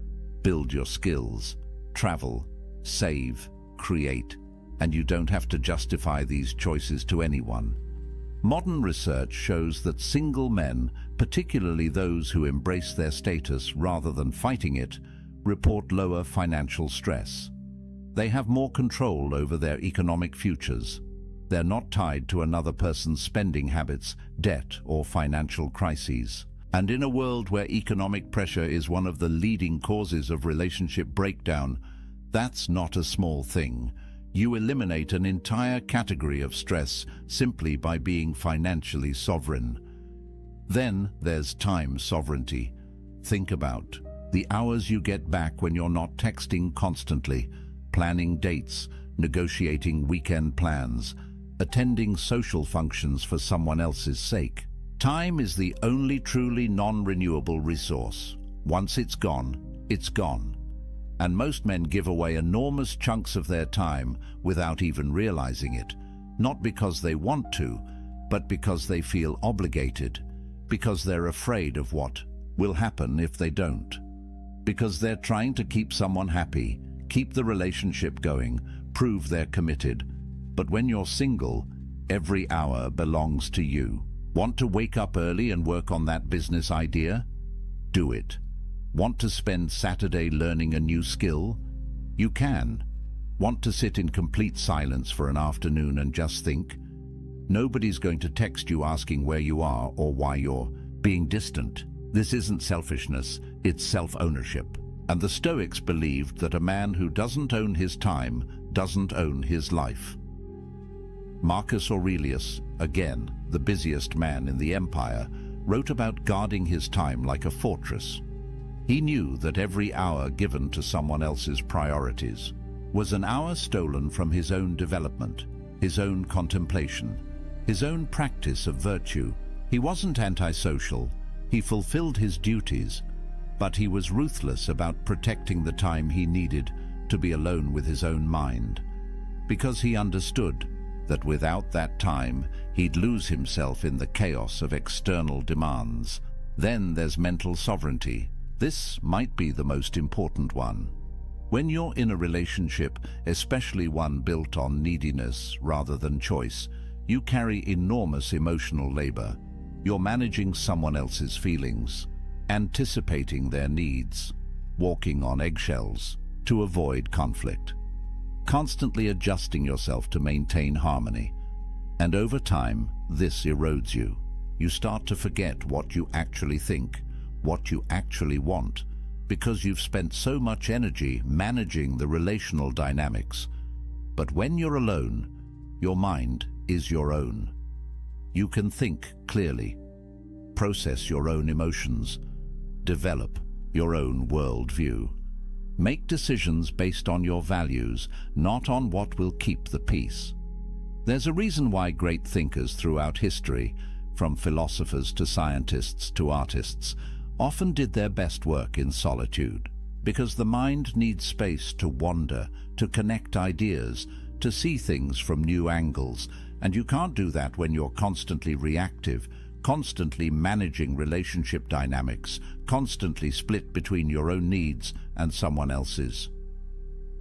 build your skills, travel, save, create. and you don't have to justify these choices to anyone. Modern research shows that single men, particularly those who embrace their status rather than fighting it, report lower financial stress. They have more control over their economic futures. They're not tied to another person's spending habits, debt, or financial crises. And in a world where economic pressure is one of the leading causes of relationship breakdown, that's not a small thing. You eliminate an entire category of stress simply by being financially sovereign. Then there's time sovereignty. Think about the hours you get back when you're not texting constantly, planning dates, negotiating weekend plans, attending social functions for someone else's sake. Time is the only truly non-renewable resource. Once it's gone, it's gone. And most men give away enormous chunks of their time without even realizing it, not because they want to, but because they feel obligated, because they're afraid of what will happen if they don't, because they're trying to keep someone happy, keep the relationship going, prove they're committed. But when you're single, every hour belongs to you. Want to wake up early and work on that business idea? Do it. Want to spend Saturday learning a new skill? You can. Want to sit in complete silence for an afternoon and just think? Nobody's going to text you asking where you are or why you're being distant. This isn't selfishness, it's self-ownership. And the Stoics believed that a man who doesn't own his time doesn't own his life. Marcus Aurelius, again, the busiest man in the empire, wrote about guarding his time like a fortress. He knew that every hour given to someone else's priorities was an hour stolen from his own development, his own contemplation, his own practice of virtue. He wasn't antisocial, he fulfilled his duties, but he was ruthless about protecting the time he needed to be alone with his own mind, because he understood that without that time, he'd lose himself in the chaos of external demands. Then there's mental sovereignty. This might be the most important one. When you're in a relationship, especially one built on neediness rather than choice, you carry enormous emotional labor. You're managing someone else's feelings, anticipating their needs, walking on eggshells to avoid conflict, constantly adjusting yourself to maintain harmony. And over time, this erodes you. You start to forget what you actually think, what you actually want, because you've spent so much energy managing the relational dynamics. But when you're alone, your mind is your own. You can think clearly, process your own emotions, develop your own worldview. Make decisions based on your values, not on what will keep the peace. There's a reason why great thinkers throughout history, from philosophers to scientists to artists, often did their best work in solitude, because the mind needs space to wander, to connect ideas, to see things from new angles, and you can't do that when you're constantly reactive, constantly managing relationship dynamics, constantly split between your own needs and someone else's.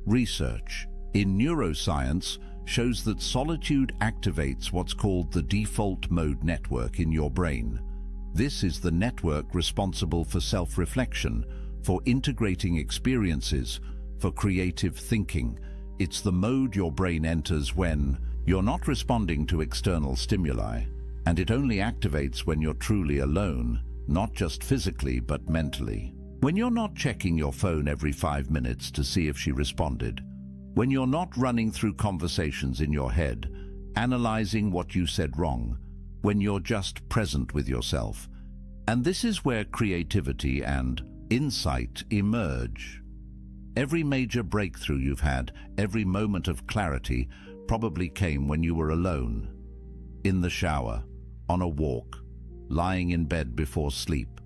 Research in neuroscience shows that solitude activates what's called the default mode network in your brain. This is the network responsible for self-reflection, for integrating experiences, for creative thinking. It's the mode your brain enters when you're not responding to external stimuli, and it only activates when you're truly alone, not just physically but mentally. When you're not checking your phone every 5 minutes to see if she responded, when you're not running through conversations in your head, analyzing what you said wrong, when you're just present with yourself. And this is where creativity and insight emerge. Every major breakthrough you've had, every moment of clarity, probably came when you were alone, in the shower, on a walk, lying in bed before sleep,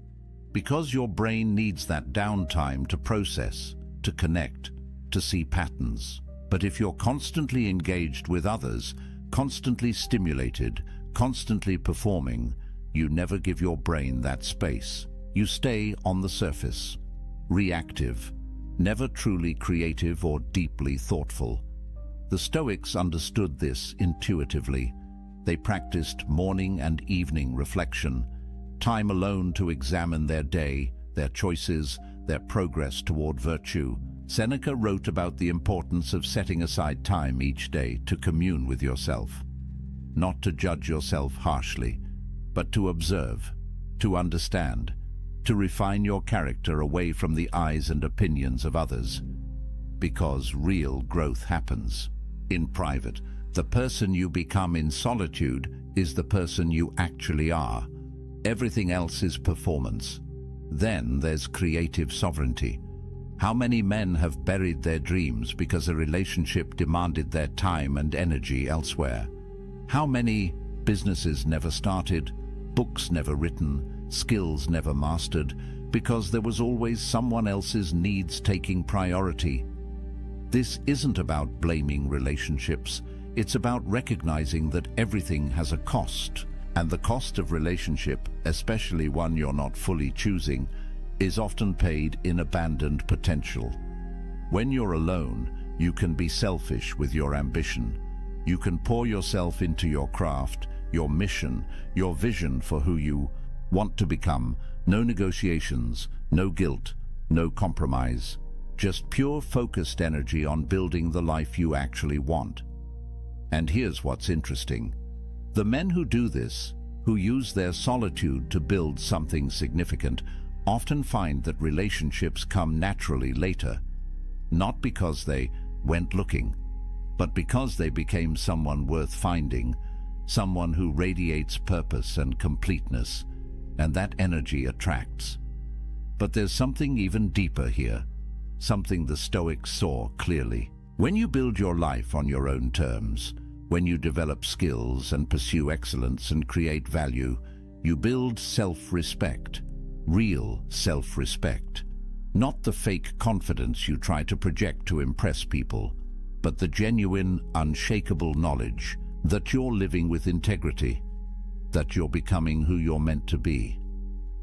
because your brain needs that downtime to process, to connect, to see patterns. But if you're constantly engaged with others, constantly stimulated, constantly performing, you never give your brain that space. You stay on the surface, reactive, never truly creative or deeply thoughtful. The Stoics understood this intuitively. They practiced morning and evening reflection, time alone to examine their day, their choices, their progress toward virtue. Seneca wrote about the importance of setting aside time each day to commune with yourself. Not to judge yourself harshly, but to observe, to understand, to refine your character away from the eyes and opinions of others. Because real growth happens in private. The person you become in solitude is the person you actually are. Everything else is performance. Then there's creative sovereignty. How many men have buried their dreams because a relationship demanded their time and energy elsewhere? How many businesses never started, books never written, skills never mastered, because there was always someone else's needs taking priority? This isn't about blaming relationships. It's about recognizing that everything has a cost, and the cost of relationship, especially one you're not fully choosing, is often paid in abandoned potential. When you're alone, you can be selfish with your ambition. You can pour yourself into your craft, your mission, your vision for who you want to become. No negotiations, no guilt, no compromise. Just pure focused energy on building the life you actually want. And here's what's interesting. The men who do this, who use their solitude to build something significant, often find that relationships come naturally later, not because they went looking, but because they became someone worth finding, someone who radiates purpose and completeness, and that energy attracts. But there's something even deeper here, something the Stoics saw clearly. When you build your life on your own terms, when you develop skills and pursue excellence and create value, you build self-respect, real self-respect. Not the fake confidence you try to project to impress people, but the genuine, unshakable knowledge that you're living with integrity, that you're becoming who you're meant to be,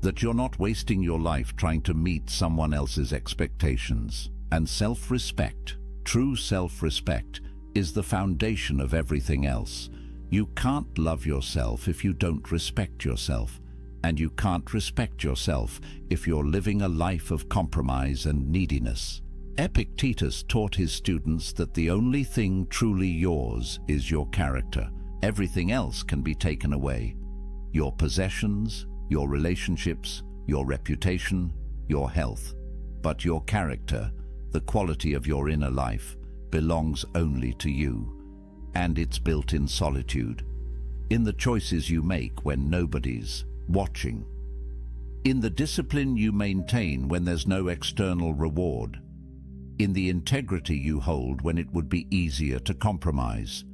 that you're not wasting your life trying to meet someone else's expectations. And self-respect, true self-respect, is the foundation of everything else. You can't love yourself if you don't respect yourself, and you can't respect yourself if you're living a life of compromise and neediness. Epictetus taught his students that the only thing truly yours is your character. Everything else can be taken away. Your possessions, your relationships, your reputation, your health. But your character, the quality of your inner life, belongs only to you, and it's built in solitude, in the choices you make when nobody's watching, in the discipline you maintain when there's no external reward, in the integrity you hold when it would be easier to compromise.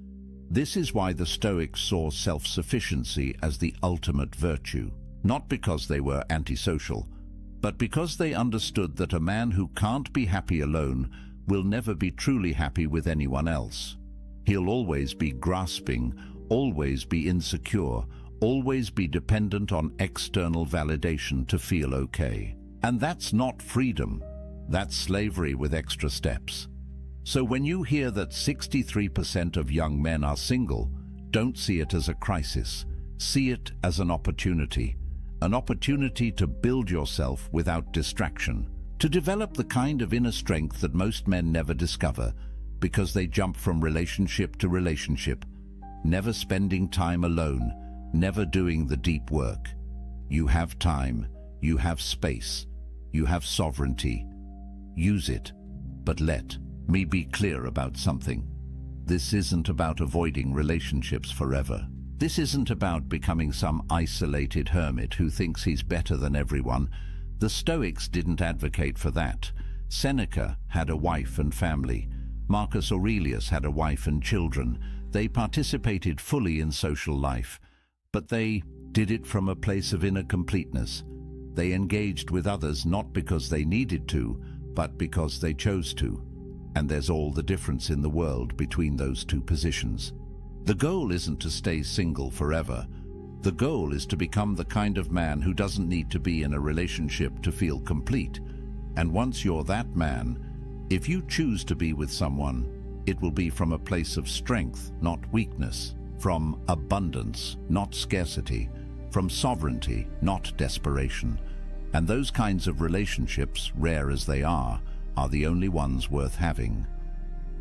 This is why the Stoics saw self-sufficiency as the ultimate virtue, not because they were antisocial, but because they understood that a man who can't be happy alone will never be truly happy with anyone else. He'll always be grasping, always be insecure, always be dependent on external validation to feel okay. And that's not freedom. That's slavery with extra steps. So when you hear that 63% of young men are single, don't see it as a crisis. See it as an opportunity to build yourself without distraction, to develop the kind of inner strength that most men never discover because they jump from relationship to relationship, never spending time alone, never doing the deep work. You have time, you have space, you have sovereignty. Use it, but let me be clear about something. This isn't about avoiding relationships forever. This isn't about becoming some isolated hermit who thinks he's better than everyone. The Stoics didn't advocate for that. Seneca had a wife and family. Marcus Aurelius had a wife and children. They participated fully in social life, but they did it from a place of inner completeness. They engaged with others not because they needed to, but because they chose to. And there's all the difference in the world between those two positions. The goal isn't to stay single forever. The goal is to become the kind of man who doesn't need to be in a relationship to feel complete. And once you're that man, if you choose to be with someone, It will be from a place of strength, not weakness, from abundance, not scarcity, from sovereignty, not desperation. And those kinds of relationships, rare as they are the only ones worth having.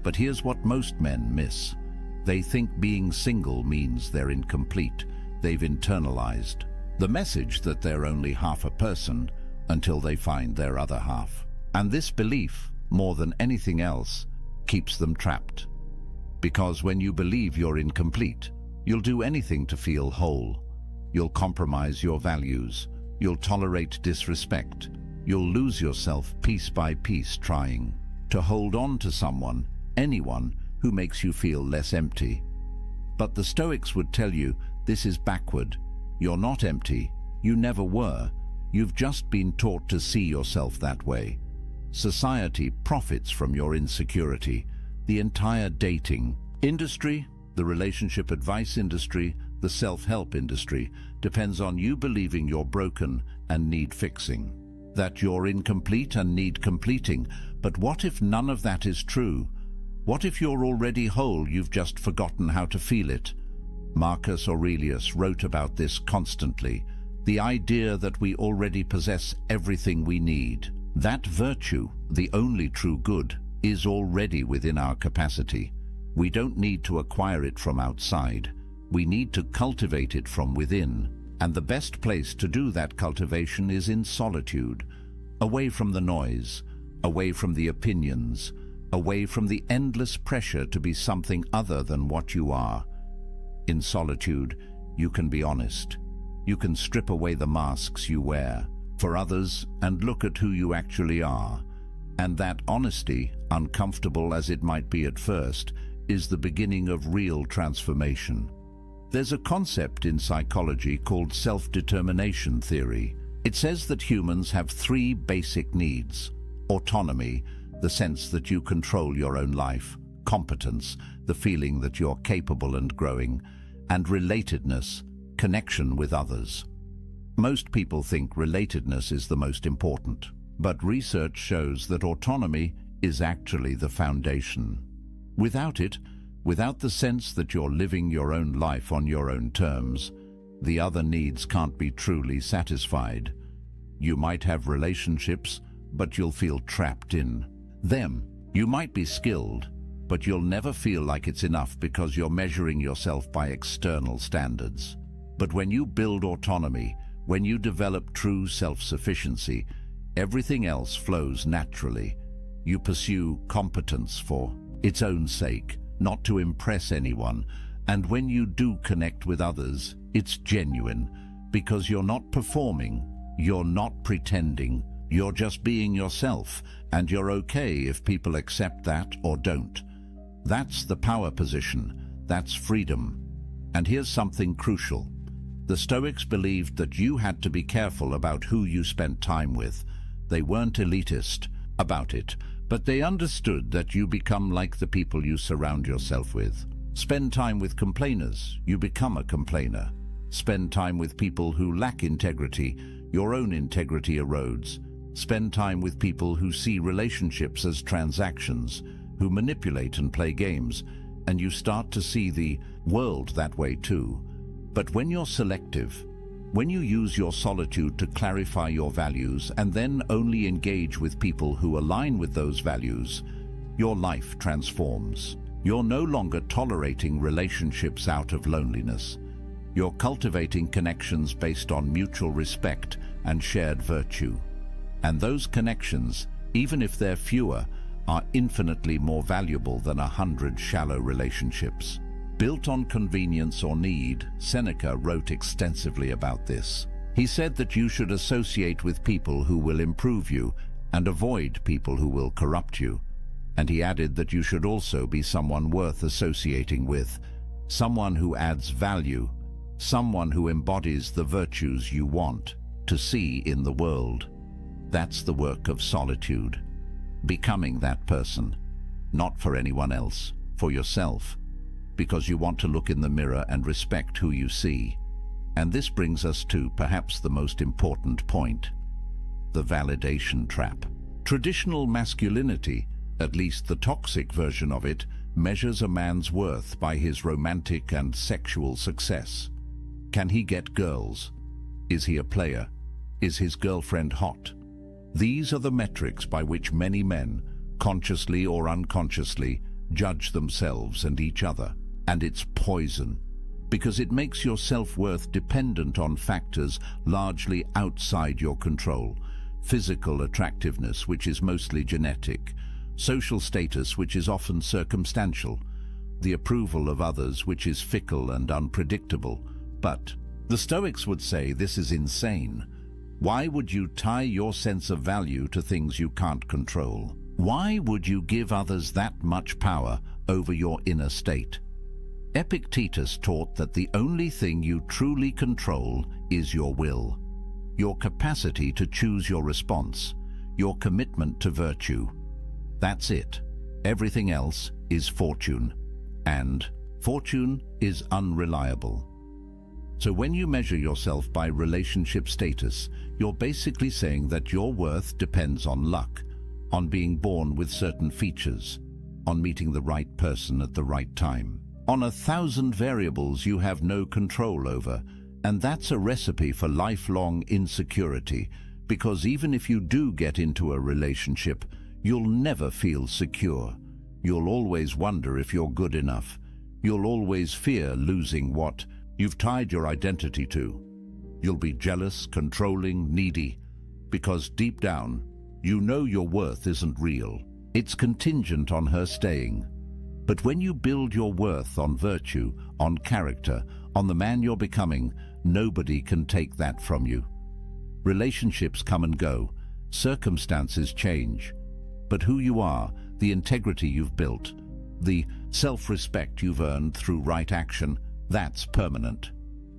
But here's what most men miss. They think being single means they're incomplete. They've internalized the message that they're only half a person until they find their other half. And this belief, more than anything else, keeps them trapped. Because when you believe you're incomplete, you'll do anything to feel whole. You'll compromise your values. You'll tolerate disrespect. You'll lose yourself piece by piece trying to hold on to someone, anyone, who makes you feel less empty. But the Stoics would tell you this is backward. You're not empty. You never were. You've just been taught to see yourself that way. Society profits from your insecurity. The entire dating industry, the relationship advice industry, the self-help industry depends on you believing you're broken and need fixing, that you're incomplete and need completing. But what if none of that is true? What if you're already whole, you've just forgotten how to feel it? Marcus Aurelius wrote about this constantly, the idea that we already possess everything we need. That virtue, the only true good, is already within our capacity. We don't need to acquire it from outside. We need to cultivate it from within. And the best place to do that cultivation is in solitude, away from the noise, away from the opinions, away from the endless pressure to be something other than what you are. In solitude, you can be honest. You can strip away the masks you wear for others and look at who you actually are. And that honesty, uncomfortable as it might be at first, is the beginning of real transformation. There's a concept in psychology called self-determination theory. It says that humans have three basic needs: autonomy, the sense that you control your own life; competence, the feeling that you're capable and growing; and relatedness, connection with others. Most people think relatedness is the most important, but research shows that autonomy is actually the foundation. Without it, without the sense that you're living your own life on your own terms, the other needs can't be truly satisfied. You might have relationships, but you'll feel trapped in them. You might be skilled, but you'll never feel like it's enough because you're measuring yourself by external standards. But when you build autonomy, when you develop true self-sufficiency, everything else flows naturally. You pursue competence for its own sake, not to impress anyone. And when you do connect with others, it's genuine, because you're not performing, you're not pretending, you're just being yourself, and you're okay if people accept that or don't. That's the power position. That's freedom. And here's something crucial. The Stoics believed that you had to be careful about who you spent time with. They weren't elitist about it, but they understood that you become like the people you surround yourself with. Spend time with complainers, you become a complainer. Spend time with people who lack integrity, your own integrity erodes. Spend time with people who see relationships as transactions, who manipulate and play games, and you start to see the world that way too. But when you're selective, when you use your solitude to clarify your values and then only engage with people who align with those values, your life transforms. You're no longer tolerating relationships out of loneliness. You're cultivating connections based on mutual respect and shared virtue. And those connections, even if they're fewer, are infinitely more valuable than 100 shallow relationships. Built on convenience or need, Seneca wrote extensively about this. He said that you should associate with people who will improve you and avoid people who will corrupt you. And he added that you should also be someone worth associating with, someone who adds value, someone who embodies the virtues you want to see in the world. That's the work of solitude. Becoming that person, not for anyone else, for yourself, because you want to look in the mirror and respect who you see. And this brings us to perhaps the most important point: the validation trap. Traditional masculinity, at least the toxic version of it, measures a man's worth by his romantic and sexual success. Can he get girls? Is he a player? Is his girlfriend hot? These are the metrics by which many men, consciously or unconsciously, judge themselves and each other. And it's poison, because it makes your self-worth dependent on factors largely outside your control. Physical attractiveness, which is mostly genetic, social status, which is often circumstantial, the approval of others, which is fickle and unpredictable. But the Stoics would say this is insane. Why would you tie your sense of value to things you can't control? Why would you give others that much power over your inner state? Epictetus taught that the only thing you truly control is your will, your capacity to choose your response, your commitment to virtue. That's it. Everything else is fortune, and fortune is unreliable. So when you measure yourself by relationship status, you're basically saying that your worth depends on luck, on being born with certain features, on meeting the right person at the right time, on 1,000 variables you have no control over. And that's a recipe for lifelong insecurity, because even if you do get into a relationship, you'll never feel secure. You'll always wonder if you're good enough. You'll always fear losing what you've tied your identity to. You'll be jealous, controlling, needy, because deep down, you know your worth isn't real. It's contingent on her staying. But when you build your worth on virtue, on character, on the man you're becoming, nobody can take that from you. Relationships come and go, circumstances change, but who you are, the integrity you've built, the self-respect you've earned through right action, that's permanent.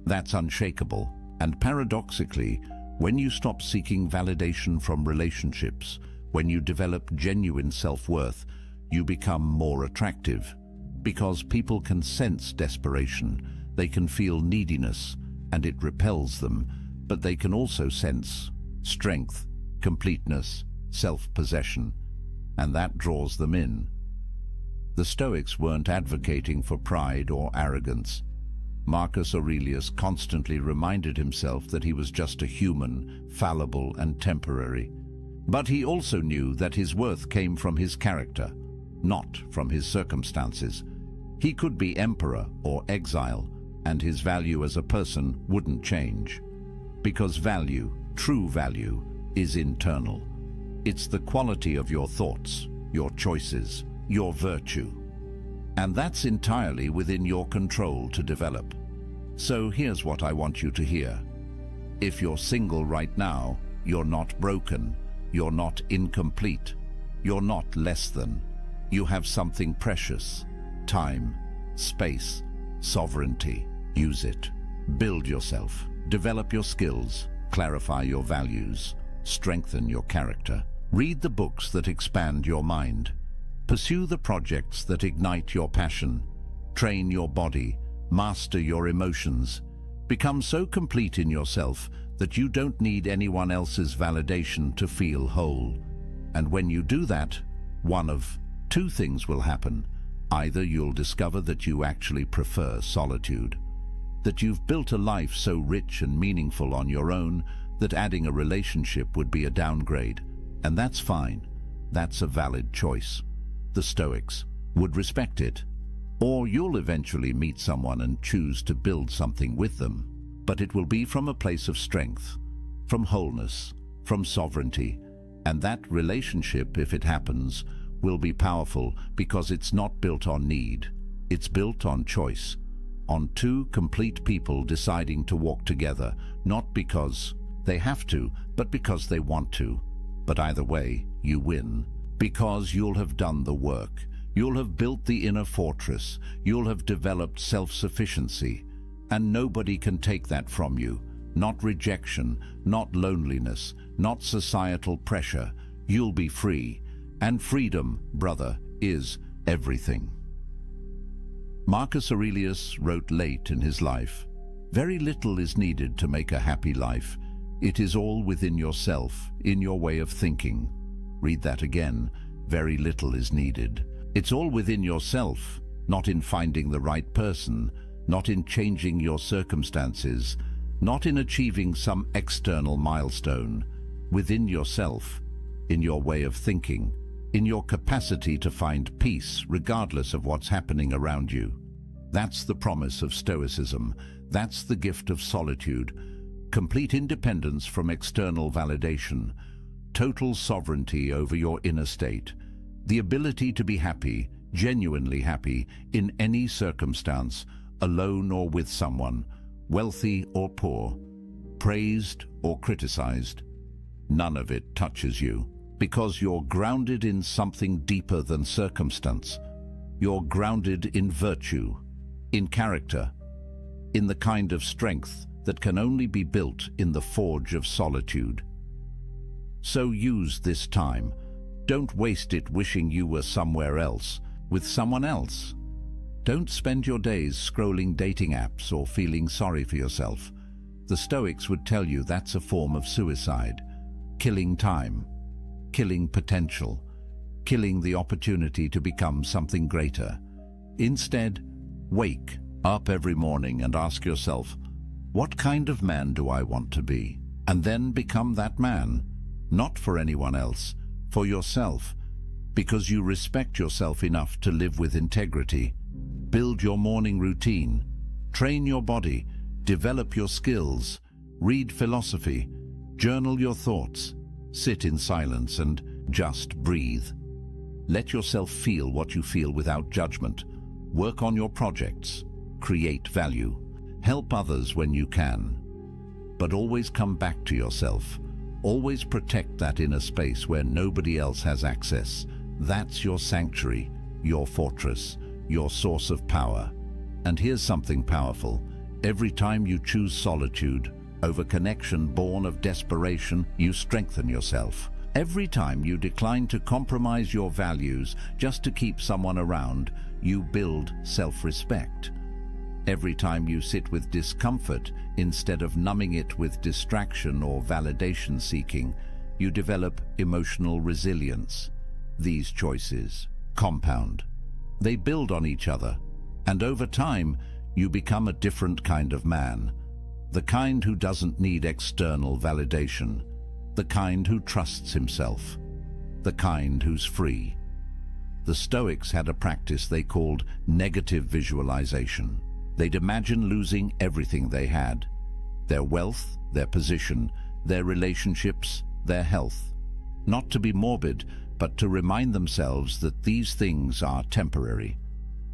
That's unshakable. And paradoxically, when you stop seeking validation from relationships, when you develop genuine self-worth, you become more attractive. Because people can sense desperation, they can feel neediness, and it repels them, but they can also sense strength, completeness, self-possession, and that draws them in. The Stoics weren't advocating for pride or arrogance. Marcus Aurelius constantly reminded himself that he was just a human, fallible and temporary. But he also knew that his worth came from his character, not from his circumstances. He could be emperor or exile, and his value as a person wouldn't change. Because value, true value, is internal. It's the quality of your thoughts, your choices, your virtue. And that's entirely within your control to develop. So here's what I want you to hear. If you're single right now, you're not broken, you're not incomplete, you're not less than. You have something precious: time, space, sovereignty. Use it. Build yourself. Develop your skills. Clarify your values. Strengthen your character. Read the books that expand your mind. Pursue the projects that ignite your passion. Train your body. Master your emotions. Become so complete in yourself that you don't need anyone else's validation to feel whole. And when you do that, one of two things will happen. Either you'll discover that you actually prefer solitude, that you've built a life so rich and meaningful on your own that adding a relationship would be a downgrade. And that's fine. That's a valid choice. The Stoics would respect it. Or you'll eventually meet someone and choose to build something with them. But it will be from a place of strength, from wholeness, from sovereignty. And that relationship, if it happens, will be powerful because it's not built on need. It's built on choice, on two complete people deciding to walk together, not because they have to, but because they want to. But either way, you win, because you'll have done the work. You'll have built the inner fortress. You'll have developed self-sufficiency. And nobody can take that from you. Not rejection, not loneliness, not societal pressure. You'll be free. And freedom, brother, is everything. Marcus Aurelius wrote late in his life, "Very little is needed to make a happy life. It is all within yourself, in your way of thinking." Read that again. Very little is needed. It's all within yourself, not in finding the right person, not in changing your circumstances, not in achieving some external milestone. Within yourself, in your way of thinking, in your capacity to find peace regardless of what's happening around you. That's the promise of Stoicism. That's the gift of solitude. Complete independence from external validation, total sovereignty over your inner state, the ability to be happy, genuinely happy, in any circumstance, alone or with someone, wealthy or poor, praised or criticized. None of it touches you, because you're grounded in something deeper than circumstance. You're grounded in virtue, in character, in the kind of strength that can only be built in the forge of solitude. So use this time. Don't waste it wishing you were somewhere else, with someone else. Don't spend your days scrolling dating apps or feeling sorry for yourself. The Stoics would tell you that's a form of suicide, killing time, killing potential, killing the opportunity to become something greater. Instead, wake up every morning and ask yourself, what kind of man do I want to be? And then become that man, not for anyone else, for yourself, because you respect yourself enough to live with integrity. Build your morning routine, train your body, develop your skills, read philosophy, journal your thoughts, sit in silence and just breathe. Let yourself feel what you feel without judgment. Work on your projects, create value, help others when you can. But always come back to yourself. Always protect that inner space where nobody else has access. That's your sanctuary, your fortress, your source of power. And here's something powerful. Every time you choose solitude over connection born of desperation, you strengthen yourself. Every time you decline to compromise your values just to keep someone around, you build self-respect. Every time you sit with discomfort instead of numbing it with distraction or validation seeking, you develop emotional resilience. These choices compound. They build on each other, and over time, you become a different kind of man. The kind who doesn't need external validation. The kind who trusts himself. The kind who's free. The Stoics had a practice they called negative visualization. They'd imagine losing everything they had: their wealth, their position, their relationships, their health. Not to be morbid, but to remind themselves that these things are temporary,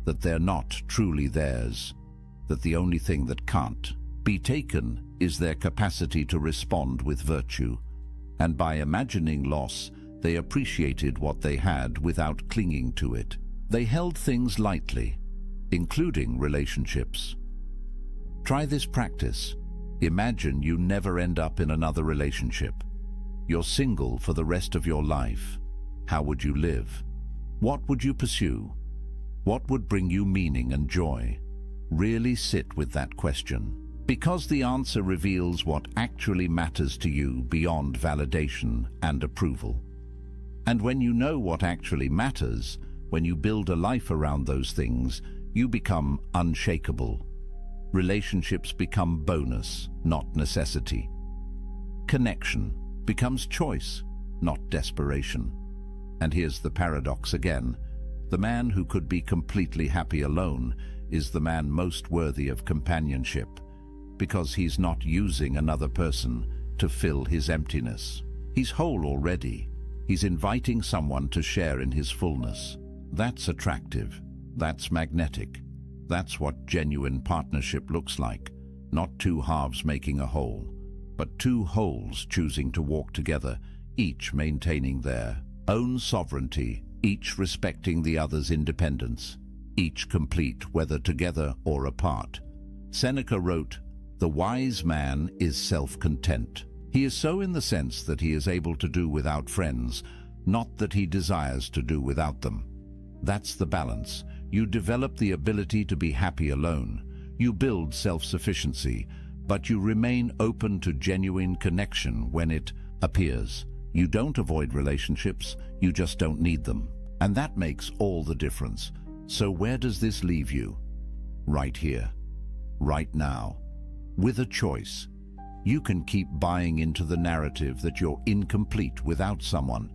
that they're not truly theirs, that the only thing that can't be taken is their capacity to respond with virtue. And by imagining loss, they appreciated what they had without clinging to it. They held things lightly, including relationships. Try this practice. Imagine you never end up in another relationship. You're single for the rest of your life. How would you live? What would you pursue? What would bring you meaning and joy? Really sit with that question, because the answer reveals what actually matters to you beyond validation and approval. And when you know what actually matters, when you build a life around those things, you become unshakable. Relationships become bonus, not necessity. Connection becomes choice, not desperation. And here's the paradox again. The man who could be completely happy alone is the man most worthy of companionship, because he's not using another person to fill his emptiness. He's whole already. He's inviting someone to share in his fullness. That's attractive. That's magnetic. That's what genuine partnership looks like. Not two halves making a whole, but two wholes choosing to walk together, each maintaining their own sovereignty, each respecting the other's independence, each complete whether together or apart. Seneca wrote, "The wise man is self-content. He is so in the sense that he is able to do without friends, not that he desires to do without them." That's the balance. You develop the ability to be happy alone. You build self-sufficiency, but you remain open to genuine connection when it appears. You don't avoid relationships, you just don't need them. And that makes all the difference. So where does this leave you? Right here, right now, with a choice. You can keep buying into the narrative that you're incomplete without someone,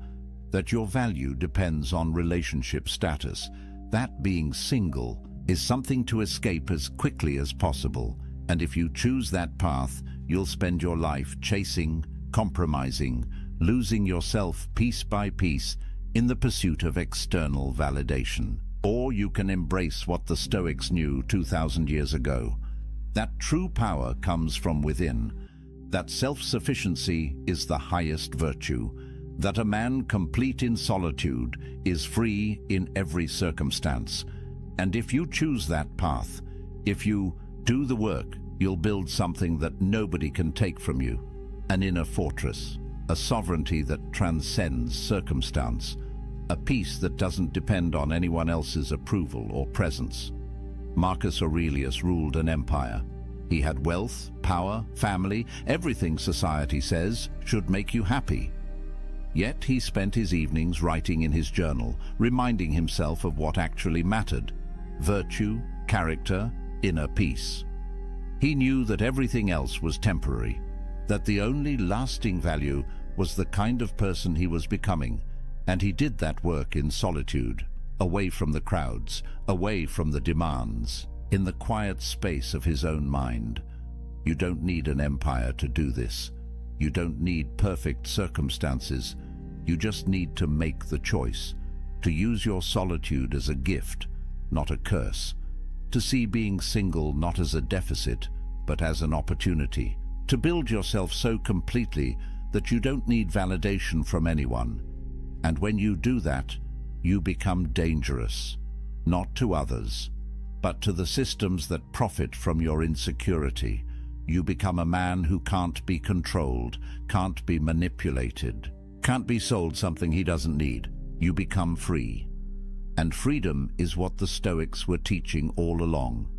that your value depends on relationship status, that being single is something to escape as quickly as possible. And if you choose that path, you'll spend your life chasing, compromising, losing yourself piece by piece in the pursuit of external validation. Or you can embrace what the Stoics knew 2,000 years ago, that true power comes from within, that self-sufficiency is the highest virtue, that a man complete in solitude is free in every circumstance. And if you choose that path, if you do the work, you'll build something that nobody can take from you, an inner fortress, a sovereignty that transcends circumstance, a peace that doesn't depend on anyone else's approval or presence. Marcus Aurelius ruled an empire. He had wealth, power, family, everything society says should make you happy. Yet he spent his evenings writing in his journal, reminding himself of what actually mattered: virtue, character, inner peace. He knew that everything else was temporary, that the only lasting value was the kind of person he was becoming, and he did that work in solitude, away from the crowds, away from the demands, in the quiet space of his own mind. You don't need an empire to do this. You don't need perfect circumstances. You just need to make the choice, to use your solitude as a gift, not a curse, to see being single not as a deficit, but as an opportunity, to build yourself so completely that you don't need validation from anyone. And when you do that, you become dangerous, not to others, but to the systems that profit from your insecurity. You become a man who can't be controlled, can't be manipulated, can't be sold something he doesn't need. You become free. And freedom is what the Stoics were teaching all along.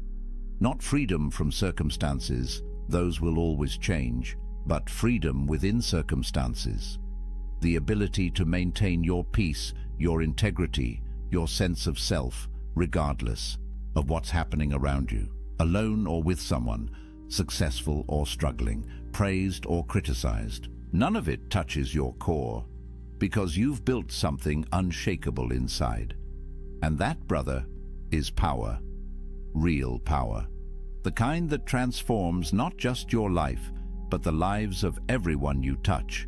Not freedom from circumstances, those will always change, but freedom within circumstances. The ability to maintain your peace, your integrity, your sense of self, regardless of what's happening around you, alone or with someone, successful or struggling, praised or criticized. None of it touches your core, because you've built something unshakable inside. And that, brother, is power. Real power. The kind that transforms not just your life, but the lives of everyone you touch.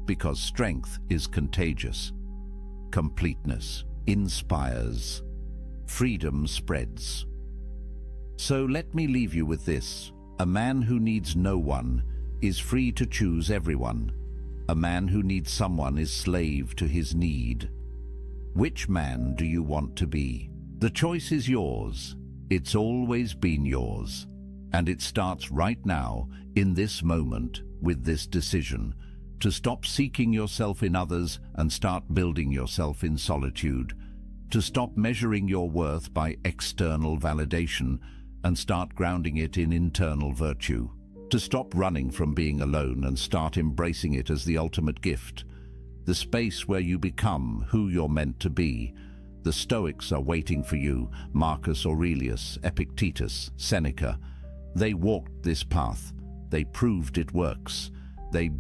Because strength is contagious. Completeness inspires. Freedom spreads. So let me leave you with this. A man who needs no one is free to choose everyone. A man who needs someone is slave to his need. Which man do you want to be? The choice is yours. It's always been yours. And it starts right now, in this moment, with this decision, to stop seeking yourself in others and start building yourself in solitude, to stop measuring your worth by external validation and start grounding it in internal virtue, to stop running from being alone and start embracing it as the ultimate gift, the space where you become who you're meant to be. The Stoics are waiting for you. Marcus Aurelius, Epictetus, Seneca. They walked this path. They proved it works. They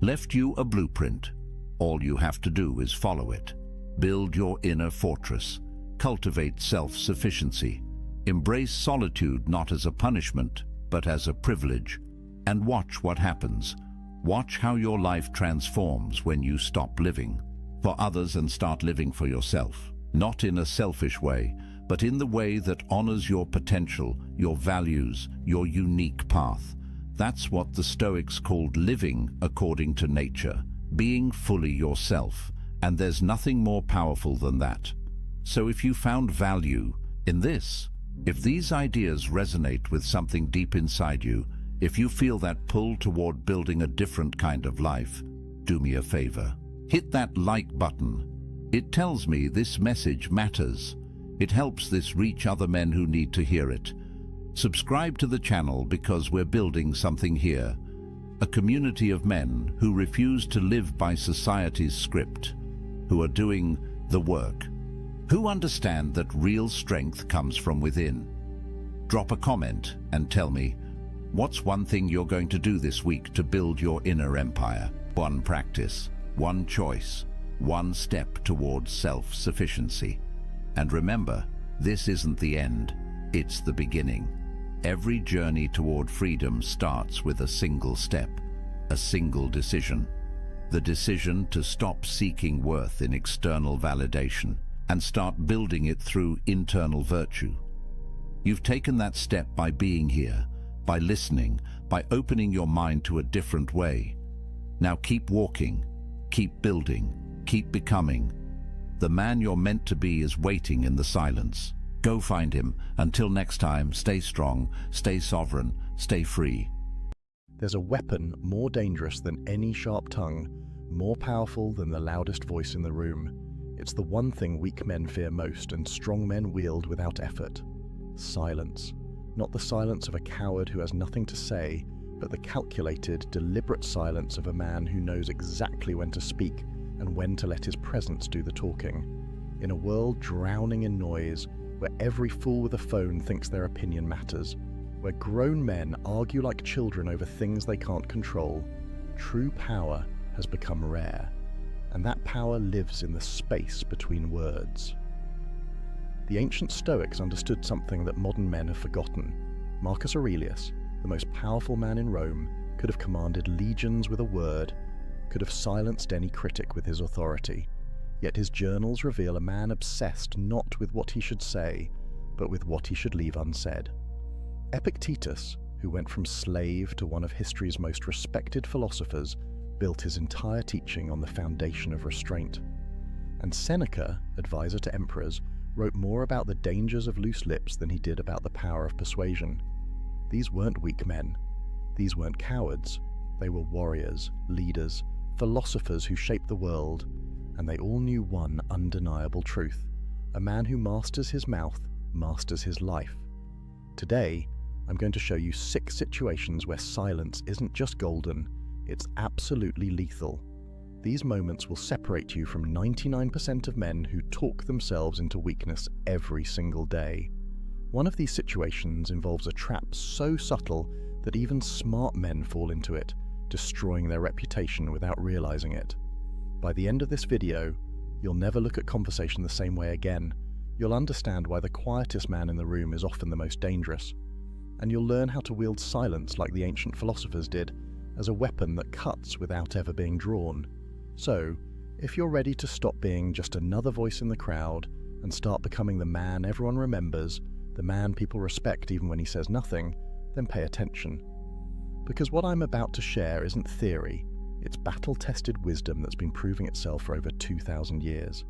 left you a blueprint. All you have to do is follow it. Build your inner fortress. Cultivate self-sufficiency. Embrace solitude not as a punishment, but as a privilege. And watch what happens. Watch how your life transforms when you stop living for others and start living for yourself. Not in a selfish way, but in the way that honors your potential, your values, your unique path. That's what the Stoics called living according to nature, being fully yourself. And there's nothing more powerful than that. So if you found value in this, if these ideas resonate with something deep inside you, if you feel that pull toward building a different kind of life, do me a favor. Hit that like button. It tells me this message matters. It helps this reach other men who need to hear it. Subscribe to the channel because we're building something here. A community of men who refuse to live by society's script, who are doing the work, Who understand that real strength comes from within? Drop a comment and tell me, what's one thing you're going to do this week to build your inner empire? One practice, one choice, one step towards self-sufficiency. And remember, this isn't the end, it's the beginning. Every journey toward freedom starts with a single step, a single decision. The decision to stop seeking worth in external validation and start building it through internal virtue. You've taken that step by being here, by listening, by opening your mind to a different way. Now keep walking, keep building, keep becoming. The man you're meant to be is waiting in the silence. Go find him. Until next time, stay strong, stay sovereign, stay free. There's a weapon more dangerous than any sharp tongue, more powerful than the loudest voice in the room. It's the one thing weak men fear most and strong men wield without effort. Silence. Not the silence of a coward who has nothing to say, but the calculated, deliberate silence of a man who knows exactly when to speak and when to let his presence do the talking. In a world drowning in noise, where every fool with a phone thinks their opinion matters, where grown men argue like children over things they can't control, true power has become rare, and that power lives in the space between words. The ancient Stoics understood something that modern men have forgotten. Marcus Aurelius, the most powerful man in Rome, could have commanded legions with a word, could have silenced any critic with his authority. Yet his journals reveal a man obsessed not with what he should say, but with what he should leave unsaid. Epictetus, who went from slave to one of history's most respected philosophers, built his entire teaching on the foundation of restraint. And Seneca, advisor to emperors, wrote more about the dangers of loose lips than he did about the power of persuasion. These weren't weak men. These weren't cowards. They were warriors, leaders, philosophers who shaped the world, and they all knew one undeniable truth. A man who masters his mouth masters his life. Today, I'm going to show you 6 situations where silence isn't just golden, it's absolutely lethal. These moments will separate you from 99% of men who talk themselves into weakness every single day. One of these situations involves a trap so subtle that even smart men fall into it, destroying their reputation without realizing it. By the end of this video, you'll never look at conversation the same way again. You'll understand why the quietest man in the room is often the most dangerous. And you'll learn how to wield silence like the ancient philosophers did, as a weapon that cuts without ever being drawn. So, if you're ready to stop being just another voice in the crowd and start becoming the man everyone remembers, the man people respect even when he says nothing, then pay attention. Because what I'm about to share isn't theory, it's battle-tested wisdom that's been proving itself for over 2,000 years.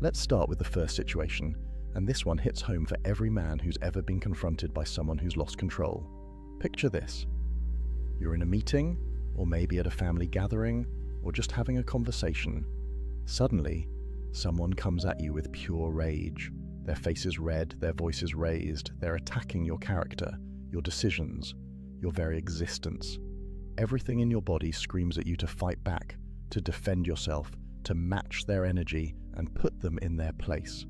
Let's start with the first situation, and this one hits home for every man who's ever been confronted by someone who's lost control. Picture this. You're in a meeting, or maybe at a family gathering, or just having a conversation. Suddenly, someone comes at you with pure rage. Their face is red, their voice is raised, they're attacking your character, your decisions, your very existence. Everything in your body screams at you to fight back, to defend yourself, to match their energy and put them in their place.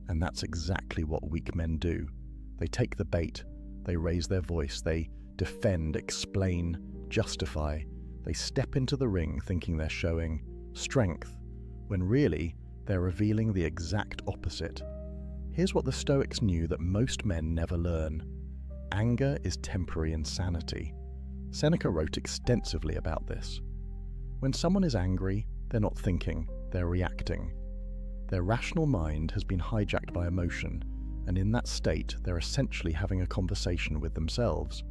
And that's exactly what weak men do. They take the bait, they raise their voice, they defend, explain, justify. They step into the ring thinking they're showing strength, when really they're revealing the exact opposite. Here's what the Stoics knew that most men never learn. Anger is temporary insanity. Seneca wrote extensively about this. When someone is angry, they're not thinking, they're reacting. Their rational mind has been hijacked by emotion, and in that state, they're essentially having a conversation with themselves.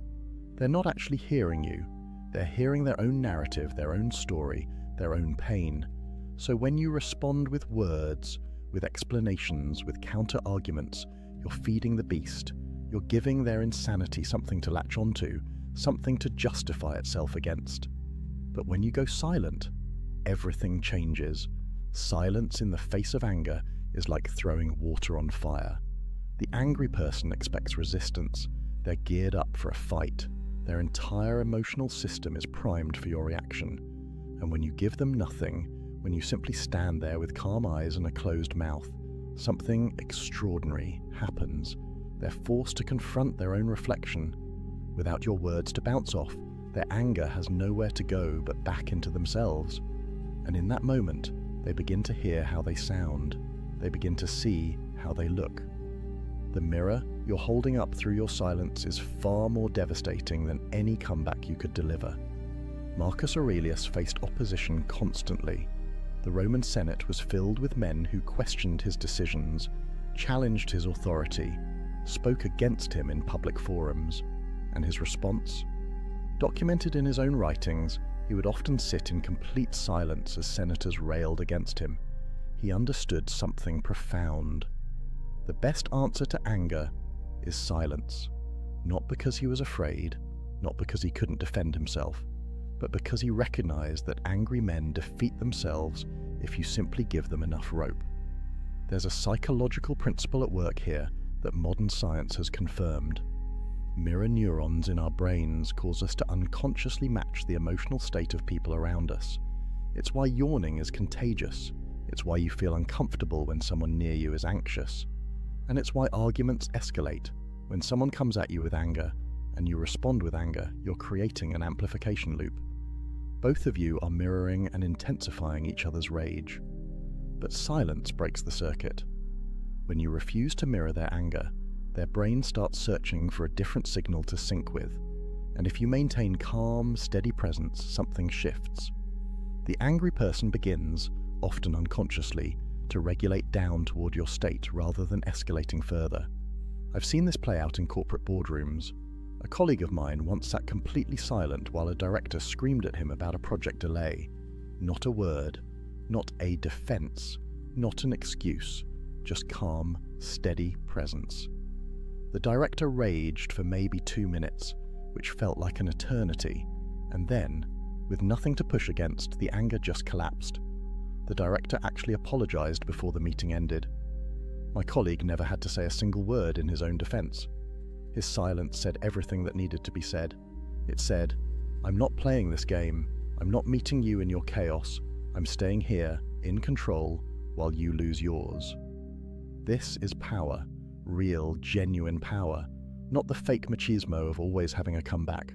They're not actually hearing you. They're hearing their own narrative, their own story, their own pain. So when you respond with words, with explanations, with counter-arguments, you're feeding the beast. You're giving their insanity something to latch onto, something to justify itself against. But when you go silent, everything changes. Silence in the face of anger is like throwing water on fire. The angry person expects resistance. They're geared up for a fight. Their entire emotional system is primed for your reaction. And when you give them nothing, when you simply stand there with calm eyes and a closed mouth, something extraordinary happens. They're forced to confront their own reflection. Without your words to bounce off, their anger has nowhere to go but back into themselves. And in that moment, they begin to hear how they sound. They begin to see how they look. The mirror you're holding up through your silence is far more devastating than any comeback you could deliver. Marcus Aurelius faced opposition constantly. The Roman Senate was filled with men who questioned his decisions, challenged his authority, spoke against him in public forums. And his response? Documented in his own writings, he would often sit in complete silence as senators railed against him. He understood something profound. The best answer to anger is silence, not because he was afraid, not because he couldn't defend himself, but because he recognized that angry men defeat themselves if you simply give them enough rope. There's a psychological principle at work here that modern science has confirmed. Mirror neurons in our brains cause us to unconsciously match the emotional state of people around us. It's why yawning is contagious. It's why you feel uncomfortable when someone near you is anxious. And it's why arguments escalate. When someone comes at you with anger, and you respond with anger, you're creating an amplification loop. Both of you are mirroring and intensifying each other's rage. But silence breaks the circuit. When you refuse to mirror their anger, their brain starts searching for a different signal to sync with. And if you maintain calm, steady presence, something shifts. The angry person begins, often unconsciously, to regulate down toward your state rather than escalating further. I've seen this play out in corporate boardrooms. A colleague of mine once sat completely silent while a director screamed at him about a project delay. Not a word, not a defense, not an excuse, just calm, steady presence. The director raged for maybe 2 minutes, which felt like an eternity, and then, with nothing to push against, the anger just collapsed. The director actually apologized before the meeting ended. My colleague never had to say a single word in his own defense. His silence said everything that needed to be said. It said, "I'm not playing this game. I'm not meeting you in your chaos. I'm staying here, in control, while you lose yours." This is power. Real, genuine power, not the fake machismo of always having a comeback,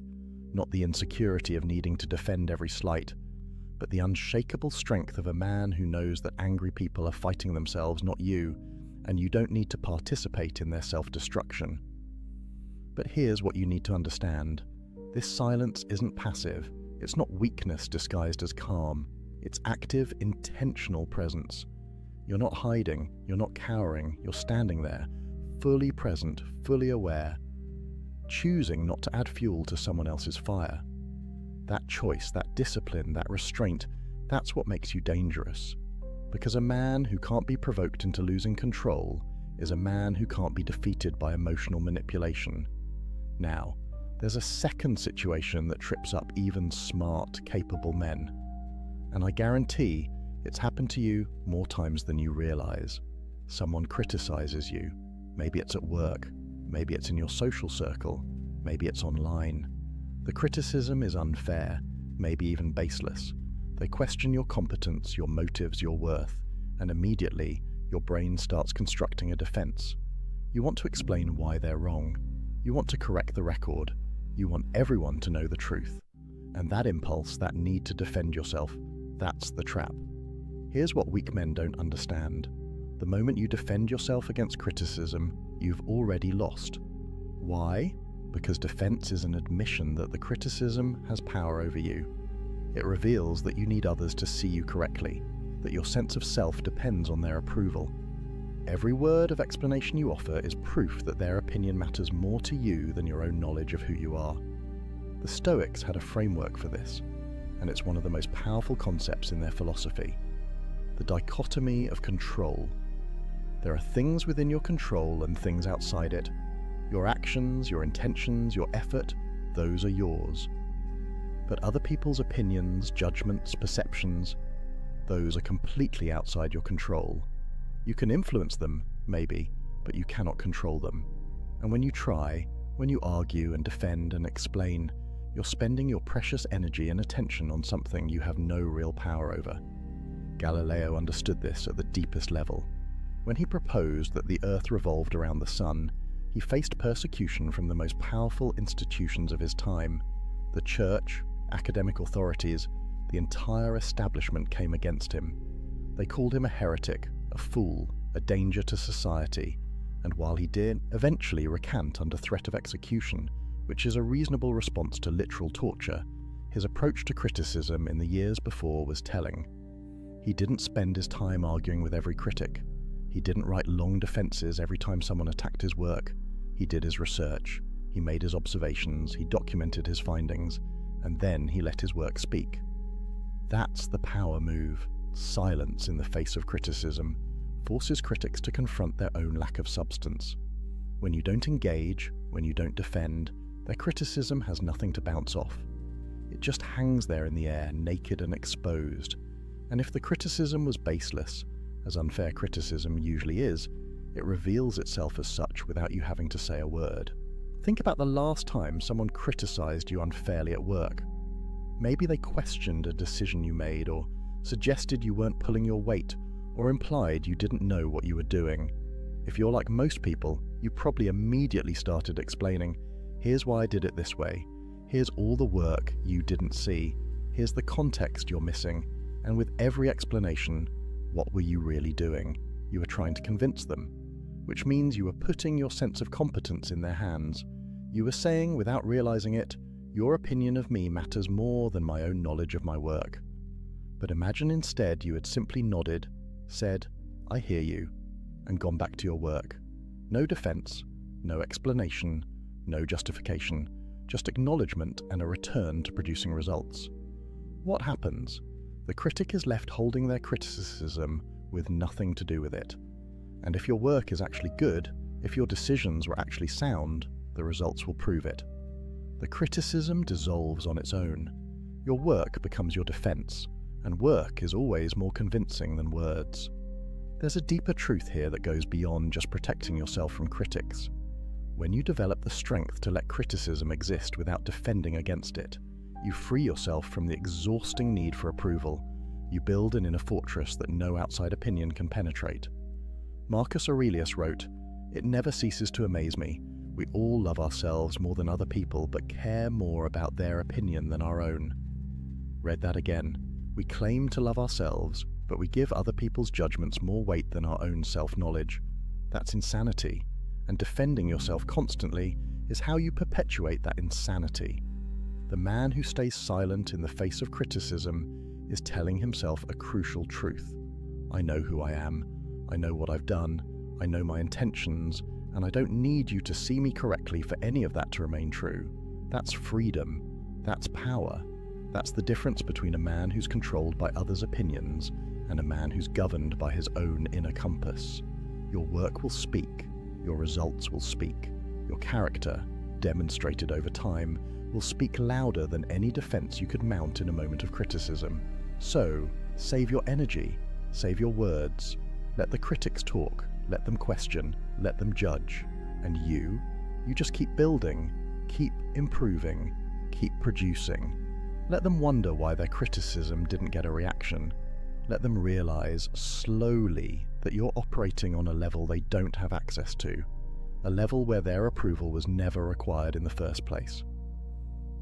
not the insecurity of needing to defend every slight, but the unshakable strength of a man who knows that angry people are fighting themselves, not you, and you don't need to participate in their self-destruction. But here's what you need to understand. This silence isn't passive. It's not weakness disguised as calm. It's active, intentional presence. You're not hiding, you're not cowering, you're standing there, fully present, fully aware, choosing not to add fuel to someone else's fire. That choice, that discipline, that restraint, that's what makes you dangerous. Because a man who can't be provoked into losing control is a man who can't be defeated by emotional manipulation. Now, there's a second situation that trips up even smart, capable men. And I guarantee it's happened to you more times than you realize. Someone criticizes you. Maybe it's at work, maybe it's in your social circle, maybe it's online. The criticism is unfair, maybe even baseless. They question your competence, your motives, your worth, and immediately your brain starts constructing a defense. You want to explain why they're wrong. You want to correct the record. You want everyone to know the truth. And that impulse, that need to defend yourself, that's the trap. Here's what weak men don't understand. The moment you defend yourself against criticism, you've already lost. Why? Because defense is an admission that the criticism has power over you. It reveals that you need others to see you correctly, that your sense of self depends on their approval. Every word of explanation you offer is proof that their opinion matters more to you than your own knowledge of who you are. The Stoics had a framework for this, and it's one of the most powerful concepts in their philosophy. The dichotomy of control. There are things within your control and things outside it. Your actions, your intentions, your effort, those are yours. But other people's opinions, judgments, perceptions, those are completely outside your control. You can influence them, maybe, but you cannot control them. And when you try, when you argue and defend and explain, you're spending your precious energy and attention on something you have no real power over. Galileo understood this at the deepest level. When he proposed that the earth revolved around the sun, he faced persecution from the most powerful institutions of his time. The church, academic authorities, the entire establishment came against him. They called him a heretic, a fool, a danger to society, and while he did eventually recant under threat of execution, which is a reasonable response to literal torture, his approach to criticism in the years before was telling. He didn't spend his time arguing with every critic. He didn't write long defenses every time someone attacked his work. He did his research, he made his observations, he documented his findings, and then he let his work speak. That's the power move. Silence in the face of criticism forces critics to confront their own lack of substance. When you don't engage, when you don't defend, their criticism has nothing to bounce off. It just hangs there in the air, naked and exposed. And if the criticism was baseless, as unfair criticism usually is, it reveals itself as such without you having to say a word. Think about the last time someone criticized you unfairly at work. Maybe they questioned a decision you made, or suggested you weren't pulling your weight, or implied you didn't know what you were doing. If you're like most people, you probably immediately started explaining, here's why I did it this way, here's all the work you didn't see, here's the context you're missing, and with every explanation, what were you really doing? You were trying to convince them, which means you were putting your sense of competence in their hands. You were saying, without realizing it, your opinion of me matters more than my own knowledge of my work. But imagine instead you had simply nodded, said, I hear you, and gone back to your work. No defense, no explanation, no justification, just acknowledgement and a return to producing results. What happens? The critic is left holding their criticism with nothing to do with it. And if your work is actually good, if your decisions were actually sound, the results will prove it. The criticism dissolves on its own. Your work becomes your defense, and work is always more convincing than words. There's a deeper truth here that goes beyond just protecting yourself from critics. When you develop the strength to let criticism exist without defending against it, you free yourself from the exhausting need for approval. You build an inner fortress that no outside opinion can penetrate. Marcus Aurelius wrote, "It never ceases to amaze me. We all love ourselves more than other people, but care more about their opinion than our own." Read that again. We claim to love ourselves, but we give other people's judgments more weight than our own self-knowledge. That's insanity, and defending yourself constantly is how you perpetuate that insanity. The man who stays silent in the face of criticism is telling himself a crucial truth. I know who I am, I know what I've done, I know my intentions, and I don't need you to see me correctly for any of that to remain true. That's freedom, that's power. That's the difference between a man who's controlled by others' opinions and a man who's governed by his own inner compass. Your work will speak, your results will speak, your character, demonstrated over time, will speak louder than any defense you could mount in a moment of criticism. So, save your energy, save your words, let the critics talk, let them question, let them judge, and you just keep building, keep improving, keep producing. Let them wonder why their criticism didn't get a reaction. Let them realize slowly that you're operating on a level they don't have access to, a level where their approval was never required in the first place.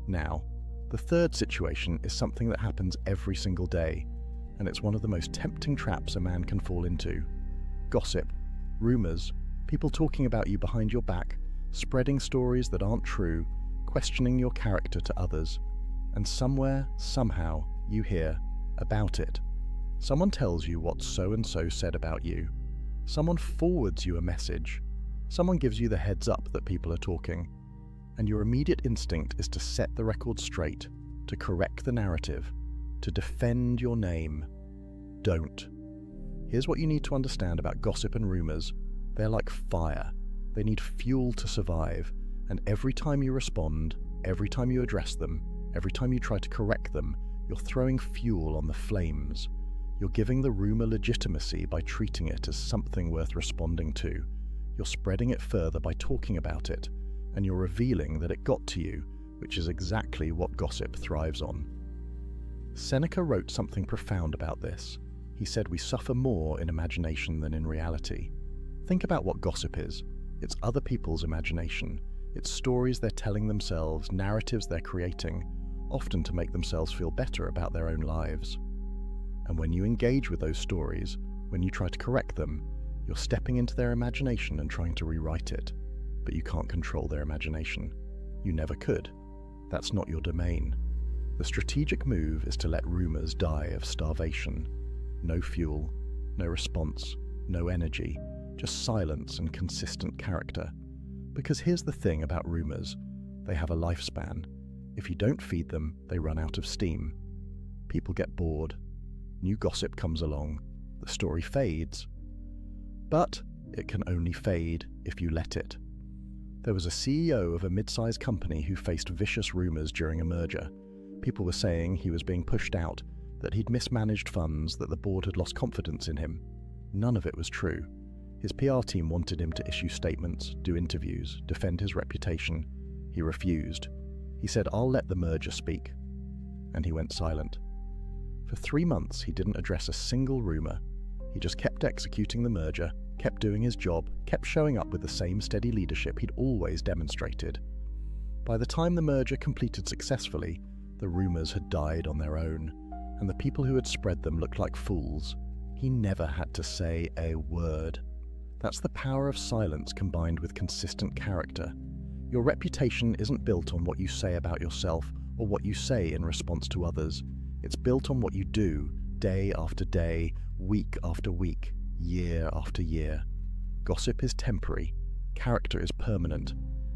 Now, the third situation is something that happens every single day, and it's one of the most tempting traps a man can fall into. Gossip, rumors, people talking about you behind your back, spreading stories that aren't true, questioning your character to others. And somewhere, somehow, you hear about it. Someone tells you what so-and-so said about you. Someone forwards you a message. Someone gives you the heads up that people are talking. And your immediate instinct is to set the record straight, to correct the narrative, to defend your name. Don't. Here's what you need to understand about gossip and rumors. They're like fire. They need fuel to survive. And every time you respond, every time you address them, every time you try to correct them, you're throwing fuel on the flames. You're giving the rumor legitimacy by treating it as something worth responding to. You're spreading it further by talking about it, and you're revealing that it got to you, which is exactly what gossip thrives on. Seneca wrote something profound about this. He said we suffer more in imagination than in reality. Think about what gossip is. It's other people's imagination. It's stories they're telling themselves, narratives they're creating, often to make themselves feel better about their own lives. And when you engage with those stories, when you try to correct them, you're stepping into their imagination and trying to rewrite it. But you can't control their imagination. You never could. That's not your domain. The strategic move is to let rumors die of starvation. No fuel, no response, no energy, just silence and consistent character. Because here's the thing about rumors. They have a lifespan. If you don't feed them, they run out of steam. People get bored. New gossip comes along. The story fades. But it can only fade if you let it. There was a CEO of a mid-sized company who faced vicious rumors during a merger. People were saying he was being pushed out, that he'd mismanaged funds, that the board had lost confidence in him. None of it was true. His PR team wanted him to issue statements, do interviews, defend his reputation. He refused. He said, "I'll let the merger speak." And he went silent. For 3 months, he didn't address a single rumor. He just kept executing the merger, kept doing his job, kept showing up with the same steady leadership he'd always demonstrated. By the time the merger completed successfully, the rumors had died on their own, and the people who had spread them looked like fools. He never had to say a word. That's the power of silence combined with consistent character. Your reputation isn't built on what you say about yourself or what you say in response to others. It's built on what you do, day after day, week after week, year after year. Gossip is temporary, character is permanent,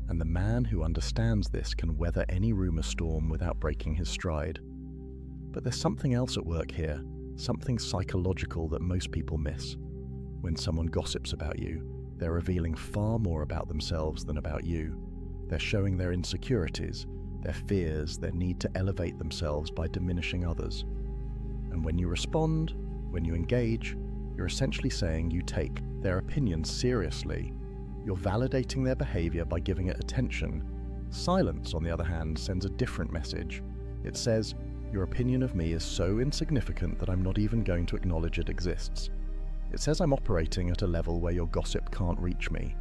and the man who understands this can weather any rumor storm without breaking his stride. But there's something else at work here, something psychological that most people miss. When someone gossips about you, they're revealing far more about themselves than about you. They're showing their insecurities, their fears, their need to elevate themselves by diminishing others. And when you respond, when you engage, you're essentially saying you take their opinions seriously. You're validating their behavior by giving it attention. Silence, on the other hand, sends a different message. It says, your opinion of me is so insignificant that I'm not even going to acknowledge it exists. It says I'm operating at a level where your gossip can't reach me.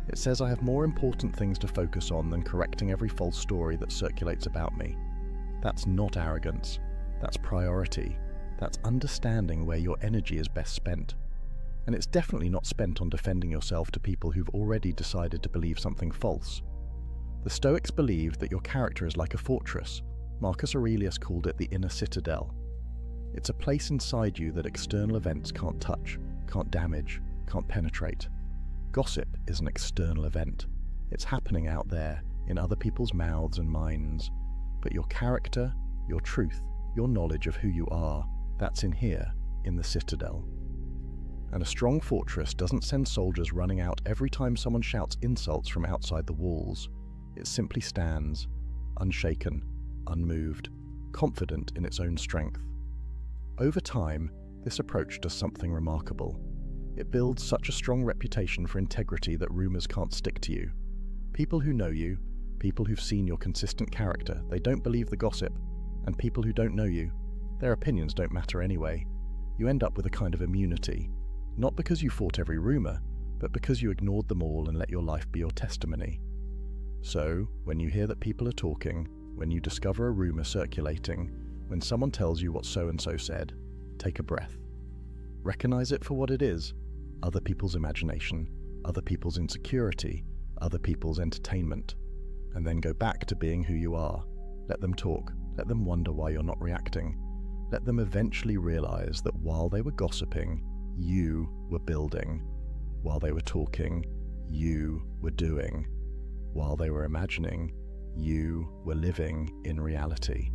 It says I have more important things to focus on than correcting every false story that circulates about me. That's not arrogance. That's priority. That's understanding where your energy is best spent. And it's definitely not spent on defending yourself to people who've already decided to believe something false. The Stoics believed that your character is like a fortress. Marcus Aurelius called it the inner citadel. It's a place inside you that external events can't touch, can't damage, can't penetrate. Gossip is an external event. It's happening out there, in other people's mouths and minds. But your character, your truth, your knowledge of who you are, that's in here, in the citadel. And a strong fortress doesn't send soldiers running out every time someone shouts insults from outside the walls. It simply stands, unshaken, unmoved, confident in its own strength. Over time, this approach does something remarkable. It builds such a strong reputation for integrity that rumors can't stick to you. People who know you, people who've seen your consistent character, they don't believe the gossip, and people who don't know you, their opinions don't matter anyway. You end up with a kind of immunity, not because you fought every rumor, but because you ignored them all and let your life be your testimony. So, when you hear that people are talking, when you discover a rumor circulating, when someone tells you what so-and-so said, take a breath. Recognize it for what it is, other people's imagination, other people's insecurity, other people's entertainment, and then go back to being who you are. Let them talk, let them wonder why you're not reacting. Let them eventually realize that while they were gossiping, you were building. While they were talking, you were doing. While they were imagining, you were living in reality.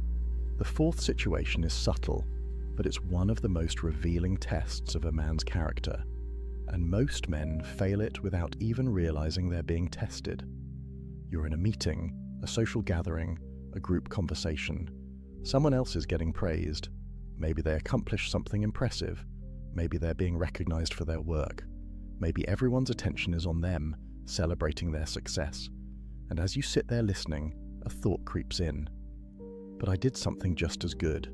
The fourth situation is subtle, but it's one of the most revealing tests of a man's character, and most men fail it without even realizing they're being tested. You're in a meeting, a social gathering, a group conversation. Someone else is getting praised. Maybe they accomplished something impressive. Maybe they're being recognized for their work. Maybe everyone's attention is on them, celebrating their success. And as you sit there listening, a thought creeps in. But I did something just as good.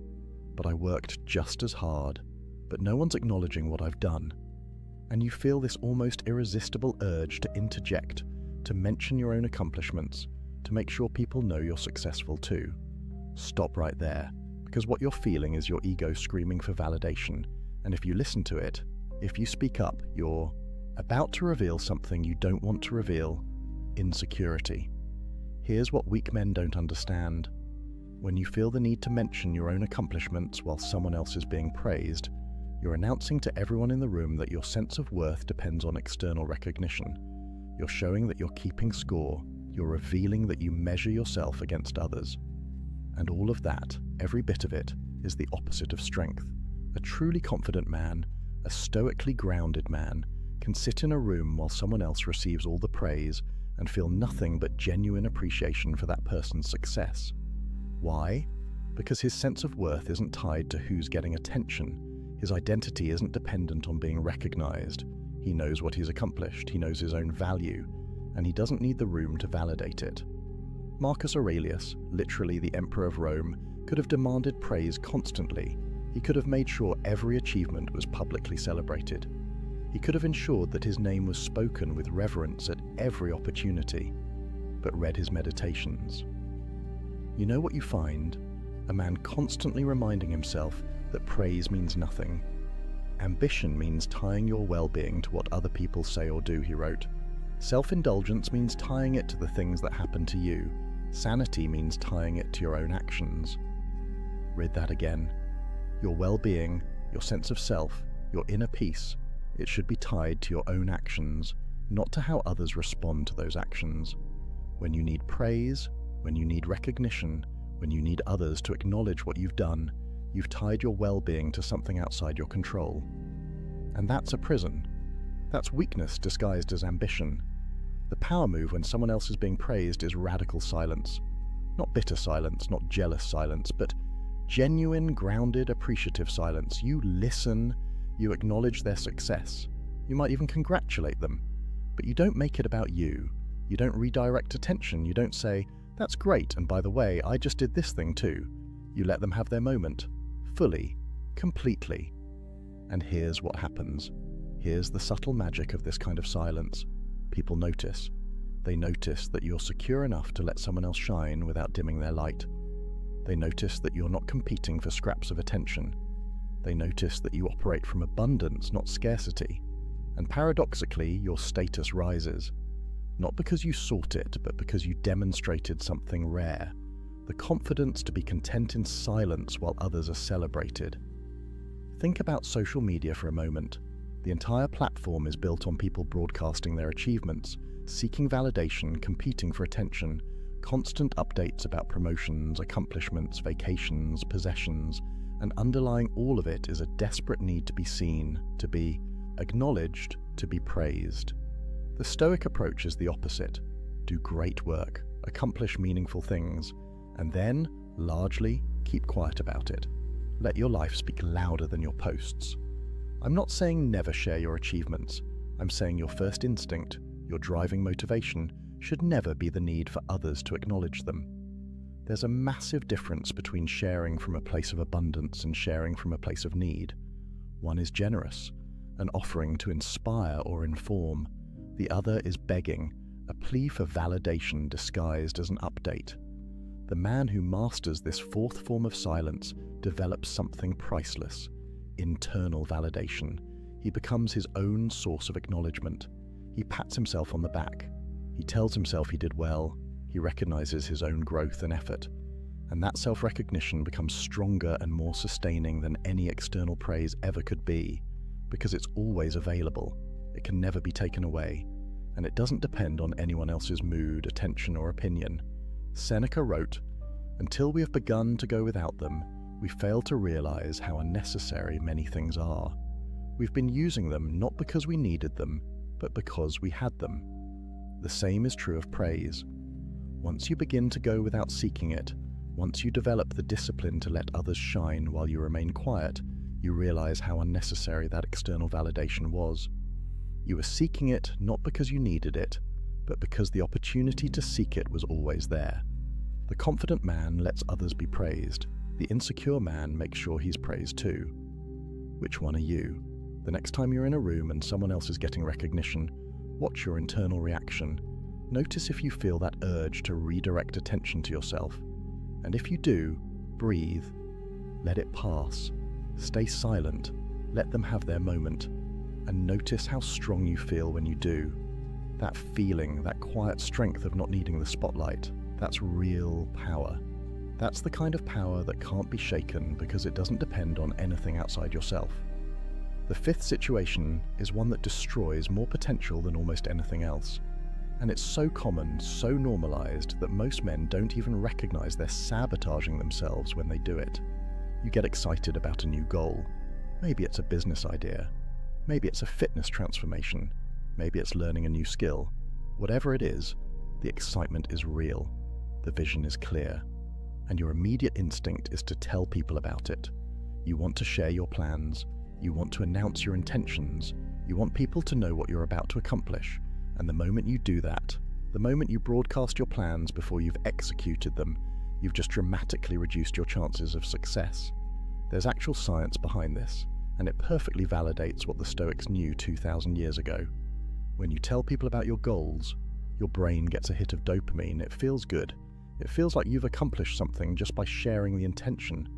But I worked just as hard. but no one's acknowledging what I've done. And you feel this almost irresistible urge to interject, to mention your own accomplishments, to make sure people know you're successful too. Stop right there, because what you're feeling is your ego screaming for validation, and if you listen to it, if you speak up, you're about to reveal something you don't want to reveal: insecurity. Here's what weak men don't understand. When you feel the need to mention your own accomplishments while someone else is being praised, you're announcing to everyone in the room that your sense of worth depends on external recognition. You're showing that you're keeping score. You're revealing that you measure yourself against others. And all of that, every bit of it, is the opposite of strength. A truly confident man, a stoically grounded man, can sit in a room while someone else receives all the praise and feel nothing but genuine appreciation for that person's success. Why? Because his sense of worth isn't tied to who's getting attention. His identity isn't dependent on being recognized. He knows what he's accomplished, he knows his own value, and he doesn't need the room to validate it. Marcus Aurelius, literally the Emperor of Rome, could have demanded praise constantly. He could have made sure every achievement was publicly celebrated. He could have ensured that his name was spoken with reverence at every opportunity, but read his meditations. You know what you find? A man constantly reminding himself that praise means nothing. Ambition means tying your well-being to what other people say or do, he wrote. Self-indulgence means tying it to the things that happen to you. Sanity means tying it to your own actions. Read that again. Your well-being, your sense of self, your inner peace, it should be tied to your own actions, not to how others respond to those actions. When you need praise, when you need recognition, when you need others to acknowledge what you've done, you've tied your well-being to something outside your control. And that's a prison. That's weakness disguised as ambition. The power move when someone else is being praised is radical silence. Not bitter silence, not jealous silence, but genuine, grounded, appreciative silence. You listen, you acknowledge their success. You might even congratulate them, but you don't make it about you. You don't redirect attention. You don't say, "That's great, and by the way, I just did this thing too." You let them have their moment, fully, completely. And here's what happens. Here's the subtle magic of this kind of silence. People notice. They notice that you're secure enough to let someone else shine without dimming their light. They notice that you're not competing for scraps of attention. They notice that you operate from abundance, not scarcity. And paradoxically, your status rises. Not because you sought it, but because you demonstrated something rare. The confidence to be content in silence while others are celebrated. Think about social media for a moment. The entire platform is built on people broadcasting their achievements, seeking validation, competing for attention, constant updates about promotions, accomplishments, vacations, possessions, and underlying all of it is a desperate need to be seen, to be acknowledged, to be praised. The Stoic approach is the opposite. Do great work, accomplish meaningful things, and then, largely, keep quiet about it. Let your life speak louder than your posts. I'm not saying never share your achievements. I'm saying your first instinct, your driving motivation, should never be the need for others to acknowledge them. There's a massive difference between sharing from a place of abundance and sharing from a place of need. One is generous, an offering to inspire or inform. The other is begging, a plea for validation disguised as an update. The man who masters this fourth form of silence develops something priceless: internal validation. He becomes his own source of acknowledgement. He pats himself on the back. He tells himself he did well. He recognizes his own growth and effort. And that self-recognition becomes stronger and more sustaining than any external praise ever could be, because it's always available. It can never be taken away, and it doesn't depend on anyone else's mood, attention, or opinion. Seneca wrote, "Until we have begun to go without them, we fail to realize how unnecessary many things are. We've been using them not because we needed them, but because we had them." The same is true of praise. Once you begin to go without seeking it, once you develop the discipline to let others shine while you remain quiet, you realize how unnecessary that external validation was. You were seeking it not because you needed it, but because the opportunity to seek it was always there. The confident man lets others be praised. The insecure man makes sure he's praised too. Which one are you? The next time you're in a room and someone else is getting recognition, watch your internal reaction. Notice if you feel that urge to redirect attention to yourself. And if you do, breathe. Let it pass. Stay silent. Let them have their moment. And notice how strong you feel when you do. That feeling, that quiet strength of not needing the spotlight, that's real power. That's the kind of power that can't be shaken because it doesn't depend on anything outside yourself. The fifth situation is one that destroys more potential than almost anything else. And it's so common, so normalized, that most men don't even recognize they're sabotaging themselves when they do it. You get excited about a new goal. Maybe it's a business idea. Maybe it's a fitness transformation. Maybe it's learning a new skill. Whatever it is, the excitement is real. The vision is clear. And your immediate instinct is to tell people about it. You want to share your plans. You want to announce your intentions. You want people to know what you're about to accomplish. And the moment you do that, the moment you broadcast your plans before you've executed them, you've just dramatically reduced your chances of success. There's actual science behind this, and it perfectly validates what the Stoics knew 2,000 years ago. When you tell people about your goals, your brain gets a hit of dopamine. It feels good. It feels like you've accomplished something just by sharing the intention.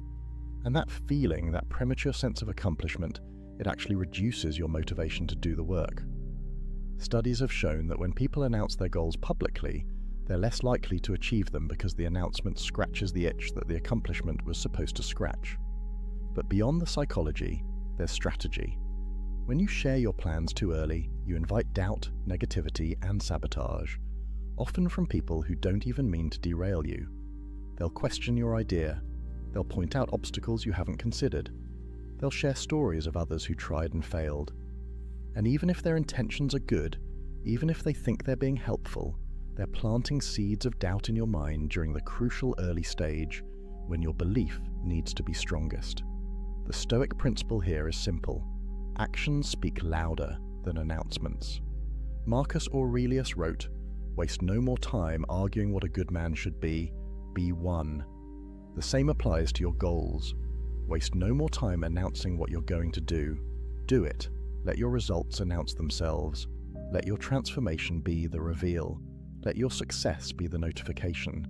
And that feeling, that premature sense of accomplishment, it actually reduces your motivation to do the work. Studies have shown that when people announce their goals publicly, they're less likely to achieve them because the announcement scratches the itch that the accomplishment was supposed to scratch. But beyond the psychology, there's strategy. When you share your plans too early, you invite doubt, negativity, and sabotage, often from people who don't even mean to derail you. They'll question your idea. They'll point out obstacles you haven't considered. They'll share stories of others who tried and failed. And even if their intentions are good, even if they think they're being helpful, they're planting seeds of doubt in your mind during the crucial early stage when your belief needs to be strongest. The Stoic principle here is simple. Actions speak louder than announcements. Marcus Aurelius wrote, "Waste no more time arguing what a good man should be one." The same applies to your goals. Waste no more time announcing what you're going to do it. Let your results announce themselves. Let your transformation be the reveal. Let your success be the notification.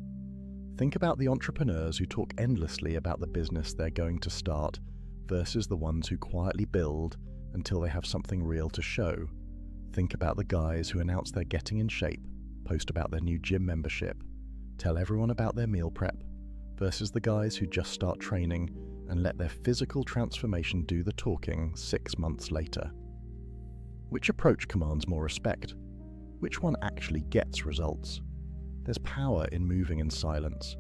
Think about the entrepreneurs who talk endlessly about the business they're going to start versus the ones who quietly build until they have something real to show. Think about the guys who announce they're getting in shape, post about their new gym membership, tell everyone about their meal prep, versus the guys who just start training and let their physical transformation do the talking 6 months later. Which approach commands more respect? Which one actually gets results? There's power in moving in silence.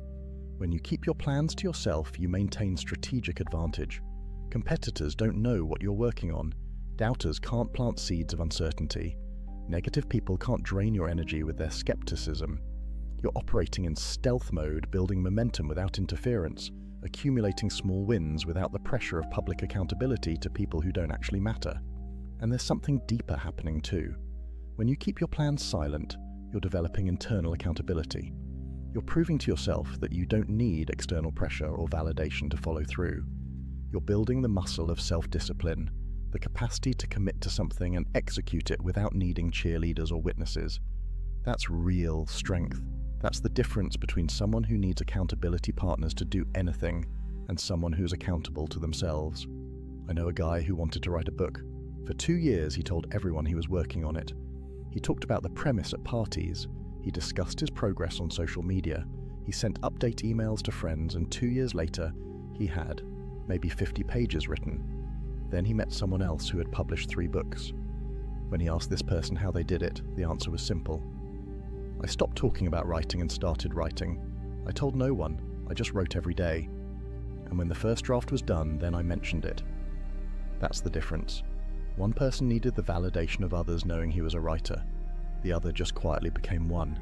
When you keep your plans to yourself, you maintain strategic advantage. Competitors don't know what you're working on. Doubters can't plant seeds of uncertainty. Negative people can't drain your energy with their skepticism. You're operating in stealth mode, building momentum without interference, accumulating small wins without the pressure of public accountability to people who don't actually matter. And there's something deeper happening too. When you keep your plans silent, you're developing internal accountability. You're proving to yourself that you don't need external pressure or validation to follow through. You're building the muscle of self-discipline, the capacity to commit to something and execute it without needing cheerleaders or witnesses. That's real strength. That's the difference between someone who needs accountability partners to do anything and someone who's accountable to themselves. I know a guy who wanted to write a book. For 2 years, he told everyone he was working on it. He talked about the premise at parties. He discussed his progress on social media. He sent update emails to friends, and 2 years later, he had maybe 50 pages written. Then he met someone else who had published 3 books. When he asked this person how they did it, the answer was simple. I stopped talking about writing and started writing. I told no one. I just wrote every day. And when the first draft was done, then I mentioned it. That's the difference. One person needed the validation of others knowing he was a writer. The other just quietly became one.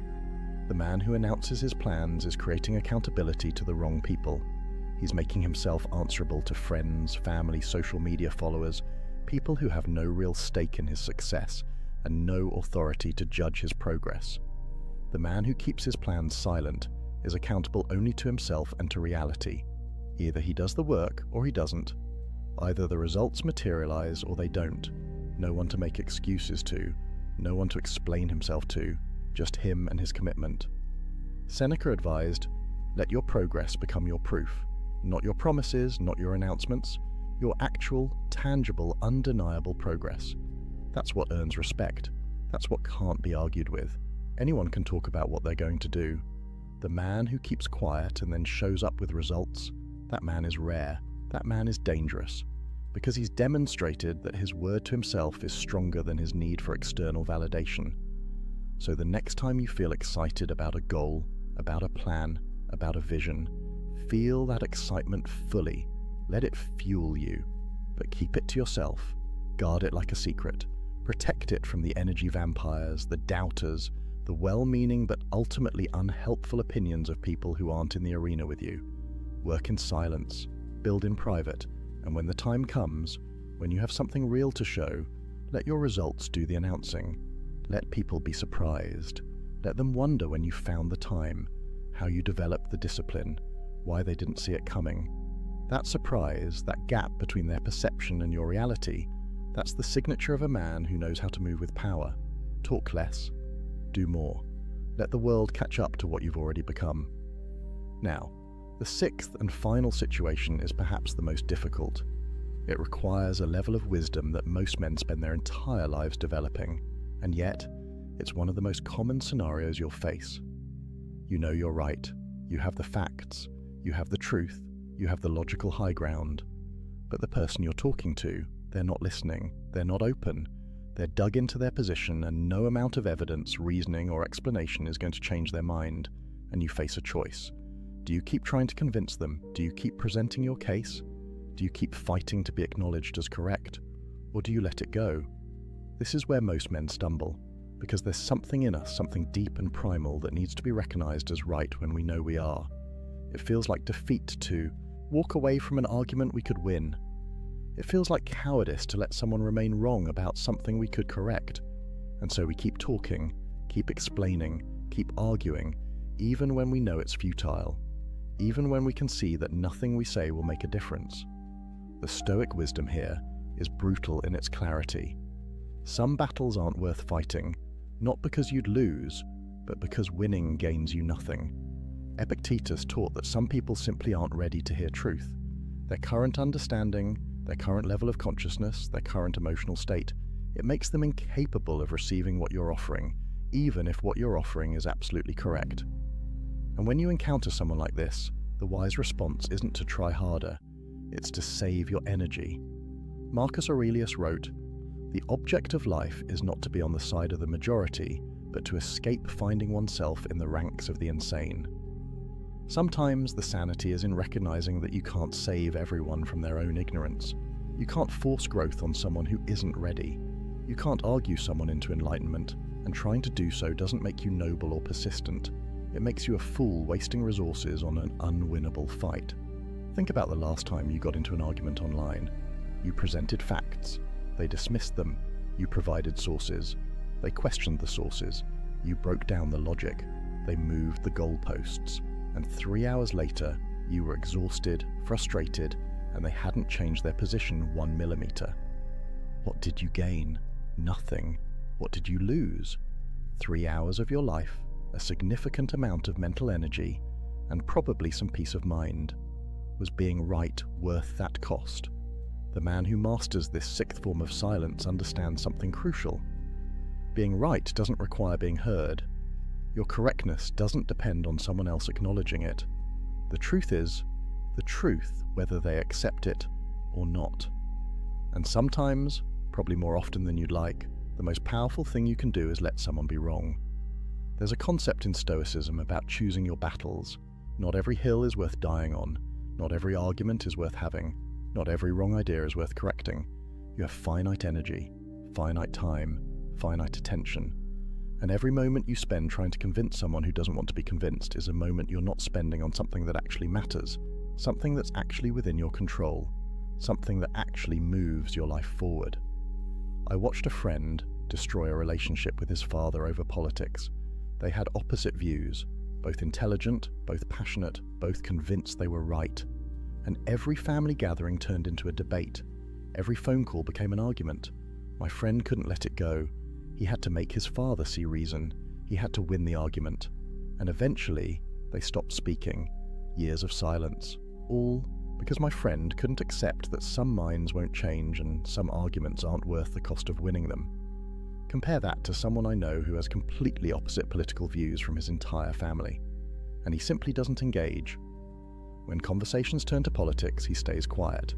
The man who announces his plans is creating accountability to the wrong people. He's making himself answerable to friends, family, social media followers, people who have no real stake in his success and no authority to judge his progress. The man who keeps his plans silent is accountable only to himself and to reality. Either he does the work or he doesn't. Either the results materialize or they don't. No one to make excuses to, no one to explain himself to, just him and his commitment. Seneca advised, let your progress become your proof, not your promises, not your announcements, your actual, tangible, undeniable progress. That's what earns respect. That's what can't be argued with. Anyone can talk about what they're going to do. The man who keeps quiet and then shows up with results, that man is rare. That man is dangerous, because he's demonstrated that his word to himself is stronger than his need for external validation. So the next time you feel excited about a goal, about a plan, about a vision, feel that excitement fully. Let it fuel you, but keep it to yourself. Guard it like a secret. Protect it from the energy vampires, the doubters, the well-meaning but ultimately unhelpful opinions of people who aren't in the arena with you. Work in silence, build in private, and when the time comes, when you have something real to show, let your results do the announcing. Let people be surprised. Let them wonder when you found the time, how you developed the discipline, why they didn't see it coming. That surprise, that gap between their perception and your reality, that's the signature of a man who knows how to move with power. Talk less, do more. Let the world catch up to what you've already become. Now, the sixth and final situation is perhaps the most difficult. It requires a level of wisdom that most men spend their entire lives developing, and yet, it's one of the most common scenarios you'll face. You know you're right, you have the facts, you have the truth, you have the logical high ground, but the person you're talking to, they're not listening, they're not open, they're dug into their position, and no amount of evidence, reasoning, or explanation is going to change their mind, and you face a choice. Do you keep trying to convince them? Do you keep presenting your case? Do you keep fighting to be acknowledged as correct? Or do you let it go? This is where most men stumble, because there's something in us, something deep and primal that needs to be recognized as right when we know we are. It feels like defeat to walk away from an argument we could win. It feels like cowardice to let someone remain wrong about something we could correct. And so we keep talking, keep explaining, keep arguing, even when we know it's futile, even when we can see that nothing we say will make a difference. The Stoic wisdom here is brutal in its clarity. Some battles aren't worth fighting, not because you'd lose, but because winning gains you nothing. Epictetus taught that some people simply aren't ready to hear truth. Their current understanding, their current level of consciousness, their current emotional state, it makes them incapable of receiving what you're offering, even if what you're offering is absolutely correct. And when you encounter someone like this, the wise response isn't to try harder, it's to save your energy. Marcus Aurelius wrote, "The object of life is not to be on the side of the majority, but to escape finding oneself in the ranks of the insane." Sometimes the sanity is in recognizing that you can't save everyone from their own ignorance. You can't force growth on someone who isn't ready. You can't argue someone into enlightenment, and trying to do so doesn't make you noble or persistent. It makes you a fool wasting resources on an unwinnable fight. Think about the last time you got into an argument online. You presented facts. They dismissed them. You provided sources. They questioned the sources. You broke down the logic. They moved the goalposts. And 3 hours later, you were exhausted, frustrated, and they hadn't changed their position 1 millimeter. What did you gain? Nothing. What did you lose? 3 hours of your life, a significant amount of mental energy, and probably some peace of mind. Was being right worth that cost? The man who masters this sixth form of silence understands something crucial. Being right doesn't require being heard. Your correctness doesn't depend on someone else acknowledging it. The truth is the truth, whether they accept it or not. And sometimes, probably more often than you'd like, the most powerful thing you can do is let someone be wrong. There's a concept in Stoicism about choosing your battles. Not every hill is worth dying on. Not every argument is worth having. Not every wrong idea is worth correcting. You have finite energy, finite time, finite attention. And every moment you spend trying to convince someone who doesn't want to be convinced is a moment you're not spending on something that actually matters, something that's actually within your control, something that actually moves your life forward. I watched a friend destroy a relationship with his father over politics. They had opposite views, both intelligent, both passionate, both convinced they were right. And every family gathering turned into a debate. Every phone call became an argument. My friend couldn't let it go. He had to make his father see reason. He had to win the argument. And eventually, they stopped speaking. Years of silence. All because my friend couldn't accept that some minds won't change and some arguments aren't worth the cost of winning them. Compare that to someone I know who has completely opposite political views from his entire family. And he simply doesn't engage. When conversations turn to politics, he stays quiet.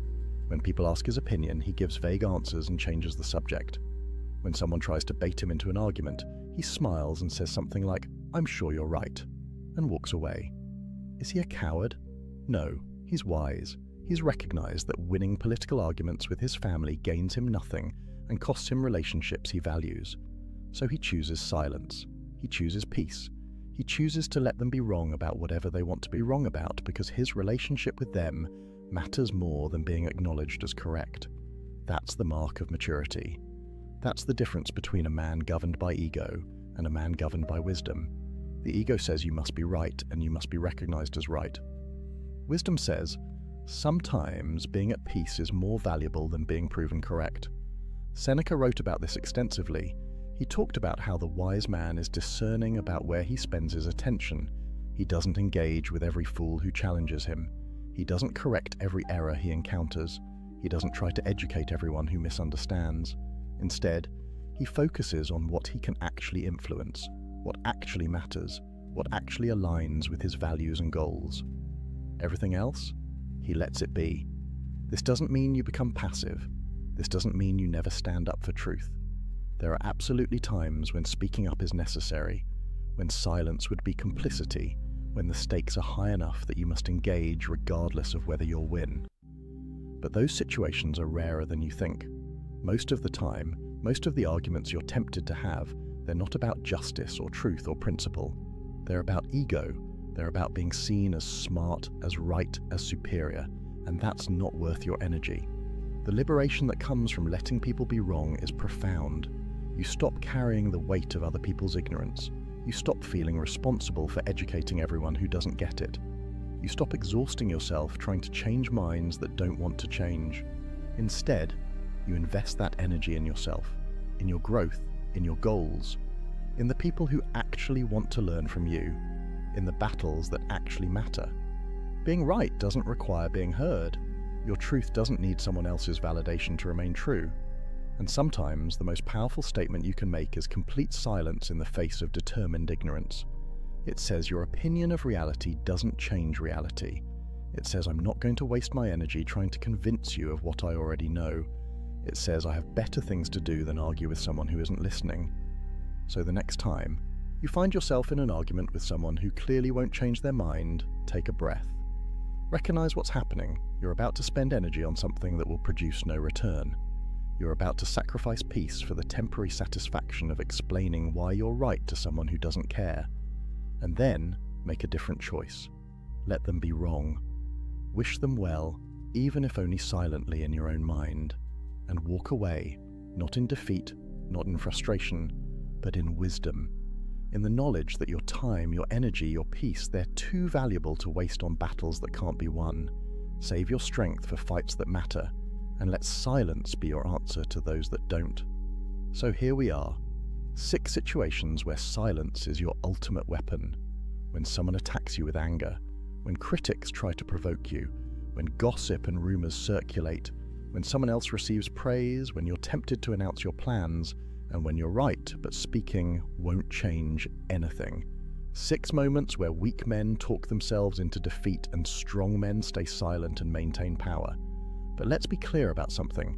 When people ask his opinion, he gives vague answers and changes the subject. When someone tries to bait him into an argument, he smiles and says something like, "I'm sure you're right," and walks away. Is he a coward? No, he's wise. He's recognized that winning political arguments with his family gains him nothing and costs him relationships he values. So he chooses silence. He chooses peace. He chooses to let them be wrong about whatever they want to be wrong about because his relationship with them matters more than being acknowledged as correct. That's the mark of maturity. That's the difference between a man governed by ego and a man governed by wisdom. The ego says you must be right and you must be recognized as right. Wisdom says, sometimes being at peace is more valuable than being proven correct. Seneca wrote about this extensively. He talked about how the wise man is discerning about where he spends his attention. He doesn't engage with every fool who challenges him. He doesn't correct every error he encounters. He doesn't try to educate everyone who misunderstands. Instead, he focuses on what he can actually influence, what actually matters, what actually aligns with his values and goals. Everything else, he lets it be. This doesn't mean you become passive. This doesn't mean you never stand up for truth. There are absolutely times when speaking up is necessary, when silence would be complicity, when the stakes are high enough that you must engage regardless of whether you'll win. But those situations are rarer than you think. Most of the time, most of the arguments you're tempted to have, they're not about justice or truth or principle. They're about ego. They're about being seen as smart, as right, as superior, and that's not worth your energy. The liberation that comes from letting people be wrong is profound. You stop carrying the weight of other people's ignorance. You stop feeling responsible for educating everyone who doesn't get it. You stop exhausting yourself trying to change minds that don't want to change. Instead, you invest that energy in yourself, in your growth, in your goals, in the people who actually want to learn from you, in the battles that actually matter. Being right doesn't require being heard. Your truth doesn't need someone else's validation to remain true. And sometimes the most powerful statement you can make is complete silence in the face of determined ignorance. It says your opinion of reality doesn't change reality. It says I'm not going to waste my energy trying to convince you of what I already know. It says I have better things to do than argue with someone who isn't listening. So the next time you find yourself in an argument with someone who clearly won't change their mind, take a breath. Recognize what's happening. You're about to spend energy on something that will produce no return. You're about to sacrifice peace for the temporary satisfaction of explaining why you're right to someone who doesn't care. And then make a different choice. Let them be wrong. Wish them well, even if only silently in your own mind. And walk away, not in defeat, not in frustration, but in wisdom. In the knowledge that your time, your energy, your peace, they're too valuable to waste on battles that can't be won. Save your strength for fights that matter, and let silence be your answer to those that don't. So here we are, 6 situations where silence is your ultimate weapon. When someone attacks you with anger, when critics try to provoke you, when gossip and rumors circulate, when someone else receives praise, when you're tempted to announce your plans, and when you're right, but speaking won't change anything. 6 moments where weak men talk themselves into defeat and strong men stay silent and maintain power. But let's be clear about something.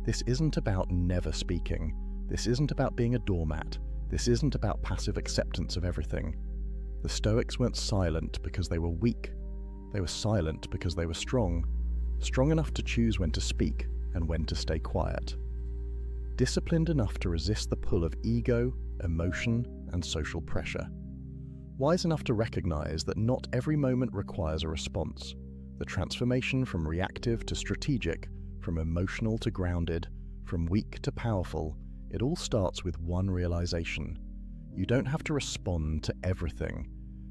This isn't about never speaking. This isn't about being a doormat. This isn't about passive acceptance of everything. The Stoics weren't silent because they were weak. They were silent because they were strong. Strong enough to choose when to speak and when to stay quiet. Disciplined enough to resist the pull of ego, emotion, and social pressure. Wise enough to recognize that not every moment requires a response. The transformation from reactive to strategic, from emotional to grounded, from weak to powerful, it all starts with one realization. You don't have to respond to everything.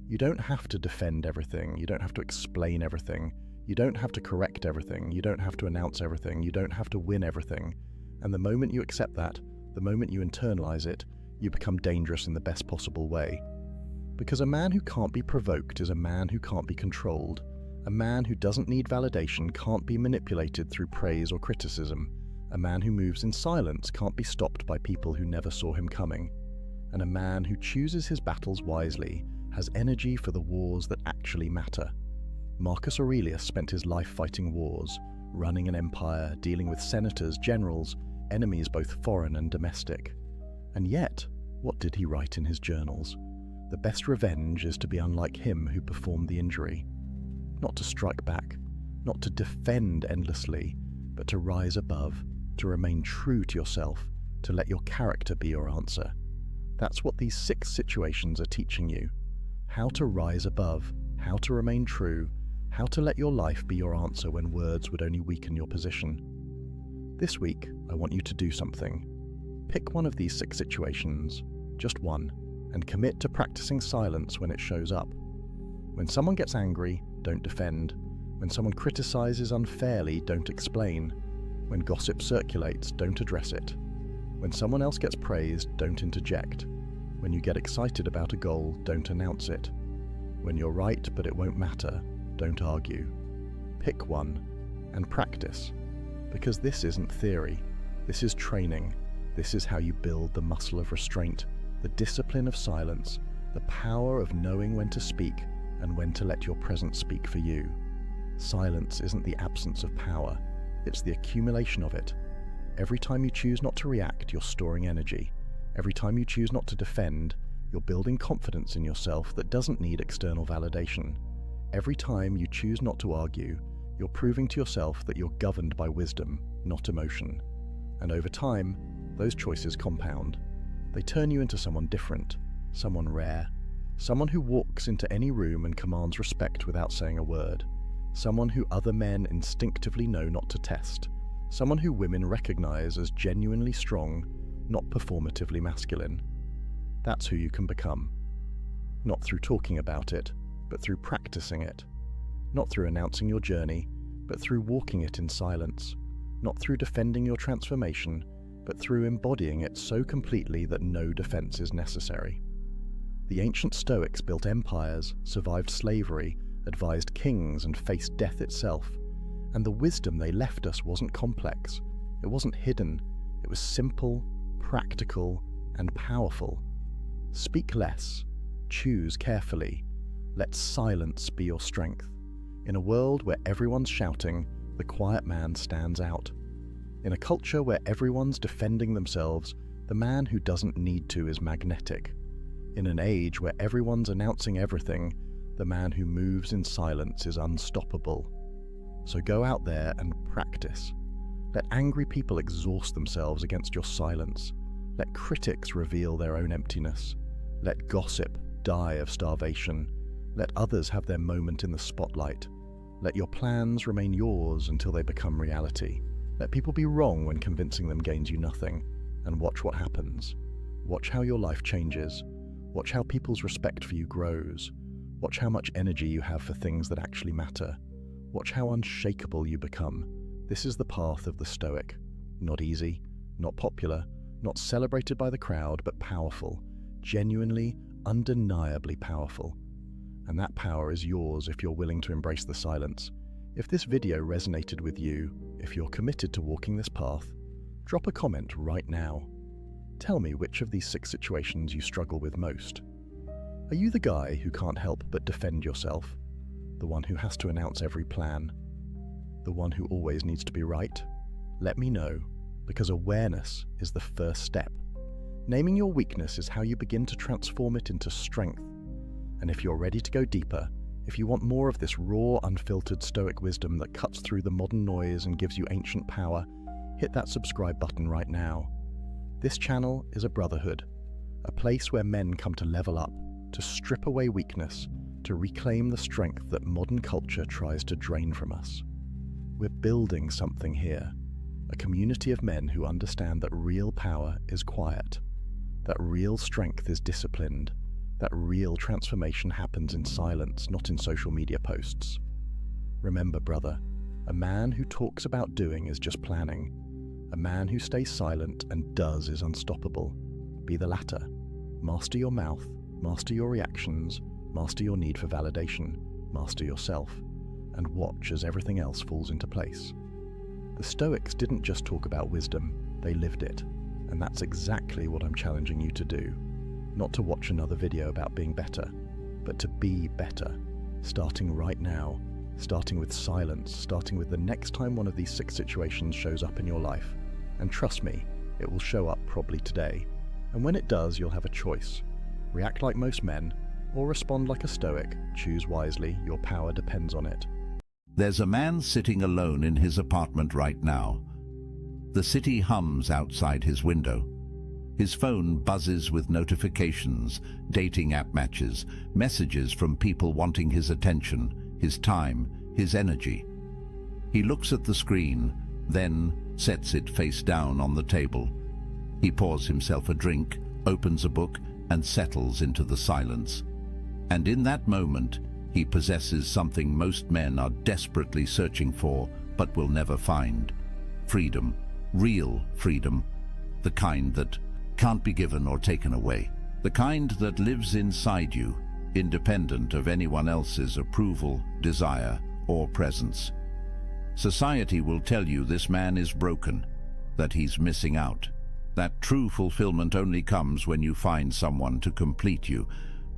You don't have to defend everything. You don't have to explain everything. You don't have to correct everything, you don't have to announce everything, you don't have to win everything. And the moment you accept that, the moment you internalize it, you become dangerous in the best possible way. Because a man who can't be provoked is a man who can't be controlled. A man who doesn't need validation can't be manipulated through praise or criticism. A man who moves in silence can't be stopped by people who never saw him coming. And a man who chooses his battles wisely has energy for the wars that actually matter. Marcus Aurelius spent his life fighting wars, running an empire, dealing with senators, generals, enemies both foreign and domestic. And yet, what did he write in his journals? The best revenge is to be unlike him who performed the injury. Not to strike back, not to defend endlessly, but to rise above, to remain true to yourself, to let your character be your answer. That's what these 6 situations are teaching you. How to rise above, how to remain true, how to let your life be your answer when words would only weaken your position. This week, I want you to do something. Pick one of these 6 situations, just one, and commit to practicing silence when it shows up. When someone gets angry, don't defend. When someone criticizes unfairly, don't explain. When gossip circulates, don't address it. When someone else gets praised, don't interject. When you get excited about a goal, don't announce it. When you're right but it won't matter, don't argue. Pick one and practice. Because this isn't theory. This is training. This is how you build the muscle of restraint, the discipline of silence, the power of knowing when to speak and when to let your presence speak for you. Silence isn't the absence of power, it's the accumulation of it. Every time you choose not to react, you're storing energy. Every time you choose not to defend, you're building confidence in yourself that doesn't need external validation. Every time you choose not to argue, you're proving to yourself that you're governed by wisdom, not emotion. And over time, those choices compound. They turn you into someone different, someone rare, someone who walks into any room and commands respect without saying a word, someone who other men instinctively know not to test, someone who women recognize as genuinely strong, not performatively masculine. That's who you can become. Not through talking about it, but through practicing it. Not through announcing your journey, but through walking it in silence. Not through defending your transformation, but through embodying it so completely that no defense is necessary. The ancient Stoics built empires, survived slavery, advised kings, and faced death itself. And the wisdom they left us wasn't complex. It wasn't hidden. It was simple, practical, and powerful. Speak less. Choose carefully. Let silence be your strength. In a world where everyone's shouting, the quiet man stands out. In a culture where everyone's defending themselves, the man who doesn't need to is magnetic. In an age where everyone's announcing everything, the man who moves in silence is unstoppable. So go out there and practice. Let angry people exhaust themselves against your silence. Let critics reveal their own emptiness. Let gossip die of starvation. Let others have their moment in the spotlight. Let your plans remain yours until they become reality. Let people be wrong when convincing them gains you nothing. And watch what happens. Watch how your life changes. Watch how people's respect for you grows. Watch how much energy you have for things that actually matter. Watch how unshakable you become. This is the path of the Stoic. Not easy, not popular, not celebrated by the crowd, but powerful. Genuinely, undeniably powerful. And that power is yours if you're willing to embrace the silence. If this video resonated with you, if you're committed to walking this path, drop a comment right now. Tell me which of these 6 situations you struggle with most. Are you the guy who can't help but defend yourself? The one who has to announce every plan? The one who always needs to be right? Let me know, because awareness is the first step. Naming your weakness is how you begin to transform it into strength. And if you're ready to go deeper, if you want more of this raw, unfiltered Stoic wisdom that cuts through the modern noise and gives you ancient power, hit that subscribe button right now. This channel is a brotherhood, a place where men come to level up, to strip away weakness, to reclaim the strength that modern culture tries to drain from us. We're building something here, a community of men who understand that real power is quiet, that real strength is disciplined, that real transformation happens in silence, not in social media posts. Remember, brother, a man who talks about doing is just planning. A man who stays silent and does is unstoppable. Be the latter. Master your mouth, master your reactions, master your need for validation, master yourself, and watch as everything else falls into place. The Stoics didn't just talk about wisdom, they lived it. And that's exactly what I'm challenging you to do. Not to watch another video about being better, but to be better, starting right now, starting with silence, starting with the next time one of these 6 situations shows up in your life. And trust me, it will show up probably today. And when it does, you'll have a choice. React like most men, or respond like a Stoic. Choose wisely, your power depends on it. There's a man sitting alone in his apartment right now. The city hums outside his window. His phone buzzes with notifications, dating app matches, messages from people wanting his attention, his time, his energy. He looks at the screen, then sets it face down on the table. He pours himself a drink, opens a book, and settles into the silence. And in that moment, he possesses something most men are desperately searching for, but will never find. Freedom. Real freedom. The kind that can't be given or taken away. The kind that lives inside you, independent of anyone else's approval, desire, or presence. Society will tell you this man is broken, that he's missing out. That true fulfillment only comes when you find someone to complete you.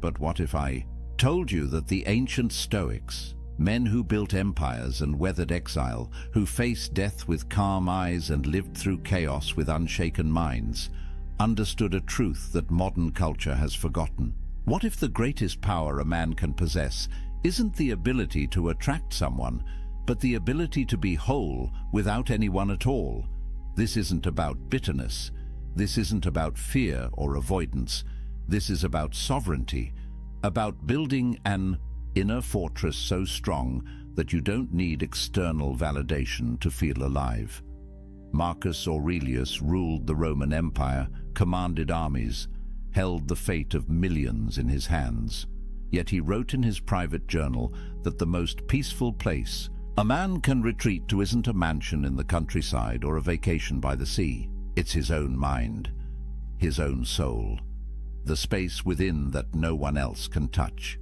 But what if I told you that the ancient Stoics, men who built empires and weathered exile, who faced death with calm eyes and lived through chaos with unshaken minds, understood a truth that modern culture has forgotten? What if the greatest power a man can possess isn't the ability to attract someone, but the ability to be whole without anyone at all? This isn't about bitterness. This isn't about fear or avoidance. This is about sovereignty, about building an inner fortress so strong that you don't need external validation to feel alive. Marcus Aurelius ruled the Roman Empire, commanded armies, held the fate of millions in his hands. Yet he wrote in his private journal that the most peaceful place a man can retreat to isn't a mansion in the countryside or a vacation by the sea. It's his own mind, his own soul, the space within that no one else can touch.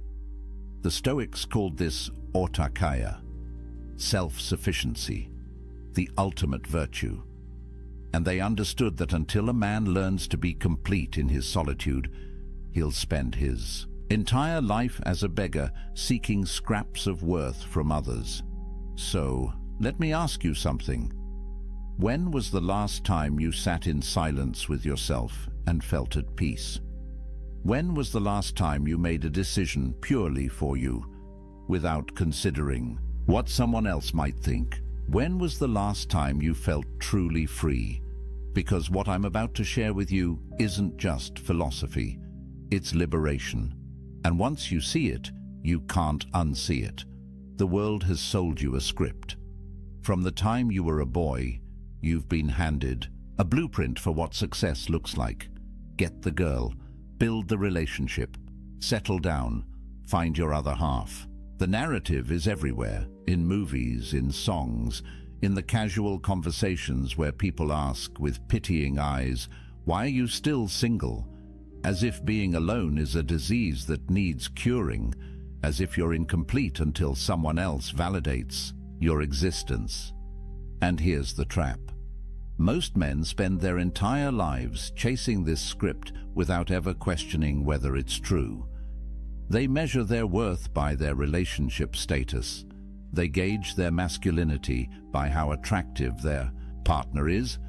The Stoics called this autarkia, self-sufficiency, the ultimate virtue. And they understood that until a man learns to be complete in his solitude, he'll spend his entire life as a beggar seeking scraps of worth from others. So, let me ask you something. When was the last time you sat in silence with yourself and felt at peace? When was the last time you made a decision purely for you, without considering what someone else might think? When was the last time you felt truly free? Because what I'm about to share with you isn't just philosophy, it's liberation. And once you see it, you can't unsee it. The world has sold you a script. From the time you were a boy, you've been handed a blueprint for what success looks like. Get the girl, build the relationship, settle down, find your other half. The narrative is everywhere, in movies, in songs, in the casual conversations where people ask with pitying eyes, "Why are you still single?" As if being alone is a disease that needs curing, as if you're incomplete until someone else validates your existence. And here's the trap. Most men spend their entire lives chasing this script without ever questioning whether it's true. They measure their worth by their relationship status. They gauge their masculinity by how attractive their partner is,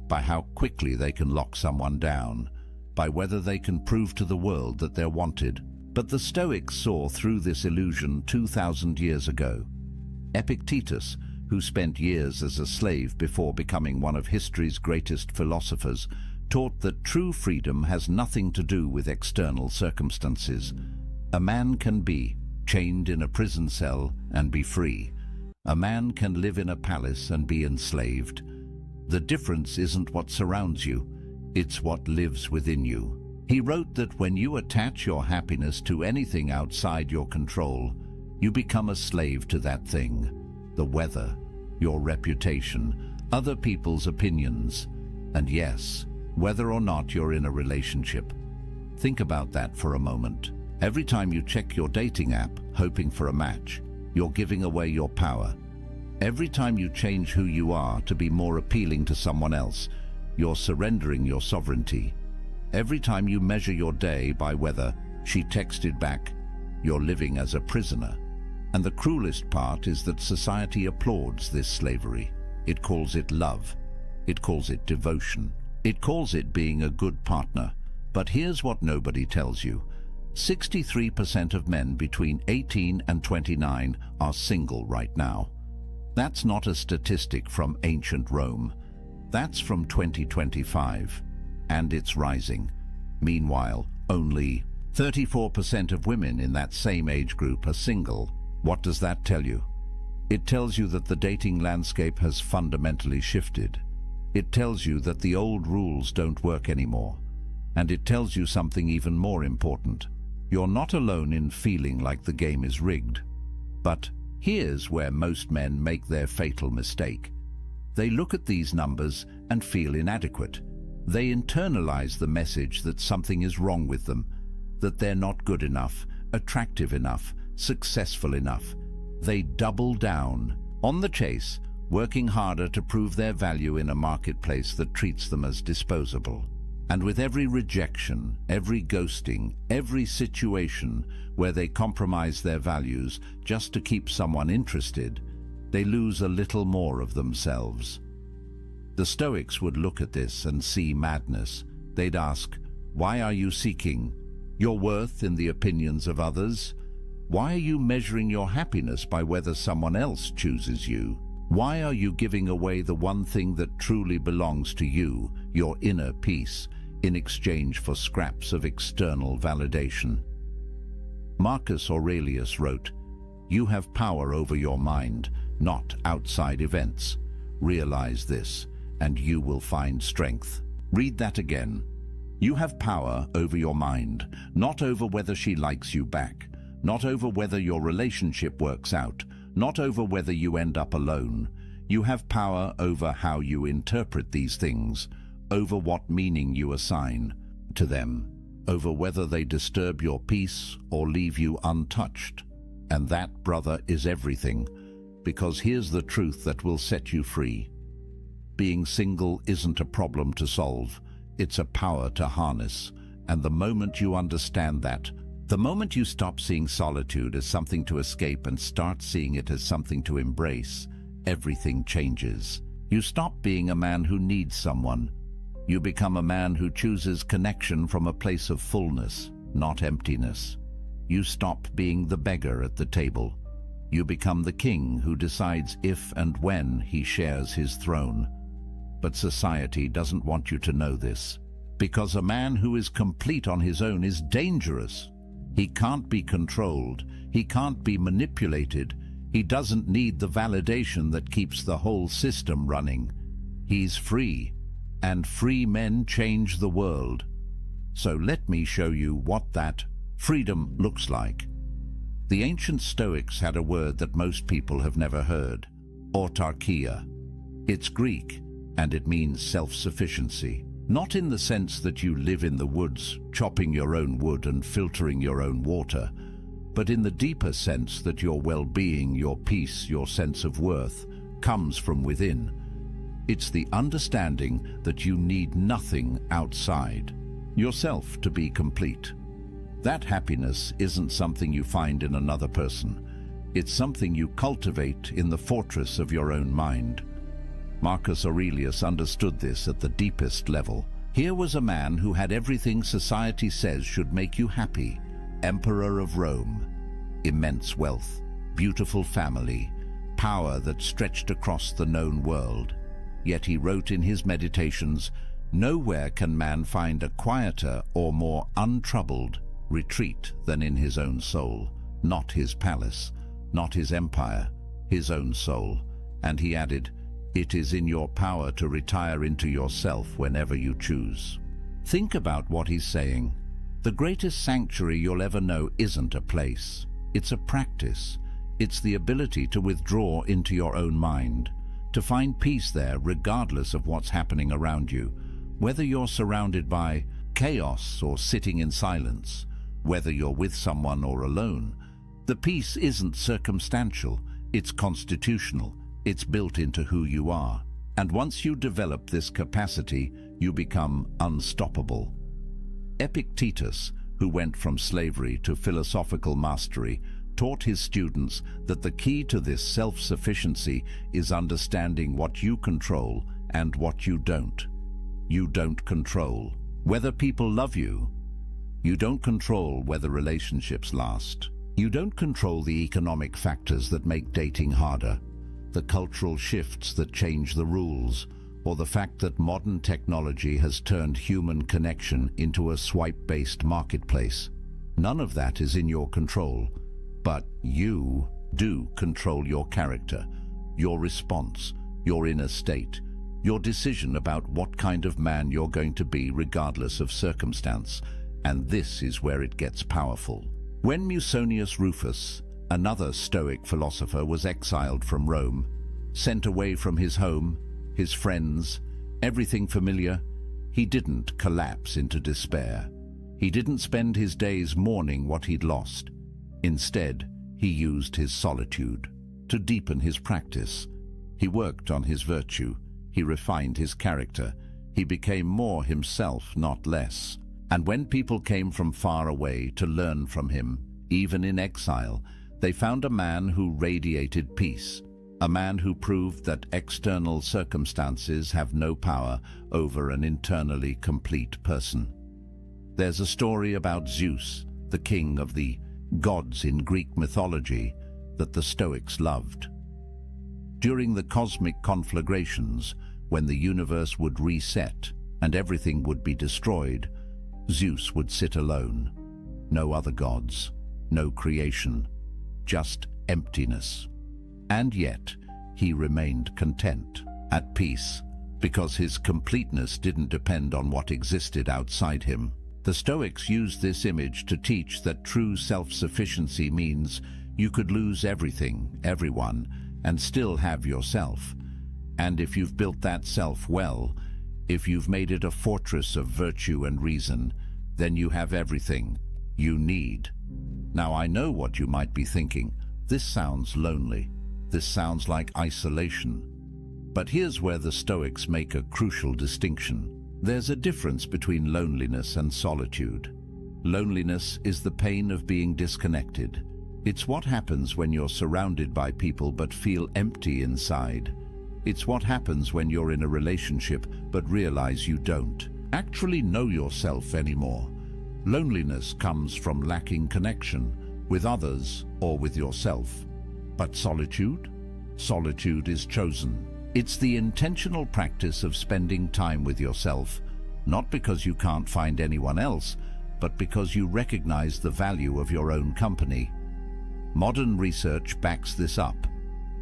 by how quickly they can lock someone down, by whether they can prove to the world that they're wanted. But the Stoics saw through this illusion 2,000 years ago. Epictetus, who spent years as a slave before becoming one of history's greatest philosophers, taught that true freedom has nothing to do with external circumstances. A man can be chained in a prison cell and be free. A man can live in a palace and be enslaved. The difference isn't what surrounds you, it's what lives within you. He wrote that when you attach your happiness to anything outside your control, you become a slave to that thing. the weather, your reputation, other people's opinions, and yes, whether or not you're in a relationship. Think about that for a moment. Every time you check your dating app, hoping for a match, you're giving away your power. Every time you change who you are to be more appealing to someone else, you're surrendering your sovereignty. Every time you measure your day by whether she texted back, you're living as a prisoner. And the cruelest part is that society applauds this slavery. It calls it love. It calls it devotion. It calls it being a good partner. But here's what nobody tells you. 63% of men between 18 and 29 are single right now. That's not a statistic from ancient Rome. That's from 2025, and it's rising. Meanwhile, only 34% of women in that same age group are single. What does that tell you? It tells you that the dating landscape has fundamentally shifted. It tells you that the old rules don't work anymore. And it tells you something even more important. You're not alone in feeling like the game is rigged. But here's where most men make their fatal mistake. They look at these numbers and feel inadequate. They internalize the message that something is wrong with them, that they're not good enough, attractive enough, successful enough. They double down on the chase, working harder to prove their value in a marketplace that treats them as disposable. And with every rejection, every ghosting, every situation where they compromise their values just to keep someone interested, they lose a little more of themselves. The Stoics would look at this and see madness. They'd ask, why are you seeking your worth in the opinions of others? Why are you measuring your happiness by whether someone else chooses you? Why are you giving away the one thing that truly belongs to you, your inner peace, in exchange for scraps of external validation? Marcus Aurelius wrote, "You have power over your mind, not outside events. Realize this, and you will find strength." Read that again. You have power over your mind, not over whether she likes you back, not over whether your relationship works out, not over whether you end up alone. You have power over how you interpret these things, over what meaning you assign to them, over whether they disturb your peace or leave you untouched. And that, brother, is everything, because here's the truth that will set you free. Being single isn't a problem to solve, it's a power to harness. And the moment you understand that, the moment you stop seeing solitude as something to escape and start seeing it as something to embrace, everything changes. You stop being a man who needs someone. You become a man who chooses connection from a place of fullness, not emptiness. You stop being the beggar at the table. You become the king who decides if and when he shares his throne. But society doesn't want you to know this, because a man who is complete on his own is dangerous. He can't be controlled. He can't be manipulated. He doesn't need the validation that keeps the whole system running. He's free, and free men change the world. So let me show you what that freedom looks like. The ancient Stoics had a word that most people have never heard: autarkia. It's Greek, and it means self-sufficiency. Not in the sense that you live in the woods, chopping your own wood and filtering your own water, but in the deeper sense that your well-being, your peace, your sense of worth comes from within. It's the understanding that you need nothing outside yourself to be complete. That happiness isn't something you find in another person. It's something you cultivate in the fortress of your own mind. Marcus Aurelius understood this at the deepest level. Here was a man who had everything society says should make you happy. Emperor of Rome, immense wealth, beautiful family, power that stretched across the known world. Yet he wrote in his meditations, "Nowhere can man find a quieter or more untroubled retreat than in his own soul, not his palace, not his empire, his own soul." And he added, "It is in your power to retire into yourself whenever you choose." Think about what he's saying. The greatest sanctuary you'll ever know isn't a place. It's a practice. It's the ability to withdraw into your own mind, to find peace there regardless of what's happening around you, whether you're surrounded by chaos or sitting in silence, whether you're with someone or alone. The peace isn't circumstantial, it's constitutional, it's built into who you are. And once you develop this capacity, you become unstoppable. Epictetus, who went from slavery to philosophical mastery, taught his students that the key to this self-sufficiency is understanding what you control and what you don't. You don't control whether people love you. You don't control whether relationships last. You don't control the economic factors that make dating harder, the cultural shifts that change the rules, or the fact that modern technology has turned human connection into a swipe-based marketplace. None of that is in your control, but you do control your character, your response, your inner state, your decision about what kind of man you're going to be regardless of circumstance, and this is where it gets powerful. When Musonius Rufus, another Stoic philosopher, was exiled from Rome, sent away from his home, his friends, everything familiar, he didn't collapse into despair. He didn't spend his days mourning what he'd lost. Instead, he used his solitude to deepen his practice. He worked on his virtue. He refined his character. He became more himself, not less. And when people came from far away to learn from him, even in exile, they found a man who radiated peace, a man who proved that external circumstances have no power over an internally complete person. There's a story about Zeus, the king of the gods in Greek mythology, that the Stoics loved. During the cosmic conflagrations, when the universe would reset and everything would be destroyed, Zeus would sit alone. No other gods, no creation, just emptiness. And yet, he remained content, at peace, because his completeness didn't depend on what existed outside him. The Stoics used this image to teach that true self-sufficiency means you could lose everything, everyone, and still have yourself. And if you've built that self well, if you've made it a fortress of virtue and reason, then you have everything you need. Now, I know what you might be thinking. This sounds lonely. This sounds like isolation. But here's where the Stoics make a crucial distinction. There's a difference between loneliness and solitude. Loneliness is the pain of being disconnected. It's what happens when you're surrounded by people but feel empty inside. It's what happens when you're in a relationship but realize you don't actually know yourself anymore. Loneliness comes from lacking connection with others or with yourself. But solitude? Solitude is chosen. It's the intentional practice of spending time with yourself, not because you can't find anyone else, but because you recognize the value of your own company. Modern research backs this up.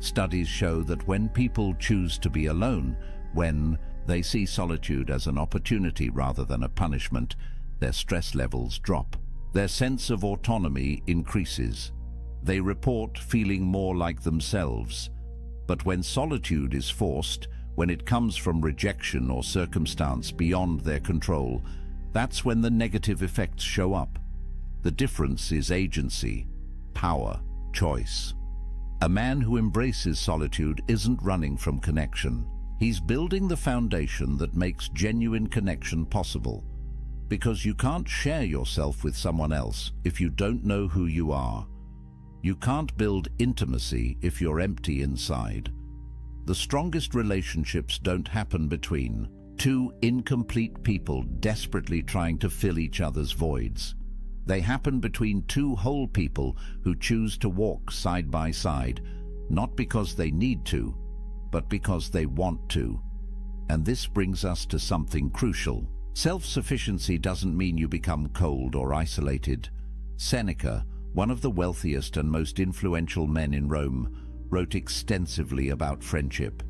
Studies show that when people choose to be alone, when they see solitude as an opportunity rather than a punishment, their stress levels drop. Their sense of autonomy increases. They report feeling more like themselves. But when solitude is forced, when it comes from rejection or circumstance beyond their control, that's when the negative effects show up. The difference is agency, power, choice. A man who embraces solitude isn't running from connection. He's building the foundation that makes genuine connection possible. Because you can't share yourself with someone else if you don't know who you are. You can't build intimacy if you're empty inside. The strongest relationships don't happen between two incomplete people desperately trying to fill each other's voids. They happen between two whole people who choose to walk side by side, not because they need to, but because they want to. And this brings us to something crucial. Self-sufficiency doesn't mean you become cold or isolated. Seneca, one of the wealthiest and most influential men in Rome, wrote extensively about friendship.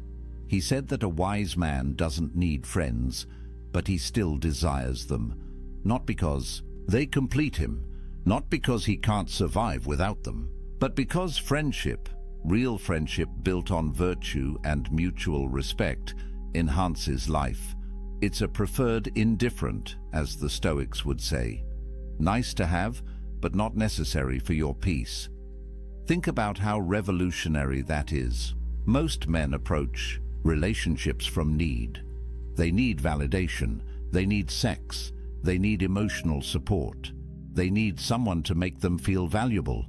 He said that a wise man doesn't need friends, but he still desires them, not because they complete him, not because he can't survive without them, But because friendship, real friendship built on virtue and mutual respect, enhances life, it's a preferred indifferent, as the Stoics would say. Nice to have, but not necessary for your peace. Think about how revolutionary that is. Most men approach relationships from need. They need validation, they need sex, they need emotional support, they need someone to make them feel valuable.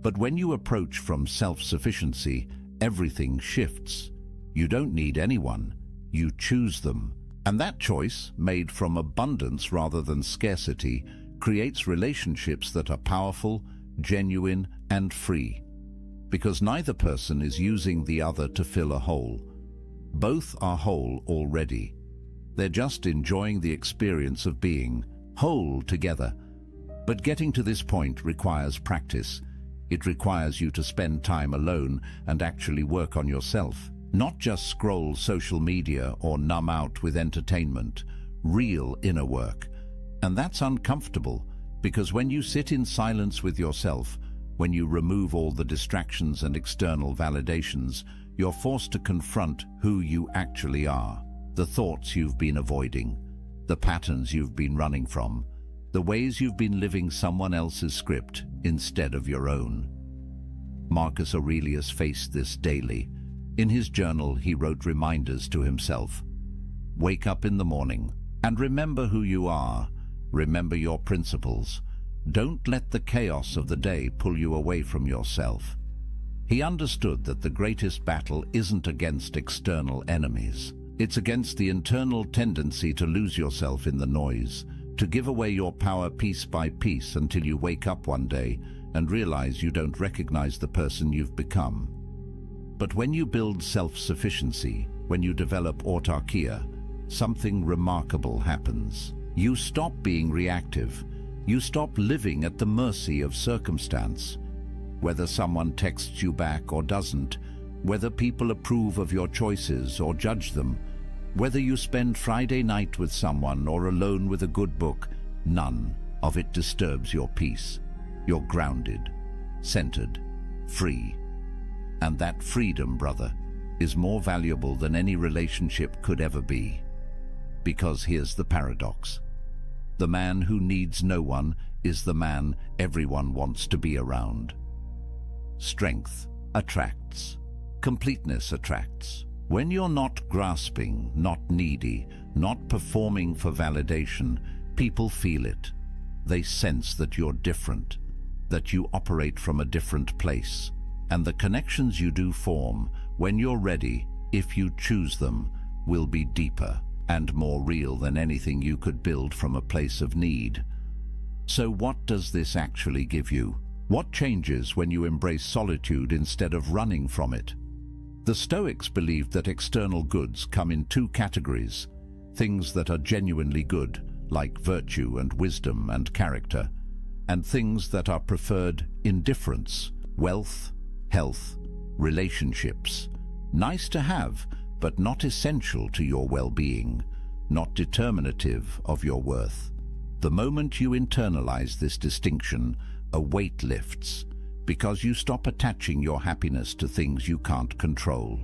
But when you approach from self-sufficiency, everything shifts. You don't need anyone, you choose them. And that choice, made from abundance rather than scarcity, creates relationships that are powerful, genuine, and free. Because neither person is using the other to fill a hole. Both are whole already. They're just enjoying the experience of being whole together. But getting to this point requires practice. It requires you to spend time alone and actually work on yourself. Not just scroll social media or numb out with entertainment. Real inner work. And that's uncomfortable, because when you sit in silence with yourself, when you remove all the distractions and external validations, you're forced to confront who you actually are. The thoughts you've been avoiding, the patterns you've been running from, the ways you've been living someone else's script instead of your own. Marcus Aurelius faced this daily. In his journal, he wrote reminders to himself. Wake up in the morning and remember who you are. Remember your principles. Don't let the chaos of the day pull you away from yourself. He understood that the greatest battle isn't against external enemies. It's against the internal tendency to lose yourself in the noise, to give away your power piece by piece until you wake up one day and realize you don't recognize the person you've become. But when you build self-sufficiency, when you develop autarkia, something remarkable happens. You stop being reactive. You stop living at the mercy of circumstance. Whether someone texts you back or doesn't, whether people approve of your choices or judge them, whether you spend Friday night with someone or alone with a good book, none of it disturbs your peace. You're grounded, centered, free. And that freedom, brother, is more valuable than any relationship could ever be. Because here's the paradox. The man who needs no one is the man everyone wants to be around. Strength attracts. Completeness attracts. When you're not grasping, not needy, not performing for validation, people feel it. They sense that you're different, that you operate from a different place. And the connections you do form, when you're ready, if you choose them, will be deeper and more real than anything you could build from a place of need. So what does this actually give you? What changes when you embrace solitude instead of running from it? The Stoics believed that external goods come in two categories: things that are genuinely good, like virtue and wisdom and character, and things that are preferred indifference, wealth, health, relationships. Nice to have, but not essential to your well-being, not determinative of your worth. The moment you internalize this distinction, a weight lifts, because you stop attaching your happiness to things you can't control.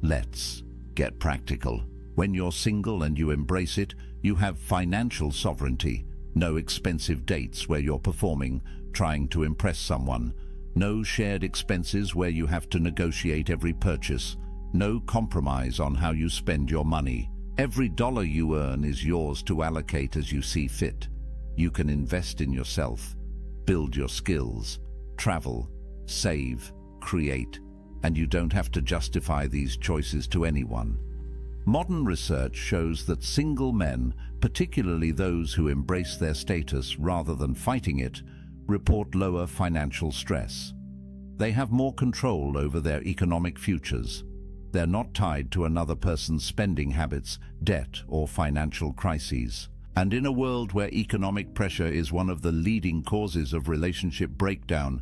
Let's get practical. When you're single and you embrace it, you have financial sovereignty. No expensive dates where you're performing, trying to impress someone. No shared expenses where you have to negotiate every purchase. No compromise on how you spend your money. Every dollar you earn is yours to allocate as you see fit. You can invest in yourself, build your skills, travel, save, create, and you don't have to justify these choices to anyone. Modern research shows that single men, particularly those who embrace their status rather than fighting it, report lower financial stress. They have more control over their economic futures. They're not tied to another person's spending habits, debt, or financial crises. And in a world where economic pressure is one of the leading causes of relationship breakdown,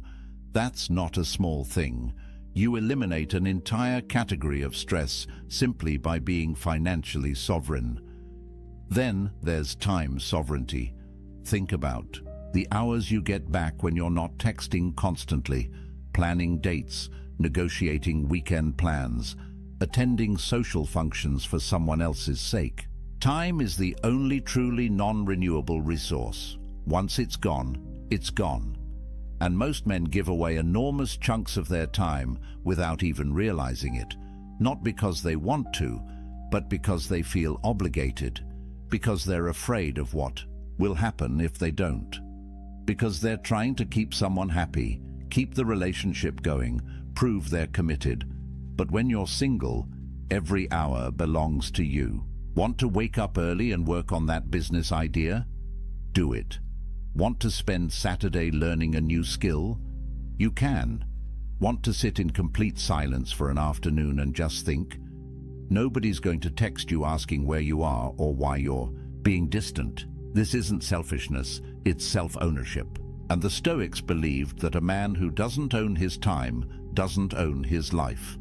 that's not a small thing. You eliminate an entire category of stress simply by being financially sovereign. Then there's time sovereignty. Think about The hours you get back when you're not texting constantly, planning dates, negotiating weekend plans, attending social functions for someone else's sake. Time is the only truly non-renewable resource. Once it's gone, it's gone. And most men give away enormous chunks of their time without even realizing it, not because they want to, but because they feel obligated, because they're afraid of what will happen if they don't, because they're trying to keep someone happy, keep the relationship going, prove they're committed. But when you're single, every hour belongs to you. Want to wake up early and work on that business idea? Do it. Want to spend Saturday learning a new skill? You can. Want to sit in complete silence for an afternoon and just think? Nobody's going to text you asking where you are or why you're being distant. This isn't selfishness, it's self-ownership. And the Stoics believed that a man who doesn't own his time doesn't own his life.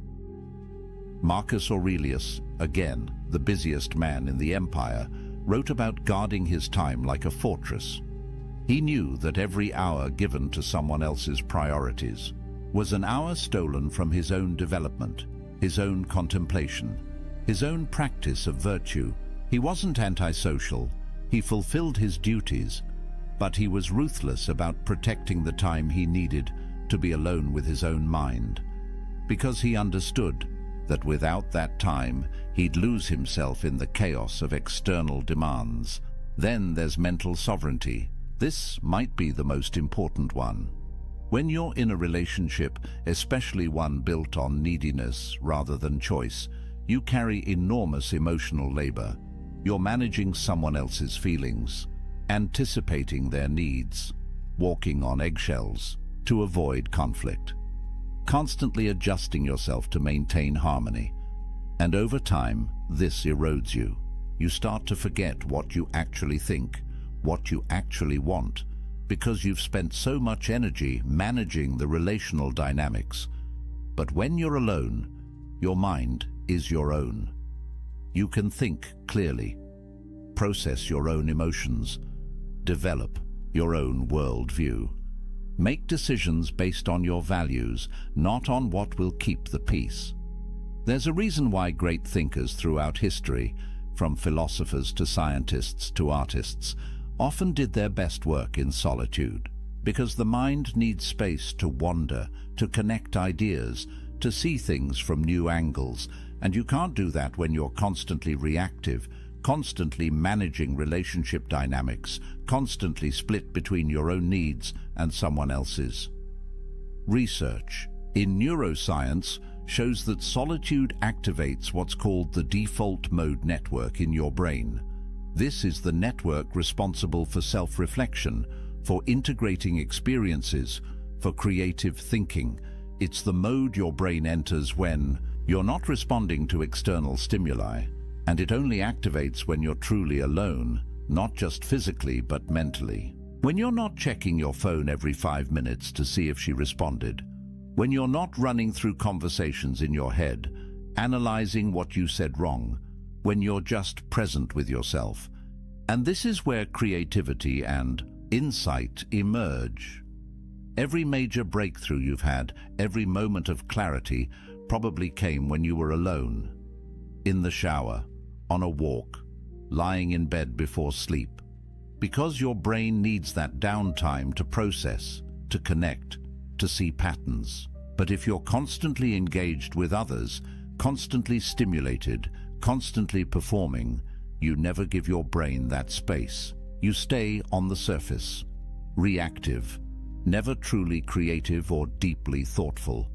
Marcus Aurelius, again, the busiest man in the empire, wrote about guarding his time like a fortress. He knew that every hour given to someone else's priorities was an hour stolen from his own development, his own contemplation, his own practice of virtue. He wasn't antisocial, he fulfilled his duties, but he was ruthless about protecting the time he needed to be alone with his own mind, because he understood that without that time, he'd lose himself in the chaos of external demands. Then there's mental sovereignty. This might be the most important one. When you're in a relationship, especially one built on neediness rather than choice, you carry enormous emotional labor. You're managing someone else's feelings, anticipating their needs, walking on eggshells to avoid conflict, constantly adjusting yourself to maintain harmony. And over time, this erodes you. You start to forget what you actually think, what you actually want, because you've spent so much energy managing the relational dynamics. But when you're alone, your mind is your own. You can think clearly, process your own emotions, develop your own worldview. Make decisions based on your values, not on what will keep the peace. There's a reason why great thinkers throughout history, from philosophers to scientists to artists, often did their best work in solitude. Because the mind needs space to wander, to connect ideas, to see things from new angles, and you can't do that when you're constantly reactive, constantly managing relationship dynamics, constantly split between your own needs and someone else's. Research in neuroscience shows that solitude activates what's called the default mode network in your brain. This is the network responsible for self-reflection, for integrating experiences, for creative thinking. It's the mode your brain enters when you're not responding to external stimuli, and it only activates when you're truly alone, not just physically but mentally. When you're not checking your phone every 5 minutes to see if she responded, when you're not running through conversations in your head, analyzing what you said wrong, when you're just present with yourself. And this is where creativity and insight emerge. Every major breakthrough you've had, every moment of clarity, probably came when you were alone, in the shower, on a walk, lying in bed before sleep. Because your brain needs that downtime to process, to connect, to see patterns. But if you're constantly engaged with others, constantly stimulated, constantly performing, you never give your brain that space. You stay on the surface, reactive, never truly creative or deeply thoughtful.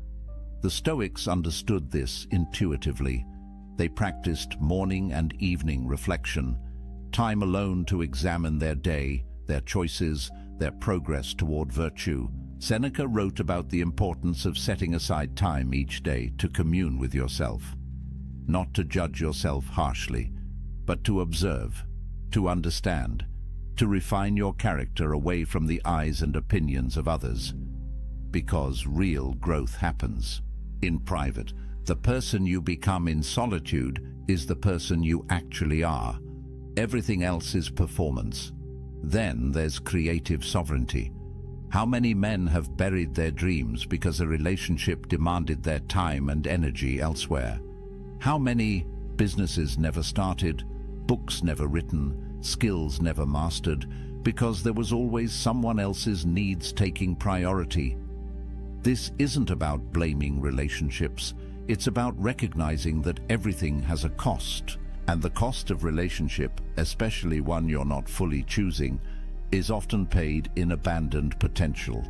The Stoics understood this intuitively. They practiced morning and evening reflection, time alone to examine their day, their choices, their progress toward virtue. Seneca wrote about the importance of setting aside time each day to commune with yourself. Not to judge yourself harshly, but to observe, to understand, to refine your character away from the eyes and opinions of others. Because real growth happens in private. The person you become in solitude is the person you actually are. Everything else is performance. Then there's creative sovereignty. How many men have buried their dreams because a relationship demanded their time and energy elsewhere? How many businesses never started, books never written, skills never mastered, because there was always someone else's needs taking priority? This isn't about blaming relationships. It's about recognizing that everything has a cost, and the cost of relationship, especially one you're not fully choosing, is often paid in abandoned potential.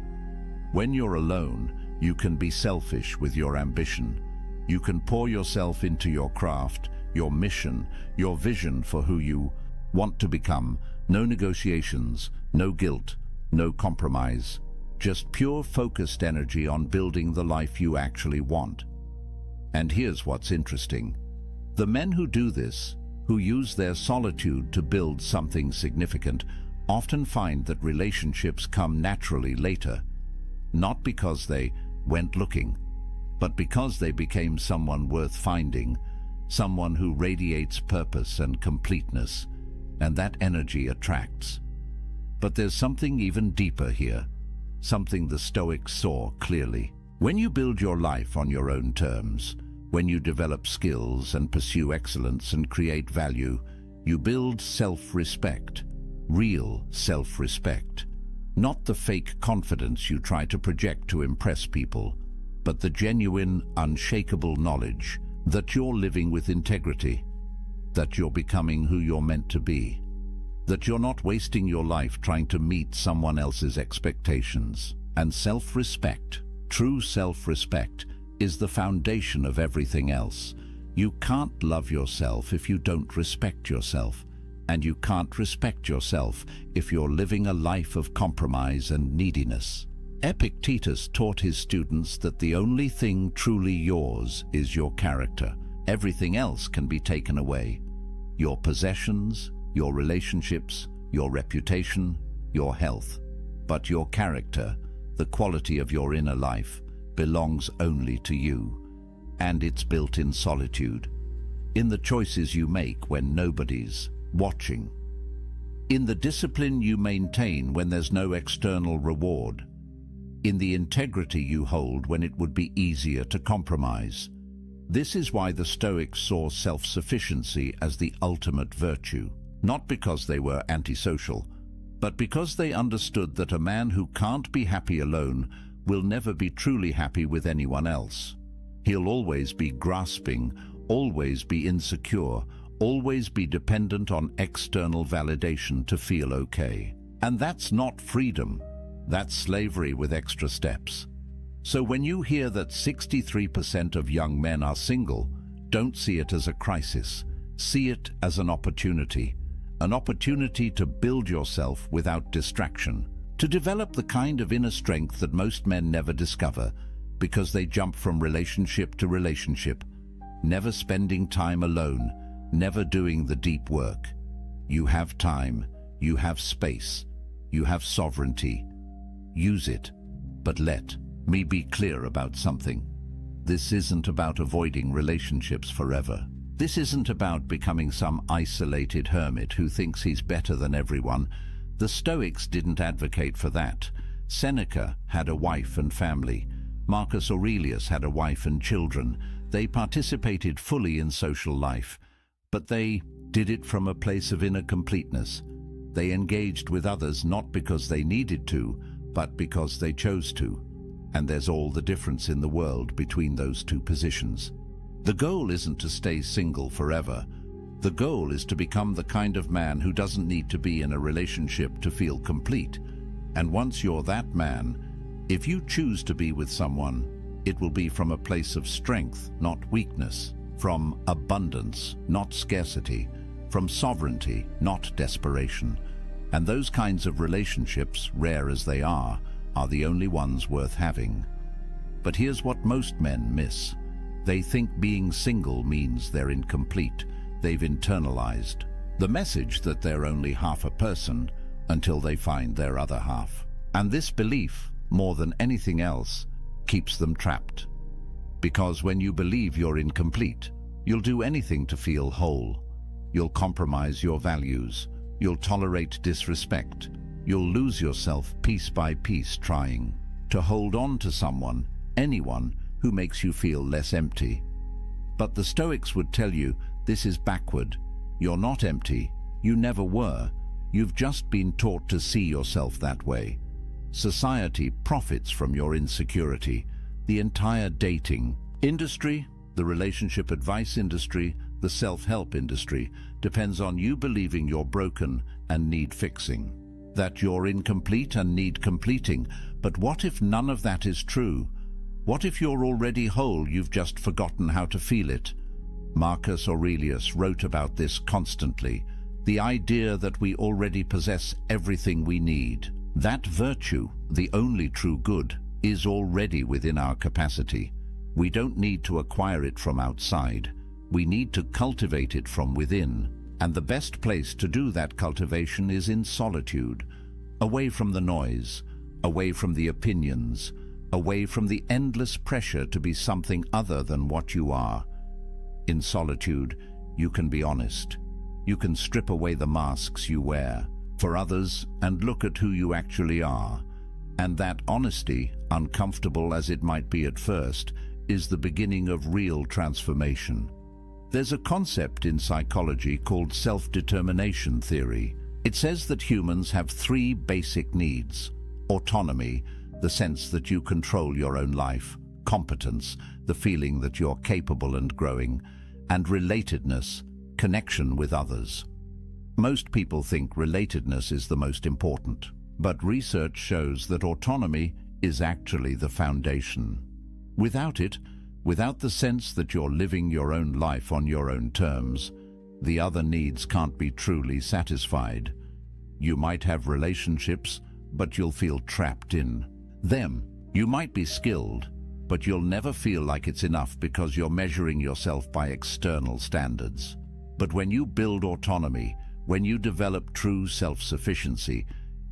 When you're alone, you can be selfish with your ambition. You can pour yourself into your craft, your mission, your vision for who you want to become. No negotiations, no guilt, no compromise. Just pure focused energy on building the life you actually want. And here's what's interesting. The men who do this, who use their solitude to build something significant, often find that relationships come naturally later, not because they went looking, but because they became someone worth finding, someone who radiates purpose and completeness, and that energy attracts. But there's something even deeper here, something the Stoics saw clearly. When you build your life on your own terms, when you develop skills and pursue excellence and create value, you build self-respect. Real self-respect. Not the fake confidence you try to project to impress people, but the genuine, unshakable knowledge that you're living with integrity, that you're becoming who you're meant to be, that you're not wasting your life trying to meet someone else's expectations. And self-respect, true self-respect, is the foundation of everything else. You can't love yourself if you don't respect yourself. And you can't respect yourself if you're living a life of compromise and neediness. Epictetus taught his students that the only thing truly yours is your character. Everything else can be taken away. Your possessions, your relationships, your reputation, your health. But your character, the quality of your inner life, belongs only to you. And it's built in solitude, in the choices you make when nobody's watching, in the discipline you maintain when there's no external reward, in the integrity you hold when it would be easier to compromise. This is why the Stoics saw self-sufficiency as the ultimate virtue, not because they were antisocial, but because they understood that a man who can't be happy alone will never be truly happy with anyone else. He'll always be grasping, always be insecure, always be dependent on external validation to feel okay. And that's not freedom. That's slavery with extra steps. So when you hear that 63% of young men are single, don't see it as a crisis. See it as an opportunity to build yourself without distraction, to develop the kind of inner strength that most men never discover because they jump from relationship to relationship, never spending time alone, never doing the deep work. You have time, you have space, you have sovereignty. Use it, but let me be clear about something. This isn't about avoiding relationships forever. This isn't about becoming some isolated hermit who thinks he's better than everyone. The Stoics didn't advocate for that. Seneca had a wife and family. Marcus Aurelius had a wife and children. They participated fully in social life, but they did it from a place of inner completeness. They engaged with others not because they needed to, but because they chose to. And there's all the difference in the world between those two positions. The goal isn't to stay single forever. The goal is to become the kind of man who doesn't need to be in a relationship to feel complete. And once you're that man, if you choose to be with someone, it will be from a place of strength, not weakness, from abundance, not scarcity, from sovereignty, not desperation. And those kinds of relationships, rare as they are the only ones worth having. But here's what most men miss. They think being single means they're incomplete. They've internalized the message that they're only half a person until they find their other half. And this belief, more than anything else, keeps them trapped. Because when you believe you're incomplete, you'll do anything to feel whole. You'll compromise your values, You'll tolerate disrespect. You'll lose yourself piece by piece trying to hold on to someone, anyone, who makes you feel less empty. But the Stoics would tell you this is backward. You're not empty. You never were. You've just been taught to see yourself that way. Society profits from your insecurity. The entire dating industry, the relationship advice industry, the self-help industry depends on you believing you're broken and need fixing, that you're incomplete and need completing. But what if none of that is true? What if you're already whole, you've just forgotten how to feel it? Marcus Aurelius wrote about this constantly, the idea that we already possess everything we need. That virtue, the only true good, is already within our capacity. We don't need to acquire it from outside. We need to cultivate it from within. And the best place to do that cultivation is in solitude, away from the noise, away from the opinions, away from the endless pressure to be something other than what you are. In solitude, you can be honest. You can strip away the masks you wear for others and look at who you actually are. And that honesty, uncomfortable as it might be at first, is the beginning of real transformation. There's a concept in psychology called self-determination theory. It says that humans have three basic needs: autonomy, the sense that you control your own life; competence, the feeling that you're capable and growing; and relatedness, connection with others. Most people think relatedness is the most important, but research shows that autonomy is actually the foundation. Without it, without the sense that you're living your own life on your own terms, the other needs can't be truly satisfied. You might have relationships, but you'll feel trapped in them. You might be skilled, but you'll never feel like it's enough because you're measuring yourself by external standards. But when you build autonomy, when you develop true self-sufficiency,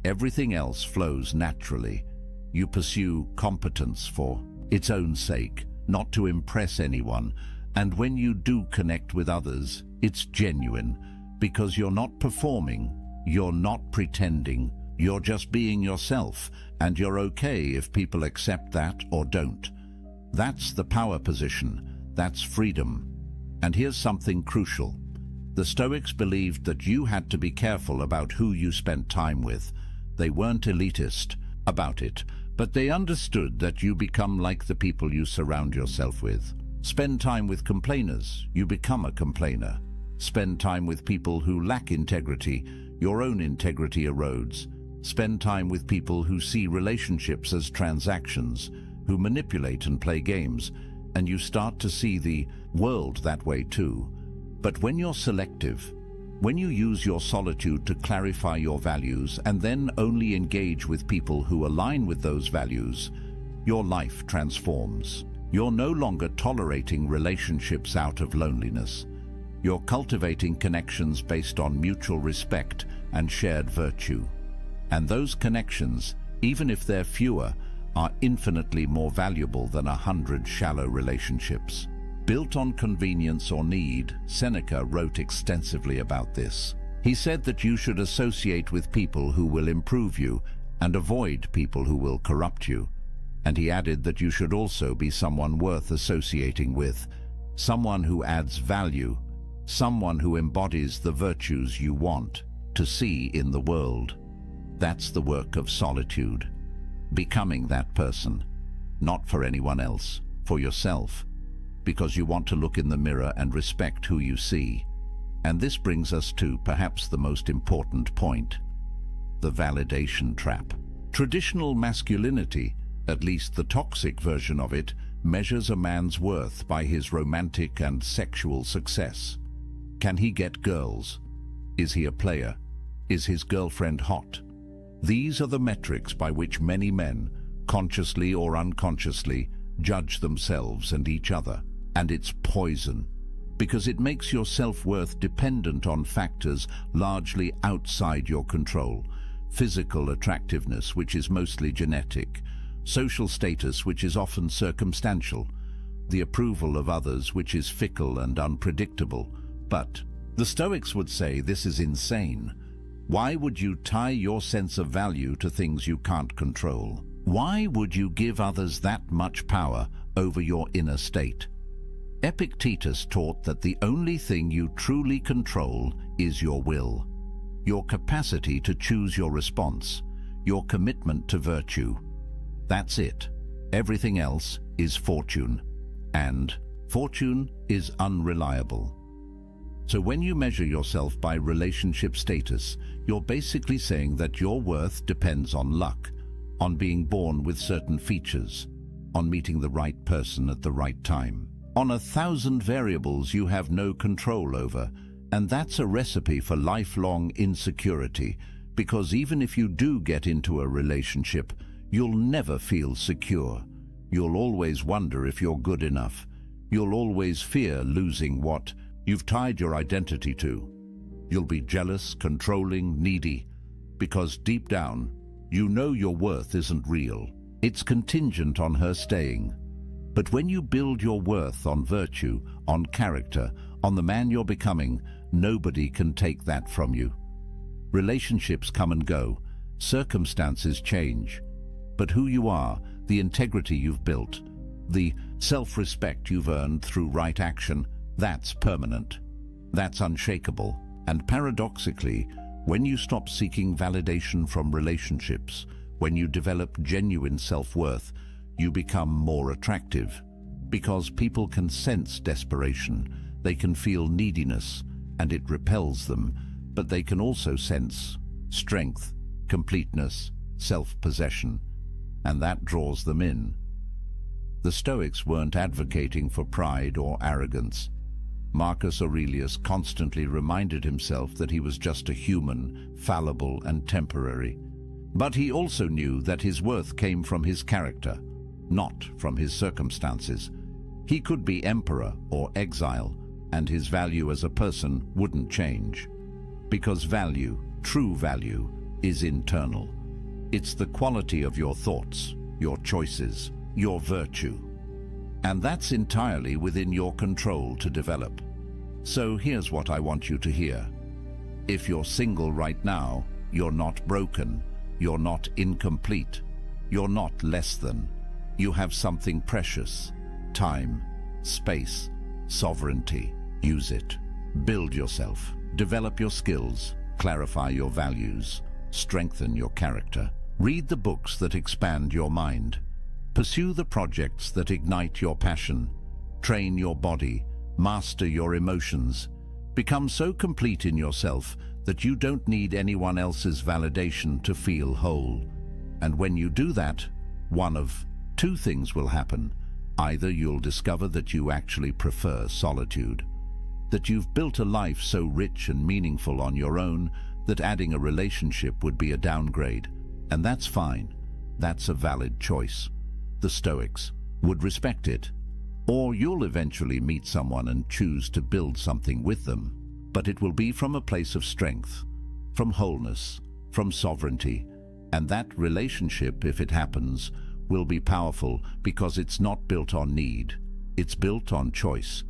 everything else flows naturally. You pursue competence for its own sake, not to impress anyone. And when you do connect with others, it's genuine, because you're not performing, you're not pretending, you're just being yourself, and you're okay if people accept that or don't. That's the power position. That's freedom. And here's something crucial. The Stoics believed that you had to be careful about who you spent time with. They weren't elitist about it, but they understood that you become like the people you surround yourself with. Spend time with complainers, you become a complainer. Spend time with people who lack integrity, your own integrity erodes. Spend time with people who see relationships as transactions, who manipulate and play games, and you start to see the world that way too. But when you're selective, when you use your solitude to clarify your values and then only engage with people who align with those values, your life transforms. You're no longer tolerating relationships out of loneliness. You're cultivating connections based on mutual respect and shared virtue. And those connections, even if they're fewer, are infinitely more valuable than 100 shallow relationships. Built on convenience or need, Seneca wrote extensively about this. He said that you should associate with people who will improve you and avoid people who will corrupt you. And he added that you should also be someone worth associating with, someone who adds value, someone who embodies the virtues you want to see in the world. That's the work of solitude. Becoming that person, not for anyone else, for yourself, because you want to look in the mirror and respect who you see. And this brings us to perhaps the most important point, the validation trap. Traditional masculinity, at least the toxic version of it, measures a man's worth by his romantic and sexual success. Can he get girls? Is he a player? Is his girlfriend hot? These are the metrics by which many men, consciously or unconsciously, judge themselves and each other. And it's poison, because it makes your self-worth dependent on factors largely outside your control. Physical attractiveness, which is mostly genetic; social status, which is often circumstantial; the approval of others, which is fickle and unpredictable. But the Stoics would say this is insane. Why would you tie your sense of value to things you can't control? Why would you give others that much power over your inner state? Epictetus taught that the only thing you truly control is your will, your capacity to choose your response, your commitment to virtue. That's it. Everything else is fortune, and fortune is unreliable. So when you measure yourself by relationship status, you're basically saying that your worth depends on luck, on being born with certain features, on meeting the right person at the right time, on 1,000 variables you have no control over. And that's a recipe for lifelong insecurity, because even if you do get into a relationship, you'll never feel secure. You'll always wonder if you're good enough. You'll always fear losing what you've tied your identity to. You'll be jealous, controlling, needy, because deep down, you know your worth isn't real. It's contingent on her staying. But when you build your worth on virtue, on character, on the man you're becoming, nobody can take that from you. Relationships come and go, circumstances change, but who you are, the integrity you've built, the self-respect you've earned through right action, that's permanent. That's unshakable. And paradoxically, when you stop seeking validation from relationships, when you develop genuine self-worth, you become more attractive. Because people can sense desperation, they can feel neediness, and it repels them, but they can also sense strength, completeness, self-possession, and that draws them in. The Stoics weren't advocating for pride or arrogance. Marcus Aurelius constantly reminded himself that he was just a human, fallible and temporary. But he also knew that his worth came from his character, not from his circumstances. He could be emperor or exile, and his value as a person wouldn't change. Because value, true value, is internal. It's the quality of your thoughts, your choices, your virtue. And that's entirely within your control to develop. So here's what I want you to hear. If you're single right now, you're not broken, you're not incomplete, you're not less than. You have something precious: time, space, sovereignty. Use it. Build yourself. Develop your skills. Clarify your values. Strengthen your character. Read the books that expand your mind. Pursue the projects that ignite your passion. Train your body. Master your emotions. Become so complete in yourself that you don't need anyone else's validation to feel whole. And when you do that, one of two things will happen. Either you'll discover that you actually prefer solitude, that you've built a life so rich and meaningful on your own that adding a relationship would be a downgrade. And that's fine. That's a valid choice. The Stoics would respect it. Or you'll eventually meet someone and choose to build something with them. But it will be from a place of strength, from wholeness, from sovereignty. And that relationship, if it happens, will be powerful because it's not built on need. It's built on choice,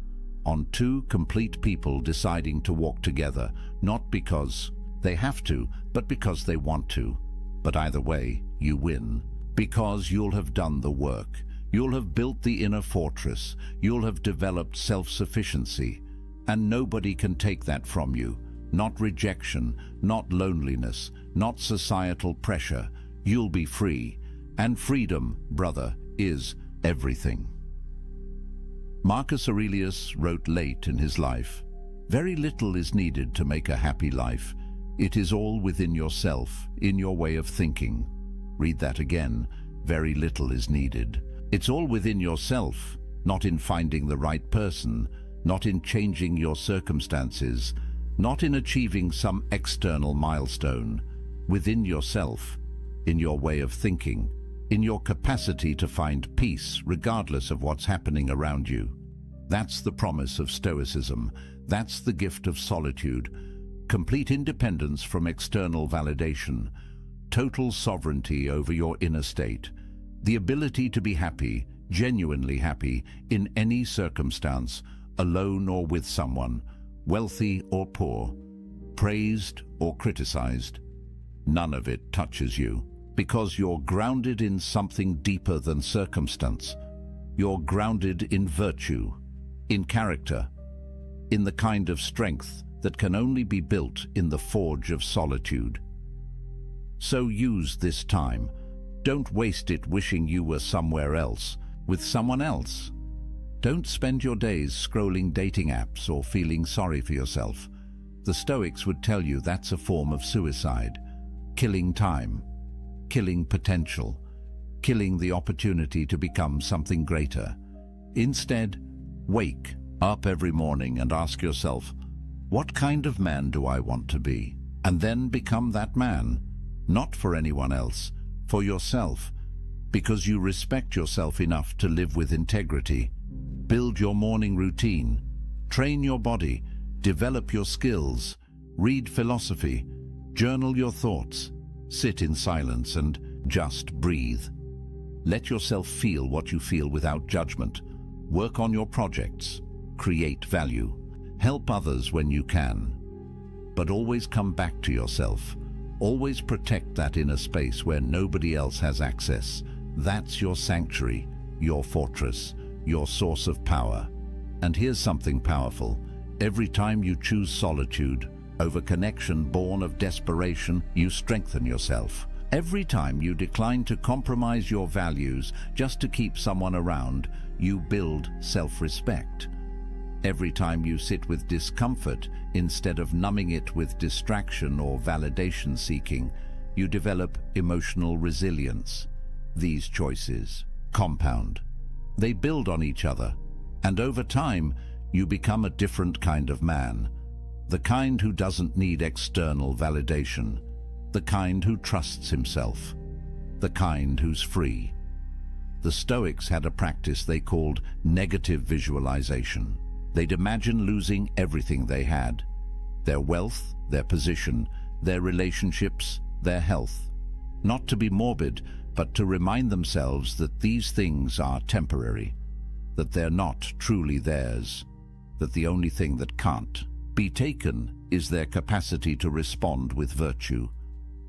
on two complete people deciding to walk together, not because they have to, but because they want to. But either way, you win, because you'll have done the work. You'll have built the inner fortress. You'll have developed self-sufficiency. And nobody can take that from you. Not rejection, not loneliness, not societal pressure. You'll be free. And freedom, brother, is everything. Marcus Aurelius wrote late in his life, "Very little is needed to make a happy life. It is all within yourself, in your way of thinking." Read that again. Very little is needed. It's all within yourself, not in finding the right person, not in changing your circumstances, not in achieving some external milestone. Within yourself, in your way of thinking, in your capacity to find peace regardless of what's happening around you. That's the promise of Stoicism. That's the gift of solitude. Complete independence from external validation. Total sovereignty over your inner state. The ability to be happy, genuinely happy, in any circumstance, alone or with someone, wealthy or poor. praised or criticized. None of it touches you, because you're grounded in something deeper than circumstance. You're grounded in virtue, in character, in the kind of strength that can only be built in the forge of solitude. So use this time. Don't waste it wishing you were somewhere else, with someone else. Don't spend your days scrolling dating apps or feeling sorry for yourself. The Stoics would tell you that's a form of suicide, killing time, killing potential, killing the opportunity to become something greater. Instead, wake up every morning and ask yourself, what kind of man do I want to be? And then become that man, not for anyone else, for yourself, because you respect yourself enough to live with integrity. Build your morning routine, train your body, develop your skills, read philosophy, journal your thoughts, sit in silence and just breathe. Let yourself feel what you feel without judgment. Work on your projects, create value, help others when you can. But always come back to yourself. Always protect that inner space where nobody else has access. That's your sanctuary, your fortress, your source of power. And here's something powerful. Every time you choose solitude over connection born of desperation, you strengthen yourself. Every time you decline to compromise your values just to keep someone around, you build self-respect. Every time you sit with discomfort instead of numbing it with distraction or validation seeking, you develop emotional resilience. These choices compound. They build on each other, and over time, you become a different kind of man. The kind who doesn't need external validation. The kind who trusts himself. The kind who's free. The Stoics had a practice they called negative visualization. They'd imagine losing everything they had: their wealth, their position, their relationships, their health. Not to be morbid, but to remind themselves that these things are temporary, that they're not truly theirs, that the only thing that can't be taken is their capacity to respond with virtue.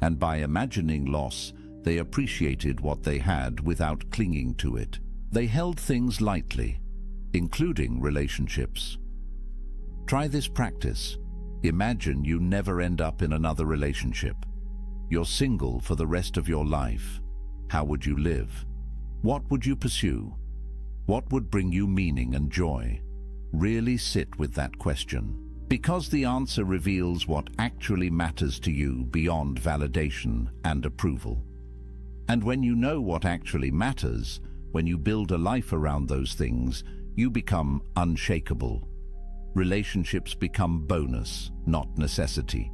And by imagining loss, they appreciated what they had without clinging to it. They held things lightly, including relationships. Try this practice. Imagine you never end up in another relationship. You're single for the rest of your life. How would you live? What would you pursue? What would bring you meaning and joy? Really sit with that question, because the answer reveals what actually matters to you beyond validation and approval. And when you know what actually matters, when you build a life around those things, you become unshakable. Relationships become bonus, not necessity.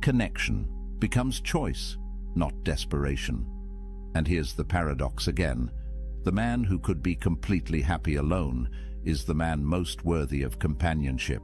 Connection becomes choice, not desperation. And here's the paradox again. The man who could be completely happy alone is the man most worthy of companionship,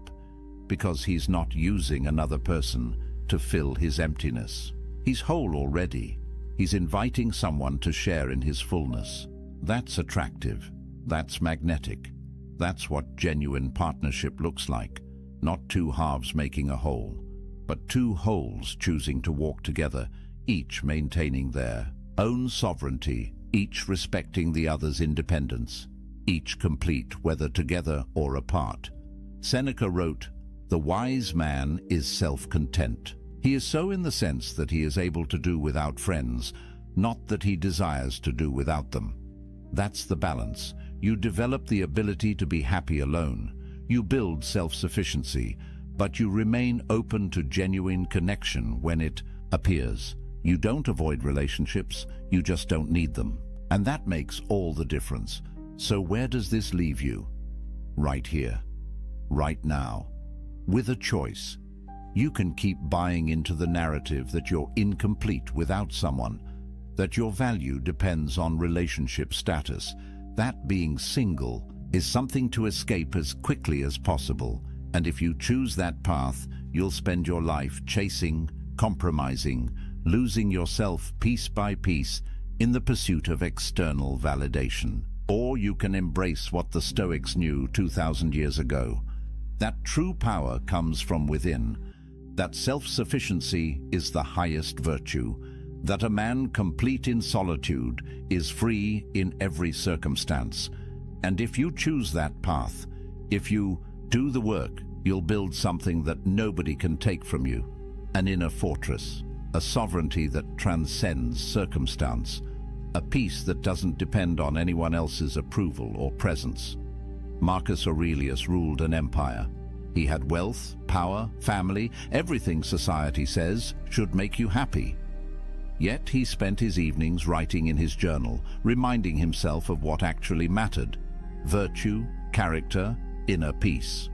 because he's not using another person to fill his emptiness. He's whole already. He's inviting someone to share in his fullness. That's attractive. That's magnetic. That's what genuine partnership looks like. Not two halves making a whole, but two wholes choosing to walk together, each maintaining their own sovereignty, each respecting the other's independence, each complete whether together or apart. Seneca wrote, "The wise man is self-content. He is so in the sense that he is able to do without friends, not that he desires to do without them." That's the balance. You develop the ability to be happy alone. You build self-sufficiency, but you remain open to genuine connection when it appears. You don't avoid relationships, you just don't need them. And that makes all the difference. So where does this leave you? Right here, right now, with a choice. You can keep buying into the narrative that you're incomplete without someone, that your value depends on relationship status. That being single is something to escape as quickly as possible. And if you choose that path, you'll spend your life chasing, compromising, losing yourself piece by piece in the pursuit of external validation. Or you can embrace what the Stoics knew 2,000 years ago, that true power comes from within, that self-sufficiency is the highest virtue, that a man complete in solitude is free in every circumstance. And if you choose that path, if you do the work, you'll build something that nobody can take from you, an inner fortress, a sovereignty that transcends circumstance, a peace that doesn't depend on anyone else's approval or presence. Marcus Aurelius ruled an empire. He had wealth, power, family, everything society says should make you happy. Yet he spent his evenings writing in his journal, reminding himself of what actually mattered: virtue, character, inner peace.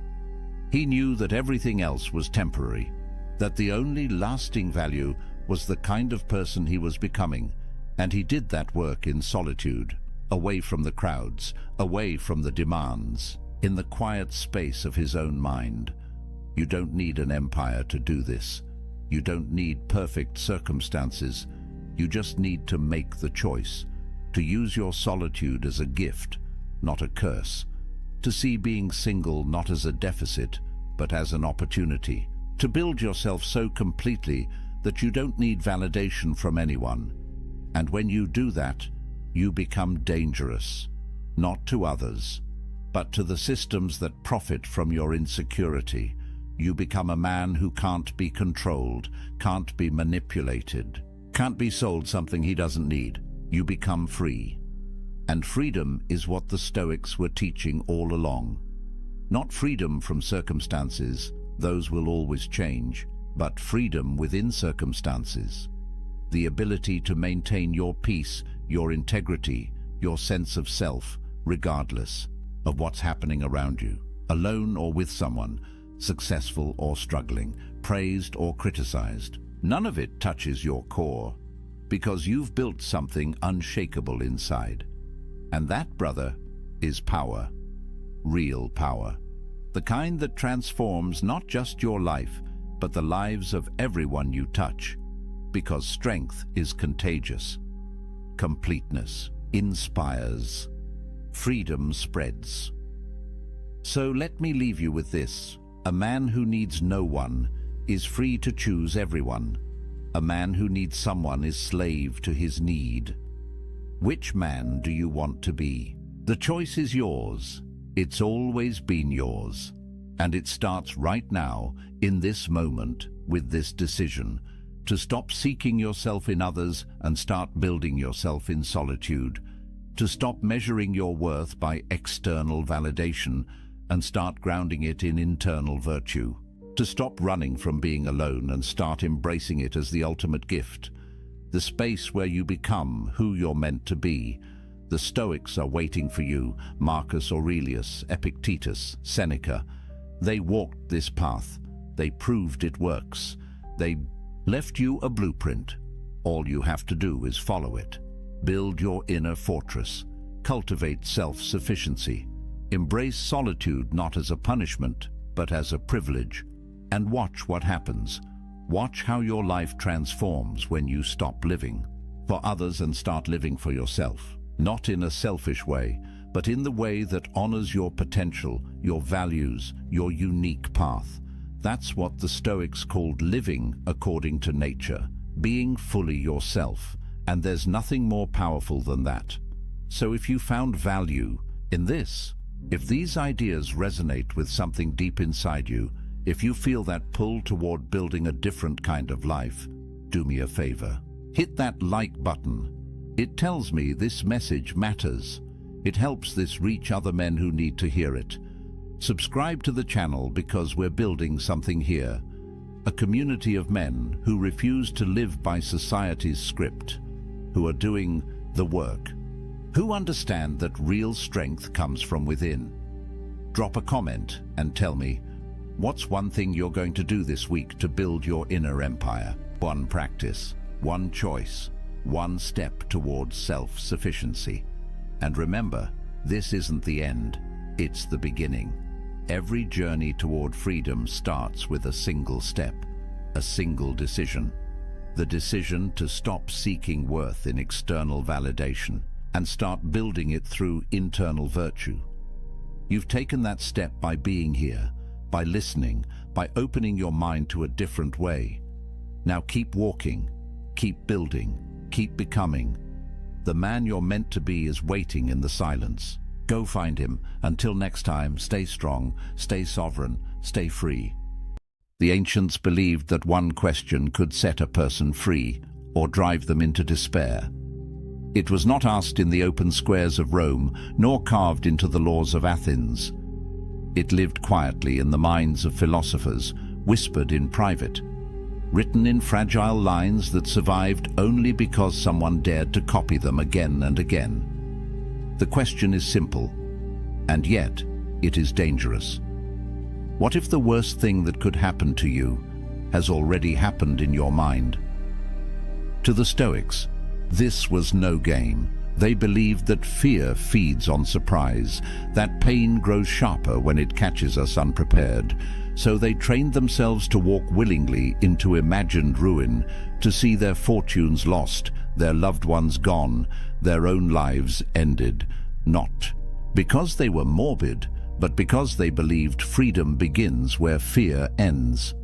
He knew that everything else was temporary, that the only lasting value was the kind of person he was becoming, and he did that work in solitude, away from the crowds, away from the demands, in the quiet space of his own mind. You don't need an empire to do this. You don't need perfect circumstances. You just need to make the choice, to use your solitude as a gift, not a curse, to see being single not as a deficit, but as an opportunity, to build yourself so completely that you don't need validation from anyone. And when you do that, you become dangerous, not to others, but to the systems that profit from your insecurity. You become a man who can't be controlled, can't be manipulated, can't be sold something he doesn't need. You become free. And freedom is what the Stoics were teaching all along. Not freedom from circumstances, those will always change, but freedom within circumstances. The ability to maintain your peace, your integrity, your sense of self, regardless of what's happening around you, alone or with someone, successful or struggling, praised or criticized. None of it touches your core, because you've built something unshakable inside. And that, brother, is power. Real power. The kind that transforms not just your life, but the lives of everyone you touch. Because strength is contagious. Completeness inspires. Freedom spreads. So let me leave you with this. A man who needs no one is free to choose everyone. A man who needs someone is slave to his need. Which man do you want to be? The choice is yours. It's always been yours. And it starts right now, in this moment, with this decision, to stop seeking yourself in others and start building yourself in solitude, to stop measuring your worth by external validation and start grounding it in internal virtue, to stop running from being alone and start embracing it as the ultimate gift, the space where you become who you're meant to be. The Stoics are waiting for you, Marcus Aurelius, Epictetus, Seneca. They walked this path. They proved it works. They left you a blueprint. All you have to do is follow it. Build your inner fortress. Cultivate self-sufficiency. Embrace solitude not as a punishment, but as a privilege. And watch what happens. Watch how your life transforms when you stop living for others and start living for yourself. Not in a selfish way, but in the way that honors your potential, your values, your unique path. That's what the Stoics called living according to nature, being fully yourself, and there's nothing more powerful than that. So if you found value in this, if these ideas resonate with something deep inside you, if you feel that pull toward building a different kind of life, do me a favor. Hit that like button. It tells me this message matters. It helps this reach other men who need to hear it. Subscribe to the channel because we're building something here. A community of men who refuse to live by society's script, who are doing the work, who understand that real strength comes from within. Drop a comment and tell me, what's one thing you're going to do this week to build your inner empire? One practice, one choice, one step towards self-sufficiency. And remember, this isn't the end, it's the beginning. Every journey toward freedom starts with a single step, a single decision. The decision to stop seeking worth in external validation and start building it through internal virtue. You've taken that step by being here. by listening, by opening your mind to a different way. Now keep walking, keep building, keep becoming. The man you're meant to be is waiting in the silence. Go find him. Until next time, stay strong, stay sovereign, stay free. The ancients believed that one question could set a person free or drive them into despair. It was not asked in the open squares of Rome, nor carved into the laws of Athens. It lived quietly in the minds of philosophers, whispered in private, written in fragile lines that survived only because someone dared to copy them again and again. The question is simple, and yet it is dangerous. What if the worst thing that could happen to you has already happened in your mind? To the Stoics, this was no game. They believed that fear feeds on surprise, that pain grows sharper when it catches us unprepared. So they trained themselves to walk willingly into imagined ruin, to see their fortunes lost, their loved ones gone, their own lives ended. Not because they were morbid, but because they believed freedom begins where fear ends.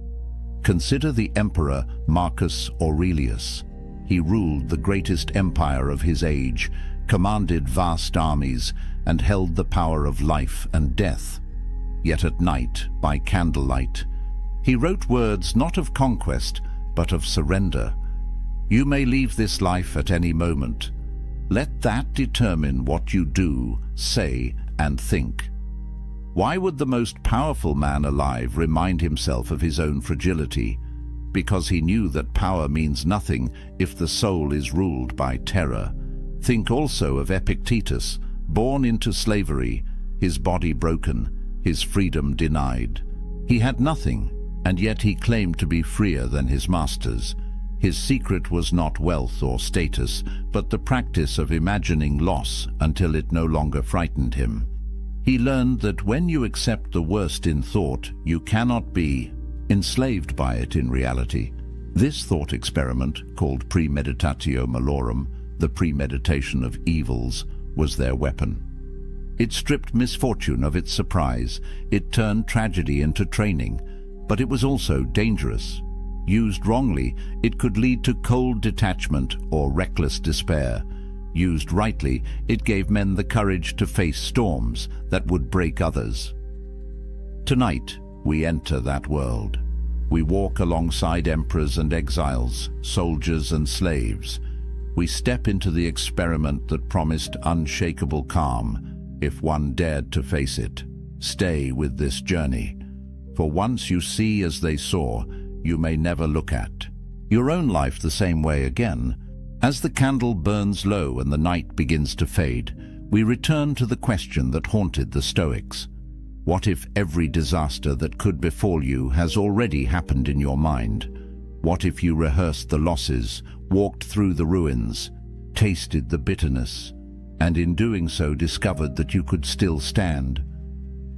Consider the emperor Marcus Aurelius. He ruled the greatest empire of his age, commanded vast armies, and held the power of life and death. Yet at night, by candlelight, he wrote words not of conquest, but of surrender. You may leave this life at any moment. Let that determine what you do, say, and think. Why would the most powerful man alive remind himself of his own fragility? Because he knew that power means nothing if the soul is ruled by terror. Think also of Epictetus, born into slavery, his body broken, his freedom denied. He had nothing, and yet he claimed to be freer than his masters. His secret was not wealth or status, but the practice of imagining loss until it no longer frightened him. He learned that when you accept the worst in thought, you cannot be enslaved by it in reality. This thought experiment, called premeditatio malorum, the premeditation of evils, was their weapon. It stripped misfortune of its surprise. It turned tragedy into training, but it was also dangerous. Used wrongly, it could lead to cold detachment or reckless despair. Used rightly, it gave men the courage to face storms that would break others. Tonight, we enter that world. We walk alongside emperors and exiles, soldiers and slaves. We step into the experiment that promised unshakable calm, if one dared to face it. Stay with this journey, for once you see as they saw, you may never look at your own life the same way again. As the candle burns low and the night begins to fade, we return to the question that haunted the Stoics. What if every disaster that could befall you has already happened in your mind? What if you rehearsed the losses, walked through the ruins, tasted the bitterness, and in doing so discovered that you could still stand?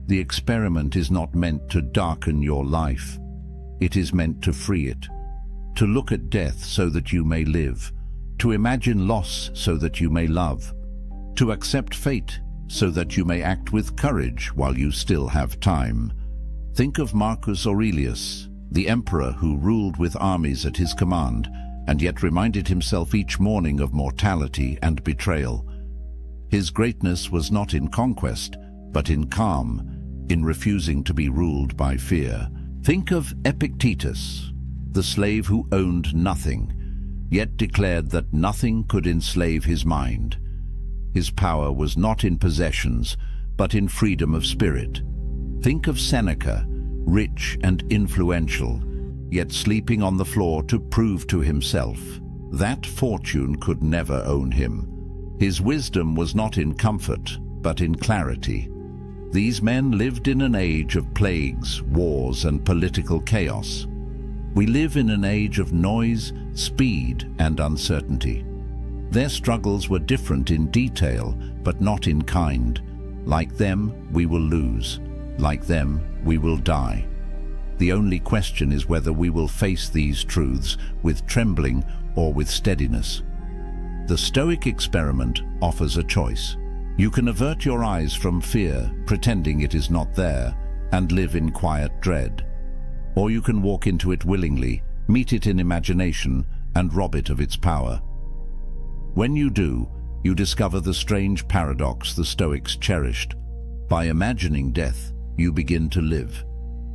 The experiment is not meant to darken your life. It is meant to free it, to look at death so that you may live, to imagine loss so that you may love, to accept fate so that you may act with courage while you still have time. Think of Marcus Aurelius, the emperor who ruled with armies at his command, and yet reminded himself each morning of mortality and betrayal. His greatness was not in conquest, but in calm, in refusing to be ruled by fear. Think of Epictetus, the slave who owned nothing, yet declared that nothing could enslave his mind. His power was not in possessions, but in freedom of spirit. Think of Seneca, rich and influential, yet sleeping on the floor to prove to himself that fortune could never own him. His wisdom was not in comfort, but in clarity. These men lived in an age of plagues, wars, and political chaos. We live in an age of noise, speed, and uncertainty. Their struggles were different in detail, but not in kind. Like them, we will lose. Like them, we will die. The only question is whether we will face these truths with trembling or with steadiness. The Stoic experiment offers a choice. You can avert your eyes from fear, pretending it is not there, and live in quiet dread. Or you can walk into it willingly, meet it in imagination, and rob it of its power. When you do, you discover the strange paradox the Stoics cherished. By imagining death, you begin to live.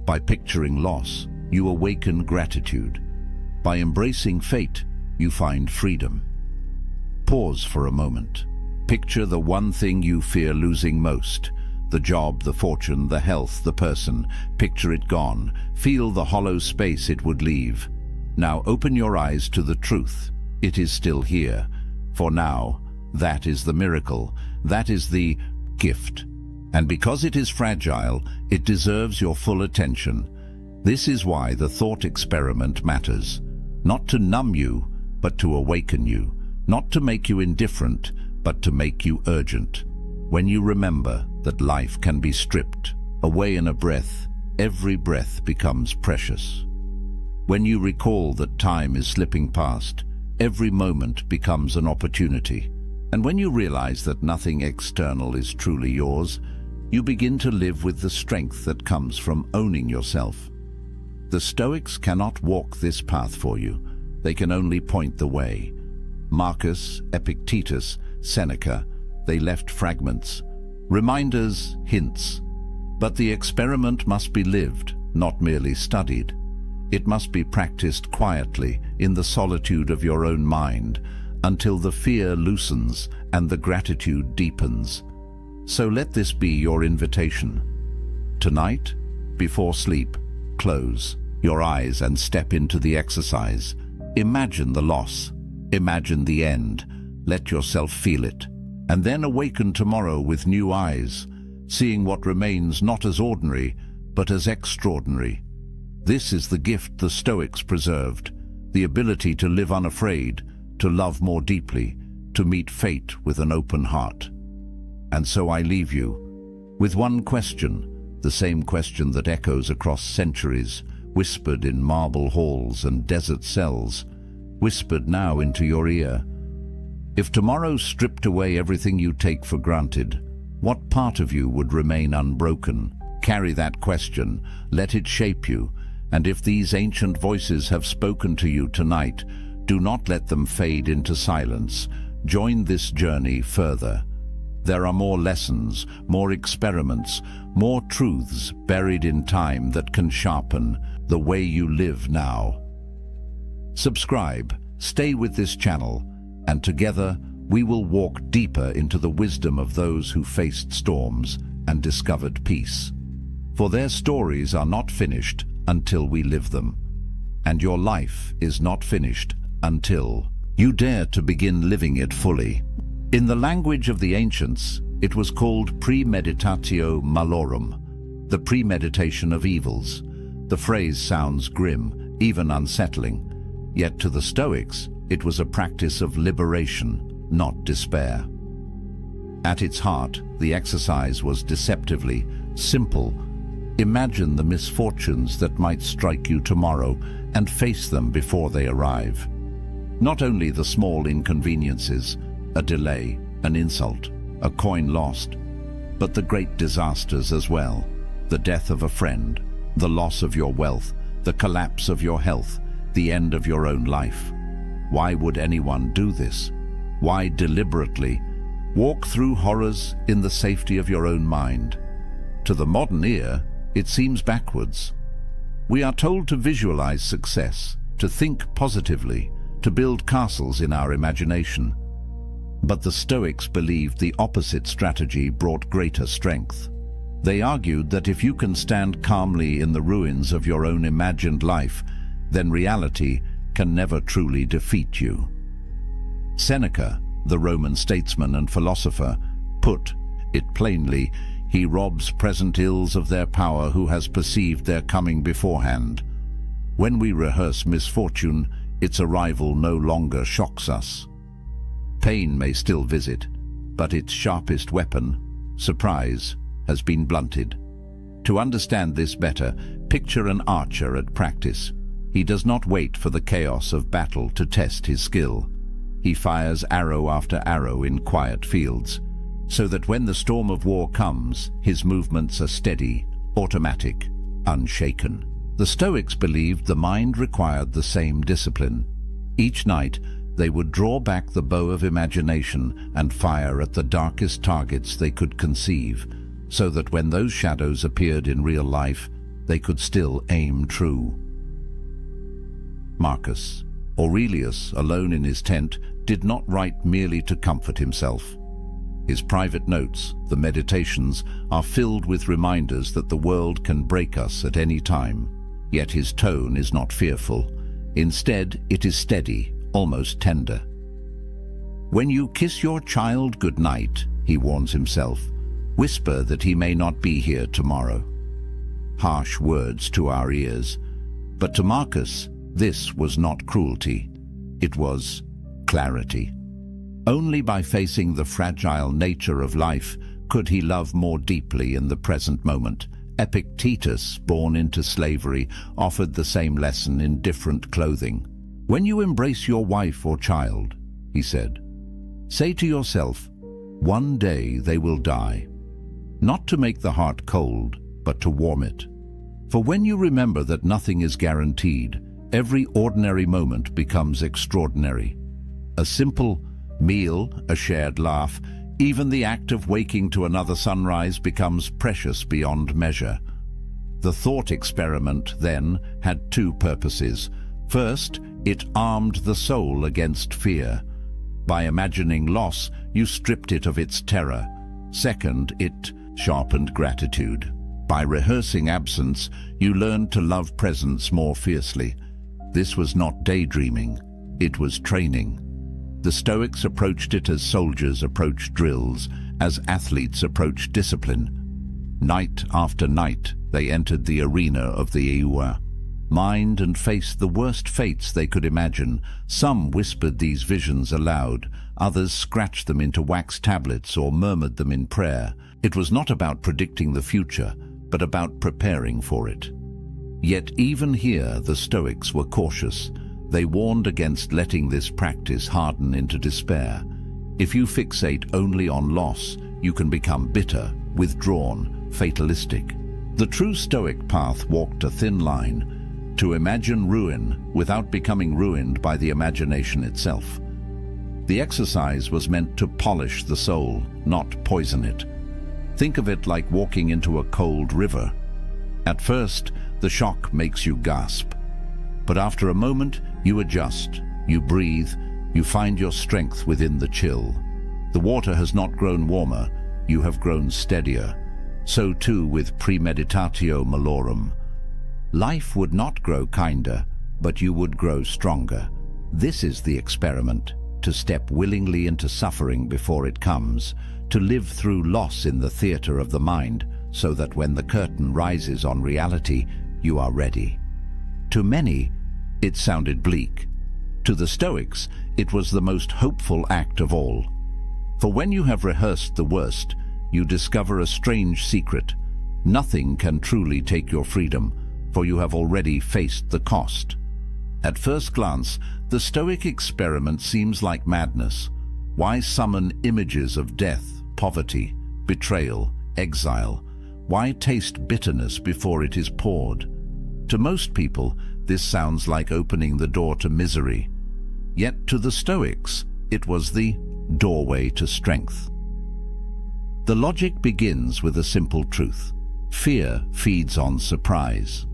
By picturing loss, you awaken gratitude. By embracing fate, you find freedom. Pause for a moment. Picture the one thing you fear losing most. The job, the fortune, the health, the person. Picture it gone. Feel the hollow space it would leave. Now open your eyes to the truth. It is still here. For now, that is the miracle. That is the gift. And because it is fragile, it deserves your full attention. This is why the thought experiment matters. Not to numb you, but to awaken you. Not to make you indifferent, but to make you urgent. When you remember that life can be stripped away in a breath, every breath becomes precious. When you recall that time is slipping past, every moment becomes an opportunity. And when you realize that nothing external is truly yours, you begin to live with the strength that comes from owning yourself. The Stoics cannot walk this path for you. They can only point the way. Marcus, Epictetus, Seneca, they left fragments, reminders, hints. But the experiment must be lived, not merely studied. It must be practiced quietly in the solitude of your own mind until the fear loosens and the gratitude deepens. So let this be your invitation. Tonight, before sleep, close your eyes and step into the exercise. Imagine the loss. Imagine the end. Let yourself feel it. And then awaken tomorrow with new eyes, seeing what remains not as ordinary, but as extraordinary. This is the gift the Stoics preserved, the ability to live unafraid, to love more deeply, to meet fate with an open heart. And so I leave you with one question, the same question that echoes across centuries, whispered in marble halls and desert cells, whispered now into your ear. If tomorrow stripped away everything you take for granted, what part of you would remain unbroken? Carry that question, let it shape you, and if these ancient voices have spoken to you tonight, do not let them fade into silence. Join this journey further. There are more lessons, more experiments, more truths buried in time that can sharpen the way you live now. Subscribe, stay with this channel, and together we will walk deeper into the wisdom of those who faced storms and discovered peace. For their stories are not finished until we live them, and your life is not finished until you dare to begin living it fully. In the language of the ancients, it was called premeditatio malorum, the premeditation of evils. The phrase sounds grim, even unsettling, yet to the Stoics, it was a practice of liberation, not despair. At its heart, the exercise was deceptively simple. Imagine the misfortunes that might strike you tomorrow and face them before they arrive. Not only the small inconveniences, a delay, an insult, a coin lost, but the great disasters as well. The death of a friend, the loss of your wealth, the collapse of your health, the end of your own life. Why would anyone do this? Why deliberately walk through horrors in the safety of your own mind? To the modern ear, it seems backwards. We are told to visualize success, to think positively, to build castles in our imagination. But the Stoics believed the opposite strategy brought greater strength. They argued that if you can stand calmly in the ruins of your own imagined life, then reality can never truly defeat you. Seneca, the Roman statesman and philosopher, put it plainly: he robs present ills of their power who has perceived their coming beforehand. When we rehearse misfortune, its arrival no longer shocks us. Pain may still visit, but its sharpest weapon, surprise, has been blunted. To understand this better, picture an archer at practice. He does not wait for the chaos of battle to test his skill. He fires arrow after arrow in quiet fields, so that when the storm of war comes, his movements are steady, automatic, unshaken. The Stoics believed the mind required the same discipline. Each night, they would draw back the bow of imagination and fire at the darkest targets they could conceive, so that when those shadows appeared in real life, they could still aim true. Marcus Aurelius, alone in his tent, did not write merely to comfort himself. His private notes, the Meditations, are filled with reminders that the world can break us at any time. Yet his tone is not fearful. Instead, it is steady, almost tender. When you kiss your child goodnight, he warns himself, whisper that he may not be here tomorrow. Harsh words to our ears, but to Marcus, this was not cruelty. It was clarity. Only by facing the fragile nature of life could he love more deeply in the present moment. Epictetus, born into slavery, offered the same lesson in different clothing. When you embrace your wife or child, he said, say to yourself, one day they will die. Not to make the heart cold, but to warm it. For when you remember that nothing is guaranteed, every ordinary moment becomes extraordinary. A simple meal, a shared laugh, even the act of waking to another sunrise becomes precious beyond measure. The thought experiment, then, had two purposes. First, it armed the soul against fear. By imagining loss, you stripped it of its terror. Second, it sharpened gratitude. By rehearsing absence, you learned to love presence more fiercely. This was not daydreaming, it was training. The Stoics approached it as soldiers approach drills, as athletes approach discipline. Night after night, they entered the arena of the Eua, mined and faced the worst fates they could imagine. Some whispered these visions aloud, others scratched them into wax tablets or murmured them in prayer. It was not about predicting the future, but about preparing for it. Yet even here the Stoics were cautious. They warned against letting this practice harden into despair. If you fixate only on loss, you can become bitter, withdrawn, fatalistic. The true Stoic path walked a thin line, to imagine ruin without becoming ruined by the imagination itself. The exercise was meant to polish the soul, not poison it. Think of it like walking into a cold river. At first, the shock makes you gasp. But after a moment, you adjust, you breathe, you find your strength within the chill. The water has not grown warmer, you have grown steadier. So too with premeditatio malorum. Life would not grow kinder, but you would grow stronger. This is the experiment, to step willingly into suffering before it comes, to live through loss in the theater of the mind, so that when the curtain rises on reality, you are ready. To many, it sounded bleak. To the Stoics, it was the most hopeful act of all. For when you have rehearsed the worst, you discover a strange secret. Nothing can truly take your freedom, for you have already faced the cost. At first glance, the Stoic experiment seems like madness. Why summon images of death, poverty, betrayal, exile? Why taste bitterness before it is poured? To most people, this sounds like opening the door to misery. Yet to the Stoics, it was the doorway to strength. The logic begins with a simple truth. Fear feeds on surprise.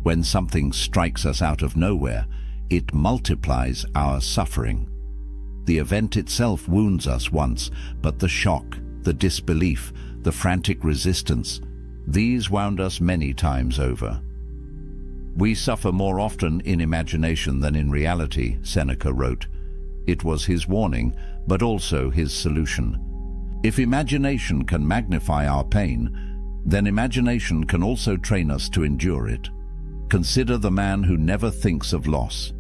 When something strikes us out of nowhere, it multiplies our suffering. The event itself wounds us once, but the shock, the disbelief, the frantic resistance, these wound us many times over. We suffer more often in imagination than in reality, Seneca wrote. It was his warning, but also his solution. If imagination can magnify our pain, then imagination can also train us to endure it. Consider the man who never thinks of loss.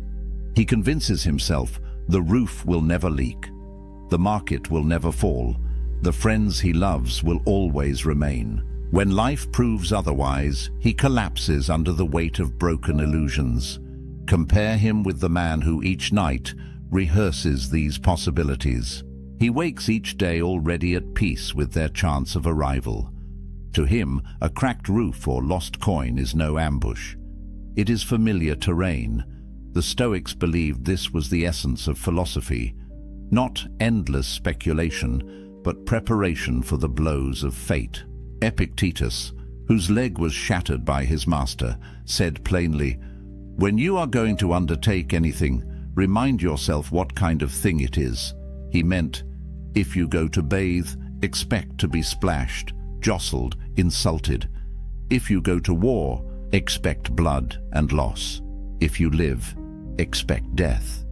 He convinces himself the roof will never leak, the market will never fall, the friends he loves will always remain. When life proves otherwise, he collapses under the weight of broken illusions. Compare him with the man who each night rehearses these possibilities. He wakes each day already at peace with their chance of arrival. To him, a cracked roof or lost coin is no ambush. It is familiar terrain. The Stoics believed this was the essence of philosophy, not endless speculation, but preparation for the blows of fate. Epictetus, whose leg was shattered by his master, said plainly, "When you are going to undertake anything, remind yourself what kind of thing it is." He meant, if you go to bathe, expect to be splashed, jostled, insulted. If you go to war, expect blood and loss. If you live, expect death.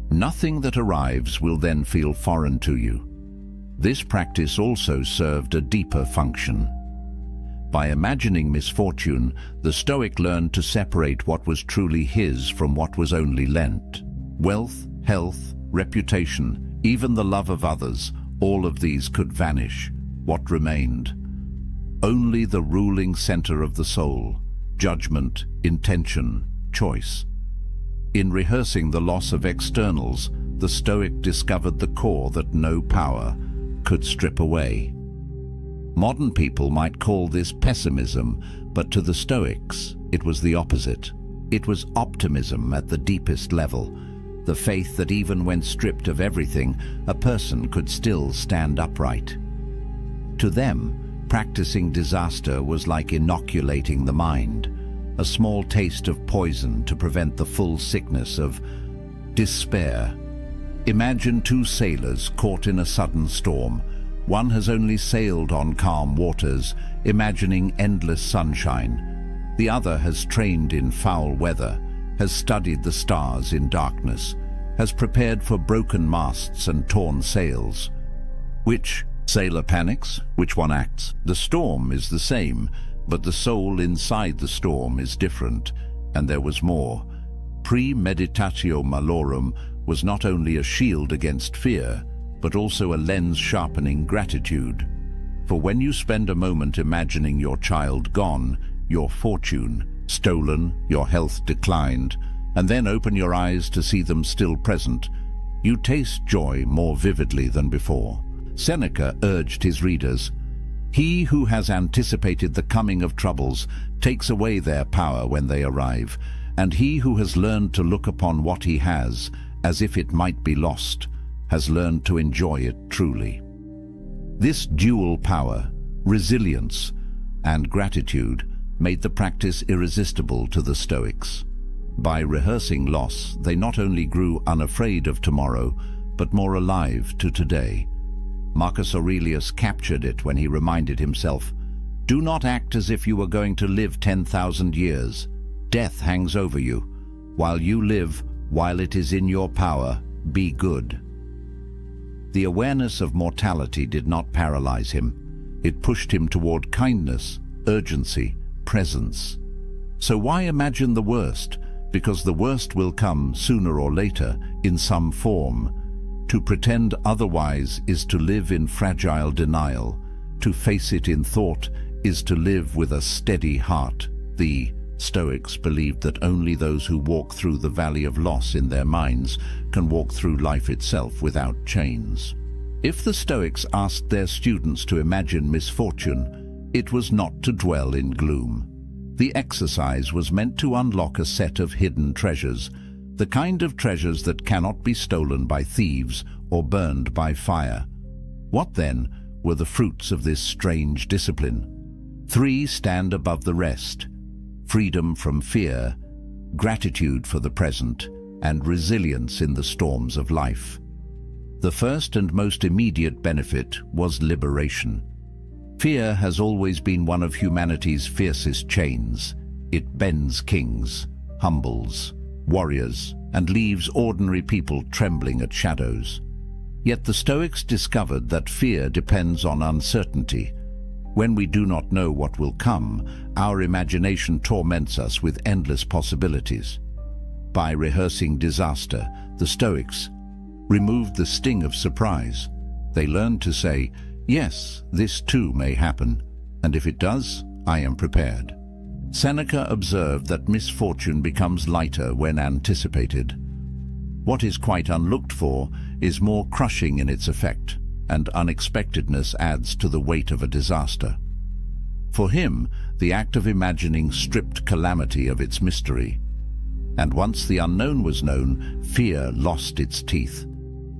Nothing that arrives will then feel foreign to you. This practice also served a deeper function. By imagining misfortune, the Stoic learned to separate what was truly his from what was only lent. Wealth, health, reputation, even the love of others, all of these could vanish. What remained? Only the ruling center of the soul, judgment, intention, choice. In rehearsing the loss of externals, the Stoic discovered the core that no power could strip away. Modern people might call this pessimism, but to the Stoics, it was the opposite. It was optimism at the deepest level, the faith that even when stripped of everything, a person could still stand upright. To them, practicing disaster was like inoculating the mind, a small taste of poison to prevent the full sickness of despair. Imagine two sailors caught in a sudden storm. One has only sailed on calm waters, imagining endless sunshine. The other has trained in foul weather, has studied the stars in darkness, has prepared for broken masts and torn sails. Which sailor panics? Which one acts? The storm is the same, but the soul inside the storm is different, and there was more. Premeditatio malorum was not only a shield against fear, but also a lens sharpening gratitude. For when you spend a moment imagining your child gone, your fortune stolen, your health declined, and then open your eyes to see them still present, you taste joy more vividly than before. Seneca urged his readers, "He who has anticipated the coming of troubles takes away their power when they arrive, and he who has learned to look upon what he has as if it might be lost has learned to enjoy it truly." This dual power, resilience and gratitude, made the practice irresistible to the Stoics. By rehearsing loss, they not only grew unafraid of tomorrow, but more alive to today. Marcus Aurelius captured it when he reminded himself, "Do not act as if you were going to live 10,000 years. Death hangs over you. While you live, while it is in your power, be good." The awareness of mortality did not paralyze him. It pushed him toward kindness, urgency, presence. So why imagine the worst? Because the worst will come sooner or later in some form. To pretend otherwise is to live in fragile denial. To face it in thought is to live with a steady heart. The Stoics believed that only those who walk through the valley of loss in their minds can walk through life itself without chains. If the Stoics asked their students to imagine misfortune, it was not to dwell in gloom. The exercise was meant to unlock a set of hidden treasures, the kind of treasures that cannot be stolen by thieves or burned by fire. What then were the fruits of this strange discipline? 3 stand above the rest: freedom from fear, gratitude for the present, and resilience in the storms of life. The first and most immediate benefit was liberation. Fear has always been one of humanity's fiercest chains. It bends kings, humbles warriors, and leaves ordinary people trembling at shadows. Yet the Stoics discovered that fear depends on uncertainty. When we do not know what will come, our imagination torments us with endless possibilities. By rehearsing disaster, the Stoics removed the sting of surprise. They learned to say, "Yes, this too may happen, and if it does, I am prepared." Seneca observed that misfortune becomes lighter when anticipated. What is quite unlooked for is more crushing in its effect, and unexpectedness adds to the weight of a disaster. For him, the act of imagining stripped calamity of its mystery. And once the unknown was known, fear lost its teeth.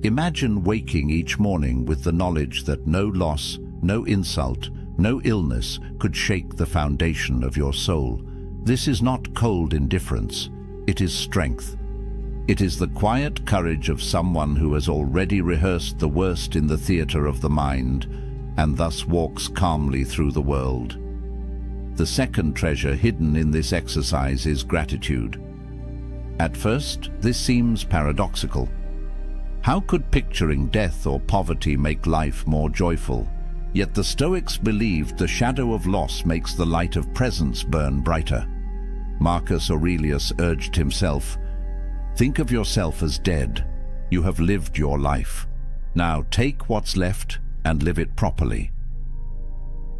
Imagine waking each morning with the knowledge that no loss, no insult, no illness could shake the foundation of your soul. This is not cold indifference, it is strength. It is the quiet courage of someone who has already rehearsed the worst in the theater of the mind, and thus walks calmly through the world. The second treasure hidden in this exercise is gratitude. At first, this seems paradoxical. How could picturing death or poverty make life more joyful? Yet the Stoics believed the shadow of loss makes the light of presence burn brighter. Marcus Aurelius urged himself, "Think of yourself as dead. You have lived your life. Now take what's left and live it properly."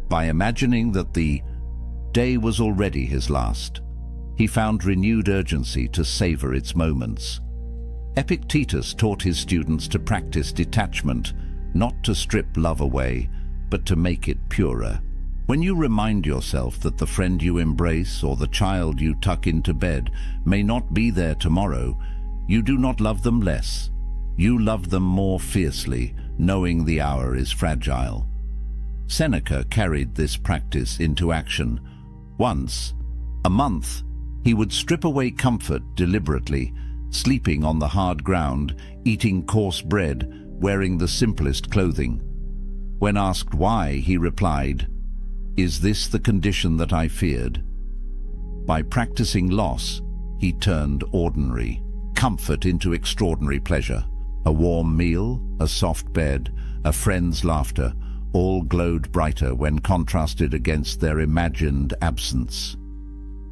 By imagining that the day was already his last, he found renewed urgency to savor its moments. Epictetus taught his students to practice detachment, not to strip love away, but to make it purer. When you remind yourself that the friend you embrace or the child you tuck into bed may not be there tomorrow, you do not love them less. You love them more fiercely, knowing the hour is fragile. Seneca carried this practice into action. Once a month, he would strip away comfort deliberately, sleeping on the hard ground, eating coarse bread, wearing the simplest clothing. When asked why, he replied, "Is this the condition that I feared?" By practicing loss, he turned ordinary comfort into extraordinary pleasure. A warm meal, a soft bed, a friend's laughter, all glowed brighter when contrasted against their imagined absence.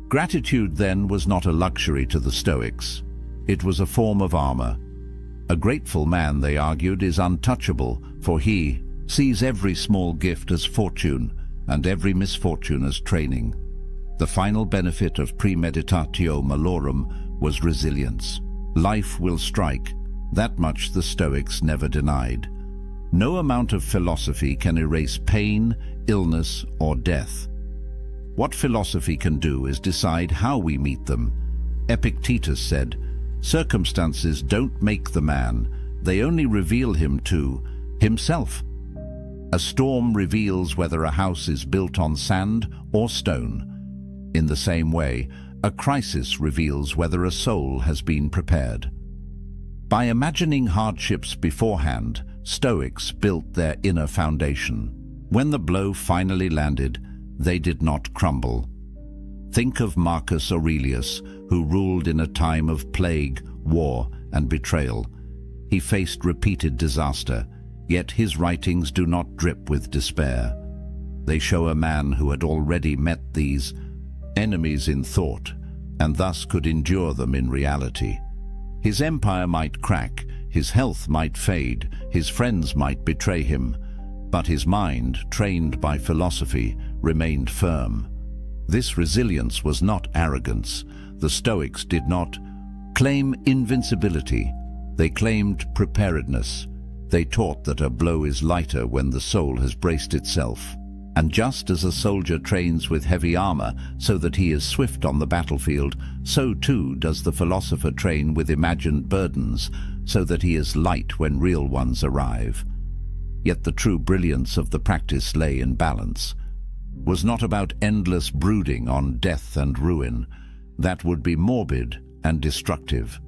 Gratitude, then, was not a luxury to the Stoics. It was a form of armor. A grateful man, they argued, is untouchable, for he sees every small gift as fortune and every misfortune as training. The final benefit of premeditatio malorum was resilience. Life will strike. That much the Stoics never denied. No amount of philosophy can erase pain, illness, or death. What philosophy can do is decide how we meet them. Epictetus said, "Circumstances don't make the man, they only reveal him to himself." A storm reveals whether a house is built on sand or stone. In the same way, a crisis reveals whether a soul has been prepared. By imagining hardships beforehand, Stoics built their inner foundation. When the blow finally landed, they did not crumble. Think of Marcus Aurelius, who ruled in a time of plague, war, and betrayal. He faced repeated disaster, yet his writings do not drip with despair. They show a man who had already met these enemies in thought, and thus could endure them in reality. His empire might crack, his health might fade, his friends might betray him, but his mind, trained by philosophy, remained firm. This resilience was not arrogance. The Stoics did not claim invincibility. They claimed preparedness. They taught that a blow is lighter when the soul has braced itself. And just as a soldier trains with heavy armor so that he is swift on the battlefield, so too does the philosopher train with imagined burdens so that he is light when real ones arrive. Yet the true brilliance of the practice lay in balance. Was not about endless brooding on death and ruin. That would be morbid and destructive.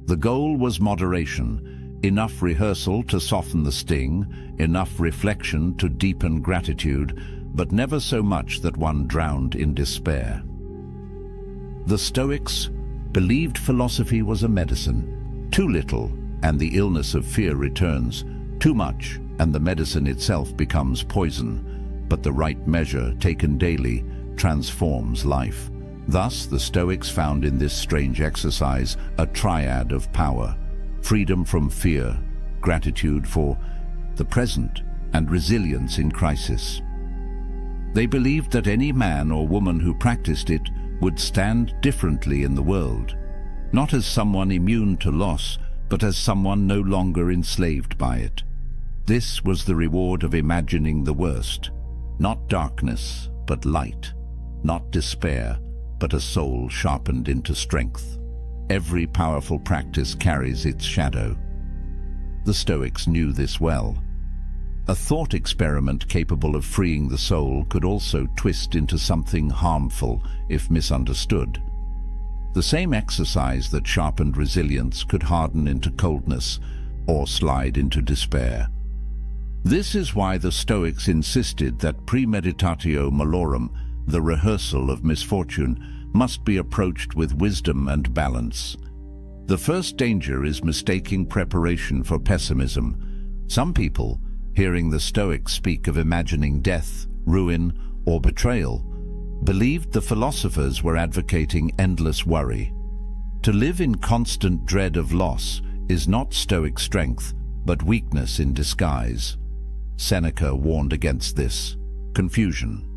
The goal was moderation, enough rehearsal to soften the sting, enough reflection to deepen gratitude, but never so much that one drowned in despair. The Stoics believed philosophy was a medicine. Too little, and the illness of fear returns. Too much, and the medicine itself becomes poison. But the right measure, taken daily, transforms life. Thus, the Stoics found in this strange exercise a triad of power: freedom from fear, gratitude for the present, and resilience in crisis. They believed that any man or woman who practiced it would stand differently in the world, not as someone immune to loss, but as someone no longer enslaved by it. This was the reward of imagining the worst. Not darkness, but light, not despair, but a soul sharpened into strength. Every powerful practice carries its shadow. The Stoics knew this well. A thought experiment capable of freeing the soul could also twist into something harmful if misunderstood. The same exercise that sharpened resilience could harden into coldness or slide into despair. This is why the Stoics insisted that premeditatio malorum, the rehearsal of misfortune, must be approached with wisdom and balance. The first danger is mistaking preparation for pessimism. Some people, hearing the Stoics speak of imagining death, ruin, or betrayal, believed the philosophers were advocating endless worry. To live in constant dread of loss is not Stoic strength, but weakness in disguise. Seneca warned against this confusion.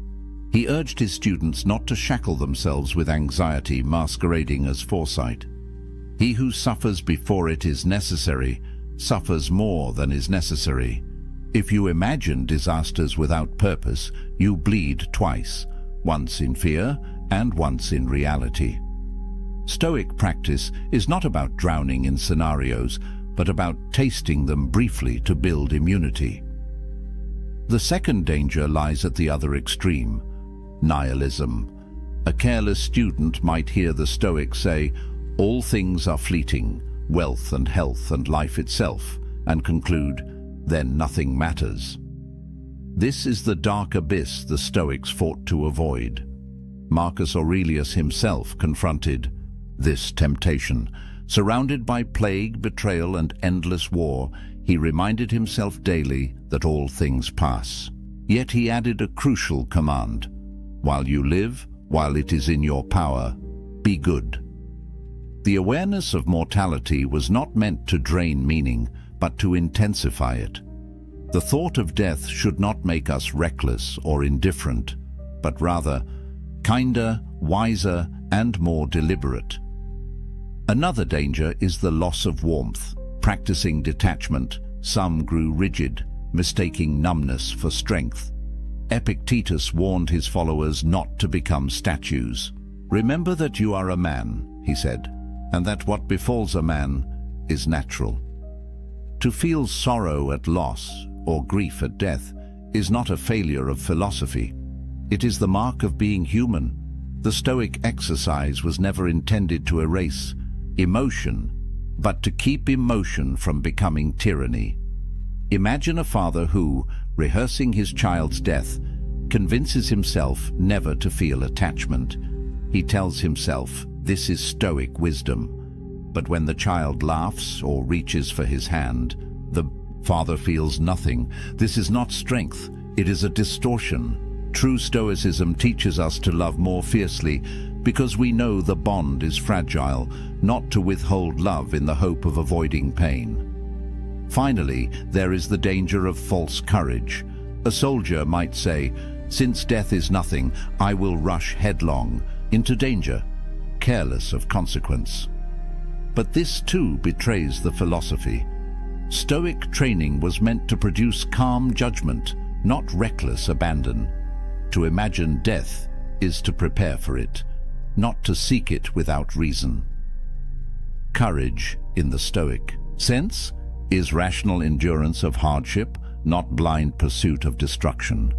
He urged his students not to shackle themselves with anxiety masquerading as foresight. He who suffers before it is necessary suffers more than is necessary. If you imagine disasters without purpose, you bleed twice, once in fear and once in reality. Stoic practice is not about drowning in scenarios, but about tasting them briefly to build immunity. The second danger lies at the other extreme: nihilism. A careless student might hear the Stoics say, "All things are fleeting, wealth and health and life itself," and conclude, "Then nothing matters." This is the dark abyss the Stoics fought to avoid. Marcus Aurelius himself confronted this temptation. Surrounded by plague, betrayal, and endless war, he reminded himself daily that all things pass. Yet he added a crucial command: "While you live, while it is in your power, be good." The awareness of mortality was not meant to drain meaning, but to intensify it. The thought of death should not make us reckless or indifferent, but rather kinder, wiser, and more deliberate. Another danger is the loss of warmth. Practicing detachment, some grew rigid, mistaking numbness for strength. Epictetus warned his followers not to become statues. "Remember that you are a man," he said, "and that what befalls a man is natural." To feel sorrow at loss or grief at death is not a failure of philosophy. It is the mark of being human. The Stoic exercise was never intended to erase emotion, but to keep emotion from becoming tyranny. Imagine a father who, rehearsing his child's death, convinces himself never to feel attachment. He tells himself, "This is Stoic wisdom." But when the child laughs or reaches for his hand, the father feels nothing. This is not strength, it is a distortion. True Stoicism teaches us to love more fiercely because we know the bond is fragile, not to withhold love in the hope of avoiding pain. Finally, there is the danger of false courage. A soldier might say, "Since death is nothing, I will rush headlong into danger," careless of consequence. But this too betrays the philosophy. Stoic training was meant to produce calm judgment, not reckless abandon. To imagine death is to prepare for it, not to seek it without reason. Courage, in the Stoic sense, is rational endurance of hardship, not blind pursuit of destruction.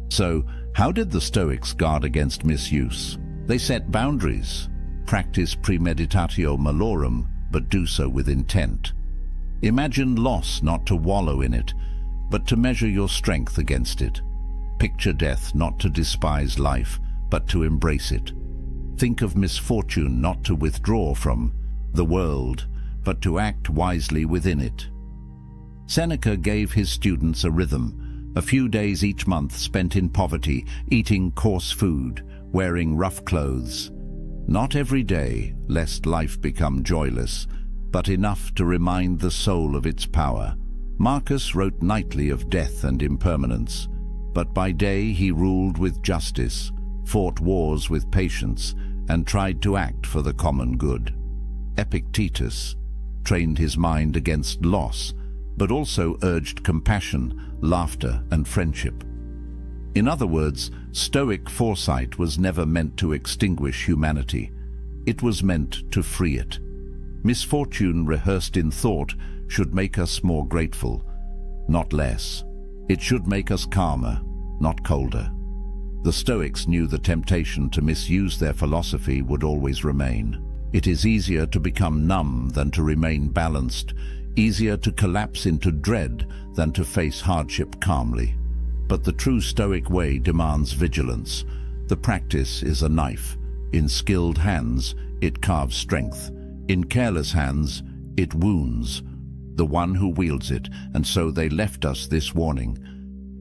So, how did the Stoics guard against misuse? They set boundaries, practice premeditatio malorum, but do so with intent. Imagine loss not to wallow in it, but to measure your strength against it. Picture death not to despise life, but to embrace it. Think of misfortune not to withdraw from the world, but to act wisely within it. Seneca gave his students a rhythm, a few days each month spent in poverty, eating coarse food, wearing rough clothes. Not every day, lest life become joyless, but enough to remind the soul of its power. Marcus wrote nightly of death and impermanence, but by day he ruled with justice, fought wars with patience, and tried to act for the common good. Epictetus trained his mind against loss, but also urged compassion, laughter, and friendship. In other words, Stoic foresight was never meant to extinguish humanity. It was meant to free it. Misfortune rehearsed in thought should make us more grateful, not less. It should make us calmer, not colder. The Stoics knew the temptation to misuse their philosophy would always remain. It is easier to become numb than to remain balanced, easier to collapse into dread than to face hardship calmly. But the true Stoic way demands vigilance. The practice is a knife. In skilled hands, it carves strength. In careless hands, it wounds the one who wields it, and so they left us this warning.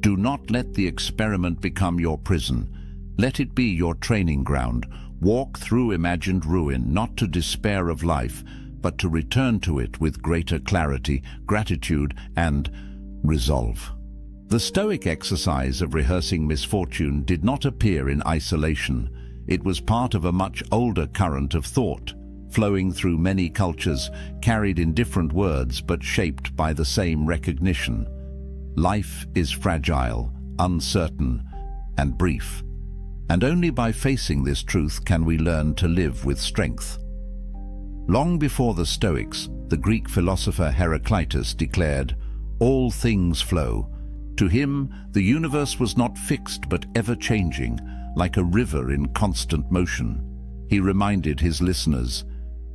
Do not let the experiment become your prison. Let it be your training ground. Walk through imagined ruin, not to despair of life, but to return to it with greater clarity, gratitude, and resolve. The Stoic exercise of rehearsing misfortune did not appear in isolation. It was part of a much older current of thought, flowing through many cultures, carried in different words but shaped by the same recognition. Life is fragile, uncertain, and brief. And only by facing this truth can we learn to live with strength. Long before the Stoics, the Greek philosopher Heraclitus declared, "All things flow." To him, the universe was not fixed but ever-changing, like a river in constant motion. He reminded his listeners,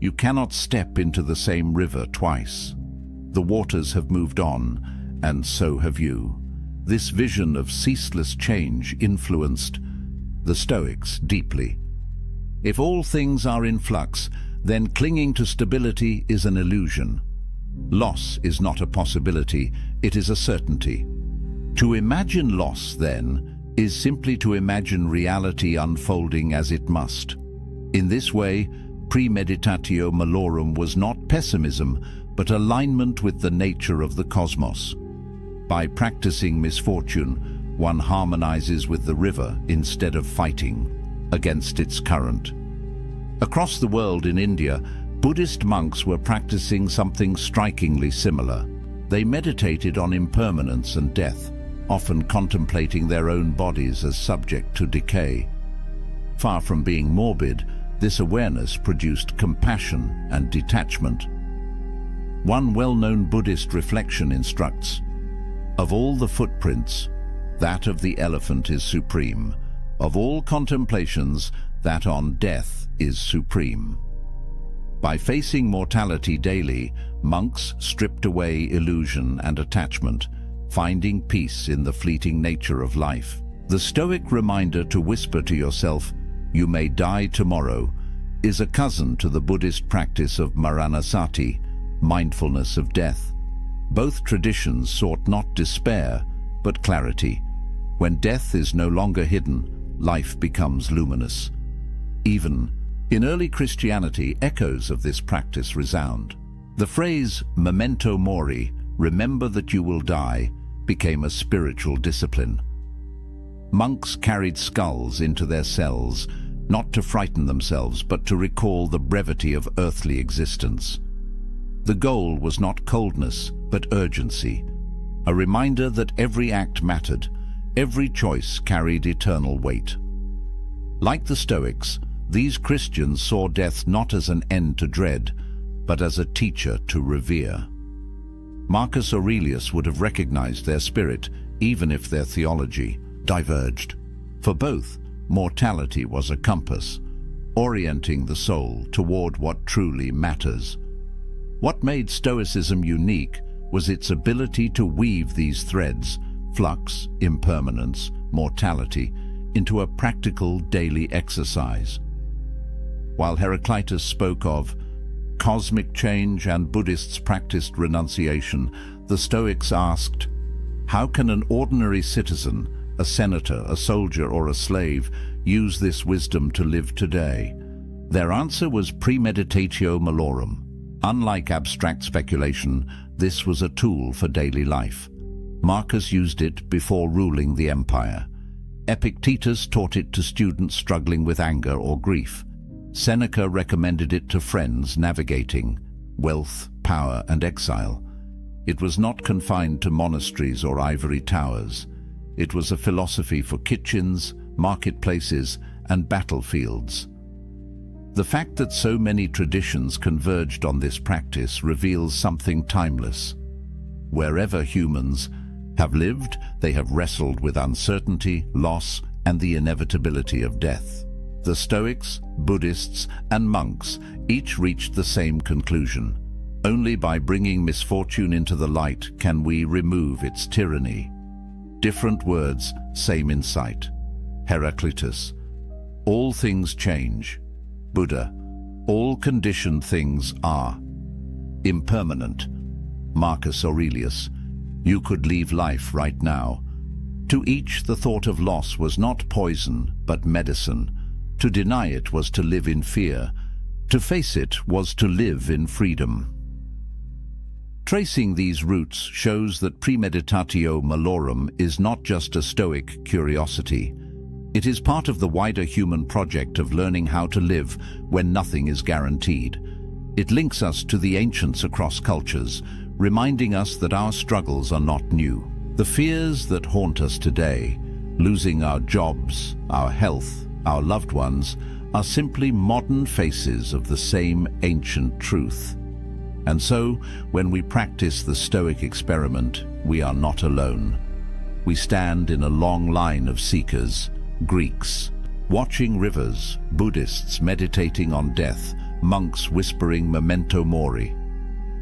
"You cannot step into the same river twice. The waters have moved on, and so have you." This vision of ceaseless change influenced the Stoics deeply. If all things are in flux, then clinging to stability is an illusion. Loss is not a possibility, it is a certainty. To imagine loss, then, is simply to imagine reality unfolding as it must. In this way, premeditatio malorum was not pessimism, but alignment with the nature of the cosmos. By practicing misfortune, one harmonizes with the river instead of fighting against its current. Across the world in India, Buddhist monks were practicing something strikingly similar. They meditated on impermanence and death, often contemplating their own bodies as subject to decay. Far from being morbid, this awareness produced compassion and detachment. One well-known Buddhist reflection instructs, "Of all the footprints, that of the elephant is supreme. Of all contemplations, that on death is supreme." By facing mortality daily, monks stripped away illusion and attachment, finding peace in the fleeting nature of life. The Stoic reminder to whisper to yourself, "You may die tomorrow," is a cousin to the Buddhist practice of maranasati, mindfulness of death. Both traditions sought not despair, but clarity. When death is no longer hidden, life becomes luminous. Even in early Christianity, echoes of this practice resound. The phrase memento mori, remember that you will die, became a spiritual discipline. Monks carried skulls into their cells, not to frighten themselves, but to recall the brevity of earthly existence. The goal was not coldness, but urgency, a reminder that every act mattered, every choice carried eternal weight. Like the Stoics, these Christians saw death not as an end to dread, but as a teacher to revere. Marcus Aurelius would have recognized their spirit, even if their theology diverged. For both, mortality was a compass, orienting the soul toward what truly matters. What made Stoicism unique was its ability to weave these threads, flux, impermanence, mortality, into a practical daily exercise. While Heraclitus spoke of cosmic change and Buddhists practiced renunciation, the Stoics asked, how can an ordinary citizen, a senator, a soldier, or a slave use this wisdom to live today? Their answer was premeditatio malorum. Unlike abstract speculation, this was a tool for daily life. Marcus used it before ruling the empire. Epictetus taught it to students struggling with anger or grief. Seneca recommended it to friends navigating wealth, power, and exile. It was not confined to monasteries or ivory towers. It was a philosophy for kitchens, marketplaces, and battlefields. The fact that so many traditions converged on this practice reveals something timeless. Wherever humans have lived, they have wrestled with uncertainty, loss, and the inevitability of death. The Stoics, Buddhists, and monks each reached the same conclusion. Only by bringing misfortune into the light can we remove its tyranny. Different words, same insight. Heraclitus, all things change. Buddha, all conditioned things are impermanent. Marcus Aurelius, you could leave life right now. To each the thought of loss was not poison, but medicine. To deny it was to live in fear. To face it was to live in freedom. Tracing these roots shows that premeditatio malorum is not just a Stoic curiosity. It is part of the wider human project of learning how to live when nothing is guaranteed. It links us to the ancients across cultures, reminding us that our struggles are not new. The fears that haunt us today, losing our jobs, our health, our loved ones, are simply modern faces of the same ancient truth. And so, when we practice the Stoic experiment, we are not alone. We stand in a long line of seekers, Greeks, watching rivers, Buddhists meditating on death, monks whispering memento mori.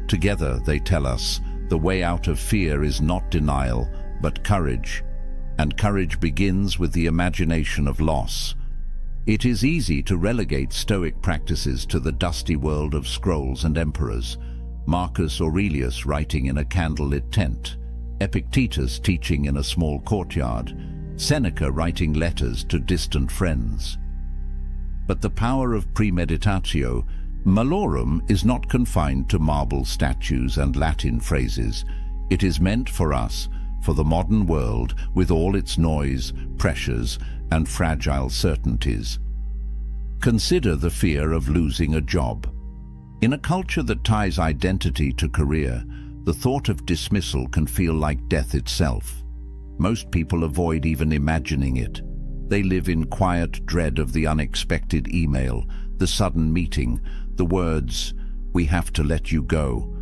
Together they tell us the way out of fear is not denial, but courage. And courage begins with the imagination of loss. It is easy to relegate Stoic practices to the dusty world of scrolls and emperors. Marcus Aurelius writing in a candlelit tent, Epictetus teaching in a small courtyard, Seneca writing letters to distant friends. But the power of premeditatio malorum is not confined to marble statues and Latin phrases. It is meant for us, for the modern world with all its noise, pressures, and fragile certainties. Consider the fear of losing a job. In a culture that ties identity to career, the thought of dismissal can feel like death itself. Most people avoid even imagining it. They live in quiet dread of the unexpected email, the sudden meeting, the words, "We have to let you go."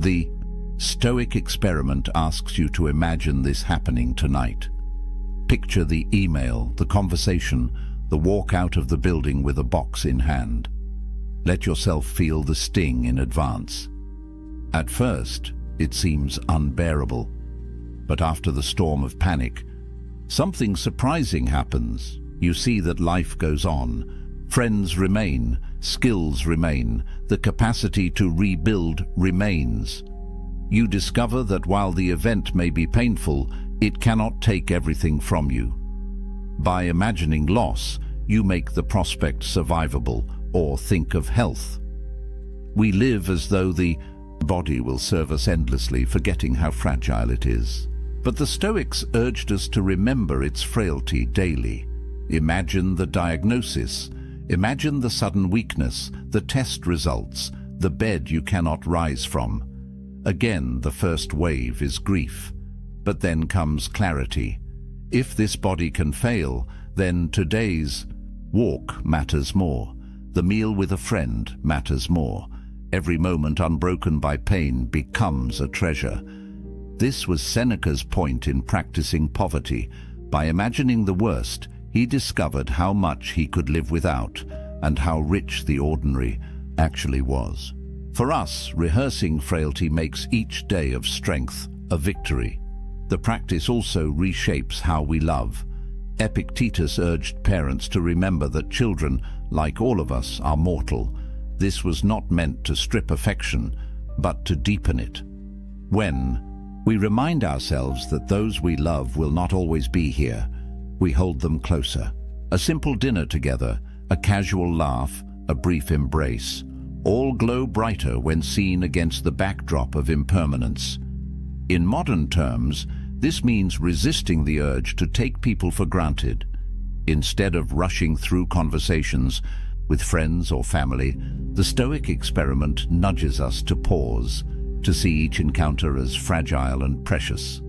The Stoic experiment asks you to imagine this happening tonight. Picture the email, the conversation, the walk out of the building with a box in hand. Let yourself feel the sting in advance. At first, it seems unbearable. But after the storm of panic, something surprising happens. You see that life goes on. Friends remain, skills remain, the capacity to rebuild remains. You discover that while the event may be painful, it cannot take everything from you. By imagining loss, you make the prospect survivable, or think of health. We live as though the body will serve us endlessly, forgetting how fragile it is. But the Stoics urged us to remember its frailty daily. Imagine the diagnosis. Imagine the sudden weakness, the test results, the bed you cannot rise from. Again, the first wave is grief. But then comes clarity. If this body can fail, then today's walk matters more. The meal with a friend matters more. Every moment unbroken by pain becomes a treasure. This was Seneca's point in practicing poverty. By imagining the worst, he discovered how much he could live without and how rich the ordinary actually was. For us, rehearsing frailty makes each day of strength a victory. The practice also reshapes how we love. Epictetus urged parents to remember that children, like all of us, are mortal. This was not meant to strip affection, but to deepen it. When we remind ourselves that those we love will not always be here, we hold them closer. A simple dinner together, a casual laugh, a brief embrace, all glow brighter when seen against the backdrop of impermanence. In modern terms, this means resisting the urge to take people for granted. Instead of rushing through conversations with friends or family, the Stoic experiment nudges us to pause, to see each encounter as fragile and precious.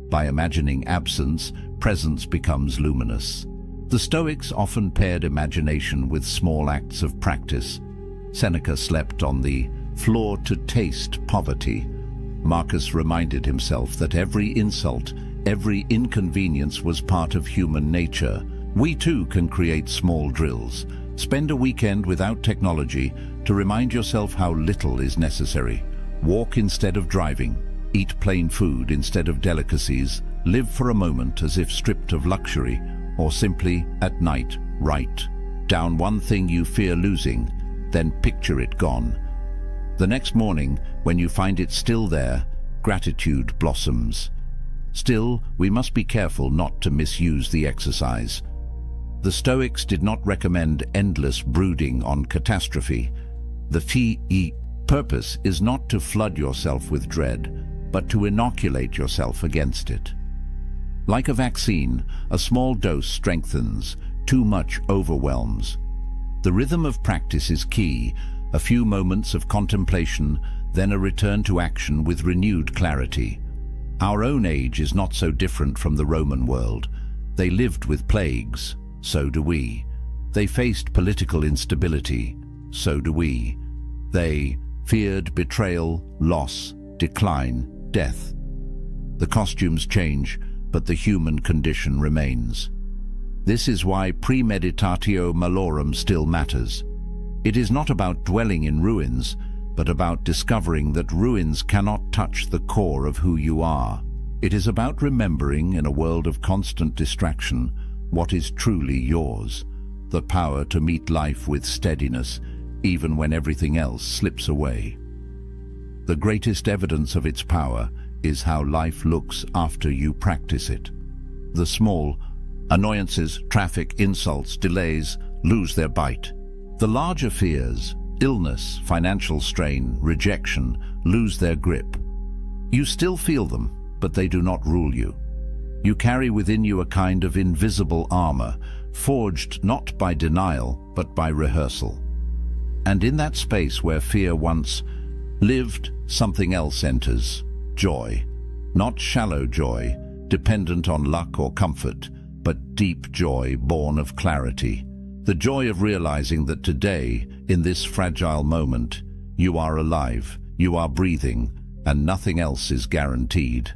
By imagining absence, presence becomes luminous. The Stoics often paired imagination with small acts of practice. Seneca slept on the floor to taste poverty. Marcus reminded himself that every insult, every inconvenience was part of human nature. We too can create small drills. Spend a weekend without technology to remind yourself how little is necessary. Walk instead of driving. Eat plain food instead of delicacies. Live for a moment as if stripped of luxury, or simply, at night, write down one thing you fear losing, then picture it gone. The next morning, when you find it still there, gratitude blossoms. Still, we must be careful not to misuse the exercise. The Stoics did not recommend endless brooding on catastrophe. The purpose is not to flood yourself with dread, but to inoculate yourself against it. Like a vaccine, a small dose strengthens, too much overwhelms. The rhythm of practice is key, a few moments of contemplation, then a return to action with renewed clarity. Our own age is not so different from the Roman world. They lived with plagues, so do we. They faced political instability, so do we. They feared betrayal, loss, decline, death. The costumes change, but the human condition remains. This is why premeditatio malorum still matters. It is not about dwelling in ruins, but about discovering that ruins cannot touch the core of who you are. It is about remembering, in a world of constant distraction, what is truly yours, the power to meet life with steadiness, even when everything else slips away. The greatest evidence of its power is how life looks after you practice it. The small annoyances, traffic, insults, delays, lose their bite. The larger fears, illness, financial strain, rejection, lose their grip. You still feel them, but they do not rule you. You carry within you a kind of invisible armor, forged not by denial, but by rehearsal. And in that space where fear once lived, something else enters, joy. Not shallow joy, dependent on luck or comfort, but deep joy born of clarity. The joy of realizing that today, in this fragile moment, you are alive, you are breathing, and nothing else is guaranteed.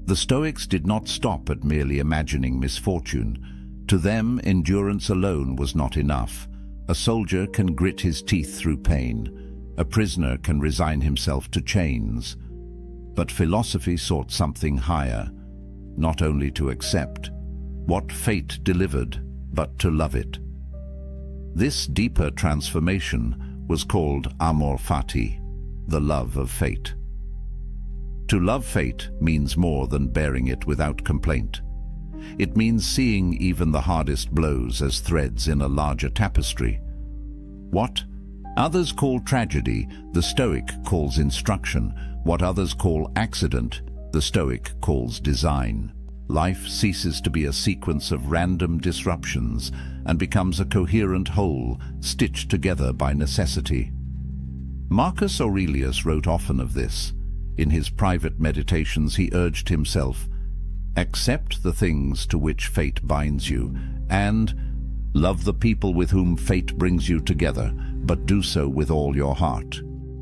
The Stoics did not stop at merely imagining misfortune. To them, endurance alone was not enough. A soldier can grit his teeth through pain. A prisoner can resign himself to chains. But philosophy sought something higher, not only to accept what fate delivered, but to love it. This deeper transformation was called amor fati, the love of fate. To love fate means more than bearing it without complaint. It means seeing even the hardest blows as threads in a larger tapestry. What others call tragedy, the Stoic calls instruction. What others call accident, the Stoic calls design. Life ceases to be a sequence of random disruptions and becomes a coherent whole, stitched together by necessity. Marcus Aurelius wrote often of this. In his private meditations he urged himself, accept the things to which fate binds you, and love the people with whom fate brings you together, but do so with all your heart.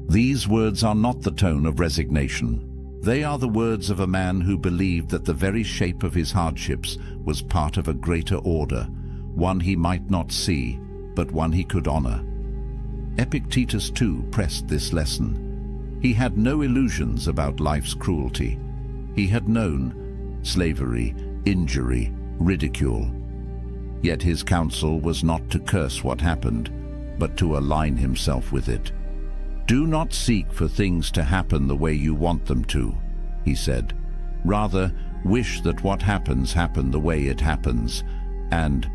These words are not the tone of resignation. They are the words of a man who believed that the very shape of his hardships was part of a greater order, one he might not see, but one he could honor. Epictetus too pressed this lesson. He had no illusions about life's cruelty. He had known slavery, injury, ridicule. Yet his counsel was not to curse what happened, but to align himself with it. Do not seek for things to happen the way you want them to, he said. Rather, wish that what happens happen the way it happens, and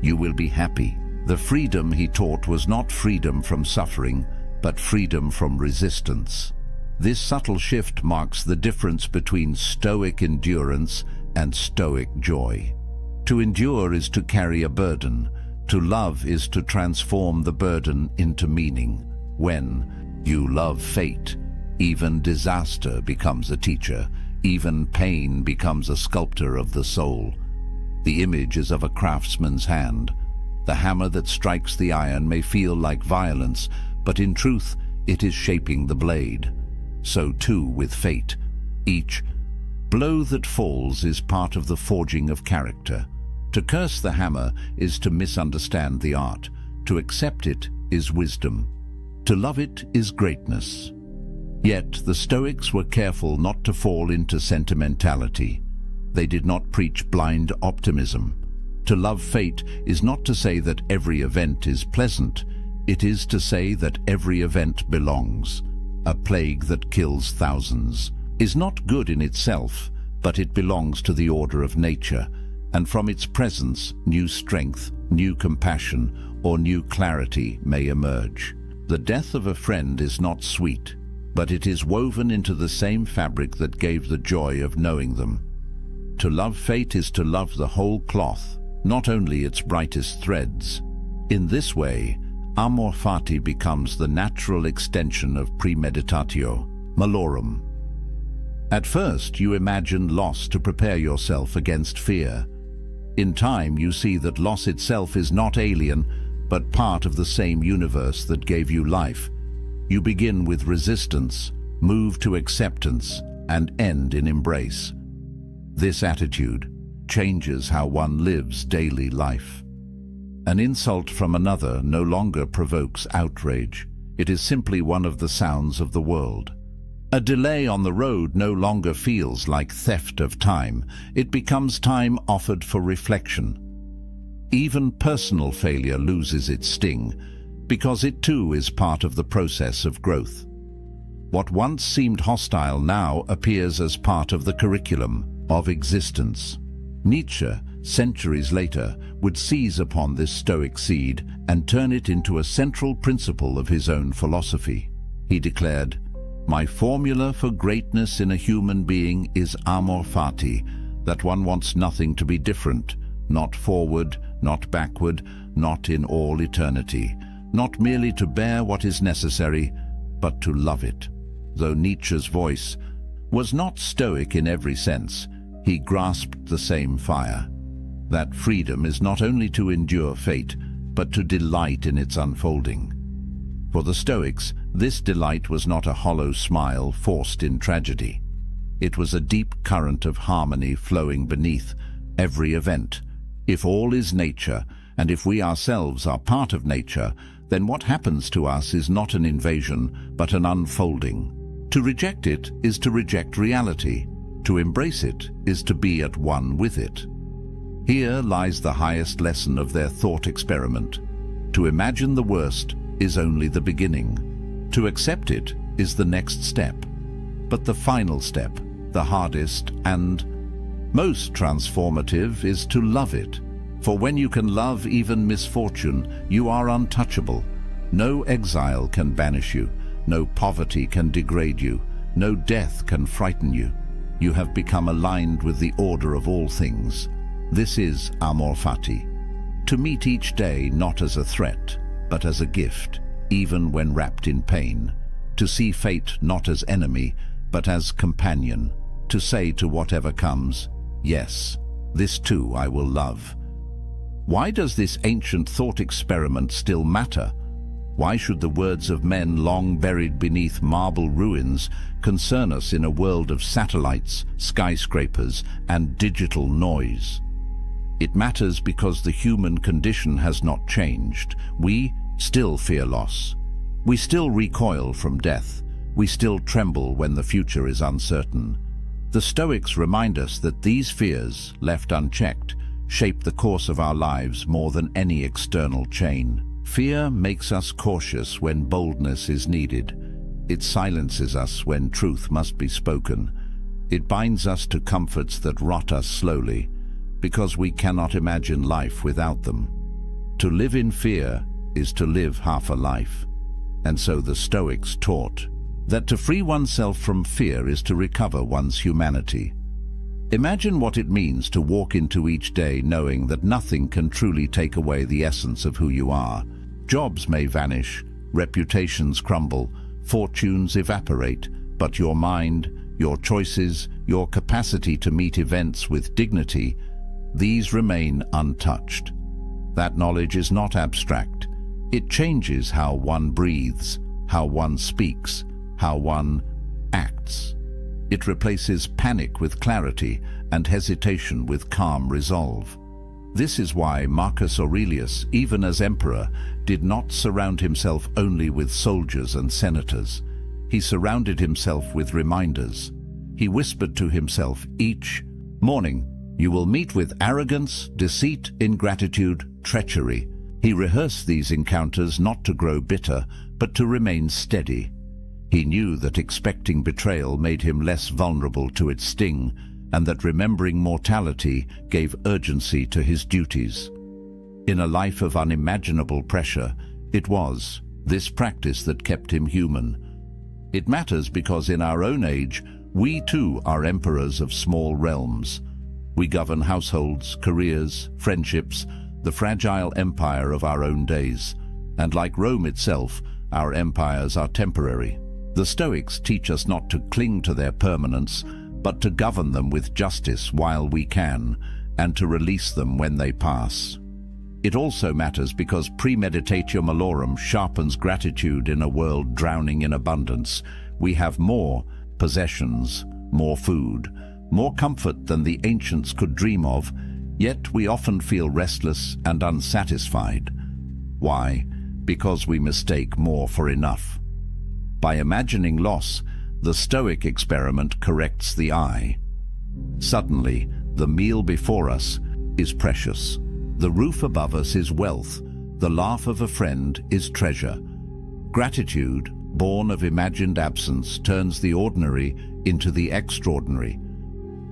you will be happy. The freedom he taught was not freedom from suffering, but freedom from resistance. This subtle shift marks the difference between Stoic endurance and Stoic joy. To endure is to carry a burden. To love is to transform the burden into meaning. When you love fate, even disaster becomes a teacher. Even pain becomes a sculptor of the soul. The image is of a craftsman's hand. The hammer that strikes the iron may feel like violence, but in truth it is shaping the blade. So too with fate. Each blow that falls is part of the forging of character. To curse the hammer is to misunderstand the art. To accept it is wisdom. To love it is greatness. Yet the Stoics were careful not to fall into sentimentality. They did not preach blind optimism. To love fate is not to say that every event is pleasant. It is to say that every event belongs. A plague that kills thousands is not good in itself, but it belongs to the order of nature, and from its presence, new strength, new compassion, or new clarity may emerge. The death of a friend is not sweet, but it is woven into the same fabric that gave the joy of knowing them. To love fate is to love the whole cloth, not only its brightest threads. In this way, amor fati becomes the natural extension of premeditatio, malorum. At first, you imagine loss to prepare yourself against fear. In time, you see that loss itself is not alien, but part of the same universe that gave you life. You begin with resistance, move to acceptance, and end in embrace. This attitude changes how one lives daily life. An insult from another no longer provokes outrage. It is simply one of the sounds of the world. A delay on the road no longer feels like theft of time. It becomes time offered for reflection. Even personal failure loses its sting, because it too is part of the process of growth. What once seemed hostile now appears as part of the curriculum of existence. Nietzsche, centuries later, would seize upon this Stoic seed and turn it into a central principle of his own philosophy. He declared, "My formula for greatness in a human being is amor fati, that one wants nothing to be different, not forward, not backward, not in all eternity, not merely to bear what is necessary, but to love it." Though Nietzsche's voice was not Stoic in every sense, he grasped the same fire. That freedom is not only to endure fate, but to delight in its unfolding. For the Stoics, this delight was not a hollow smile forced in tragedy. It was a deep current of harmony flowing beneath every event. If all is nature, and if we ourselves are part of nature, then what happens to us is not an invasion, but an unfolding. To reject it is to reject reality. To embrace it is to be at one with it. Here lies the highest lesson of their thought experiment. To imagine the worst is only the beginning. To accept it is the next step. But the final step, the hardest and most transformative, is to love it. For when you can love even misfortune, you are untouchable. No exile can banish you. No poverty can degrade you. No death can frighten you. You have become aligned with the order of all things. This is amor fati. To meet each day not as a threat, but as a gift, even when wrapped in pain. To see fate not as enemy, but as companion. To say to whatever comes, yes, this too I will love. Why does this ancient thought experiment still matter? Why should the words of men long buried beneath marble ruins concern us in a world of satellites, skyscrapers, and digital noise? It matters because the human condition has not changed. We still fear loss. We still recoil from death. We still tremble when the future is uncertain. The Stoics remind us that these fears, left unchecked, shape the course of our lives more than any external chain. Fear makes us cautious when boldness is needed. It silences us when truth must be spoken. It binds us to comforts that rot us slowly, because we cannot imagine life without them. To live in fear is to live half a life. And so the Stoics taught that to free oneself from fear is to recover one's humanity. Imagine what it means to walk into each day knowing that nothing can truly take away the essence of who you are. Jobs may vanish, reputations crumble, fortunes evaporate, but your mind, your choices, your capacity to meet events with dignity, these remain untouched. That knowledge is not abstract. It changes how one breathes, how one speaks, how one acts. It replaces panic with clarity and hesitation with calm resolve. This is why Marcus Aurelius, even as emperor, did not surround himself only with soldiers and senators. He surrounded himself with reminders. He whispered to himself each morning, "You will meet with arrogance, deceit, ingratitude, treachery." He rehearsed these encounters not to grow bitter, but to remain steady. He knew that expecting betrayal made him less vulnerable to its sting, and that remembering mortality gave urgency to his duties. In a life of unimaginable pressure, it was this practice that kept him human. It matters because in our own age, we too are emperors of small realms. We govern households, careers, friendships, the fragile empire of our own days. And like Rome itself, our empires are temporary. The Stoics teach us not to cling to their permanence, but to govern them with justice while we can, and to release them when they pass. It also matters because premeditatio malorum sharpens gratitude in a world drowning in abundance. We have more possessions, more food, more comfort than the ancients could dream of, yet we often feel restless and unsatisfied. Why? Because we mistake more for enough. By imagining loss, the Stoic experiment corrects the eye. Suddenly, the meal before us is precious. The roof above us is wealth. The laugh of a friend is treasure. Gratitude, born of imagined absence, turns the ordinary into the extraordinary.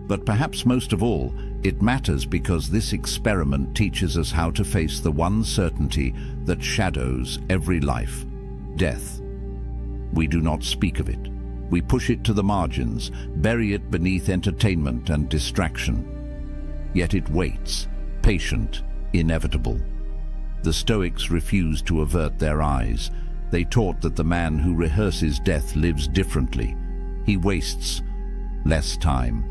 But perhaps most of all, it matters because this experiment teaches us how to face the one certainty that shadows every life: death. We do not speak of it. We push it to the margins, bury it beneath entertainment and distraction. Yet it waits, patient, inevitable. The Stoics refused to avert their eyes. They taught that the man who rehearses death lives differently. He wastes less time.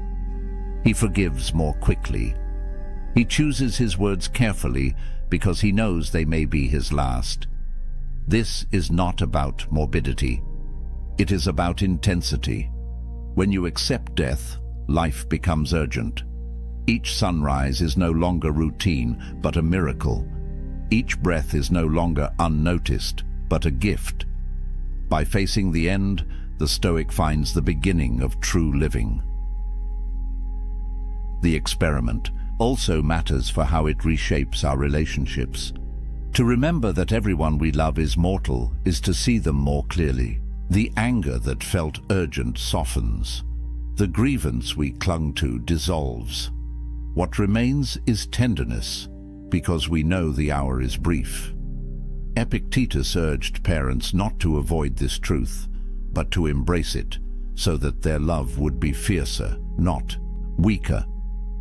He forgives more quickly. He chooses his words carefully because he knows they may be his last. This is not about morbidity. It is about intensity. When you accept death, life becomes urgent. Each sunrise is no longer routine, but a miracle. Each breath is no longer unnoticed, but a gift. By facing the end, the Stoic finds the beginning of true living. The experiment also matters for how it reshapes our relationships. To remember that everyone we love is mortal is to see them more clearly. The anger that felt urgent softens. The grievance we clung to dissolves. What remains is tenderness, because we know the hour is brief. Epictetus urged parents not to avoid this truth, but to embrace it, so that their love would be fiercer, not weaker.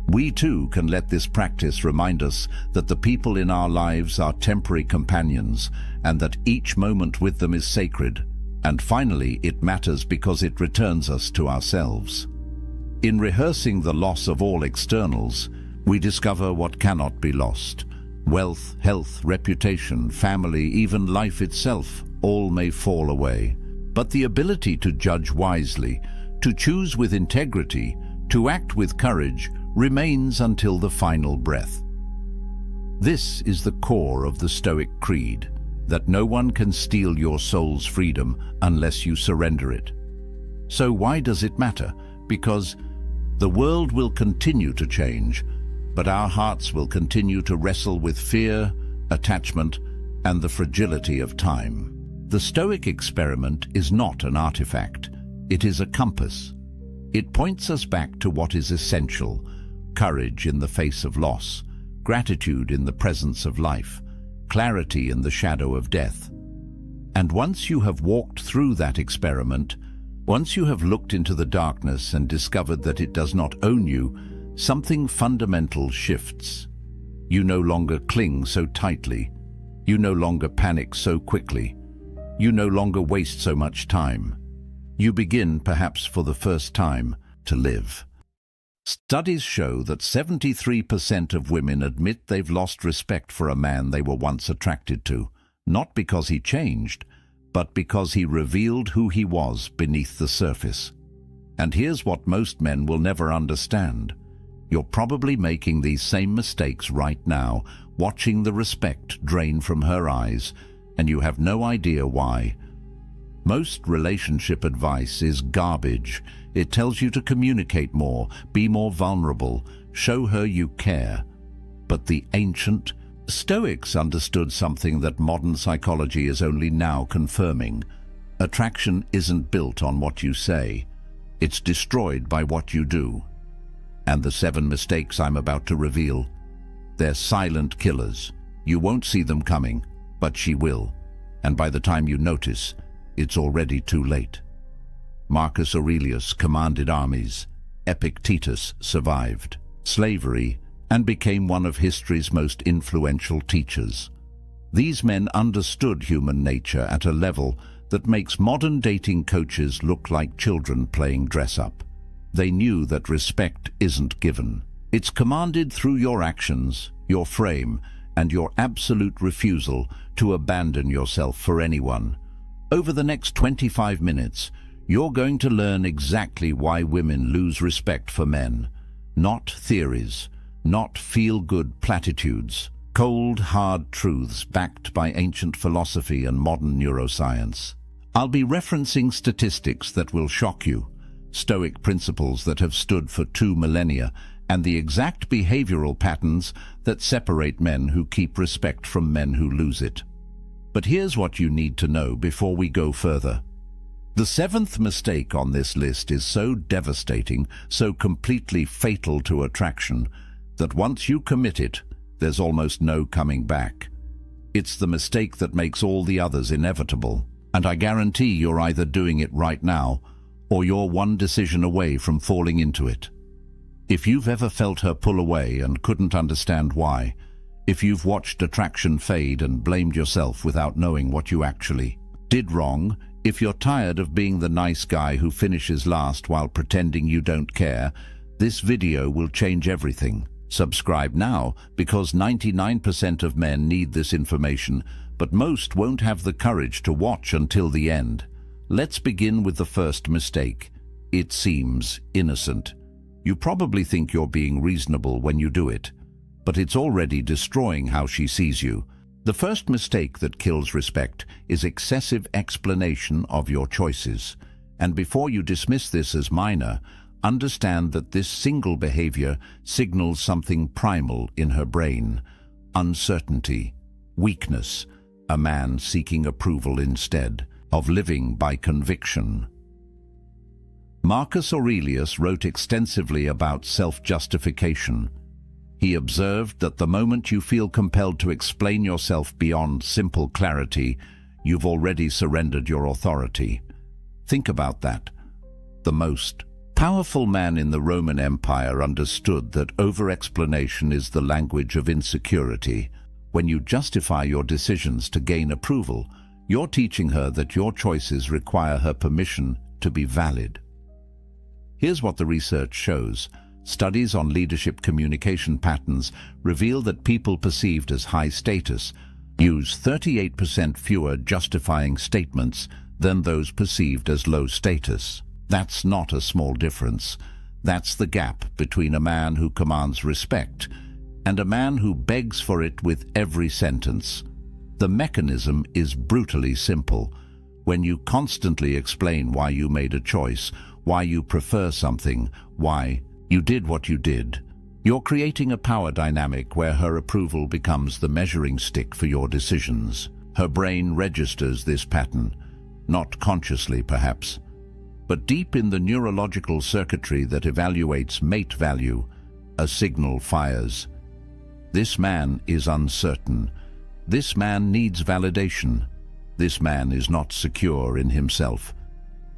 We too can let this practice remind us that the people in our lives are temporary companions, and that each moment with them is sacred. And finally, it matters because it returns us to ourselves. In rehearsing the loss of all externals, we discover what cannot be lost. Wealth, health, reputation, family, even life itself, all may fall away. But the ability to judge wisely, to choose with integrity, to act with courage, remains until the final breath. This is the core of the Stoic creed, that no one can steal your soul's freedom unless you surrender it. So why does it matter? Because the world will continue to change, but our hearts will continue to wrestle with fear, attachment, and the fragility of time. The Stoic experiment is not an artifact. It is a compass. It points us back to what is essential: courage in the face of loss, gratitude in the presence of life, clarity in the shadow of death. And once you have walked through that experiment, once you have looked into the darkness and discovered that it does not own you, something fundamental shifts. You no longer cling so tightly. You no longer panic so quickly. You no longer waste so much time. You begin, perhaps for the first time, to live. Studies show that 73% of women admit they've lost respect for a man they were once attracted to, not because he changed, but because he revealed who he was beneath the surface. And here's what most men will never understand. You're probably making these same mistakes right now, watching the respect drain from her eyes, and you have no idea why. Most relationship advice is garbage. It tells you to communicate more, be more vulnerable, show her you care. But the ancient Stoics understood something that modern psychology is only now confirming. Attraction isn't built on what you say. It's destroyed by what you do. And the 7 mistakes I'm about to reveal, they're silent killers. You won't see them coming, but she will. And by the time you notice, it's already too late. Marcus Aurelius commanded armies. Epictetus survived slavery and became one of history's most influential teachers. These men understood human nature at a level that makes modern dating coaches look like children playing dress-up. They knew that respect isn't given. It's commanded through your actions, your frame, and your absolute refusal to abandon yourself for anyone. Over the next 25 minutes, you're going to learn exactly why women lose respect for men. Not theories, not feel-good platitudes. Cold, hard truths backed by ancient philosophy and modern neuroscience. I'll be referencing statistics that will shock you, Stoic principles that have stood for 2 millennia, and the exact behavioral patterns that separate men who keep respect from men who lose it. But here's what you need to know before we go further. The 7th mistake on this list is so devastating, so completely fatal to attraction, that once you commit it, there's almost no coming back. It's the mistake that makes all the others inevitable, and I guarantee you're either doing it right now, or you're one decision away from falling into it. If you've ever felt her pull away and couldn't understand why, if you've watched attraction fade and blamed yourself without knowing what you actually did wrong, if you're tired of being the nice guy who finishes last while pretending you don't care, this video will change everything. Subscribe now, because 99% of men need this information, but most won't have the courage to watch until the end. Let's begin with the first mistake. It seems innocent. You probably think you're being reasonable when you do it, but it's already destroying how she sees you. The first mistake that kills respect is excessive explanation of your choices. And before you dismiss this as minor, understand that this single behavior signals something primal in her brain: uncertainty, weakness, a man seeking approval instead of living by conviction. Marcus Aurelius wrote extensively about self-justification. He observed that the moment you feel compelled to explain yourself beyond simple clarity, you've already surrendered your authority. Think about that. The most powerful man in the Roman Empire understood that over-explanation is the language of insecurity. When you justify your decisions to gain approval, you're teaching her that your choices require her permission to be valid. Here's what the research shows. Studies on leadership communication patterns reveal that people perceived as high status use 38% fewer justifying statements than those perceived as low status. That's not a small difference. That's the gap between a man who commands respect and a man who begs for it with every sentence. The mechanism is brutally simple. When you constantly explain why you made a choice, why you prefer something, why you did what you did, you're creating a power dynamic where her approval becomes the measuring stick for your decisions. Her brain registers this pattern, not consciously perhaps, but deep in the neurological circuitry that evaluates mate value, a signal fires. This man is uncertain. This man needs validation. This man is not secure in himself.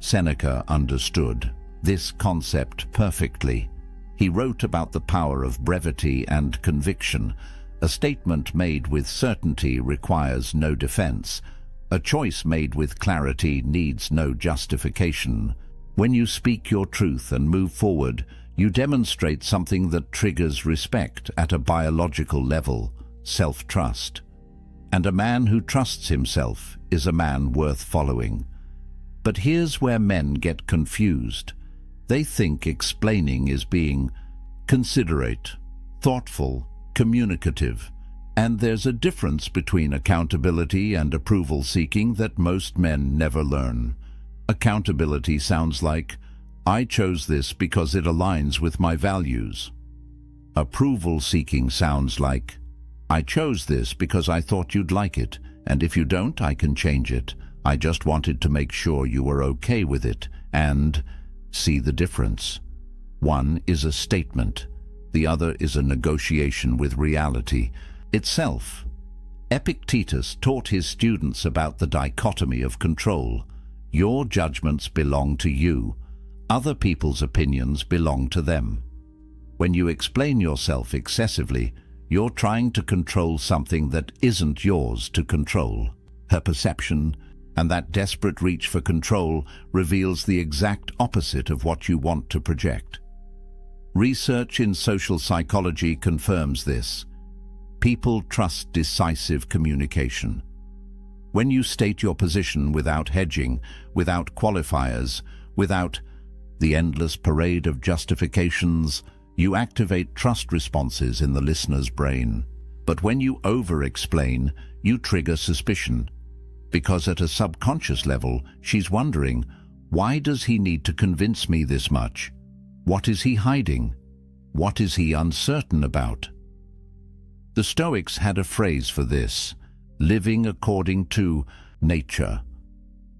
Seneca understood this concept perfectly. He wrote about the power of brevity and conviction. A statement made with certainty requires no defense. A choice made with clarity needs no justification. When you speak your truth and move forward, You demonstrate something that triggers respect at a biological level, self-trust. And a man who trusts himself is a man worth following. But here's where men get confused. They think explaining is being considerate, thoughtful, communicative. And there's a difference between accountability and approval seeking that most men never learn. Accountability sounds like, I chose this because it aligns with my values. Approval seeking sounds like, I chose this because I thought you'd like it, and if you don't, I can change it. I just wanted to make sure you were okay with it. And see the difference. One is a statement. The other is a negotiation with reality itself. Epictetus taught his students about the dichotomy of control. Your judgments belong to you. Other people's opinions belong to them. When you explain yourself excessively, you're trying to control something that isn't yours to control. Her perception and that desperate reach for control reveals the exact opposite of what you want to project. Research in social psychology confirms this. People trust decisive communication. When you state your position without hedging, without qualifiers, without the endless parade of justifications, you activate trust responses in the listener's brain. But when you over-explain, you trigger suspicion. Because at a subconscious level, she's wondering, why does he need to convince me this much? What is he hiding? What is he uncertain about? The Stoics had a phrase for this, living according to nature.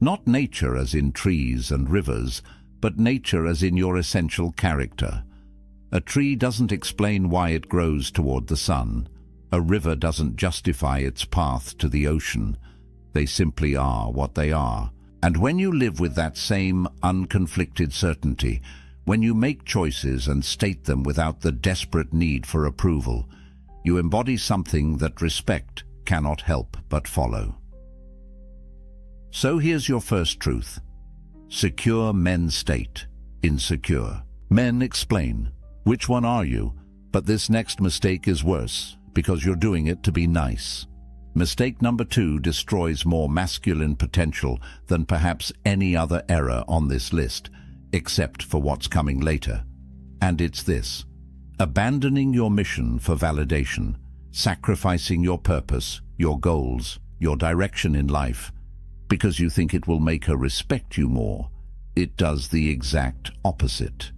Not nature as in trees and rivers, but nature as in your essential character. A tree doesn't explain why it grows toward the sun. A river doesn't justify its path to the ocean. They simply are what they are. And when you live with that same unconflicted certainty, when you make choices and state them without the desperate need for approval, you embody something that respect cannot help but follow. So here's your first truth. Secure men state, insecure. Men explain, which one are you? But this next mistake is worse, because you're doing it to be nice. Mistake number 2 destroys more masculine potential than perhaps any other error on this list, except for what's coming later. And it's this: abandoning your mission for validation, sacrificing your purpose, your goals, your direction in life, because you think it will make her respect you more. It does the exact opposite.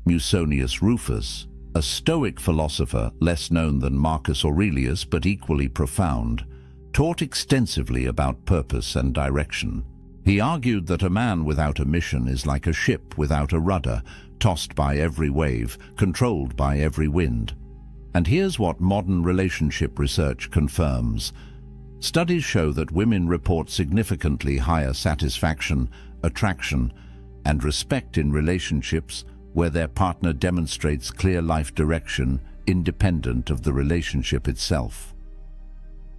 Musonius Rufus, a Stoic philosopher less known than Marcus Aurelius but equally profound, taught extensively about purpose and direction. He argued that a man without a mission is like a ship without a rudder, tossed by every wave, controlled by every wind. And here's what modern relationship research confirms. Studies show that women report significantly higher satisfaction, attraction, and respect in relationships where their partner demonstrates clear life direction independent of the relationship itself.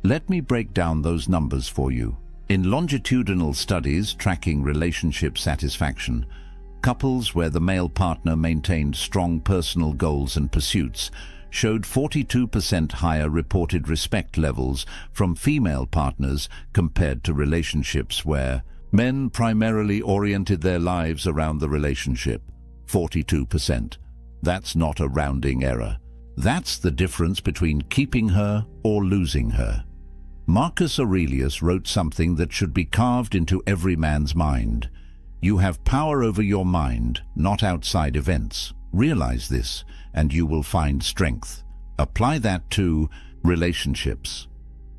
Let me break down those numbers for you. In longitudinal studies tracking relationship satisfaction, couples where the male partner maintained strong personal goals and pursuits showed 42% higher reported respect levels from female partners compared to relationships where men primarily oriented their lives around the relationship. 42%. That's not a rounding error. That's the difference between keeping her or losing her. Marcus Aurelius wrote something that should be carved into every man's mind. You have power over your mind, not outside events. Realize this, and you will find strength. Apply that to relationships.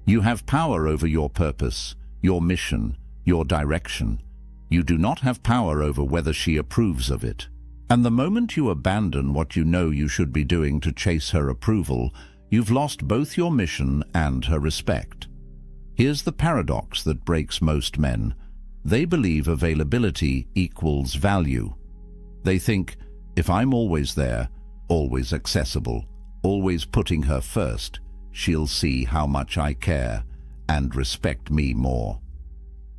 You have power over your purpose, your mission, your direction. You do not have power over whether she approves of it. And the moment you abandon what you know you should be doing to chase her approval, you've lost both your mission and her respect. Here's the paradox that breaks most men. They believe availability equals value. They think, if I'm always there, always accessible, always putting her first, she'll see how much I care and respect me more.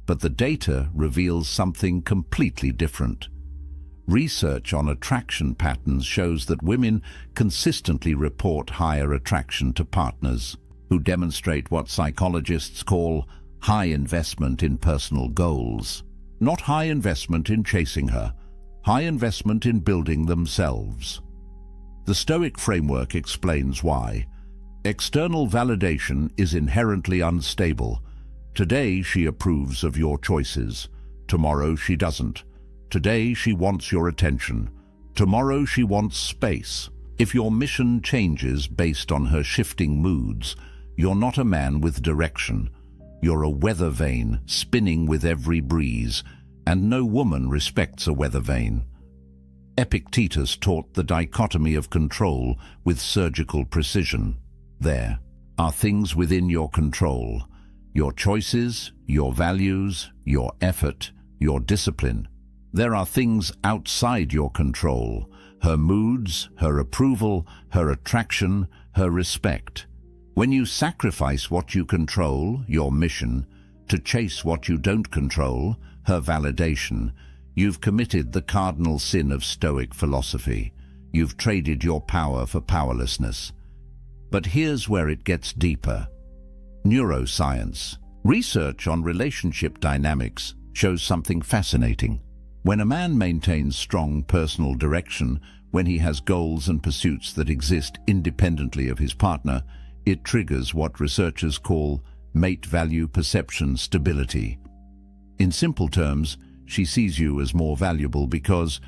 But the data reveals something completely different. Research on attraction patterns shows that women consistently report higher attraction to partners who demonstrate what psychologists call high investment in personal goals. Not high investment in chasing her, high investment in building themselves. The Stoic framework explains why. External validation is inherently unstable. Today she approves of your choices. Tomorrow she doesn't. Today she wants your attention. Tomorrow she wants space. If your mission changes based on her shifting moods, you're not a man with direction. You're a weather vane spinning with every breeze, and no woman respects a weather vane. Epictetus taught the dichotomy of control with surgical precision. There are things within your control: your choices, your values, your effort, your discipline. There are things outside your control: her moods, her approval, her attraction, her respect. When you sacrifice what you control, your mission, to chase what you don't control, her validation, you've committed the cardinal sin of Stoic philosophy. You've traded your power for powerlessness. But here's where it gets deeper. Neuroscience. Research on relationship dynamics shows something fascinating. When a man maintains strong personal direction, when he has goals and pursuits that exist independently of his partner, it triggers what researchers call mate value perception stability. In simple terms, she sees you as more valuable because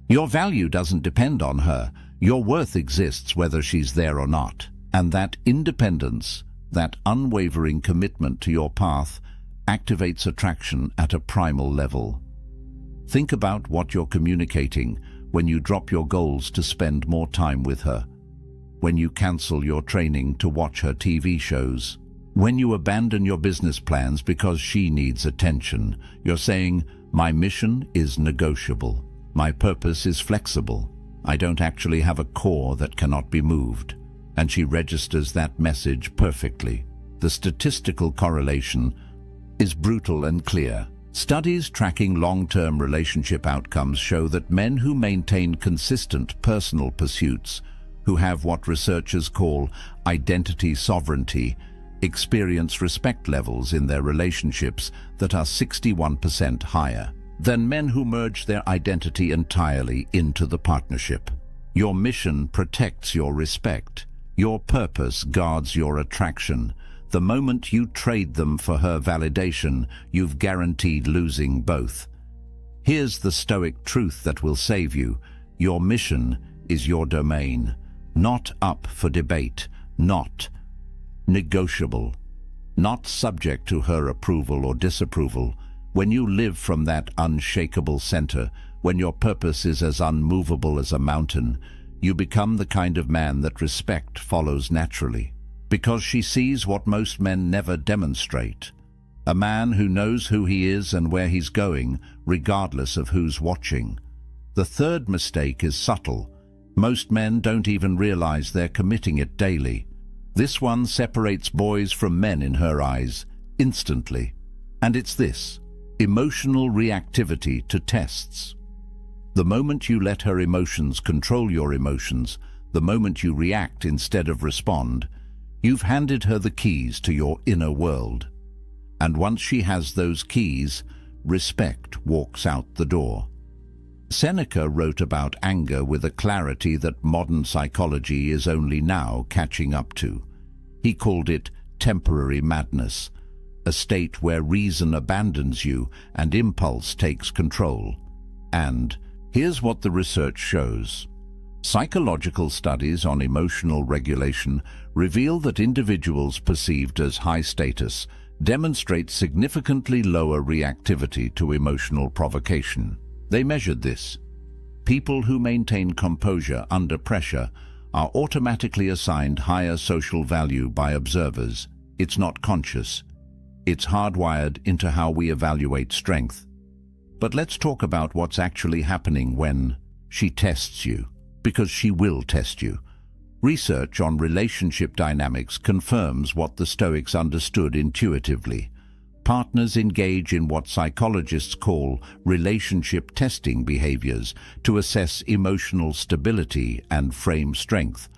your value doesn't depend on her. Your worth exists whether she's there or not. And that independence, that unwavering commitment to your path, activates attraction at a primal level. Think about what you're communicating when you drop your goals to spend more time with her, when you cancel your training to watch her TV shows, when you abandon your business plans because she needs attention. You're saying, my mission is negotiable. My purpose is flexible. I don't actually have a core that cannot be moved. And she registers that message perfectly. The statistical correlation is brutal and clear. Studies tracking long-term relationship outcomes show that men who maintain consistent personal pursuits, who have what researchers call identity sovereignty, experience respect levels in their relationships that are 61% higher than men who merge their identity entirely into the partnership. Your mission protects your respect. Your purpose guards your attraction. The moment you trade them for her validation, you've guaranteed losing both. Here's the Stoic truth that will save you. Your mission is your domain, not up for debate, not negotiable, not subject to her approval or disapproval. When you live from that unshakable center, when your purpose is as unmovable as a mountain, you become the kind of man that respect follows naturally, because she sees what most men never demonstrate. A man who knows who he is and where he's going, regardless of who's watching. The third mistake is subtle. Most men don't even realize they're committing it daily. This one separates boys from men in her eyes, instantly. And it's this: emotional reactivity to tests. The moment you let her emotions control your emotions, the moment you react instead of respond, you've handed her the keys to your inner world. And once she has those keys, respect walks out the door. Seneca wrote about anger with a clarity that modern psychology is only now catching up to. He called it temporary madness, a state where reason abandons you and impulse takes control. And here's what the research shows. Psychological studies on emotional regulation reveal that individuals perceived as high status demonstrate significantly lower reactivity to emotional provocation. They measured this. People who maintain composure under pressure are automatically assigned higher social value by observers. It's not conscious. It's hardwired into how we evaluate strength. But let's talk about what's actually happening when she tests you, because she will test you. Research on relationship dynamics confirms what the Stoics understood intuitively. Partners engage in what psychologists call relationship testing behaviors to assess emotional stability and frame strength.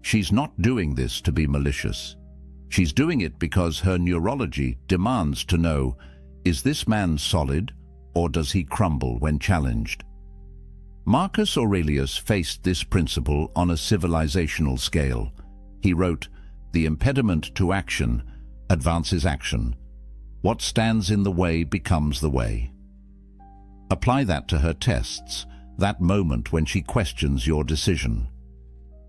She's not doing this to be malicious. She's doing it because her neurology demands to know, is this man solid or does he crumble when challenged? Marcus Aurelius faced this principle on a civilizational scale. He wrote, "The impediment to action advances action. What stands in the way becomes the way." Apply that to her tests, that moment when she questions your decision,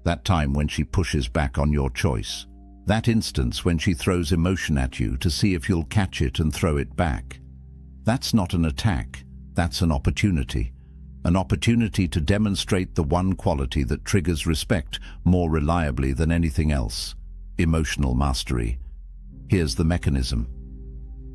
that time when she pushes back on your choice, that instance when she throws emotion at you to see if you'll catch it and throw it back. That's not an attack, that's an opportunity to demonstrate the one quality that triggers respect more reliably than anything else: emotional mastery. Here's the mechanism.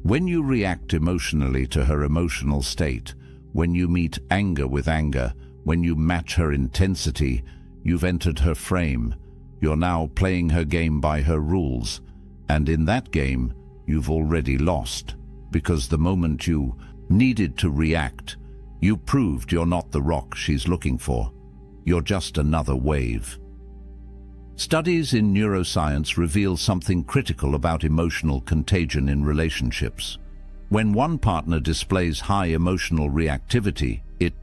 When you react emotionally to her emotional state, when you meet anger with anger, when you match her intensity, you've entered her frame. You're now playing her game by her rules. And in that game, you've already lost. Because the moment you needed to react, you proved you're not the rock she's looking for. You're just another wave. Studies in neuroscience reveal something critical about emotional contagion in relationships. When one partner displays high emotional reactivity, it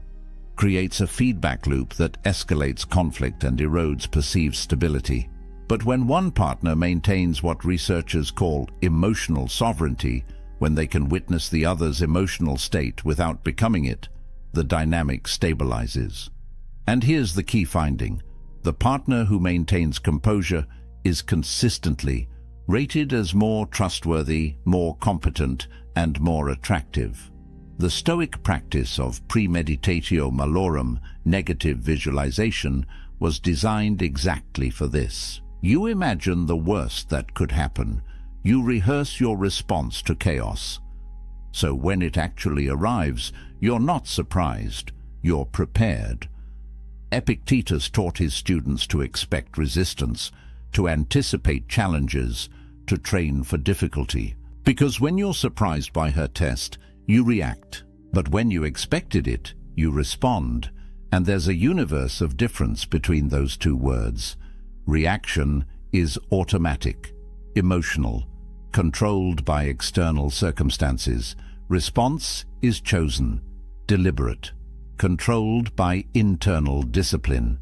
creates a feedback loop that escalates conflict and erodes perceived stability. But when one partner maintains what researchers call emotional sovereignty, when they can witness the other's emotional state without becoming it, the dynamic stabilizes. And here's the key finding. The partner who maintains composure is consistently rated as more trustworthy, more competent, and more attractive. The Stoic practice of premeditatio malorum, negative visualization, was designed exactly for this. You imagine the worst that could happen. You rehearse your response to chaos. So when it actually arrives, you're not surprised, you're prepared. Epictetus taught his students to expect resistance, to anticipate challenges, to train for difficulty. Because when you're surprised by her test, you react. But when you expected it, you respond. And there's a universe of difference between those two words. Reaction is automatic, emotional, controlled by external circumstances. Response is chosen, deliberate, controlled by internal discipline.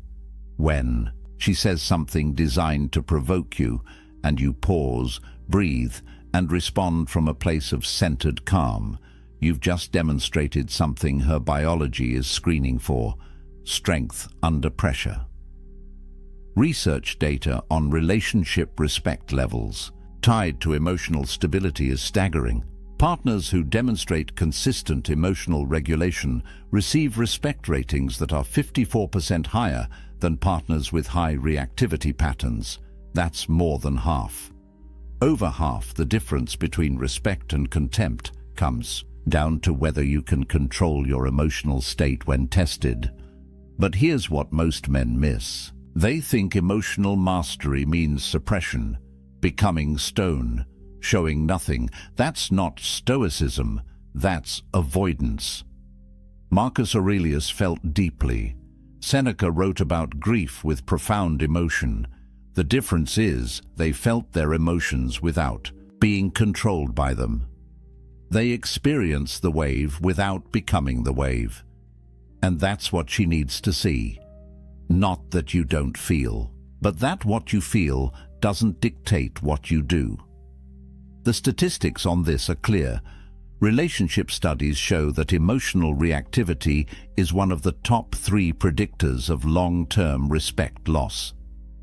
When she says something designed to provoke you, and you pause, breathe, and respond from a place of centered calm, you've just demonstrated something her biology is screening for: strength under pressure. Research data on relationship respect levels tied to emotional stability is staggering. Partners who demonstrate consistent emotional regulation receive respect ratings that are 54% higher than partners with high reactivity patterns. That's more than half. Over half the difference between respect and contempt comes down to whether you can control your emotional state when tested. But here's what most men miss. They think emotional mastery means suppression, becoming stone, showing nothing. That's not Stoicism, that's avoidance. Marcus Aurelius felt deeply. Seneca wrote about grief with profound emotion. The difference is they felt their emotions without being controlled by them. They experience the wave without becoming the wave. And that's what she needs to see. Not that you don't feel, but that what you feel doesn't dictate what you do. The statistics on this are clear. Relationship studies show that emotional reactivity is one of the top 3 predictors of long-term respect loss.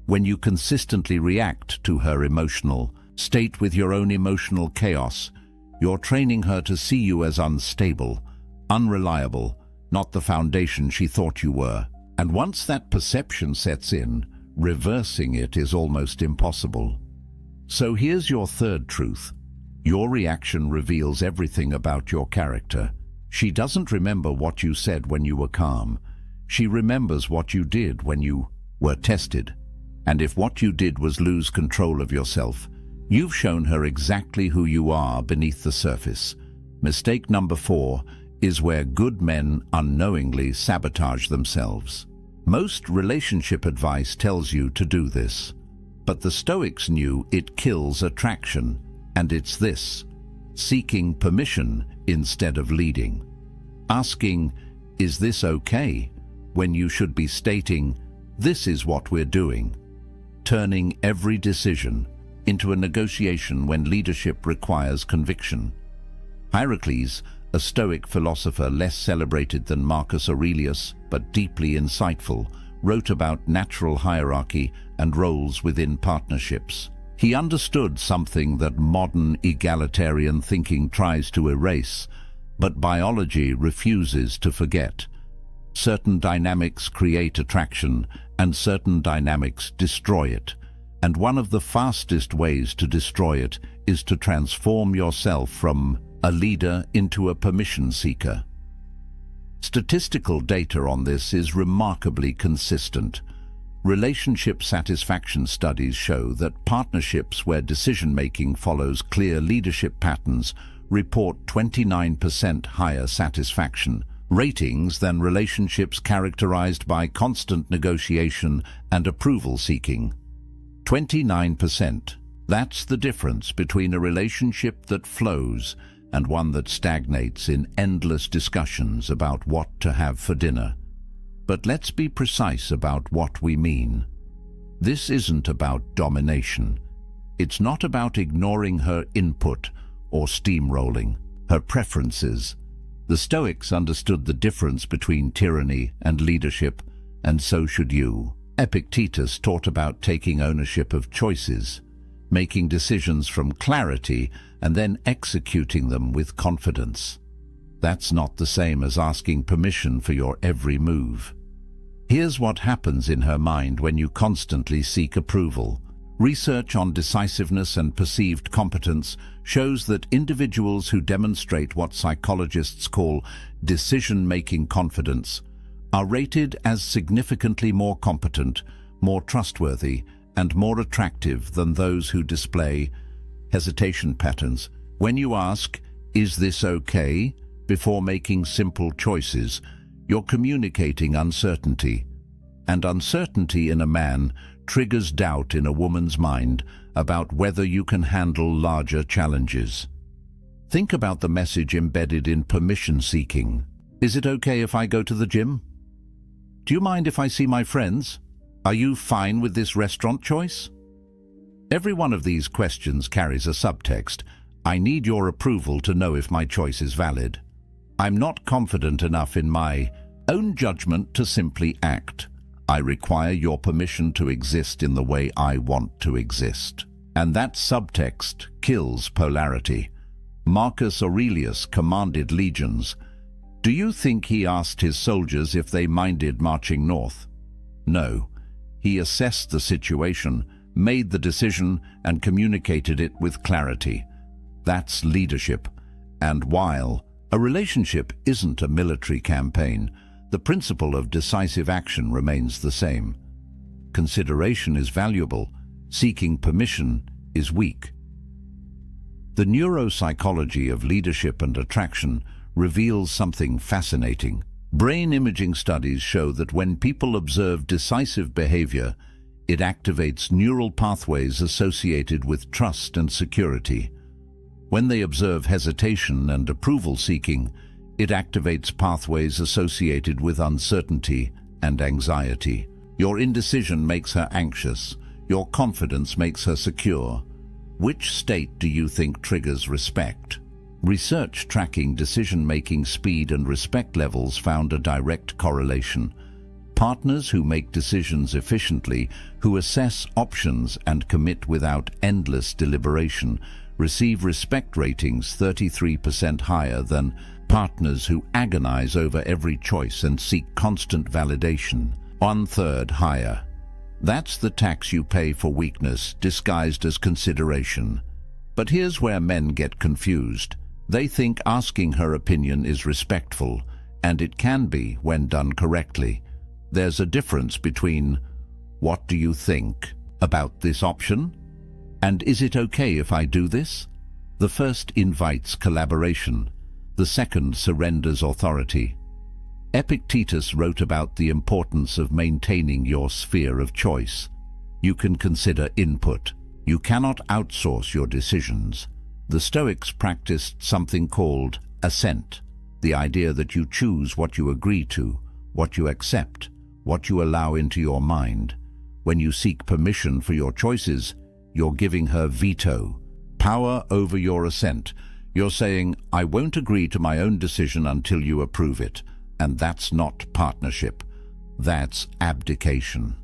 When you consistently react to her emotional state with your own emotional chaos, you're training her to see you as unstable, unreliable, not the foundation she thought you were. And once that perception sets in, reversing it is almost impossible. So here's your third truth. Your reaction reveals everything about your character. She doesn't remember what you said when you were calm. She remembers what you did when you were tested. And if what you did was lose control of yourself, You've shown her exactly who you are beneath the surface. Mistake number 4 is where good men unknowingly sabotage themselves. Most relationship advice tells you to do this, but the Stoics knew it kills attraction, and it's this: seeking permission instead of leading. Asking, "Is this okay?" when you should be stating, "This is what we're doing." Turning every decision into a negotiation when leadership requires conviction. Heracles, a Stoic philosopher less celebrated than Marcus Aurelius, but deeply insightful, wrote about natural hierarchy and roles within partnerships. He understood something that modern egalitarian thinking tries to erase, but biology refuses to forget. Certain dynamics create attraction, and certain dynamics destroy it. And one of the fastest ways to destroy it is to transform yourself from a leader into a permission seeker. Statistical data on this is remarkably consistent. Relationship satisfaction studies show that partnerships where decision-making follows clear leadership patterns report 29% higher satisfaction ratings than relationships characterized by constant negotiation and approval seeking. 29%. That's the difference between a relationship that flows and one that stagnates in endless discussions about what to have for dinner. But let's be precise about what we mean. This isn't about domination. It's not about ignoring her input or steamrolling her preferences. The Stoics understood the difference between tyranny and leadership, and so should you. Epictetus taught about taking ownership of choices, making decisions from clarity, and then executing them with confidence. That's not the same as asking permission for your every move. Here's what happens in her mind when you constantly seek approval. Research on decisiveness and perceived competence shows that individuals who demonstrate what psychologists call decision-making confidence are rated as significantly more competent, more trustworthy, and more attractive than those who display hesitation patterns. When you ask, "Is this okay?" before making simple choices, you're communicating uncertainty. And uncertainty in a man triggers doubt in a woman's mind about whether you can handle larger challenges. Think about the message embedded in permission seeking. Is it okay if I go to the gym? Do you mind if I see my friends? Are you fine with this restaurant choice? Every one of these questions carries a subtext. I need your approval to know if my choice is valid. I'm not confident enough in my own judgment to simply act. I require your permission to exist in the way I want to exist. And that subtext kills polarity. Marcus Aurelius commanded legions. Do you think he asked his soldiers if they minded marching north? No. He assessed the situation, made the decision, and communicated it with clarity. That's leadership. And while a relationship isn't a military campaign, the principle of decisive action remains the same. Consideration is valuable. Seeking permission is weak. The neuropsychology of leadership and attraction reveals something fascinating. Brain imaging studies show that when people observe decisive behavior, it activates neural pathways associated with trust and security. When they observe hesitation and approval seeking, it activates pathways associated with uncertainty and anxiety. Your indecision makes her anxious. Your confidence makes her secure. Which state do you think triggers respect? Research tracking decision-making speed and respect levels found a direct correlation. Partners who make decisions efficiently, who assess options and commit without endless deliberation, receive respect ratings 33% higher than partners who agonize over every choice and seek constant validation. 1/3 higher. That's the tax you pay for weakness disguised as consideration. But here's where men get confused. They think asking her opinion is respectful, and it can be when done correctly. There's a difference between, "What do you think about this option?" And is it okay if I do this? The first invites collaboration. The second surrenders authority. Epictetus wrote about the importance of maintaining your sphere of choice. You can consider input. You cannot outsource your decisions. The Stoics practiced something called assent, the idea that you choose what you agree to, what you accept, what you allow into your mind. When you seek permission for your choices, you're giving her veto, power over your assent. You're saying, I won't agree to my own decision until you approve it. And that's not partnership. That's abdication.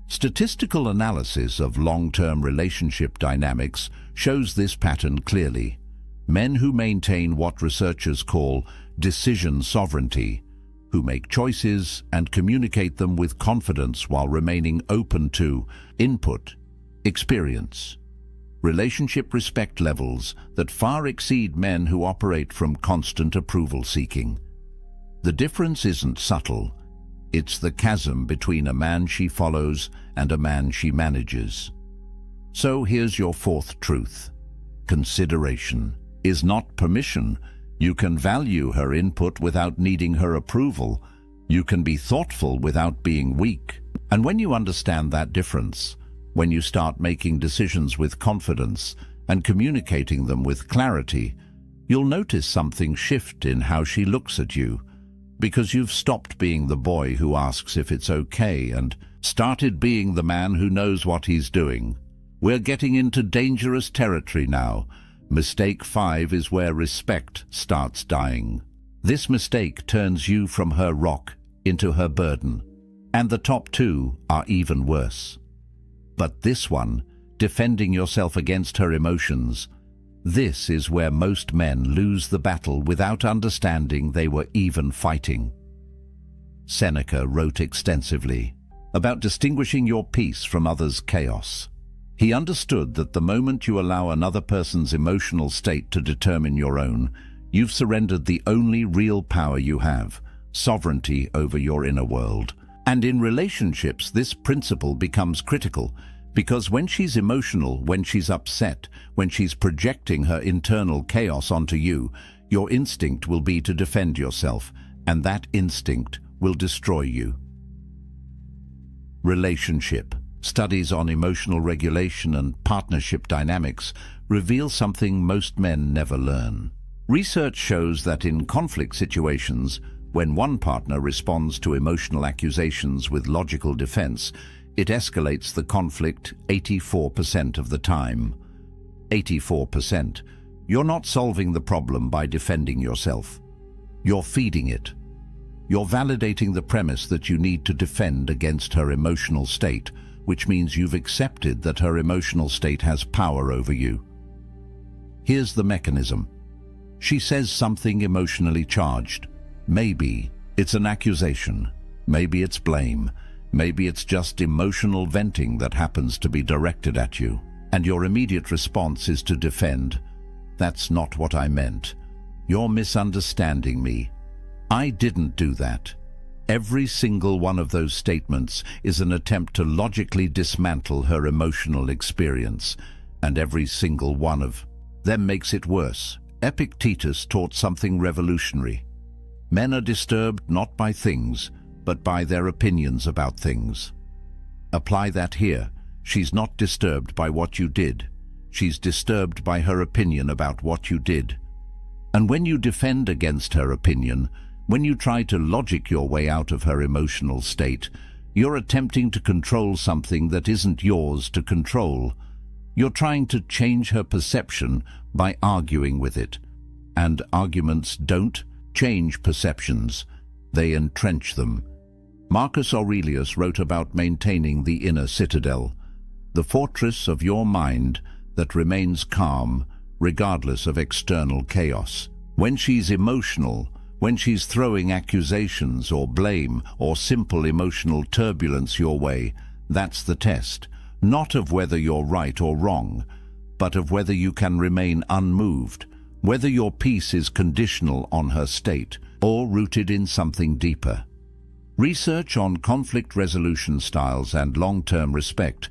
Statistical analysis of long-term relationship dynamics shows this pattern clearly. Men who maintain what researchers call decision sovereignty, who make choices and communicate them with confidence while remaining open to input, experience, relationship respect levels that far exceed men who operate from constant approval seeking. The difference isn't subtle. It's the chasm between a man she follows and a man she manages. So here's your fourth truth. Consideration is not permission. You can value her input without needing her approval. You can be thoughtful without being weak. And when you understand that difference, when you start making decisions with confidence and communicating them with clarity, you'll notice something shift in how she looks at you, because you've stopped being the boy who asks if it's okay and started being the man who knows what he's doing. We're getting into dangerous territory now. Mistake 5 is where respect starts dying. This mistake turns you from her rock into her burden. And the top 2 are even worse. But this one, defending yourself against her emotions, this is where most men lose the battle without understanding they were even fighting. Seneca wrote extensively about distinguishing your peace from others' chaos. He understood that the moment you allow another person's emotional state to determine your own, you've surrendered the only real power you have, sovereignty over your inner world. And in relationships, this principle becomes critical, because when she's emotional, when she's upset, when she's projecting her internal chaos onto you, your instinct will be to defend yourself, and that instinct will destroy you. Relationship. Studies on emotional regulation and partnership dynamics reveal something most men never learn. Research shows that in conflict situations, when one partner responds to emotional accusations with logical defense, it escalates the conflict 84% of the time. 84%. You're not solving the problem by defending yourself. You're feeding it. You're validating the premise that you need to defend against her emotional state, which means you've accepted that her emotional state has power over you. Here's the mechanism. She says something emotionally charged. Maybe it's an accusation. Maybe it's blame. Maybe it's just emotional venting that happens to be directed at you. And your immediate response is to defend. That's not what I meant. You're misunderstanding me. I didn't do that. Every single one of those statements is an attempt to logically dismantle her emotional experience, and every single one of them makes it worse. Epictetus taught something revolutionary. Men are disturbed not by things, but by their opinions about things. Apply that here. She's not disturbed by what you did. She's disturbed by her opinion about what you did. And when you defend against her opinion, when you try to logic your way out of her emotional state, you're attempting to control something that isn't yours to control. You're trying to change her perception by arguing with it. And arguments don't change perceptions, they entrench them. Marcus Aurelius wrote about maintaining the inner citadel, the fortress of your mind that remains calm regardless of external chaos. When she's emotional, when she's throwing accusations or blame or simple emotional turbulence your way, that's the test, not of whether you're right or wrong, but of whether you can remain unmoved, whether your peace is conditional on her state or rooted in something deeper. Research on conflict resolution styles and long-term respect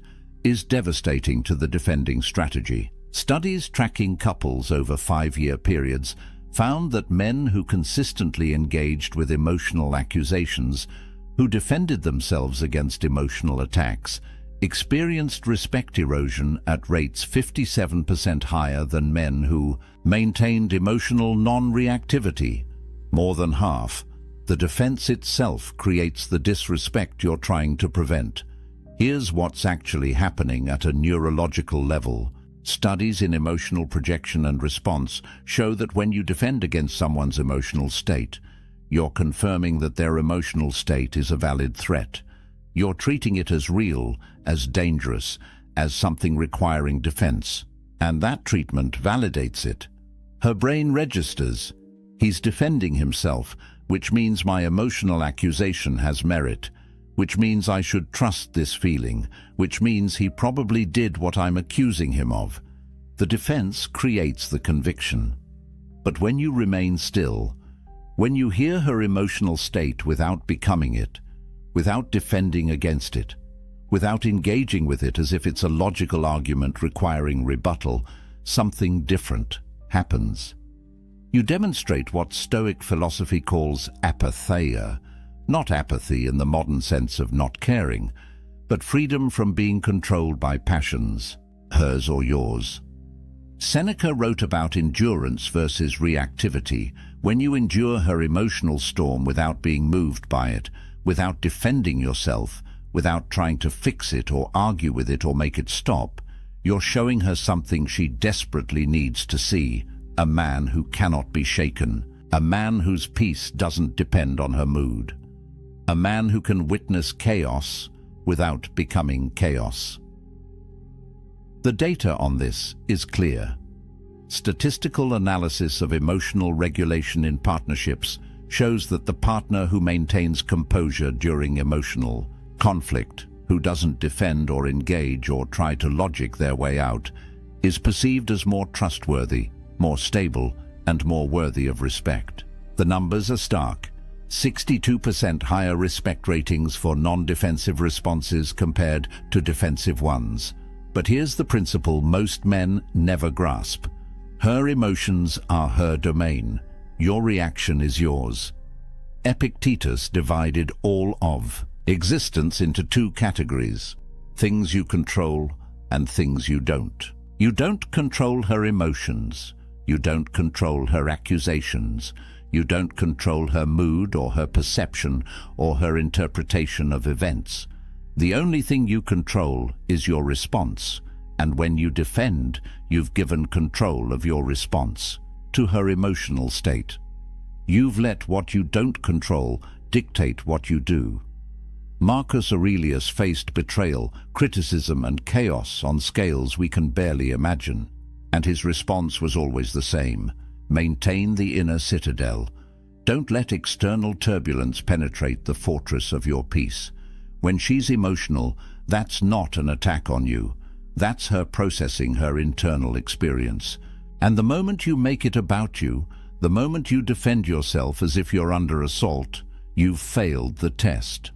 is devastating to the defending strategy. Studies tracking couples over 5-year periods found that men who consistently engaged with emotional accusations, who defended themselves against emotional attacks, experienced respect erosion at rates 57% higher than men who maintained emotional non-reactivity. More than half. The defense itself creates the disrespect you're trying to prevent. Here's what's actually happening at a neurological level. Studies in emotional projection and response show that when you defend against someone's emotional state, you're confirming that their emotional state is a valid threat. You're treating it as real, as dangerous, as something requiring defense. And that treatment validates it. Her brain registers. He's defending himself, which means my emotional accusation has merit, which means I should trust this feeling, which means he probably did what I'm accusing him of. The defense creates the conviction. But when you remain still, when you hear her emotional state without becoming it, without defending against it, without engaging with it as if it's a logical argument requiring rebuttal, something different happens. You demonstrate what Stoic philosophy calls apatheia, not apathy in the modern sense of not caring, but freedom from being controlled by passions, hers or yours. Seneca wrote about endurance versus reactivity. When you endure her emotional storm without being moved by it, without defending yourself, without trying to fix it or argue with it or make it stop, you're showing her something she desperately needs to see. A man who cannot be shaken, a man whose peace doesn't depend on her mood, a man who can witness chaos without becoming chaos. The data on this is clear. Statistical analysis of emotional regulation in partnerships shows that the partner who maintains composure during emotional conflict, who doesn't defend or engage or try to logic their way out, is perceived as more trustworthy, more stable, and more worthy of respect. The numbers are stark. 62% higher respect ratings for non-defensive responses compared to defensive ones. But here's the principle most men never grasp. Her emotions are her domain. Your reaction is yours. Epictetus divided all of existence into 2 categories: things you control and things you don't. You don't control her emotions. You don't control her accusations. You don't control her mood or her perception or her interpretation of events. The only thing you control is your response, and when you defend, you've given control of your response to her emotional state. You've let what you don't control dictate what you do. Marcus Aurelius faced betrayal, criticism, and chaos on scales we can barely imagine. And his response was always the same: maintain the inner citadel. Don't let external turbulence penetrate the fortress of your peace. When she's emotional, that's not an attack on you. That's her processing her internal experience. And the moment you make it about you, the moment you defend yourself as if you're under assault, you've failed the test.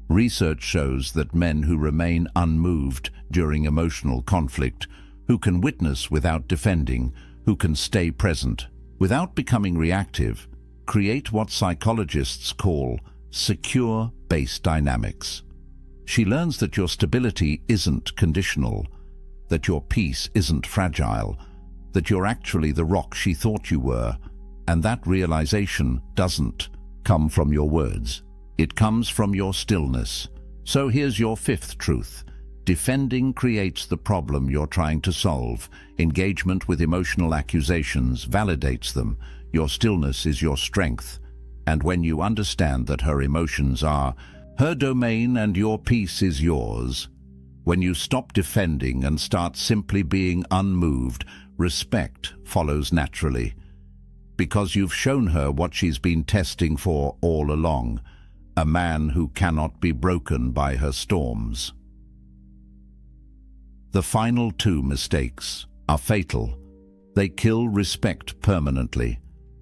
Research shows that men who remain unmoved during emotional conflict, who can witness without defending, who can stay present without becoming reactive, create what psychologists call secure base dynamics. She learns that your stability isn't conditional, that your peace isn't fragile, that you're actually the rock she thought you were, and that realization doesn't come from your words. It comes from your stillness. So here's your 5th truth. Defending creates the problem you're trying to solve. Engagement with emotional accusations validates them. Your stillness is your strength. And when you understand that her emotions are her domain and your peace is yours, when you stop defending and start simply being unmoved, respect follows naturally. Because you've shown her what she's been testing for all along, a man who cannot be broken by her storms. The final 2 mistakes are fatal. They kill respect permanently.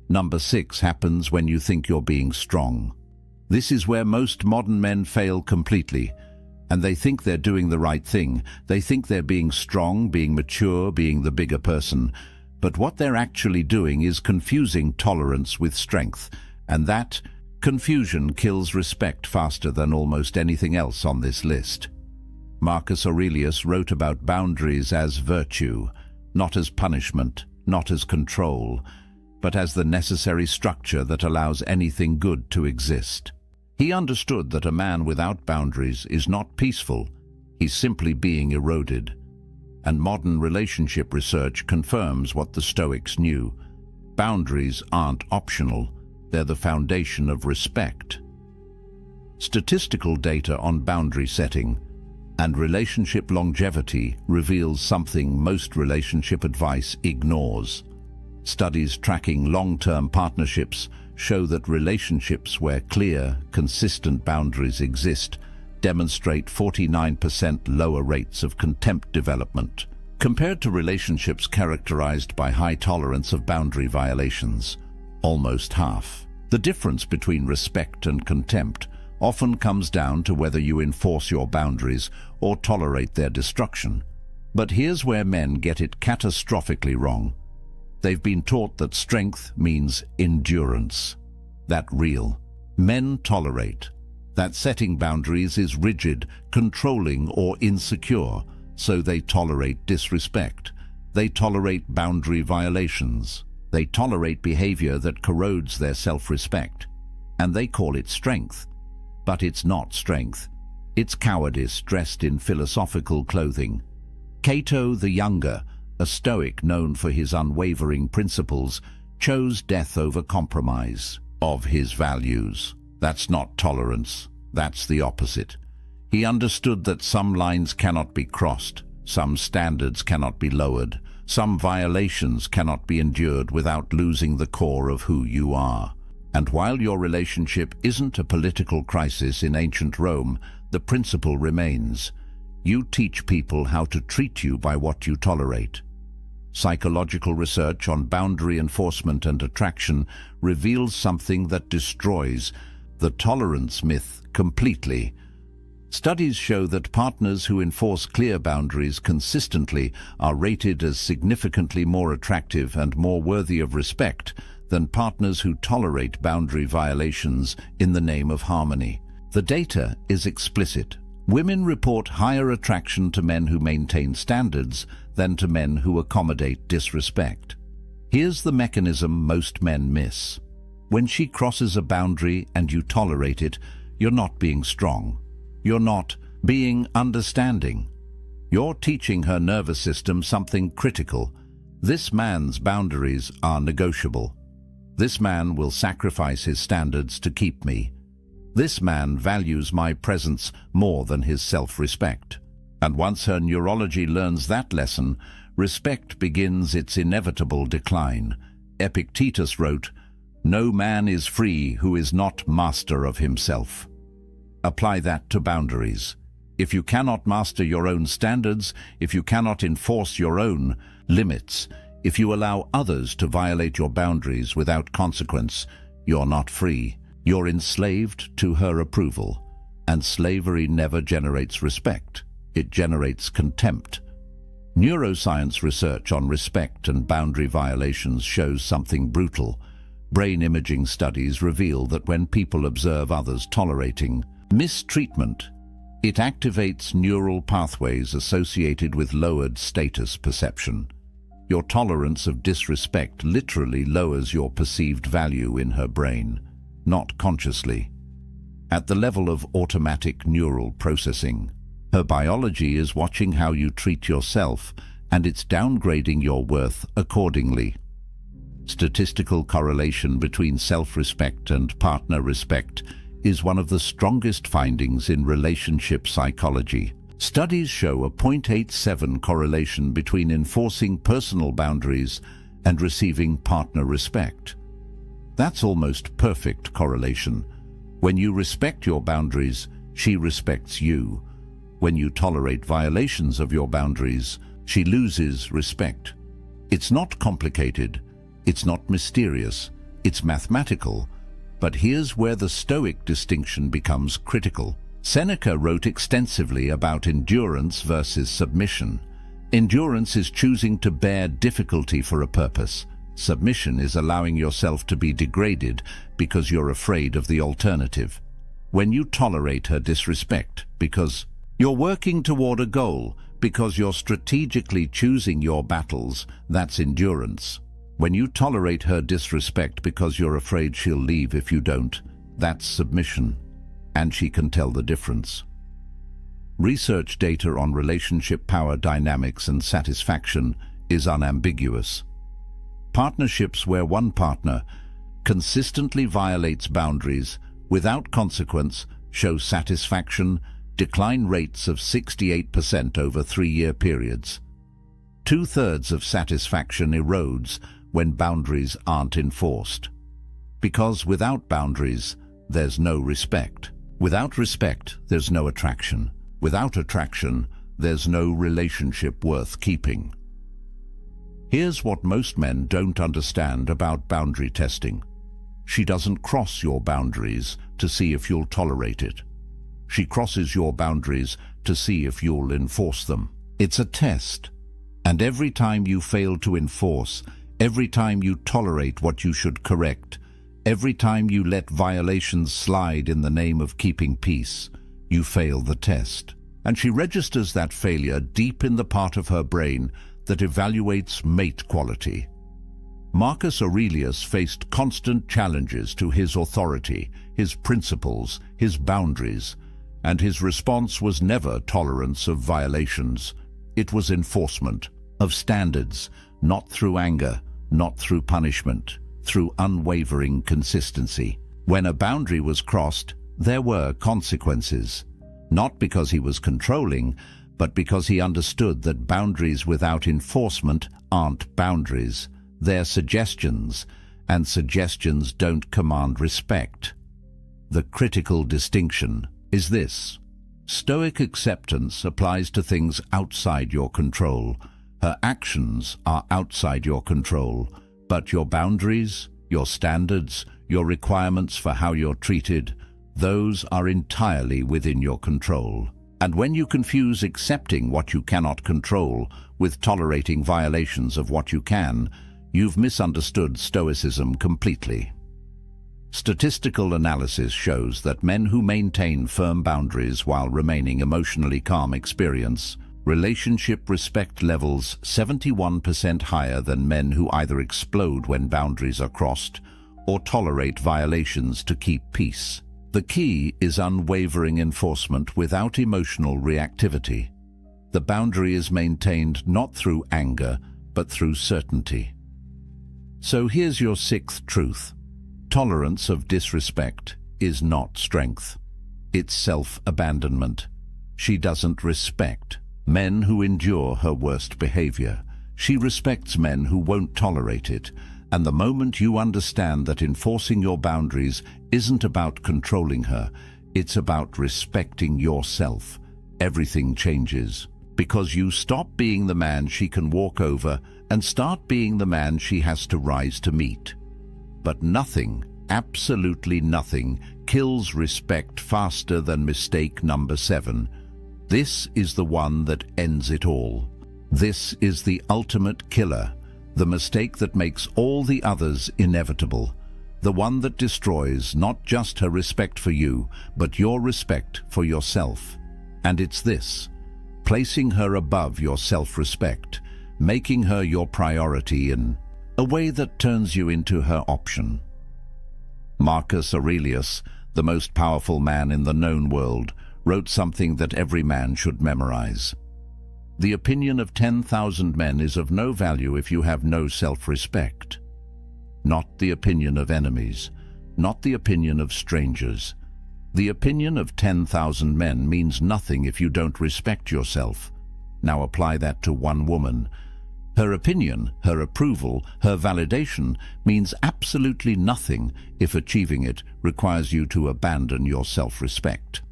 Number 6 happens when you think you're being strong. This is where most modern men fail completely. and they think they're doing the right thing. They think they're being strong, being mature, being the bigger person. But what they're actually doing is confusing tolerance with strength, and that confusion kills respect faster than almost anything else on this list. Marcus Aurelius wrote about boundaries as virtue, not as punishment, not as control, but as the necessary structure that allows anything good to exist. He understood that a man without boundaries is not peaceful, he's simply being eroded. And modern relationship research confirms what the Stoics knew. Boundaries aren't optional, they're the foundation of respect. Statistical data on boundary setting and relationship longevity reveals something most relationship advice ignores. Studies tracking long-term partnerships show that relationships where clear, consistent boundaries exist demonstrate 49% lower rates of contempt development, compared to relationships characterized by high tolerance of boundary violations, almost half. The difference between respect and contempt often comes down to whether you enforce your boundaries or tolerate their destruction. But here's where men get it catastrophically wrong. They've been taught that strength means endurance. That real. Men tolerate. That setting boundaries is rigid, controlling, or insecure, so they tolerate disrespect. They tolerate boundary violations. They tolerate behavior that corrodes their self-respect. And they call it strength. But it's not strength. It's cowardice dressed in philosophical clothing. Cato the Younger, a Stoic known for his unwavering principles, chose death over compromise of his values. That's not tolerance. That's the opposite. He understood that some lines cannot be crossed, some standards cannot be lowered, some violations cannot be endured without losing the core of who you are. And while your relationship isn't a political crisis in ancient Rome, the principle remains. You teach people how to treat you by what you tolerate. Psychological research on boundary enforcement and attraction reveals something that destroys the tolerance myth completely. Studies show that partners who enforce clear boundaries consistently are rated as significantly more attractive and more worthy of respect than partners who tolerate boundary violations in the name of harmony. The data is explicit. Women report higher attraction to men who maintain standards than to men who accommodate disrespect. Here's the mechanism most men miss. When she crosses a boundary and you tolerate it, you're not being strong. You're not being understanding. You're teaching her nervous system something critical. This man's boundaries are negotiable. This man will sacrifice his standards to keep me. This man values my presence more than his self-respect. And once her neurology learns that lesson, respect begins its inevitable decline. Epictetus wrote, "No man is free who is not master of himself." Apply that to boundaries. If you cannot master your own standards, if you cannot enforce your own limits, if you allow others to violate your boundaries without consequence, you're not free. You're enslaved to her approval. And slavery never generates respect. It generates contempt. Neuroscience research on respect and boundary violations shows something brutal. Brain imaging studies reveal that when people observe others tolerating mistreatment, it activates neural pathways associated with lowered status perception. Your tolerance of disrespect literally lowers your perceived value in her brain, not consciously. At the level of automatic neural processing, her biology is watching how you treat yourself, and it's downgrading your worth accordingly. Statistical correlation between self-respect and partner respect is one of the strongest findings in relationship psychology. Studies show a 0.87 correlation between enforcing personal boundaries and receiving partner respect. That's almost perfect correlation. When you respect your boundaries, she respects you. When you tolerate violations of your boundaries, she loses respect. It's not complicated, it's not mysterious, it's mathematical. But here's where the Stoic distinction becomes critical. Seneca wrote extensively about endurance versus submission. Endurance is choosing to bear difficulty for a purpose. Submission is allowing yourself to be degraded because you're afraid of the alternative. When you tolerate her disrespect because you're working toward a goal, because you're strategically choosing your battles, that's endurance. When you tolerate her disrespect because you're afraid she'll leave if you don't, that's submission. And she can tell the difference. Research data on relationship power dynamics and satisfaction is unambiguous. Partnerships where one partner consistently violates boundaries without consequence show satisfaction decline rates of 68% over 3-year periods. 2/3 of satisfaction erodes when boundaries aren't enforced. Because without boundaries, there's no respect. Without respect, there's no attraction. Without attraction, there's no relationship worth keeping. Here's what most men don't understand about boundary testing. She doesn't cross your boundaries to see if you'll tolerate it. She crosses your boundaries to see if you'll enforce them. It's a test. And every time you fail to enforce, every time you tolerate what you should correct, every time you let violations slide in the name of keeping peace, you fail the test. And she registers that failure deep in the part of her brain that evaluates mate quality. Marcus Aurelius faced constant challenges to his authority, his principles, his boundaries, and his response was never tolerance of violations. It was enforcement of standards, not through anger, not through punishment, through unwavering consistency. When a boundary was crossed, there were consequences. Not because he was controlling, but because he understood that boundaries without enforcement aren't boundaries. They're suggestions, and suggestions don't command respect. The critical distinction is this. Stoic acceptance applies to things outside your control. Her actions are outside your control, but your boundaries, your standards, your requirements for how you're treated, those are entirely within your control. And when you confuse accepting what you cannot control with tolerating violations of what you can, you've misunderstood Stoicism completely. Statistical analysis shows that men who maintain firm boundaries while remaining emotionally calm experience relationship respect levels 71% higher than men who either explode when boundaries are crossed or tolerate violations to keep peace. The key is unwavering enforcement without emotional reactivity. The boundary is maintained not through anger, but through certainty. So here's your 6th truth. Tolerance of disrespect is not strength. It's self-abandonment. She doesn't respect men who endure her worst behavior. She respects men who won't tolerate it. And the moment you understand that enforcing your boundaries isn't about controlling her, it's about respecting yourself, everything changes. Because you stop being the man she can walk over and start being the man she has to rise to meet. But nothing, absolutely nothing, kills respect faster than mistake number 7. This is the one that ends it all. This is the ultimate killer, the mistake that makes all the others inevitable, the one that destroys not just her respect for you, but your respect for yourself. And it's this: placing her above your self-respect, making her your priority in a way that turns you into her option. Marcus Aurelius, the most powerful man in the known world, wrote something that every man should memorize. The opinion of 10,000 men is of no value if you have no self-respect. Not the opinion of enemies, not the opinion of strangers. The opinion of 10,000 men means nothing if you don't respect yourself. Now apply that to one woman. Her opinion, her approval, her validation means absolutely nothing if achieving it requires you to abandon your self-respect.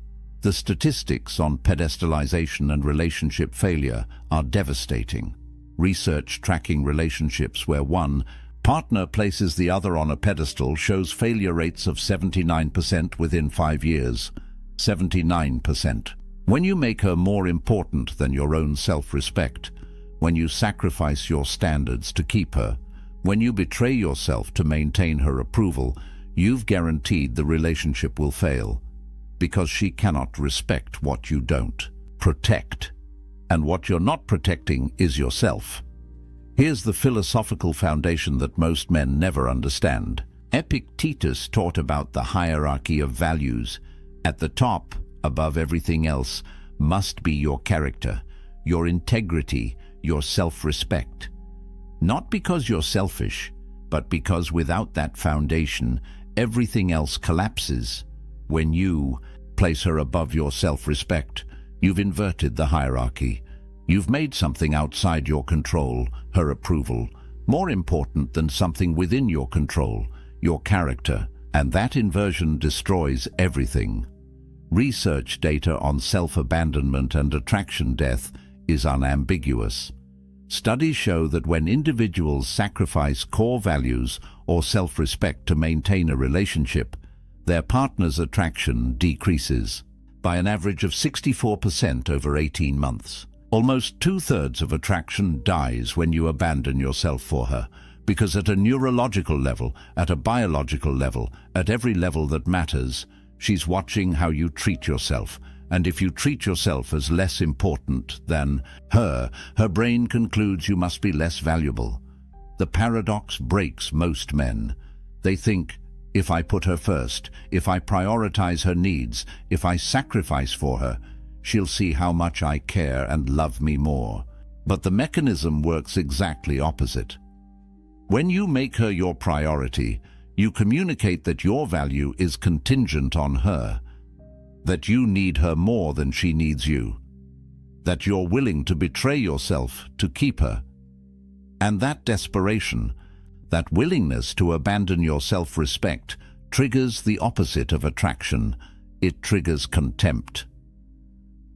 The statistics on pedestalization and relationship failure are devastating. Research tracking relationships where one partner places the other on a pedestal shows failure rates of 79% within 5 years. 79%. When you make her more important than your own self-respect, when you sacrifice your standards to keep her, when you betray yourself to maintain her approval, you've guaranteed the relationship will fail, because she cannot respect what you don't protect. And what you're not protecting is yourself. Here's the philosophical foundation that most men never understand. Epictetus taught about the hierarchy of values. At the top, above everything else, must be your character, your integrity, your self-respect. Not because you're selfish, but because without that foundation, everything else collapses. When you place her above your self-respect, you've inverted the hierarchy. You've made something outside your control, her approval, more important than something within your control, your character, and that inversion destroys everything. Research data on self-abandonment and attraction death is unambiguous. Studies show that when individuals sacrifice core values or self-respect to maintain a relationship, their partner's attraction decreases by an average of 64% over 18 months. Almost two-thirds of attraction dies when you abandon yourself for her, because at a neurological level, at a biological level, at every level that matters, she's watching how you treat yourself. And if you treat yourself as less important than her brain concludes you must be less valuable. The paradox breaks most men. They think, if I put her first, if I prioritize her needs, if I sacrifice for her, she'll see how much I care and love me more. But the mechanism works exactly opposite. When you make her your priority, you communicate that your value is contingent on her, that you need her more than she needs you, that you're willing to betray yourself to keep her. And that desperation, that willingness to abandon your self-respect, triggers the opposite of attraction. It triggers contempt.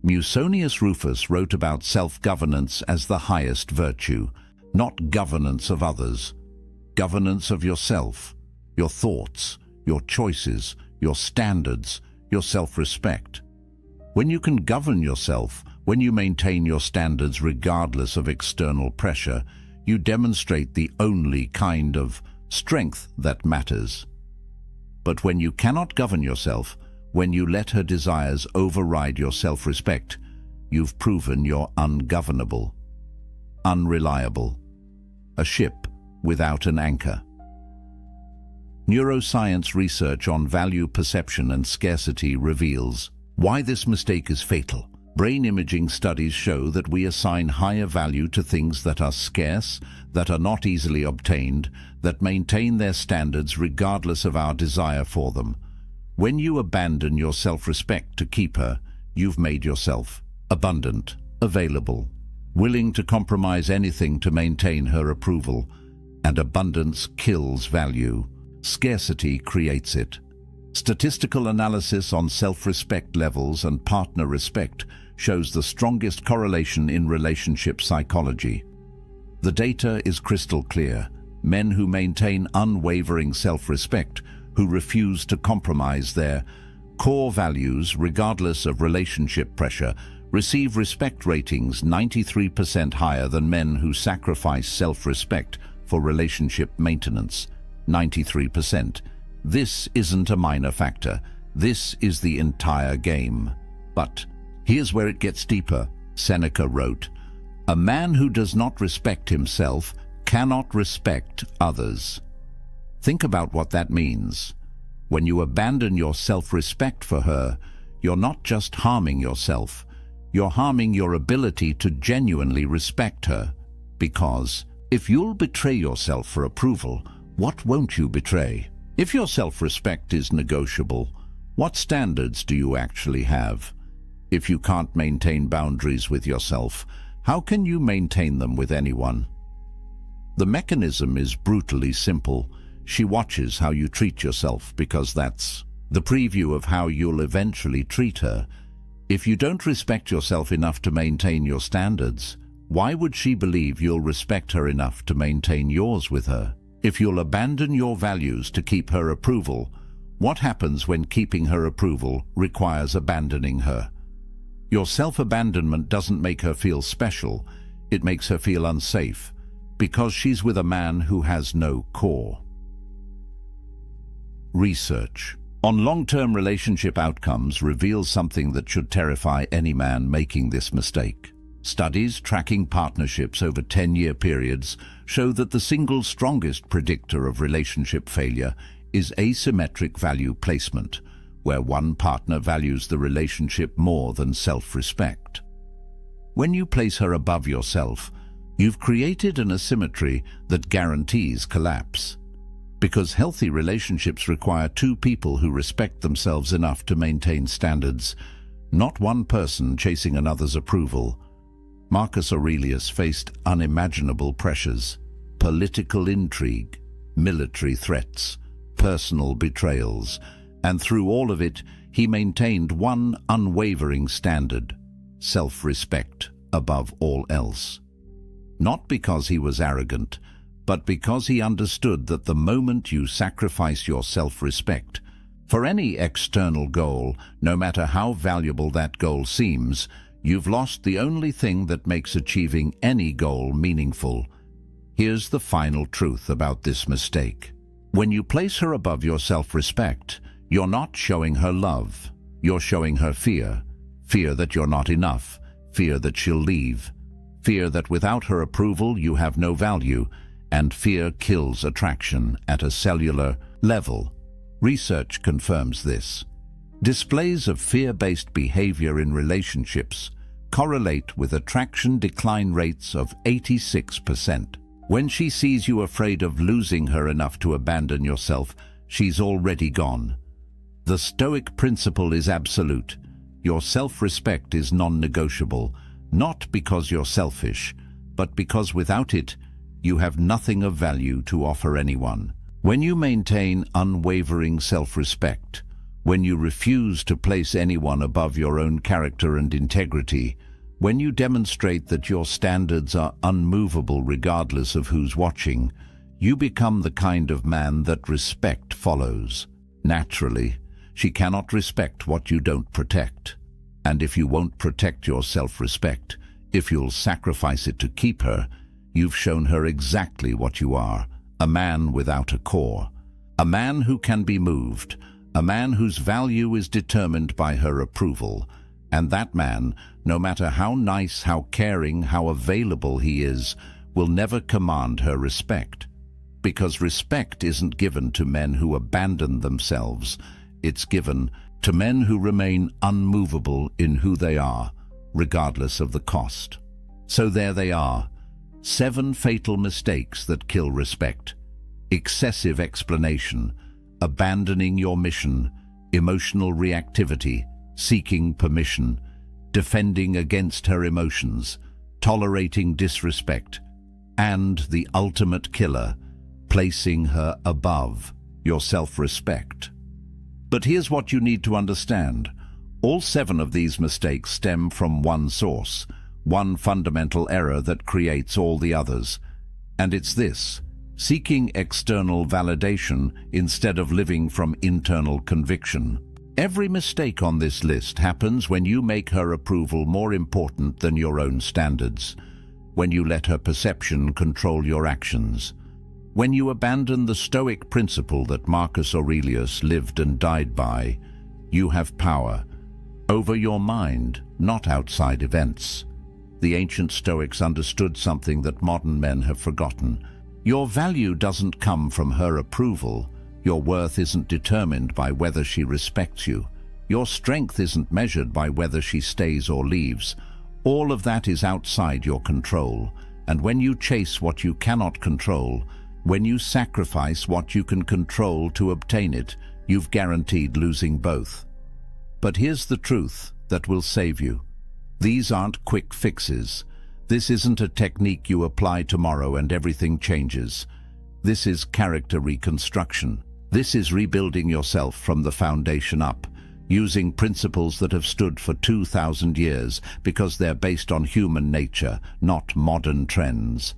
Musonius Rufus wrote about self-governance as the highest virtue, not governance of others, governance of yourself, your thoughts, your choices, your standards, your self-respect. When you can govern yourself, when you maintain your standards regardless of external pressure, you demonstrate the only kind of strength that matters. But when you cannot govern yourself, when you let her desires override your self-respect, you've proven you're ungovernable, unreliable, a ship without an anchor. Neuroscience research on value perception and scarcity reveals why this mistake is fatal. Brain imaging studies show that we assign higher value to things that are scarce, that are not easily obtained, that maintain their standards regardless of our desire for them. When you abandon your self-respect to keep her, you've made yourself abundant, available, willing to compromise anything to maintain her approval. And abundance kills value. Scarcity creates it. Statistical analysis on self-respect levels and partner respect shows the strongest correlation in relationship psychology. The data is crystal clear. Men who maintain unwavering self-respect, who refuse to compromise their core values regardless of relationship pressure, receive respect ratings 93% higher than men who sacrifice self-respect for relationship maintenance. 93%. This isn't a minor factor. This is the entire game. But here's where it gets deeper. Seneca wrote, "A man who does not respect himself cannot respect others." Think about what that means. When you abandon your self-respect for her, you're not just harming yourself, you're harming your ability to genuinely respect her. Because if you'll betray yourself for approval, what won't you betray? If your self-respect is negotiable, what standards do you actually have? If you can't maintain boundaries with yourself, how can you maintain them with anyone? The mechanism is brutally simple. She watches how you treat yourself because that's the preview of how you'll eventually treat her. If you don't respect yourself enough to maintain your standards, why would she believe you'll respect her enough to maintain yours with her? If you'll abandon your values to keep her approval, What happens when keeping her approval requires abandoning her? Your self-abandonment doesn't make her feel special, it makes her feel unsafe, because she's with a man who has no core. Research on long-term relationship outcomes reveals something that should terrify any man making this mistake. Studies tracking partnerships over 10-year periods show that the single strongest predictor of relationship failure is asymmetric value placement, where one partner values the relationship more than self-respect. When you place her above yourself, you've created an asymmetry that guarantees collapse. Because healthy relationships require two people who respect themselves enough to maintain standards, not one person chasing another's approval. Marcus Aurelius faced unimaginable pressures: political intrigue, military threats, personal betrayals, and through all of it, he maintained one unwavering standard: self-respect above all else. Not because he was arrogant, but because he understood that the moment you sacrifice your self-respect for any external goal, no matter how valuable that goal seems, you've lost the only thing that makes achieving any goal meaningful. Here's the final truth about this mistake. When you place her above your self-respect, you're not showing her love. You're showing her fear. Fear that you're not enough. Fear that she'll leave. Fear that without her approval you have no value. And fear kills attraction at a cellular level. Research confirms this. Displays of fear-based behavior in relationships correlate with attraction decline rates of 86%. When she sees you afraid of losing her enough to abandon yourself, she's already gone. The Stoic principle is absolute. Your self-respect is non-negotiable, not because you're selfish, but because without it, you have nothing of value to offer anyone. When you maintain unwavering self-respect, when you refuse to place anyone above your own character and integrity, when you demonstrate that your standards are unmovable regardless of who's watching, you become the kind of man that respect follows. Naturally, she cannot respect what you don't protect. And if you won't protect your self-respect, if you'll sacrifice it to keep her, you've shown her exactly what you are: a man without a core. A man who can be moved, a man whose value is determined by her approval. And that man, no matter how nice, how caring, how available he is, will never command her respect. Because respect isn't given to men who abandon themselves, it's given to men who remain unmovable in who they are, regardless of the cost. So there they are, 7 fatal mistakes that kill respect: excessive explanation, abandoning your mission, emotional reactivity, seeking permission, defending against her emotions, tolerating disrespect, and the ultimate killer, placing her above your self-respect. But here's what you need to understand. All 7 of these mistakes stem from one source, one fundamental error that creates all the others. And it's this: seeking external validation instead of living from internal conviction. Every mistake on this list happens when you make her approval more important than your own standards, when you let her perception control your actions, when you abandon the Stoic principle that Marcus Aurelius lived and died by. You have power over your mind, not outside events. The ancient Stoics understood something that modern men have forgotten. Your value doesn't come from her approval. Your worth isn't determined by whether she respects you. Your strength isn't measured by whether she stays or leaves. All of that is outside your control. And when you chase what you cannot control, when you sacrifice what you can control to obtain it, you've guaranteed losing both. But here's the truth that will save you. These aren't quick fixes. This isn't a technique you apply tomorrow and everything changes. This is character reconstruction. This is rebuilding yourself from the foundation up, using principles that have stood for 2,000 years because they're based on human nature, not modern trends.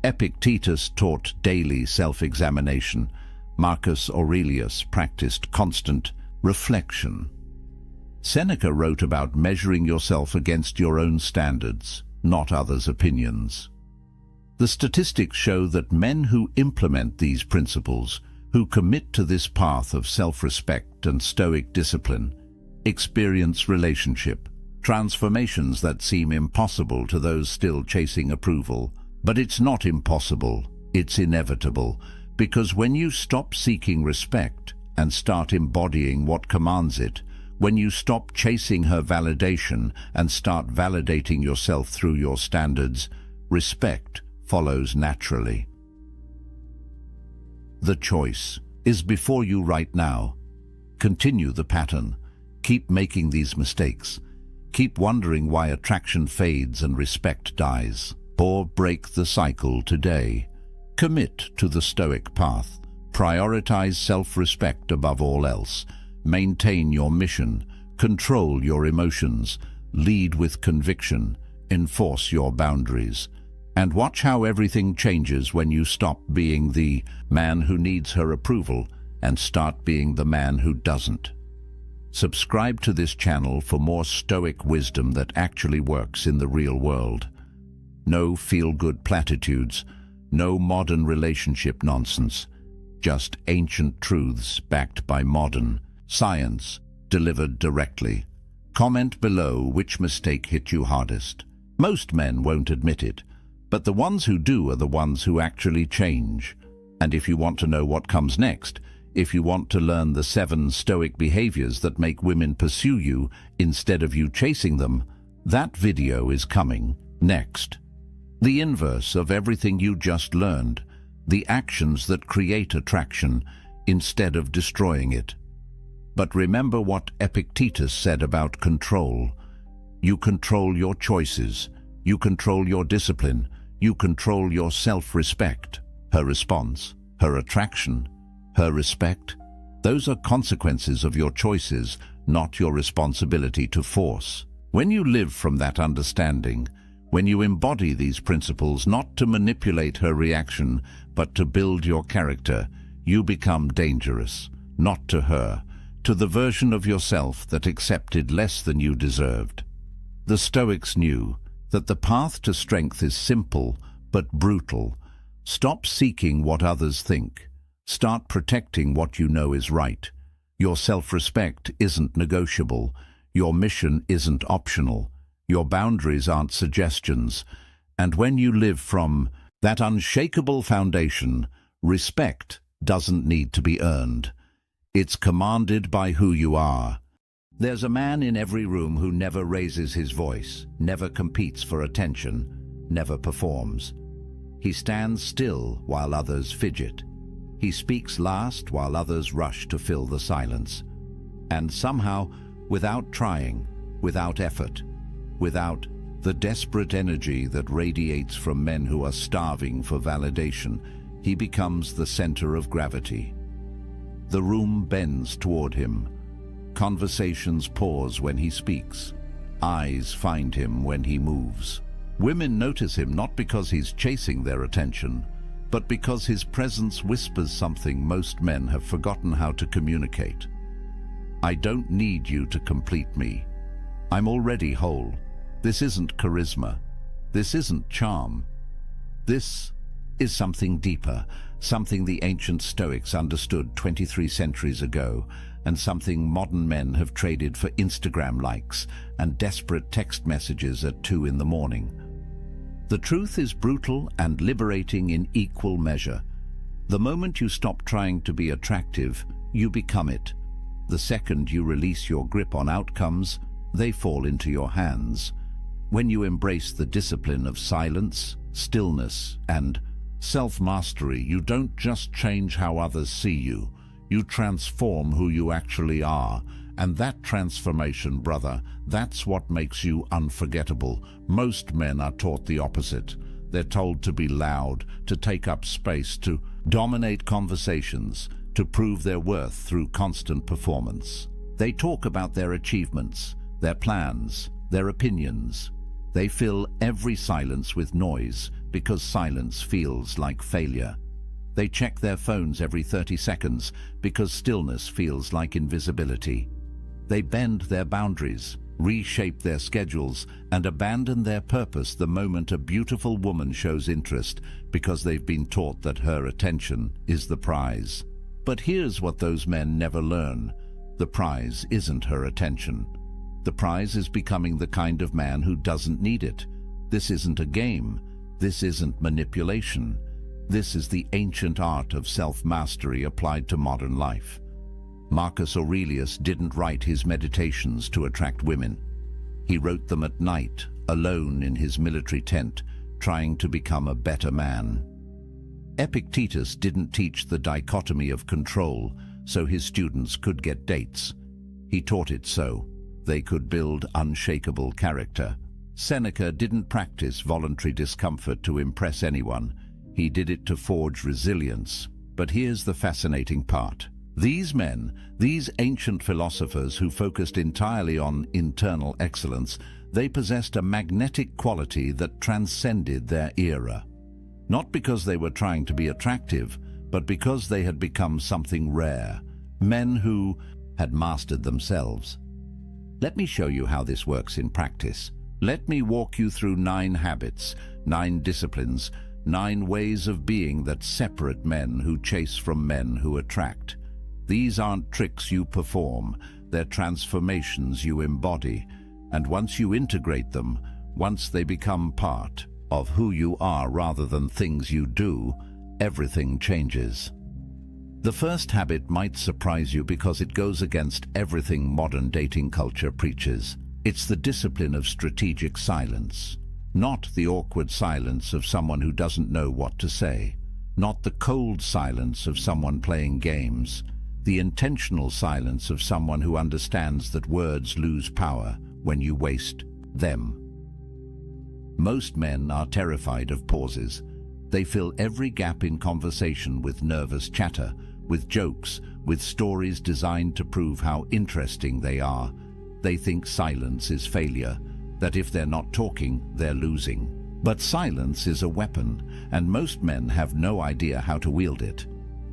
Epictetus taught daily self-examination, Marcus Aurelius practiced constant reflection. Seneca wrote about measuring yourself against your own standards, not others' opinions. The statistics show that men who implement these principles, who commit to this path of self-respect and Stoic discipline, experience relationship transformations that seem impossible to those still chasing approval. But it's not impossible, it's inevitable, because when you stop seeking respect and start embodying what commands it, when you stop chasing her validation and start validating yourself through your standards, respect follows naturally. The choice is before you right now. Continue the pattern. Keep making these mistakes. Keep wondering why attraction fades and respect dies. Or break the cycle today. Commit to the Stoic path. Prioritize self-respect above all else. Maintain your mission. Control your emotions. Lead with conviction. Enforce your boundaries. And watch how everything changes when you stop being the man who needs her approval and start being the man who doesn't. Subscribe to this channel for more Stoic wisdom that actually works in the real world. No feel-good platitudes, no modern relationship nonsense, just ancient truths backed by modern science, delivered directly. Comment below which mistake hit you hardest. Most men won't admit it, but the ones who do are the ones who actually change. And if you want to know what comes next, if you want to learn the 7 Stoic behaviors that make women pursue you instead of you chasing them, that video is coming next. The inverse of everything you just learned, the actions that create attraction instead of destroying it. But remember what Epictetus said about control. You control your choices, you control your discipline, you control your self-respect. Her response, her attraction, her respect, those are consequences of your choices, not your responsibility to force. When you live from that understanding, when you embody these principles not to manipulate her reaction, but to build your character, you become dangerous, not to her, to the version of yourself that accepted less than you deserved. The Stoics knew that the path to strength is simple but brutal. Stop seeking what others think. Start protecting what you know is right. Your self-respect isn't negotiable. Your mission isn't optional. Your boundaries aren't suggestions. And when you live from that unshakable foundation, respect doesn't need to be earned. It's commanded by who you are. There's a man in every room who never raises his voice, never competes for attention, never performs. He stands still while others fidget. He speaks last while others rush to fill the silence. And somehow, without trying, without effort, without the desperate energy that radiates from men who are starving for validation, he becomes the center of gravity. The room bends toward him. Conversations pause when he speaks. Eyes find him when he moves. Women notice him not because he's chasing their attention, but because his presence whispers something most men have forgotten how to communicate. I don't need you to complete me. I'm already whole. This isn't charisma. This isn't charm. This is something deeper, something the ancient Stoics understood 23 centuries ago, and something modern men have traded for Instagram likes and desperate text messages at 2 in the morning. The truth is brutal and liberating in equal measure. The moment you stop trying to be attractive, you become it. The second you release your grip on outcomes, they fall into your hands. When you embrace the discipline of silence, stillness, and self-mastery, you don't just change how others see you. You transform who you actually are. And that transformation, brother, that's what makes you unforgettable. Most men are taught the opposite. They're told to be loud, to take up space, to dominate conversations, to prove their worth through constant performance. They talk about their achievements, their plans, their opinions. They fill every silence with noise because silence feels like failure. They check their phones every 30 seconds because stillness feels like invisibility. They bend their boundaries, reshape their schedules, and abandon their purpose the moment a beautiful woman shows interest because they've been taught that her attention is the prize. But here's what those men never learn. The prize isn't her attention. The prize is becoming the kind of man who doesn't need it. This isn't a game. This isn't manipulation. This is the ancient art of self-mastery applied to modern life. Marcus Aurelius didn't write his meditations to attract women. He wrote them at night, alone in his military tent, trying to become a better man. Epictetus didn't teach the dichotomy of control so his students could get dates. He taught it so they could build unshakable character. Seneca didn't practice voluntary discomfort to impress anyone. He did it to forge resilience. But here's the fascinating part. These men, these ancient philosophers who focused entirely on internal excellence, they possessed a magnetic quality that transcended their era. Not because they were trying to be attractive, but because they had become something rare. Men who had mastered themselves. Let me show you how this works in practice. Let me walk you through 9 habits, 9 disciplines, 9 ways of being that separate men who chase from men who attract. These aren't tricks you perform, they're transformations you embody. And once you integrate them, once they become part of who you are rather than things you do, everything changes. The first habit might surprise you because it goes against everything modern dating culture preaches. It's the discipline of strategic silence. Not the awkward silence of someone who doesn't know what to say. Not the cold silence of someone playing games. The intentional silence of someone who understands that words lose power when you waste them. Most men are terrified of pauses. They fill every gap in conversation with nervous chatter, with jokes, with stories designed to prove how interesting they are. They think silence is failure, that if they're not talking, they're losing. But silence is a weapon, and most men have no idea how to wield it.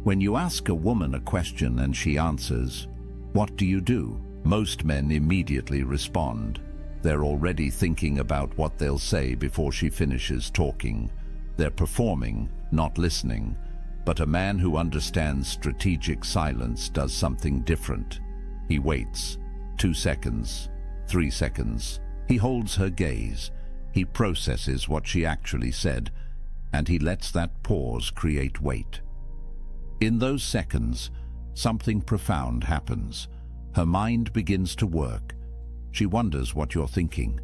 When you ask a woman a question and she answers, "What do you do?" most men immediately respond. They're already thinking about what they'll say before she finishes talking. They're performing, not listening. But a man who understands strategic silence does something different. He waits. 2 seconds, 3 seconds. He holds her gaze. He processes what she actually said, and he lets that pause create weight. In those seconds, something profound happens. Her mind begins to work. She wonders what you're thinking.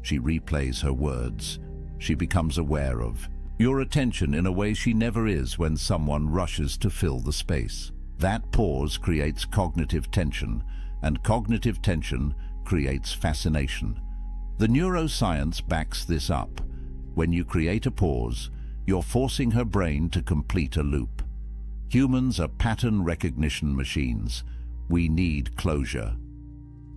She replays her words. She becomes aware of your attention in a way she never is when someone rushes to fill the space. That pause creates cognitive tension, and cognitive tension creates fascination. The neuroscience backs this up. When you create a pause, you're forcing her brain to complete a loop. Humans are pattern recognition machines. We need closure.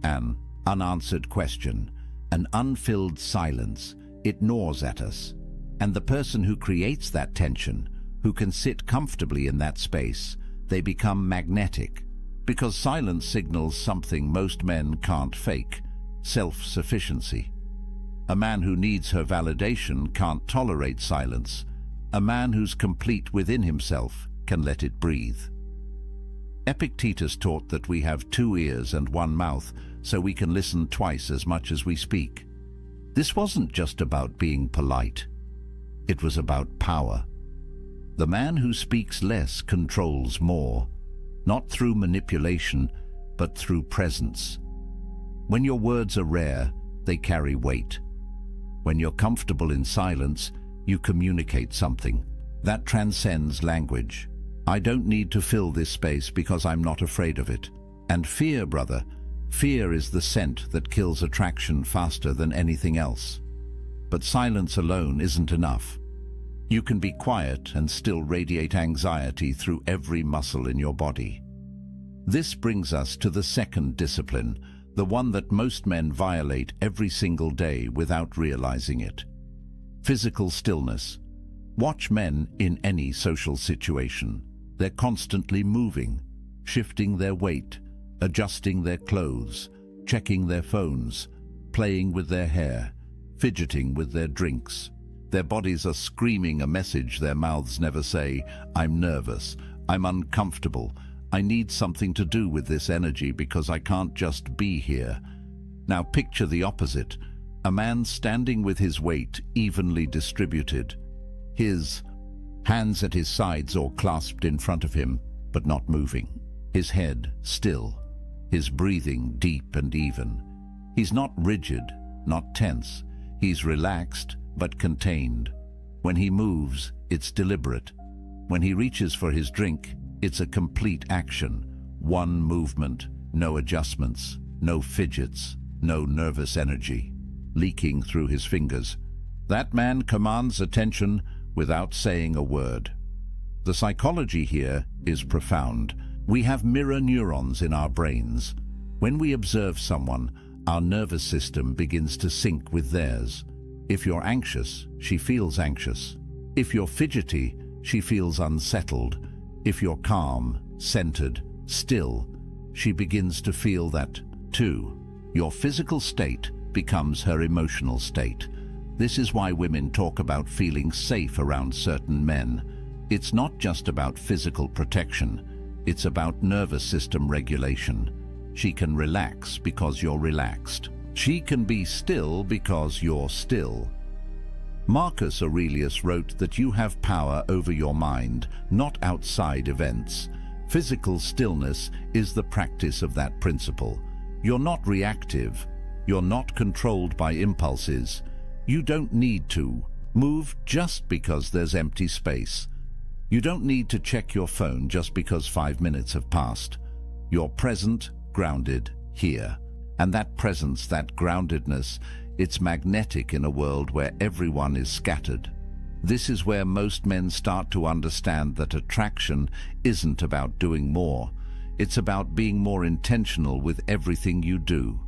An unanswered question, an unfilled silence, it gnaws at us. And the person who creates that tension, who can sit comfortably in that space, they become magnetic. Because silence signals something most men can't fake: self-sufficiency. A man who needs her validation can't tolerate silence. A man who's complete within himself can let it breathe. Epictetus taught that we have 2 ears and 1 mouth, so we can listen twice as much as we speak. This wasn't just about being polite. It was about power. The man who speaks less controls more, not through manipulation, but through presence. When your words are rare, they carry weight. When you're comfortable in silence, you communicate something that transcends language. I don't need to fill this space because I'm not afraid of it. And fear, brother, fear is the scent that kills attraction faster than anything else. But silence alone isn't enough. You can be quiet and still radiate anxiety through every muscle in your body. This brings us to the second discipline, the one that most men violate every single day without realizing it. Physical stillness. Watch men in any social situation. They're constantly moving, shifting their weight, adjusting their clothes, checking their phones, playing with their hair, fidgeting with their drinks. Their bodies are screaming a message their mouths never say. I'm nervous, I'm uncomfortable, I need something to do with this energy because I can't just be here. Now picture the opposite, a man standing with his weight evenly distributed, his hands at his sides or clasped in front of him, but not moving, his head still, his breathing deep and even. He's not rigid, not tense, he's relaxed but contained. When he moves, it's deliberate. When he reaches for his drink, it's a complete action. One movement, no adjustments, no fidgets, no nervous energy leaking through his fingers. That man commands attention without saying a word. The psychology here is profound. We have mirror neurons in our brains. When we observe someone, our nervous system begins to sync with theirs. If you're anxious, she feels anxious. If you're fidgety, she feels unsettled. If you're calm, centered, still, she begins to feel that too. Your physical state becomes her emotional state. This is why women talk about feeling safe around certain men. It's not just about physical protection, it's about nervous system regulation. She can relax because you're relaxed. She can be still because you're still. Marcus Aurelius wrote that you have power over your mind, not outside events. Physical stillness is the practice of that principle. You're not reactive. You're not controlled by impulses. You don't need to move just because there's empty space. You don't need to check your phone just because 5 minutes have passed. You're present, grounded, here. And that presence, that groundedness, it's magnetic in a world where everyone is scattered. This is where most men start to understand that attraction isn't about doing more. It's about being more intentional with everything you do,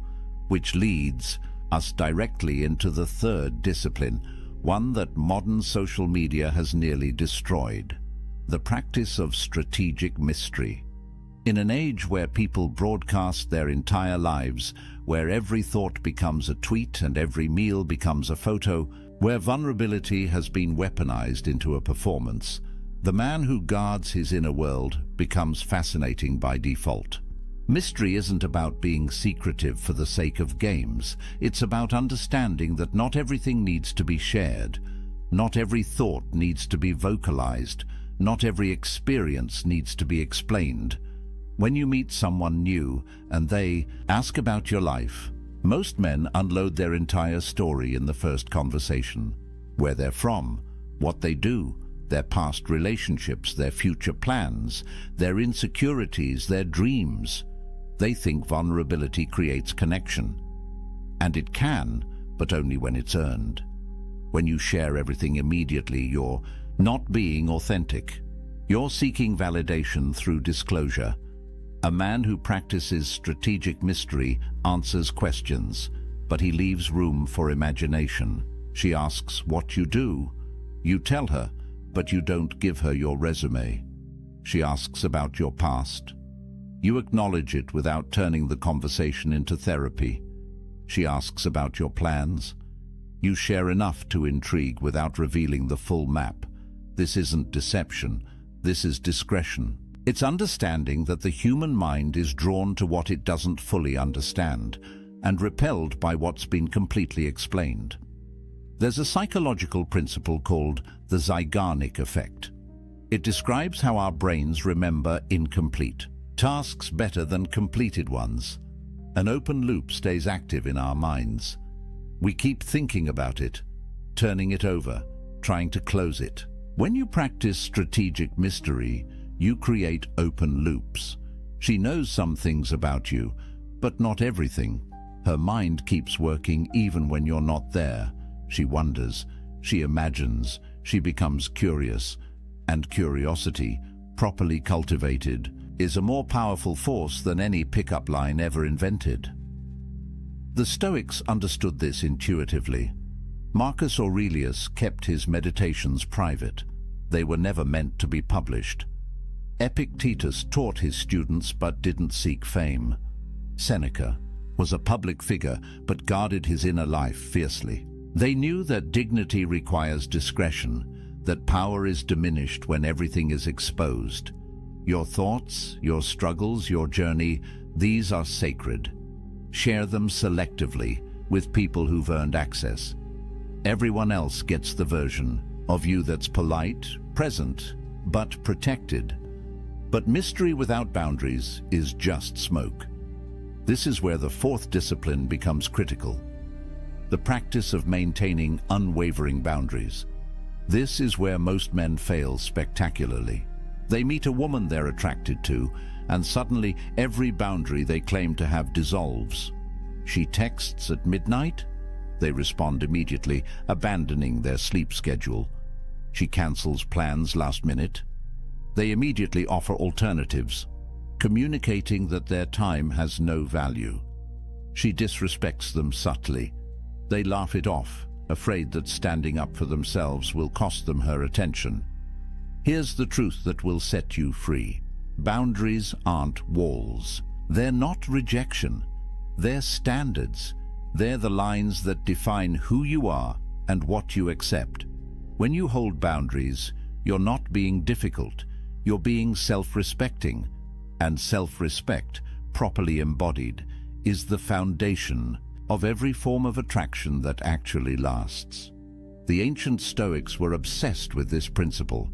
which leads us directly into the third discipline, one that modern social media has nearly destroyed: the practice of strategic mystery. In an age where people broadcast their entire lives, where every thought becomes a tweet and every meal becomes a photo, where vulnerability has been weaponized into a performance, the man who guards his inner world becomes fascinating by default. Mystery isn't about being secretive for the sake of games. It's about understanding that not everything needs to be shared. Not every thought needs to be vocalized. Not every experience needs to be explained. When you meet someone new and they ask about your life, most men unload their entire story in the first conversation. Where they're from, what they do, their past relationships, their future plans, their insecurities, their dreams. They think vulnerability creates connection. And it can, but only when it's earned. When you share everything immediately, you're not being authentic. You're seeking validation through disclosure. A man who practices strategic mystery answers questions, but he leaves room for imagination. She asks what you do. You tell her, but you don't give her your resume. She asks about your past. You acknowledge it without turning the conversation into therapy. She asks about your plans. You share enough to intrigue without revealing the full map. This isn't deception. This is discretion. It's understanding that the human mind is drawn to what it doesn't fully understand and repelled by what's been completely explained. There's a psychological principle called the Zeigarnik effect. It describes how our brains remember incomplete tasks better than completed ones. An open loop stays active in our minds. We keep thinking about it, turning it over, trying to close it. When you practice strategic mystery, you create open loops. She knows some things about you, but not everything. Her mind keeps working even when you're not there. She wonders, she imagines, she becomes curious. And curiosity, properly cultivated, is a more powerful force than any pickup line ever invented. The Stoics understood this intuitively. Marcus Aurelius kept his meditations private. They were never meant to be published. Epictetus taught his students but didn't seek fame. Seneca was a public figure but guarded his inner life fiercely. They knew that dignity requires discretion, that power is diminished when everything is exposed. Your thoughts, your struggles, your journey, these are sacred. Share them selectively with people who've earned access. Everyone else gets the version of you that's polite, present, but protected. But mystery without boundaries is just smoke. This is where the fourth discipline becomes critical: the practice of maintaining unwavering boundaries. This is where most men fail spectacularly. They meet a woman they're attracted to, and suddenly every boundary they claim to have dissolves. She texts at midnight? They respond immediately, abandoning their sleep schedule. She cancels plans last minute. They immediately offer alternatives, communicating that their time has no value. She disrespects them subtly. They laugh it off, afraid that standing up for themselves will cost them her attention. Here's the truth that will set you free. Boundaries aren't walls. They're not rejection. They're standards. They're the lines that define who you are and what you accept. When you hold boundaries, you're not being difficult. You're being self-respecting. And self-respect, properly embodied, is the foundation of every form of attraction that actually lasts. The ancient Stoics were obsessed with this principle.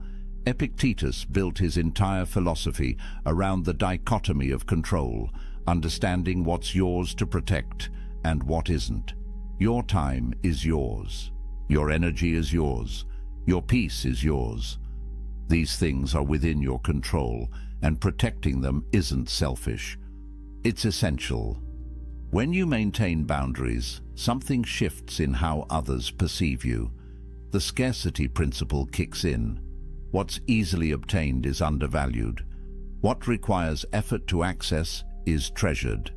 Epictetus built his entire philosophy around the dichotomy of control, understanding what's yours to protect and what isn't. Your time is yours. Your energy is yours. Your peace is yours. These things are within your control, and protecting them isn't selfish. It's essential. When you maintain boundaries, something shifts in how others perceive you. The scarcity principle kicks in. What's easily obtained is undervalued. What requires effort to access is treasured.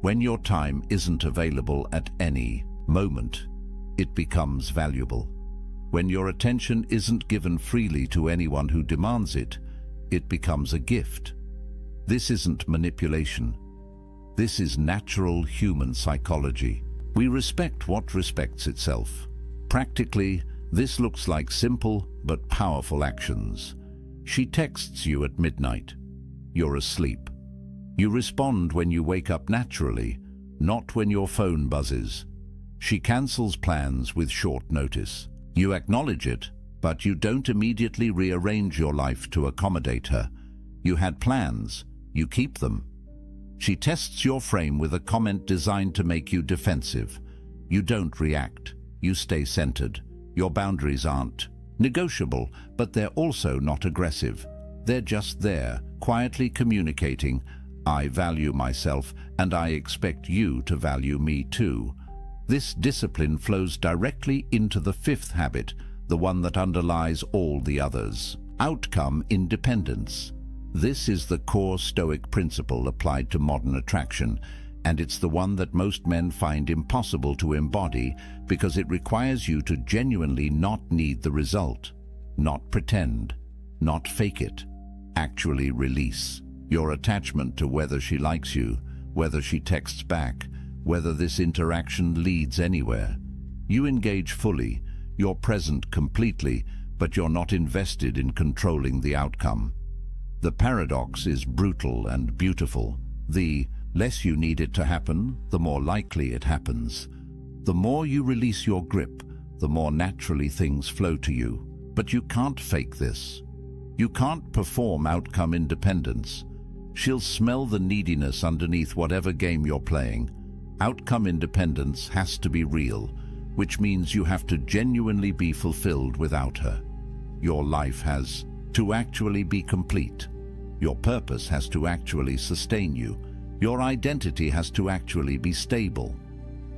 When your time isn't available at any moment, it becomes valuable. When your attention isn't given freely to anyone who demands it, it becomes a gift. This isn't manipulation. This is natural human psychology. We respect what respects itself. Practically, this looks like simple but powerful actions. She texts you at midnight. You're asleep. You respond when you wake up naturally, not when your phone buzzes. She cancels plans with short notice. You acknowledge it, but you don't immediately rearrange your life to accommodate her. You had plans. You keep them. She tests your frame with a comment designed to make you defensive. You don't react. You stay centered. Your boundaries aren't negotiable, but they're also not aggressive. They're just there, quietly communicating, I value myself, and I expect you to value me too. This discipline flows directly into the fifth habit, the one that underlies all the others: outcome independence. This is the core Stoic principle applied to modern attraction, and it's the one that most men find impossible to embody because it requires you to genuinely not need the result, not pretend, not fake it, actually release your attachment to whether she likes you, whether she texts back, whether this interaction leads anywhere. You engage fully, you're present completely, but you're not invested in controlling the outcome. The paradox is brutal and beautiful. The less you need it to happen, the more likely it happens. The more you release your grip, the more naturally things flow to you. But you can't fake this. You can't perform outcome independence. She'll smell the neediness underneath whatever game you're playing. Outcome independence has to be real, which means you have to genuinely be fulfilled without her. Your life has to actually be complete. Your purpose has to actually sustain you. Your identity has to actually be stable.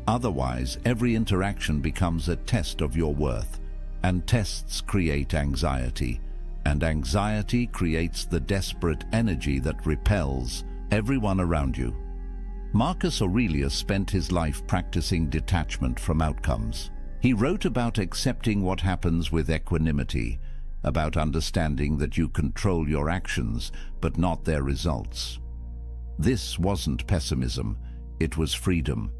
Otherwise, every interaction becomes a test of your worth, and tests create anxiety, and anxiety creates the desperate energy that repels everyone around you. Marcus Aurelius spent his life practicing detachment from outcomes. He wrote about accepting what happens with equanimity, about understanding that you control your actions but not their results. This wasn't pessimism, it was freedom.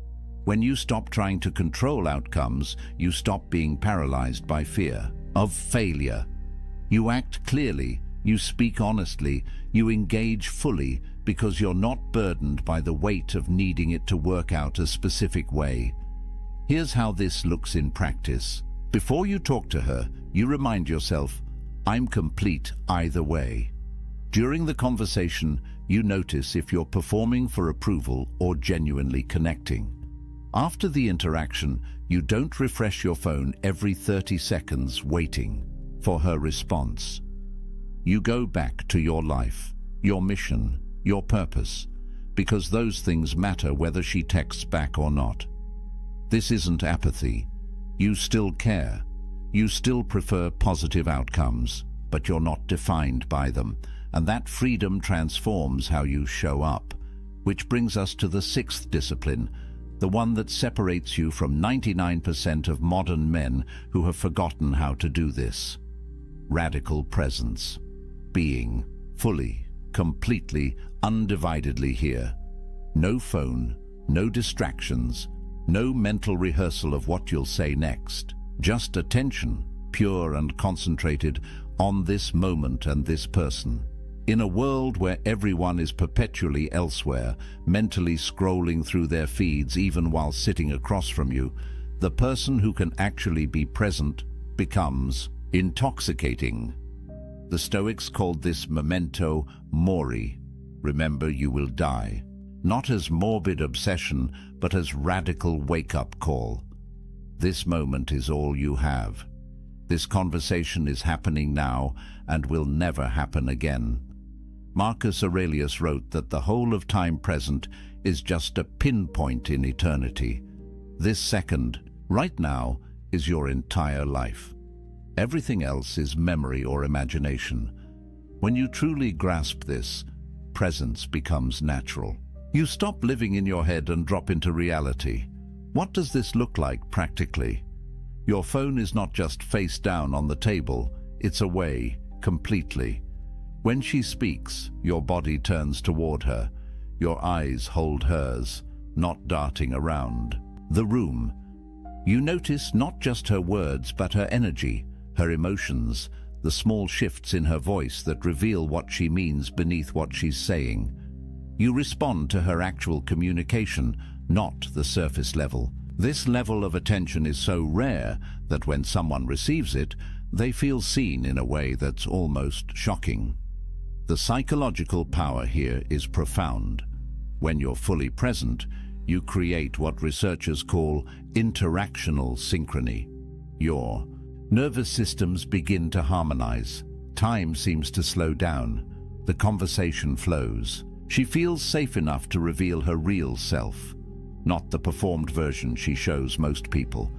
When you stop trying to control outcomes, you stop being paralyzed by fear of failure. You act clearly, you speak honestly, you engage fully because you're not burdened by the weight of needing it to work out a specific way. Here's how this looks in practice. Before you talk to her, you remind yourself, I'm complete either way. During the conversation, you notice if you're performing for approval or genuinely connecting. After the interaction, you don't refresh your phone every 30 seconds waiting for her response. You go back to your life, your mission, your purpose, because those things matter whether she texts back or not. This isn't apathy. You still care. You still prefer positive outcomes, but you're not defined by them, and that freedom transforms how you show up. Which brings us to the sixth discipline, the one that separates you from 99% of modern men who have forgotten how to do this. Radical presence. Being fully, completely, undividedly here. No phone, no distractions, no mental rehearsal of what you'll say next. Just attention, pure and concentrated, on this moment and this person. In a world where everyone is perpetually elsewhere, mentally scrolling through their feeds even while sitting across from you, the person who can actually be present becomes intoxicating. The Stoics called this memento mori, remember you will die, not as morbid obsession, but as radical wake-up call. This moment is all you have. This conversation is happening now and will never happen again. Marcus Aurelius wrote that the whole of time present is just a pinpoint in eternity. This second, right now, is your entire life. Everything else is memory or imagination. When you truly grasp this, presence becomes natural. You stop living in your head and drop into reality. What does this look like practically? Your phone is not just face down on the table, it's away, completely. When she speaks, your body turns toward her. Your eyes hold hers, not darting around. The room. You notice not just her words, but her energy, her emotions, the small shifts in her voice that reveal what she means beneath what she's saying. You respond to her actual communication, not the surface level. This level of attention is so rare that when someone receives it, they feel seen in a way that's almost shocking. The psychological power here is profound. When you're fully present, you create what researchers call interactional synchrony. Your nervous systems begin to harmonize. Time seems to slow down. The conversation flows. She feels safe enough to reveal her real self, not the performed version she shows most people.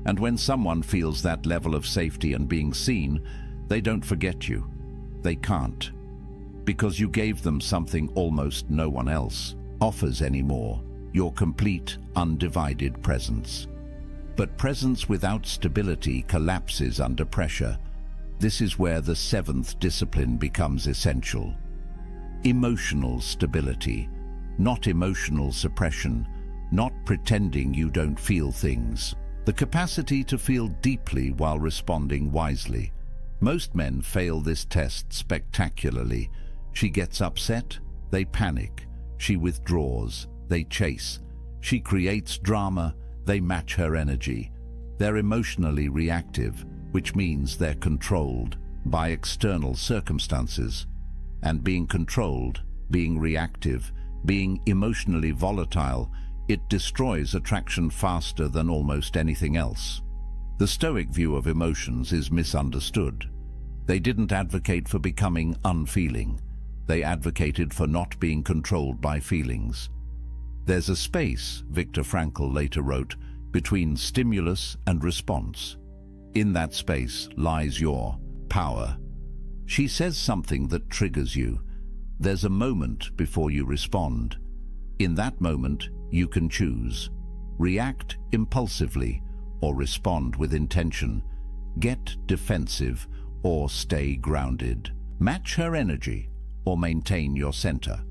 And when someone feels that level of safety and being seen, they don't forget you. They can't. Because you gave them something almost no one else offers anymore, your complete, undivided presence. But presence without stability collapses under pressure. This is where the seventh discipline becomes essential. Emotional stability, not emotional suppression, not pretending you don't feel things. The capacity to feel deeply while responding wisely. Most men fail this test spectacularly. She gets upset, they panic. She withdraws, they chase. She creates drama, they match her energy. They're emotionally reactive, which means they're controlled by external circumstances. And being controlled, being reactive, being emotionally volatile, it destroys attraction faster than almost anything else. The Stoic view of emotions is misunderstood. They didn't advocate for becoming unfeeling. They advocated for not being controlled by feelings. There's a space, Viktor Frankl later wrote, between stimulus and response. In that space lies your power. She says something that triggers you. There's a moment before you respond. In that moment, you can choose. React impulsively or respond with intention. Get defensive or stay grounded. Match her energy or maintain your center.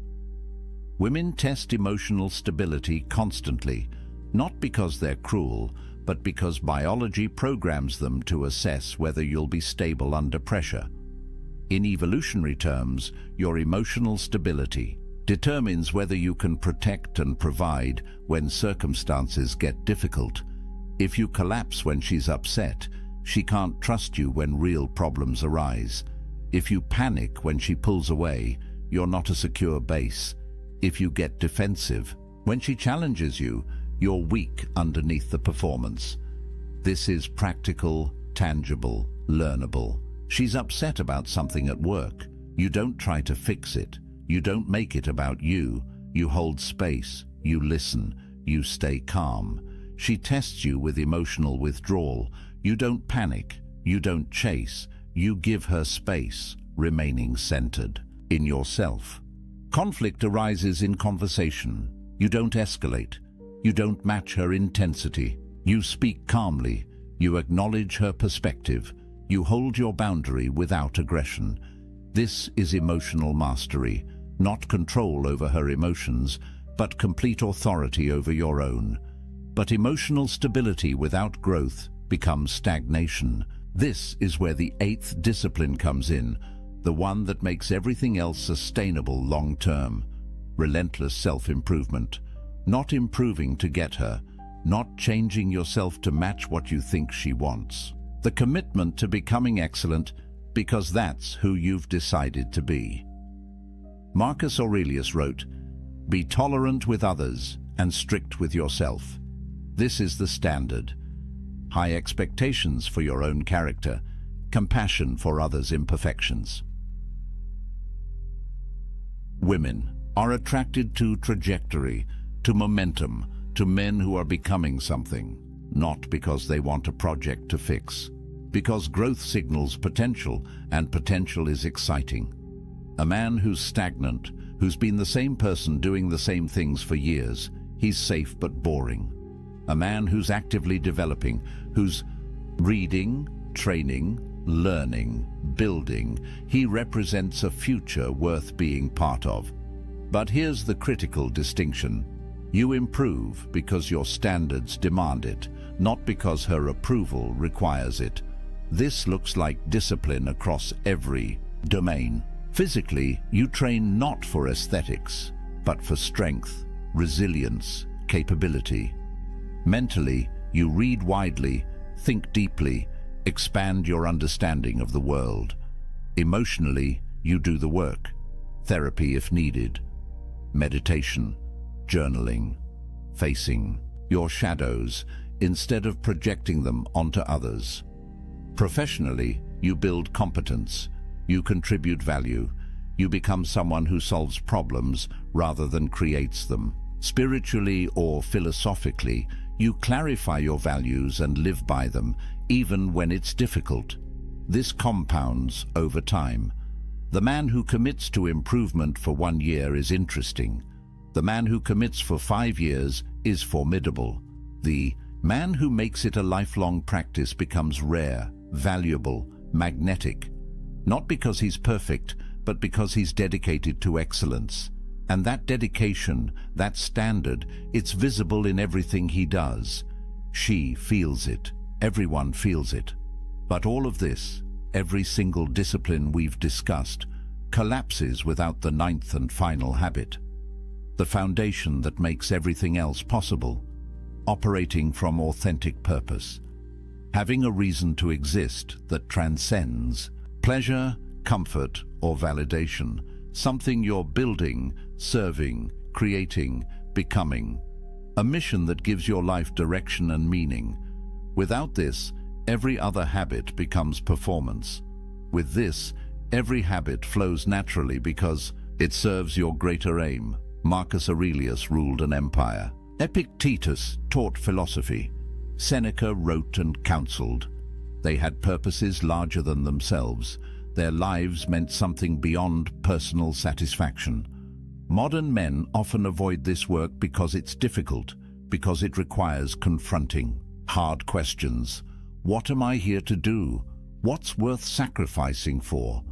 Women test emotional stability constantly, not because they're cruel, but because biology programs them to assess whether you'll be stable under pressure. In evolutionary terms, your emotional stability determines whether you can protect and provide when circumstances get difficult. If you collapse when she's upset, she can't trust you when real problems arise. If you panic when she pulls away, you're not a secure base. If you get defensive when she challenges you, you're weak underneath the performance. This is practical, tangible, learnable. She's upset about something at work. You don't try to fix it. You don't make it about you. You hold space. You listen. You stay calm. She tests you with emotional withdrawal. You don't panic. You don't chase. You give her space, remaining centered in yourself. Conflict arises in conversation. You don't escalate. You don't match her intensity. You speak calmly. You acknowledge her perspective. You hold your boundary without aggression. This is emotional mastery, not control over her emotions, but complete authority over your own. But emotional stability without growth becomes stagnation. This is where the eighth discipline comes in, the one that makes everything else sustainable long-term. Relentless self-improvement. Not improving to get her, not changing yourself to match what you think she wants. The commitment to becoming excellent because that's who you've decided to be. Marcus Aurelius wrote, "Be tolerant with others and strict with yourself. This is the standard. High expectations for your own character, compassion for others' imperfections." Women are attracted to trajectory, to momentum, to men who are becoming something, not because they want a project to fix, because growth signals potential, and potential is exciting. A man who's stagnant, who's been the same person doing the same things for years, he's safe but boring. A man who's actively developing, who's reading, training, learning, building, he represents a future worth being part of. But here's the critical distinction. You improve because your standards demand it, not because her approval requires it. This looks like discipline across every domain. Physically, you train not for aesthetics, but for strength, resilience, capability. Mentally, you read widely, think deeply, expand your understanding of the world. Emotionally, you do the work, therapy if needed, meditation, journaling, facing your shadows instead of projecting them onto others. Professionally, you build competence, you contribute value, you become someone who solves problems rather than creates them. Spiritually or philosophically, you clarify your values and live by them, even when it's difficult. This compounds over time. The man who commits to improvement for 1 year is interesting. The man who commits for 5 years is formidable. The man who makes it a lifelong practice becomes rare, valuable, magnetic. Not because he's perfect, but because he's dedicated to excellence. And that dedication, that standard, it's visible in everything he does. She feels it. Everyone feels it. But all of this, every single discipline we've discussed, collapses without the ninth and final habit. The foundation that makes everything else possible, operating from authentic purpose, having a reason to exist that transcends pleasure, comfort, or validation, something you're building, serving, creating, becoming, a mission that gives your life direction and meaning. Without this, every other habit becomes performance. With this, every habit flows naturally because it serves your greater aim. Marcus Aurelius ruled an empire. Epictetus taught philosophy. Seneca wrote and counseled. They had purposes larger than themselves. Their lives meant something beyond personal satisfaction. Modern men often avoid this work because it's difficult, because it requires confronting. Hard questions. What am I here to do? What's worth sacrificing for?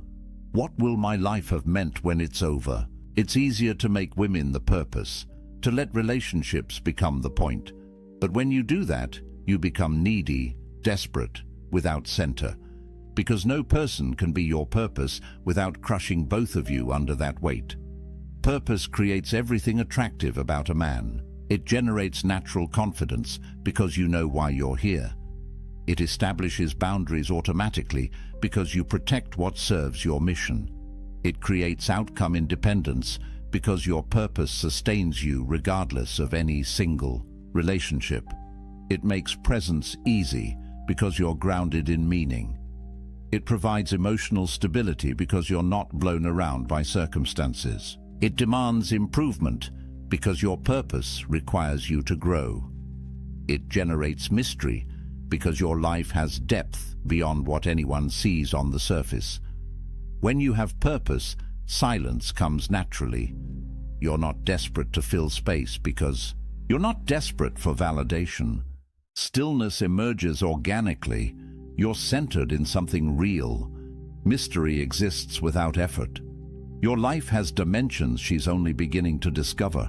What will my life have meant when it's over? It's easier to make women the purpose, to let relationships become the point. But when you do that, you become needy, desperate, without center. Because no person can be your purpose without crushing both of you under that weight. Purpose creates everything attractive about a man. It generates natural confidence because you know why you're here. It establishes boundaries automatically because you protect what serves your mission. It creates outcome independence because your purpose sustains you regardless of any single relationship. It makes presence easy because you're grounded in meaning. It provides emotional stability because you're not blown around by circumstances. It demands improvement because your purpose requires you to grow. It generates mystery because your life has depth beyond what anyone sees on the surface. When you have purpose, silence comes naturally. You're not desperate to fill space because you're not desperate for validation. Stillness emerges organically. You're centered in something real. Mystery exists without effort. Your life has dimensions she's only beginning to discover.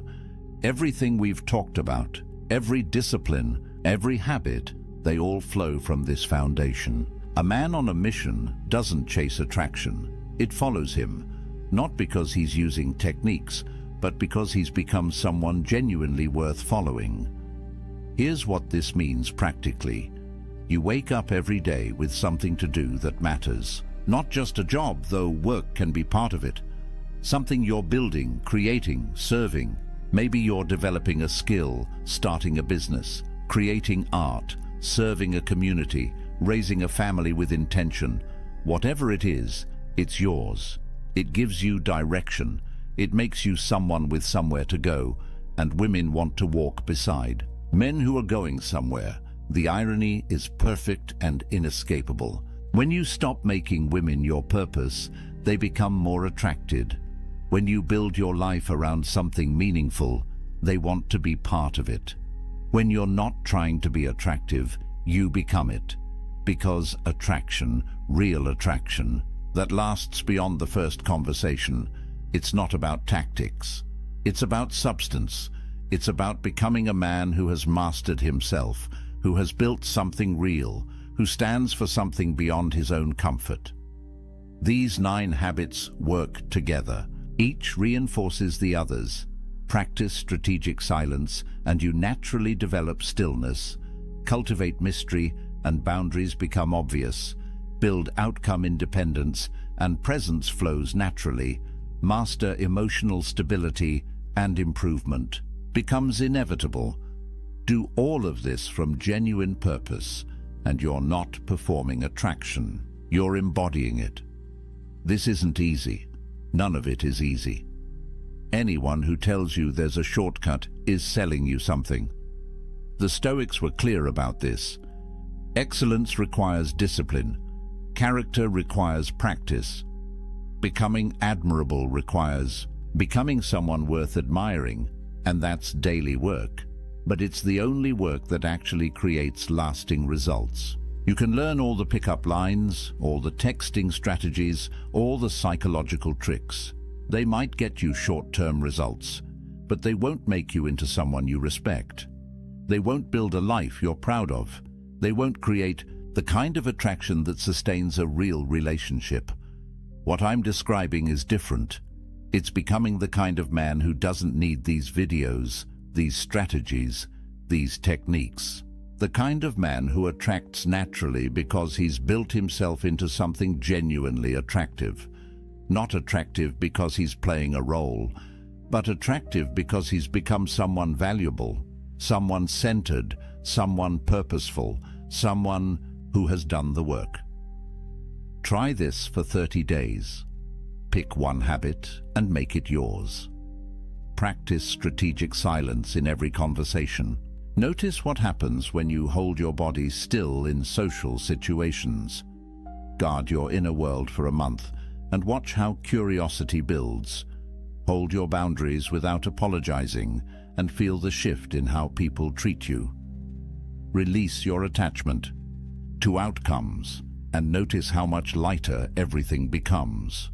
Everything we've talked about, every discipline, every habit, they all flow from this foundation. A man on a mission doesn't chase attraction. It follows him, not because he's using techniques, but because he's become someone genuinely worth following. Here's what this means practically. You wake up every day with something to do that matters. Not just a job, though work can be part of it. Something you're building, creating, serving. Maybe you're developing a skill, starting a business, creating art, serving a community, raising a family with intention. Whatever it is, it's yours. It gives you direction. It makes you someone with somewhere to go, and women want to walk beside. Men who are going somewhere. The irony is perfect and inescapable. When you stop making women your purpose, they become more attracted. When you build your life around something meaningful, they want to be part of it. When you're not trying to be attractive, you become it. Because attraction, real attraction, that lasts beyond the first conversation, it's not about tactics. It's about substance. It's about becoming a man who has mastered himself, who has built something real, who stands for something beyond his own comfort. These 9 habits work together. Each reinforces the others. Practice strategic silence, and you naturally develop stillness. Cultivate mystery, and boundaries become obvious. Build outcome independence, and presence flows naturally. Master emotional stability, and improvement becomes inevitable. Do all of this from genuine purpose, and you're not performing attraction. You're embodying it. This isn't easy. None of it is easy. Anyone who tells you there's a shortcut is selling you something. The Stoics were clear about this. Excellence requires discipline. Character requires practice. Becoming admirable requires becoming someone worth admiring, and that's daily work. But it's the only work that actually creates lasting results. You can learn all the pickup lines, all the texting strategies, all the psychological tricks. They might get you short-term results, but they won't make you into someone you respect. They won't build a life you're proud of. They won't create the kind of attraction that sustains a real relationship. What I'm describing is different. It's becoming the kind of man who doesn't need these videos, these strategies, these techniques. The kind of man who attracts naturally because he's built himself into something genuinely attractive. Not attractive because he's playing a role, but attractive because he's become someone valuable, someone centered, someone purposeful, someone who has done the work. Try this for 30 days. Pick one habit and make it yours. Practice strategic silence in every conversation. Notice what happens when you hold your body still in social situations. Guard your inner world for a month and watch how curiosity builds. Hold your boundaries without apologizing and feel the shift in how people treat you. Release your attachment to outcomes and notice how much lighter everything becomes.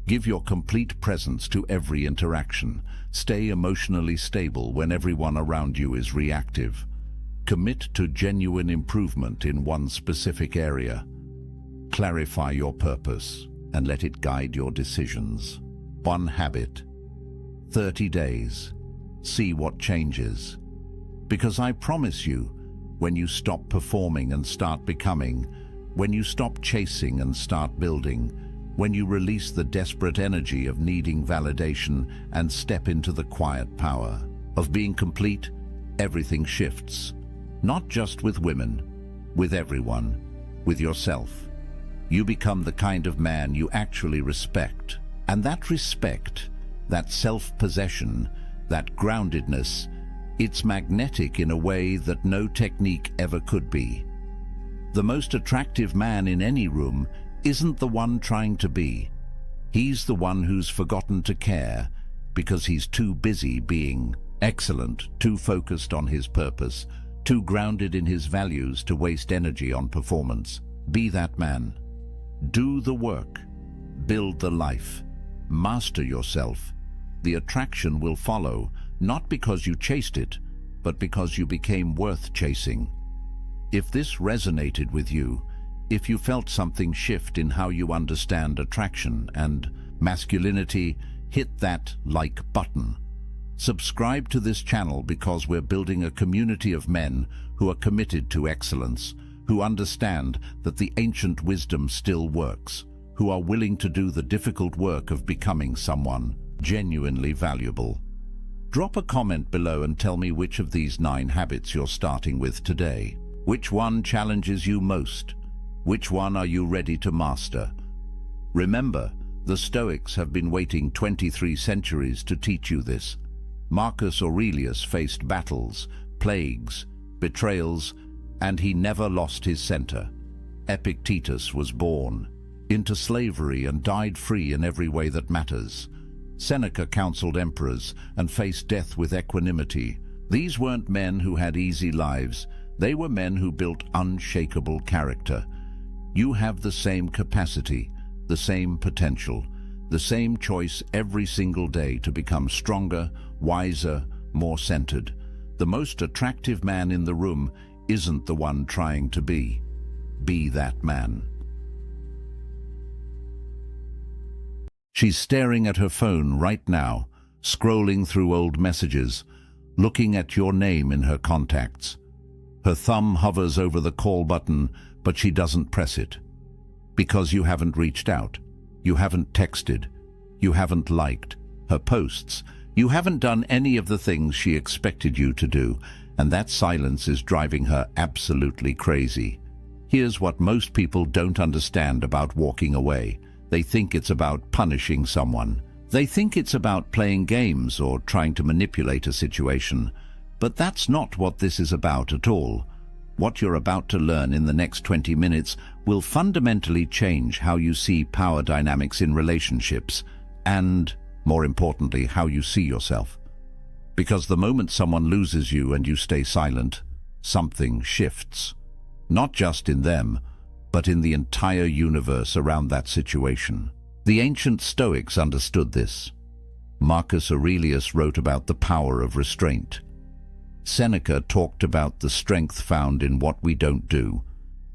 Give your complete presence to every interaction. Stay emotionally stable when everyone around you is reactive. Commit to genuine improvement in one specific area. Clarify your purpose and let it guide your decisions. One habit. 30 days. See what changes. Because I promise you, when you stop performing and start becoming, when you stop chasing and start building, when you release the desperate energy of needing validation and step into the quiet power of being complete, everything shifts. Not just with women, with everyone, with yourself. You become the kind of man you actually respect. And that respect, that self-possession, that groundedness, it's magnetic in a way that no technique ever could be. The most attractive man in any room isn't the one trying to be. He's the one who's forgotten to care because he's too busy being excellent, too focused on his purpose, too grounded in his values to waste energy on performance. Be that man. Do the work. Build the life. Master yourself. The attraction will follow, not because you chased it, but because you became worth chasing. If this resonated with you, if you felt something shift in how you understand attraction and masculinity, hit that like button. Subscribe to this channel because we're building a community of men who are committed to excellence, who understand that the ancient wisdom still works, who are willing to do the difficult work of becoming someone genuinely valuable. Drop a comment below and tell me which of these 9 habits you're starting with today. Which one challenges you most? Which one are you ready to master? Remember, the Stoics have been waiting 23 centuries to teach you this. Marcus Aurelius faced battles, plagues, betrayals, and he never lost his center. Epictetus was born into slavery and died free in every way that matters. Seneca counseled emperors and faced death with equanimity. These weren't men who had easy lives. They were men who built unshakable character. You have the same capacity, the same potential, the same choice every single day to become stronger, wiser, more centered. The most attractive man in the room isn't the one trying to be. Be that man. She's staring at her phone right now, scrolling through old messages, looking at your name in her contacts. Her thumb hovers over the call button, but she doesn't press it. Because you haven't reached out, you haven't texted, you haven't liked her posts, you haven't done any of the things she expected you to do, and that silence is driving her absolutely crazy. Here's what most people don't understand about walking away. They think it's about punishing someone. They think it's about playing games or trying to manipulate a situation. But that's not what this is about at all. What you're about to learn in the next 20 minutes will fundamentally change how you see power dynamics in relationships and, more importantly, how you see yourself. Because the moment someone loses you and you stay silent, something shifts. Not just in them, but in the entire universe around that situation. The ancient Stoics understood this. Marcus Aurelius wrote about the power of restraint. Seneca talked about the strength found in what we don't do.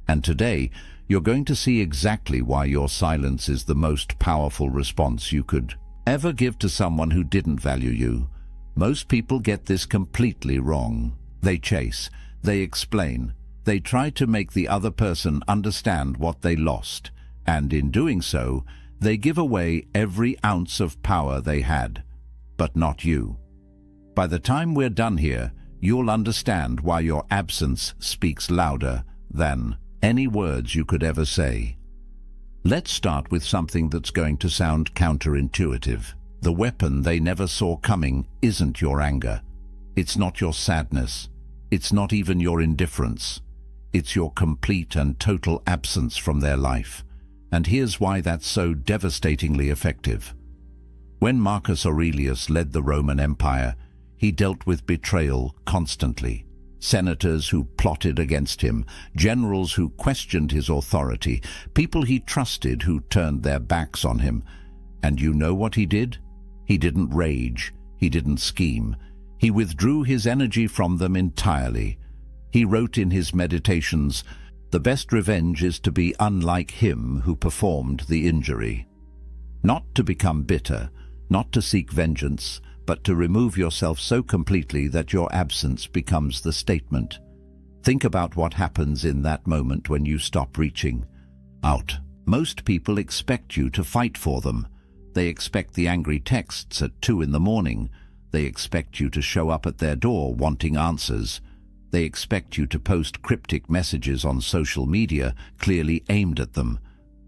And today, you're going to see exactly why your silence is the most powerful response you could ever give to someone who didn't value you. Most people get this completely wrong. They chase, they explain, they try to make the other person understand what they lost, and in doing so, they give away every ounce of power they had, but not you. By the time we're done here, you'll understand why your absence speaks louder than any words you could ever say. Let's start with something that's going to sound counterintuitive. The weapon they never saw coming isn't your anger. It's not your sadness. It's not even your indifference. It's your complete and total absence from their life. And here's why that's so devastatingly effective. When Marcus Aurelius led the Roman Empire, he dealt with betrayal constantly. Senators who plotted against him, generals who questioned his authority, people he trusted who turned their backs on him. And you know what he did? He didn't rage. He didn't scheme. He withdrew his energy from them entirely. He wrote in his meditations, "The best revenge is to be unlike him who performed the injury." Not to become bitter, not to seek vengeance, but to remove yourself so completely that your absence becomes the statement. Think about what happens in that moment when you stop reaching out. Most people expect you to fight for them. They expect the angry texts at 2 in the morning. They expect you to show up at their door wanting answers. They expect you to post cryptic messages on social media clearly aimed at them.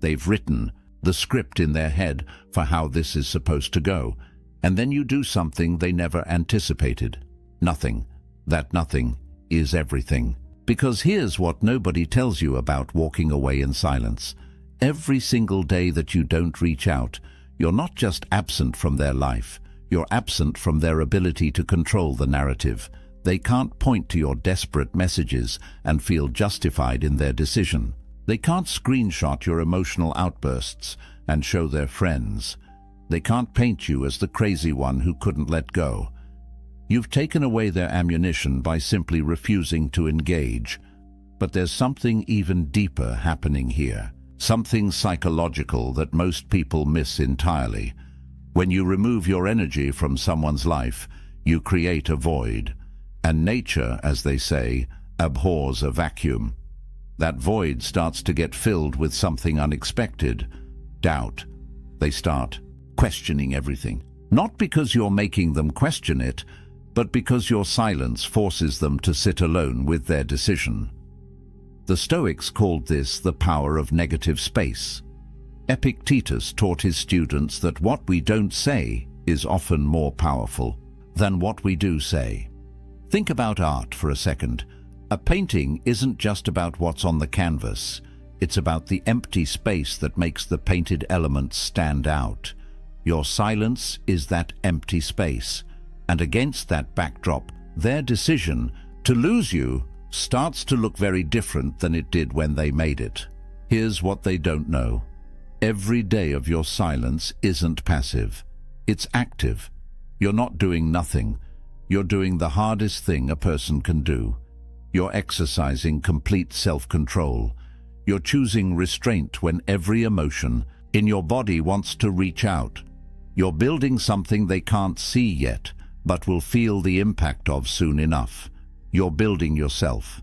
They've written the script in their head for how this is supposed to go. And then you do something they never anticipated. Nothing. That nothing is everything. Because here's what nobody tells you about walking away in silence. Every single day that you don't reach out, you're not just absent from their life, you're absent from their ability to control the narrative. They can't point to your desperate messages and feel justified in their decision. They can't screenshot your emotional outbursts and show their friends. They can't paint you as the crazy one who couldn't let go. You've taken away their ammunition by simply refusing to engage. But there's something even deeper happening here. Something psychological that most people miss entirely. When you remove your energy from someone's life, you create a void. And nature, as they say, abhors a vacuum. That void starts to get filled with something unexpected. Doubt. They start questioning everything. Not because you're making them question it, but because your silence forces them to sit alone with their decision. The Stoics called this the power of negative space. Epictetus taught his students that what we don't say is often more powerful than what we do say. Think about art for a second. A painting isn't just about what's on the canvas. It's about the empty space that makes the painted elements stand out. Your silence is that empty space, and against that backdrop, their decision to lose you starts to look very different than it did when they made it. Here's what they don't know. Every day of your silence isn't passive. It's active. You're not doing nothing. You're doing the hardest thing a person can do. You're exercising complete self-control. You're choosing restraint when every emotion in your body wants to reach out. You're building something they can't see yet, but will feel the impact of soon enough. You're building yourself.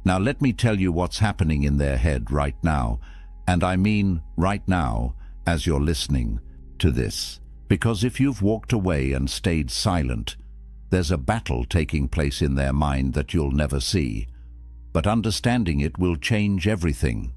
Now let me tell you what's happening in their head right now, and I mean right now as you're listening to this. Because if you've walked away and stayed silent, there's a battle taking place in their mind that you'll never see. But understanding it will change everything.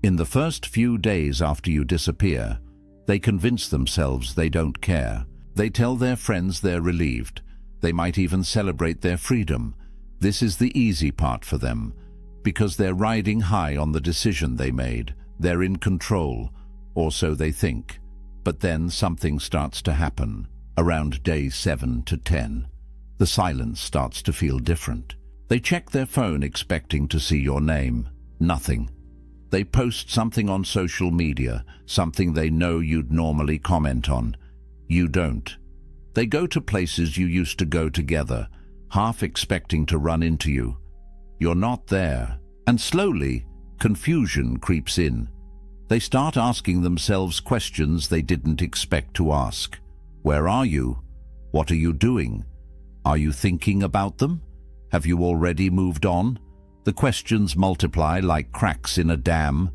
In the first few days after you disappear, they convince themselves they don't care. They tell their friends they're relieved. They might even celebrate their freedom. This is the easy part for them, because they're riding high on the decision they made. They're in control, or so they think. But then something starts to happen. Around days 7 to 10, the silence starts to feel different. They check their phone expecting to see your name. Nothing. They post something on social media, something they know you'd normally comment on. You don't. They go to places you used to go together, half expecting to run into you. You're not there. And slowly, confusion creeps in. They start asking themselves questions they didn't expect to ask. Where are you? What are you doing? Are you thinking about them? Have you already moved on? The questions multiply like cracks in a dam.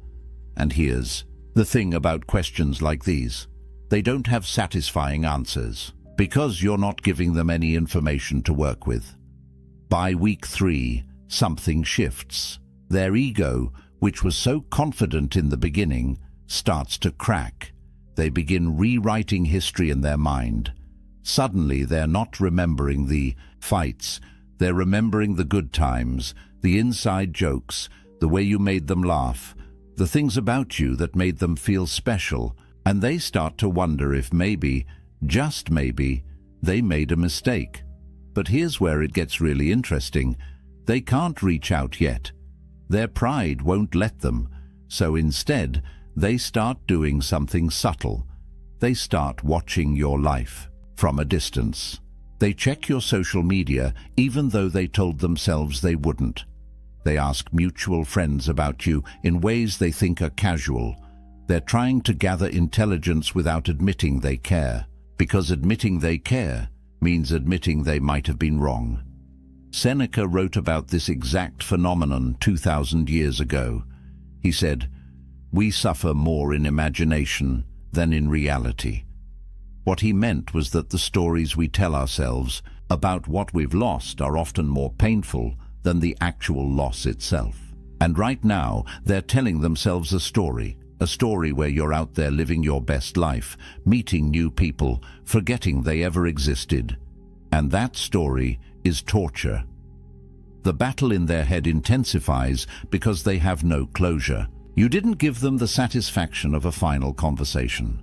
And here's the thing about questions like these. They don't have satisfying answers, because you're not giving them any information to work with. By week 3, something shifts. Their ego, which was so confident in the beginning, starts to crack. They begin rewriting history in their mind. Suddenly, they're not remembering the fights. They're remembering the good times, the inside jokes, the way you made them laugh, the things about you that made them feel special, and they start to wonder if maybe, just maybe, they made a mistake. But here's where it gets really interesting. They can't reach out yet. Their pride won't let them, so instead, they start doing something subtle. They start watching your life from a distance. They check your social media even though they told themselves they wouldn't. They ask mutual friends about you in ways they think are casual. They're trying to gather intelligence without admitting they care, because admitting they care means admitting they might have been wrong. Seneca wrote about this exact phenomenon 2,000 years ago. He said, "We suffer more in imagination than in reality." What he meant was that the stories we tell ourselves about what we've lost are often more painful than the actual loss itself. And right now, they're telling themselves a story where you're out there living your best life, meeting new people, forgetting they ever existed. And that story is torture. The battle in their head intensifies because they have no closure. You didn't give them the satisfaction of a final conversation.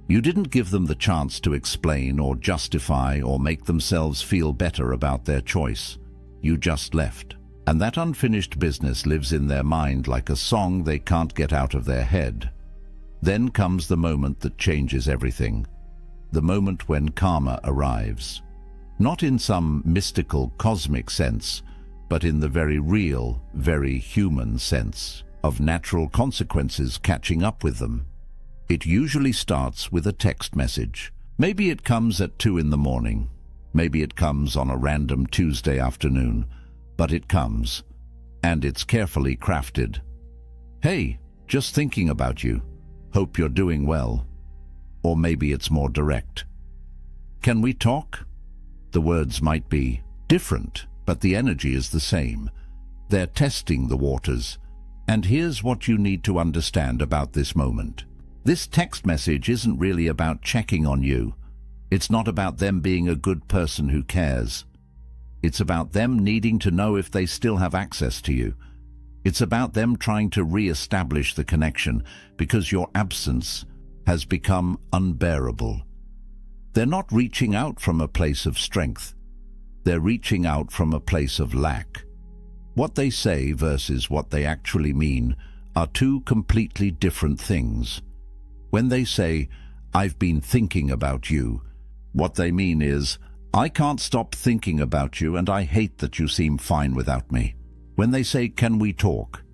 You didn't give them the chance to explain or justify or make themselves feel better about their choice. You just left. And that unfinished business lives in their mind like a song they can't get out of their head. Then comes the moment that changes everything. The moment when karma arrives. Not in some mystical, cosmic sense, but in the very real, very human sense of natural consequences catching up with them. It usually starts with a text message. Maybe it comes at 2 in the morning. Maybe it comes on a random Tuesday afternoon. But it comes, and it's carefully crafted. "Hey, just thinking about you. Hope you're doing well." Or maybe it's more direct. "Can we talk?" The words might be different, but the energy is the same. They're testing the waters. And here's what you need to understand about this moment. This text message isn't really about checking on you. It's not about them being a good person who cares. It's about them needing to know if they still have access to you. It's about them trying to re-establish the connection because your absence has become unbearable. They're not reaching out from a place of strength. They're reaching out from a place of lack. What they say versus what they actually mean are two completely different things. When they say, "I've been thinking about you," what they mean is, "I can't stop thinking about you and I hate that you seem fine without me." When they say, "Can we talk?"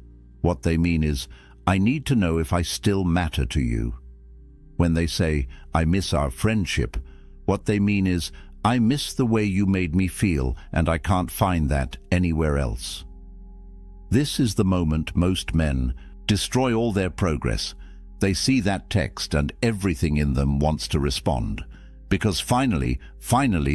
what they mean is, "I need to know if I still matter to you." When they say, "I miss our friendship," what they mean is, "I miss the way you made me feel and I can't find that anywhere else." This is the moment most men destroy all their progress. They see that text and everything in them wants to respond. Because finally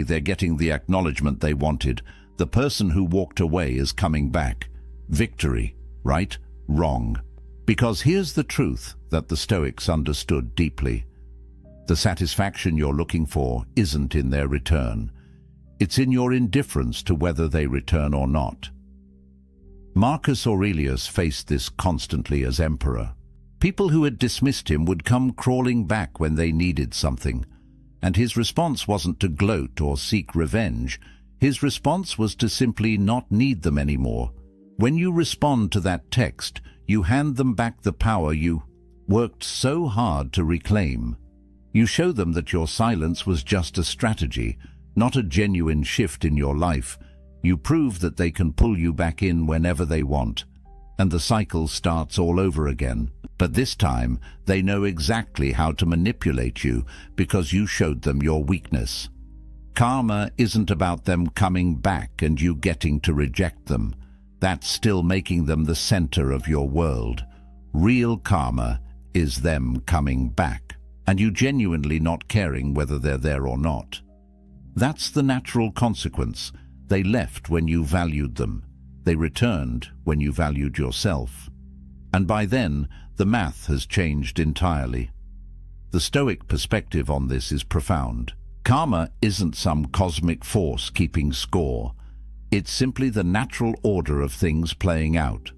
they're getting the acknowledgement they wanted. The person who walked away is coming back. Victory, right? Wrong. Because here's the truth that the Stoics understood deeply. The satisfaction you're looking for isn't in their return. It's in your indifference to whether they return or not. Marcus Aurelius faced this constantly as emperor. People who had dismissed him would come crawling back when they needed something. And his response wasn't to gloat or seek revenge. His response was to simply not need them anymore. When you respond to that text, you hand them back the power you worked so hard to reclaim. You show them that your silence was just a strategy, not a genuine shift in your life. You prove that they can pull you back in whenever they want. And the cycle starts all over again. But this time, they know exactly how to manipulate you because you showed them your weakness. Karma isn't about them coming back and you getting to reject them. That's still making them the center of your world. Real karma is them coming back, and you genuinely not caring whether they're there or not. That's the natural consequence. They left when you valued them. They returned when you valued yourself. And by then, the math has changed entirely. The Stoic perspective on this is profound. Karma isn't some cosmic force keeping score. It's simply the natural order of things playing out.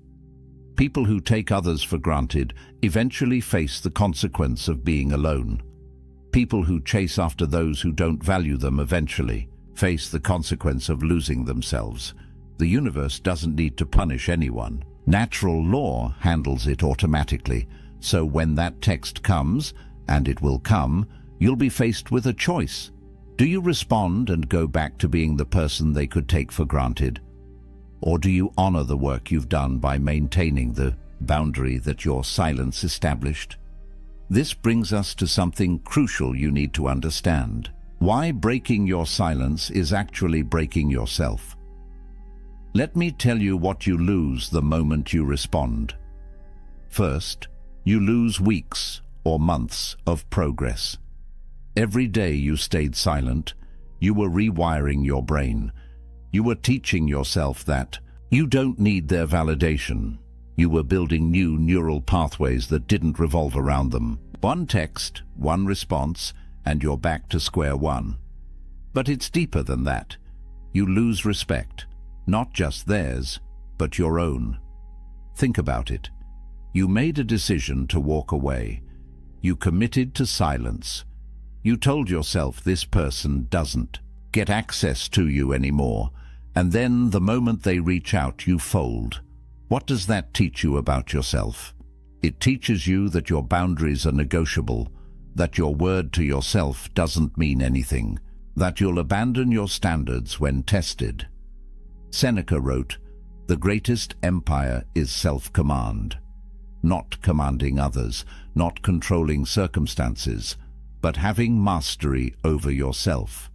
People who take others for granted eventually face the consequence of being alone. People who chase after those who don't value them eventually face the consequence of losing themselves. The universe doesn't need to punish anyone. Natural law handles it automatically. So when that text comes, and it will come, you'll be faced with a choice. Do you respond and go back to being the person they could take for granted? Or do you honor the work you've done by maintaining the boundary that your silence established? This brings us to something crucial you need to understand. Why breaking your silence is actually breaking yourself. Let me tell you what you lose the moment you respond. First, you lose weeks or months of progress. Every day you stayed silent, you were rewiring your brain. You were teaching yourself that you don't need their validation. You were building new neural pathways that didn't revolve around them. One text, one response, and you're back to square one. But it's deeper than that. You lose respect, not just theirs, but your own. Think about it. You made a decision to walk away. You committed to silence. You told yourself this person doesn't get access to you anymore, and then the moment they reach out, you fold. What does that teach you about yourself? It teaches you that your boundaries are negotiable, that your word to yourself doesn't mean anything, that you'll abandon your standards when tested. Seneca wrote, "The greatest empire is self-command." Not commanding others, not controlling circumstances, but having mastery over yourself.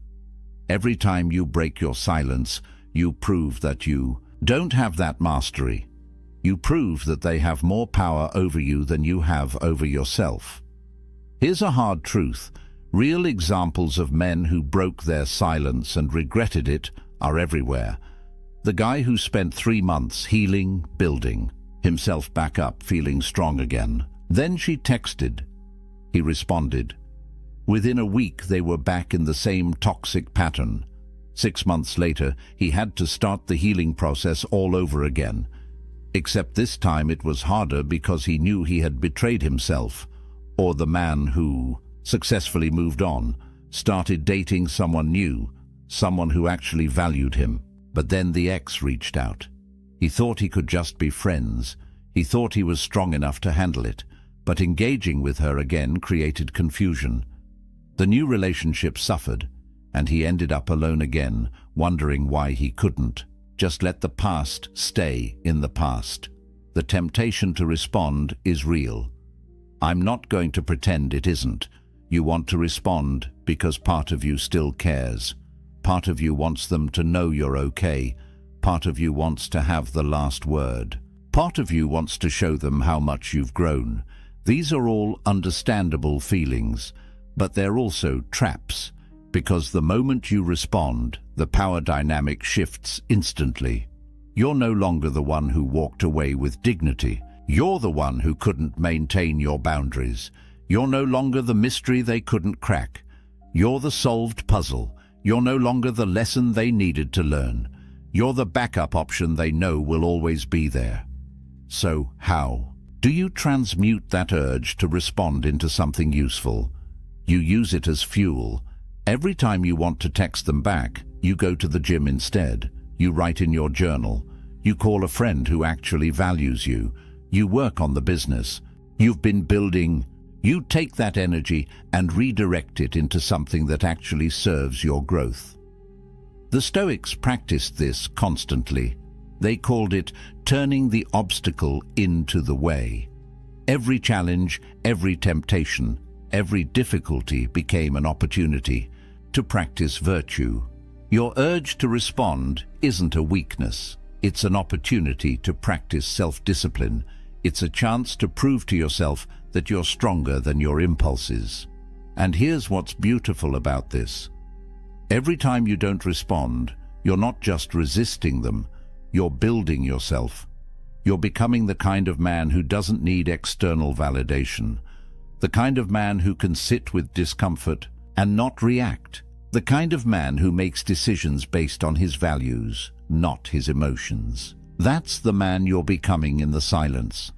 Every time you break your silence, you prove that you don't have that mastery. You prove that they have more power over you than you have over yourself. Here's a hard truth. Real examples of men who broke their silence and regretted it are everywhere. The guy who spent 3 months healing, building himself back up, feeling strong again. Then she texted. He responded. Within a week, they were back in the same toxic pattern. 6 months later, he had to start the healing process all over again. Except this time it was harder because he knew he had betrayed himself, or the man who successfully moved on, started dating someone new, someone who actually valued him. But then the ex reached out. He thought he could just be friends. He thought he was strong enough to handle it, but engaging with her again created confusion. The new relationship suffered, and he ended up alone again, wondering why he couldn't just let the past stay in the past. The temptation to respond is real. I'm not going to pretend it isn't. You want to respond because part of you still cares. Part of you wants them to know you're okay. Part of you wants to have the last word. Part of you wants to show them how much you've grown. These are all understandable feelings, but they're also traps, because the moment you respond, the power dynamic shifts instantly. You're no longer the one who walked away with dignity. You're the one who couldn't maintain your boundaries. You're no longer the mystery they couldn't crack. You're the solved puzzle. You're no longer the lesson they needed to learn. You're the backup option they know will always be there. So how? Do you transmute that urge to respond into something useful? You use it as fuel. Every time you want to text them back, you go to the gym instead. You write in your journal. You call a friend who actually values you. You work on the business you've been building. You take that energy and redirect it into something that actually serves your growth. The Stoics practiced this constantly. They called it turning the obstacle into the way. Every challenge, every temptation, every difficulty became an opportunity to practice virtue. Your urge to respond isn't a weakness. It's an opportunity to practice self-discipline. It's a chance to prove to yourself that you're stronger than your impulses. And here's what's beautiful about this. Every time you don't respond, you're not just resisting them, you're building yourself. You're becoming the kind of man who doesn't need external validation, the kind of man who can sit with discomfort and not react, the kind of man who makes decisions based on his values, not his emotions. That's the man you're becoming in the silence,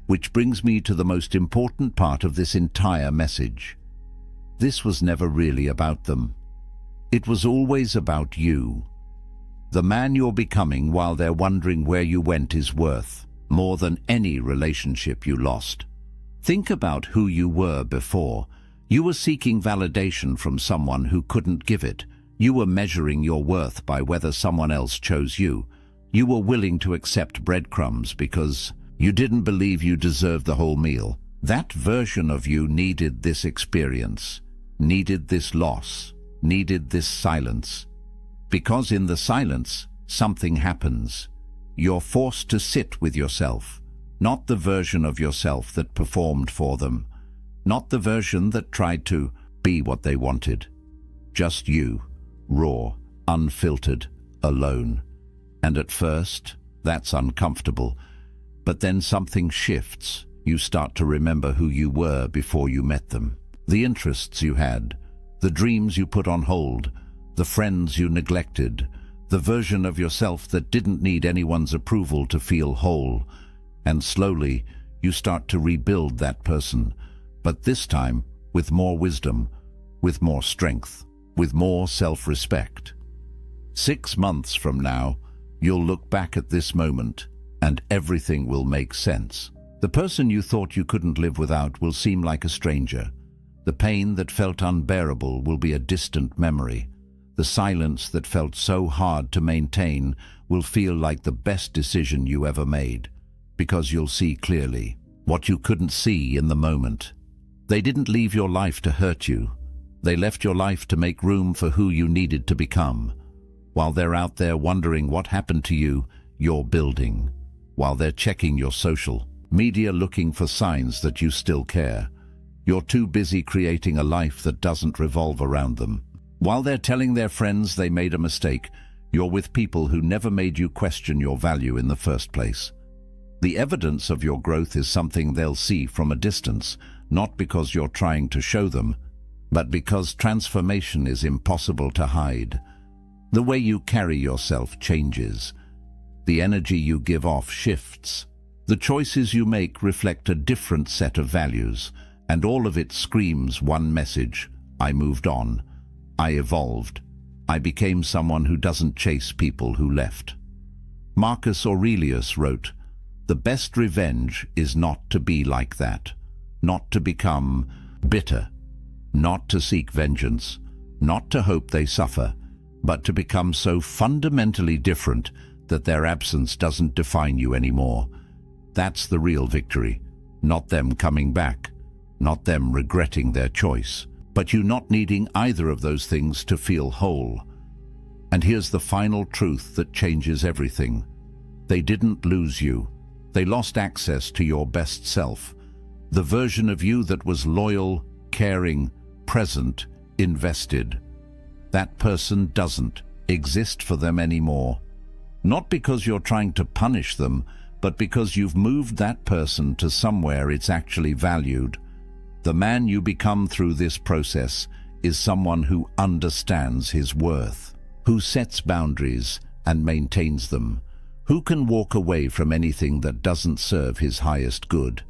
which brings me to the most important part of this entire message. This was never really about them. It was always about you. The man you're becoming while they're wondering where you went is worth more than any relationship you lost. Think about who you were before. You were seeking validation from someone who couldn't give it. You were measuring your worth by whether someone else chose you. You were willing to accept breadcrumbs because you didn't believe you deserved the whole meal. That version of you needed this experience, needed this loss, needed this silence. Because in the silence, something happens. You're forced to sit with yourself, not the version of yourself that performed for them, not the version that tried to be what they wanted. Just you, raw, unfiltered, alone. And at first, that's uncomfortable. But then something shifts. You start to remember who you were before you met them. The interests you had, the dreams you put on hold, the friends you neglected, the version of yourself that didn't need anyone's approval to feel whole. And slowly, you start to rebuild that person, but this time with more wisdom, with more strength, with more self-respect. 6 months from now, you'll look back at this moment, and everything will make sense. The person you thought you couldn't live without will seem like a stranger. The pain that felt unbearable will be a distant memory. The silence that felt so hard to maintain will feel like the best decision you ever made, because you'll see clearly what you couldn't see in the moment. They didn't leave your life to hurt you. They left your life to make room for who you needed to become. While they're out there wondering what happened to you, you're building. While they're checking your social media looking for signs that you still care, you're too busy creating a life that doesn't revolve around them. While they're telling their friends they made a mistake, you're with people who never made you question your value in the first place. The evidence of your growth is something they'll see from a distance, not because you're trying to show them, but because transformation is impossible to hide. The way you carry yourself changes. The energy you give off shifts. The choices you make reflect a different set of values, and all of it screams one message: I moved on. I evolved. I became someone who doesn't chase people who left. Marcus Aurelius wrote, "The best revenge is not to be like that, not to become bitter, not to seek vengeance, not to hope they suffer, but to become so fundamentally different that their absence doesn't define you anymore. That's the real victory, not them coming back, not them regretting their choice, but you not needing either of those things to feel whole." And here's the final truth that changes everything. They didn't lose you. They lost access to your best self, the version of you that was loyal, caring, present, invested. That person doesn't exist for them anymore. Not because you're trying to punish them, but because you've moved that person to somewhere it's actually valued. The man you become through this process is someone who understands his worth, who sets boundaries and maintains them, who can walk away from anything that doesn't serve his highest good,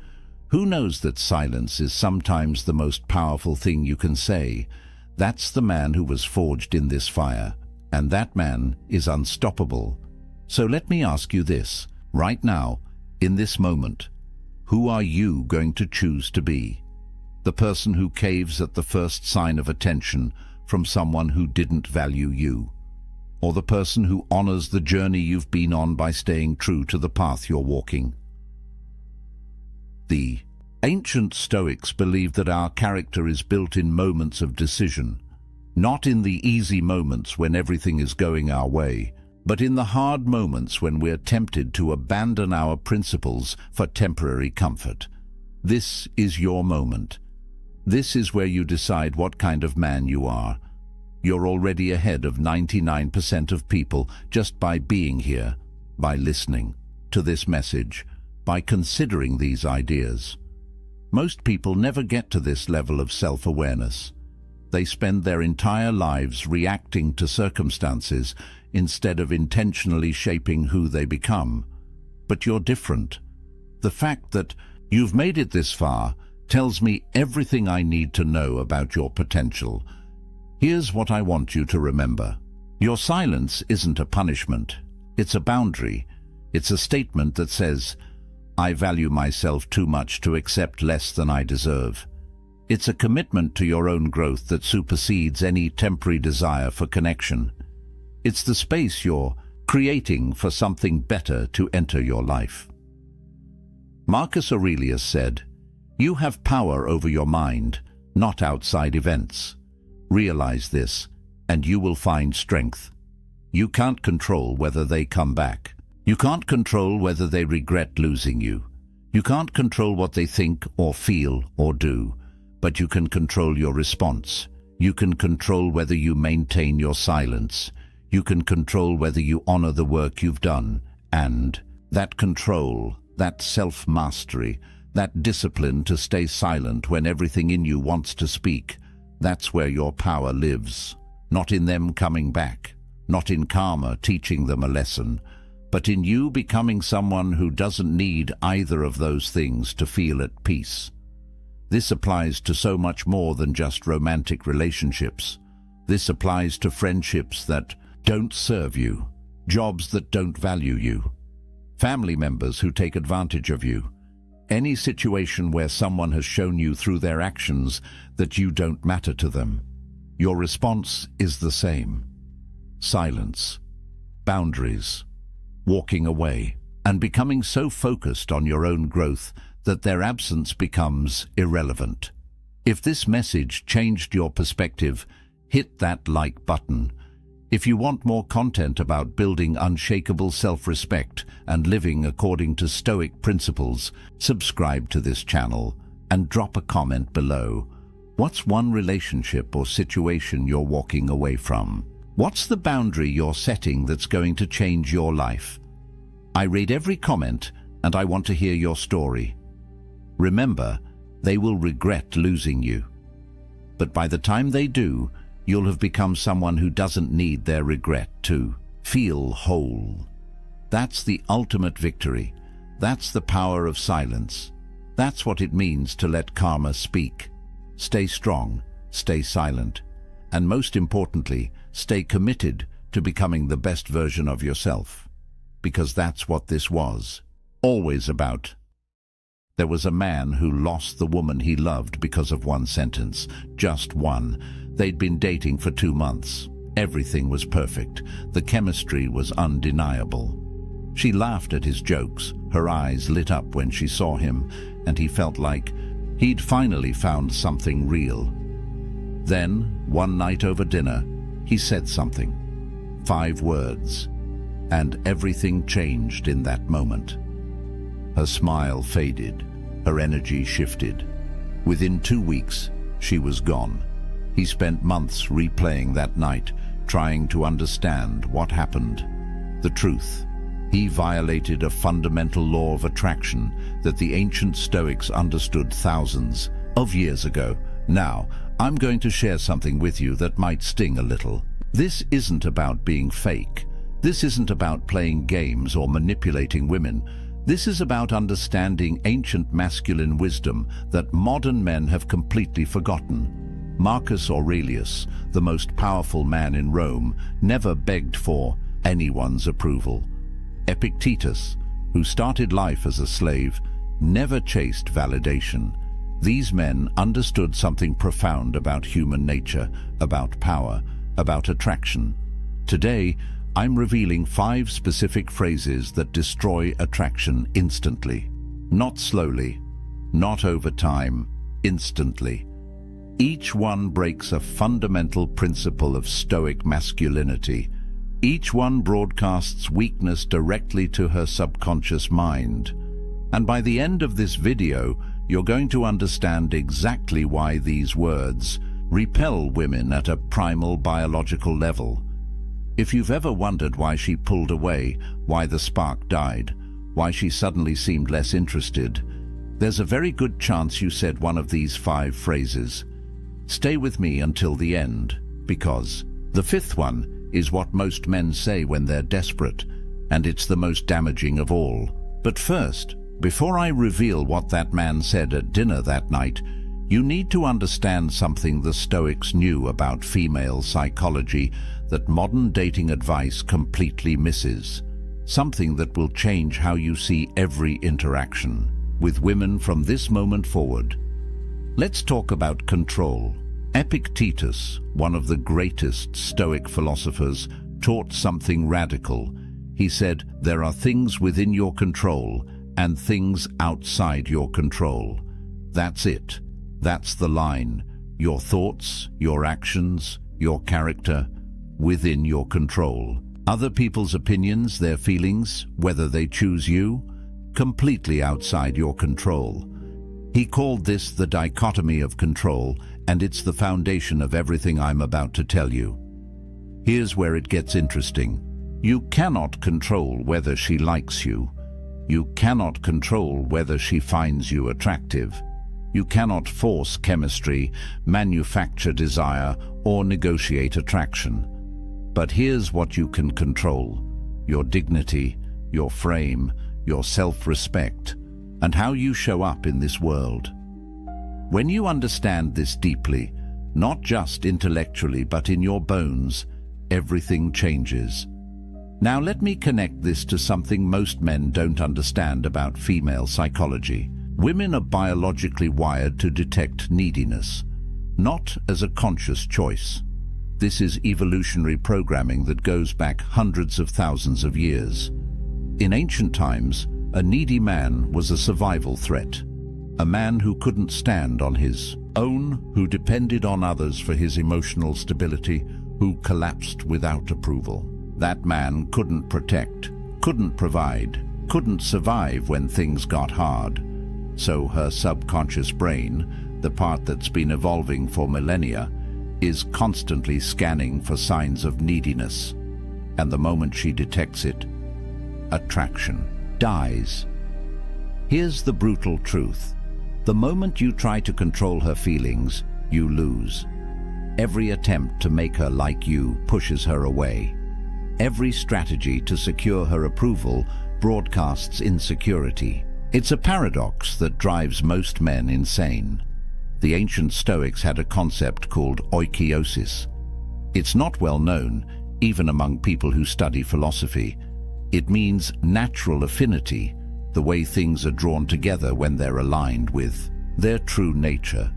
who knows that silence is sometimes the most powerful thing you can say. That's the man who was forged in this fire, and that man is unstoppable. So let me ask you this, right now, in this moment, who are you going to choose to be? The person who caves at the first sign of attention from someone who didn't value you? Or the person who honors the journey you've been on by staying true to the path you're walking? The ancient Stoics believed that our character is built in moments of decision, not in the easy moments when everything is going our way, but in the hard moments when we're tempted to abandon our principles for temporary comfort. This is your moment. This is where you decide what kind of man you are. You're already ahead of 99% of people just by being here, by listening to this message, by considering these ideas. Most people never get to this level of self-awareness. They spend their entire lives reacting to circumstances instead of intentionally shaping who they become. But you're different. The fact that you've made it this far tells me everything I need to know about your potential. Here's what I want you to remember. Your silence isn't a punishment. It's a boundary. It's a statement that says, I value myself too much to accept less than I deserve. It's a commitment to your own growth that supersedes any temporary desire for connection. It's the space you're creating for something better to enter your life. Marcus Aurelius said, "You have power over your mind, not outside events. Realize this, and you will find strength. You can't control whether they come back. You can't control whether they regret losing you. You can't control what they think or feel or do, but you can control your response. You can control whether you maintain your silence. You can control whether you honor the work you've done, and that control, that self-mastery, that discipline to stay silent when everything in you wants to speak, that's where your power lives. Not in them coming back, not in karma teaching them a lesson, but in you becoming someone who doesn't need either of those things to feel at peace. This applies to so much more than just romantic relationships. This applies to friendships that don't serve you, jobs that don't value you, family members who take advantage of you, any situation where someone has shown you through their actions that you don't matter to them. Your response is the same. Silence, boundaries, walking away, and becoming so focused on your own growth that their absence becomes irrelevant. If this message changed your perspective, hit that like button. If you want more content about building unshakable self-respect and living according to Stoic principles, subscribe to this channel and drop a comment below. What's one relationship or situation you're walking away from? What's the boundary you're setting that's going to change your life? I read every comment and I want to hear your story. Remember, they will regret losing you. But by the time they do, you'll have become someone who doesn't need their regret to feel whole. That's the ultimate victory. That's the power of silence. That's what it means to let karma speak. Stay strong, stay silent, and most importantly, stay committed to becoming the best version of yourself. Because that's what this was always about. There was a man who lost the woman he loved because of one sentence, just one. They'd been dating for 2 months. Everything was perfect. The chemistry was undeniable. She laughed at his jokes. Her eyes lit up when she saw him, and he felt like he'd finally found something real. Then, one night over dinner, he said something. 5 words. And everything changed in that moment. Her smile faded. Her energy shifted. Within 2 weeks, she was gone. He spent months replaying that night, trying to understand what happened. The truth. He violated a fundamental law of attraction that the ancient Stoics understood thousands of years ago. Now, I'm going to share something with you that might sting a little. This isn't about being fake. This isn't about playing games or manipulating women. This is about understanding ancient masculine wisdom that modern men have completely forgotten. Marcus Aurelius, the most powerful man in Rome, never begged for anyone's approval. Epictetus, who started life as a slave, never chased validation. These men understood something profound about human nature, about power, about attraction. Today, I'm revealing 5 specific phrases that destroy attraction instantly. Not slowly, not over time, instantly. Each one breaks a fundamental principle of Stoic masculinity. Each one broadcasts weakness directly to her subconscious mind. And by the end of this video, you're going to understand exactly why these words repel women at a primal biological level. If you've ever wondered why she pulled away, why the spark died, why she suddenly seemed less interested, there's a very good chance you said one of these 5 phrases. Stay with me until the end, because the 5th one is what most men say when they're desperate, and it's the most damaging of all. But first, before I reveal what that man said at dinner that night, You need to understand something the Stoics knew about female psychology that modern dating advice completely misses. Something that will change how you see every interaction with women from this moment forward. Let's talk about control. Epictetus, one of the greatest Stoic philosophers, taught something radical. He said, there are things within your control and things outside your control. That's it. That's the line. Your thoughts, your actions, your character, within your control. Other people's opinions, their feelings, whether they choose you, completely outside your control. He called this the dichotomy of control, and it's the foundation of everything I'm about to tell you. Here's where it gets interesting. You cannot control whether she likes you. You cannot control whether she finds you attractive. You cannot force chemistry, manufacture desire, or negotiate attraction. But here's what you can control: your dignity, your frame, your self-respect, and how you show up in this world. When you understand this deeply, not just intellectually but in your bones, everything changes. Now let me connect this to something most men don't understand about female psychology. Women are biologically wired to detect neediness, not as a conscious choice. This is evolutionary programming that goes back hundreds of thousands of years. In ancient times, a needy man was a survival threat. A man who couldn't stand on his own, who depended on others for his emotional stability, who collapsed without approval. That man couldn't protect, couldn't provide, couldn't survive when things got hard. So her subconscious brain, the part that's been evolving for millennia, is constantly scanning for signs of neediness. And the moment she detects it, attraction dies. Here's the brutal truth. The moment you try to control her feelings, you lose. Every attempt to make her like you pushes her away. Every strategy to secure her approval broadcasts insecurity. It's a paradox that drives most men insane. The ancient Stoics had a concept called oikeiosis. It's not well known, even among people who study philosophy. It means natural affinity, the way things are drawn together when they're aligned with their true nature.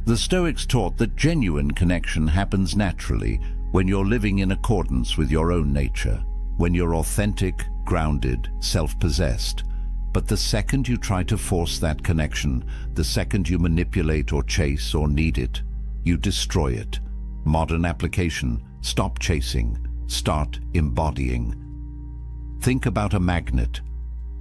The Stoics taught that genuine connection happens naturally when you're living in accordance with your own nature, when you're authentic, grounded, self-possessed. But the second you try to force that connection, the second you manipulate or chase or need it, you destroy it. Modern application: stop chasing, start embodying. Think about a magnet.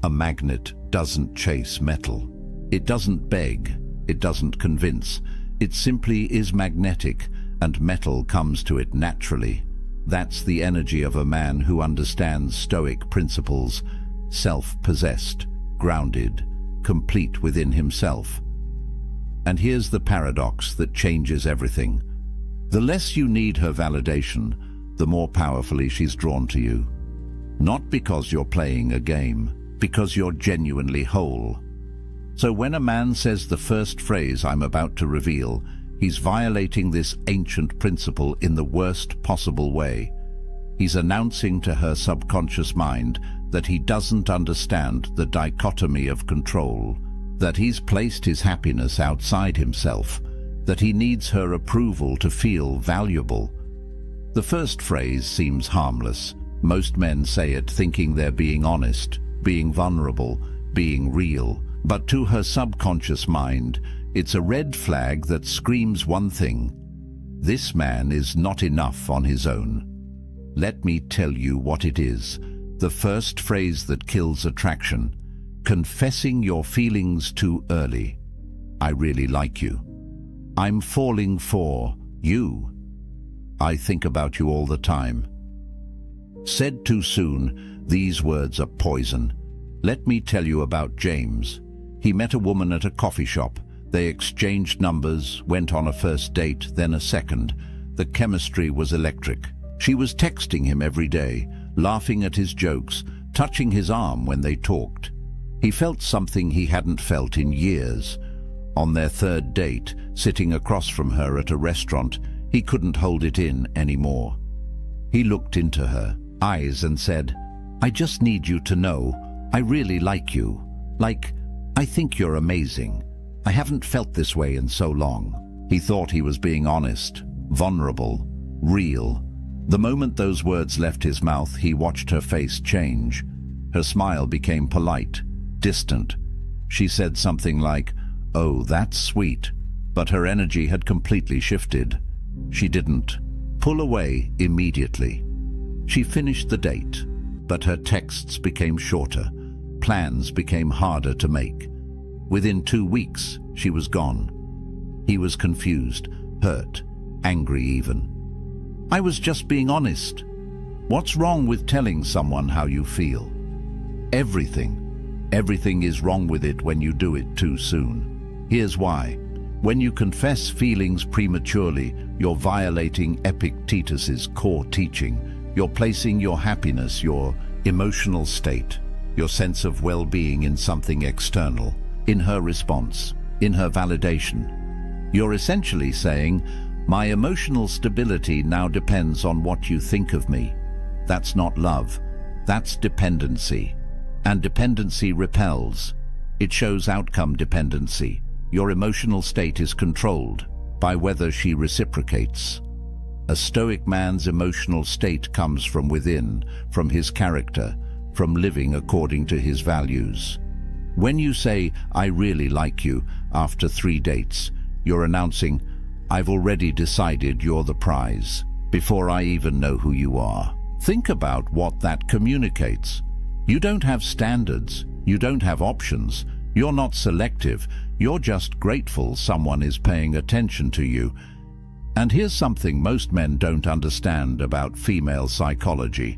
A magnet doesn't chase metal. It doesn't beg, it doesn't convince. It simply is magnetic, and metal comes to it naturally. That's the energy of a man who understands Stoic principles, self-possessed, grounded, complete within himself. And here's the paradox that changes everything. The less you need her validation, the more powerfully she's drawn to you. Not because you're playing a game, because you're genuinely whole. So when a man says the first phrase I'm about to reveal, he's violating this ancient principle in the worst possible way. He's announcing to her subconscious mind that he doesn't understand the dichotomy of control, that he's placed his happiness outside himself, that he needs her approval to feel valuable. The first phrase seems harmless. Most men say it thinking they're being honest, being vulnerable, being real. But to her subconscious mind, it's a red flag that screams one thing: this man is not enough on his own. Let me tell you what it is. The first phrase that kills attraction: confessing your feelings too early. I really like you. I'm falling for you. I think about you all the time. Said too soon, these words are poison. Let me tell you about James. He met a woman at a coffee shop. They exchanged numbers, went on a first date, then a second. The chemistry was electric. She was texting him every day, laughing at his jokes, touching his arm when they talked. He felt something he hadn't felt in years. On their third date, sitting across from her at a restaurant, he couldn't hold it in anymore. He looked into her eyes and said, "I just need you to know, I really like you. Like, I think you're amazing. I haven't felt this way in so long." He thought he was being honest, vulnerable, real. The moment those words left his mouth, he watched her face change. Her smile became polite, distant. She said something like, "Oh, that's sweet," but her energy had completely shifted. She didn't pull away immediately. She finished the date, but her texts became shorter. Plans became harder to make. Within 2 weeks, she was gone. He was confused, hurt, angry even. "I was just being honest. What's wrong with telling someone how you feel?" Everything. Everything is wrong with it when you do it too soon. Here's why. When you confess feelings prematurely, you're violating Epictetus's core teaching. You're placing your happiness, your emotional state, your sense of well-being in something external, in her response, in her validation. You're essentially saying, "My emotional stability now depends on what you think of me." That's not love. That's dependency. And dependency repels. It shows outcome dependency. Your emotional state is controlled by whether she reciprocates. A Stoic man's emotional state comes from within, from his character, from living according to his values. When you say, "I really like you," after 3 dates, you're announcing, "I've already decided you're the prize, before I even know who you are." Think about what that communicates. You don't have standards. You don't have options. You're not selective. You're just grateful someone is paying attention to you. And here's something most men don't understand about female psychology.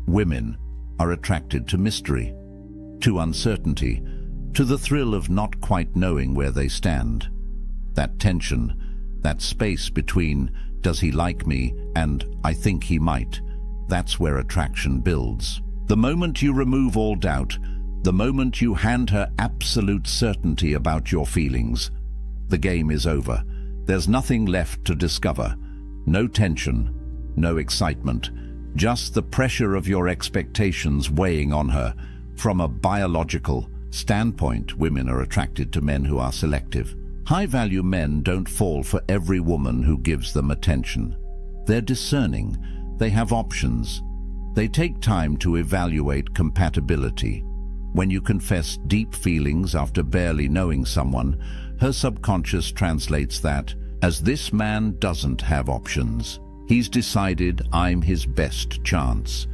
Women are attracted to mystery, to uncertainty, to the thrill of not quite knowing where they stand. That tension, that space between "does he like me" and "I think he might," that's where attraction builds. The moment you remove all doubt, the moment you hand her absolute certainty about your feelings, the game is over. There's nothing left to discover. No tension, no excitement, just the pressure of your expectations weighing on her. From a biological standpoint, women are attracted to men who are selective. High-value men don't fall for every woman who gives them attention. They're discerning. They have options. They take time to evaluate compatibility. When you confess deep feelings after barely knowing someone, her subconscious translates that as "this man doesn't have options. He's decided I'm his best chance.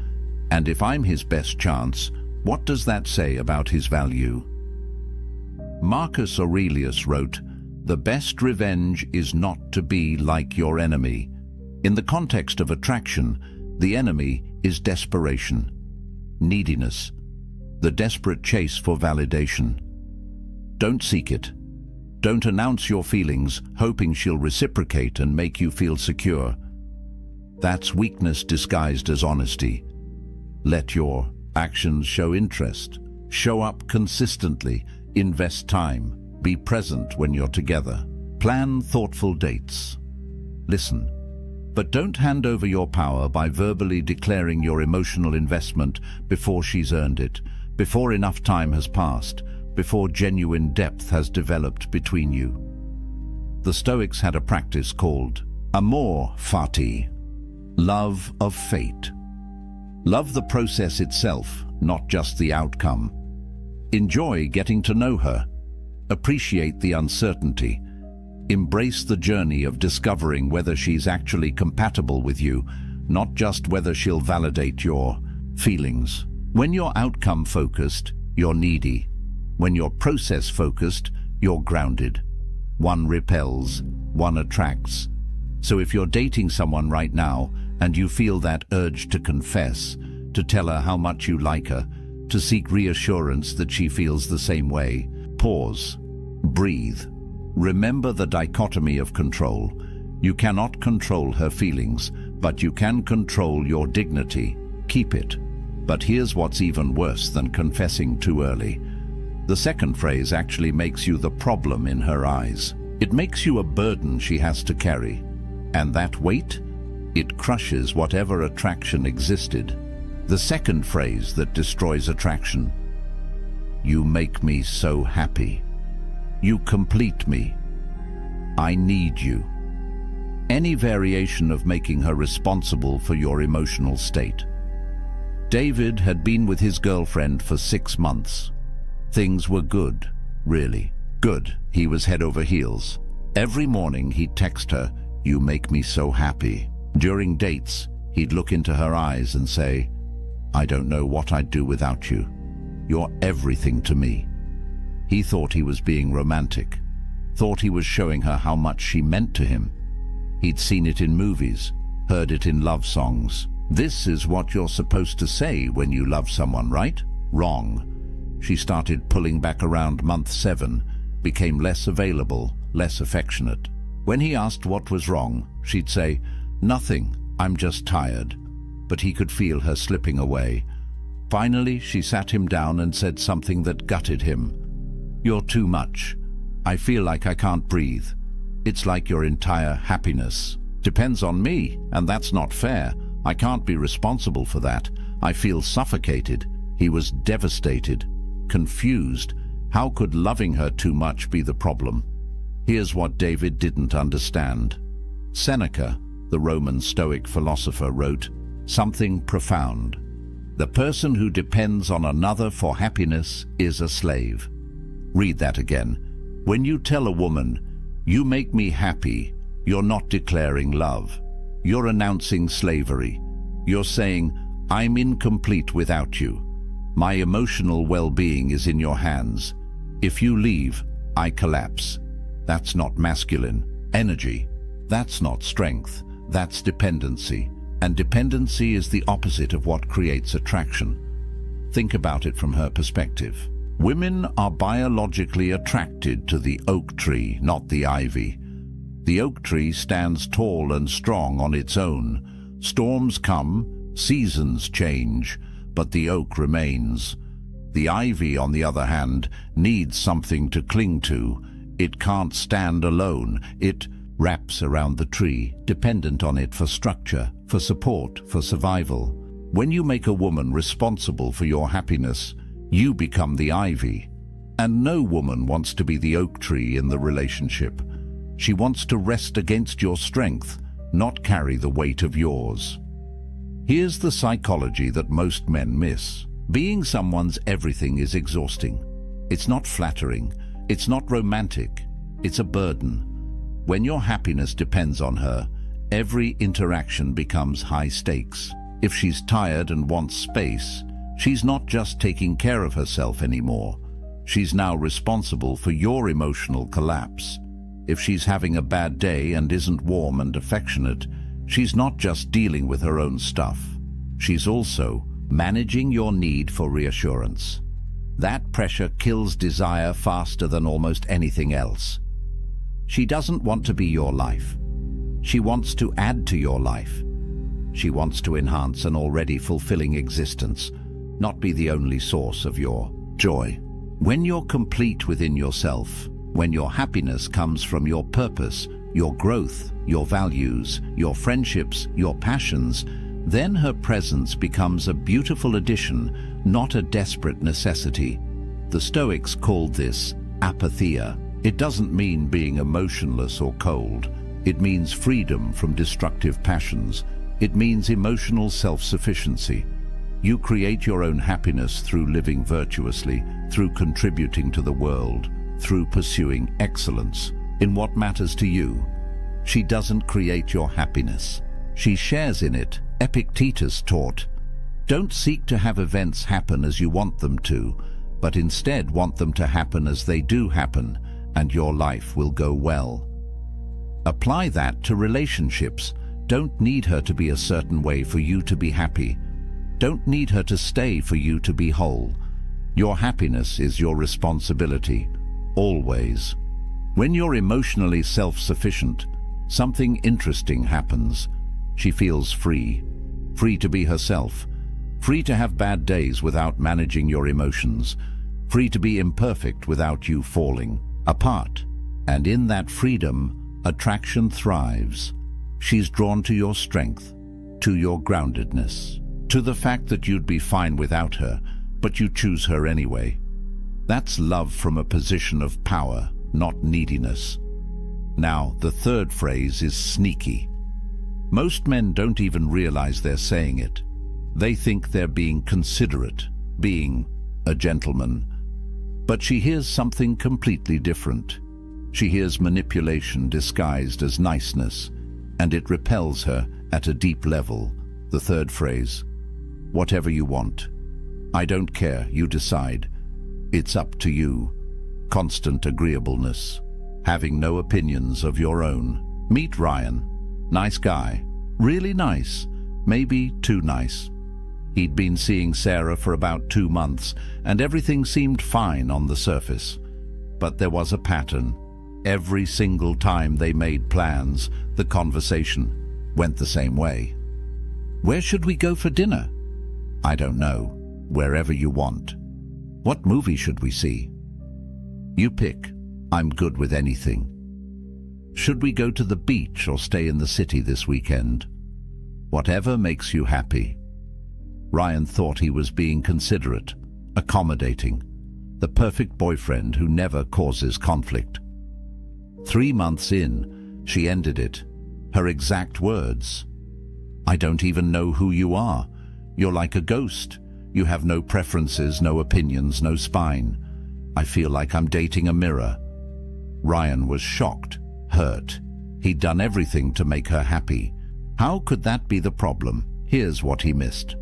And if I'm his best chance, what does that say about his value?" Marcus Aurelius wrote, "The best revenge is not to be like your enemy." In the context of attraction, the enemy is desperation, neediness, the desperate chase for validation. Don't seek it. Don't announce your feelings, hoping she'll reciprocate and make you feel secure. That's weakness disguised as honesty. Let your actions show interest. Show up consistently. Invest time. Be present when you're together. Plan thoughtful dates. Listen. But don't hand over your power by verbally declaring your emotional investment before she's earned it, before enough time has passed, before genuine depth has developed between you. The Stoics had a practice called amor fati, love of fate. Love the process itself, not just the outcome. Enjoy getting to know her. Appreciate the uncertainty. Embrace the journey of discovering whether she's actually compatible with you, not just whether she'll validate your feelings. When you're outcome-focused, you're needy. When you're process-focused, you're grounded. One repels, one attracts. So if you're dating someone right now and you feel that urge to confess, to tell her how much you like her, to seek reassurance that she feels the same way, pause, breathe. Remember the dichotomy of control. You cannot control her feelings, but you can control your dignity. Keep it. But here's what's even worse than confessing too early. The second phrase actually makes you the problem in her eyes. It makes you a burden she has to carry. And that weight? It crushes whatever attraction existed. The second phrase that destroys attraction. You make me so happy. You complete me. I need you. Any variation of making her responsible for your emotional state. David had been with his girlfriend for 6 months. Things were good, really. Good. He was head over heels. Every morning he'd text her, "You make me so happy." During dates, he'd look into her eyes and say, "I don't know what I'd do without you. You're everything to me." He thought he was being romantic, thought he was showing her how much she meant to him. He'd seen it in movies, heard it in love songs. This is what you're supposed to say when you love someone, right? Wrong. She started pulling back around month 7, became less available, less affectionate. When he asked what was wrong, she'd say, "Nothing, I'm just tired." But he could feel her slipping away. Finally, she sat him down and said something that gutted him. "You're too much. I feel like I can't breathe. It's like your entire happiness depends on me, and that's not fair. I can't be responsible for that. I feel suffocated." He was devastated, confused. How could loving her too much be the problem? Here's what David didn't understand. Seneca, the Roman Stoic philosopher, wrote something profound. The person who depends on another for happiness is a slave. Read that again. When you tell a woman, "You make me happy," you're not declaring love. You're announcing slavery. You're saying, "I'm incomplete without you. My emotional well-being is in your hands. If you leave, I collapse." That's not masculine energy. That's not strength. That's dependency. And dependency is the opposite of what creates attraction. Think about it from her perspective. Women are biologically attracted to the oak tree, not the ivy. The oak tree stands tall and strong on its own. Storms come, seasons change, but the oak remains. The ivy, on the other hand, needs something to cling to. It can't stand alone. It wraps around the tree, dependent on it for structure, for support, for survival. When you make a woman responsible for your happiness, you become the ivy. And no woman wants to be the oak tree in the relationship. She wants to rest against your strength, not carry the weight of yours. Here's the psychology that most men miss. Being someone's everything is exhausting. It's not flattering. It's not romantic. It's a burden. When your happiness depends on her, every interaction becomes high stakes. If she's tired and wants space, she's not just taking care of herself anymore. She's now responsible for your emotional collapse. If she's having a bad day and isn't warm and affectionate, she's not just dealing with her own stuff. She's also managing your need for reassurance. That pressure kills desire faster than almost anything else. She doesn't want to be your life. She wants to add to your life. She wants to enhance an already fulfilling existence, not be the only source of your joy. When you're complete within yourself, when your happiness comes from your purpose, your growth, your values, your friendships, your passions, then her presence becomes a beautiful addition, not a desperate necessity. The Stoics called this apatheia. It doesn't mean being emotionless or cold. It means freedom from destructive passions. It means emotional self-sufficiency. You create your own happiness through living virtuously, through contributing to the world, through pursuing excellence in what matters to you. She doesn't create your happiness. She shares in it. Epictetus taught, "Don't seek to have events happen as you want them to, but instead want them to happen as they do happen, and your life will go well." Apply that to relationships. Don't need her to be a certain way for you to be happy. Don't need her to stay for you to be whole. Your happiness is your responsibility, always. When you're emotionally self-sufficient, something interesting happens. She feels free. Free to be herself. Free to have bad days without managing your emotions. free to be imperfect without you falling apart. And in that freedom, attraction thrives. She's drawn to your strength, to your groundedness, to the fact that you'd be fine without her, but you choose her anyway. That's love from a position of power, not neediness. Now, the third phrase is sneaky. Most men don't even realize they're saying it. They think they're being considerate, being a gentleman. But she hears something completely different. She hears manipulation disguised as niceness, and it repels her at a deep level. The third phrase, whatever you want. I don't care, you decide. It's up to you. Constant agreeableness. Having no opinions of your own. Meet Ryan. Nice guy. Really nice. Maybe too nice. He'd been seeing Sarah for about 2 months, and everything seemed fine on the surface. But there was a pattern. Every single time they made plans, the conversation went the same way. Where should we go for dinner? I don't know. Wherever you want. What movie should we see? You pick. I'm good with anything. Should we go to the beach or stay in the city this weekend? Whatever makes you happy. Ryan thought he was being considerate, accommodating, the perfect boyfriend who never causes conflict. 3 months in, she ended it. Her exact words. I don't even know who you are. You're like a ghost. You have no preferences, no opinions, no spine. I feel like I'm dating a mirror. Ryan was shocked, hurt. He'd done everything to make her happy. How could that be the problem? Here's what he missed.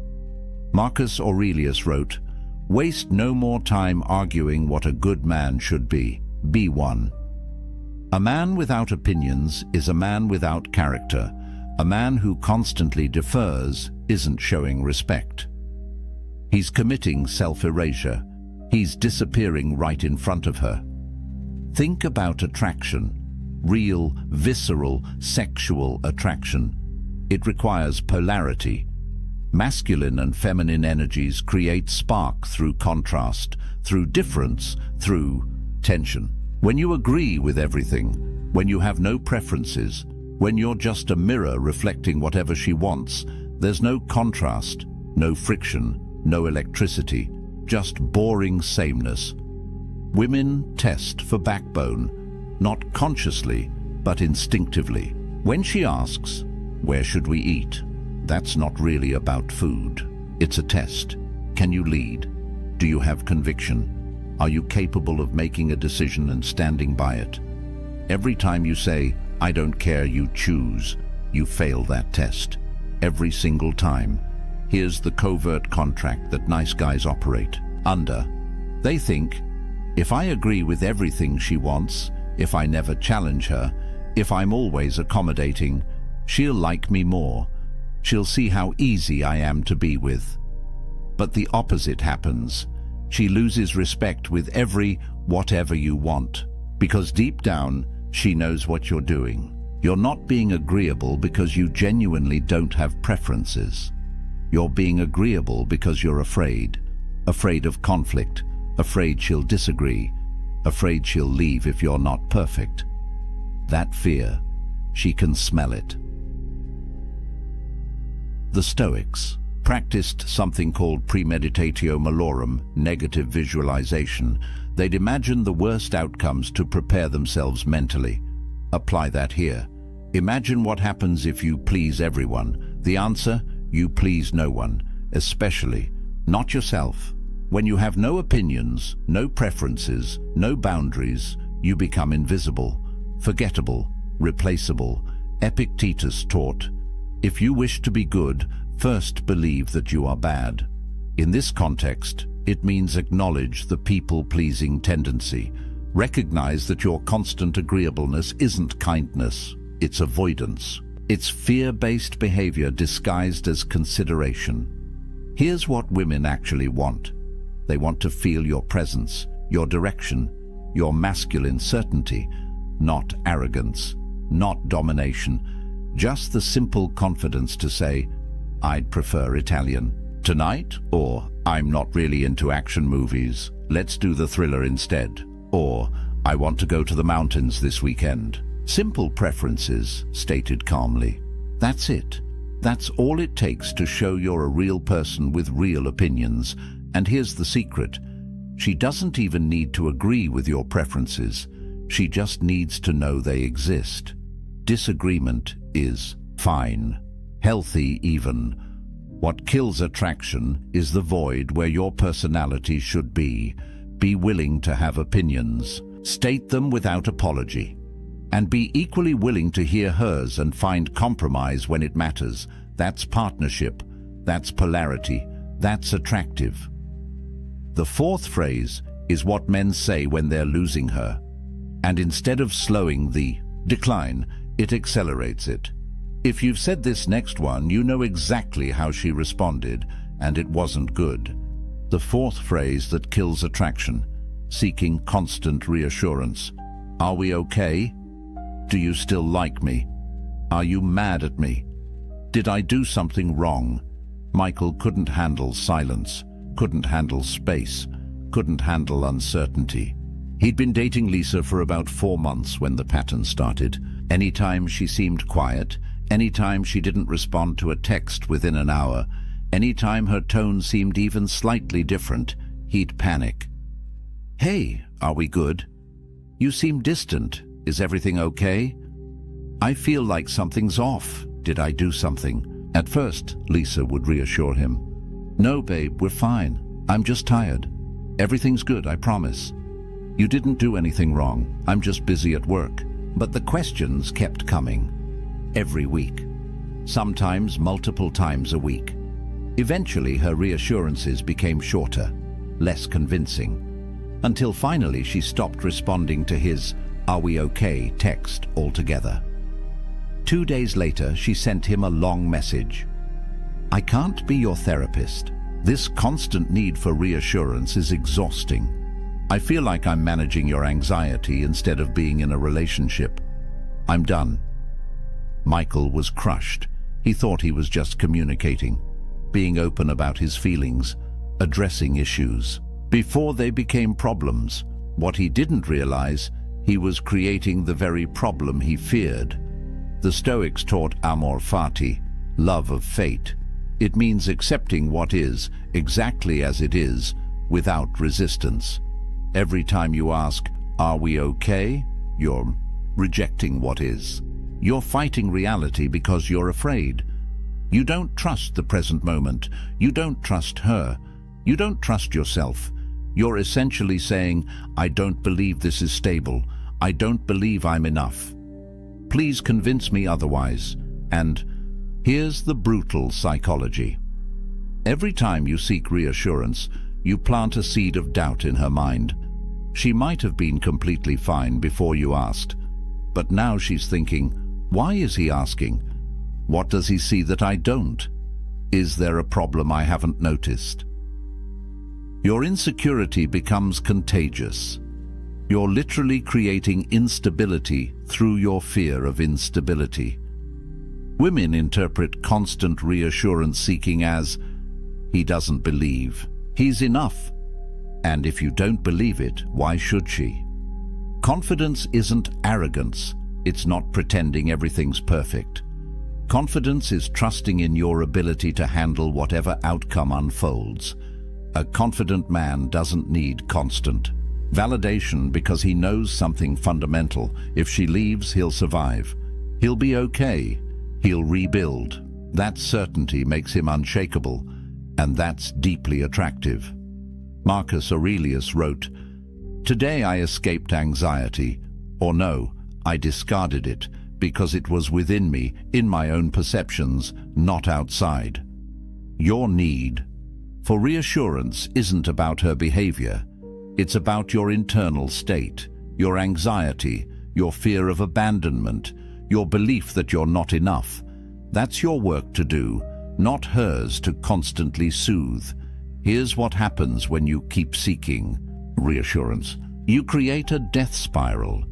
Marcus Aurelius wrote, "Waste no more time arguing what a good man should be. Be one." A man without opinions is a man without character. A man who constantly defers isn't showing respect. He's committing self-erasure. He's disappearing right in front of her. Think about attraction. Real, visceral, sexual attraction. It requires polarity. Masculine and feminine energies create spark through contrast, through difference, through tension. When you agree with everything, when you have no preferences, when you're just a mirror reflecting whatever she wants, there's no contrast, no friction, no electricity, just boring sameness. Women test for backbone, not consciously, but instinctively. When she asks, "Where should we eat?" that's not really about food. It's a test. Can you lead? Do you have conviction? Are you capable of making a decision and standing by it? Every time you say, "I don't care, you choose," you fail that test. Every single time. Here's the covert contract that nice guys operate under. They think, if I agree with everything she wants, if I never challenge her, if I'm always accommodating, she'll like me more. She'll see how easy I am to be with. But the opposite happens. She loses respect with every "whatever you want," because deep down, she knows what you're doing. You're not being agreeable because you genuinely don't have preferences. You're being agreeable because you're afraid. Afraid of conflict, afraid she'll disagree, afraid she'll leave if you're not perfect. That fear, she can smell it. The Stoics practiced something called premeditatio malorum, negative visualization. They'd imagine the worst outcomes to prepare themselves mentally. Apply that here. Imagine what happens if you please everyone. The answer, you please no one, especially not yourself. When you have no opinions, no preferences, no boundaries, you become invisible, forgettable, replaceable. Epictetus taught, if you wish to be good, first believe that you are bad. In this context, it means acknowledge the people-pleasing tendency. Recognize that your constant agreeableness isn't kindness, it's avoidance. It's fear-based behavior disguised as consideration. Here's what women actually want. They want to feel your presence, your direction, your masculine certainty, not arrogance, not domination. Just the simple confidence to say, I'd prefer Italian tonight, or I'm not really into action movies. Let's do the thriller instead. Or, I want to go to the mountains this weekend. Simple preferences, stated calmly. That's it. That's all it takes to show you're a real person with real opinions. And here's the secret. She doesn't even need to agree with your preferences. She just needs to know they exist. Disagreement is fine, healthy even. What kills attraction is the void where your personality should be. Be willing to have opinions. State them without apology. And be equally willing to hear hers and find compromise when it matters. That's partnership. That's polarity. That's attractive. The fourth phrase is what men say when they're losing her. And instead of slowing the decline, it accelerates it. If you've said this next one, you know exactly how she responded, and it wasn't good. The fourth phrase that kills attraction, seeking constant reassurance. Are we okay? Do you still like me? Are you mad at me? Did I do something wrong? Michael couldn't handle silence, couldn't handle space, couldn't handle uncertainty. He'd been dating Lisa for about 4 months when the pattern started. Anytime she seemed quiet, anytime she didn't respond to a text within an hour, anytime her tone seemed even slightly different, he'd panic. Hey, are we good? You seem distant. Is everything okay? I feel like something's off. Did I do something? At first, Lisa would reassure him. No, babe, we're fine. I'm just tired. Everything's good, I promise. You didn't do anything wrong. I'm just busy at work. But the questions kept coming. Every week. Sometimes multiple times a week. Eventually, her reassurances became shorter, less convincing. Until finally she stopped responding to his "Are we okay?" text altogether. 2 days later, she sent him a long message. I can't be your therapist. This constant need for reassurance is exhausting. I feel like I'm managing your anxiety instead of being in a relationship. I'm done. Michael was crushed. He thought he was just communicating, being open about his feelings, addressing issues. Before they became problems, what he didn't realize, he was creating the very problem he feared. The Stoics taught amor fati, love of fate. It means accepting what is, exactly as it is, without resistance. Every time you ask, are we okay? You're rejecting what is. You're fighting reality because you're afraid. You don't trust the present moment. You don't trust her. You don't trust yourself. You're essentially saying, I don't believe this is stable. I don't believe I'm enough. Please convince me otherwise. And here's the brutal psychology. Every time you seek reassurance, you plant a seed of doubt in her mind. She might have been completely fine before you asked, but now she's thinking, why is he asking? What does he see that I don't? Is there a problem I haven't noticed? Your insecurity becomes contagious. You're literally creating instability through your fear of instability. Women interpret constant reassurance seeking as, he doesn't believe. He's enough. And if you don't believe it, why should she? Confidence isn't arrogance. It's not pretending everything's perfect. Confidence is trusting in your ability to handle whatever outcome unfolds. A confident man doesn't need constant validation because he knows something fundamental. If she leaves, he'll survive. He'll be okay. He'll rebuild. That certainty makes him unshakable, and that's deeply attractive. Marcus Aurelius wrote, "Today I escaped anxiety, or no, I discarded it because it was within me, in my own perceptions, not outside." Your need for reassurance isn't about her behavior. It's about your internal state, your anxiety, your fear of abandonment, your belief that you're not enough. That's your work to do, not hers to constantly soothe. Here's what happens when you keep seeking reassurance. You create a death spiral.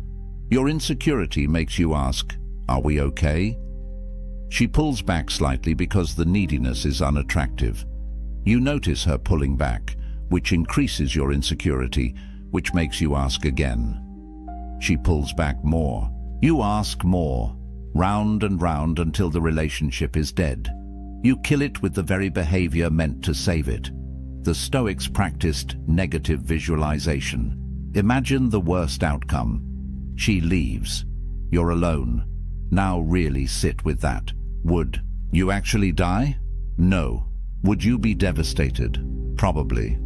Your insecurity makes you ask, are we okay? She pulls back slightly because the neediness is unattractive. You notice her pulling back, which increases your insecurity, which makes you ask again. She pulls back more. You ask more, round and round until the relationship is dead. You kill it with the very behavior meant to save it. The Stoics practiced negative visualization. Imagine the worst outcome. She leaves. You're alone. Now really sit with that. Would you actually die? No. Would you be devastated? Probably.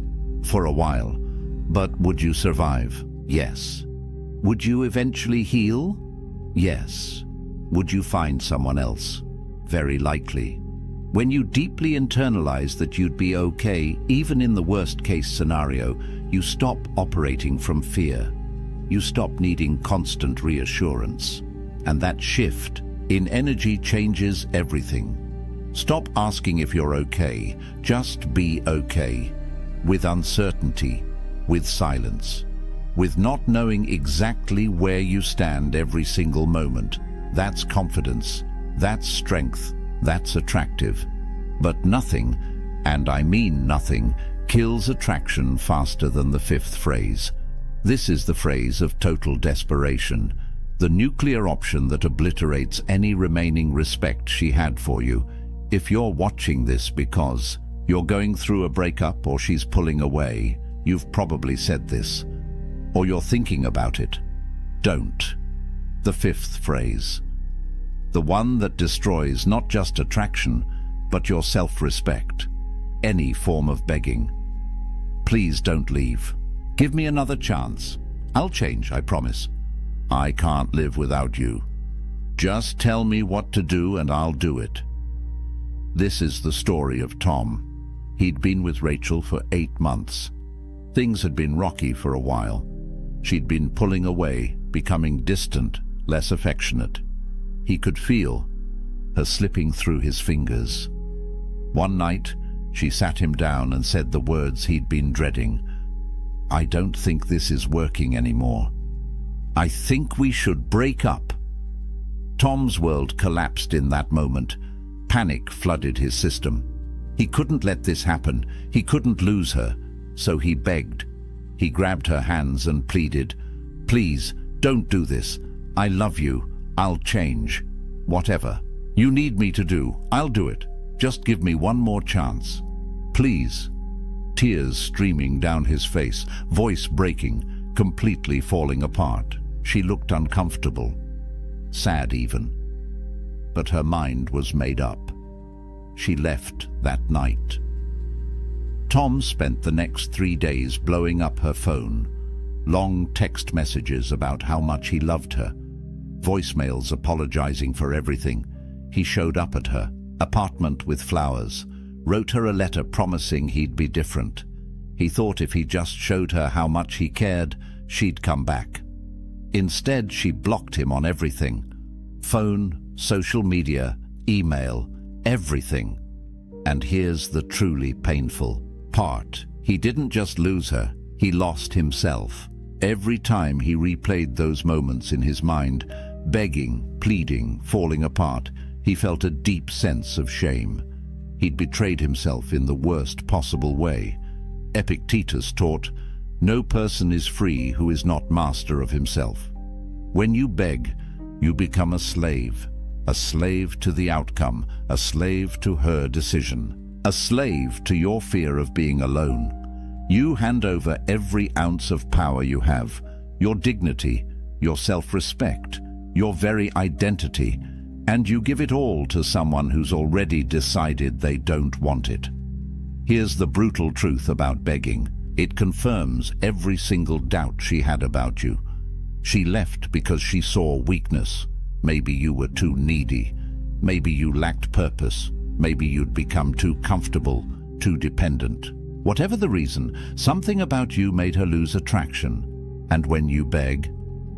For a while. But would you survive? Yes. Would you eventually heal? Yes. Would you find someone else? Very likely. When you deeply internalize that you'd be okay, even in the worst-case scenario, you stop operating from fear. You stop needing constant reassurance. And that shift in energy changes everything. Stop asking if you're okay. Just be okay. With uncertainty, with silence, with not knowing exactly where you stand every single moment. That's confidence. That's strength. That's attractive. But nothing, and I mean nothing, kills attraction faster than the fifth phrase. This is the phrase of total desperation, the nuclear option that obliterates any remaining respect she had for you. If you're watching this because you're going through a breakup or she's pulling away, you've probably said this, or you're thinking about it. Don't. The fifth phrase. The one that destroys not just attraction, but your self-respect. Any form of begging. Please don't leave. Give me another chance. I'll change, I promise. I can't live without you. Just tell me what to do and I'll do it. This is the story of Tom. He'd been with Rachel for 8 months. Things had been rocky for a while. She'd been pulling away, becoming distant, less affectionate. He could feel her slipping through his fingers. One night, she sat him down and said the words he'd been dreading. I don't think this is working anymore. I think we should break up. Tom's world collapsed in that moment. Panic flooded his system. He couldn't let this happen. He couldn't lose her. So he begged. He grabbed her hands and pleaded, "Please, don't do this. I love you. I'll change. Whatever you need me to do, I'll do it. Just give me one more chance. Please." Tears streaming down his face, voice breaking, completely falling apart. She looked uncomfortable, sad even. But her mind was made up. She left that night. Tom spent the next 3 days blowing up her phone. Long text messages about how much he loved her. Voicemails apologizing for everything. He showed up at her apartment with flowers, wrote her a letter promising he'd be different. He thought if he just showed her how much he cared, she'd come back. Instead, she blocked him on everything. Phone, social media, email, everything. And here's the truly painful part. He didn't just lose her, he lost himself. Every time he replayed those moments in his mind, begging, pleading, falling apart, he felt a deep sense of shame. He'd betrayed himself in the worst possible way. Epictetus taught, "No person is free who is not master of himself." When you beg, you become a slave to the outcome, a slave to her decision, a slave to your fear of being alone. You hand over every ounce of power you have, your dignity, your self-respect, your very identity, and you give it all to someone who's already decided they don't want it. Here's the brutal truth about begging. It confirms every single doubt she had about you. She left because she saw weakness. Maybe you were too needy. Maybe you lacked purpose. Maybe you'd become too comfortable, too dependent. Whatever the reason, something about you made her lose attraction. And when you beg,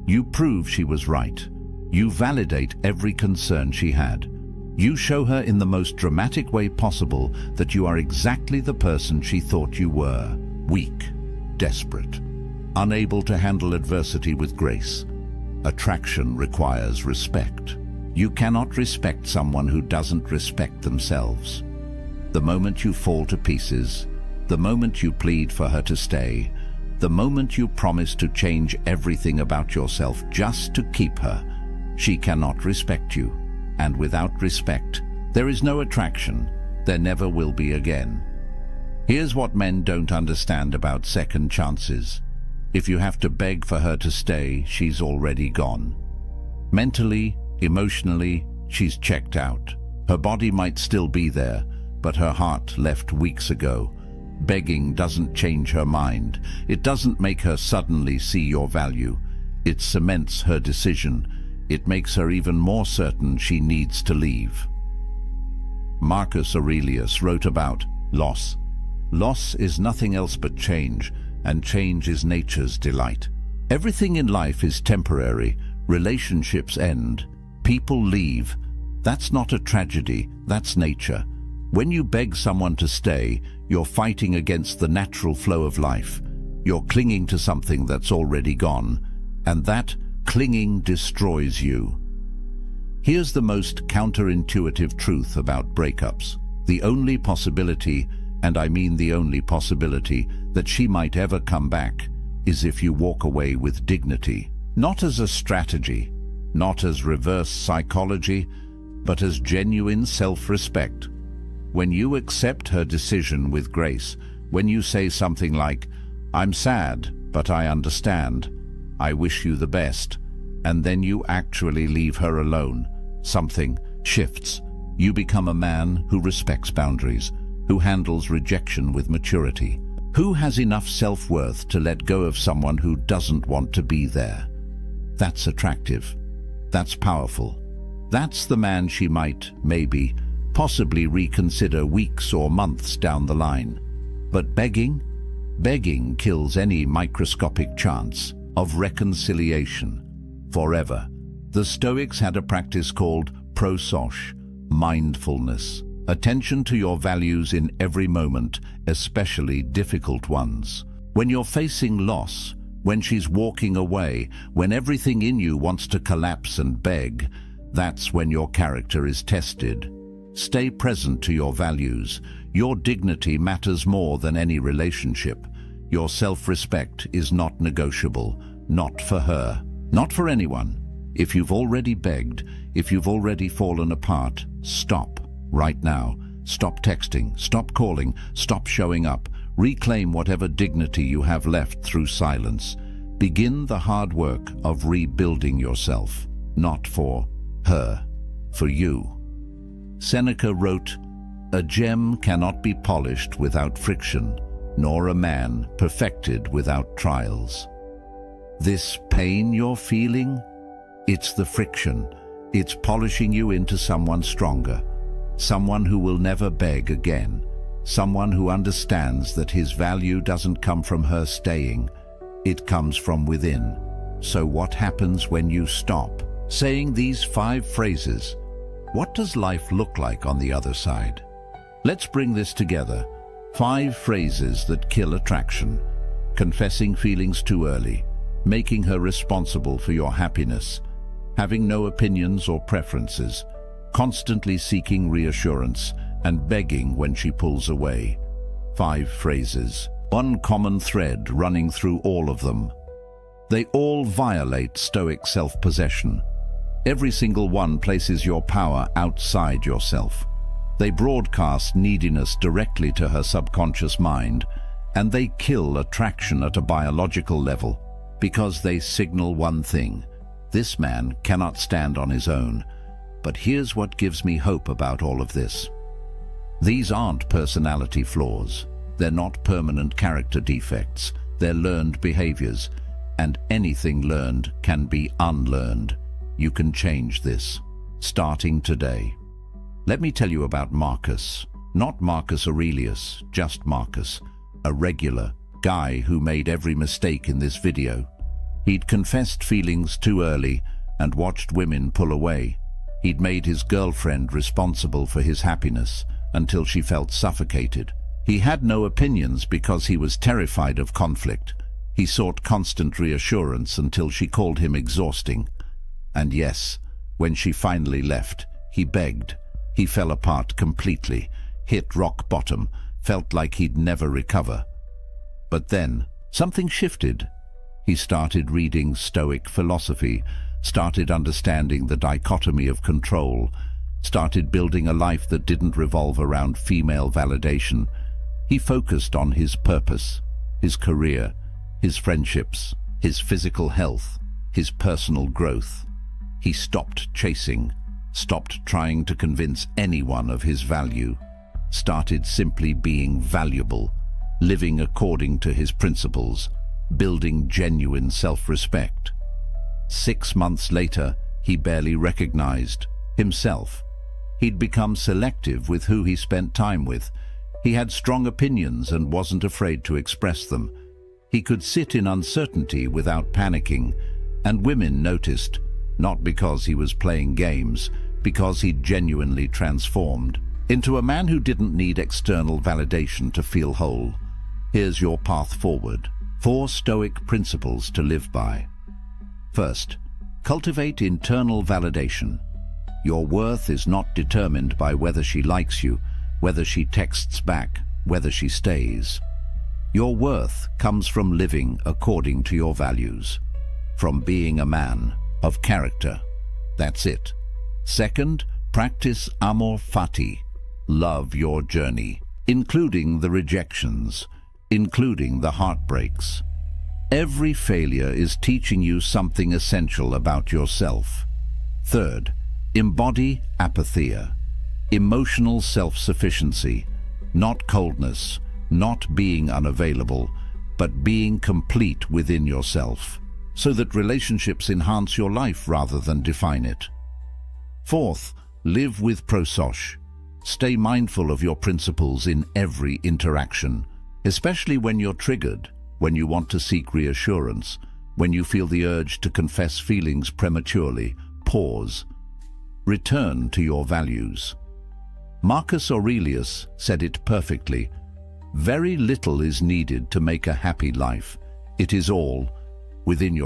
you prove she was right. You validate every concern she had. You show her in the most dramatic way possible that you are exactly the person she thought you were. Weak, desperate, unable to handle adversity with grace. Attraction requires respect. You cannot respect someone who doesn't respect themselves. the moment you fall to pieces, the moment you plead for her to stay, the moment you promise to change everything about yourself just to keep her, she cannot respect you. And without respect, there is no attraction. There never will be again. Here's what men don't understand about second chances. If you have to beg for her to stay, she's already gone. Mentally, emotionally, she's checked out. Her body might still be there, but her heart left weeks ago. Begging doesn't change her mind. It doesn't make her suddenly see your value. It cements her decision. It makes her even more certain she needs to leave. Marcus Aurelius wrote about loss. Loss is nothing else but change, and change is nature's delight. Everything in life is temporary. Relationships end. People leave. That's not a tragedy, that's nature. When you beg someone to stay, you're fighting against the natural flow of life. You're clinging to something that's already gone, and that clinging destroys you. Here's the most counterintuitive truth about breakups. The only possibility, and I mean the only possibility, that she might ever come back is if you walk away with dignity. Not as a strategy, not as reverse psychology, but as genuine self-respect. When you accept her decision with grace, when you say something like, "I'm sad, but I understand. I wish you the best," and then you actually leave her alone, something shifts. You become a man who respects boundaries, who handles rejection with maturity, who has enough self-worth to let go of someone who doesn't want to be there. That's attractive. That's powerful. That's the man she might, maybe, possibly reconsider weeks or months down the line. But begging kills any microscopic chance of reconciliation forever. The Stoics had a practice called Pre-Socratic, mindfulness, attention to your values in every moment, especially difficult ones. When you're facing loss, when she's walking away, when everything in you wants to collapse and beg, that's when your character is tested. Stay present to your values. Your dignity matters more than any relationship. Your self-respect is not negotiable, not for her, not for anyone. If you've already begged, if you've already fallen apart, stop right now. Stop texting, stop calling, stop showing up. Reclaim whatever dignity you have left through silence. Begin the hard work of rebuilding yourself, not for her, for you. Seneca wrote, "A gem cannot be polished without friction, nor a man perfected without trials." This pain you're feeling, it's the friction. It's polishing you into someone stronger, someone who will never beg again, someone who understands that his value doesn't come from her staying, it comes from within. So what happens when you stop saying these 5 phrases? What does life look like on the other side? Let's bring this together. 5 phrases that kill attraction. Confessing feelings too early, making her responsible for your happiness, having no opinions or preferences, constantly seeking reassurance, and begging when she pulls away. 5 phrases. One common thread running through all of them. They all violate Stoic self-possession. Every single one places your power outside yourself. They broadcast neediness directly to her subconscious mind, and they kill attraction at a biological level because they signal one thing: this man cannot stand on his own. But here's what gives me hope about all of this. These aren't personality flaws. They're not permanent character defects. They're learned behaviors, and anything learned can be unlearned. You can change this, starting today. Let me tell you about Marcus. Not Marcus Aurelius, just Marcus, a regular guy who made every mistake in this video. He'd confessed feelings too early and watched women pull away. He'd made his girlfriend responsible for his happiness until she felt suffocated. He had no opinions because he was terrified of conflict. He sought constant reassurance until she called him exhausting. And yes, when she finally left, he begged. He fell apart completely. hit rock bottom, felt like he'd never recover. But then, something shifted. He started reading Stoic philosophy, started understanding the dichotomy of control, started building a life that didn't revolve around female validation. He focused on his purpose, his career, his friendships, his physical health, his personal growth. He stopped chasing, stopped trying to convince anyone of his value, started simply being valuable, living according to his principles, building genuine self-respect. 6 months later, he barely recognized himself. He'd become selective with who he spent time with. He had strong opinions and wasn't afraid to express them. He could sit in uncertainty without panicking, and women noticed, not because he was playing games, because he'd genuinely transformed into a man who didn't need external validation to feel whole. Here's your path forward. 4 Stoic principles to live by. First, cultivate internal validation. Your worth is not determined by whether she likes you, whether she texts back, whether she stays. Your worth comes from living according to your values, from being a man of character. That's it. Second, practice amor fati. Love your journey, including the rejections, including the heartbreaks. Every failure is teaching you something essential about yourself. Third, embody apatheia, emotional self-sufficiency, not coldness, not being unavailable, but being complete within yourself, so that relationships enhance your life rather than define it. Fourth, live with prosoch. Stay mindful of your principles in every interaction, especially when you're triggered, when you want to seek reassurance, when you feel the urge to confess feelings prematurely. Pause. Return to your values. Marcus Aurelius said it perfectly. Very little is needed to make a happy life. It is all within your